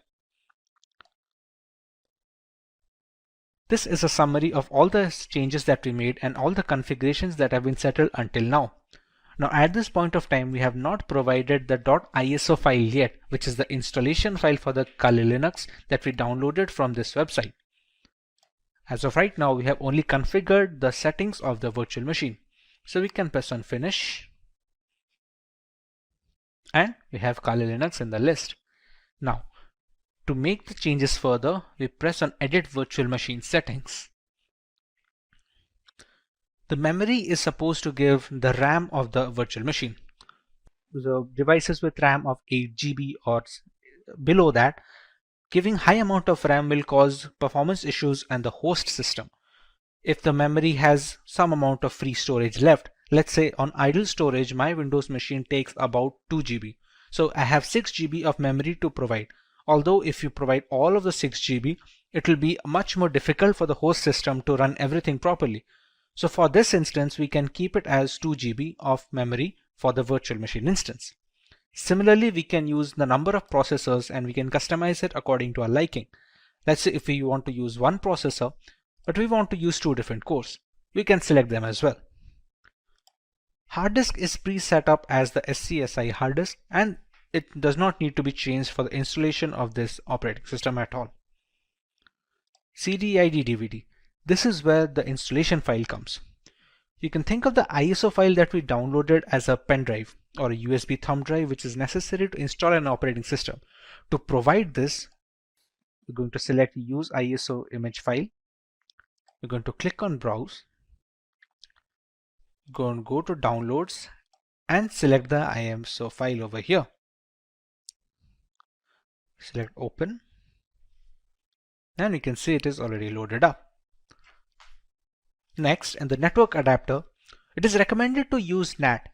This is a summary of all the changes that we made and all the configurations that have been settled until now. Now at this point of time, we have not provided the .iso file yet, which is the installation file for the Kali Linux that we downloaded from this website. As of right now, we have only configured the settings of the virtual machine. So we can press on Finish. And we have Kali Linux in the list. Now, to make the changes further, we press on Edit Virtual Machine Settings. The memory is supposed to give the RAM of the virtual machine. The devices with RAM of 8 GB or below that, giving high amount of RAM will cause performance issues on the host system. If the memory has some amount of free storage left, let's say on idle storage, my Windows machine takes about 2 GB. So I have 6 GB of memory to provide. Although if you provide all of the 6 GB, it will be much more difficult for the host system to run everything properly. So for this instance, we can keep it as 2 GB of memory for the virtual machine instance. Similarly, we can use the number of processors and we can customize it according to our liking. Let's say if we want to use one processor, but we want to use 2 different cores, we can select them as well. Hard disk is pre-set up as the SCSI hard disk and it does not need to be changed for the installation of this operating system at all. CD-ID DVD. This is where the installation file comes. You can think of the ISO file that we downloaded as a pen drive or a USB thumb drive which is necessary to install an operating system. To provide this, we're going to select Use ISO image file. We're going to click on Browse. Go to Downloads and select the ISO file over here. Select Open and you can see it is already loaded up. Next, in the network adapter, it is recommended to use NAT.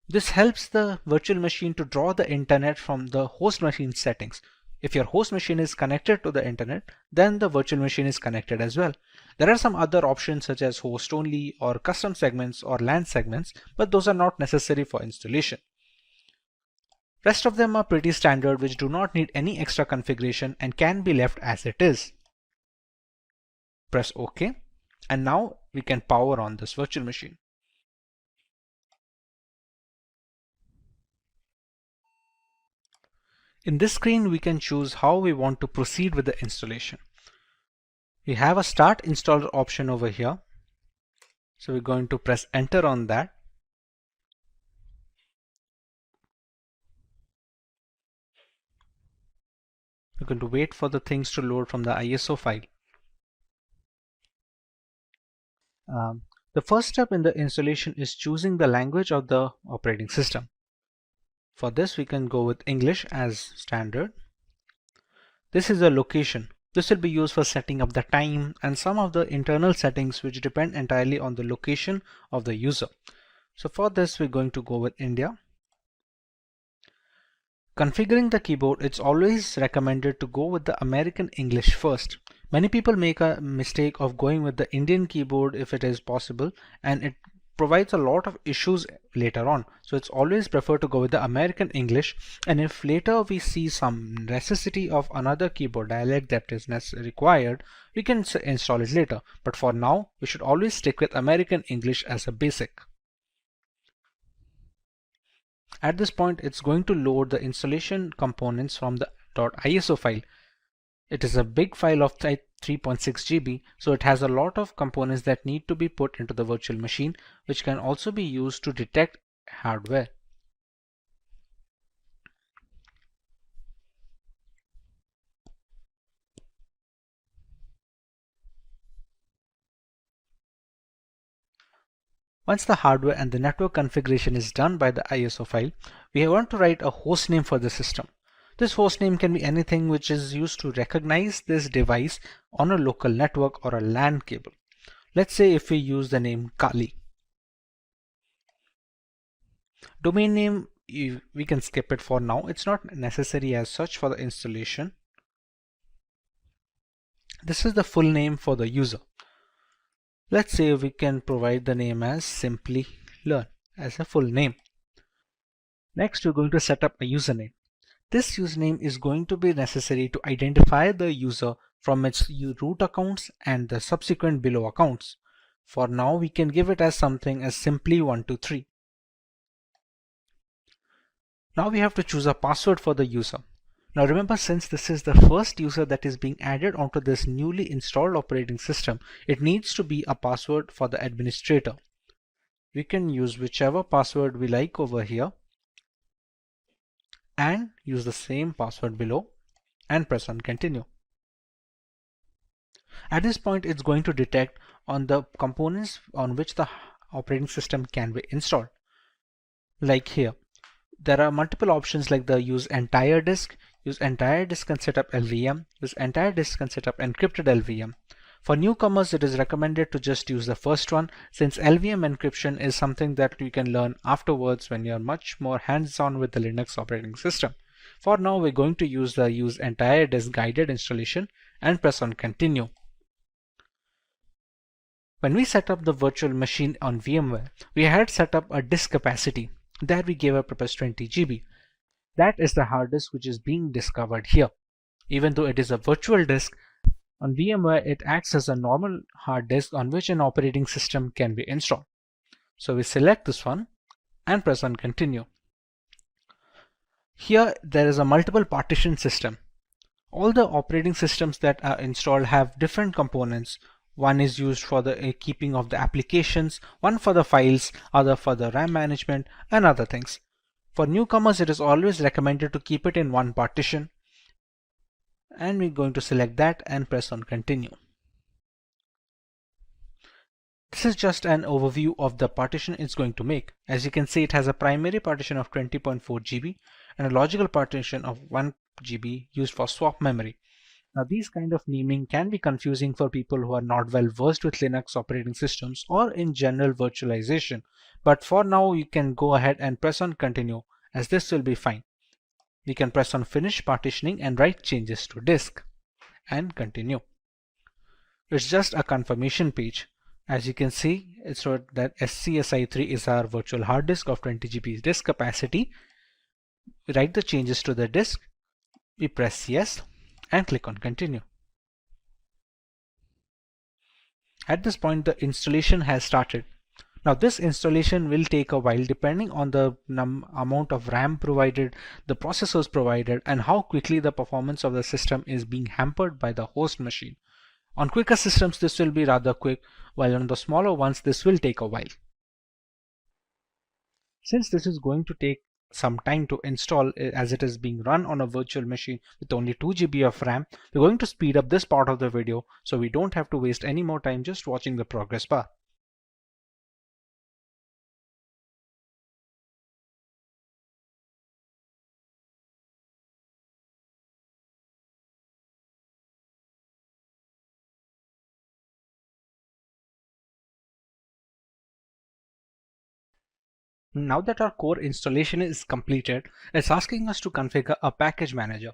This helps the virtual machine to draw the internet from the host machine settings. If your host machine is connected to the internet, then the virtual machine is connected as well. There are some other options such as host only or custom segments or LAN segments, but those are not necessary for installation. Rest of them are pretty standard, which do not need any extra configuration and can be left as it is. Press OK. And now we can power on this virtual machine. In this screen, we can choose how we want to proceed with the installation. We have a Start Installer option over here. So we're going to press Enter on that. We're going to wait for the things to load from the ISO file. The first step in the installation is choosing the language of the operating system. For this, we can go with English as standard. This is a location. This will be used for setting up the time and some of the internal settings which depend entirely on the location of the user. So for this, we're going to go with India. Configuring the keyboard, it's always recommended to go with the American English first. Many people make a mistake of going with the Indian keyboard if it is possible, and it provides a lot of issues later on. So it's always preferred to go with the American English, and if later we see some necessity of another keyboard dialect that is required, we can install it later. But for now, we should always stick with American English as a basic. At this point, it's going to load the installation components from the .iso file. It is a big file of 3.6 GB, so it has a lot of components that need to be put into the virtual machine, which can also be used to detect hardware. Once the hardware and the network configuration is done by the ISO file, we want to write a host name for the system. This host name can be anything which is used to recognize this device on a local network or a LAN cable. Let's say if we use the name Kali. Domain name, we can skip it for now. It's not necessary as such for the installation. This is the full name for the user. Let's say we can provide the name as Simplilearn as a full name. Next, we're going to set up a username. This username is going to be necessary to identify the user from its root accounts and the subsequent below accounts. For now, we can give it as something as simply123. Now we have to choose a password for the user. Now remember, since this is the first user that is being added onto this newly installed operating system, it needs to be a password for the administrator. We can use whichever password we like over here and use the same password below and press on continue. At this point, it's going to detect on the components on which the operating system can be installed. Like here, there are multiple options like the use entire disk and set up LVM, use entire disk and set up encrypted LVM. For newcomers, it is recommended to just use the first one, since LVM encryption is something that you can learn afterwards when you're much more hands-on with the Linux operating system. For now, we're going to use the use entire disk guided installation and press on continue. When we set up the virtual machine on VMware, we had set up a disk capacity. There we gave a purpose 20 GB. That is the hard disk which is being discovered here. Even though it is a virtual disk, on VMware it acts as a normal hard disk on which an operating system can be installed. So we select this one and press on continue. Here there is a multiple partition system. All the operating systems that are installed have different components. One is used for the keeping of the applications, one for the files, other for the RAM management and other things. For newcomers, it is always recommended to keep it in one partition. And we're going to select that and press on continue. This is just an overview of the partition it's going to make. As you can see, it has a primary partition of 20.4 GB and a logical partition of 1 GB used for swap memory. Now these kind of naming can be confusing for people who are not well versed with Linux operating systems or in general virtualization. But for now, you can go ahead and press on continue, as this will be fine. We can press on finish partitioning and write changes to disk and continue. It's just a confirmation page. As you can see, it's wrote that SCSI3 is our virtual hard disk of 20 GB disk capacity. We write the changes to the disk. We press yes and click on continue. At this point, the installation has started. Now this installation will take a while depending on the amount of RAM provided, the processors provided, and how quickly the performance of the system is being hampered by the host machine. On quicker systems, this will be rather quick, while on the smaller ones, this will take a while. Since this is going to take some time to install as it is being run on a virtual machine with only 2 GB of RAM, we're going to speed up this part of the video so we don't have to waste any more time just watching the progress bar. Now that our core installation is completed, it's asking us to configure a package manager.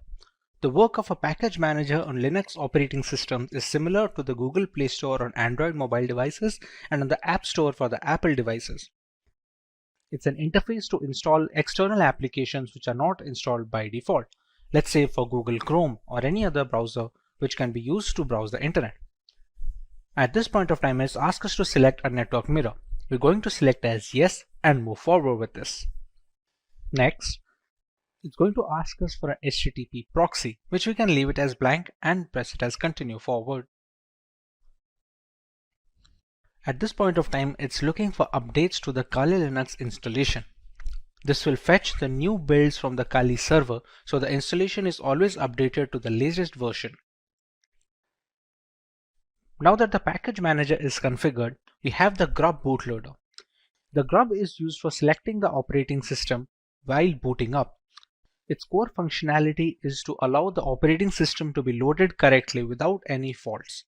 The work of a package manager on Linux operating systems is similar to the Google Play Store on Android mobile devices and on the App Store for the Apple devices. It's an interface to install external applications which are not installed by default. Let's say for Google Chrome or any other browser which can be used to browse the internet. At this point of time, it's asked us to select a network mirror. We're going to select as yes and move forward with this. Next, it's going to ask us for an HTTP proxy, which we can leave it as blank and press it as continue forward. At this point of time, it's looking for updates to the Kali Linux installation. This will fetch the new builds from the Kali server, so the installation is always updated to the latest version. Now that the package manager is configured, we have the grub bootloader. The grub is used for selecting the operating system while booting up. Its core functionality is to allow the operating system to be loaded correctly without any faults.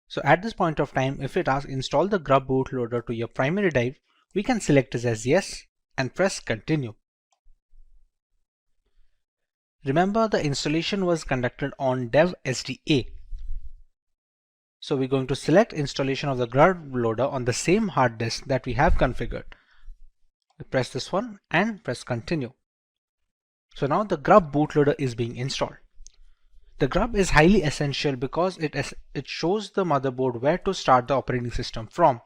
So at this point of time, if it asks install the grub bootloader to your primary drive, we can select it as yes and press continue. Remember, the installation was conducted on dev SDA. So we're going to select installation of the grub loader on the same hard disk that we have configured. We press this one and press continue. So now the grub bootloader is being installed. The grub is highly essential because it shows the motherboard where to start the operating system from.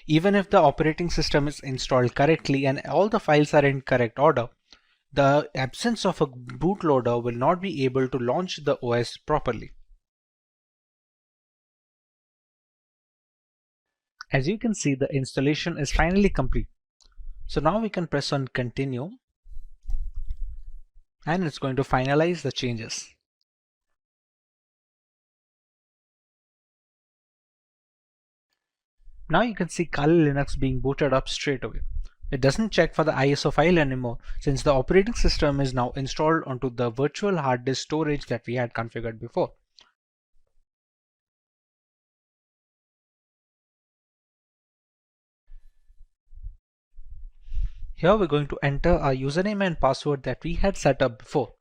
Even if the operating system is installed correctly and all the files are in correct order, the absence of a bootloader will not be able to launch the OS properly. As you can see, the installation is finally complete. So now we can press on continue and it's going to finalize the changes. Now you can see Kali Linux being booted up straight away. It doesn't check for the ISO file anymore since the operating system is now installed onto the virtual hard disk storage that we had configured before. Here we're going to enter our username and password that we had set up before.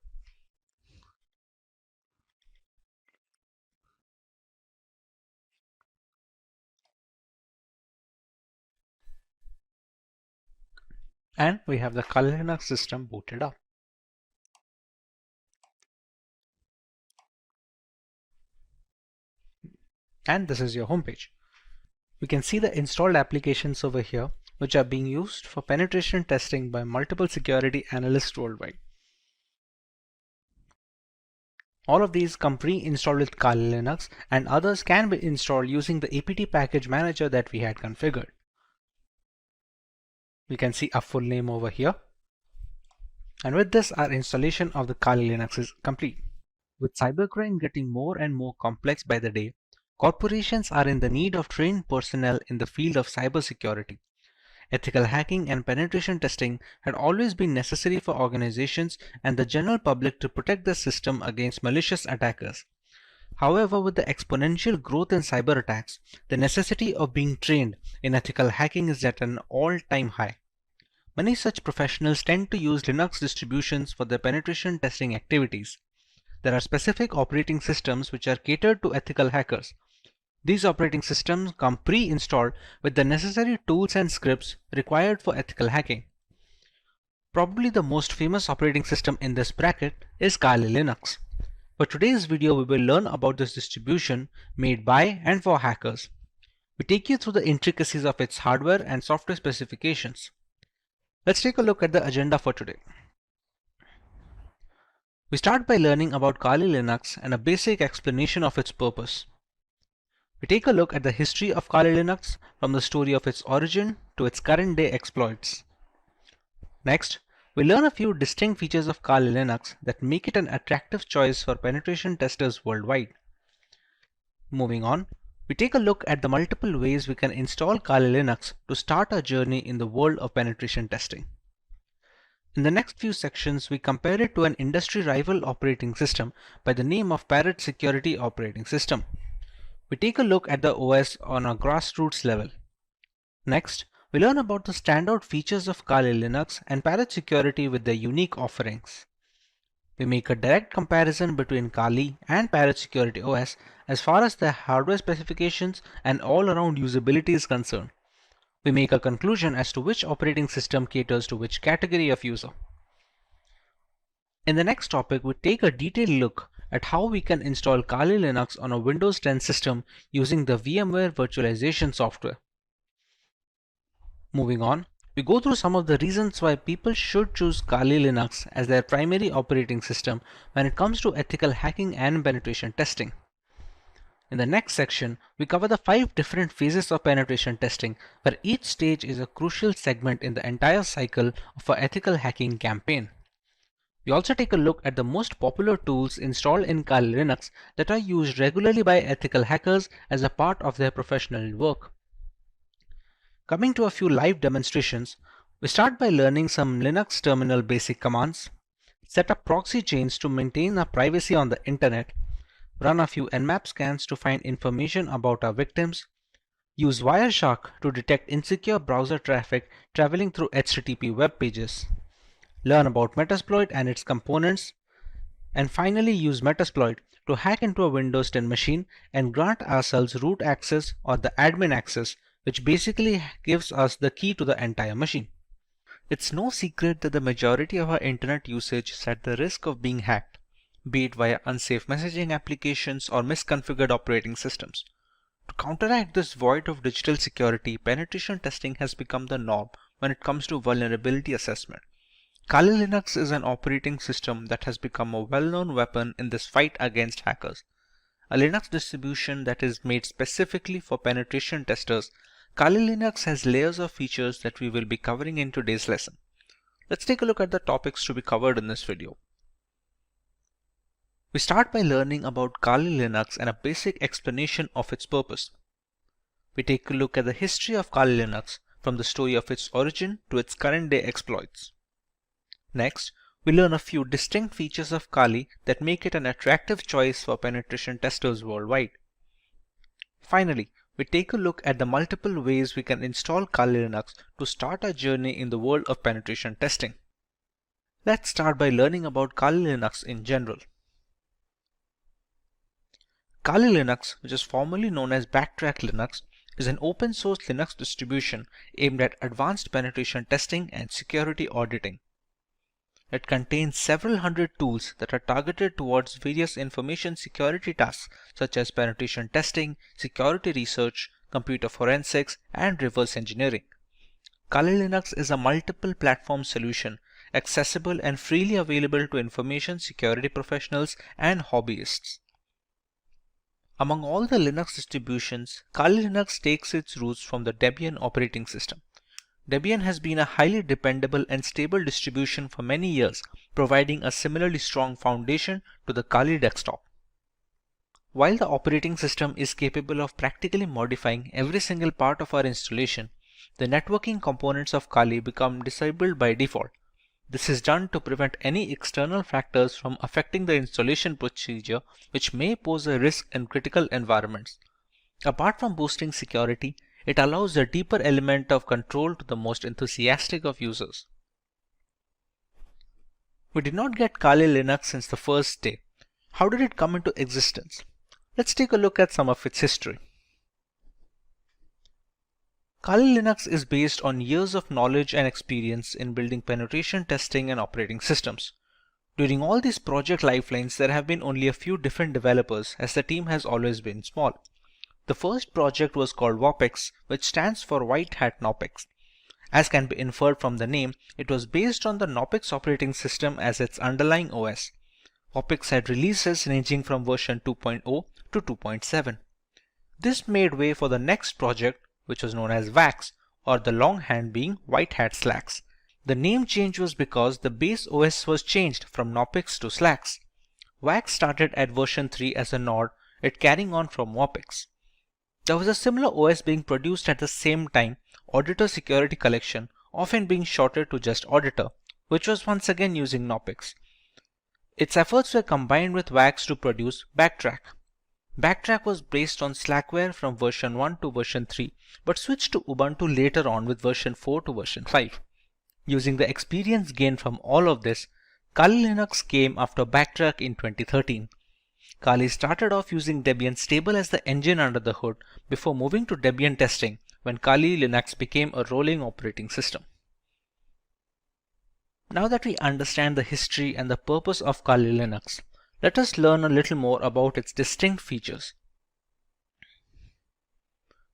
And we have the Kali Linux system booted up. And this is your homepage. We can see the installed applications over here, which are being used for penetration testing by multiple security analysts worldwide. All of these come pre-installed with Kali Linux, and others can be installed using the apt package manager that we had configured. We can see a full name over here. And with this, our installation of the Kali Linux is complete. With cybercrime getting more and more complex by the day, corporations are in the need of trained personnel in the field of cybersecurity. Ethical hacking and penetration testing had always been necessary for organizations and the general public to protect the system against malicious attackers. However, with the exponential growth in cyber attacks, the necessity of being trained in ethical hacking is at an all-time high. Many such professionals tend to use Linux distributions for their penetration testing activities. There are specific operating systems which are catered to ethical hackers. These operating systems come pre-installed with the necessary tools and scripts required for ethical hacking. Probably the most famous operating system in this bracket is Kali Linux. For today's video, we will learn about this distribution made by and for hackers. We take you through the intricacies of its hardware and software specifications. Let's take a look at the agenda for today. We start by learning about Kali Linux and a basic explanation of its purpose. We take a look at the history of Kali Linux from the story of its origin to its current day exploits. Next, we learn a few distinct features of Kali Linux that make it an attractive choice for penetration testers worldwide. Moving on, we take a look at the multiple ways we can install Kali Linux to start our journey in the world of penetration testing. In the next few sections, we compare it to an industry rival operating system by the name of Parrot Security Operating System. We take a look at the OS on a grassroots level. Next, we learn about the standout features of Kali Linux and Parrot Security with their unique offerings. We make a direct comparison between Kali and Parrot Security OS as far as their hardware specifications and all-around usability is concerned. We make a conclusion as to which operating system caters to which category of user. In the next topic, we take a detailed look at how we can install Kali Linux on a Windows 10 system using the VMware virtualization software. Moving on, we go through some of the reasons why people should choose Kali Linux as their primary operating system when it comes to ethical hacking and penetration testing. In the next section, we cover the 5 different phases of penetration testing, where each stage is a crucial segment in the entire cycle of an ethical hacking campaign. We also take a look at the most popular tools installed in Kali Linux that are used regularly by ethical hackers as a part of their professional work. Coming to a few live demonstrations, we start by learning some Linux terminal basic commands, set up proxy chains to maintain our privacy on the internet, run a few Nmap scans to find information about our victims, use Wireshark to detect insecure browser traffic traveling through HTTP web pages, learn about Metasploit and its components, and finally use Metasploit to hack into a Windows 10 machine and grant ourselves root access or the admin access, which basically gives us the key to the entire machine. It's no secret that the majority of our internet usage is at the risk of being hacked, be it via unsafe messaging applications or misconfigured operating systems. To counteract this void of digital security, penetration testing has become the norm when it comes to vulnerability assessment. Kali Linux is an operating system that has become a well-known weapon in this fight against hackers. A Linux distribution that is made specifically for penetration testers, Kali Linux has layers of features that we will be covering in today's lesson. Let's take a look at the topics to be covered in this video. We start by learning about Kali Linux and a basic explanation of its purpose. We take a look at the history of Kali Linux from the story of its origin to its current day exploits. Next, we learn a few distinct features of Kali that make it an attractive choice for penetration testers worldwide. Finally, we take a look at the multiple ways we can install Kali Linux to start our journey in the world of penetration testing. Let's start by learning about Kali Linux in general. Kali Linux, which is formerly known as Backtrack Linux, is an open source Linux distribution aimed at advanced penetration testing and security auditing. It contains several hundred tools that are targeted towards various information security tasks such as penetration testing, security research, computer forensics, and reverse engineering. Kali Linux is a multiple platform solution accessible and freely available to information security professionals and hobbyists. Among all the Linux distributions, Kali Linux takes its roots from the Debian operating system. Debian has been a highly dependable and stable distribution for many years, providing a similarly strong foundation to the Kali desktop. While the operating system is capable of practically modifying every single part of our installation, the networking components of Kali become disabled by default. This is done to prevent any external factors from affecting the installation procedure, which may pose a risk in critical environments. Apart from boosting security, it allows a deeper element of control to the most enthusiastic of users. We did not get Kali Linux since the first day. How did it come into existence? Let's take a look at some of its history. Kali Linux is based on years of knowledge and experience in building penetration testing and operating systems. During all these project lifelines, there have been only a few different developers, as the team has always been small. The first project was called WOPEX, which stands for White Hat Knopex. As can be inferred from the name, it was based on the Knopex operating system as its underlying OS. WOPEX had releases ranging from version 2.0 to 2.7. This made way for the next project, which was known as VAX, or the longhand being White Hat Slacks. The name change was because the base OS was changed from Knoppix to Slacks. WAX started at version 3 as a nod, it carrying on from Wapix. There was a similar OS being produced at the same time, Auditor Security Collection, often being shortened to just Auditor, which was once again using Knoppix. Its efforts were combined with WAX to produce Backtrack. Backtrack was based on Slackware from version 1 to version 3, but switched to Ubuntu later on with version 4 to version 5. Using the experience gained from all of this, Kali Linux came after Backtrack in 2013. Kali started off using Debian Stable as the engine under the hood before moving to Debian testing when Kali Linux became a rolling operating system. Now that we understand the history and the purpose of Kali Linux, let us learn a little more about its distinct features.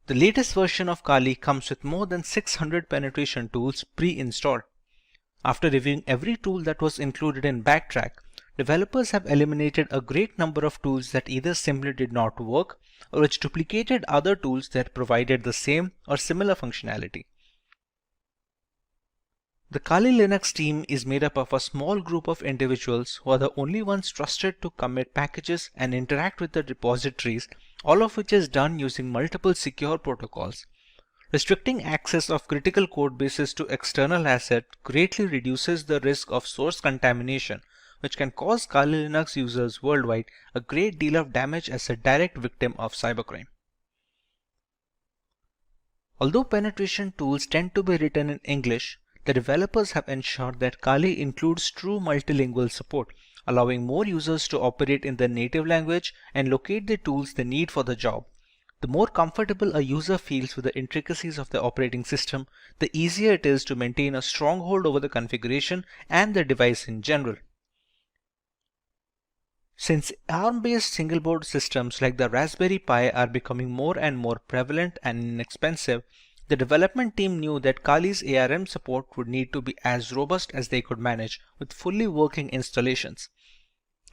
The latest version of Kali comes with more than 600 penetration tools pre-installed. After reviewing every tool that was included in Backtrack, developers have eliminated a great number of tools that either simply did not work or which duplicated other tools that provided the same or similar functionality. The Kali Linux team is made up of a small group of individuals who are the only ones trusted to commit packages and interact with the repositories, all of which is done using multiple secure protocols. Restricting access of critical code bases to external assets greatly reduces the risk of source contamination, which can cause Kali Linux users worldwide a great deal of damage as a direct victim of cybercrime. Although penetration tools tend to be written in English, the developers have ensured that Kali includes true multilingual support, allowing more users to operate in their native language and locate the tools they need for the job. The more comfortable a user feels with the intricacies of the operating system, the easier it is to maintain a stronghold over the configuration and the device in general. Since ARM-based single-board systems like the Raspberry Pi are becoming more and more prevalent and inexpensive, the development team knew that Kali's ARM support would need to be as robust as they could manage with fully working installations.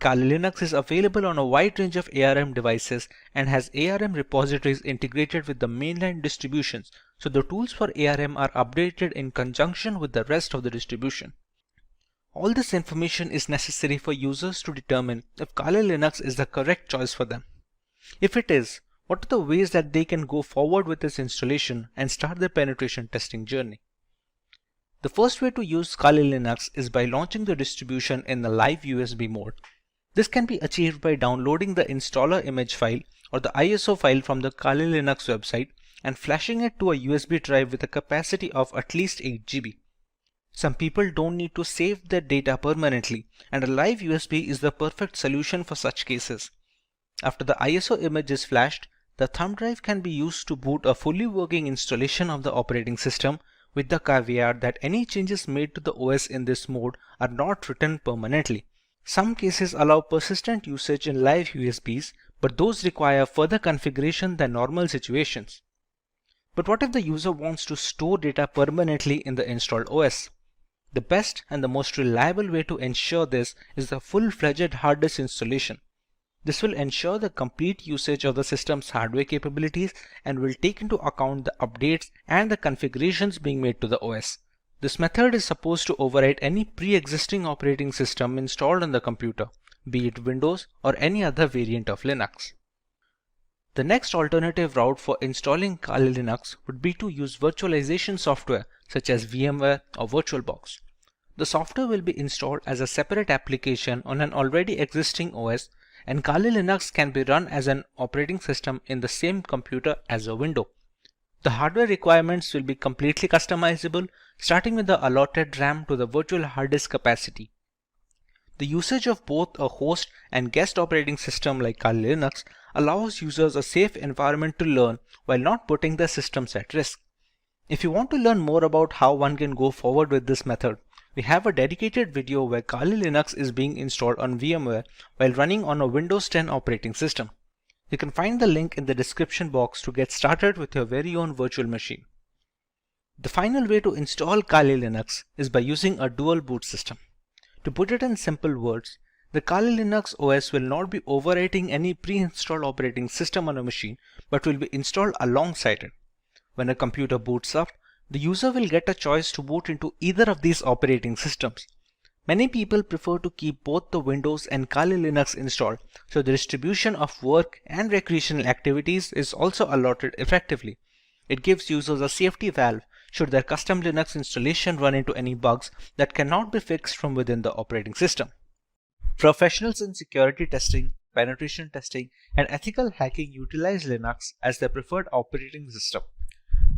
Kali Linux is available on a wide range of ARM devices and has ARM repositories integrated with the mainline distributions, so the tools for ARM are updated in conjunction with the rest of the distribution. All this information is necessary for users to determine if Kali Linux is the correct choice for them. If it is, what are the ways that they can go forward with this installation and start their penetration testing journey? The first way to use Kali Linux is by launching the distribution in the live USB mode. This can be achieved by downloading the installer image file or the ISO file from the Kali Linux website and flashing it to a USB drive with a capacity of at least 8 GB. Some people don't need to save their data permanently, and a live USB is the perfect solution for such cases. After the ISO image is flashed, the thumb drive can be used to boot a fully working installation of the operating system, with the caveat that any changes made to the OS in this mode are not written permanently. Some cases allow persistent usage in live USBs, but those require further configuration than normal situations. But what if the user wants to store data permanently in the installed OS? The best and the most reliable way to ensure this is the full-fledged hard disk installation. This will ensure the complete usage of the system's hardware capabilities and will take into account the updates and the configurations being made to the OS. This method is supposed to override any pre-existing operating system installed on the computer, be it Windows or any other variant of Linux. The next alternative route for installing Kali Linux would be to use virtualization software such as VMware or VirtualBox. The software will be installed as a separate application on an already existing OS, and Kali Linux can be run as an operating system in the same computer as a window. The hardware requirements will be completely customizable, starting with the allotted RAM to the virtual hard disk capacity. The usage of both a host and guest operating system like Kali Linux allows users a safe environment to learn while not putting their systems at risk. If you want to learn more about how one can go forward with this method, we have a dedicated video where Kali Linux is being installed on VMware while running on a Windows 10 operating system. You can find the link in the description box to get started with your very own virtual machine. The final way to install Kali Linux is by using a dual boot system. To put it in simple words, the Kali Linux OS will not be overwriting any pre-installed operating system on a machine, but will be installed alongside it. When a computer boots up, The user will get a choice to boot into either of these operating systems. Many people prefer to keep both the Windows and Kali Linux installed, so the distribution of work and recreational activities is also allotted effectively. It gives users a safety valve should their custom Linux installation run into any bugs that cannot be fixed from within the operating system. Professionals in security testing, penetration testing, and ethical hacking utilize Linux as their preferred operating system.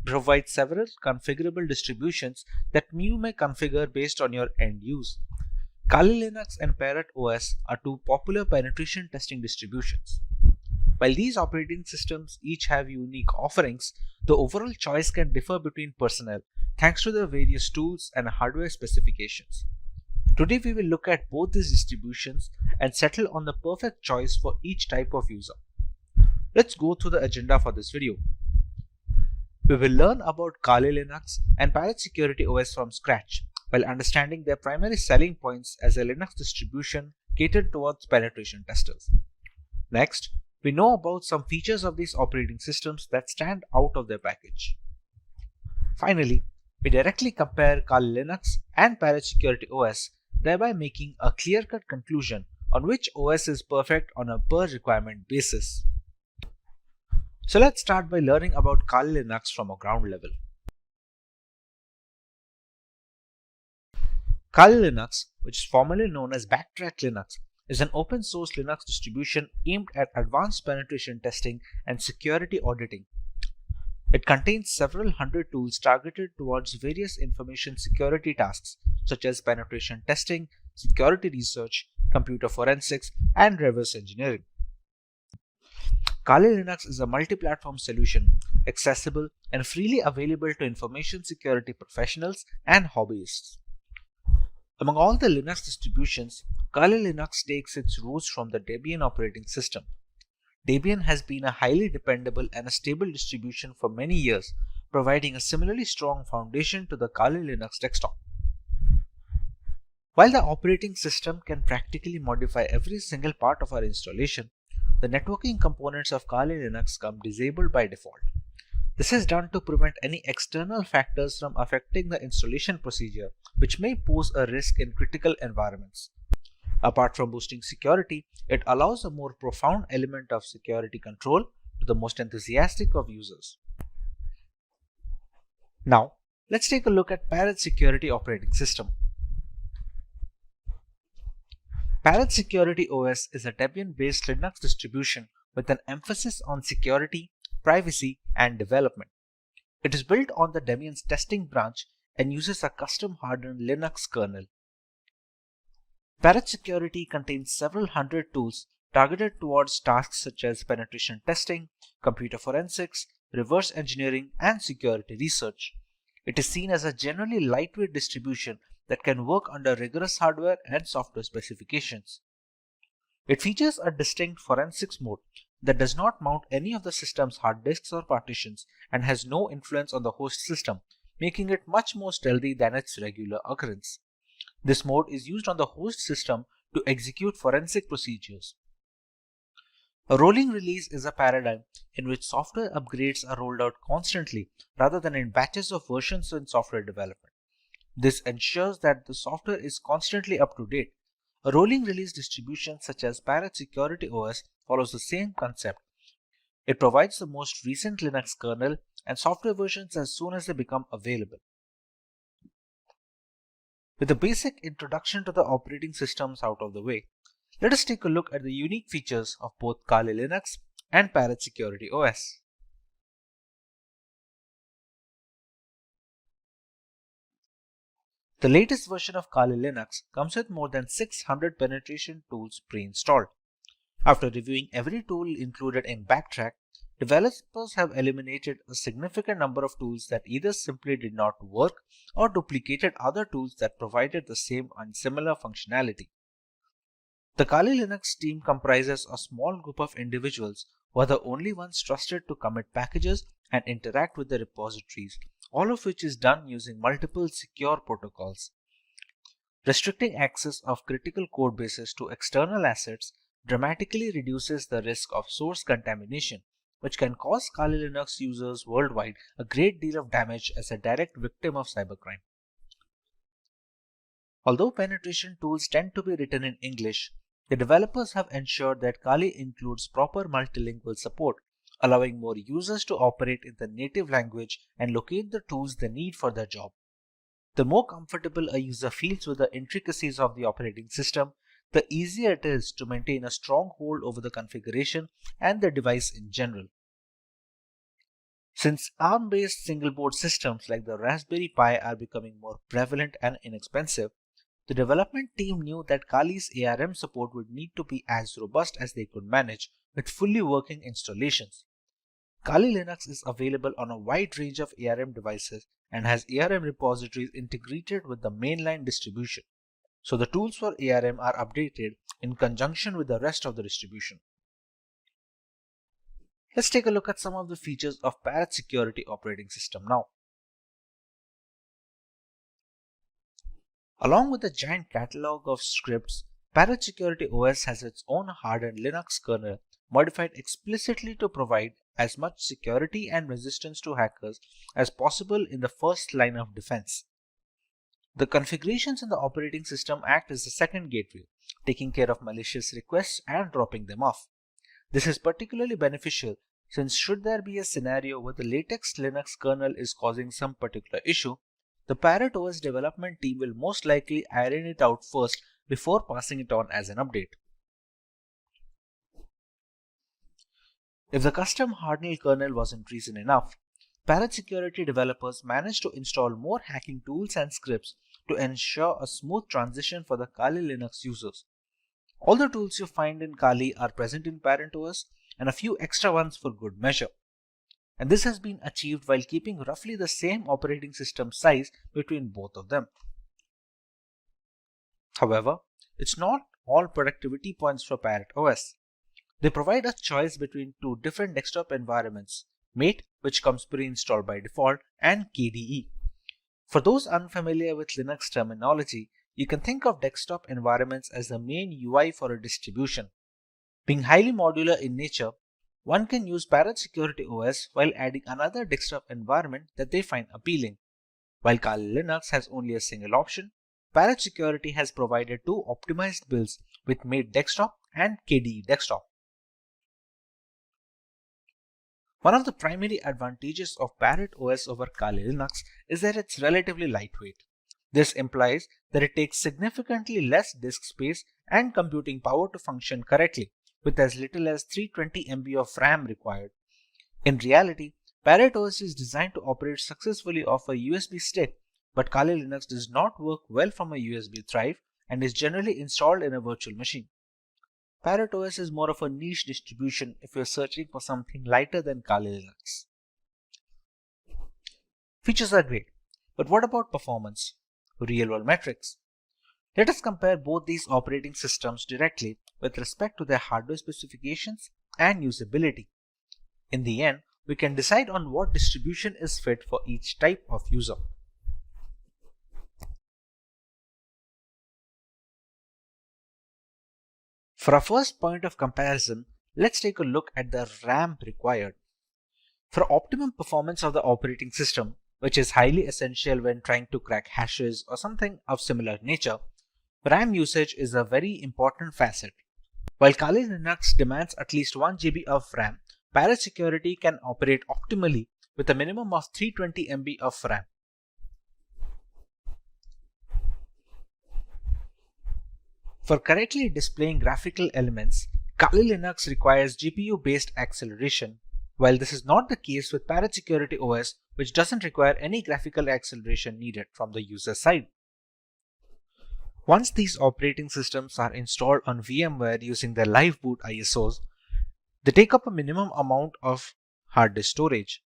It provides several configurable distributions that you may configure based on your end use. Kali Linux and Parrot OS are two popular penetration testing distributions. While these operating systems each have unique offerings, the overall choice can differ between personnel thanks to their various tools and hardware specifications. Today we will look at both these distributions and settle on the perfect choice for each type of user. Let's go through the agenda for this video. We will learn about Kali Linux and Parrot Security OS from scratch, while understanding their primary selling points as a Linux distribution catered towards penetration testers. Next, we know about some features of these operating systems that stand out of their package. Finally, we directly compare Kali Linux and Parrot Security OS, thereby making a clear-cut conclusion on which OS is perfect on a per-requirement basis. So let's start by learning about Kali Linux from a ground level. Kali Linux, which is formerly known as Backtrack Linux, is an open source Linux distribution aimed at advanced penetration testing and security auditing. It contains several hundred tools targeted towards various information security tasks such as penetration testing, security research, computer forensics, and reverse engineering. Kali Linux is a multi-platform solution, accessible and freely available to information security professionals and hobbyists. Among all the Linux distributions, Kali Linux takes its roots from the Debian operating system. Debian has been a highly dependable and a stable distribution for many years, providing a similarly strong foundation to the Kali Linux desktop. While the operating system can practically modify every single part of our installation, the networking components of Kali Linux come disabled by default. This is done to prevent any external factors from affecting the installation procedure, which may pose a risk in critical environments. Apart from boosting security, it allows a more profound element of security control to the most enthusiastic of users. Now, let's take a look at Parrot Security operating system. Parrot Security OS is a Debian-based Linux distribution with an emphasis on security, privacy, and development. It is built on the Debian's testing branch and uses a custom hardened Linux kernel. Parrot Security contains several hundred tools targeted towards tasks such as penetration testing, computer forensics, reverse engineering, and security research. It is seen as a generally lightweight distribution that can work under rigorous hardware and software specifications. It features a distinct forensics mode that does not mount any of the system's hard disks or partitions and has no influence on the host system, making it much more stealthy than its regular occurrence. This mode is used on the host system to execute forensic procedures. A rolling release is a paradigm in which software upgrades are rolled out constantly rather than in batches of versions in software development. This ensures that the software is constantly up to date. A rolling release distribution such as Parrot Security OS follows the same concept. It provides the most recent Linux kernel and software versions as soon as they become available. With the basic introduction to the operating systems out of the way, let us take a look at the unique features of both Kali Linux and Parrot Security OS. The latest version of Kali Linux comes with more than 600 penetration tools pre-installed. After reviewing every tool included in Backtrack, developers have eliminated a significant number of tools that either simply did not work or duplicated other tools that provided the same and similar functionality. The Kali Linux team comprises a small group of individuals who are the only ones trusted to commit packages and interact with the repositories, all of which is done using multiple secure protocols. Restricting access of critical code bases to external assets dramatically reduces the risk of source contamination, which can cause Kali Linux users worldwide a great deal of damage as a direct victim of cybercrime. Although penetration tools tend to be written in English, the developers have ensured that Kali includes proper multilingual support, allowing more users to operate in the native language and locate the tools they need for their job. The more comfortable a user feels with the intricacies of the operating system, the easier it is to maintain a strong hold over the configuration and the device in general. Since ARM-based single-board systems like the Raspberry Pi are becoming more prevalent and inexpensive, the development team knew that Kali's ARM support would need to be as robust as they could manage with fully working installations. Kali Linux is available on a wide range of ARM devices and has ARM repositories integrated with the mainline distribution, so the tools for ARM are updated in conjunction with the rest of the distribution. Let's take a look at some of the features of Parrot Security operating system now. Along with a giant catalog of scripts, Parrot Security OS has its own hardened Linux kernel modified explicitly to provide as much security and resistance to hackers as possible in the first line of defense. The configurations in the operating system act as the second gateway, taking care of malicious requests and dropping them off. This is particularly beneficial since should there be a scenario where the latest Linux kernel is causing some particular issue, the Parrot OS development team will most likely iron it out first before passing it on as an update. If the custom hardened kernel wasn't reason enough, Parrot Security developers managed to install more hacking tools and scripts to ensure a smooth transition for the Kali Linux users. All the tools you find in Kali are present in Parrot OS and a few extra ones for good measure. And this has been achieved while keeping roughly the same operating system size between both of them. However, it's not all productivity points for Parrot OS. They provide a choice between two different desktop environments, Mate, which comes pre-installed by default, and KDE. For those unfamiliar with Linux terminology, you can think of desktop environments as the main UI for a distribution. Being highly modular in nature, one can use Parrot Security OS while adding another desktop environment that they find appealing. While Kali Linux has only a single option, Parrot Security has provided two optimized builds with Mate Desktop and KDE Desktop. One of the primary advantages of Parrot OS over Kali Linux is that it's relatively lightweight. This implies that it takes significantly less disk space and computing power to function correctly, with as little as 320 MB of RAM required. In reality, Parrot OS is designed to operate successfully off a USB stick, but Kali Linux does not work well from a USB drive and is generally installed in a virtual machine. Parrot OS is more of a niche distribution if you're searching for something lighter than Kali Linux. Features are great, but what about performance? Real-world metrics. Let us compare both these operating systems directly with respect to their hardware specifications and usability. In the end, we can decide on what distribution is fit for each type of user. For our first point of comparison, let's take a look at the RAM required. For optimum performance of the operating system, which is highly essential when trying to crack hashes or something of similar nature, RAM usage is a very important facet. While Kali Linux demands at least 1 GB of RAM, Parrot Security can operate optimally with a minimum of 320 MB of RAM. For correctly displaying graphical elements, Kali Linux requires GPU-based acceleration, while this is not the case with Parrot Security OS, which doesn't require any graphical acceleration needed from the user side. Once these operating systems are installed on VMware using their live boot ISOs, they take up a minimum amount of hard disk storage.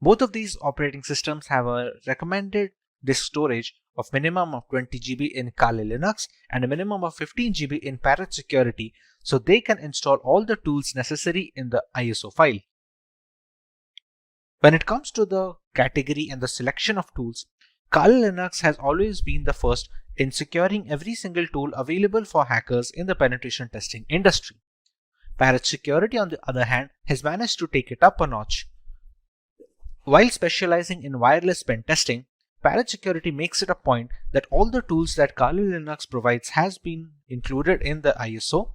Both of these operating systems have a recommended disk storage of minimum of 20 GB in Kali Linux and a minimum of 15 GB in Parrot Security, so they can install all the tools necessary in the ISO file. When it comes to the category and the selection of tools, Kali Linux has always been the first in securing every single tool available for hackers in the penetration testing industry. Security, on the other hand, has managed to take it up a notch. While specializing in wireless pen testing, Security makes it a point that all the tools that Kali Linux provides has been included in the ISO,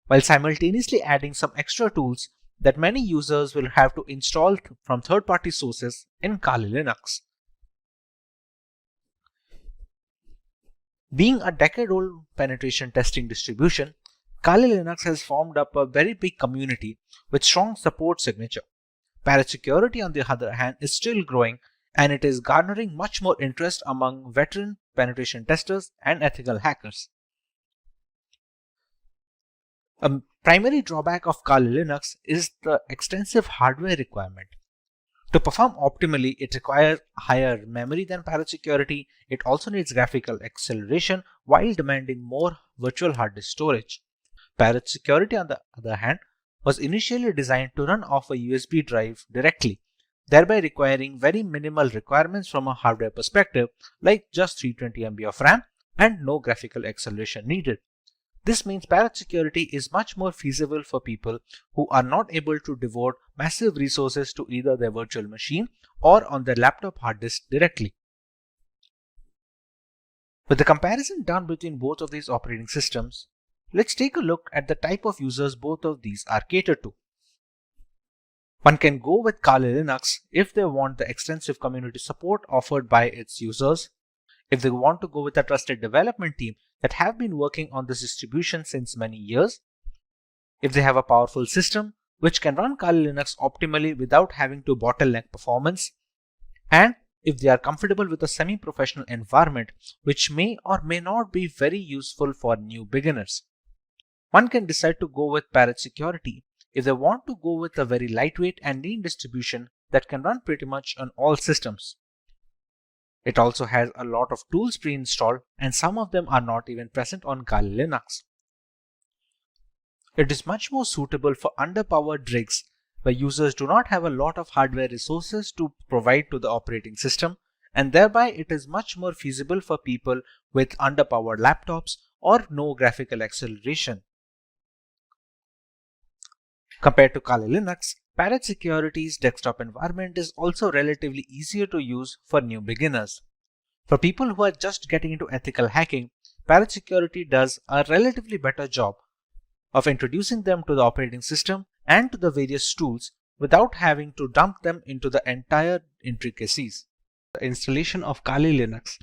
while simultaneously adding some extra tools that many users will have to install from third-party sources in Kali Linux. Being a decade-old penetration testing distribution, Kali Linux has formed up a very big community with strong support signature. Security, on the other hand, is still growing, and it is garnering much more interest among veteran penetration testers and ethical hackers. A primary drawback of Kali Linux is the extensive hardware requirement. To perform optimally, it requires higher memory than Security. It also needs graphical acceleration while demanding more virtual hard disk storage. Security, on the other hand, was initially designed to run off a USB drive directly, thereby requiring very minimal requirements from a hardware perspective, like just 320 MB of RAM and no graphical acceleration needed. This means Security is much more feasible for people who are not able to devote massive resources to either their virtual machine or on their laptop hard disk directly. With the comparison done between both of these operating systems, let's take a look at the type of users both of these are catered to. One can go with Kali Linux if they want the extensive community support offered by its users, if they want to go with a trusted development team that have been working on this distribution since many years, if they have a powerful system which can run Kali Linux optimally without having to bottleneck performance, and if they are comfortable with a semi-professional environment which may or may not be very useful for new beginners. One can decide to go with Security if they want to go with a very lightweight and lean distribution that can run pretty much on all systems. It also has a lot of tools pre-installed, and some of them are not even present on Kali Linux. It is much more suitable for underpowered rigs where users do not have a lot of hardware resources to provide to the operating system, and thereby it is much more feasible for people with underpowered laptops or no graphical acceleration. Compared to Kali Linux, Security's desktop environment is also relatively easier to use for new beginners. For people who are just getting into ethical hacking, Security does a relatively better job of introducing them to the operating system and to the various tools without having to dump them into the entire intricacies. The installation of Kali Linux.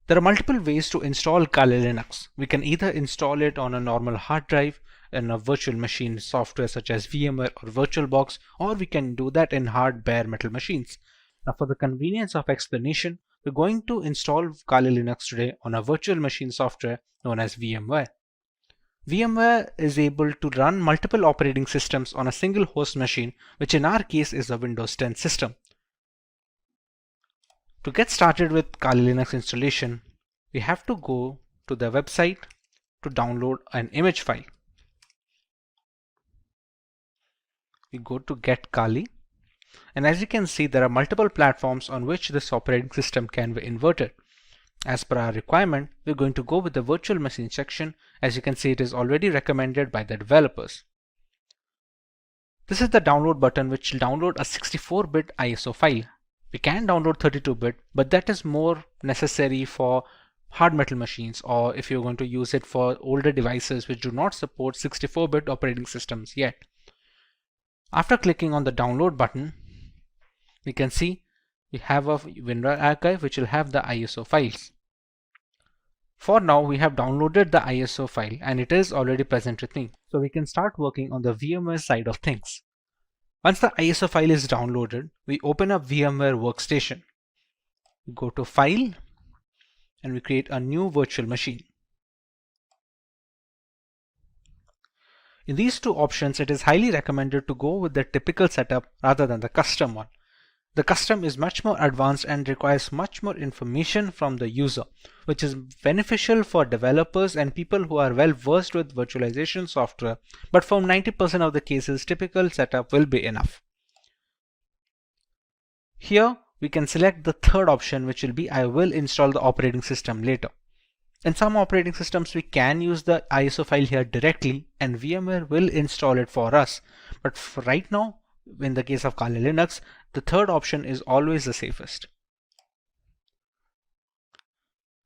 There are multiple ways to install Kali Linux. We can either install it on a normal hard drive in a virtual machine software such as VMware or VirtualBox, or we can do that in hard bare metal machines. Now, for the convenience of explanation, we're going to install Kali Linux today on a virtual machine software known as VMware. VMware is able to run multiple operating systems on a single host machine, which in our case is a Windows 10 system. To get started with Kali Linux installation, we have to go to the website to download an image file. We go to Get Kali, and as you can see, there are multiple platforms on which this operating system can be inverted. As per our requirement, we're going to go with the virtual machine section. As you can see, it is already recommended by the developers. This is the download button, which will download a 64-bit ISO file. We can download 32-bit, but that is more necessary for hard metal machines, or if you're going to use it for older devices which do not support 64-bit operating systems yet. After clicking on the download button, we can see we have a WinRAR archive which will have the ISO files. For now, we have downloaded the ISO file and it is already present with me. So we can start working on the VMware side of things. Once the ISO file is downloaded, we open up VMware Workstation. We go to File and we create a new virtual machine. In these two options, it is highly recommended to go with the typical setup rather than the custom one. The custom is much more advanced and requires much more information from the user, which is beneficial for developers and people who are well versed with virtualization software, but for 90% of the cases, typical setup will be enough. Here, we can select the third option, which will be I will install the operating system later. In some operating systems, we can use the ISO file here directly and VMware will install it for us. But for right now, in the case of Kali Linux, the third option is always the safest.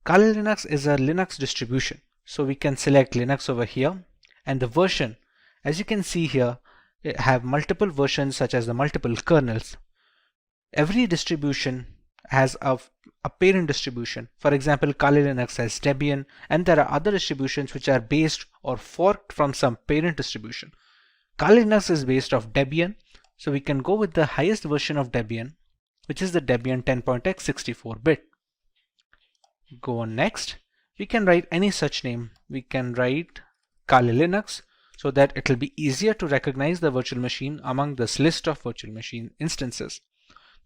Kali Linux is a Linux distribution. So we can select Linux over here, and the version, as you can see here, it have multiple versions such as the multiple kernels. Every distribution has a parent distribution. For example, Kali Linux has Debian, and there are other distributions which are based or forked from some parent distribution. Kali Linux is based off Debian, so we can go with the highest version of Debian, which is the Debian 10.x 64-bit. Go on next. We can write any such name. We can write Kali Linux so that it will be easier to recognize the virtual machine among this list of virtual machine instances.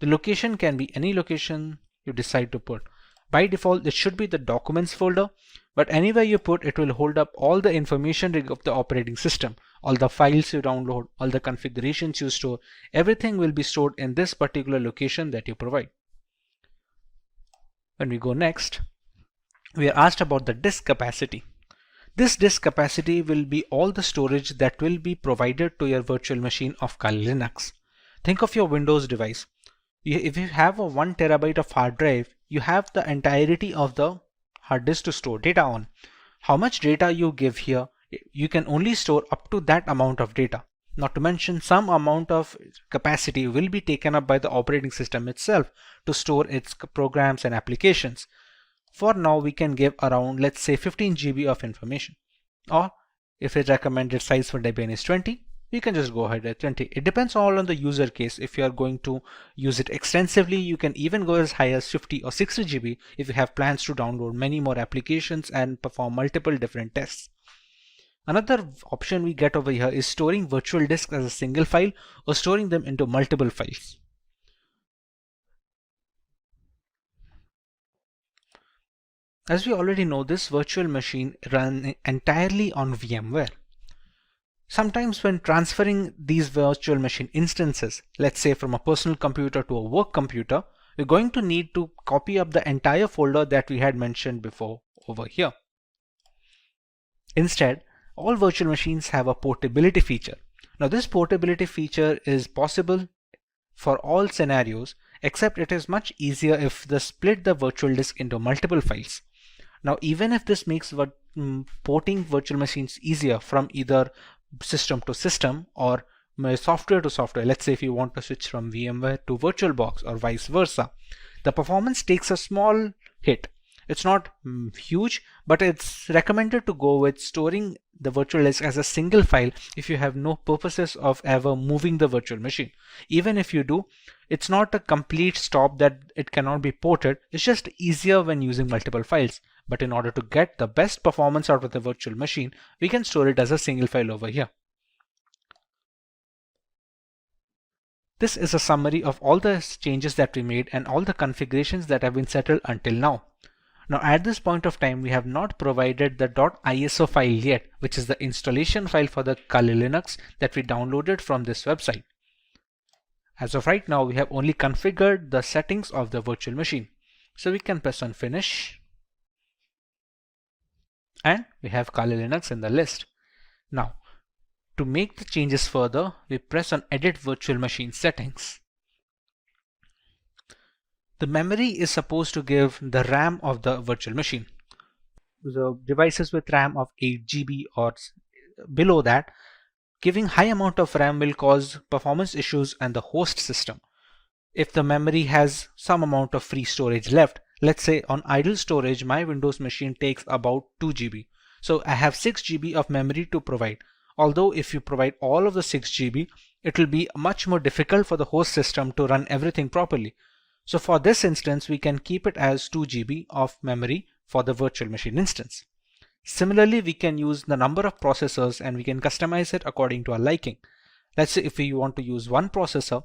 The location can be any location you decide to put. By default, it should be the documents folder, but anywhere you put, it will hold up all the information of the operating system, all the files you download, all the configurations you store. Everything will be stored in this particular location that you provide. When we go next, we are asked about the disk capacity. This disk capacity will be all the storage that will be provided to your virtual machine of Kali Linux. Think of your Windows device. If you have a 1 terabyte of hard drive, you have the entirety of the hard disk to store data on. How much data you give here, you can only store up to that amount of data. Not to mention, some amount of capacity will be taken up by the operating system itself to store its programs and applications. For now, we can give around, let's say, 15 GB of information. Or if the recommended size for Debian is 20, we can just go ahead at 20. It depends all on the user case. If you are going to use it extensively, you can even go as high as 50 or 60 GB if you have plans to download many more applications and perform multiple different tests. Another option we get over here is storing virtual disks as a single file or storing them into multiple files. As we already know, this virtual machine runs entirely on VMware. Sometimes when transferring these virtual machine instances, let's say from a personal computer to a work computer, we're going to need to copy up the entire folder that we had mentioned before over here. Instead, all virtual machines have a portability feature. Now this portability feature is possible for all scenarios, except it is much easier if they split the virtual disk into multiple files. Now even if this makes porting virtual machines easier from either system to system or software to software, let's say if you want to switch from VMware to VirtualBox or vice versa, the performance takes a small hit. It's not huge, but it's recommended to go with storing the virtual disk as a single file if you have no purposes of ever moving the virtual machine. Even if you do, it's not a complete stop that it cannot be ported. It's just easier when using multiple files. But in order to get the best performance out of the virtual machine, we can store it as a single file over here. This is a summary of all the changes that we made and all the configurations that have been settled until now. Now at this point of time, we have not provided the .iso file yet, which is the installation file for the Kali Linux that we downloaded from this website. As of right now, we have only configured the settings of the virtual machine. So we can press on Finish. And we have Kali Linux in the list. Now, to make the changes further, we press on Edit Virtual Machine Settings. The memory is supposed to give the RAM of the virtual machine. The devices with RAM of 8 GB or below that, giving high amount of RAM will cause performance issues on the host system. If the memory has some amount of free storage left, let's say on idle storage, my Windows machine takes about 2 GB. So I have 6 GB of memory to provide. Although if you provide all of the 6 GB, it will be much more difficult for the host system to run everything properly. So for this instance, we can keep it as 2 GB of memory for the virtual machine instance. Similarly, we can use the number of processors and we can customize it according to our liking. Let's say if we want to use one processor,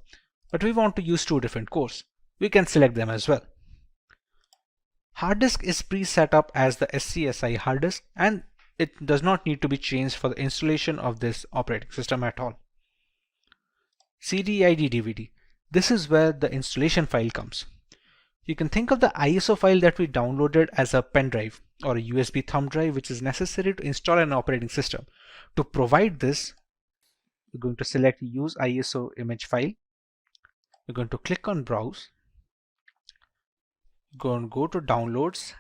but we want to use 2 different cores, we can select them as well. Hard disk is pre-set up as the SCSI hard disk and it does not need to be changed for the installation of this operating system at all. CD-ID DVD. This is where the installation file comes. You can think of the ISO file that we downloaded as a pen drive. or a USB thumb drive which is necessary to install an operating system. To provide this, we're going to select Use ISO image file. We're going to click on Browse. Go to Downloads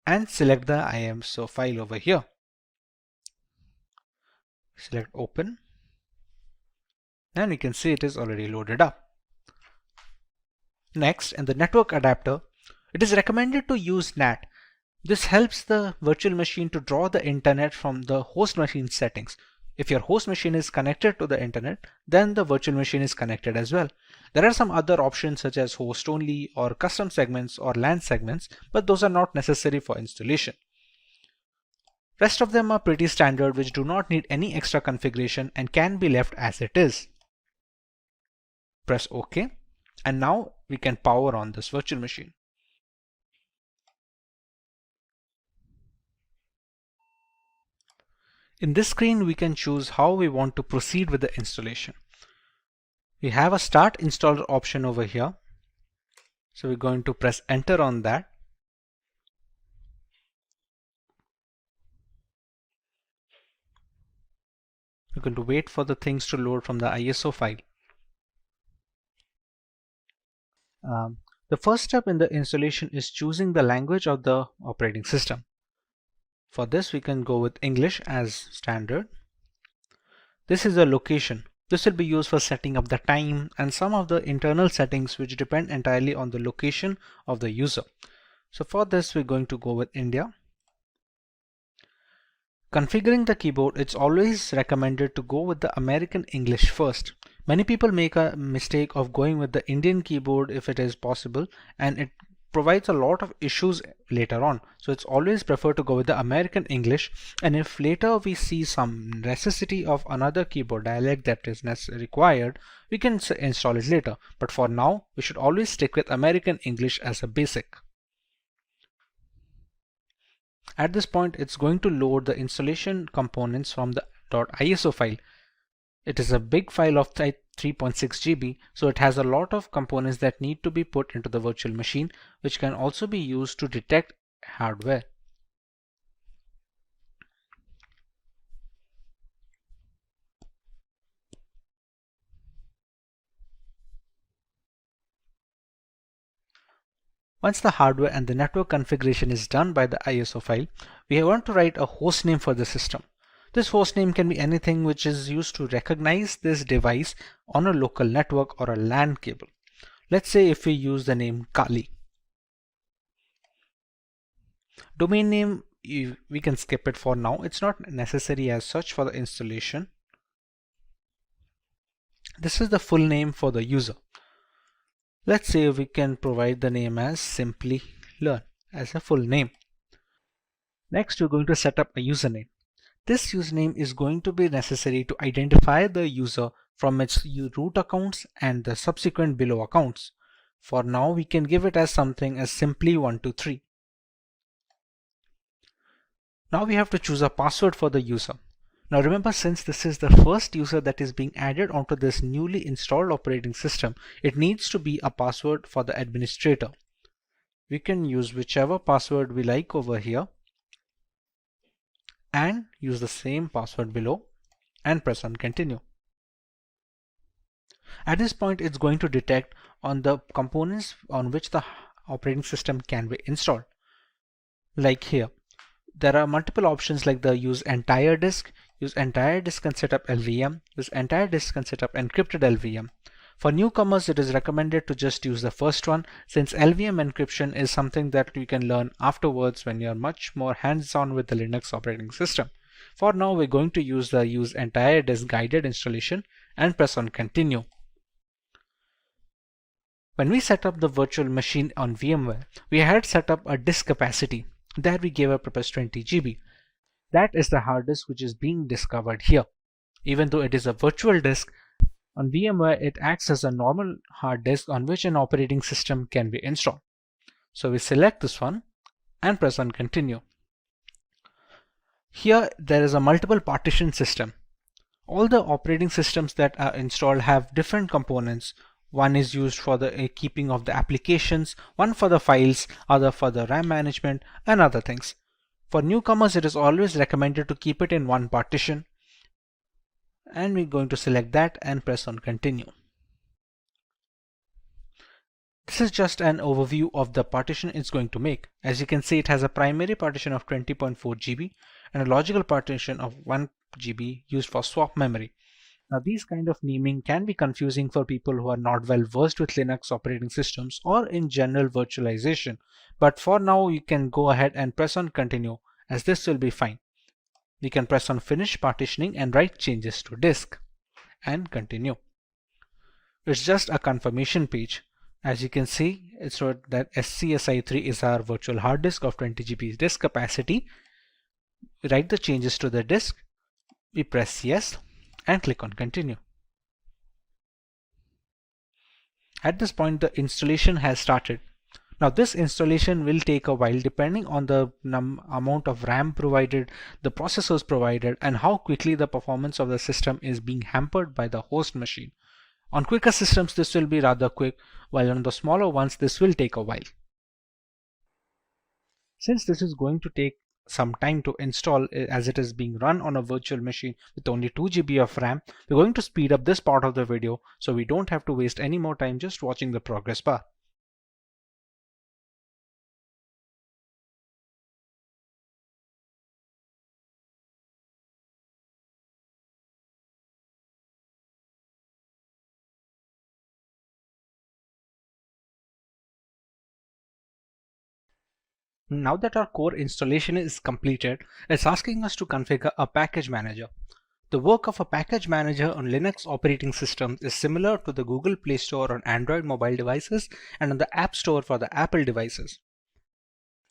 and select the ISO file over here. Select Open, and we can see it is already loaded up. Next, in the network adapter, it is recommended to use NAT. This helps the virtual machine to draw the internet from the host machine settings. If your host machine is connected to the internet, then the virtual machine is connected as well. There are some other options such as host only or custom segments or LAN segments, but those are not necessary for installation. Rest of them are pretty standard, which do not need any extra configuration and can be left as it is. Press OK, and now we can power on this virtual machine. In this screen, we can choose how we want to proceed with the installation. We have a Start Installer option over here. So we're going to press Enter on that. We're going to wait for the things to load from the ISO file. The first step in the installation is choosing the language of the operating system. For this, we can go with English as standard. This is a location. This will be used for setting up the time and some of the internal settings which depend entirely on the location of the user. So for this, we're going to go with India. Configuring the keyboard, it's always recommended to go with the American English first. Many people make a mistake of going with the Indian keyboard if it is possible, and it provides a lot of issues later on. So it's always preferred to go with the American English, and if later we see some necessity of another keyboard dialect that is required, we can install it later. But for now, we should always stick with American English as a basic. At this point, it's going to load the installation components from the .iso file. It is a big file of 3.6 GB, so it has a lot of components that need to be put into the virtual machine, which can also be used to detect hardware. Once the hardware and the network configuration is done by the ISO file, we want to write a host name for the system. This host name can be anything which is used to recognize this device on a local network or a LAN cable. Let's say if we use the name Kali. Domain name, we can skip it for now. It's not necessary as such for the installation. This is the full name for the user. Let's say we can provide the name as Simplilearn as a full name. Next, we're going to set up a username. This username is going to be necessary to identify the user from its root accounts and the subsequent below accounts. For now, we can give it as something as simply123. Now we have to choose a password for the user. Now remember, since this is the first user that is being added onto this newly installed operating system, it needs to be a password for the administrator. We can use whichever password we like over here and use the same password below and press on continue. At this point, it's going to detect on the components on which the operating system can be installed. Like here, there are multiple options like the use entire disk and set up LVM, use entire disk and set up encrypted LVM. For newcomers, it is recommended to just use the first one, since LVM encryption is something that you can learn afterwards when you're much more hands-on with the Linux operating system. For now, we're going to use the use entire disk guided installation and press on continue. When we set up the virtual machine on VMware, we had set up a disk capacity. There we gave a purpose 20 GB. That is the hard disk which is being discovered here. Even though it is a virtual disk, on VMware it acts as a normal hard disk on which an operating system can be installed. So we select this one and press on continue. Here there is a multiple partition system. All the operating systems that are installed have different components. One is used for the keeping of the applications, one for the files, other for the RAM management and other things. For newcomers, it is always recommended to keep it in one partition, and we're going to select that and press on continue. This is just an overview of the partition it's going to make. As you can see, it has a primary partition of 20.4 GB and a logical partition of 1 GB used for swap memory. Now, these kind of naming can be confusing for people who are not well versed with Linux operating systems or in general virtualization. But for now, you can go ahead and press on continue, as this will be fine. We can press on finish partitioning and write changes to disk and continue. It's just a confirmation page. As you can see, it's wrote that SCSI3 is our virtual hard disk of 20 GB disk capacity. We write the changes to the disk. We press yes and click on continue. At this point, the installation has started. Now, this installation will take a while depending on the amount of RAM provided, the processors provided, and how quickly the performance of the system is being hampered by the host machine. On quicker systems, this will be rather quick, while on the smaller ones, this will take a while. Since this is going to take some time to install, as it is being run on a virtual machine with only 2 GB of RAM, we're going to speed up this part of the video so we don't have to waste any more time just watching the progress bar. Now that our core installation is completed, it's asking us to configure a package manager. The work of a package manager on Linux operating systems is similar to the Google Play Store on Android mobile devices and on the App Store for the Apple devices.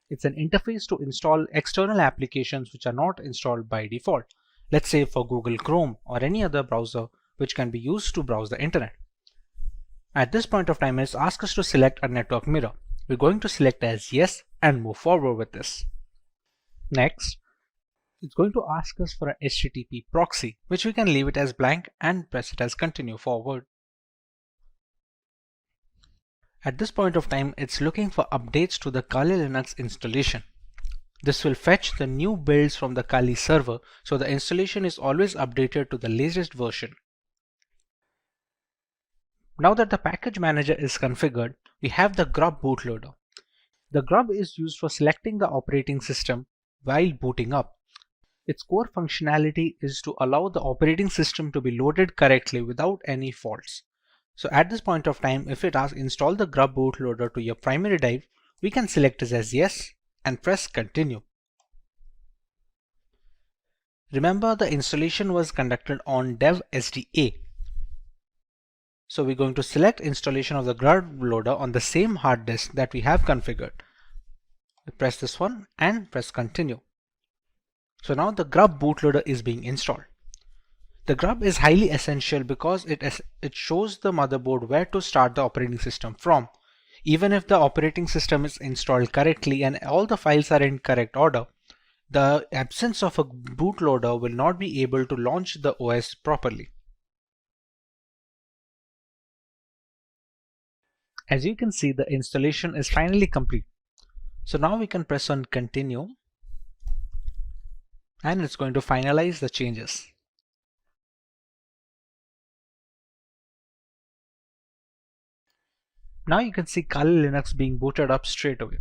It's an interface to install external applications which are not installed by default. Let's say for Google Chrome or any other browser which can be used to browse the internet. At this point of time, it's asked us to select a network mirror. We're going to select as yes and move forward with this. Next, it's going to ask us for an HTTP proxy, which we can leave it as blank and press it as continue forward. At this point of time, it's looking for updates to the Kali Linux installation. This will fetch the new builds from the Kali server, so the installation is always updated to the latest version. Now that the package manager is configured, we have the grub bootloader. The grub is used for selecting the operating system while booting up. Its core functionality is to allow the operating system to be loaded correctly without any faults. So at this point of time, if it asks install the grub bootloader to your primary drive, we can select this as yes and press continue. Remember, the installation was conducted on dev SDA. So we're going to select installation of the grub loader on the same hard disk that we have configured. We press this one and press continue. So now the grub bootloader is being installed. The grub is highly essential because it shows the motherboard where to start the operating system from. Even if the operating system is installed correctly and all the files are in correct order, the absence of a bootloader will not be able to launch the OS properly. As you can see, the installation is finally complete. So now we can press on continue and it's going to finalize the changes. Now you can see Kali Linux being booted up straight away.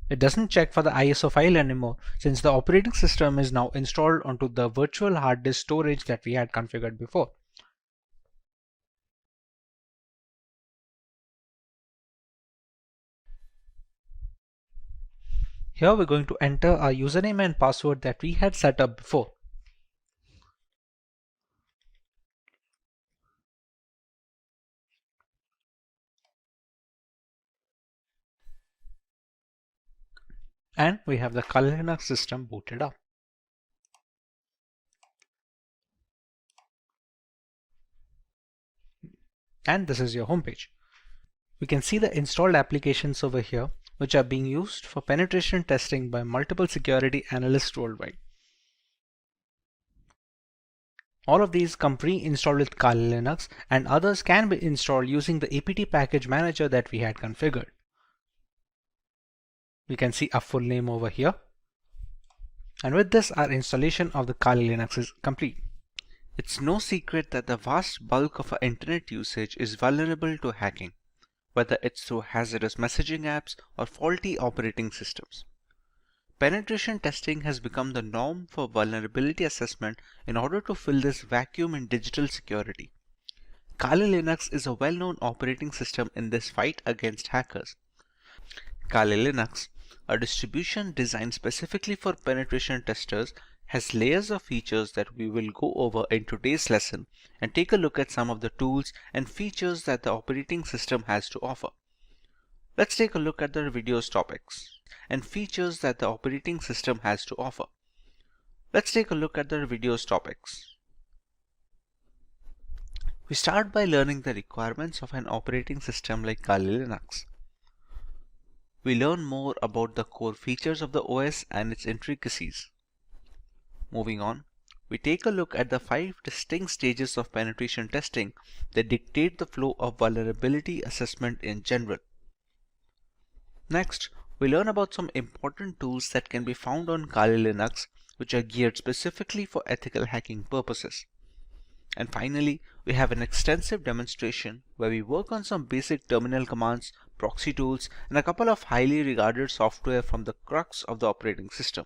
It doesn't check for the ISO file anymore since the operating system is now installed onto the virtual hard disk storage that we had configured before. Here we're going to enter our username and password that we had set up before. And we have the Kali Linux system booted up. And this is your homepage. We can see the installed applications over here, which are being used for penetration testing by multiple security analysts worldwide. All of these come pre-installed with Kali Linux, and others can be installed using the apt package manager that we had configured. We can see a full name over here. And with this, our installation of the Kali Linux is complete. It's no secret that the vast bulk of our internet usage is vulnerable to hacking, whether it's through hazardous messaging apps or faulty operating systems. Penetration testing has become the norm for vulnerability assessment in order to fill this vacuum in digital security. Kali Linux is a well-known operating system in this fight against hackers. Kali Linux, a distribution designed specifically for penetration testers, has layers of features that we will go over in today's lesson and take a look at some of the tools and features that the operating system has to offer. Let's take a look at the video's topics and features that the operating system has to offer. Let's take a look at the video's topics. We start by learning the requirements of an operating system like Kali Linux. We learn more about the core features of the OS and its intricacies. Moving on, we take a look at the 5 distinct stages of penetration testing that dictate the flow of vulnerability assessment in general. Next, we learn about some important tools that can be found on Kali Linux which are geared specifically for ethical hacking purposes. And finally, we have an extensive demonstration where we work on some basic terminal commands, proxy tools, and a couple of highly regarded software from the crux of the operating system.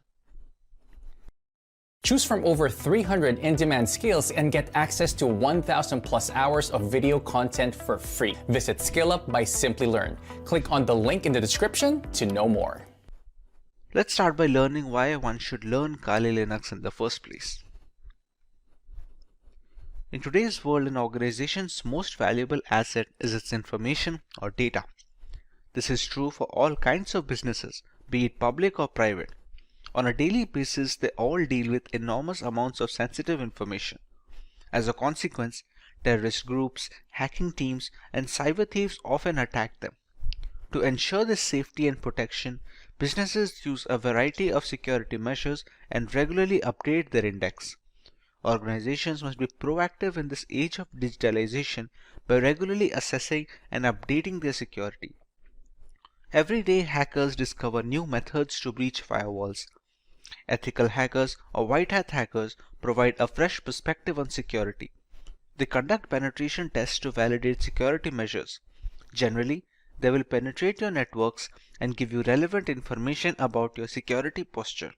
Choose from over 300 in-demand skills and get access to 1,000 plus hours of video content for free. Visit SkillUp by Simplilearn. Click on the link in the description to know more. Let's start by learning why one should learn Kali Linux in the first place. In today's world, an organization's most valuable asset is its information or data. This is true for all kinds of businesses, be it public or private. On a daily basis, they all deal with enormous amounts of sensitive information. As a consequence, terrorist groups, hacking teams, and cyber thieves often attack them. To ensure this safety and protection, businesses use a variety of security measures and regularly update their index. Organizations must be proactive in this age of digitalization by regularly assessing and updating their security. Every day, hackers discover new methods to breach firewalls. Ethical hackers or white hat hackers provide a fresh perspective on security. They conduct penetration tests to validate security measures. Generally, they will penetrate your networks and give you relevant information about your security posture.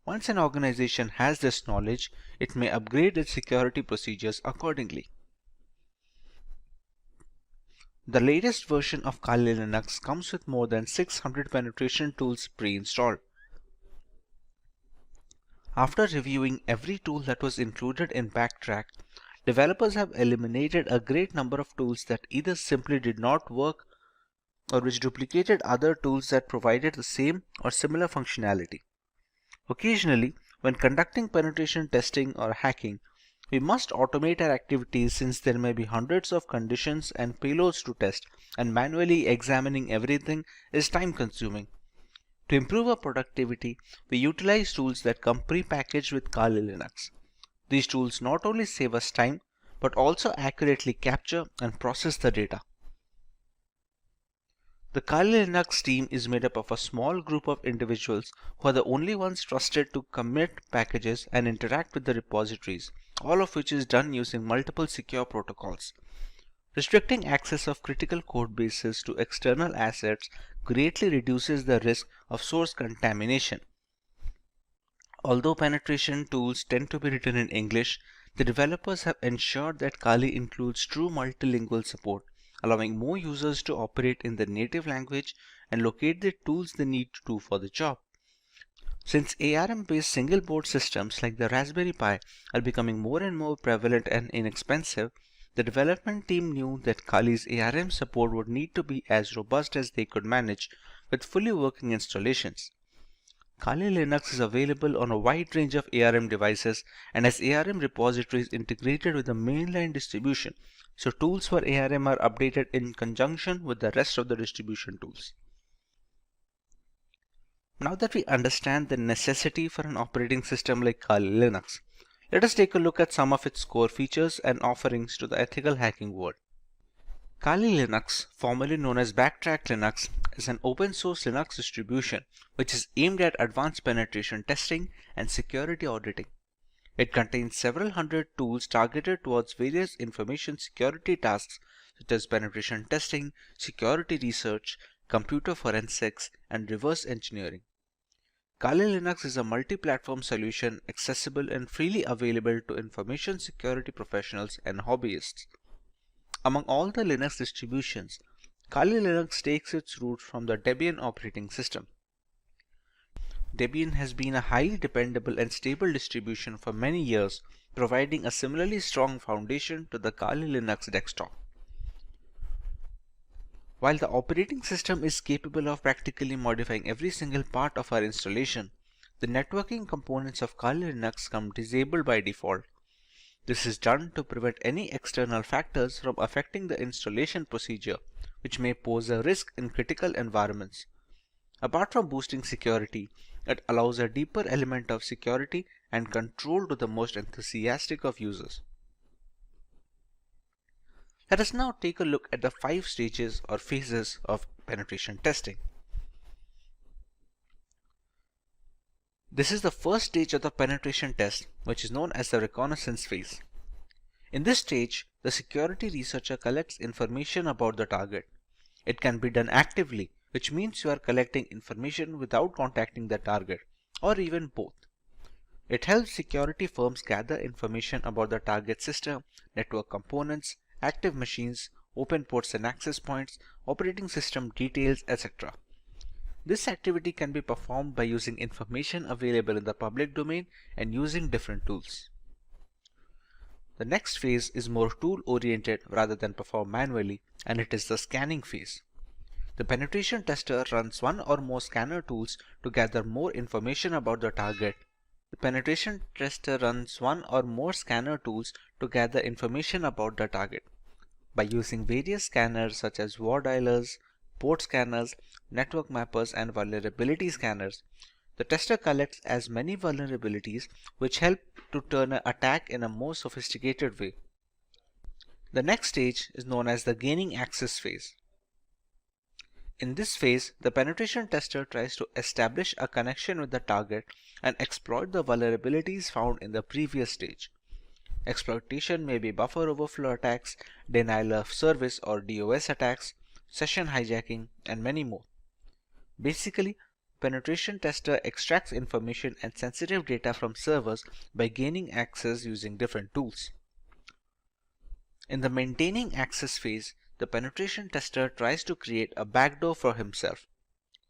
Once an organization has this knowledge, it may upgrade its security procedures accordingly. The latest version of Kali Linux comes with more than 600 penetration tools pre-installed. After reviewing every tool that was included in Backtrack, developers have eliminated a great number of tools that either simply did not work or which duplicated other tools that provided the same or similar functionality. Occasionally, when conducting penetration testing or hacking, we must automate our activities since there may be hundreds of conditions and payloads to test, and manually examining everything is time-consuming. To improve our productivity, we utilize tools that come pre-packaged with Kali Linux. These tools not only save us time, but also accurately capture and process the data. The Kali Linux team is made up of a small group of individuals who are the only ones trusted to commit packages and interact with the repositories, all of which is done using multiple secure protocols. Restricting access of critical code bases to external assets greatly reduces the risk of source contamination. Although penetration tools tend to be written in English, the developers have ensured that Kali includes true multilingual support, allowing more users to operate in their native language and locate the tools they need to do for the job. Since ARM-based single board systems like the Raspberry Pi are becoming more and more prevalent and inexpensive, the development team knew that Kali's ARM support would need to be as robust as they could manage with fully working installations. Kali Linux is available on a wide range of ARM devices and has ARM repositories integrated with the mainline distribution, so tools for ARM are updated in conjunction with the rest of the distribution tools. Now that we understand the necessity for an operating system like Kali Linux, let us take a look at some of its core features and offerings to the ethical hacking world. Kali Linux, formerly known as Backtrack Linux, is an open source Linux distribution which is aimed at advanced penetration testing and security auditing. It contains several hundred tools targeted towards various information security tasks such as penetration testing, security research, computer forensics, and reverse engineering. Kali Linux is a multi-platform solution accessible and freely available to information security professionals and hobbyists. Among all the Linux distributions, Kali Linux takes its roots from the Debian operating system. Debian has been a highly dependable and stable distribution for many years, providing a similarly strong foundation to the Kali Linux desktop. While the operating system is capable of practically modifying every single part of our installation, the networking components of Kali Linux come disabled by default. This is done to prevent any external factors from affecting the installation procedure, which may pose a risk in critical environments. Apart from boosting security, it allows a deeper element of security and control to the most enthusiastic of users. Let us now take a look at the 5 stages or phases of penetration testing. This is the first stage of the penetration test, which is known as the reconnaissance phase. In this stage, the security researcher collects information about the target. It can be done actively, which means you are collecting information without contacting the target, or even both. It helps security firms gather information about the target system, network components, active machines, open ports and access points, operating system details, etc. This activity can be performed by using information available in the public domain and using different tools. The next phase is more tool-oriented rather than performed manually, and it is the scanning phase. The penetration tester runs one or more scanner tools to gather more information about the target. The penetration tester runs one or more scanner tools to gather information about the target. By using various scanners such as war dialers, port scanners, network mappers, and vulnerability scanners, the tester collects as many vulnerabilities which help to turn an attack in a more sophisticated way. The next stage is known as the gaining access phase. In this phase, the penetration tester tries to establish a connection with the target and exploit the vulnerabilities found in the previous stage. Exploitation may be buffer overflow attacks, denial of service or DOS attacks, session hijacking, and many more. Basically, penetration tester extracts information and sensitive data from servers by gaining access using different tools. In the maintaining access phase, the penetration tester tries to create a backdoor for himself.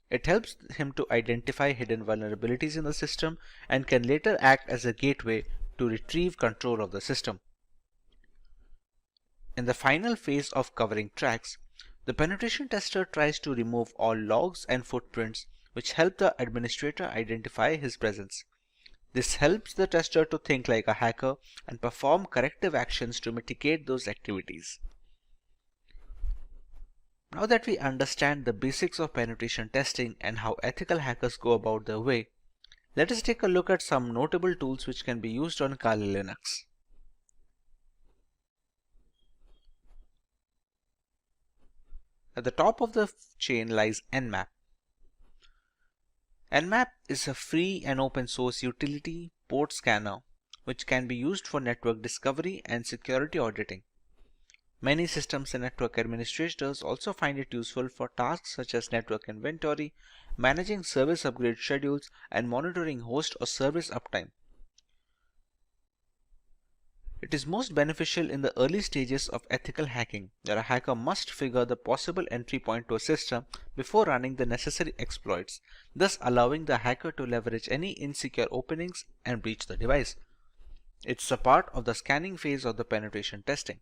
It helps him to identify hidden vulnerabilities in the system and can later act as a gateway to retrieve control of the system. In the final phase of covering tracks, the penetration tester tries to remove all logs and footprints which help the administrator identify his presence. This helps the tester to think like a hacker and perform corrective actions to mitigate those activities. Now that we understand the basics of penetration testing and how ethical hackers go about their way, let us take a look at some notable tools which can be used on Kali Linux. At the top of the chain lies Nmap. Nmap is a free and open source utility port scanner which can be used for network discovery and security auditing. Many systems and network administrators also find it useful for tasks such as network inventory, managing service upgrade schedules, and monitoring host or service uptime. It is most beneficial in the early stages of ethical hacking, where a hacker must figure the possible entry point to a system before running the necessary exploits, thus allowing the hacker to leverage any insecure openings and breach the device. It's a part of the scanning phase of the penetration testing.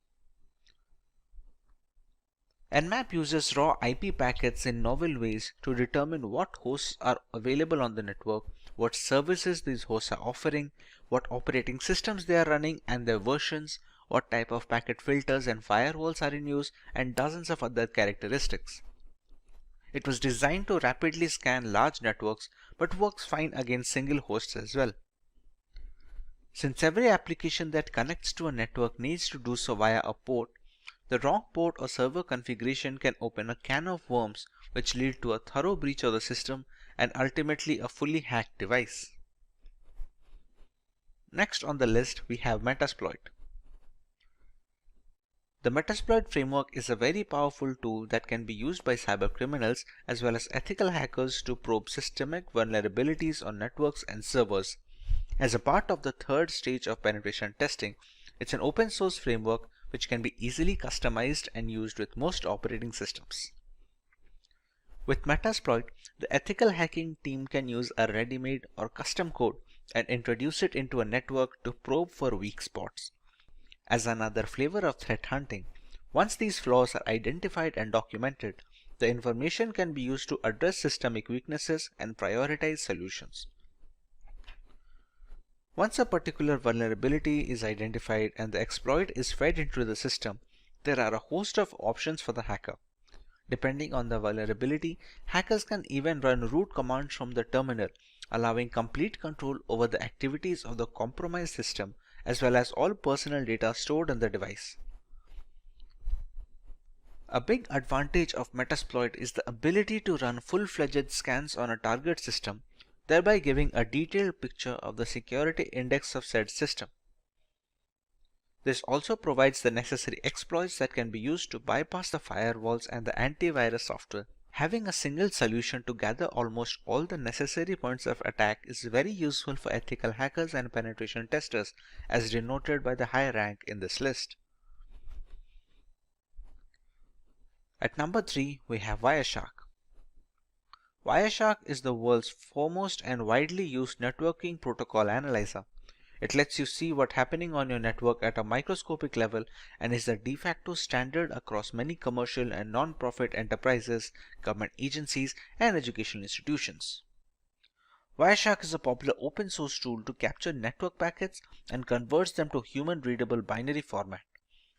Nmap uses raw IP packets in novel ways to determine what hosts are available on the network, what services these hosts are offering, what operating systems they are running and their versions, what type of packet filters and firewalls are in use, and dozens of other characteristics. It was designed to rapidly scan large networks but works fine against single hosts as well. Since every application that connects to a network needs to do so via a port, the wrong port or server configuration can open a can of worms which lead to a thorough breach of the system and ultimately a fully hacked device. Next on the list, we have Metasploit. The Metasploit framework is a very powerful tool that can be used by cybercriminals as well as ethical hackers to probe systemic vulnerabilities on networks and servers. As a part of the third stage of penetration testing, it's an open source framework which can be easily customized and used with most operating systems. With Metasploit, the ethical hacking team can use a ready-made or custom code and introduce it into a network to probe for weak spots. As another flavor of threat hunting, once these flaws are identified and documented, the information can be used to address systemic weaknesses and prioritize solutions. Once a particular vulnerability is identified and the exploit is fed into the system, there are a host of options for the hacker. Depending on the vulnerability, hackers can even run root commands from the terminal, allowing complete control over the activities of the compromised system as well as all personal data stored on the device. A big advantage of Metasploit is the ability to run full-fledged scans on a target system, thereby giving a detailed picture of the security index of said system. This also provides the necessary exploits that can be used to bypass the firewalls and the antivirus software. Having a single solution to gather almost all the necessary points of attack is very useful for ethical hackers and penetration testers, as denoted by the high rank in this list. At number 3, we have Wireshark. Wireshark is the world's foremost and widely used networking protocol analyzer. It lets you see what's happening on your network at a microscopic level and is the de facto standard across many commercial and non-profit enterprises, government agencies, and educational institutions. Wireshark is a popular open source tool to capture network packets and converts them to human-readable binary format.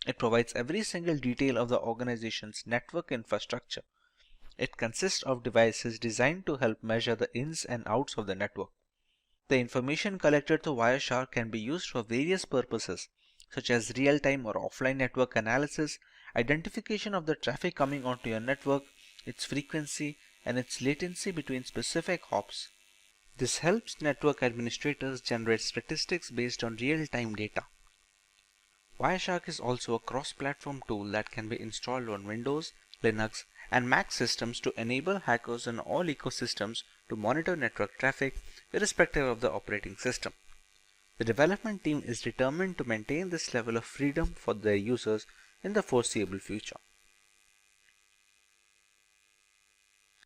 It provides every single detail of the organization's network infrastructure. It consists of devices designed to help measure the ins and outs of the network. The information collected through Wireshark can be used for various purposes, such as real-time or offline network analysis, identification of the traffic coming onto your network, its frequency, and its latency between specific hops. This helps network administrators generate statistics based on real-time data. Wireshark is also a cross-platform tool that can be installed on Windows, Linux, and Mac systems to enable hackers in all ecosystems to monitor network traffic irrespective of the operating system. The development team is determined to maintain this level of freedom for their users in the foreseeable future.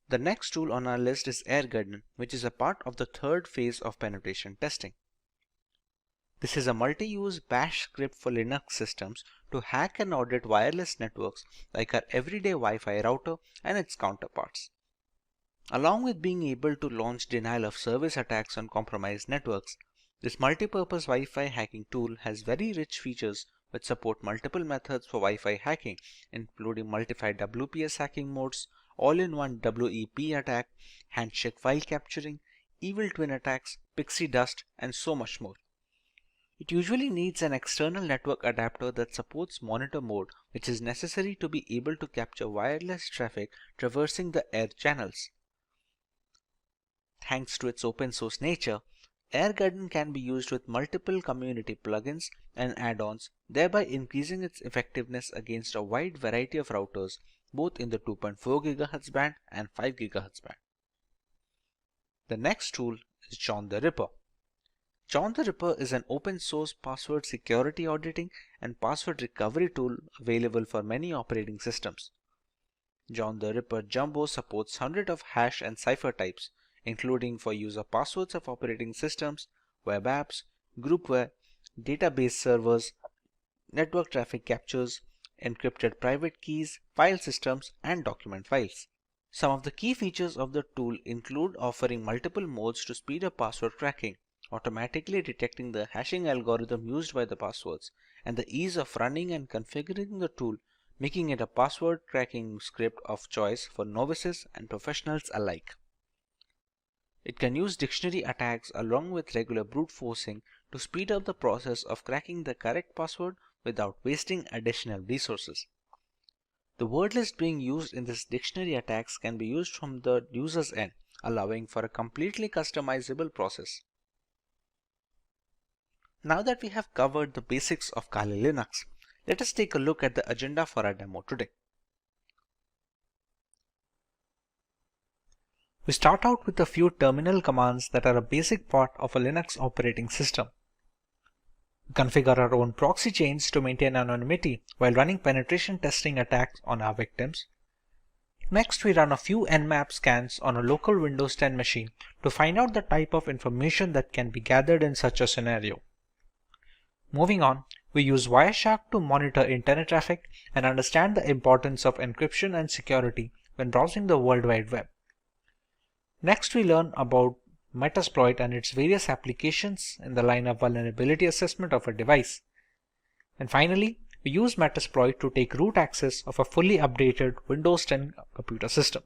The next tool on our list is AirGarden, which is a part of the third phase of penetration testing. This is a multi-use bash script for Linux systems to hack and audit wireless networks like our everyday Wi-Fi router and its counterparts. Along with being able to launch denial of service attacks on compromised networks, this multi-purpose Wi-Fi hacking tool has very rich features which support multiple methods for Wi-Fi hacking, including multi-fi WPS hacking modes, all-in-one WEP attack, handshake file capturing, evil twin attacks, pixie dust, and so much more. It usually needs an external network adapter that supports monitor mode, which is necessary to be able to capture wireless traffic traversing the air channels. Thanks to its open source nature, AirGarden can be used with multiple community plugins and add-ons, thereby increasing its effectiveness against a wide variety of routers, both in the 2.4 GHz band and 5 GHz band. The next tool is John the Ripper. John the Ripper is an open source password security auditing and password recovery tool available for many operating systems. John the Ripper Jumbo supports hundreds of hash and cipher types, including for use of passwords of operating systems, web apps, groupware, database servers, network traffic captures, encrypted private keys, file systems, and document files. Some of the key features of the tool include offering multiple modes to speed up password cracking, automatically detecting the hashing algorithm used by the passwords, and the ease of running and configuring the tool, making it a password cracking script of choice for novices and professionals alike. It can use dictionary attacks along with regular brute forcing to speed up the process of cracking the correct password without wasting additional resources. The word list being used in this dictionary attacks can be used from the user's end, allowing for a completely customizable process. Now that we have covered the basics of Kali Linux, let us take a look at the agenda for our demo today. We start out with a few terminal commands that are a basic part of a Linux operating system. We configure our own proxy chains to maintain anonymity while running penetration testing attacks on our victims. Next, we run a few Nmap scans on a local Windows 10 machine to find out the type of information that can be gathered in such a scenario. Moving on, we use Wireshark to monitor internet traffic and understand the importance of encryption and security when browsing the World Wide Web. Next, we learn about Metasploit and its various applications in the line of vulnerability assessment of a device. And finally, we use Metasploit to take root access of a fully updated Windows 10 computer system.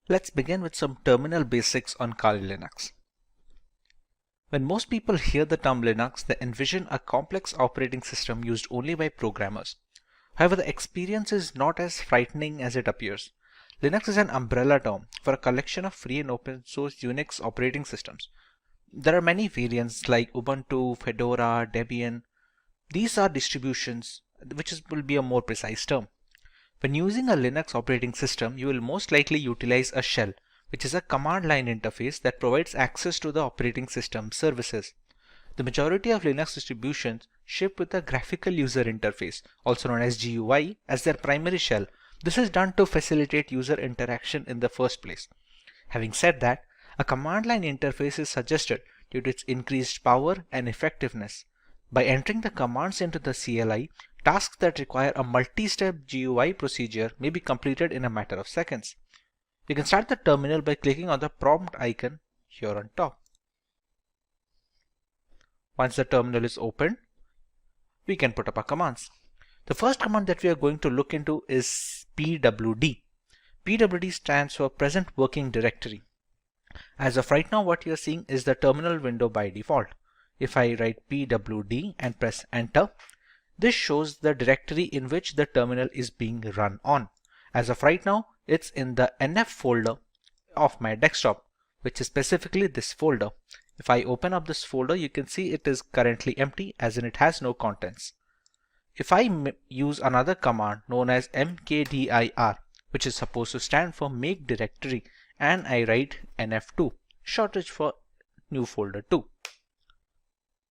Let's begin with some terminal basics on Kali Linux. When most people hear the term Linux, they envision a complex operating system used only by programmers. However, the experience is not as frightening as it appears. Linux is an umbrella term for a collection of free and open source Unix operating systems. There are many variants like Ubuntu, Fedora, Debian. These are distributions, which will be a more precise term. When using a Linux operating system, you will most likely utilize a shell, which is a command line interface that provides access to the operating system services. The majority of Linux distributions ship with a graphical user interface, also known as GUI, as their primary shell. This is done to facilitate user interaction in the first place. Having said that, a command line interface is suggested due to its increased power and effectiveness. By entering the commands into the CLI, tasks that require a multi-step GUI procedure may be completed in a matter of seconds. You can start the terminal by clicking on the prompt icon here on top. Once the terminal is opened, we can put up our commands. The first command that we are going to look into is pwd. pwd stands for present working directory. As of right now, what you are seeing is the terminal window by default. If I write pwd and press enter, this shows the directory in which the terminal is being run on. As of right now, it's in the nf folder of my desktop, which is specifically this folder. If I open up this folder, you can see it is currently empty, as in it has no contents. If I use another command known as mkdir, which is supposed to stand for make directory, and I write nf2, shortage for new folder 2.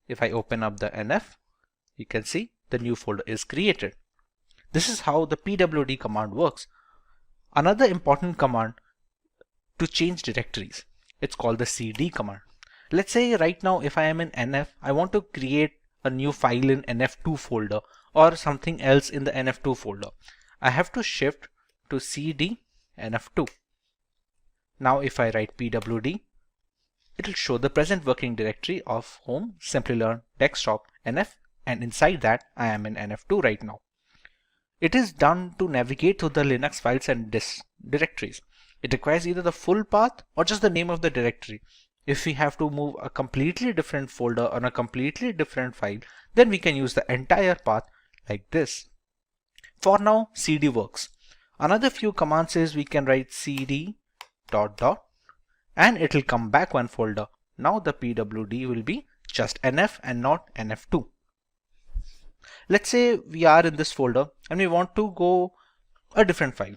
If I open up the nf, you can see the new folder is created. This is how the pwd command works. Another important command to change directories, it's called the cd command. Let's say right now if I am in nf, I want to create a new file in nf2 folder or something else in the nf2 folder. I have to shift to cd nf2. Now if I write pwd, it will show the present working directory of home, Simplilearn, desktop, nf, and inside that I am in nf2 right now. It is done to navigate through the Linux files and directories. It requires either the full path or just the name of the directory. If we have to move a completely different folder on a completely different file, then we can use the entire path like this. For now, cd works. Another few commands is we can write cd ... and it will come back one folder. Now the pwd will be just nf and not nf2. Let's say we are in this folder and we want to go a different file.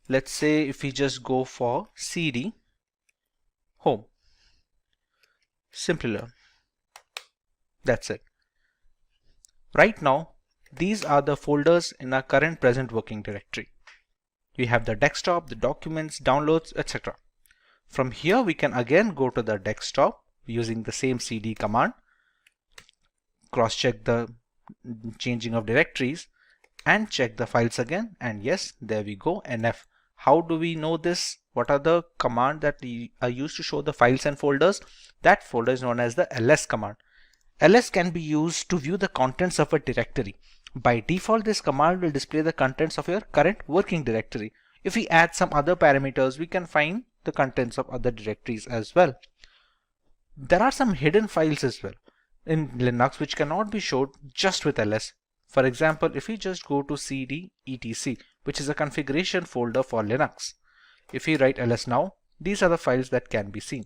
Let's say if we just go for cd home, Simplilearn. That's it. Right now, these are the folders in our current present working directory. We have the desktop, the documents, downloads, etc. From here, we can again go to the desktop using the same cd command, cross-check the changing of directories, and check the files again, and yes, there we go, nf. How do we know this? What are the commands that are used to show the files and folders? That folder is known as the ls command. ls can be used to view the contents of a directory. By default, this command will display the contents of your current working directory. If we add some other parameters, we can find the contents of other directories as well. There are some hidden files as well in Linux which cannot be showed just with ls. For example, if we just go to cd etc, which is a configuration folder for Linux. If we write ls now, these are the files that can be seen.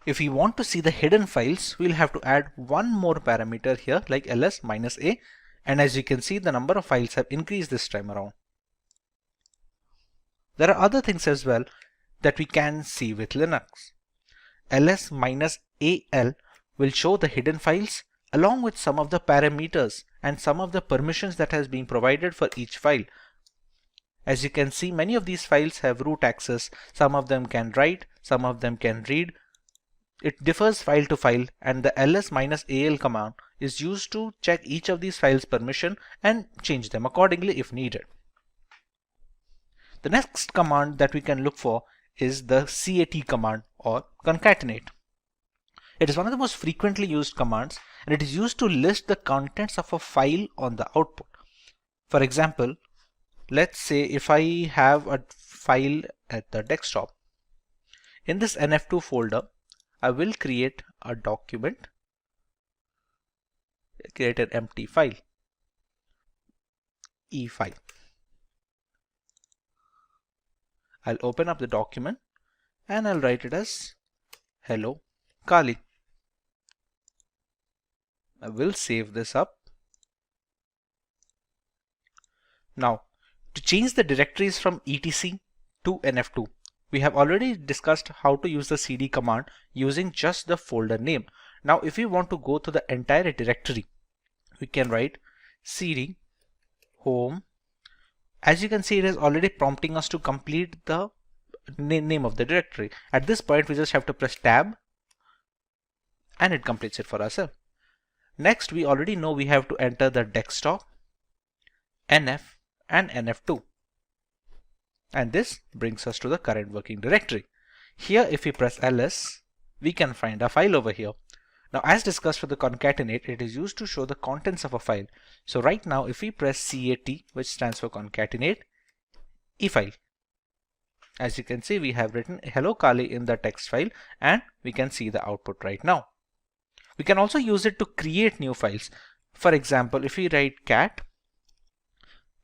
If we want to see the hidden files, we'll have to add one more parameter here like ls-a, and as you can see, the number of files have increased this time around. There are other things as well that we can see with Linux. ls-al will show the hidden files along with some of the parameters and some of the permissions that has been provided for each file. As you can see, many of these files have root access. Some of them can write, some of them can read. It differs file to file, and the ls-al command is used to check each of these files' permission and change them accordingly if needed. The next command that we can look for is the cat command or concatenate. It is one of the most frequently used commands, and it is used to list the contents of a file on the output. For example, let's say if I have a file at the desktop. In this nf2 folder, I will create a document, create an empty file, e5. I'll open up the document and I'll write it as hello Kali. I will save this up. Now, to change the directories from etc to nf2, we have already discussed how to use the cd command using just the folder name. Now, if we want to go to the entire directory, we can write cd home. As you can see, it is already prompting us to complete the name of the directory. At this point, we just have to press tab and it completes it for ourselves. Next, we already know we have to enter the desktop, nf and nf2. And this brings us to the current working directory. Here, if we press ls, we can find a file over here. Now, as discussed for the concatenate, it is used to show the contents of a file. So right now, if we press cat, which stands for concatenate, e-file. As you can see, we have written hello Kali in the text file, and we can see the output right now. We can also use it to create new files. For example, if we write cat,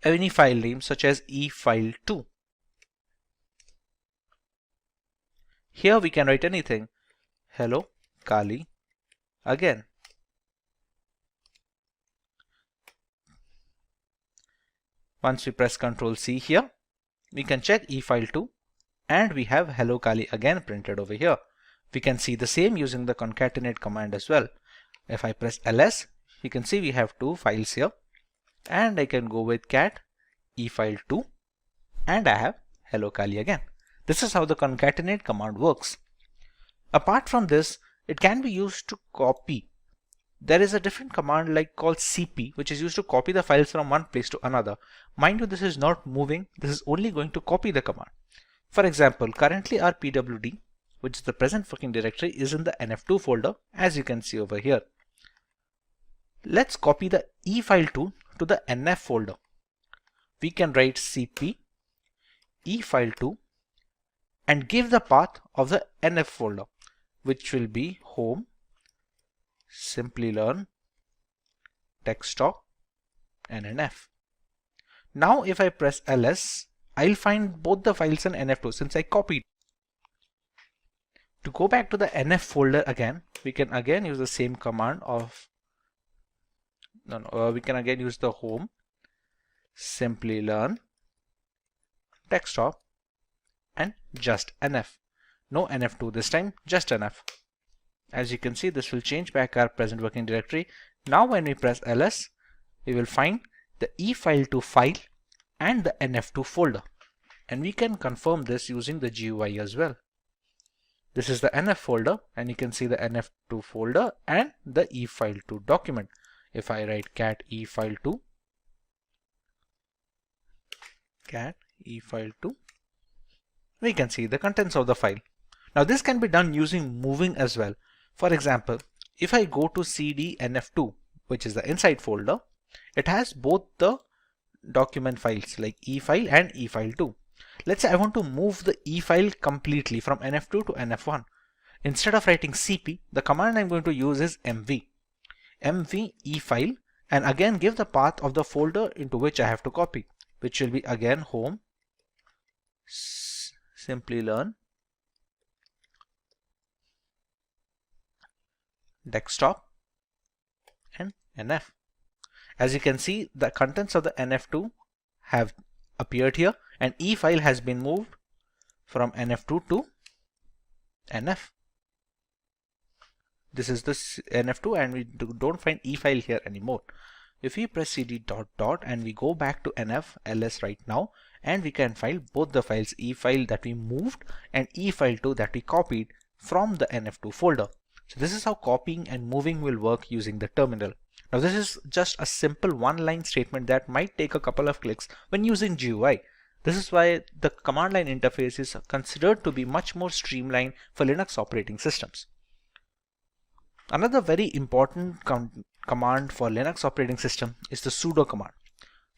any file name such as e-file2. Here we can write anything. Hello Kali again. Once we press Ctrl C here, we can check e-file2 and we have hello Kali again printed over here. We can see the same using the concatenate command as well. If I press ls, you can see we have two files here, and I can go with cat e-file2 and I have hello Kali again. This is how the concatenate command works. Apart from this, it can be used to copy. There is a different command like called cp, which is used to copy the files from one place to another. Mind you, this is not moving. This is only going to copy the command. For example, currently our pwd, which is the present working directory, is in the nf2 folder, as you can see over here. Let's copy the e-file2 to the nf folder. We can write cp e-file2 and give the path of the nf folder, which will be home, Simplilearn, desktop, and nf. Now if I press ls, I'll find both the files in nf2 since I copied. To go back to the nf folder again, we can again use the same command of we can again use the home, Simplilearn, desktop, and just nf. No nf2 this time, just nf. As you can see, this will change back our present working directory. Now when we press ls, we will find the e-file2 file and the nf2 folder, and we can confirm this using the GUI as well. This is the nf folder, and you can see the nf2 folder and the e-file2 document. If I write cat e-file2, we can see the contents of the file. Now this can be done using moving as well. For example, if I go to cd nf2, which is the inside folder, it has both the document files like e-file and e-file2. Let's say I want to move the e-file completely from nf2 to nf1. Instead of writing cp, the command I'm going to use is mv e-file and again give the path of the folder into which I have to copy, which will be again home, Simplilearn, desktop, and NF. As you can see, the contents of the NF2 have appeared here, and E file has been moved from NF2 to NF. This is the NF2, and we don't find E file here anymore. If we press cd dot and we go back to NF ls right now, and we can find both the files, E file that we moved and E file 2 that we copied from the NF2 folder. So this is how copying and moving will work using the terminal. Now this is just a simple one-line statement that might take a couple of clicks when using GUI. This is why the command line interface is considered to be much more streamlined for Linux operating systems. Another very important command for Linux operating system is the sudo command.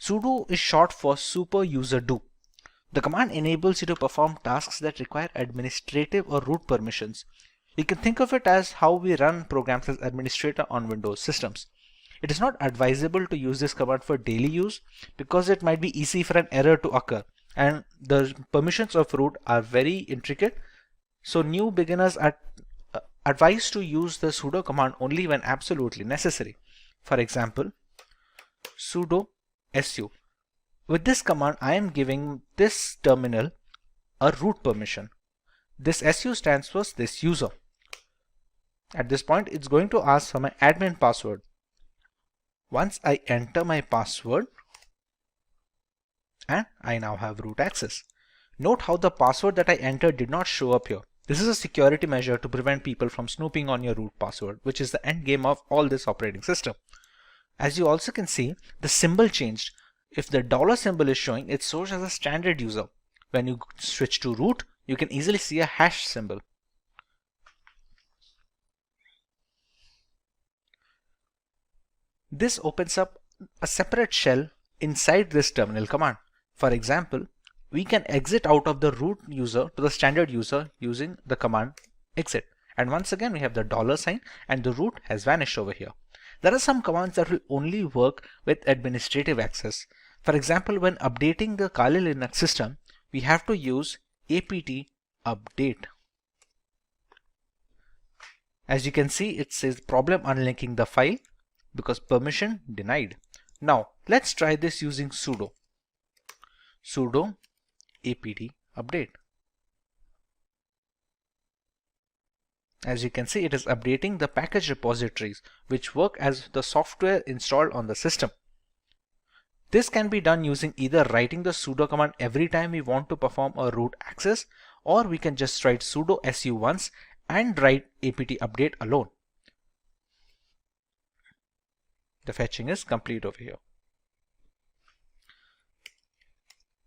Sudo is short for super user do. The command enables you to perform tasks that require administrative or root permissions. You can think of it as how we run programs as administrator on Windows systems. It is not advisable to use this command for daily use because it might be easy for an error to occur, and the permissions of root are very intricate. So new beginners are advised to use the sudo command only when absolutely necessary. For example, sudo su. With this command, I am giving this terminal a root permission. This su stands for this user. At this point, it's going to ask for my admin password. Once I enter my password, and I now have root access. Note how the password that I entered did not show up here. This is a security measure to prevent people from snooping on your root password, which is the end game of all this operating system. As you also can see, the symbol changed. If the dollar symbol is showing, it shows as a standard user. When you switch to root, you can easily see a hash symbol. This opens up a separate shell inside this terminal command. For example, we can exit out of the root user to the standard user using the command exit. And once again, we have the dollar sign and the root has vanished over here. There are some commands that will only work with administrative access. For example, when updating the Kali Linux system, we have to use apt update. As you can see, it says problem unlinking the file because permission denied. Now let's try this using sudo apt update. As you can see, it is updating the package repositories which work as the software installed on the system. This can be done using either writing the sudo command every time we want to perform a root access, or we can just write sudo su once and write apt update alone. The fetching is complete over here.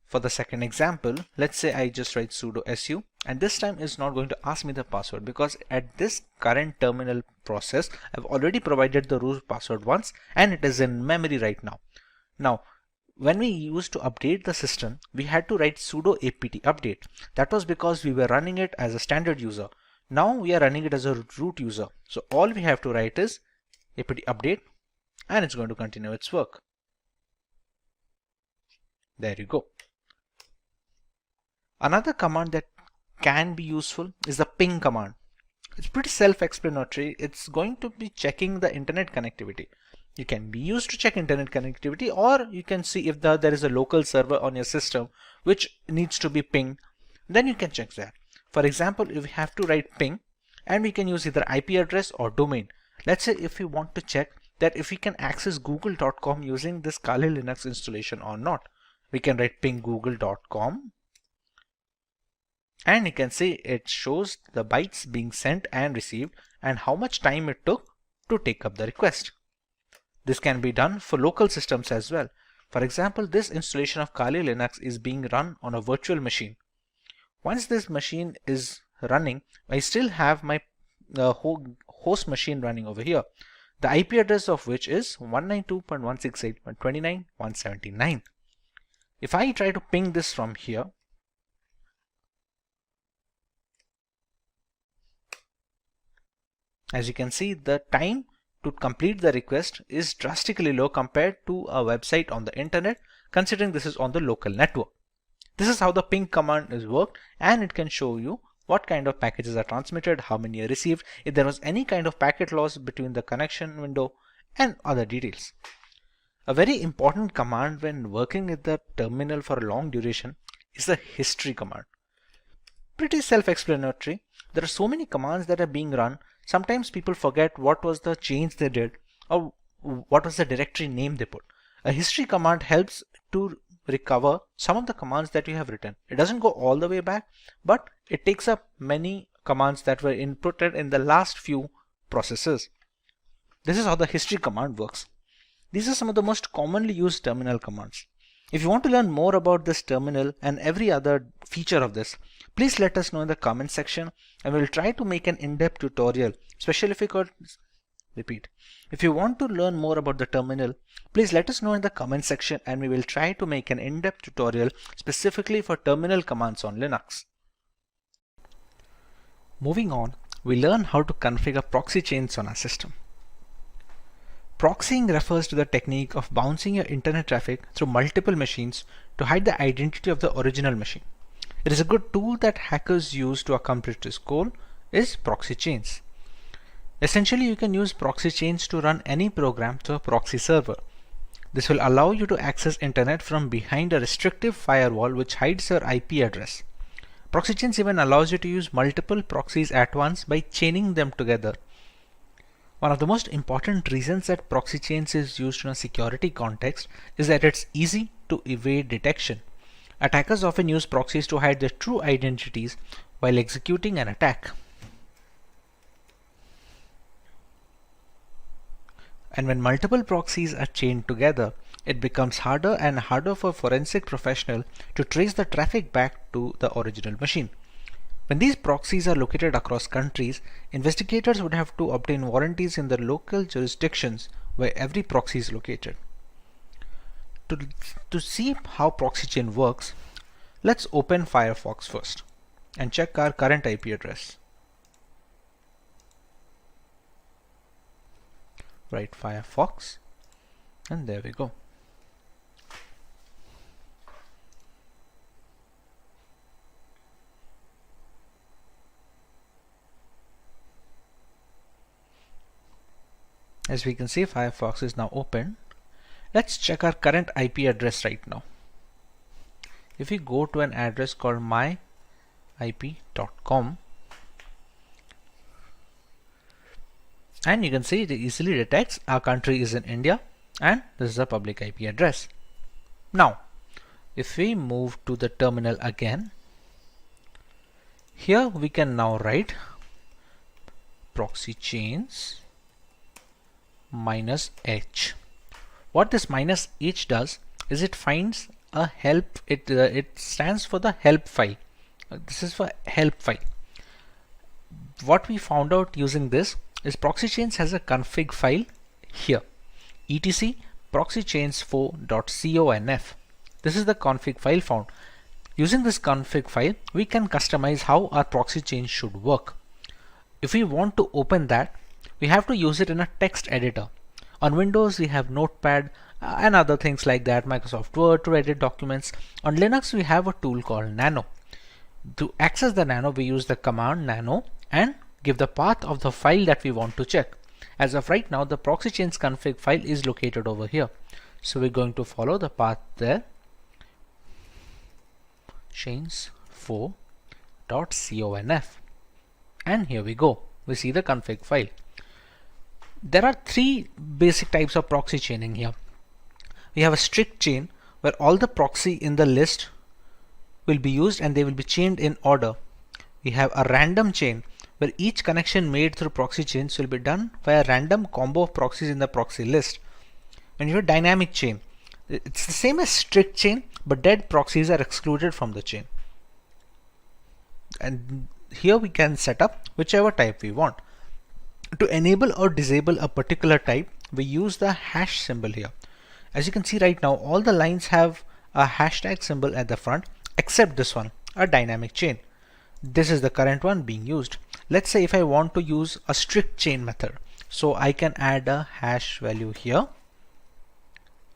For the second example, let's say I just write sudo su, and this time it's not going to ask me the password because at this current terminal process, I've already provided the root password once and it is in memory right now. Now, when we used to update the system, we had to write sudo apt update. That was because we were running it as a standard user. Now we are running it as a root user. So all we have to write is apt update, and it's going to continue its work. There you go. Another command that can be useful is the ping command. It's pretty self-explanatory. It's going to be checking the internet connectivity. You can be used to check internet connectivity, or you can see if there is a local server on your system which needs to be pinged, then you can check that. For example, if we have to write ping, and we can use either IP address or domain. Let's say if we want to check that if we can access google.com using this Kali Linux installation or not, we can write ping google.com, and you can see it shows the bytes being sent and received and how much time it took to take up the request. This can be done for local systems as well. For example, this installation of Kali Linux is being run on a virtual machine. Once this machine is running, I still have my host machine running over here, the IP address of which is 192.168.129.179. If I try to ping this from here, as you can see, the time to complete the request is drastically low compared to a website on the internet, considering this is on the local network. This is how the ping command is worked, and it can show you what kind of packages are transmitted, how many are received, if there was any kind of packet loss between the connection window, and other details. A very important command when working with the terminal for a long duration is the history command. Pretty self-explanatory. There are so many commands that are being run, sometimes people forget what was the change they did or what was the directory name they put. A history command helps to recover some of the commands that you have written. It doesn't go all the way back, but it takes up many commands that were inputted in the last few processes. This is how the history command works. These are some of the most commonly used terminal commands. If you want to learn more about this terminal and every other feature of this, please let us know in the comment section, and we'll try to make an in-depth tutorial, especially if you could repeat. If you want to learn more about the terminal, please let us know in the comment section, and we will try to make an in-depth tutorial specifically for terminal commands on Linux. Moving on, we learn how to configure proxy chains on our system. Proxying refers to the technique of bouncing your internet traffic through multiple machines to hide the identity of the original machine. It is a good tool that hackers use to accomplish this goal is proxy chains. Essentially, you can use proxy chains to run any program to a proxy server. This will allow you to access internet from behind a restrictive firewall which hides your IP address. Proxy chains even allows you to use multiple proxies at once by chaining them together. One of the most important reasons that proxy chains is used in a security context is that it's easy to evade detection. Attackers often use proxies to hide their true identities while executing an attack. And when multiple proxies are chained together, it becomes harder and harder for a forensic professional to trace the traffic back to the original machine. When these proxies are located across countries, investigators would have to obtain warranties in the local jurisdictions where every proxy is located. To see how proxy chain works, let's open Firefox first and check our current IP address. Write Firefox, and there we go. As we can see, Firefox is now open. Let's check our current IP address right now. If we go to an address called myip.com, and you can see it easily detects our country is in India, and this is a public IP address. Now, if we move to the terminal again, here we can now write proxy chains -h. What this -h does is it finds a help. It stands for the help file. This is for help file. What we found out using this is proxy chains has a config file here, etc proxychains4.conf. This is the config file found. Using this config file, we can customize how our proxy chain should work. If we want to open that, we have to use it in a text editor. On Windows, we have Notepad and other things like that, Microsoft Word to edit documents. On Linux, we have a tool called Nano. To access the Nano, we use the command nano and give the path of the file that we want to check. As of right now, the proxy chains config file is located over here. So we're going to follow the path there. chains4.conf. And here we go. We see the config file. There are three basic types of proxy chaining here. We have a strict chain where all the proxy in the list will be used and they will be chained in order. We have a random chain where each connection made through proxy chains will be done by a random combo of proxies in the proxy list. And you have a dynamic chain. It's the same as strict chain, but dead proxies are excluded from the chain. And here we can set up whichever type we want. To enable or disable a particular type, we use the hash symbol here. As you can see right now, all the lines have a hashtag symbol at the front, except this one, a dynamic chain. This is the current one being used. Let's say if I want to use a strict chain method. So I can add a hash value here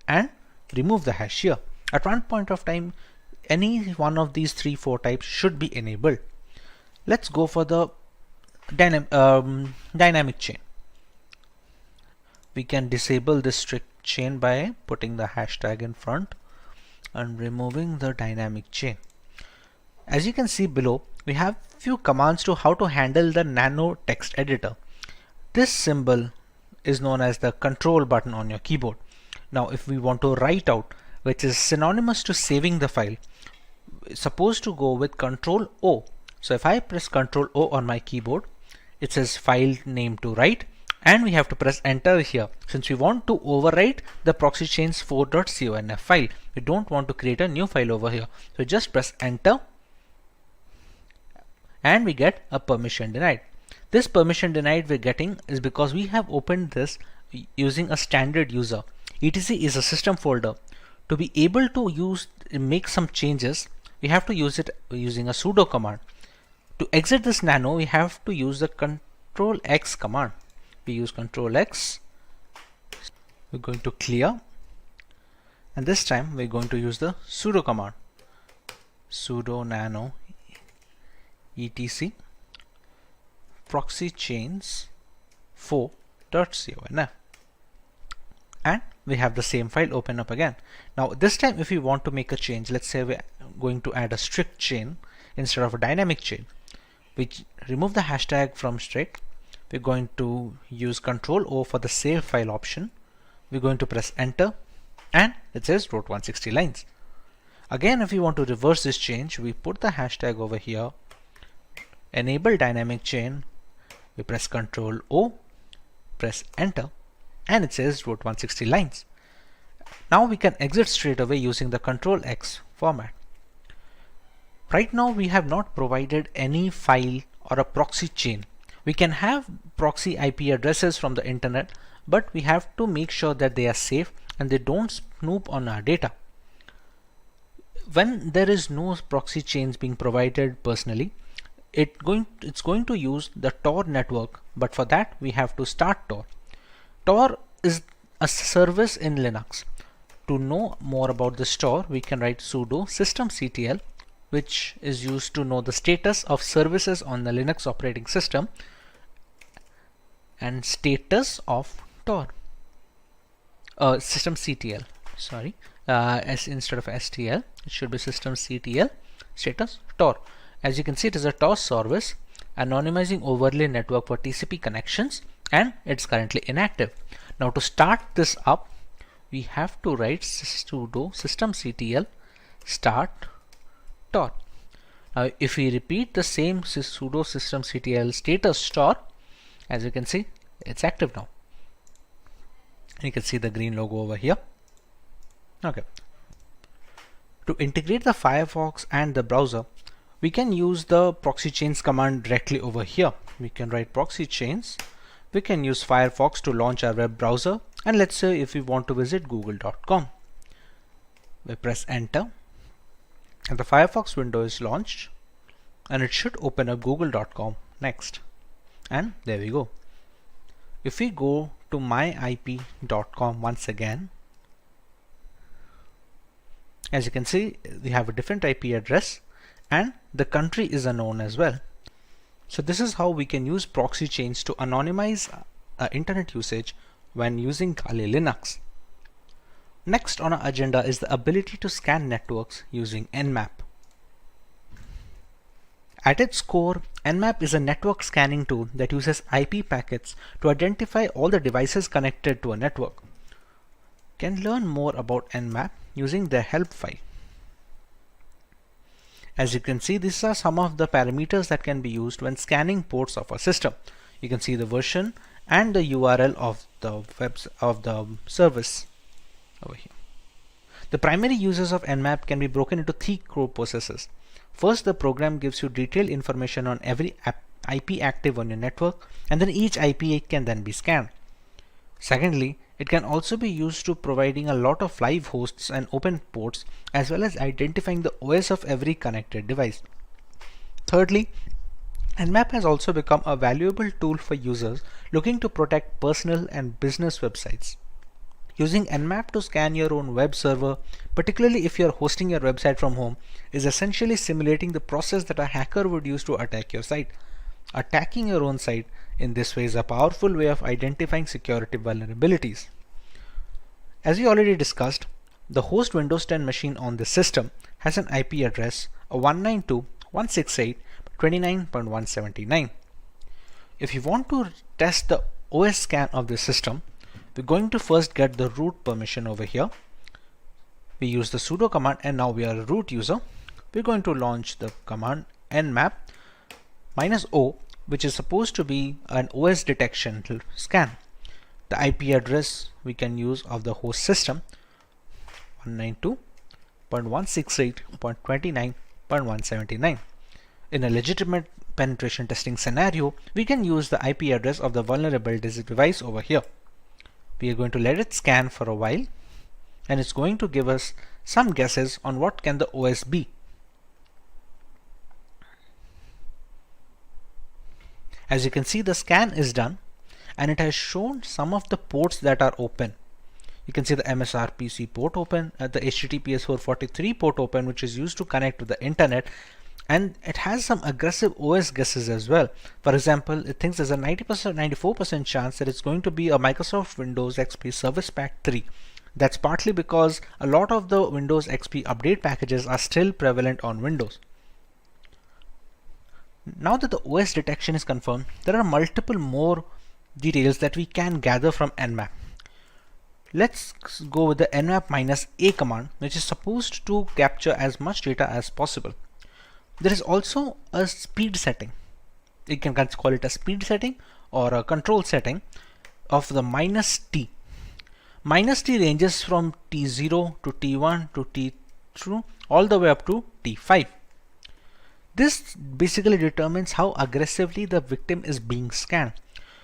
and remove the hash here. At one point of time, any one of these 3-4 types should be enabled. Let's go for the dynamic chain. We can disable this strict chain by putting the hashtag in front and removing the dynamic chain. As you can see below, we have few commands to how to handle the nano text editor. This symbol is known as the control button on your keyboard. Now if we want to write out, which is synonymous to saving the file, it's supposed to go with Control O. So if I press Control O on my keyboard, it says file name to write, and we have to press enter here since we want to overwrite the proxy chains 4.conf file. We don't want to create a new file over here. So just press enter and we get a permission denied. This permission denied we're getting is because we have opened this using a standard user. etc is a system folder. To be able to make some changes, we have to use it using a sudo command. To exit this nano, we have to use the Control X command. We use Control X. We're going to clear, and this time we're going to use the sudo command. Sudo nano etc proxy chains 4.conf, and we have the same file open up again. Now this time if we want to make a change, let's say we're going to add a strict chain instead of a dynamic chain, we remove the hashtag from strict. We're going to use Control O for the save file option. We're going to press enter and it says wrote 160 lines. Again, if we want to reverse this change, we put the hashtag over here, enable dynamic chain, we press Control O, press enter, and it says wrote 160 lines. Now we can exit straight away using the Control X format. Right now we have not provided any file or a proxy chain. We can have proxy IP addresses from the internet, but we have to make sure that they are safe and they don't snoop on our data. When there is no proxy chains being provided personally, it's going to use the Tor network, but for that we have to start Tor. Tor is a service in Linux. To know more about this Tor, we can write sudo systemctl, which is used to know the status of services on the Linux operating system, and status of Tor. Systemctl, sorry, instead of stl, it should be systemctl status Tor. As you can see, it is a Tor service, anonymizing overlay network for TCP connections, and it's currently inactive. Now to start this up, we have to write sudo systemctl start Tor. Now if we repeat the same sudo systemctl status Tor, as you can see, it's active now. You can see the green logo over here. Okay. To integrate the Firefox and the browser, we can use the proxy chains command directly over here. We can write proxy chains. We can use Firefox to launch our web browser, and let's say if we want to visit google.com. We press enter and the Firefox window is launched, and it should open up google.com next. And there we go. If we go to myip.com once again, as you can see, we have a different IP address and the country is unknown as well. So this is how we can use proxy chains to anonymize internet usage when using Kali Linux. Next on our agenda is the ability to scan networks using Nmap. At its core, Nmap is a network scanning tool that uses IP packets to identify all the devices connected to a network. You can learn more about Nmap using their help file. As you can see, these are some of the parameters that can be used when scanning ports of a system. You can see the version and the URL of the service over here. The primary uses of Nmap can be broken into 3 core processes. First, the program gives you detailed information on every IP active on your network, and then each IP can then be scanned. Secondly, it can also be used to providing a lot of live hosts and open ports, as well as identifying the OS of every connected device. Thirdly, Nmap has also become a valuable tool for users looking to protect personal and business websites. Using Nmap to scan your own web server, particularly if you're hosting your website from home, is essentially simulating the process that a hacker would use to attack your site. Attacking your own site in this way is a powerful way of identifying security vulnerabilities. As we already discussed, the host Windows 10 machine on this system has an IP address of 192.168.29.179. If you want to test the OS scan of this system, we're going to first get the root permission over here. We use the sudo command, and now we are a root user. We're going to launch the command nmap -o, which is supposed to be an OS detection scan. The IP address we can use of the host system 192.168.29.179. In a legitimate penetration testing scenario, we can use the IP address of the vulnerable device over here. We are going to let it scan for a while, and it's going to give us some guesses on what can the OS be. As you can see, the scan is done, and it has shown some of the ports that are open. You can see the MSRPC port open, the HTTPS 443 port open, which is used to connect to the internet, and it has some aggressive OS guesses as well. For example, it thinks there's a 94% chance that it's going to be a Microsoft Windows XP Service Pack 3. That's partly because a lot of the Windows XP update packages are still prevalent on Windows. Now that the OS detection is confirmed, there are multiple more details that we can gather from Nmap. Let's go with the nmap -a command, which is supposed to capture as much data as possible. There is also a speed setting. You can call it a speed setting or a control setting of the -t. -t ranges from T0 to T1 to T2 all the way up to T5. This basically determines how aggressively the victim is being scanned.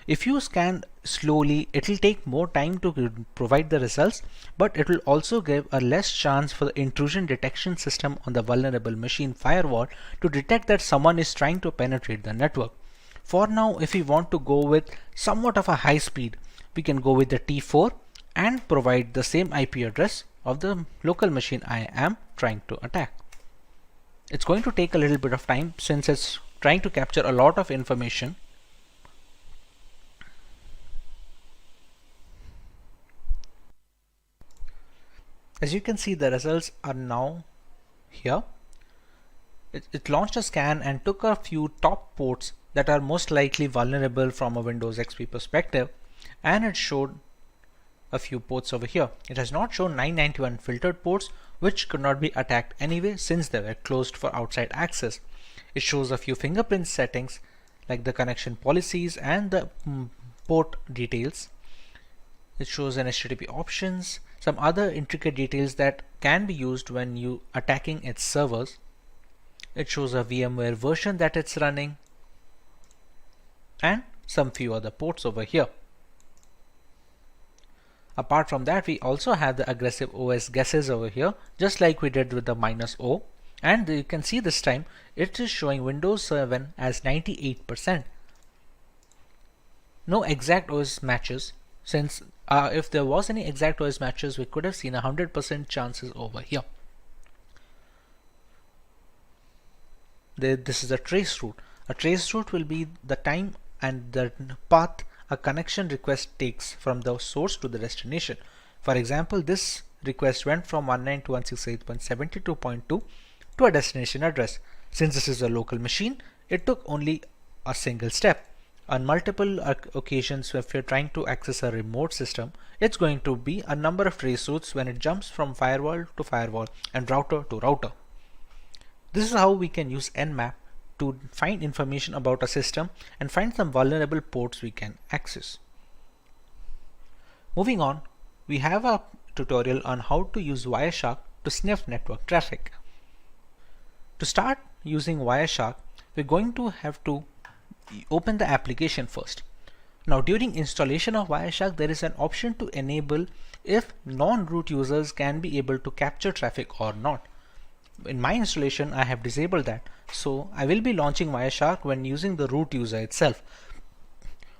If you scan slowly, it will take more time to provide the results, but it will also give a less chance for the intrusion detection system on the vulnerable machine firewall to detect that someone is trying to penetrate the network. For now, if we want to go with somewhat of a high speed, we can go with the T4 and provide the same IP address of the local machine I am trying to attack. It's going to take a little bit of time since it's trying to capture a lot of information. As you can see, the results are now here. It launched a scan and took a few top ports that are most likely vulnerable from a Windows XP perspective, and it showed a few ports over here. It has not shown 991 filtered ports, which could not be attacked anyway since they were closed for outside access. It shows a few fingerprint settings like the connection policies and the port details. It shows an HTTP options, some other intricate details that can be used when you attacking its servers. It shows a VMware version that it's running and some few other ports over here. Apart from that, we also have the aggressive OS guesses over here, just like we did with the -o, and you can see this time it is showing Windows 7 as 98%. No exact OS matches, since if there was any exact OS matches, we could have seen 100% chances over here. This is a trace route. A trace route will be the time and the path a connection request takes from the source to the destination. For example, this request went from 192.168.72.2 to a destination address. Since this is a local machine, it took only a single step. On multiple occasions, if you're trying to access a remote system, it's going to be a number of trace routes when it jumps from firewall to firewall and router to router. This is how we can use Nmap to find information about a system and find some vulnerable ports we can access. Moving on, we have a tutorial on how to use Wireshark to sniff network traffic. To start using Wireshark, we're going to have to open the application first. Now, during installation of Wireshark, there is an option to enable if non-root users can be able to capture traffic or not. in my installation I have disabled that. So I will be launching Wireshark when using the root user itself.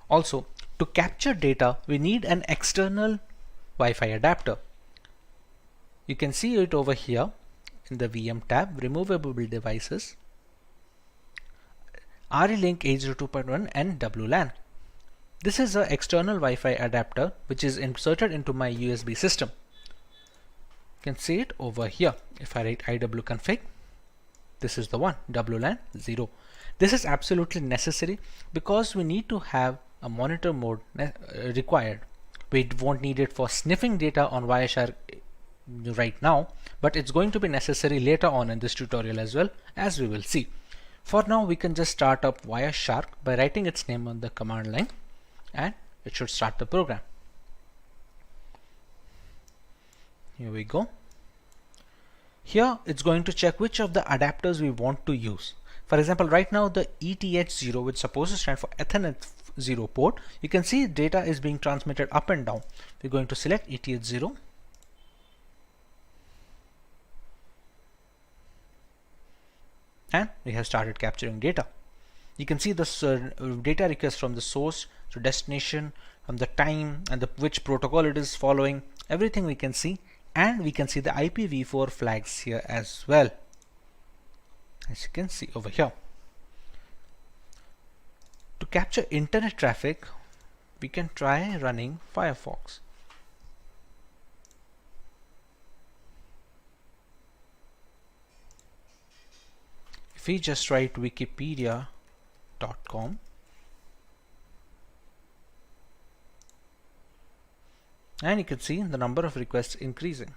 Also, to capture data, we need an external Wi-Fi adapter. You can see it over here in the VM tab, removable devices, RE-Link 802.1 and WLAN. This is an external Wi-Fi adapter which is inserted into my USB system. You can see it over here. If I write iwconfig, this is the one, WLAN 0. This is absolutely necessary because we need to have a monitor mode required. We won't need it for sniffing data on Wireshark right now, but it's going to be necessary later on in this tutorial as well, as we will see. For now, we can just start up Wireshark by writing its name on the command line, and it should start the program. Here we go. Here it's going to check which of the adapters we want to use. For example, right now the ETH0, which is supposed to stand for Ethernet 0 port, you can see data is being transmitted up and down. We're going to select ETH0. And we have started capturing data. You can see this data request from the source to destination, from the time and which protocol it is following, everything we can see, and we can see the IPv4 flags here as well, as you can see over here. To capture internet traffic, we can try running Firefox. If we just write wikipedia.com, and you can see the number of requests increasing.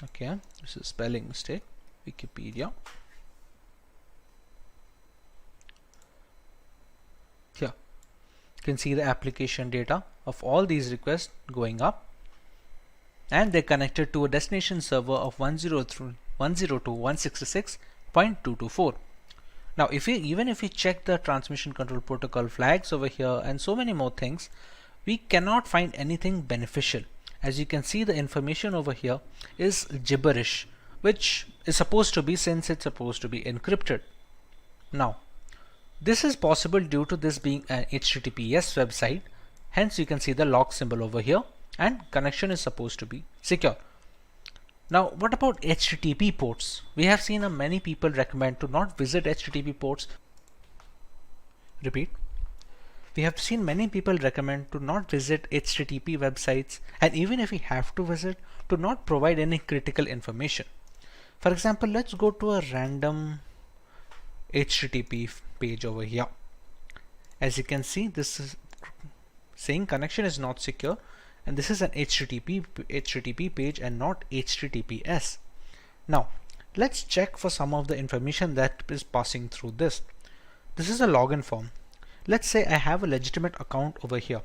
Okay, this is spelling mistake. Wikipedia. Here you can see the application data of all these requests going up, and they're connected to a destination server of 102.166.224. Now even if we check the transmission control protocol flags over here and so many more things, we cannot find anything beneficial. As you can see, the information over here is gibberish, which is supposed to be, since it's supposed to be encrypted. Now this is possible due to this being an HTTPS website, hence you can see the log symbol over here, and connection is supposed to be secure. Now what about HTTP ports? We have seen many people recommend to not visit HTTP ports. Repeat. We have seen many people recommend to not visit HTTP websites, and even if we have to visit, to not provide any critical information. For example, let's go to a random HTTP page over here. As you can see, this is saying connection is not secure, and this is an HTTP page and not HTTPS. Now let's check for some of the information that is passing through this. This is a login form. Let's say I have a legitimate account over here.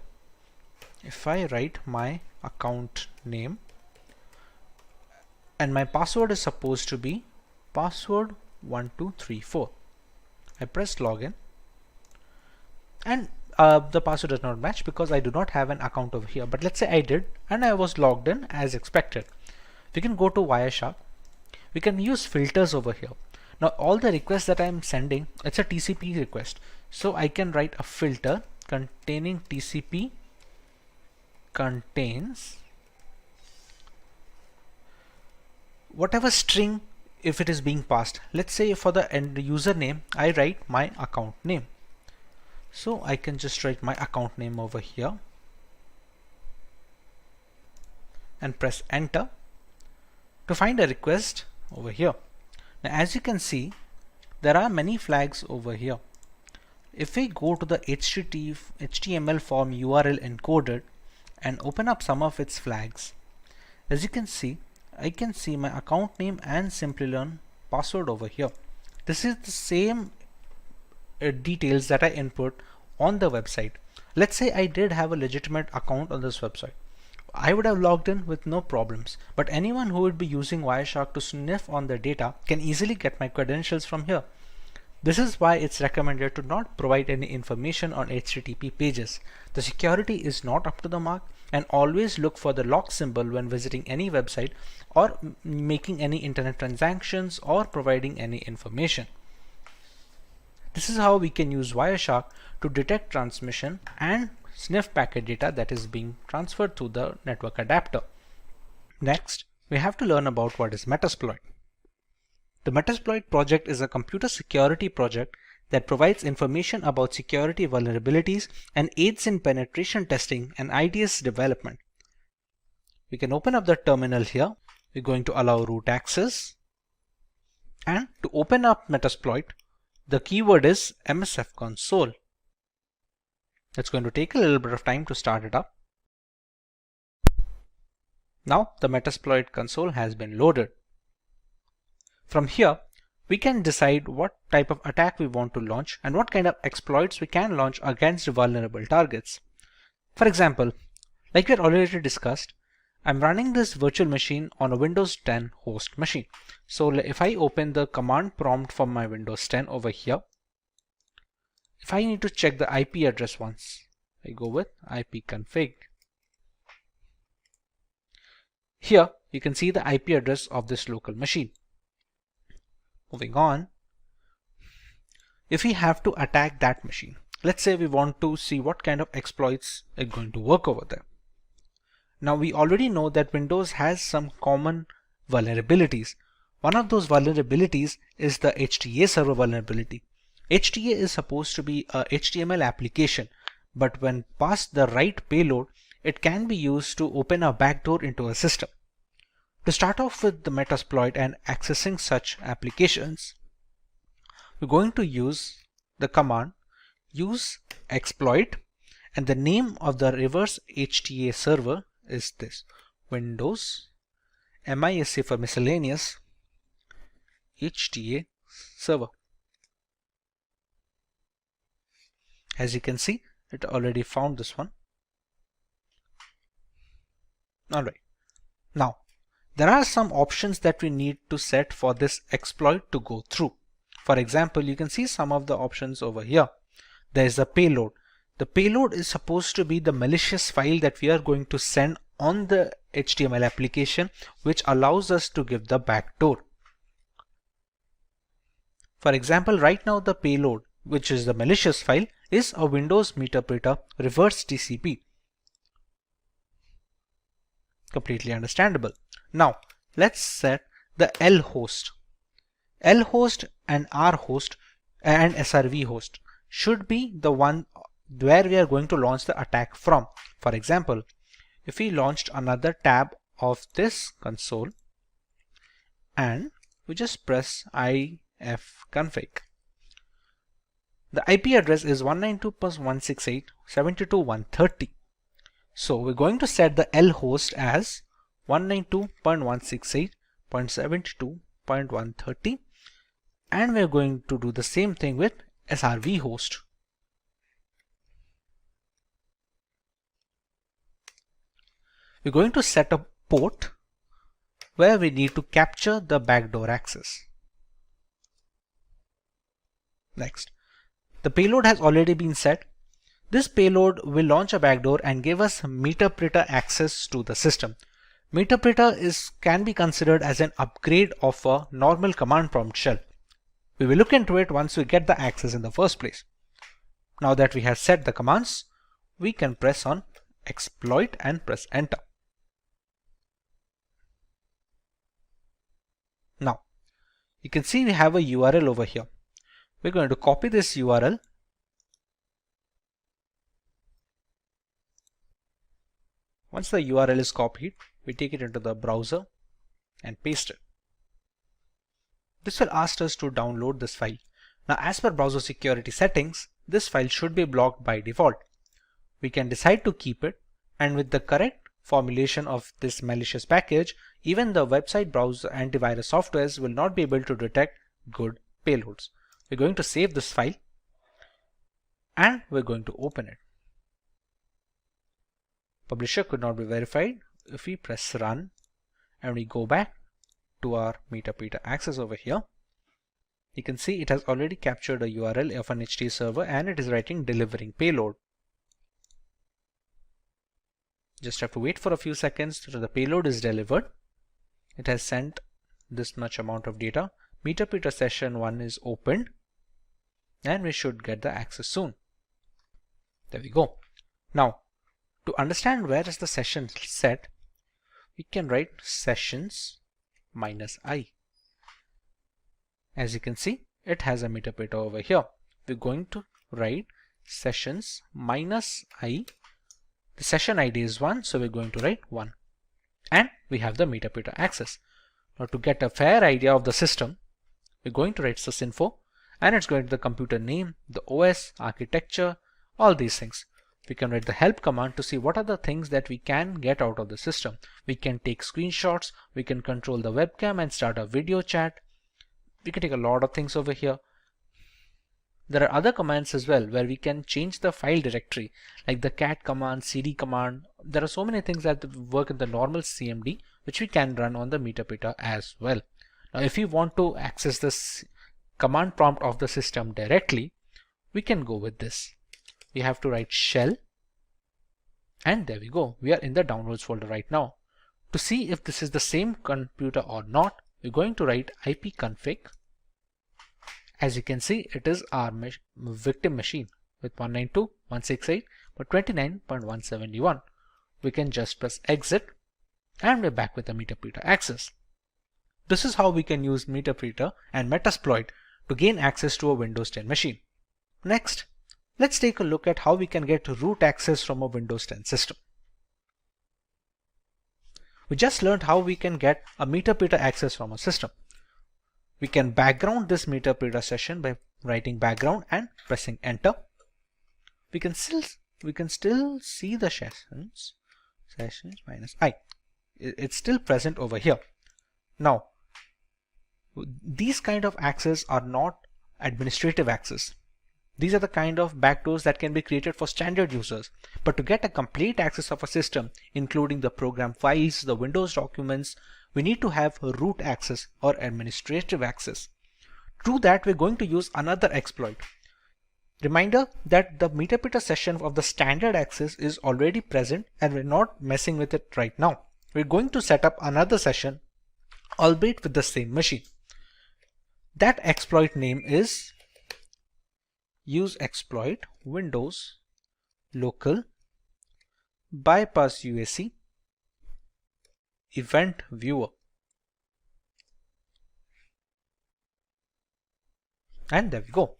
If I write my account name, and my password is supposed to be password 1234. I press login, and the password does not match because I do not have an account over here. But let's say I did and I was logged in as expected. We can go to Wireshark. We can use filters over here. Now all the requests that I am sending, it's a TCP request. So I can write a filter containing TCP contains whatever string if it is being passed. Let's say for the end username, I write my account name. So I can just write my account name over here and press enter to find a request over here. Now as you can see, there are many flags over here. If we go to the HTML form URL encoded and open up some of its flags, as you can see, I can see my account name and Simplilearn password over here. This is the same details that I input on the website. Let's say I did have a legitimate account on this website. I would have logged in with no problems, but anyone who would be using Wireshark to sniff on the data can easily get my credentials from here. This is why it's recommended to not provide any information on HTTP pages. The security is not up to the mark, and always look for the lock symbol when visiting any website or making any internet transactions or providing any information. This is how we can use Wireshark to detect transmission and sniff packet data that is being transferred to the network adapter. Next, we have to learn about what is Metasploit. The Metasploit project is a computer security project that provides information about security vulnerabilities and aids in penetration testing and IDS development. We can open up the terminal here. We're going to allow root access. And to open up Metasploit, the keyword is MSF console. It's going to take a little bit of time to start it up. Now the Metasploit console has been loaded. From here, we can decide what type of attack we want to launch and what kind of exploits we can launch against vulnerable targets. For example, like we had already discussed, I'm running this virtual machine on a Windows 10 host machine. So if I open the command prompt from my Windows 10 over here, if I need to check the IP address once, I go with ipconfig. Here you can see the IP address of this local machine. Moving on, if we have to attack that machine, let's say we want to see what kind of exploits are going to work over there. Now we already know that Windows has some common vulnerabilities. One of those vulnerabilities is the HTA server vulnerability. HTA is supposed to be a HTML application, but when passed the right payload, it can be used to open a backdoor into a system. To start off with the Metasploit and accessing such applications, we're going to use the command use exploit, and the name of the reverse HTA server is this Windows MISC for miscellaneous HTA server. As you can see, it already found this one. Alright, now there are some options that we need to set for this exploit to go through. For example, you can see some of the options over here. There is a payload. The payload is supposed to be the malicious file that we are going to send on the HTML application, which allows us to give the backdoor. For example, right now the payload, which is the malicious file, is a Windows Meterpreter reverse TCP. Completely understandable. Now let's set the L host. L host and R host and SRV host should be the one where we are going to launch the attack from. For example, if we launched another tab of this console and we just press ifconfig, the IP address is 192.168.72.130. So we're going to set the L host as 192.168.72.130, and we're going to do the same thing with SRV host. We're going to set a port where we need to capture the backdoor access. Next, the payload has already been set. This payload will launch a backdoor and give us Meterpreter access to the system. Meterpreter can be considered as an upgrade of a normal command prompt shell. We will look into it once we get the access in the first place. Now that we have set the commands, we can press on exploit and press enter. Now you can see we have a URL over here. We're going to copy this URL . Once the URL is copied, we take it into the browser and paste it. This will ask us to download this file. Now, as per browser security settings, this file should be blocked by default. We can decide to keep it, and with the correct formulation of this malicious package, even the website browser antivirus softwares will not be able to detect good payloads. We're going to save this file and we're going to open it. Publisher could not be verified. If we press run and we go back to our Meterpreter access over here, you can see it has already captured a URL of an HT server and it is writing delivering payload. Just have to wait for a few seconds till the payload is delivered. It has sent this much amount of data. MetaPeter session 1 is opened and we should get the access soon. There we go. Now, to understand where is the session set, we can write sessions -i. As you can see, it has a MetaPeter over here. We're going to write sessions -i. The session ID is 1, so we're going to write 1. And we have the MetaPeter access. Now to get a fair idea of the system, we're going to write sysinfo, and it's going to the computer name, the OS, architecture, all these things. We can write the help command to see what are the things that we can get out of the system. We can take screenshots, we can control the webcam and start a video chat. We can take a lot of things over here. There are other commands as well where we can change the file directory, like the cat command, cd command. There are so many things that work in the normal CMD which we can run on the MetaPeter as well. Now if we want to access this command prompt of the system directly, we can go with this. We have to write shell, and there we go. We are in the downloads folder right now. To see if this is the same computer or not, we're going to write ipconfig. As you can see, it is our victim machine with 192.168.29.171. We can just press exit and we're back with the MetaPeter access. This is how we can use MetaPeter and Metasploit to gain access to a Windows 10 machine. Next, let's take a look at how we can get root access from a Windows 10 system. We just learned how we can get a MetaPeter access from a system. We can background this MetaPeter session by writing background and pressing enter. We can still see the sessions -i. It's still present over here. Now, these kind of access are not administrative access. These are the kind of backdoors that can be created for standard users. But to get a complete access of a system, including the program files, the Windows documents, we need to have root access or administrative access. To do that, we're going to use another exploit. Reminder that the MetaPeter session of the standard access is already present and we're not messing with it right now. We're going to set up another session, albeit with the same machine. That exploit name is use exploit Windows local bypass UAC event viewer. And there we go.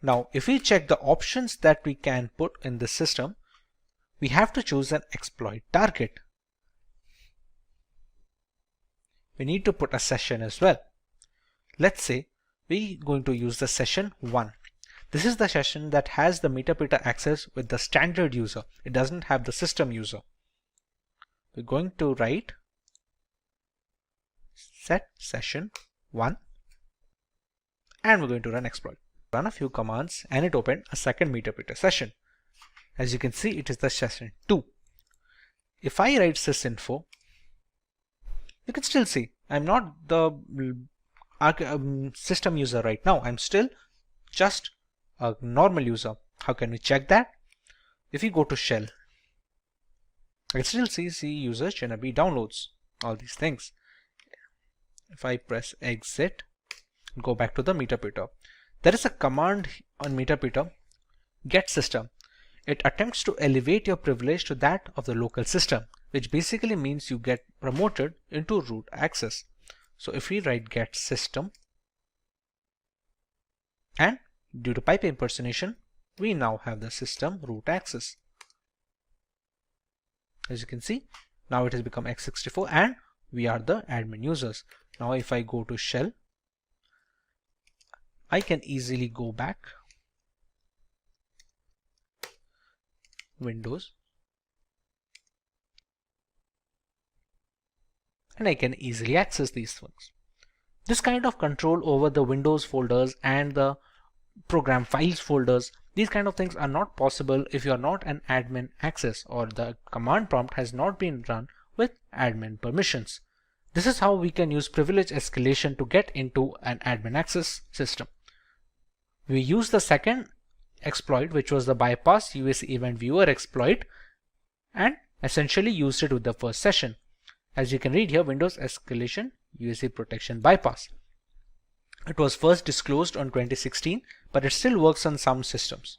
Now, if we check the options that we can put in the system, we have to choose an exploit target. We need to put a session as well. Let's say we're going to use the session 1. This is the session that has the MetaPeter access with the standard user. It doesn't have the system user. We're going to write set session 1 and we're going to run exploit. Run a few commands and it opened a second MetaPeter session. As you can see, it is the session 2. If I write sysinfo, you can still see I'm not the system user right now. I'm still just a normal user. How can we check that? If you go to shell, I can still see user Shinabi downloads, all these things. If I press exit, go back to the MetaPeter. There is a command on MetaPeter, get system. It attempts to elevate your privilege to that of the local system, which basically means you get promoted into root access. So if we write get system, and due to pipe impersonation, we now have the system root access. As you can see, now it has become x64 and we are the admin users. Now if I go to shell, I can easily go back, Windows, and I can easily access these things. This kind of control over the Windows folders and the program files folders, these kind of things are not possible if you are not an admin access or the command prompt has not been run with admin permissions. This is how we can use privilege escalation to get into an admin access system. We use the second exploit, which was the bypass UAC event viewer exploit, and essentially used it with the first session. As you can read here, Windows Escalation USA Protection Bypass. It was first disclosed on 2016, but it still works on some systems.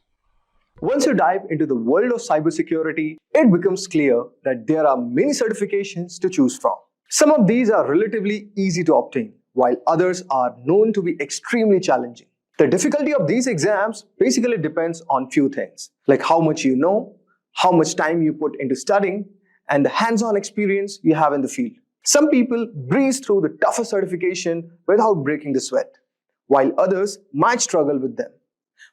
Once you dive into the world of cybersecurity, it becomes clear that there are many certifications to choose from. Some of these are relatively easy to obtain, while others are known to be extremely challenging. The difficulty of these exams basically depends on few things, like how much you know, how much time you put into studying, and the hands-on experience you have in the field. Some people breeze through the toughest certification without breaking the sweat, while others might struggle with them.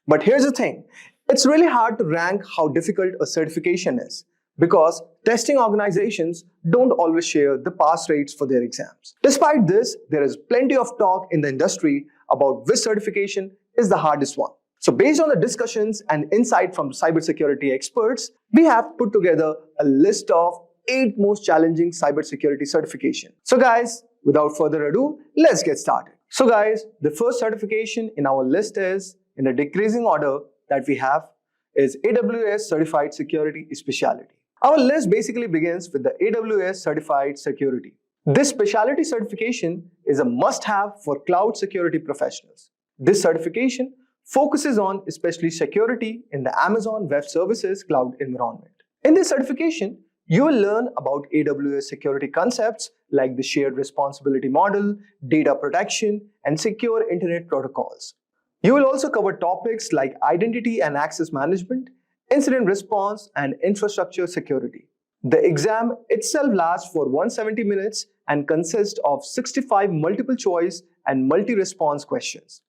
But here's the thing, it's really hard to rank how difficult a certification is because testing organizations don't always share the pass rates for their exams. Despite this, there is plenty of talk in the industry about which certification is the hardest one. So based on the discussions and insight from cybersecurity experts, we have put together a list of 8 most challenging cybersecurity certification. So guys, without further ado, let's get started. So guys, the first certification in our list is, in the decreasing order that we have, is AWS Certified Security Specialty. Our list basically begins with the AWS Certified Security. This specialty certification is a must-have for cloud security professionals. This certification focuses on especially security in the Amazon Web Services cloud environment. In this certification, you will learn about AWS security concepts like the shared responsibility model, data protection, and secure internet protocols. You will also cover topics like identity and access management, incident response, and infrastructure security. The exam itself lasts for 170 minutes and consists of 65 multiple choice and multi-response questions.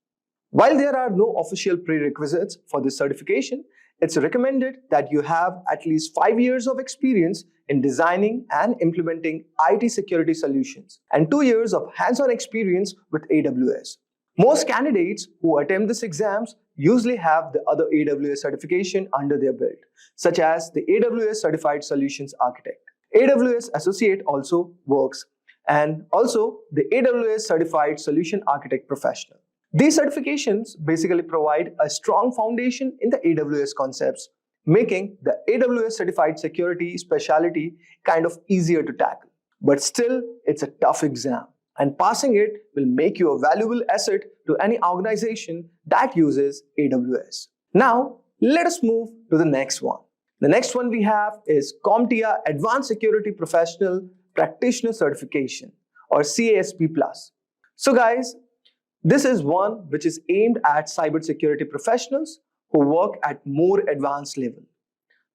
While there are no official prerequisites for this certification, it's recommended that you have at least 5 years of experience in designing and implementing IT security solutions and 2 years of hands-on experience with AWS. Most candidates who attempt these exams usually have the other AWS certification under their belt, such as the AWS Certified Solutions Architect. AWS Associate also works, and also the AWS Certified Solution Architect Professional. These certifications basically provide a strong foundation in the AWS concepts, making the AWS Certified Security Specialty kind of easier to tackle. But still, it's a tough exam, and passing it will make you a valuable asset to any organization that uses AWS. Now, let us move to the next one. The next one we have is CompTIA Advanced Security Professional Practitioner Certification, or CASP+. So guys, this is one which is aimed at cybersecurity professionals who work at more advanced level.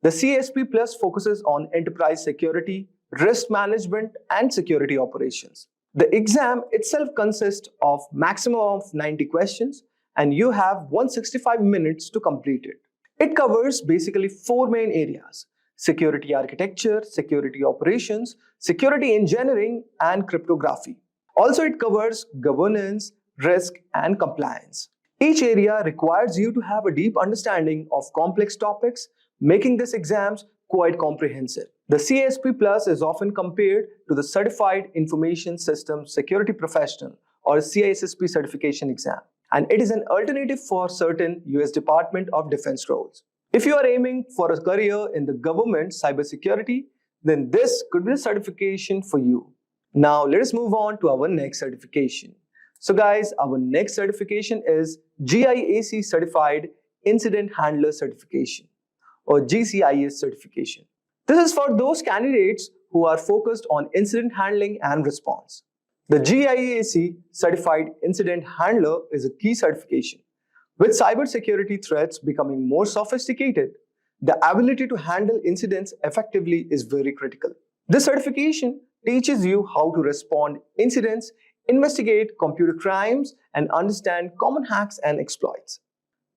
The CASP Plus focuses on enterprise security, risk management, and security operations. The exam itself consists of maximum of 90 questions, and you have 165 minutes to complete it. It covers basically 4 main areas: security architecture, security operations, security engineering, and cryptography. Also, it covers governance, risk, and compliance. Each area requires you to have a deep understanding of complex topics, making these exams quite comprehensive. The CASP Plus is often compared to the Certified Information Systems Security Professional, or CISSP certification exam, and it is an alternative for certain US Department of Defense roles. If you are aiming for a career in the government cybersecurity, then this could be a certification for you. Now let us move on to our next certification. So guys, our next certification is GIAC Certified Incident Handler Certification, or GCIS certification. This is for those candidates who are focused on incident handling and response. The GIAC Certified Incident Handler is a key certification. With cybersecurity threats becoming more sophisticated, the ability to handle incidents effectively is very critical. This certification teaches you how to respond to incidents, investigate computer crimes, and understand common hacks and exploits.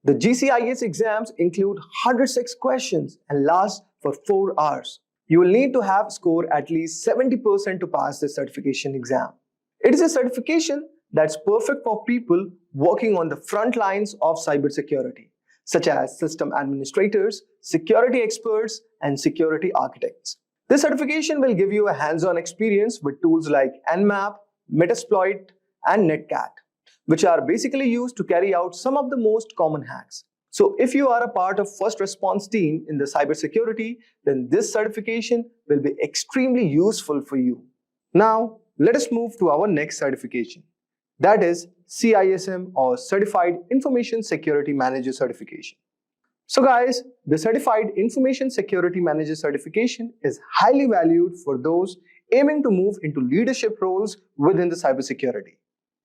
The GCIS exams include 106 questions and last for 4 hours. You will need to have scored at least 70% to pass this certification exam. It is a certification that's perfect for people working on the front lines of cybersecurity, such as system administrators, security experts, and security architects. This certification will give you a hands-on experience with tools like Nmap, Metasploit, and Netcat, which are basically used to carry out some of the most common hacks. So if you are a part of first response team in the cybersecurity, then this certification will be extremely useful for you. Now, let us move to our next certification. That is CISM, or Certified Information Security Manager certification. So guys, the Certified Information Security Manager certification is highly valued for those aiming to move into leadership roles within the cybersecurity.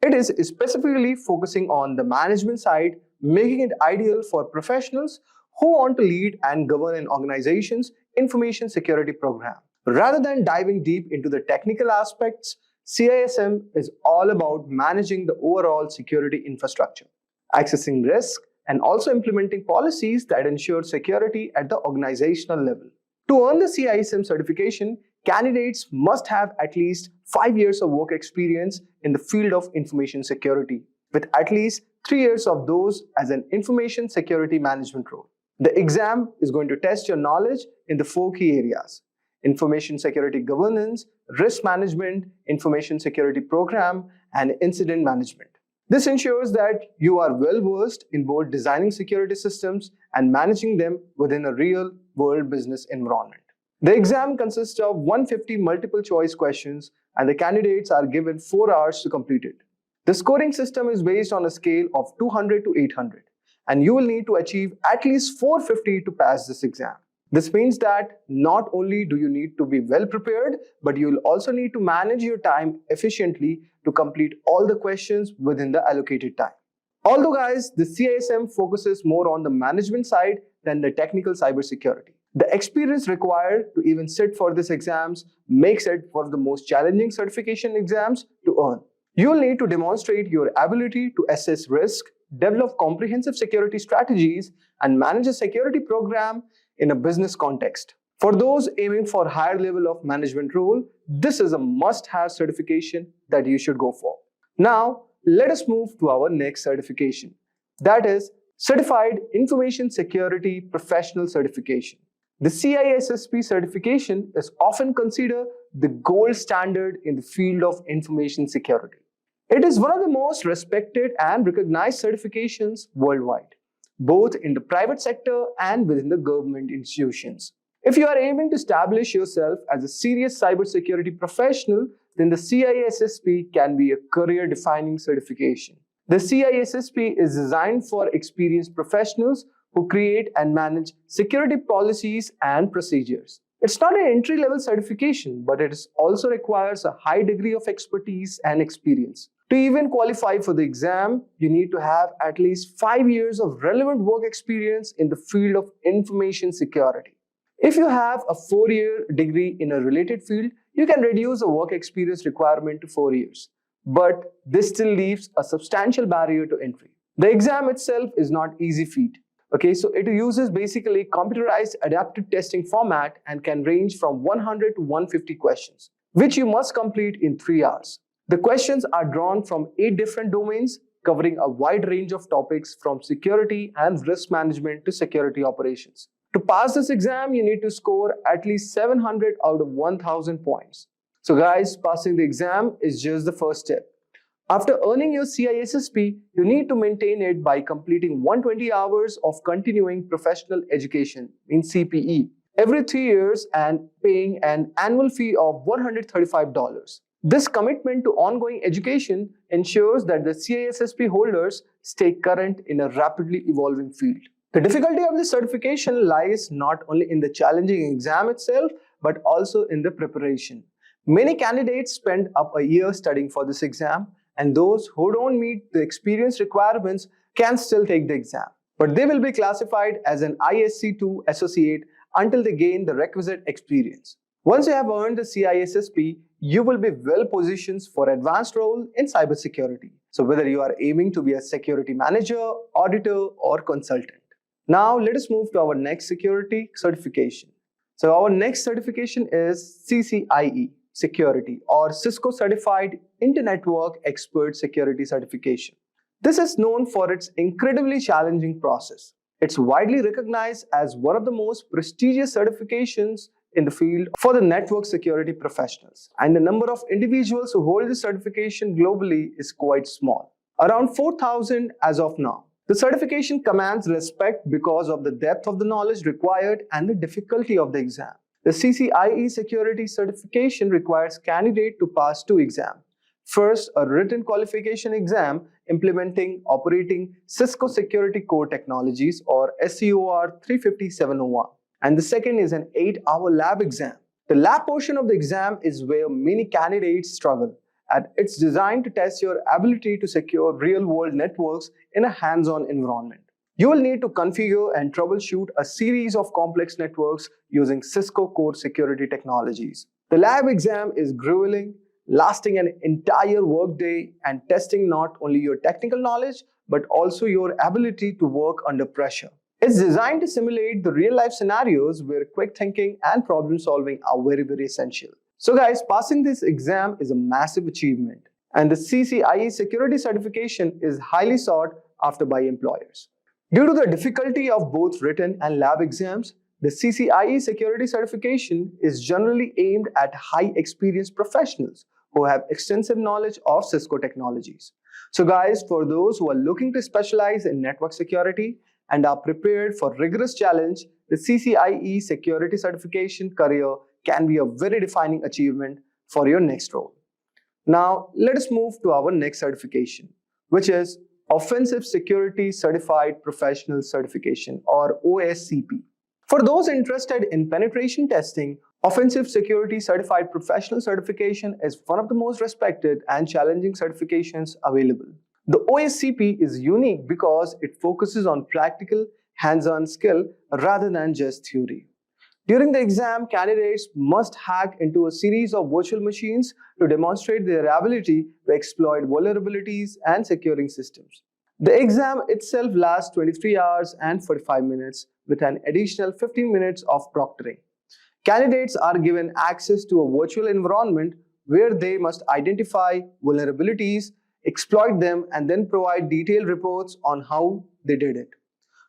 It is specifically focusing on the management side, making it ideal for professionals who want to lead and govern an organization's information security program. Rather than diving deep into the technical aspects, CISM is all about managing the overall security infrastructure, accessing risk, and also implementing policies that ensure security at the organizational level. To earn the CISM certification, candidates must have at least 5 years of work experience in the field of information security, with at least 3 years of those as an information security management role. The exam is going to test your knowledge in the 4 key areas: information security governance, risk management, information security program, and incident management. This ensures that you are well versed in both designing security systems and managing them within a real-world business environment. The exam consists of 150 multiple choice questions, and the candidates are given 4 hours to complete it. The scoring system is based on a scale of 200 to 800, and you will need to achieve at least 450 to pass this exam. This means that not only do you need to be well prepared, but you will also need to manage your time efficiently to complete all the questions within the allocated time. Although guys, the CISM focuses more on the management side than the technical cybersecurity. The experience required to even sit for these exams makes it one of the most challenging certification exams to earn. You will need to demonstrate your ability to assess risk, develop comprehensive security strategies, and manage a security program in a business context. For those aiming for higher level of management role, this is a must-have certification that you should go for. Now, let us move to our next certification. That is Certified Information Security Professional certification. The CISSP certification is often considered the gold standard in the field of information security. It is one of the most respected and recognized certifications worldwide, both in the private sector and within the government institutions. If you are aiming to establish yourself as a serious cybersecurity professional, then the CISSP can be a career-defining certification. The CISSP is designed for experienced professionals who create and manage security policies and procedures. It's not an entry-level certification, but it also requires a high degree of expertise and experience. To even qualify for the exam, you need to have at least 5 years of relevant work experience in the field of information security. If you have a 4-year degree in a related field, you can reduce the work experience requirement to 4 years. But this still leaves a substantial barrier to entry. The exam itself is not easy feat. Okay, so it uses basically computerized adaptive testing format and can range from 100 to 150 questions, which you must complete in 3 hours. The questions are drawn from 8 different domains, covering a wide range of topics from security and risk management to security operations. To pass this exam, you need to score at least 700 out of 1000 points. So guys, passing the exam is just the first step. After earning your CISSP, you need to maintain it by completing 120 hours of continuing professional education in CPE every 3 years and paying an annual fee of $135. This commitment to ongoing education ensures that the CISSP holders stay current in a rapidly evolving field. The difficulty of this certification lies not only in the challenging exam itself, but also in the preparation. Many candidates spend up a year studying for this exam, and those who don't meet the experience requirements can still take the exam. But they will be classified as an ISC2 associate until they gain the requisite experience. Once you have earned the CISSP, you will be well positioned for advanced role in cybersecurity. So whether you are aiming to be a security manager, auditor, or consultant. Now let us move to our next security certification. So our next certification is CCIE Security, or Cisco Certified Inter-Network Expert Security Certification. This is known for its incredibly challenging process. It's widely recognized as one of the most prestigious certifications in the field for the network security professionals, and the number of individuals who hold this certification globally is quite small, around 4,000 as of now. The certification commands respect because of the depth of the knowledge required and the difficulty of the exam. The CCIE Security Certification requires candidate to pass 2 exams. First, a written qualification exam implementing operating Cisco Security Core Technologies or SCOR 35701. And the second is an 8-hour lab exam. The lab portion of the exam is where many candidates struggle, and it's designed to test your ability to secure real-world networks in a hands-on environment. You will need to configure and troubleshoot a series of complex networks using Cisco Core Security Technologies. The lab exam is grueling, lasting an entire workday and testing not only your technical knowledge but also your ability to work under pressure. It's designed to simulate the real-life scenarios where quick thinking and problem solving are very essential. So guys, passing this exam is a massive achievement, and the CCIE security certification is highly sought after by employers. Due to the difficulty of both written and lab exams, the CCIE security certification is generally aimed at high experienced professionals who have extensive knowledge of Cisco technologies. So guys, for those who are looking to specialize in network security and are prepared for rigorous challenge, the CCIE security certification career can be a very defining achievement for your next role. Now, let us move to our next certification, which is Offensive Security Certified Professional Certification or OSCP. For those interested in penetration testing, Offensive Security Certified Professional Certification is one of the most respected and challenging certifications available. The OSCP is unique because it focuses on practical, hands-on skill rather than just theory. During the exam, candidates must hack into a series of virtual machines to demonstrate their ability to exploit vulnerabilities and securing systems. The exam itself lasts 23 hours and 45 minutes with an additional 15 minutes of proctoring. Candidates are given access to a virtual environment where they must identify vulnerabilities, exploit them, and then provide detailed reports on how they did it.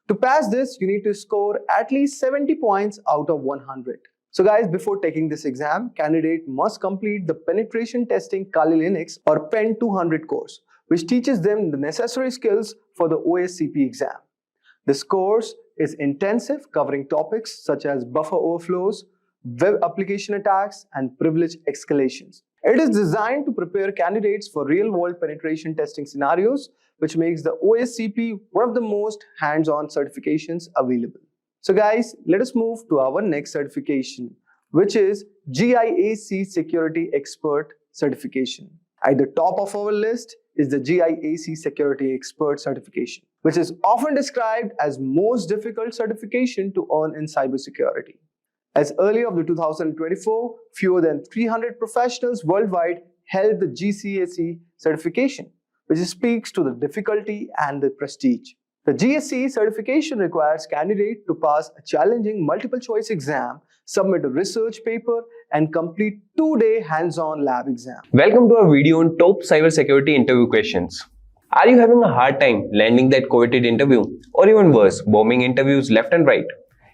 To pass this, you need to score at least 70 points out of 100. So guys, before taking this exam, candidate must complete the Penetration Testing Kali Linux or PEN 200 course, which teaches them the necessary skills for the OSCP exam. This course is intensive, covering topics such as buffer overflows, web application attacks, and privilege escalations. It is designed to prepare candidates for real-world penetration testing scenarios, which makes the OSCP one of the most hands-on certifications available. So guys, let us move to our next certification, which is GIAC Security Expert Certification. At the top of our list is the GIAC Security Expert Certification, which is often described as most difficult certification to earn in cybersecurity. As early of the 2024, fewer than 300 professionals worldwide held the GCAC certification, which speaks to the difficulty and the prestige. The GSC certification requires candidates to pass a challenging multiple choice exam, submit a research paper, and complete 2-day hands-on lab exam. Welcome to our video on top cybersecurity interview questions. Are you having a hard time landing that coveted interview, or even worse, bombing interviews left and right?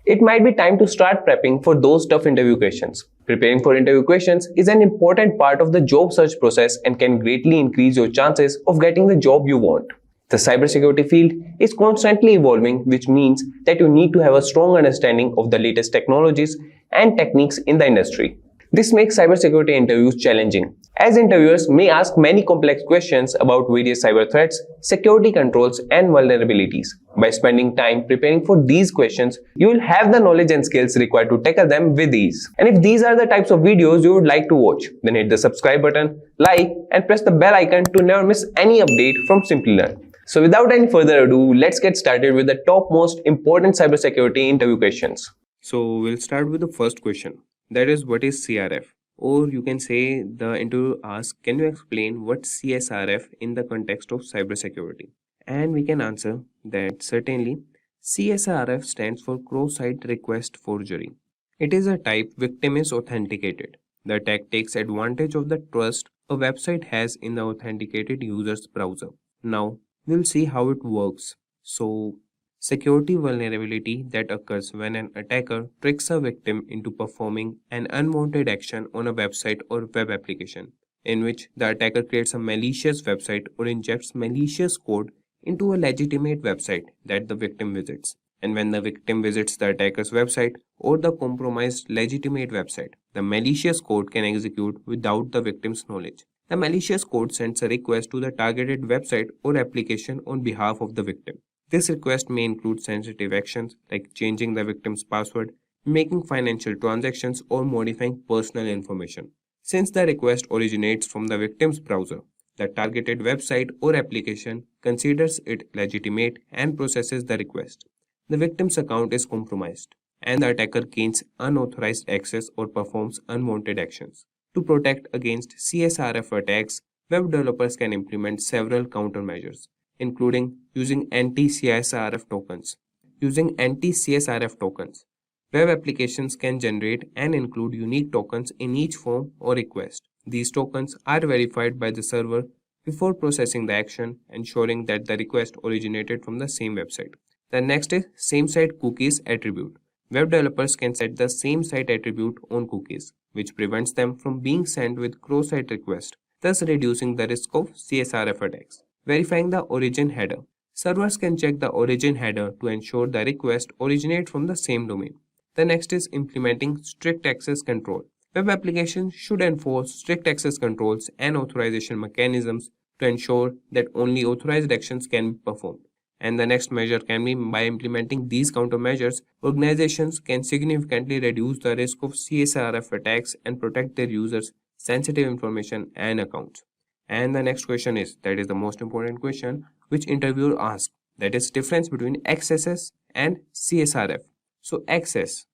It might be time to start prepping for those tough interview questions. Preparing for interview questions is an important part of the job search process and can greatly increase your chances of getting the job you want. The cybersecurity field is constantly evolving, which means that you need to have a strong understanding of the latest technologies and techniques in the industry. This makes cybersecurity interviews challenging, as interviewers may ask many complex questions about various cyber threats, security controls, and vulnerabilities. By spending time preparing for these questions, you will have the knowledge and skills required to tackle them with ease. And if these are the types of videos you would like to watch, then hit the subscribe button, like, and press the bell icon to never miss any update from Simplilearn. So without any further ado, let's get started with the top most important cybersecurity interview questions. So we'll start with the first question. That is, what is CRF? Or you can say the interview asks, can you explain what CSRF in the context of cybersecurity? And we can answer that certainly. CSRF stands for cross-site request forgery. It is a type victim is authenticated. The attack takes advantage of the trust a website has in the authenticated user's browser. Now, we'll see how it works. So, security vulnerability that occurs when an attacker tricks a victim into performing an unwanted action on a website or web application, in which the attacker creates a malicious website or injects malicious code into a legitimate website that the victim visits. And when the victim visits the attacker's website or the compromised legitimate website, the malicious code can execute without the victim's knowledge. The malicious code sends a request to the targeted website or application on behalf of the victim. This request may include sensitive actions like changing the victim's password, making financial transactions, or modifying personal information. Since the request originates from the victim's browser, the targeted website or application considers it legitimate and processes the request. The victim's account is compromised, and the attacker gains unauthorized access or performs unwanted actions. To protect against CSRF attacks, web developers can implement several countermeasures, including using anti-CSRF tokens. Using anti-CSRF tokens, web applications can generate and include unique tokens in each form or request. These tokens are verified by the server before processing the action, ensuring that the request originated from the same website. The next is same-site cookies attribute. Web developers can set the same-site attribute on cookies, which prevents them from being sent with cross-site requests, thus reducing the risk of CSRF attacks. Verifying the origin header. Servers can check the origin header to ensure the request originates from the same domain. The next is implementing strict access control. Web applications should enforce strict access controls and authorization mechanisms to ensure that only authorized actions can be performed. And the next measure can be by implementing these countermeasures, organizations can significantly reduce the risk of CSRF attacks and protect their users' sensitive information and accounts. And the next question is, that is the most important question, which interviewer asked, that is difference between XSS and CSRF. So XS,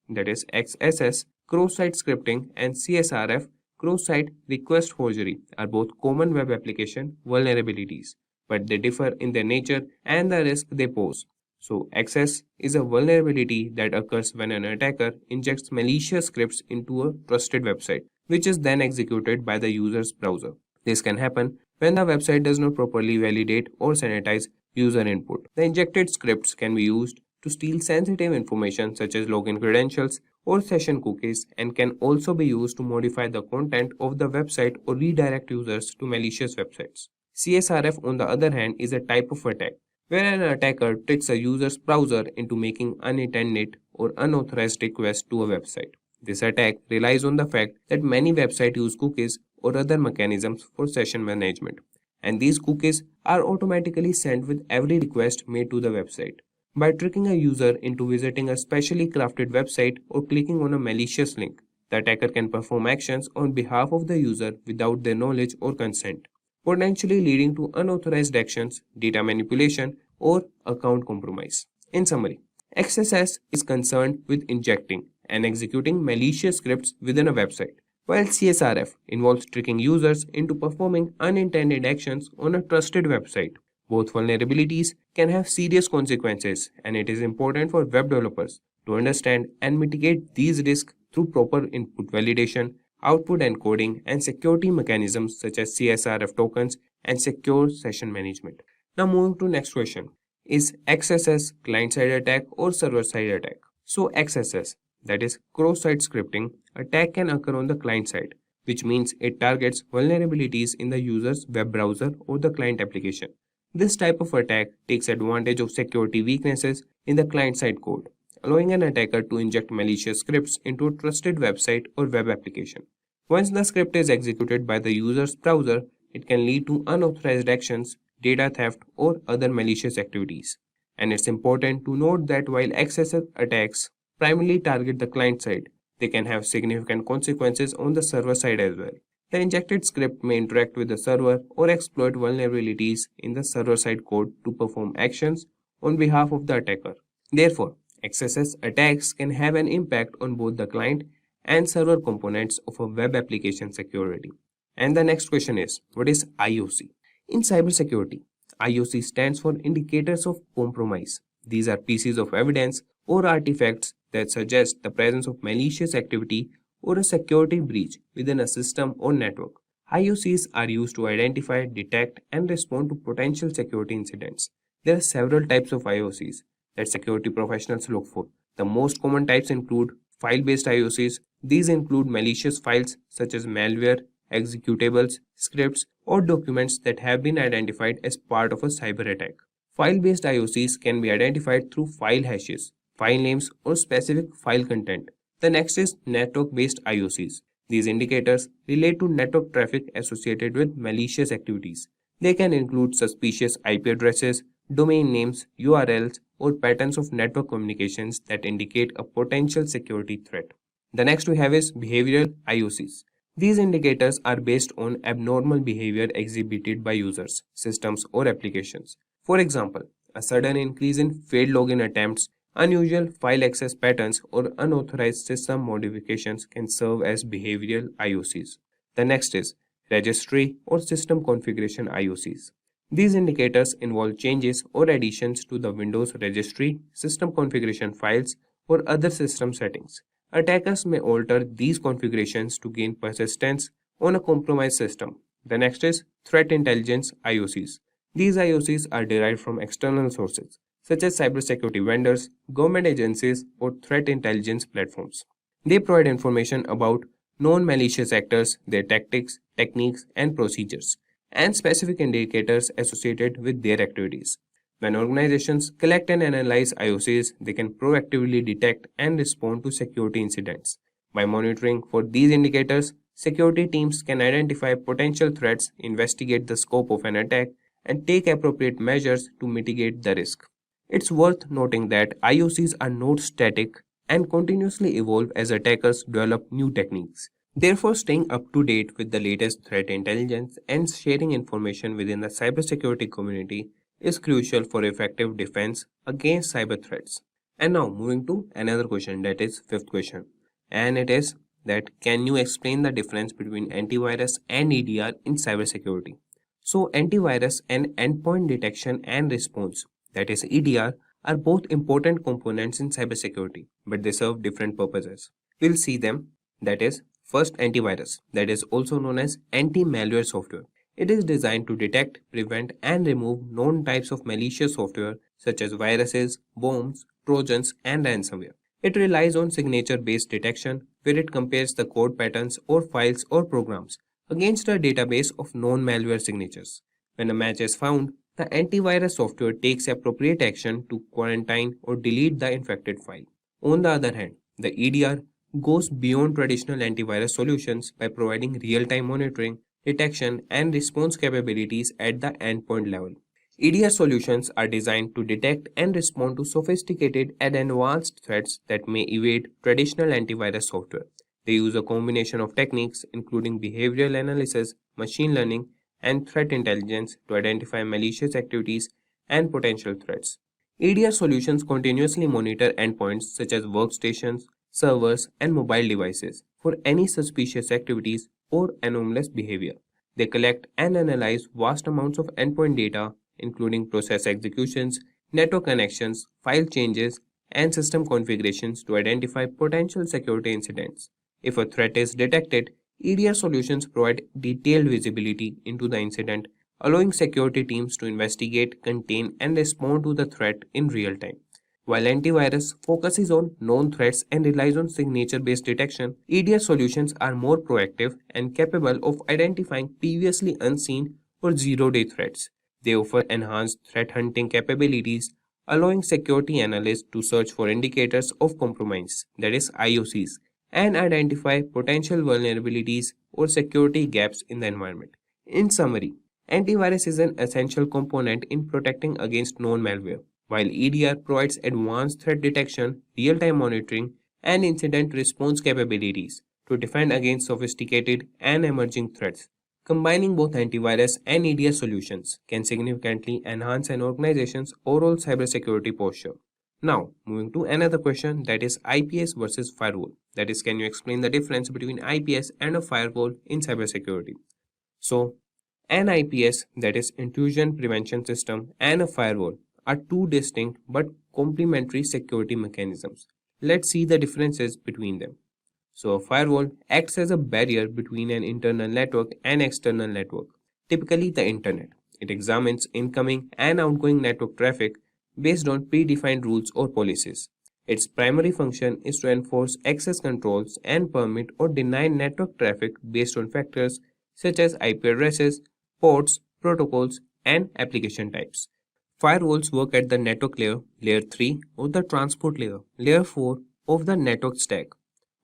that is XSS, cross-site scripting, and CSRF, cross-site request forgery, are both common web application vulnerabilities, but they differ in their nature and the risk they pose. So XS is a vulnerability that occurs when an attacker injects malicious scripts into a trusted website, which is then executed by the user's browser. This can happen when the website does not properly validate or sanitize user input. The injected scripts can be used to steal sensitive information such as login credentials or session cookies, and can also be used to modify the content of the website or redirect users to malicious websites. CSRF, on the other hand, is a type of attack where an attacker tricks a user's browser into making unintended or unauthorized requests to a website. This attack relies on the fact that many websites use cookies or other mechanisms for session management, and these cookies are automatically sent with every request made to the website. By tricking a user into visiting a specially crafted website or clicking on a malicious link, the attacker can perform actions on behalf of the user without their knowledge or consent, potentially leading to unauthorized actions, data manipulation, or account compromise. In summary, XSS is concerned with injecting and executing malicious scripts within a website, while CSRF involves tricking users into performing unintended actions on a trusted website. Both vulnerabilities can have serious consequences, and it is important for web developers to understand and mitigate these risks through proper input validation, output encoding, and security mechanisms such as CSRF tokens and secure session management. Now moving to next question. Is XSS client-side attack or server-side attack? So XSS, that is cross-site scripting, attack can occur on the client side, which means it targets vulnerabilities in the user's web browser or the client application. This type of attack takes advantage of security weaknesses in the client-side code, allowing an attacker to inject malicious scripts into a trusted website or web application. Once the script is executed by the user's browser, it can lead to unauthorized actions, data theft, or other malicious activities. And it's important to note that while XSS attacks primarily target the client side, they can have significant consequences on the server side as well. The injected script may interact with the server or exploit vulnerabilities in the server-side code to perform actions on behalf of the attacker. Therefore, XSS attacks can have an impact on both the client and server components of a web application security. And the next question is, what is IOC? In cybersecurity, IOC stands for Indicators of Compromise. These are pieces of evidence or artifacts that suggest the presence of malicious activity or a security breach within a system or network. IOCs are used to identify, detect, and respond to potential security incidents. There are several types of IOCs that security professionals look for. The most common types include file-based IOCs. These include malicious files such as malware, executables, scripts, or documents that have been identified as part of a cyber attack. File-based IOCs can be identified through file hashes, file names, or specific file content. The next is network-based IOCs. These indicators relate to network traffic associated with malicious activities. They can include suspicious IP addresses, domain names, URLs, or patterns of network communications that indicate a potential security threat. The next we have is behavioral IOCs. These indicators are based on abnormal behavior exhibited by users, systems, or applications. For example, a sudden increase in failed login attempts, unusual file access patterns, or unauthorized system modifications can serve as behavioral IOCs. The next is registry or system configuration IOCs. These indicators involve changes or additions to the Windows registry, system configuration files, or other system settings. Attackers may alter these configurations to gain persistence on a compromised system. The next is threat intelligence IOCs. These IOCs are derived from external sources, such as cybersecurity vendors, government agencies, or threat intelligence platforms. They provide information about known malicious actors, their tactics, techniques, and procedures, and specific indicators associated with their activities. When organizations collect and analyze IOCs, they can proactively detect and respond to security incidents. By monitoring for these indicators, security teams can identify potential threats, investigate the scope of an attack, and take appropriate measures to mitigate the risk. It's worth noting that IOCs are not static and continuously evolve as attackers develop new techniques. Therefore, staying up to date with the latest threat intelligence and sharing information within the cybersecurity community is crucial for effective defense against cyber threats. And now moving to another question, that is fifth question. And it is that can you explain the difference between antivirus and EDR in cybersecurity? So antivirus and endpoint detection and response, that is EDR, are both important components in cybersecurity, but they serve different purposes. We'll see them. That is, first, antivirus, that is also known as anti-malware software. It is designed to detect, prevent, and remove known types of malicious software such as viruses, bombs, trojans, and ransomware. It relies on signature-based detection, where it compares the code patterns or files or programs against a database of known malware signatures. When a match is found, the antivirus software takes appropriate action to quarantine or delete the infected file. On the other hand, the EDR goes beyond traditional antivirus solutions by providing real-time monitoring, detection, and response capabilities at the endpoint level. EDR solutions are designed to detect and respond to sophisticated and advanced threats that may evade traditional antivirus software. They use a combination of techniques including behavioral analysis, machine learning, and threat intelligence to identify malicious activities and potential threats. EDR solutions continuously monitor endpoints such as workstations, servers, and mobile devices for any suspicious activities or anomalous behavior. They collect and analyze vast amounts of endpoint data, including process executions, network connections, file changes, and system configurations to identify potential security incidents. If a threat is detected, EDR solutions provide detailed visibility into the incident, allowing security teams to investigate, contain, and respond to the threat in real time. While antivirus focuses on known threats and relies on signature-based detection, EDR solutions are more proactive and capable of identifying previously unseen or zero-day threats. They offer enhanced threat hunting capabilities, allowing security analysts to search for indicators of compromise, that is IOCs, and identify potential vulnerabilities or security gaps in the environment. In summary, antivirus is an essential component in protecting against known malware, while EDR provides advanced threat detection, real-time monitoring, and incident response capabilities to defend against sophisticated and emerging threats. Combining both antivirus and EDR solutions can significantly enhance an organization's overall cybersecurity posture. Now, moving to another question, that is IPS versus firewall. That is, can you explain the difference between IPS and a firewall in cybersecurity? So, an IPS, that is intrusion prevention system, and a firewall are two distinct but complementary security mechanisms. Let's see the differences between them. So a firewall acts as a barrier between an internal network and external network, typically the internet. It examines incoming and outgoing network traffic based on predefined rules or policies. Its primary function is to enforce access controls and permit or deny network traffic based on factors such as IP addresses, ports, protocols, and application types. Firewalls work at the network layer, layer 3, or the transport layer, layer 4 of the network stack.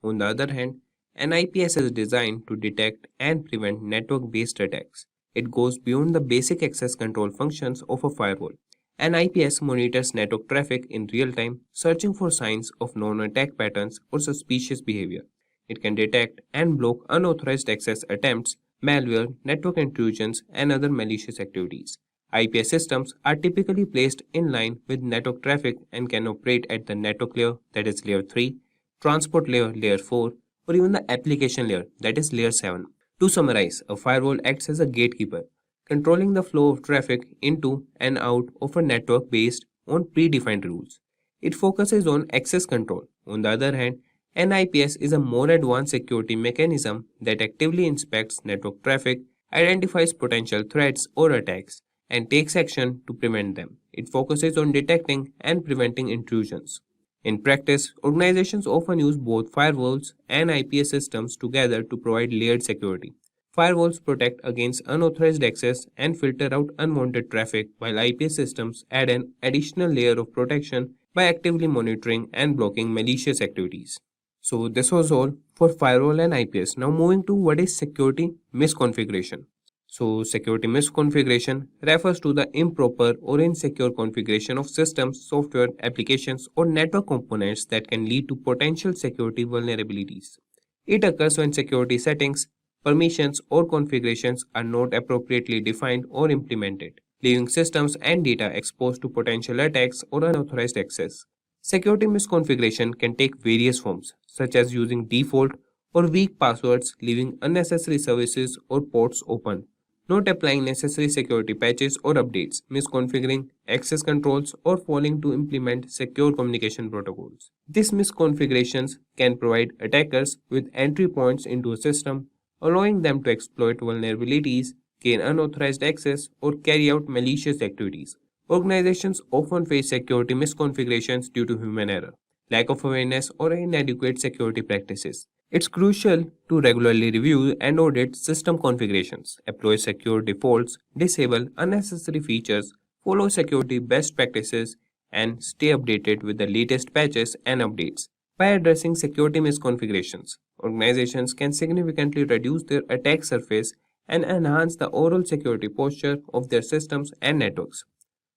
On the other hand, an IPS is designed to detect and prevent network-based attacks. It goes beyond the basic access control functions of a firewall. An IPS monitors network traffic in real time, searching for signs of known attack patterns or suspicious behavior. It can detect and block unauthorized access attempts, malware, network intrusions, and other malicious activities. IPS systems are typically placed in line with network traffic and can operate at the network layer, that is layer 3, transport layer, layer 4, or even the application layer, that is layer 7. To summarize, a firewall acts as a gatekeeper, controlling the flow of traffic into and out of a network based on predefined rules. It focuses on access control. On the other hand, an IPS is a more advanced security mechanism that actively inspects network traffic, identifies potential threats or attacks, and takes action to prevent them. It focuses on detecting and preventing intrusions. In practice, organizations often use both firewalls and IPS systems together to provide layered security. Firewalls protect against unauthorized access and filter out unwanted traffic, while IPS systems add an additional layer of protection by actively monitoring and blocking malicious activities. So, this was all for firewall and IPS. Now, moving to what is security misconfiguration. So, security misconfiguration refers to the improper or insecure configuration of systems, software, applications, or network components that can lead to potential security vulnerabilities. It occurs when security settings, permissions, or configurations are not appropriately defined or implemented, leaving systems and data exposed to potential attacks or unauthorized access. Security misconfiguration can take various forms, such as using default or weak passwords, leaving unnecessary services or ports open, not applying necessary security patches or updates, misconfiguring access controls, or failing to implement secure communication protocols. These misconfigurations can provide attackers with entry points into a system, allowing them to exploit vulnerabilities, gain unauthorized access, or carry out malicious activities. Organizations often face security misconfigurations due to human error, lack of awareness, or inadequate security practices. It's crucial to regularly review and audit system configurations, apply secure defaults, disable unnecessary features, follow security best practices, and stay updated with the latest patches and updates. By addressing security misconfigurations, organizations can significantly reduce their attack surface and enhance the overall security posture of their systems and networks.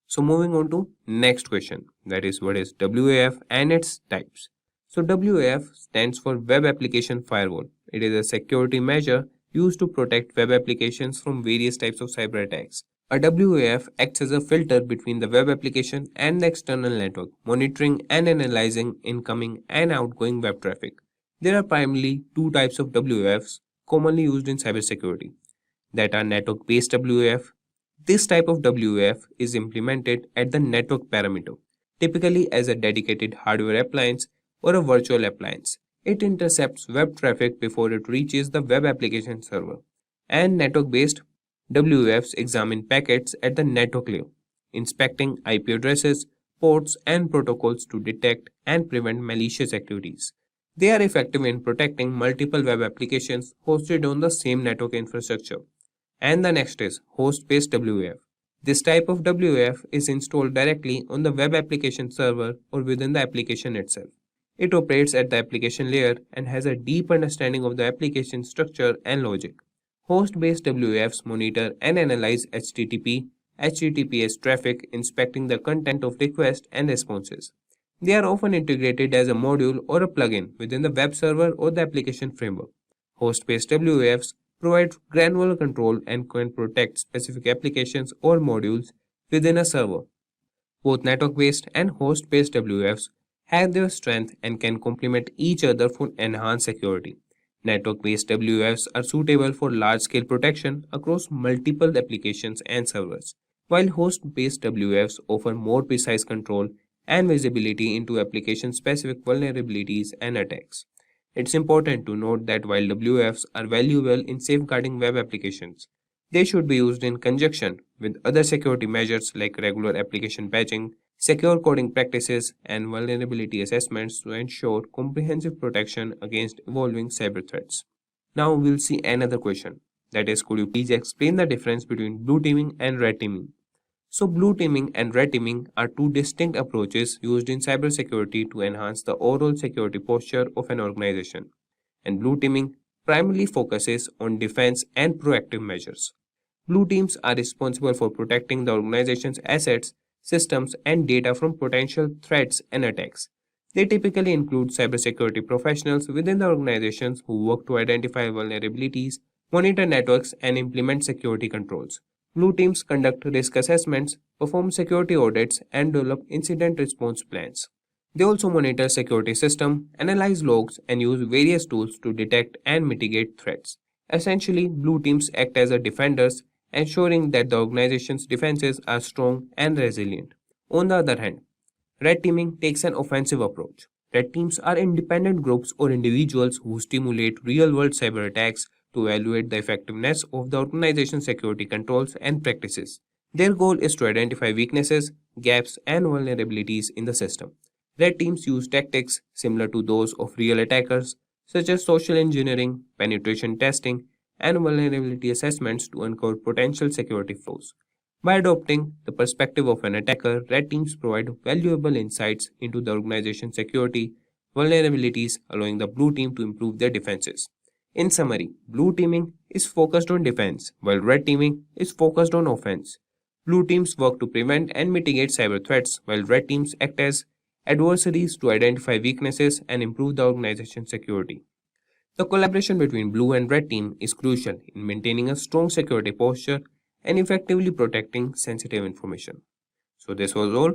So moving on to next question, that is what is WAF and its types. So WAF stands for Web Application Firewall. It is a security measure used to protect web applications from various types of cyber attacks. A WAF acts as a filter between the web application and the external network, monitoring and analyzing incoming and outgoing web traffic. There are primarily two types of WAFs commonly used in cybersecurity, that are network-based WAF. This type of WAF is implemented at the network parameter, typically as a dedicated hardware appliance or a virtual appliance. It intercepts web traffic before it reaches the web application server. And network-based WAFs examine packets at the network layer, inspecting IP addresses, ports, and protocols to detect and prevent malicious activities. They are effective in protecting multiple web applications hosted on the same network infrastructure. And the next is host-based WAF. This type of WAF is installed directly on the web application server or within the application itself. It operates at the application layer and has a deep understanding of the application structure and logic. Host-based WAFs monitor and analyze HTTP, HTTPS traffic, inspecting the content of requests and responses. They are often integrated as a module or a plugin within the web server or the application framework. Host-based WAFs provide granular control and can protect specific applications or modules within a server. Both network-based and host-based WAFs have their strength and can complement each other for enhanced security. Network-based WAFs are suitable for large-scale protection across multiple applications and servers, while host-based WAFs offer more precise control and visibility into application-specific vulnerabilities and attacks. It's important to note that while WAFs are valuable in safeguarding web applications, they should be used in conjunction with other security measures like regular application patching, secure coding practices, and vulnerability assessments to ensure comprehensive protection against evolving cyber threats. Now we'll see another question, That is, could you please explain the difference between blue teaming and red teaming? So, blue teaming and red teaming are two distinct approaches used in cybersecurity to enhance the overall security posture of an organization. And blue teaming primarily focuses on defense and proactive measures. Blue teams are responsible for protecting the organization's assets, systems, and data from potential threats and attacks. They typically include cybersecurity professionals within the organizations who work to identify vulnerabilities, monitor networks, and implement security controls. Blue teams conduct risk assessments, perform security audits, and develop incident response plans. They also monitor security systems, analyze logs, and use various tools to detect and mitigate threats. Essentially, blue teams act as a defenders, ensuring that the organization's defenses are strong and resilient. On the other hand, red teaming takes an offensive approach. Red teams are independent groups or individuals who stimulate real-world cyber attacks to evaluate the effectiveness of the organization's security controls and practices. Their goal is to identify weaknesses, gaps, and vulnerabilities in the system. Red teams use tactics similar to those of real attackers, such as social engineering, penetration testing, and vulnerability assessments to uncover potential security flaws. By adopting the perspective of an attacker, red teams provide valuable insights into the organization's security vulnerabilities, allowing the blue team to improve their defenses. In summary, blue teaming is focused on defense, while red teaming is focused on offense. Blue teams work to prevent and mitigate cyber threats, while red teams act as adversaries to identify weaknesses and improve the organization's security. The collaboration between blue and red team is crucial in maintaining a strong security posture and effectively protecting sensitive information. So this was all.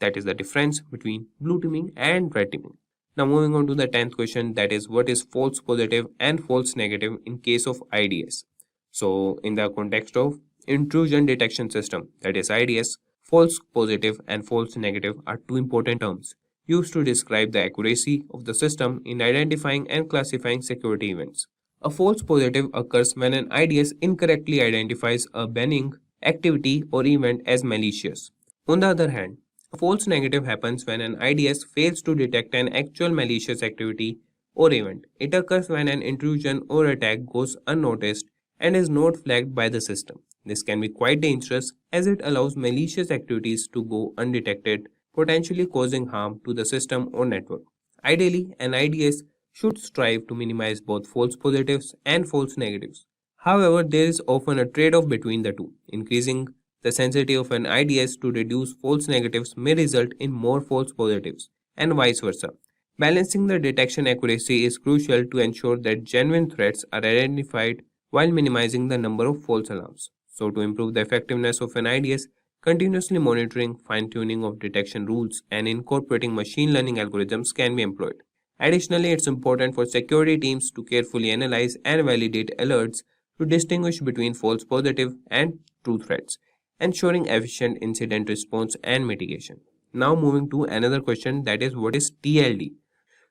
That is the difference between blue teaming and red teaming. Now moving on to the 10th question, that is what is false positive and false negative in case of IDS. So in the context of intrusion detection system, that is IDS, false positive and false negative are two important terms used to describe the accuracy of the system in identifying and classifying security events. A false positive occurs when an IDS incorrectly identifies a benign activity or event as malicious. On the other hand, a false negative happens when an IDS fails to detect an actual malicious activity or event. It occurs when an intrusion or attack goes unnoticed and is not flagged by the system. This can be quite dangerous as it allows malicious activities to go undetected, potentially causing harm to the system or network. Ideally, an IDS should strive to minimize both false positives and false negatives. However, there is often a trade-off between the two. Increasing the sensitivity of an IDS to reduce false negatives may result in more false positives, and vice versa. Balancing the detection accuracy is crucial to ensure that genuine threats are identified while minimizing the number of false alarms. So, to improve the effectiveness of an IDS, continuously monitoring, fine-tuning of detection rules, and incorporating machine learning algorithms can be employed. Additionally, it's important for security teams to carefully analyze and validate alerts to distinguish between false positive and true threats, ensuring efficient incident response and mitigation. Now moving to another question, that is what is TLD?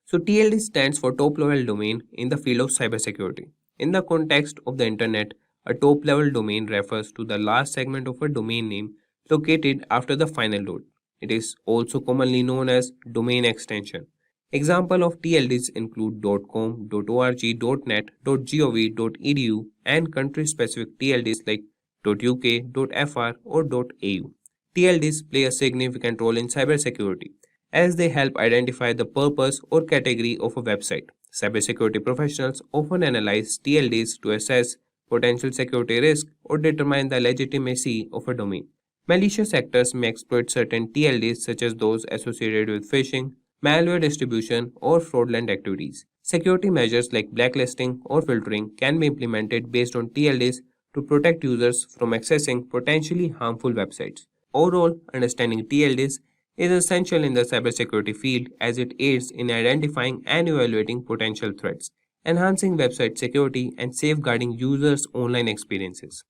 So TLD stands for top level domain in the field of cybersecurity. In the context of the internet, a top level domain refers to the last segment of a domain name located after the final dot. It is also commonly known as domain extension. Examples of TLDs include .com, .org, .net, .gov, .edu, and country-specific TLDs like .uk, .fr, or .au. TLDs play a significant role in cybersecurity as they help identify the purpose or category of a website. Cybersecurity professionals often analyze TLDs to assess potential security risk or determine the legitimacy of a domain. Malicious actors may exploit certain TLDs such as those associated with phishing, malware distribution, or fraudulent activities. Security measures like blacklisting or filtering can be implemented based on TLDs to protect users from accessing potentially harmful websites. Overall, understanding TLDs is essential in the cybersecurity field as it aids in identifying and evaluating potential threats, enhancing website security, and safeguarding users' online experiences.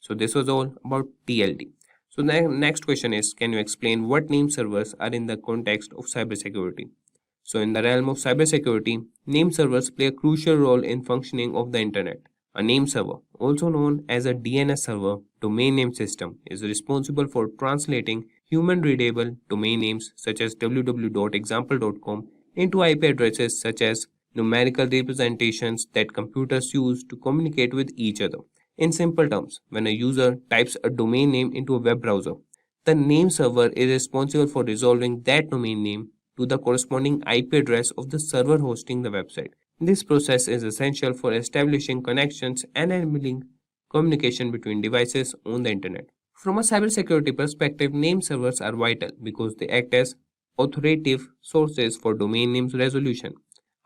So this was all about TLD. So the next question is, can you explain what name servers are in the context of cybersecurity? So in the realm of cybersecurity, name servers play a crucial role in functioning of the internet. A name server, also known as a DNS server, domain name system, is responsible for translating human-readable domain names such as www.example.com into IP addresses such as numerical representations that computers use to communicate with each other. In simple terms, when a user types a domain name into a web browser, the name server is responsible for resolving that domain name to the corresponding IP address of the server hosting the website. This process is essential for establishing connections and enabling communication between devices on the internet. From a cybersecurity perspective, name servers are vital because they act as authoritative sources for domain names resolution.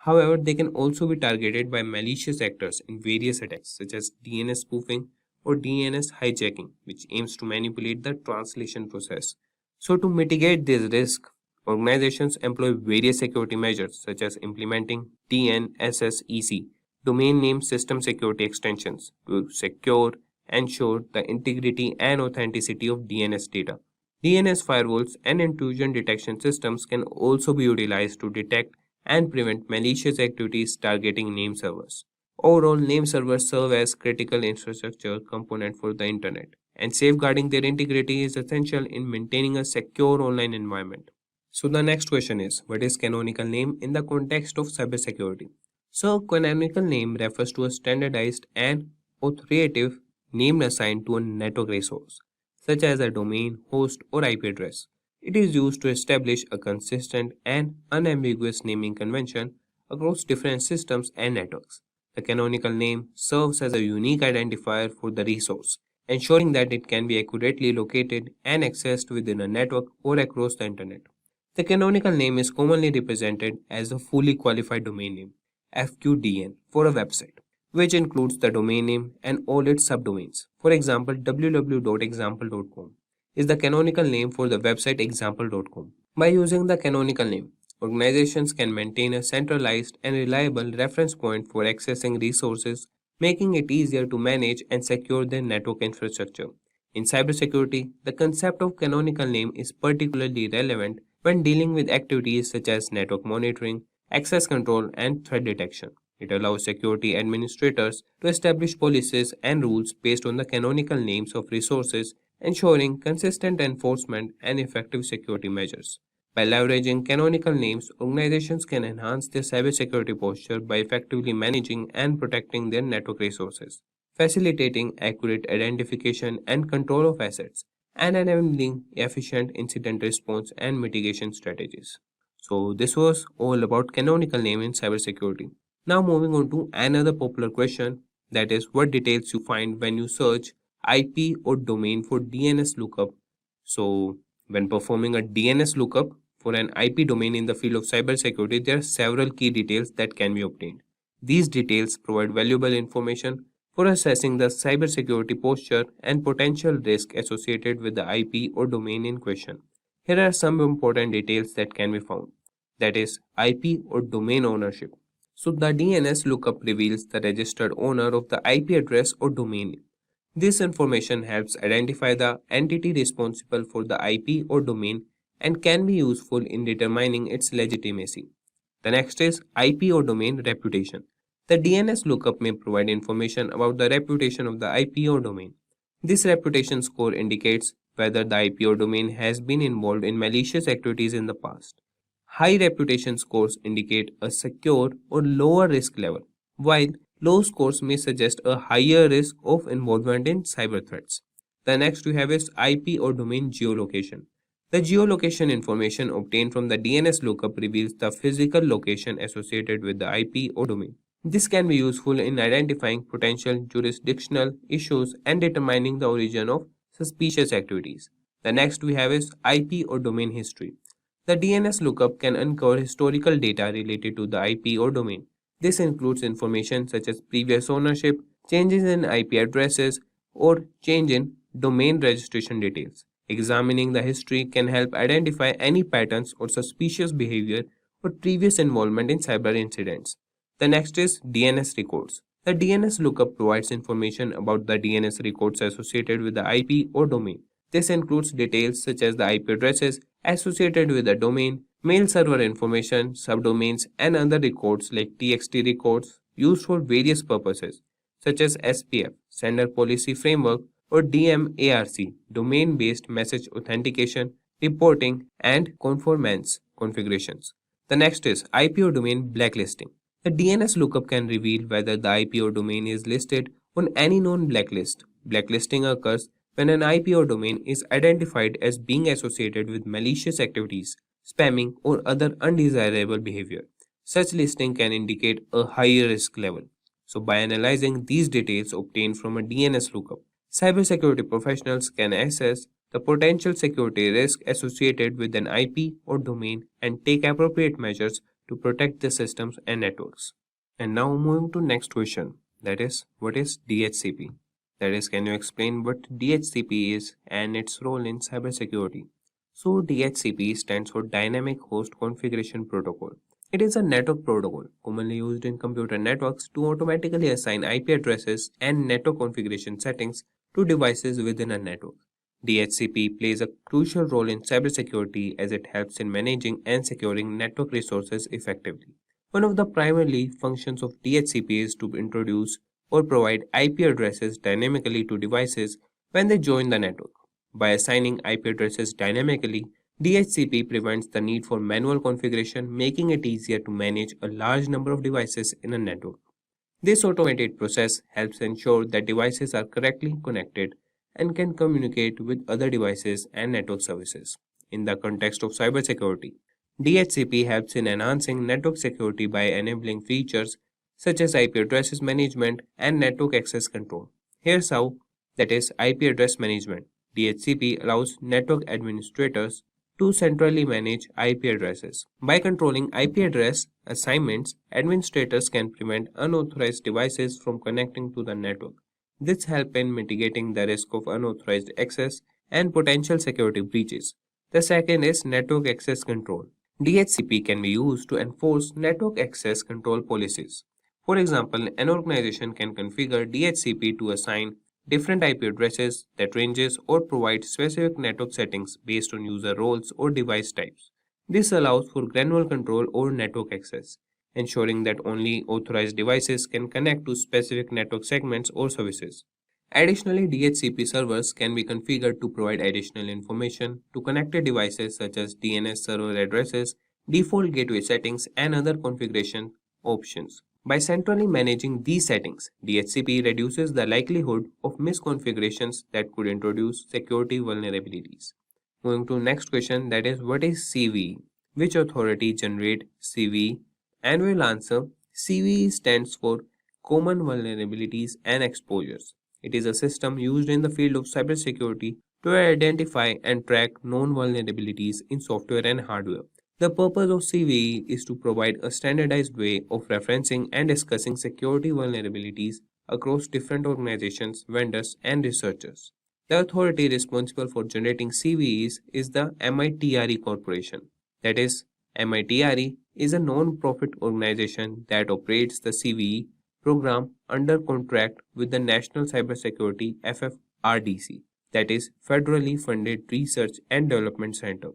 However, they can also be targeted by malicious actors in various attacks such as DNS spoofing or DNS hijacking, which aims to manipulate the translation process. So, to mitigate this risk, organizations employ various security measures such as implementing DNSSEC, domain name system security extensions, to secure ensure the integrity and authenticity of DNS data. DNS firewalls and intrusion detection systems can also be utilized to detect and prevent malicious activities targeting name servers. Overall, name servers serve as critical infrastructure component for the internet, and safeguarding their integrity is essential in maintaining a secure online environment. So the next question is, what is canonical name in the context of cybersecurity? So canonical name refers to a standardized and authoritative name assigned to a network resource, such as a domain, host, or IP address. It is used to establish a consistent and unambiguous naming convention across different systems and networks. The canonical name serves as a unique identifier for the resource, ensuring that it can be accurately located and accessed within a network or across the internet. The canonical name is commonly represented as a fully qualified domain name, FQDN, for a website, which includes the domain name and all its subdomains. For example, www.example.com is the canonical name for the website example.com. By using the canonical name, organizations can maintain a centralized and reliable reference point for accessing resources, making it easier to manage and secure their network infrastructure. In cybersecurity, the concept of canonical name is particularly relevant when dealing with activities such as network monitoring, access control, and threat detection. It allows security administrators to establish policies and rules based on the canonical names of resources, ensuring consistent enforcement and effective security measures. By leveraging canonical names, organizations can enhance their cybersecurity posture by effectively managing and protecting their network resources, facilitating accurate identification and control of assets, and enabling efficient incident response and mitigation strategies. So, this was all about canonical name in cybersecurity. Now, moving on to another popular question, that is, what details you find when you search IP or domain for DNS lookup. So, when performing a DNS lookup for an IP domain in the field of cybersecurity, there are several key details that can be obtained. These details provide valuable information for assessing the cybersecurity posture and potential risk associated with the IP or domain in question. Here are some important details that can be found. That is, IP or domain ownership. So, the DNS lookup reveals the registered owner of the IP address or domain. This information helps identify the entity responsible for the IP or domain and can be useful in determining its legitimacy. The next is IP or domain reputation. The DNS lookup may provide information about the reputation of the IP or domain. This reputation score indicates whether the IP or domain has been involved in malicious activities in the past. High reputation scores indicate a secure or lower risk level, while low scores may suggest a higher risk of involvement in cyber threats. The next we have is IP or domain geolocation. The geolocation information obtained from the DNS lookup reveals the physical location associated with the IP or domain. This can be useful in identifying potential jurisdictional issues and determining the origin of suspicious activities. The next we have is IP or domain history. The DNS lookup can uncover historical data related to the IP or domain. This includes information such as previous ownership, changes in IP addresses, or change in domain registration details. Examining the history can help identify any patterns or suspicious behavior or previous involvement in cyber incidents. The next is DNS records. The DNS lookup provides information about the DNS records associated with the IP or domain. This includes details such as the IP addresses associated with the domain, mail server information, subdomains, and other records like TXT records used for various purposes, such as SPF, Sender Policy Framework, or DMARC, Domain-Based Message Authentication, Reporting, and Conformance configurations. The next is IP or domain blacklisting. The DNS lookup can reveal whether the IP or domain is listed on any known blacklist. Blacklisting occurs when an IP or domain is identified as being associated with malicious activities, spamming, or other undesirable behavior. Such listing can indicate a higher risk level. So, by analyzing these details obtained from a DNS lookup, cybersecurity professionals can assess the potential security risk associated with an IP or domain and take appropriate measures to protect the systems and networks. And now moving to next question, that is, what is DHCP? That is, can you explain what DHCP is and its role in cybersecurity? So DHCP stands for Dynamic Host Configuration Protocol. It is a network protocol commonly used in computer networks to automatically assign IP addresses and network configuration settings to devices within a network. DHCP plays a crucial role in cybersecurity as it helps in managing and securing network resources effectively. One of the primary functions of DHCP is to introduce or provide IP addresses dynamically to devices when they join the network. By assigning IP addresses dynamically, DHCP prevents the need for manual configuration, making it easier to manage a large number of devices in a network. This automated process helps ensure that devices are correctly connected and can communicate with other devices and network services. In the context of cybersecurity, DHCP helps in enhancing network security by enabling features such as IP addresses management and network access control. Here's how, that is IP address management. DHCP allows network administrators to centrally manage IP addresses. By controlling IP address assignments, administrators can prevent unauthorized devices from connecting to the network. This helps in mitigating the risk of unauthorized access and potential security breaches. The second is network access control. DHCP can be used to enforce network access control policies. For example, an organization can configure DHCP to assign different IP addresses that ranges or provide specific network settings based on user roles or device types. This allows for granular control over network access, ensuring that only authorized devices can connect to specific network segments or services. Additionally, DHCP servers can be configured to provide additional information to connected devices such as DNS server addresses, default gateway settings, and other configuration options. By centrally managing these settings, DHCP reduces the likelihood of misconfigurations that could introduce security vulnerabilities. Moving to next question, that is, what is CVE? Which authority generate CVE? And we'll answer, CVE stands for Common Vulnerabilities and Exposures. It is a system used in the field of cybersecurity to identify and track known vulnerabilities in software and hardware. The purpose of CVE is to provide a standardized way of referencing and discussing security vulnerabilities across different organizations, vendors, and researchers. The authority responsible for generating CVEs is the MITRE Corporation. That is, MITRE is a non-profit organization that operates the CVE program under contract with the National Cybersecurity FFRDC, that is, Federally Funded Research and Development Center.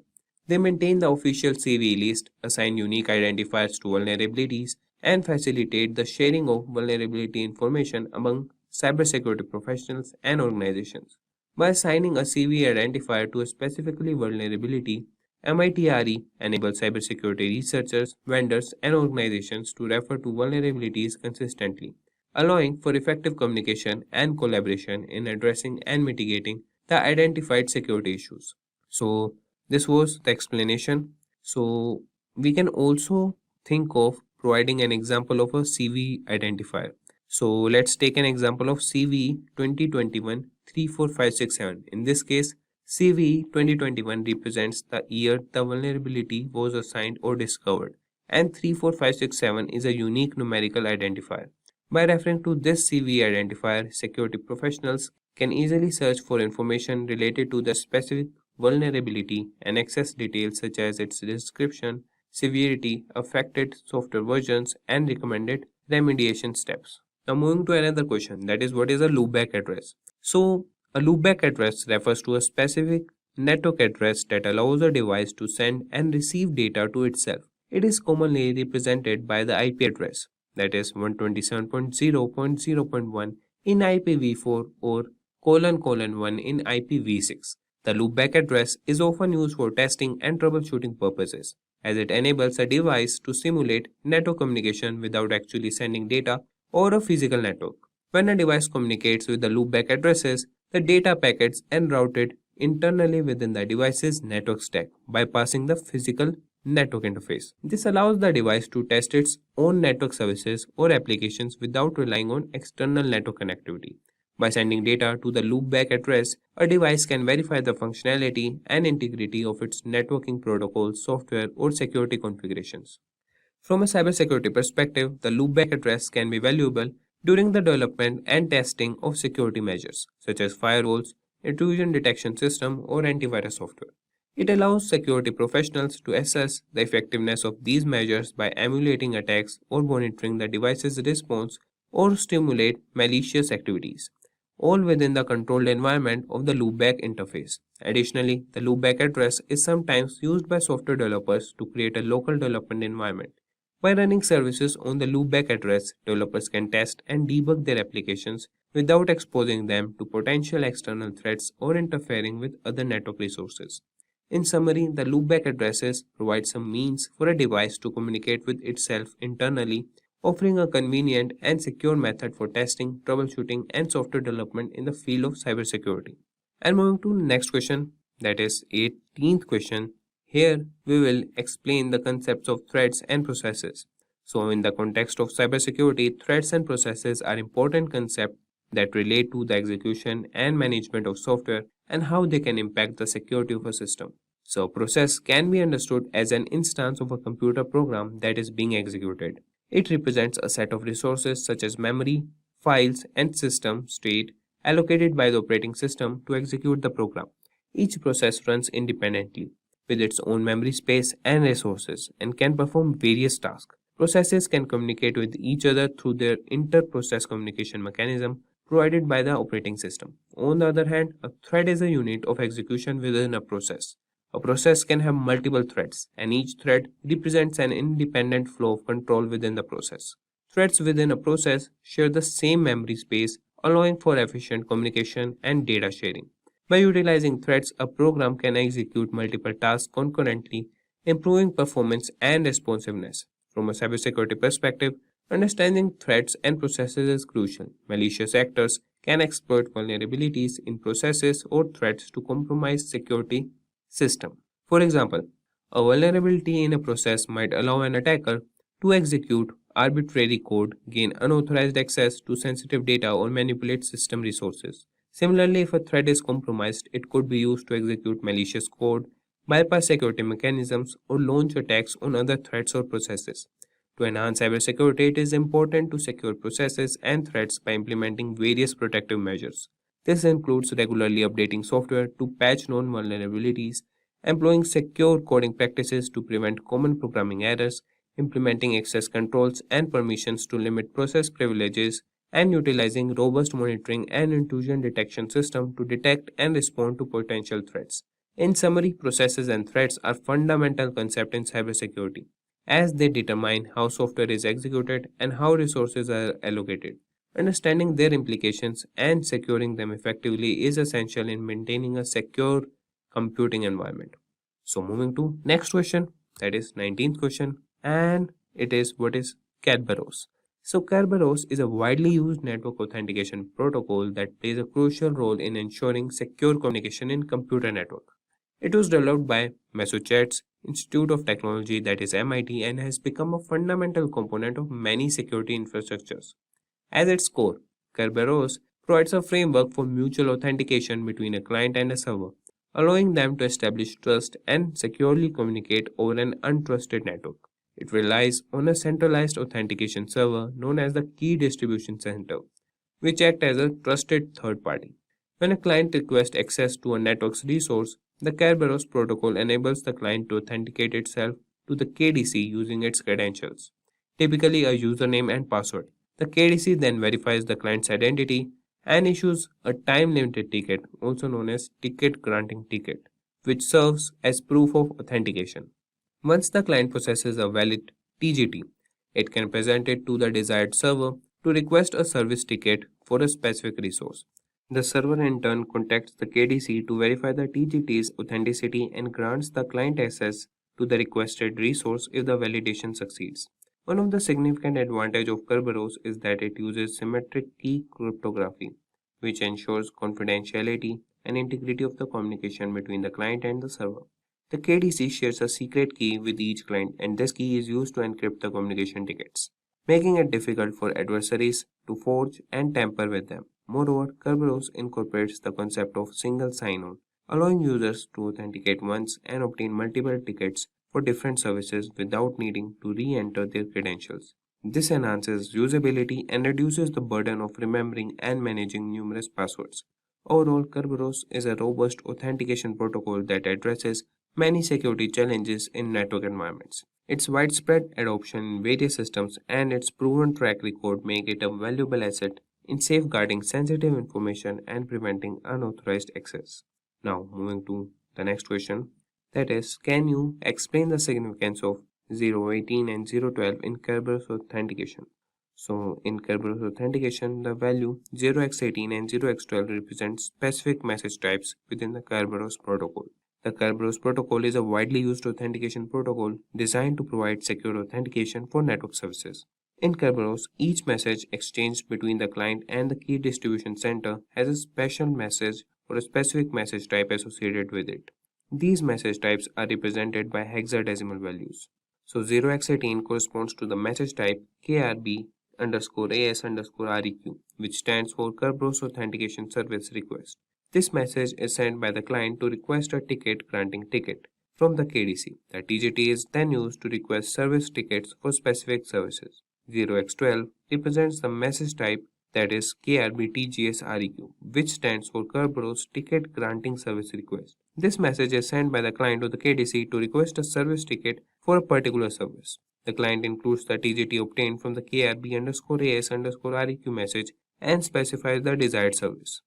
They maintain the official CVE list, assign unique identifiers to vulnerabilities, and facilitate the sharing of vulnerability information among cybersecurity professionals and organizations. By assigning a CVE identifier to a specifically vulnerability, MITRE enables cybersecurity researchers, vendors, and organizations to refer to vulnerabilities consistently, allowing for effective communication and collaboration in addressing and mitigating the identified security issues. So, this was the explanation. So, we can also think of providing an example of a CVE identifier. So, let's take an example of CVE 2021 34567. In this case, CVE 2021 represents the year the vulnerability was assigned or discovered, and 34567 is a unique numerical identifier. By referring to this CVE identifier, security professionals can easily search for information related to the specific vulnerability and access details such as its description, severity, affected software versions, and recommended remediation steps. Now moving to another question, that is, what is a loopback address? So a loopback address refers to a specific network address that allows a device to send and receive data to itself. It is commonly represented by the IP address, that is 127.0.0.1 in IPv4 or ::1 in IPv6. The loopback address is often used for testing and troubleshooting purposes, as it enables a device to simulate network communication without actually sending data or a physical network. When a device communicates with the loopback addresses, the data packets are routed internally within the device's network stack, bypassing the physical network interface. This allows the device to test its own network services or applications without relying on external network connectivity. By sending data to the loopback address, a device can verify the functionality and integrity of its networking protocols, software, or security configurations. From a cybersecurity perspective, the loopback address can be valuable during the development and testing of security measures, such as firewalls, intrusion detection system, or antivirus software. It allows security professionals to assess the effectiveness of these measures by emulating attacks or monitoring the device's response or stimulate malicious activities, all within the controlled environment of the loopback interface. Additionally, the loopback address is sometimes used by software developers to create a local development environment. By running services on the loopback address, developers can test and debug their applications without exposing them to potential external threats or interfering with other network resources. In summary, the loopback addresses provide some means for a device to communicate with itself internally, offering a convenient and secure method for testing, troubleshooting, and software development in the field of cybersecurity. And moving to next question, that is 18th question. Here we will explain the concepts of threats and processes. So in the context of cybersecurity, threats and processes are important concepts that relate to the execution and management of software and how they can impact the security of a system. So a process can be understood as an instance of a computer program that is being executed. It represents a set of resources such as memory, files, and system state allocated by the operating system to execute the program. Each process runs independently with its own memory space and resources and can perform various tasks. Processes can communicate with each other through their inter-process communication mechanism provided by the operating system. On the other hand, a thread is a unit of execution within a process. A process can have multiple threads, and each thread represents an independent flow of control within the process. Threads within a process share the same memory space, allowing for efficient communication and data sharing. By utilizing threads, a program can execute multiple tasks concurrently, improving performance and responsiveness. From a cybersecurity perspective, understanding threats and processes is crucial. Malicious actors can exploit vulnerabilities in processes or threats to compromise security system. For example, a vulnerability in a process might allow an attacker to execute arbitrary code, gain unauthorized access to sensitive data, or manipulate system resources. Similarly, if a thread is compromised, it could be used to execute malicious code, bypass security mechanisms, or launch attacks on other threads or processes. To enhance cybersecurity, it is important to secure processes and threads by implementing various protective measures. This includes regularly updating software to patch known vulnerabilities, employing secure coding practices to prevent common programming errors, implementing access controls and permissions to limit process privileges, and utilizing robust monitoring and intrusion detection system to detect and respond to potential threats. In summary, processes and threats are fundamental concepts in cybersecurity, as they determine how software is executed and how resources are allocated. Understanding their implications and securing them effectively is essential in maintaining a secure computing environment. So moving to next question, that is 19th question, and it is what is Kerberos. So Kerberos is a widely used network authentication protocol that plays a crucial role in ensuring secure communication in computer network. It was developed by Massachusetts Institute of Technology, that is MIT, and has become a fundamental component of many security infrastructures. At its core, Kerberos provides a framework for mutual authentication between a client and a server, allowing them to establish trust and securely communicate over an untrusted network. It relies on a centralized authentication server known as the Key Distribution Center, which acts as a trusted third party. When a client requests access to a network's resource, the Kerberos protocol enables the client to authenticate itself to the KDC using its credentials, typically a username and password. The KDC then verifies the client's identity and issues a time-limited ticket, also known as ticket granting ticket, which serves as proof of authentication. Once the client possesses a valid TGT, it can present it to the desired server to request a service ticket for a specific resource. The server in turn contacts the KDC to verify the TGT's authenticity and grants the client access to the requested resource if the validation succeeds. One of the significant advantages of Kerberos is that it uses symmetric key cryptography, which ensures confidentiality and integrity of the communication between the client and the server. The KDC shares a secret key with each client, and this key is used to encrypt the communication tickets, making it difficult for adversaries to forge and tamper with them. Moreover, Kerberos incorporates the concept of single sign-on, allowing users to authenticate once and obtain multiple tickets for different services without needing to re-enter their credentials. This enhances usability and reduces the burden of remembering and managing numerous passwords. Overall, Kerberos is a robust authentication protocol that addresses many security challenges in network environments. Its widespread adoption in various systems and its proven track record make it a valuable asset in safeguarding sensitive information and preventing unauthorized access. Now, moving to the next question, that is, can you explain the significance of 018 and 012 in Kerberos authentication? So, in Kerberos authentication, the value 0x18 and 0x12 represent specific message types within the Kerberos protocol. The Kerberos protocol is a widely used authentication protocol designed to provide secure authentication for network services. In Kerberos, each message exchanged between the client and the key distribution center has a special message or a specific message type associated with it. These message types are represented by hexadecimal values. So 0x18 corresponds to the message type KRB_AS_REQ, which stands for Kerberos Authentication Service Request. This message is sent by the client to request a ticket granting ticket from the KDC. The TGT is then used to request service tickets for specific services. 0x12 represents the message type, that is KRBTGSREQ, which stands for Kerberos Ticket Granting Service Request. This message is sent by the client to the KDC to request a service ticket for a particular service. The client includes the TGT obtained from the KRB_AS_REQ message and specifies the desired service.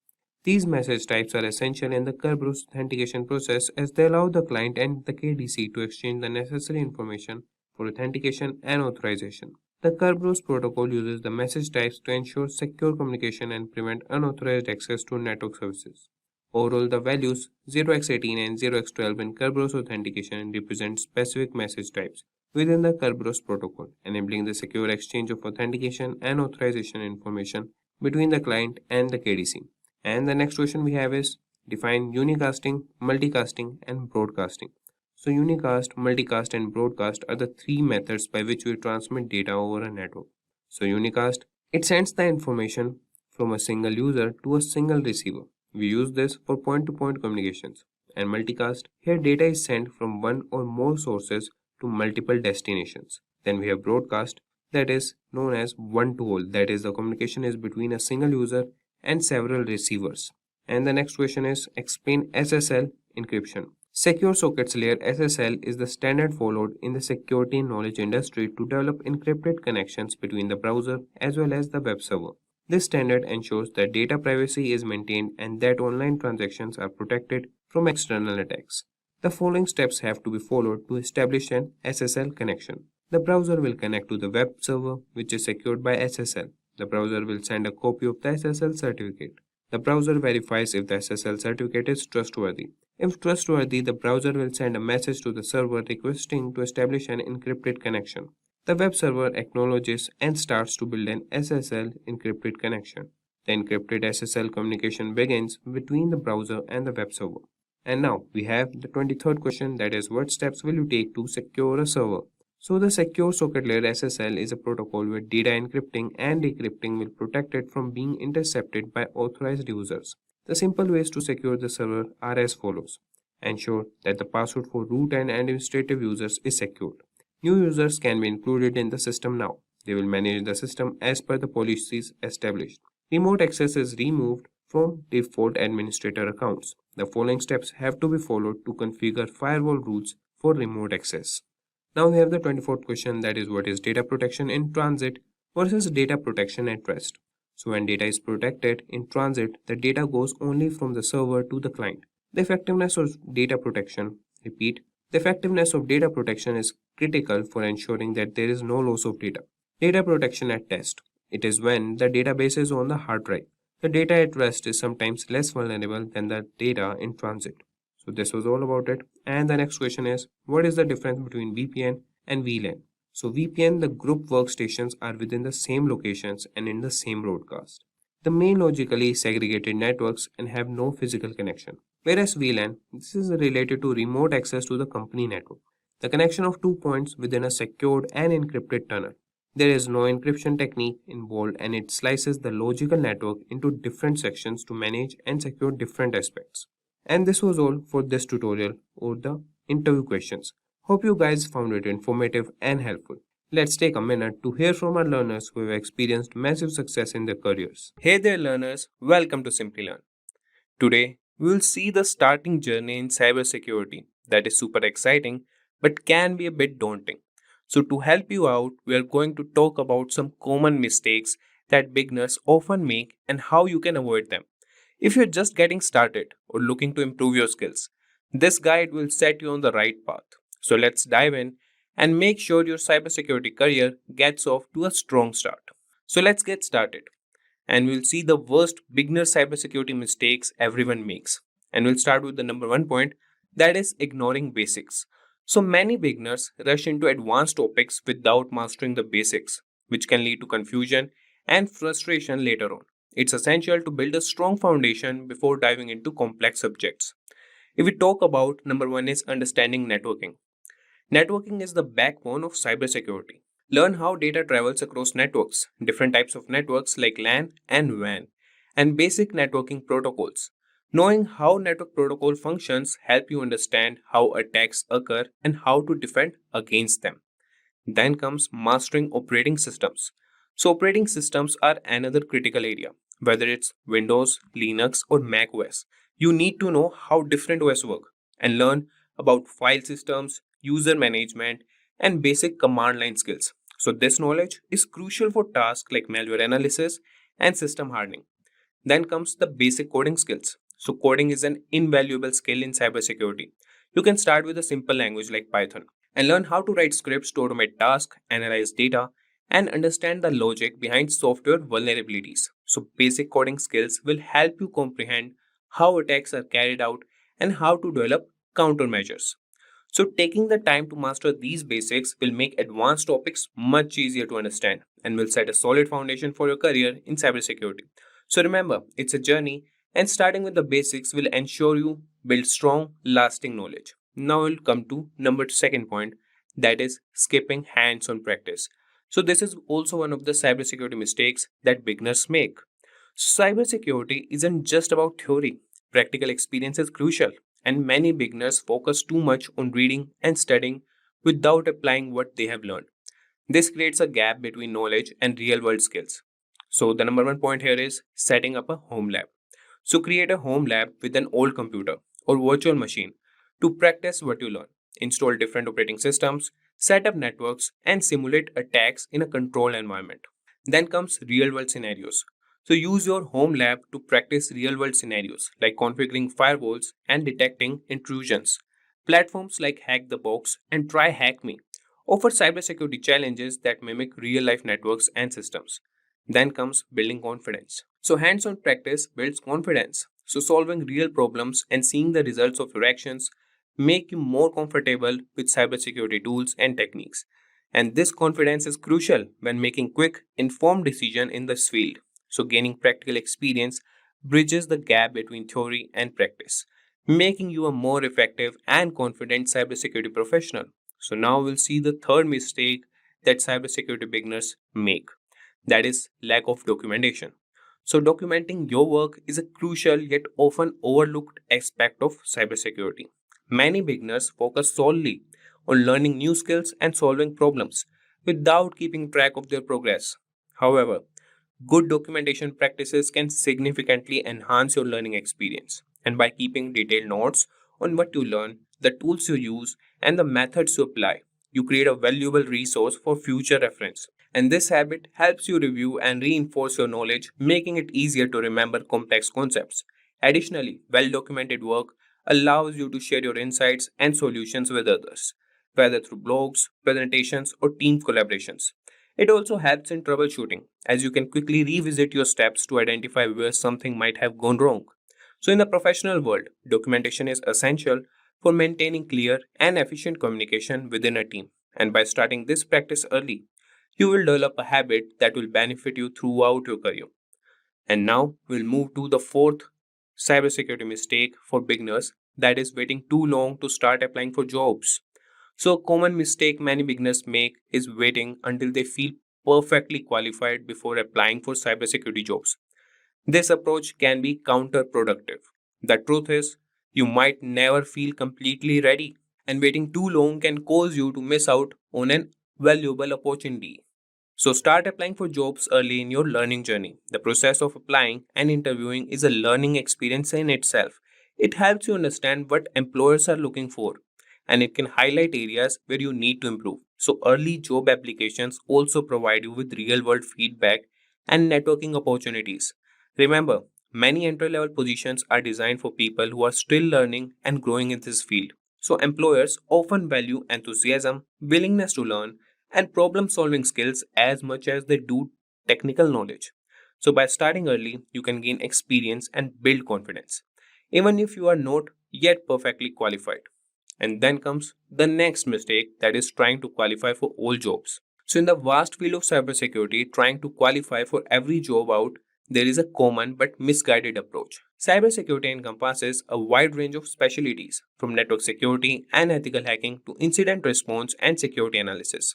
These message types are essential in the Kerberos authentication process as they allow the client and the KDC to exchange the necessary information for authentication and authorization. The Kerberos protocol uses the message types to ensure secure communication and prevent unauthorized access to network services. Overall, the values 0x18 and 0x12 in Kerberos authentication represent specific message types within the Kerberos protocol, enabling the secure exchange of authentication and authorization information between the client and the KDC. And the next question we have is, define unicasting, multicasting, and broadcasting. So unicast, multicast, and broadcast are the three methods by which we transmit data over a network. So unicast, it sends the information from a single user to a single receiver. We use this for point-to-point communications. And multicast, here data is sent from one or more sources to multiple destinations. Then we have broadcast, that is known as one-to-all, that is the communication is between a single user and several receivers. And the next question is, explain SSL encryption. Secure Sockets Layer SSL is the standard followed in the security knowledge industry to develop encrypted connections between the browser as well as the web server. This standard ensures that data privacy is maintained and that online transactions are protected from external attacks. The following steps have to be followed to establish an SSL connection. The browser will connect to the web server, which is secured by SSL. The browser will send a copy of the SSL certificate. The browser verifies if the SSL certificate is trustworthy. If trustworthy, the browser will send a message to the server requesting to establish an encrypted connection. The web server acknowledges and starts to build an SSL encrypted connection. The encrypted SSL communication begins between the browser and the web server. And now we have the 23rd question, that is, what steps will you take to secure a server? So the Secure Socket Layer SSL is a protocol where data encrypting and decrypting will protect it from being intercepted by authorized users. The simple ways to secure the server are as follows. Ensure that the password for root and administrative users is secured. New users can be included in the system now. They will manage the system as per the policies established. Remote access is removed from default administrator accounts. The following steps have to be followed to configure firewall rules for remote access. Now we have the 24th question, that is, what is data protection in transit versus data protection at rest. So when data is protected in transit, the data goes only from the server to the client. The effectiveness of data protection, repeat, the effectiveness of data protection is critical for ensuring that there is no loss of data. Data protection at rest, it is when the database is on the hard drive. The data at rest is sometimes less vulnerable than the data in transit. So this was all about it. And the next question is, what is the difference between VPN and VLAN? So VPN, the group workstations are within the same locations and in the same broadcast. The main logically segregated networks and have no physical connection. Whereas VLAN, this is related to remote access to the company network. The connection of 2 points within a secured and encrypted tunnel. There is no encryption technique involved and it slices the logical network into different sections to manage and secure different aspects. And this was all for this tutorial or the interview questions. Hope you guys found it informative and helpful. Let's take a minute to hear from our learners who have experienced massive success in their careers. Hey there learners, welcome to Simplilearn. Today, we will see the starting journey in cybersecurity that is super exciting but can be a bit daunting. So to help you out, we are going to talk about some common mistakes that beginners often make and how you can avoid them. If you're just getting started or looking to improve your skills, this guide will set you on the right path. So let's dive in and make sure your cybersecurity career gets off to a strong start. So let's get started. And we'll see the worst beginner cybersecurity mistakes everyone makes. And we'll start with the number 1 point, that is ignoring basics. So many beginners rush into advanced topics without mastering the basics, which can lead to confusion and frustration later on. It's essential to build a strong foundation before diving into complex subjects. If we talk about number 1 is understanding networking. Networking is the backbone of cybersecurity. Learn how data travels across networks, different types of networks like LAN and WAN, and basic networking protocols. Knowing how network protocol functions help you understand how attacks occur and how to defend against them. Then comes mastering operating systems. So operating systems are another critical area. Whether it's Windows, Linux or Mac OS, you need to know how different OS work and learn about file systems, user management, and basic command line skills. So this knowledge is crucial for tasks like malware analysis and system hardening. Then comes the basic coding skills. So coding is an invaluable skill in cybersecurity. You can start with a simple language like Python and learn how to write scripts to automate tasks, analyze data, and understand the logic behind software vulnerabilities. So basic coding skills will help you comprehend how attacks are carried out and how to develop countermeasures. So taking the time to master these basics will make advanced topics much easier to understand and will set a solid foundation for your career in cybersecurity. So remember, it's a journey and starting with the basics will ensure you build strong, lasting knowledge. Now we'll come to number 2 point, that is skipping hands-on practice. So this is also one of the cybersecurity mistakes that beginners make. Cybersecurity isn't just about theory. Practical experience is crucial, and many beginners focus too much on reading and studying without applying what they have learned. This creates a gap between knowledge and real world skills. So, the number 1 point here is setting up a home lab. So, create a home lab with an old computer or virtual machine to practice what you learn. Install different operating systems, set up networks, and simulate attacks in a controlled environment. Then comes real world scenarios. So use your home lab to practice real world scenarios like configuring firewalls and detecting intrusions. Platforms like Hack the Box and Try Hack Me offer cybersecurity challenges that mimic real life networks and systems. Then comes building confidence. So hands on practice builds confidence. So solving real problems and seeing the results of your actions make you more comfortable with cybersecurity tools and techniques. And this confidence is crucial when making quick, informed decisions in this field. So gaining practical experience bridges the gap between theory and practice, making you a more effective and confident cybersecurity professional. So now we'll see the third mistake that cybersecurity beginners make. That is lack of documentation. So documenting your work is a crucial yet often overlooked aspect of cybersecurity. Many beginners focus solely on learning new skills and solving problems without keeping track of their progress. However, good documentation practices can significantly enhance your learning experience. And by keeping detailed notes on what you learn, the tools you use, and the methods you apply, you create a valuable resource for future reference. And this habit helps you review and reinforce your knowledge, making it easier to remember complex concepts. Additionally, well documented work allows you to share your insights and solutions with others, whether through blogs, presentations, or team collaborations. It also helps in troubleshooting, as you can quickly revisit your steps to identify where something might have gone wrong. So, in the professional world, documentation is essential for maintaining clear and efficient communication within a team. And by starting this practice early, you will develop a habit that will benefit you throughout your career. And now we'll move to the fourth cybersecurity mistake for beginners, that is waiting too long to start applying for jobs. So, a common mistake many beginners make is waiting until they feel perfectly qualified before applying for cybersecurity jobs. This approach can be counterproductive. The truth is, you might never feel completely ready, and waiting too long can cause you to miss out on an valuable opportunity. So, start applying for jobs early in your learning journey. The process of applying and interviewing is a learning experience in itself. It helps you understand what employers are looking for, and it can highlight areas where you need to improve. So, early job applications also provide you with real world feedback and networking opportunities. Remember, many entry level positions are designed for people who are still learning and growing in this field. So, employers often value enthusiasm, willingness to learn, and problem solving skills as much as they do technical knowledge. So, by starting early, you can gain experience and build confidence, even if you are not yet perfectly qualified. And then comes the next mistake, that is trying to qualify for all jobs. So, in the vast field of cybersecurity, trying to qualify for every job out, there is a common but misguided approach. Cybersecurity encompasses a wide range of specialties, from network security and ethical hacking to incident response and security analysis.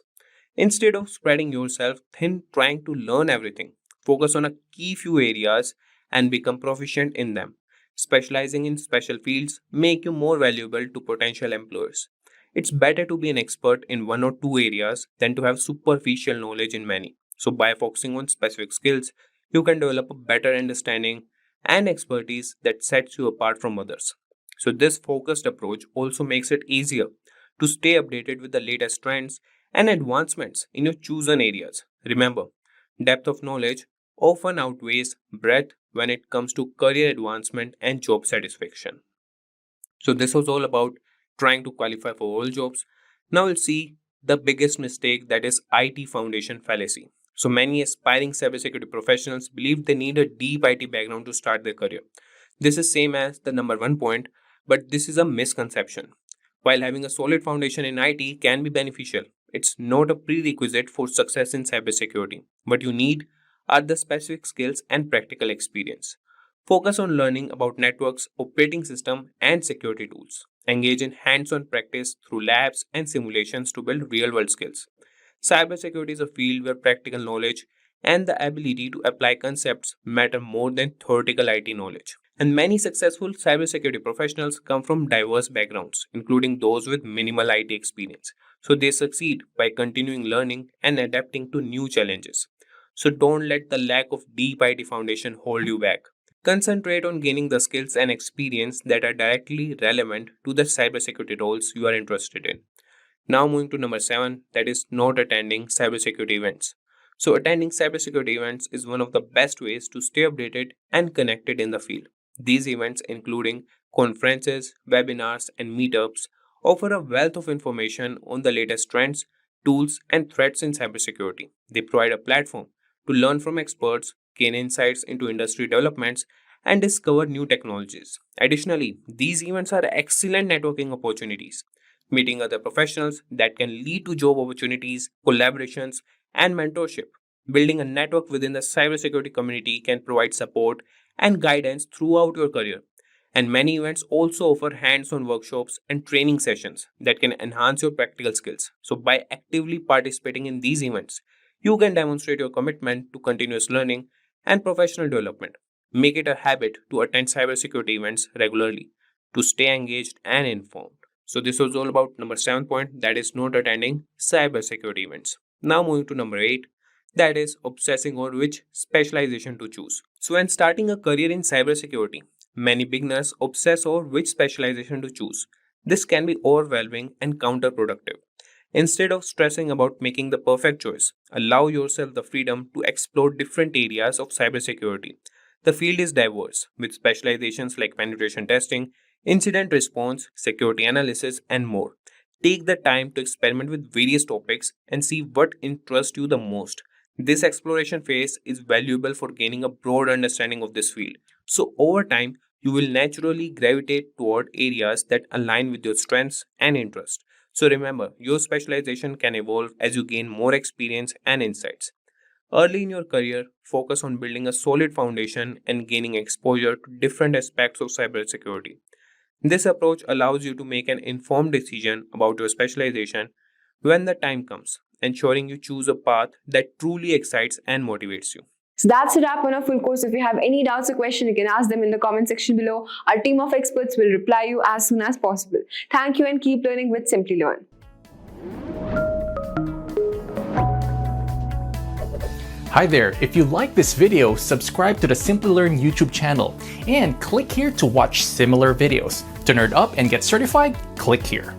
Instead of spreading yourself thin trying to learn everything, focus on a key few areas and become proficient in them. Specializing in special fields make you more valuable to potential employers. It's better to be an expert in one or two areas than to have superficial knowledge in many. So by focusing on specific skills, you can develop a better understanding and expertise that sets you apart from others. So this focused approach also makes it easier to stay updated with the latest trends and advancements in your chosen areas. Remember, depth of knowledge often outweighs breadth when it comes to career advancement and job satisfaction. So, this was all about trying to qualify for all jobs. Now, we'll see the biggest mistake, that is IT foundation fallacy. So, many aspiring cybersecurity professionals believe they need a deep IT background to start their career. This is same as the number one point, but this is a misconception. While having a solid foundation in IT can be beneficial, it's not a prerequisite for success in cybersecurity. What you need are the specific skills and practical experience. Focus on learning about networks, operating system, and security tools. Engage in hands-on practice through labs and simulations to build real-world skills. Cybersecurity is a field where practical knowledge and the ability to apply concepts matter more than theoretical IT knowledge. And many successful cybersecurity professionals come from diverse backgrounds, including those with minimal IT experience. So they succeed by continuing learning and adapting to new challenges. So don't let the lack of deep IT foundation hold you back. Concentrate on gaining the skills and experience that are directly relevant to the cybersecurity roles you are interested in. Now moving to number 7, that is not attending cybersecurity events. So attending cybersecurity events is one of the best ways to stay updated and connected in the field. These events, including conferences, webinars, and meetups, offer a wealth of information on the latest trends, tools, and threats in cybersecurity. They provide a platform to learn from experts, gain insights into industry developments, and discover new technologies. Additionally, these events are excellent networking opportunities, meeting other professionals that can lead to job opportunities, collaborations, and mentorship. Building a network within the cybersecurity community can provide support and guidance throughout your career. And many events also offer hands on workshops and training sessions that can enhance your practical skills. So, by actively participating in these events, you can demonstrate your commitment to continuous learning and professional development. Make it a habit to attend cybersecurity events regularly to stay engaged and informed. So, this was all about number 7 point, that is not attending cybersecurity events. Now, moving to number 8, that is obsessing over which specialization to choose. So, when starting a career in cybersecurity, many beginners obsess over which specialization to choose. This can be overwhelming and counterproductive. Instead of stressing about making the perfect choice, allow yourself the freedom to explore different areas of cybersecurity. The field is diverse, with specializations like penetration testing, incident response, security analysis, and more. Take the time to experiment with various topics and see what interests you the most. This exploration phase is valuable for gaining a broad understanding of this field. So, over time, you will naturally gravitate toward areas that align with your strengths and interests. So remember, your specialization can evolve as you gain more experience and insights. Early in your career, focus on building a solid foundation and gaining exposure to different aspects of cybersecurity. This approach allows you to make an informed decision about your specialization when the time comes, ensuring you choose a path that truly excites and motivates you. So that's a wrap on our full course. If you have any doubts or questions, you can ask them in the comment section below. Our team of experts will reply you as soon as possible. Thank you and keep learning with Simplilearn. Hi there, if you like this video, subscribe to the Simplilearn YouTube channel and click here to watch similar videos. To nerd up and get certified, click here.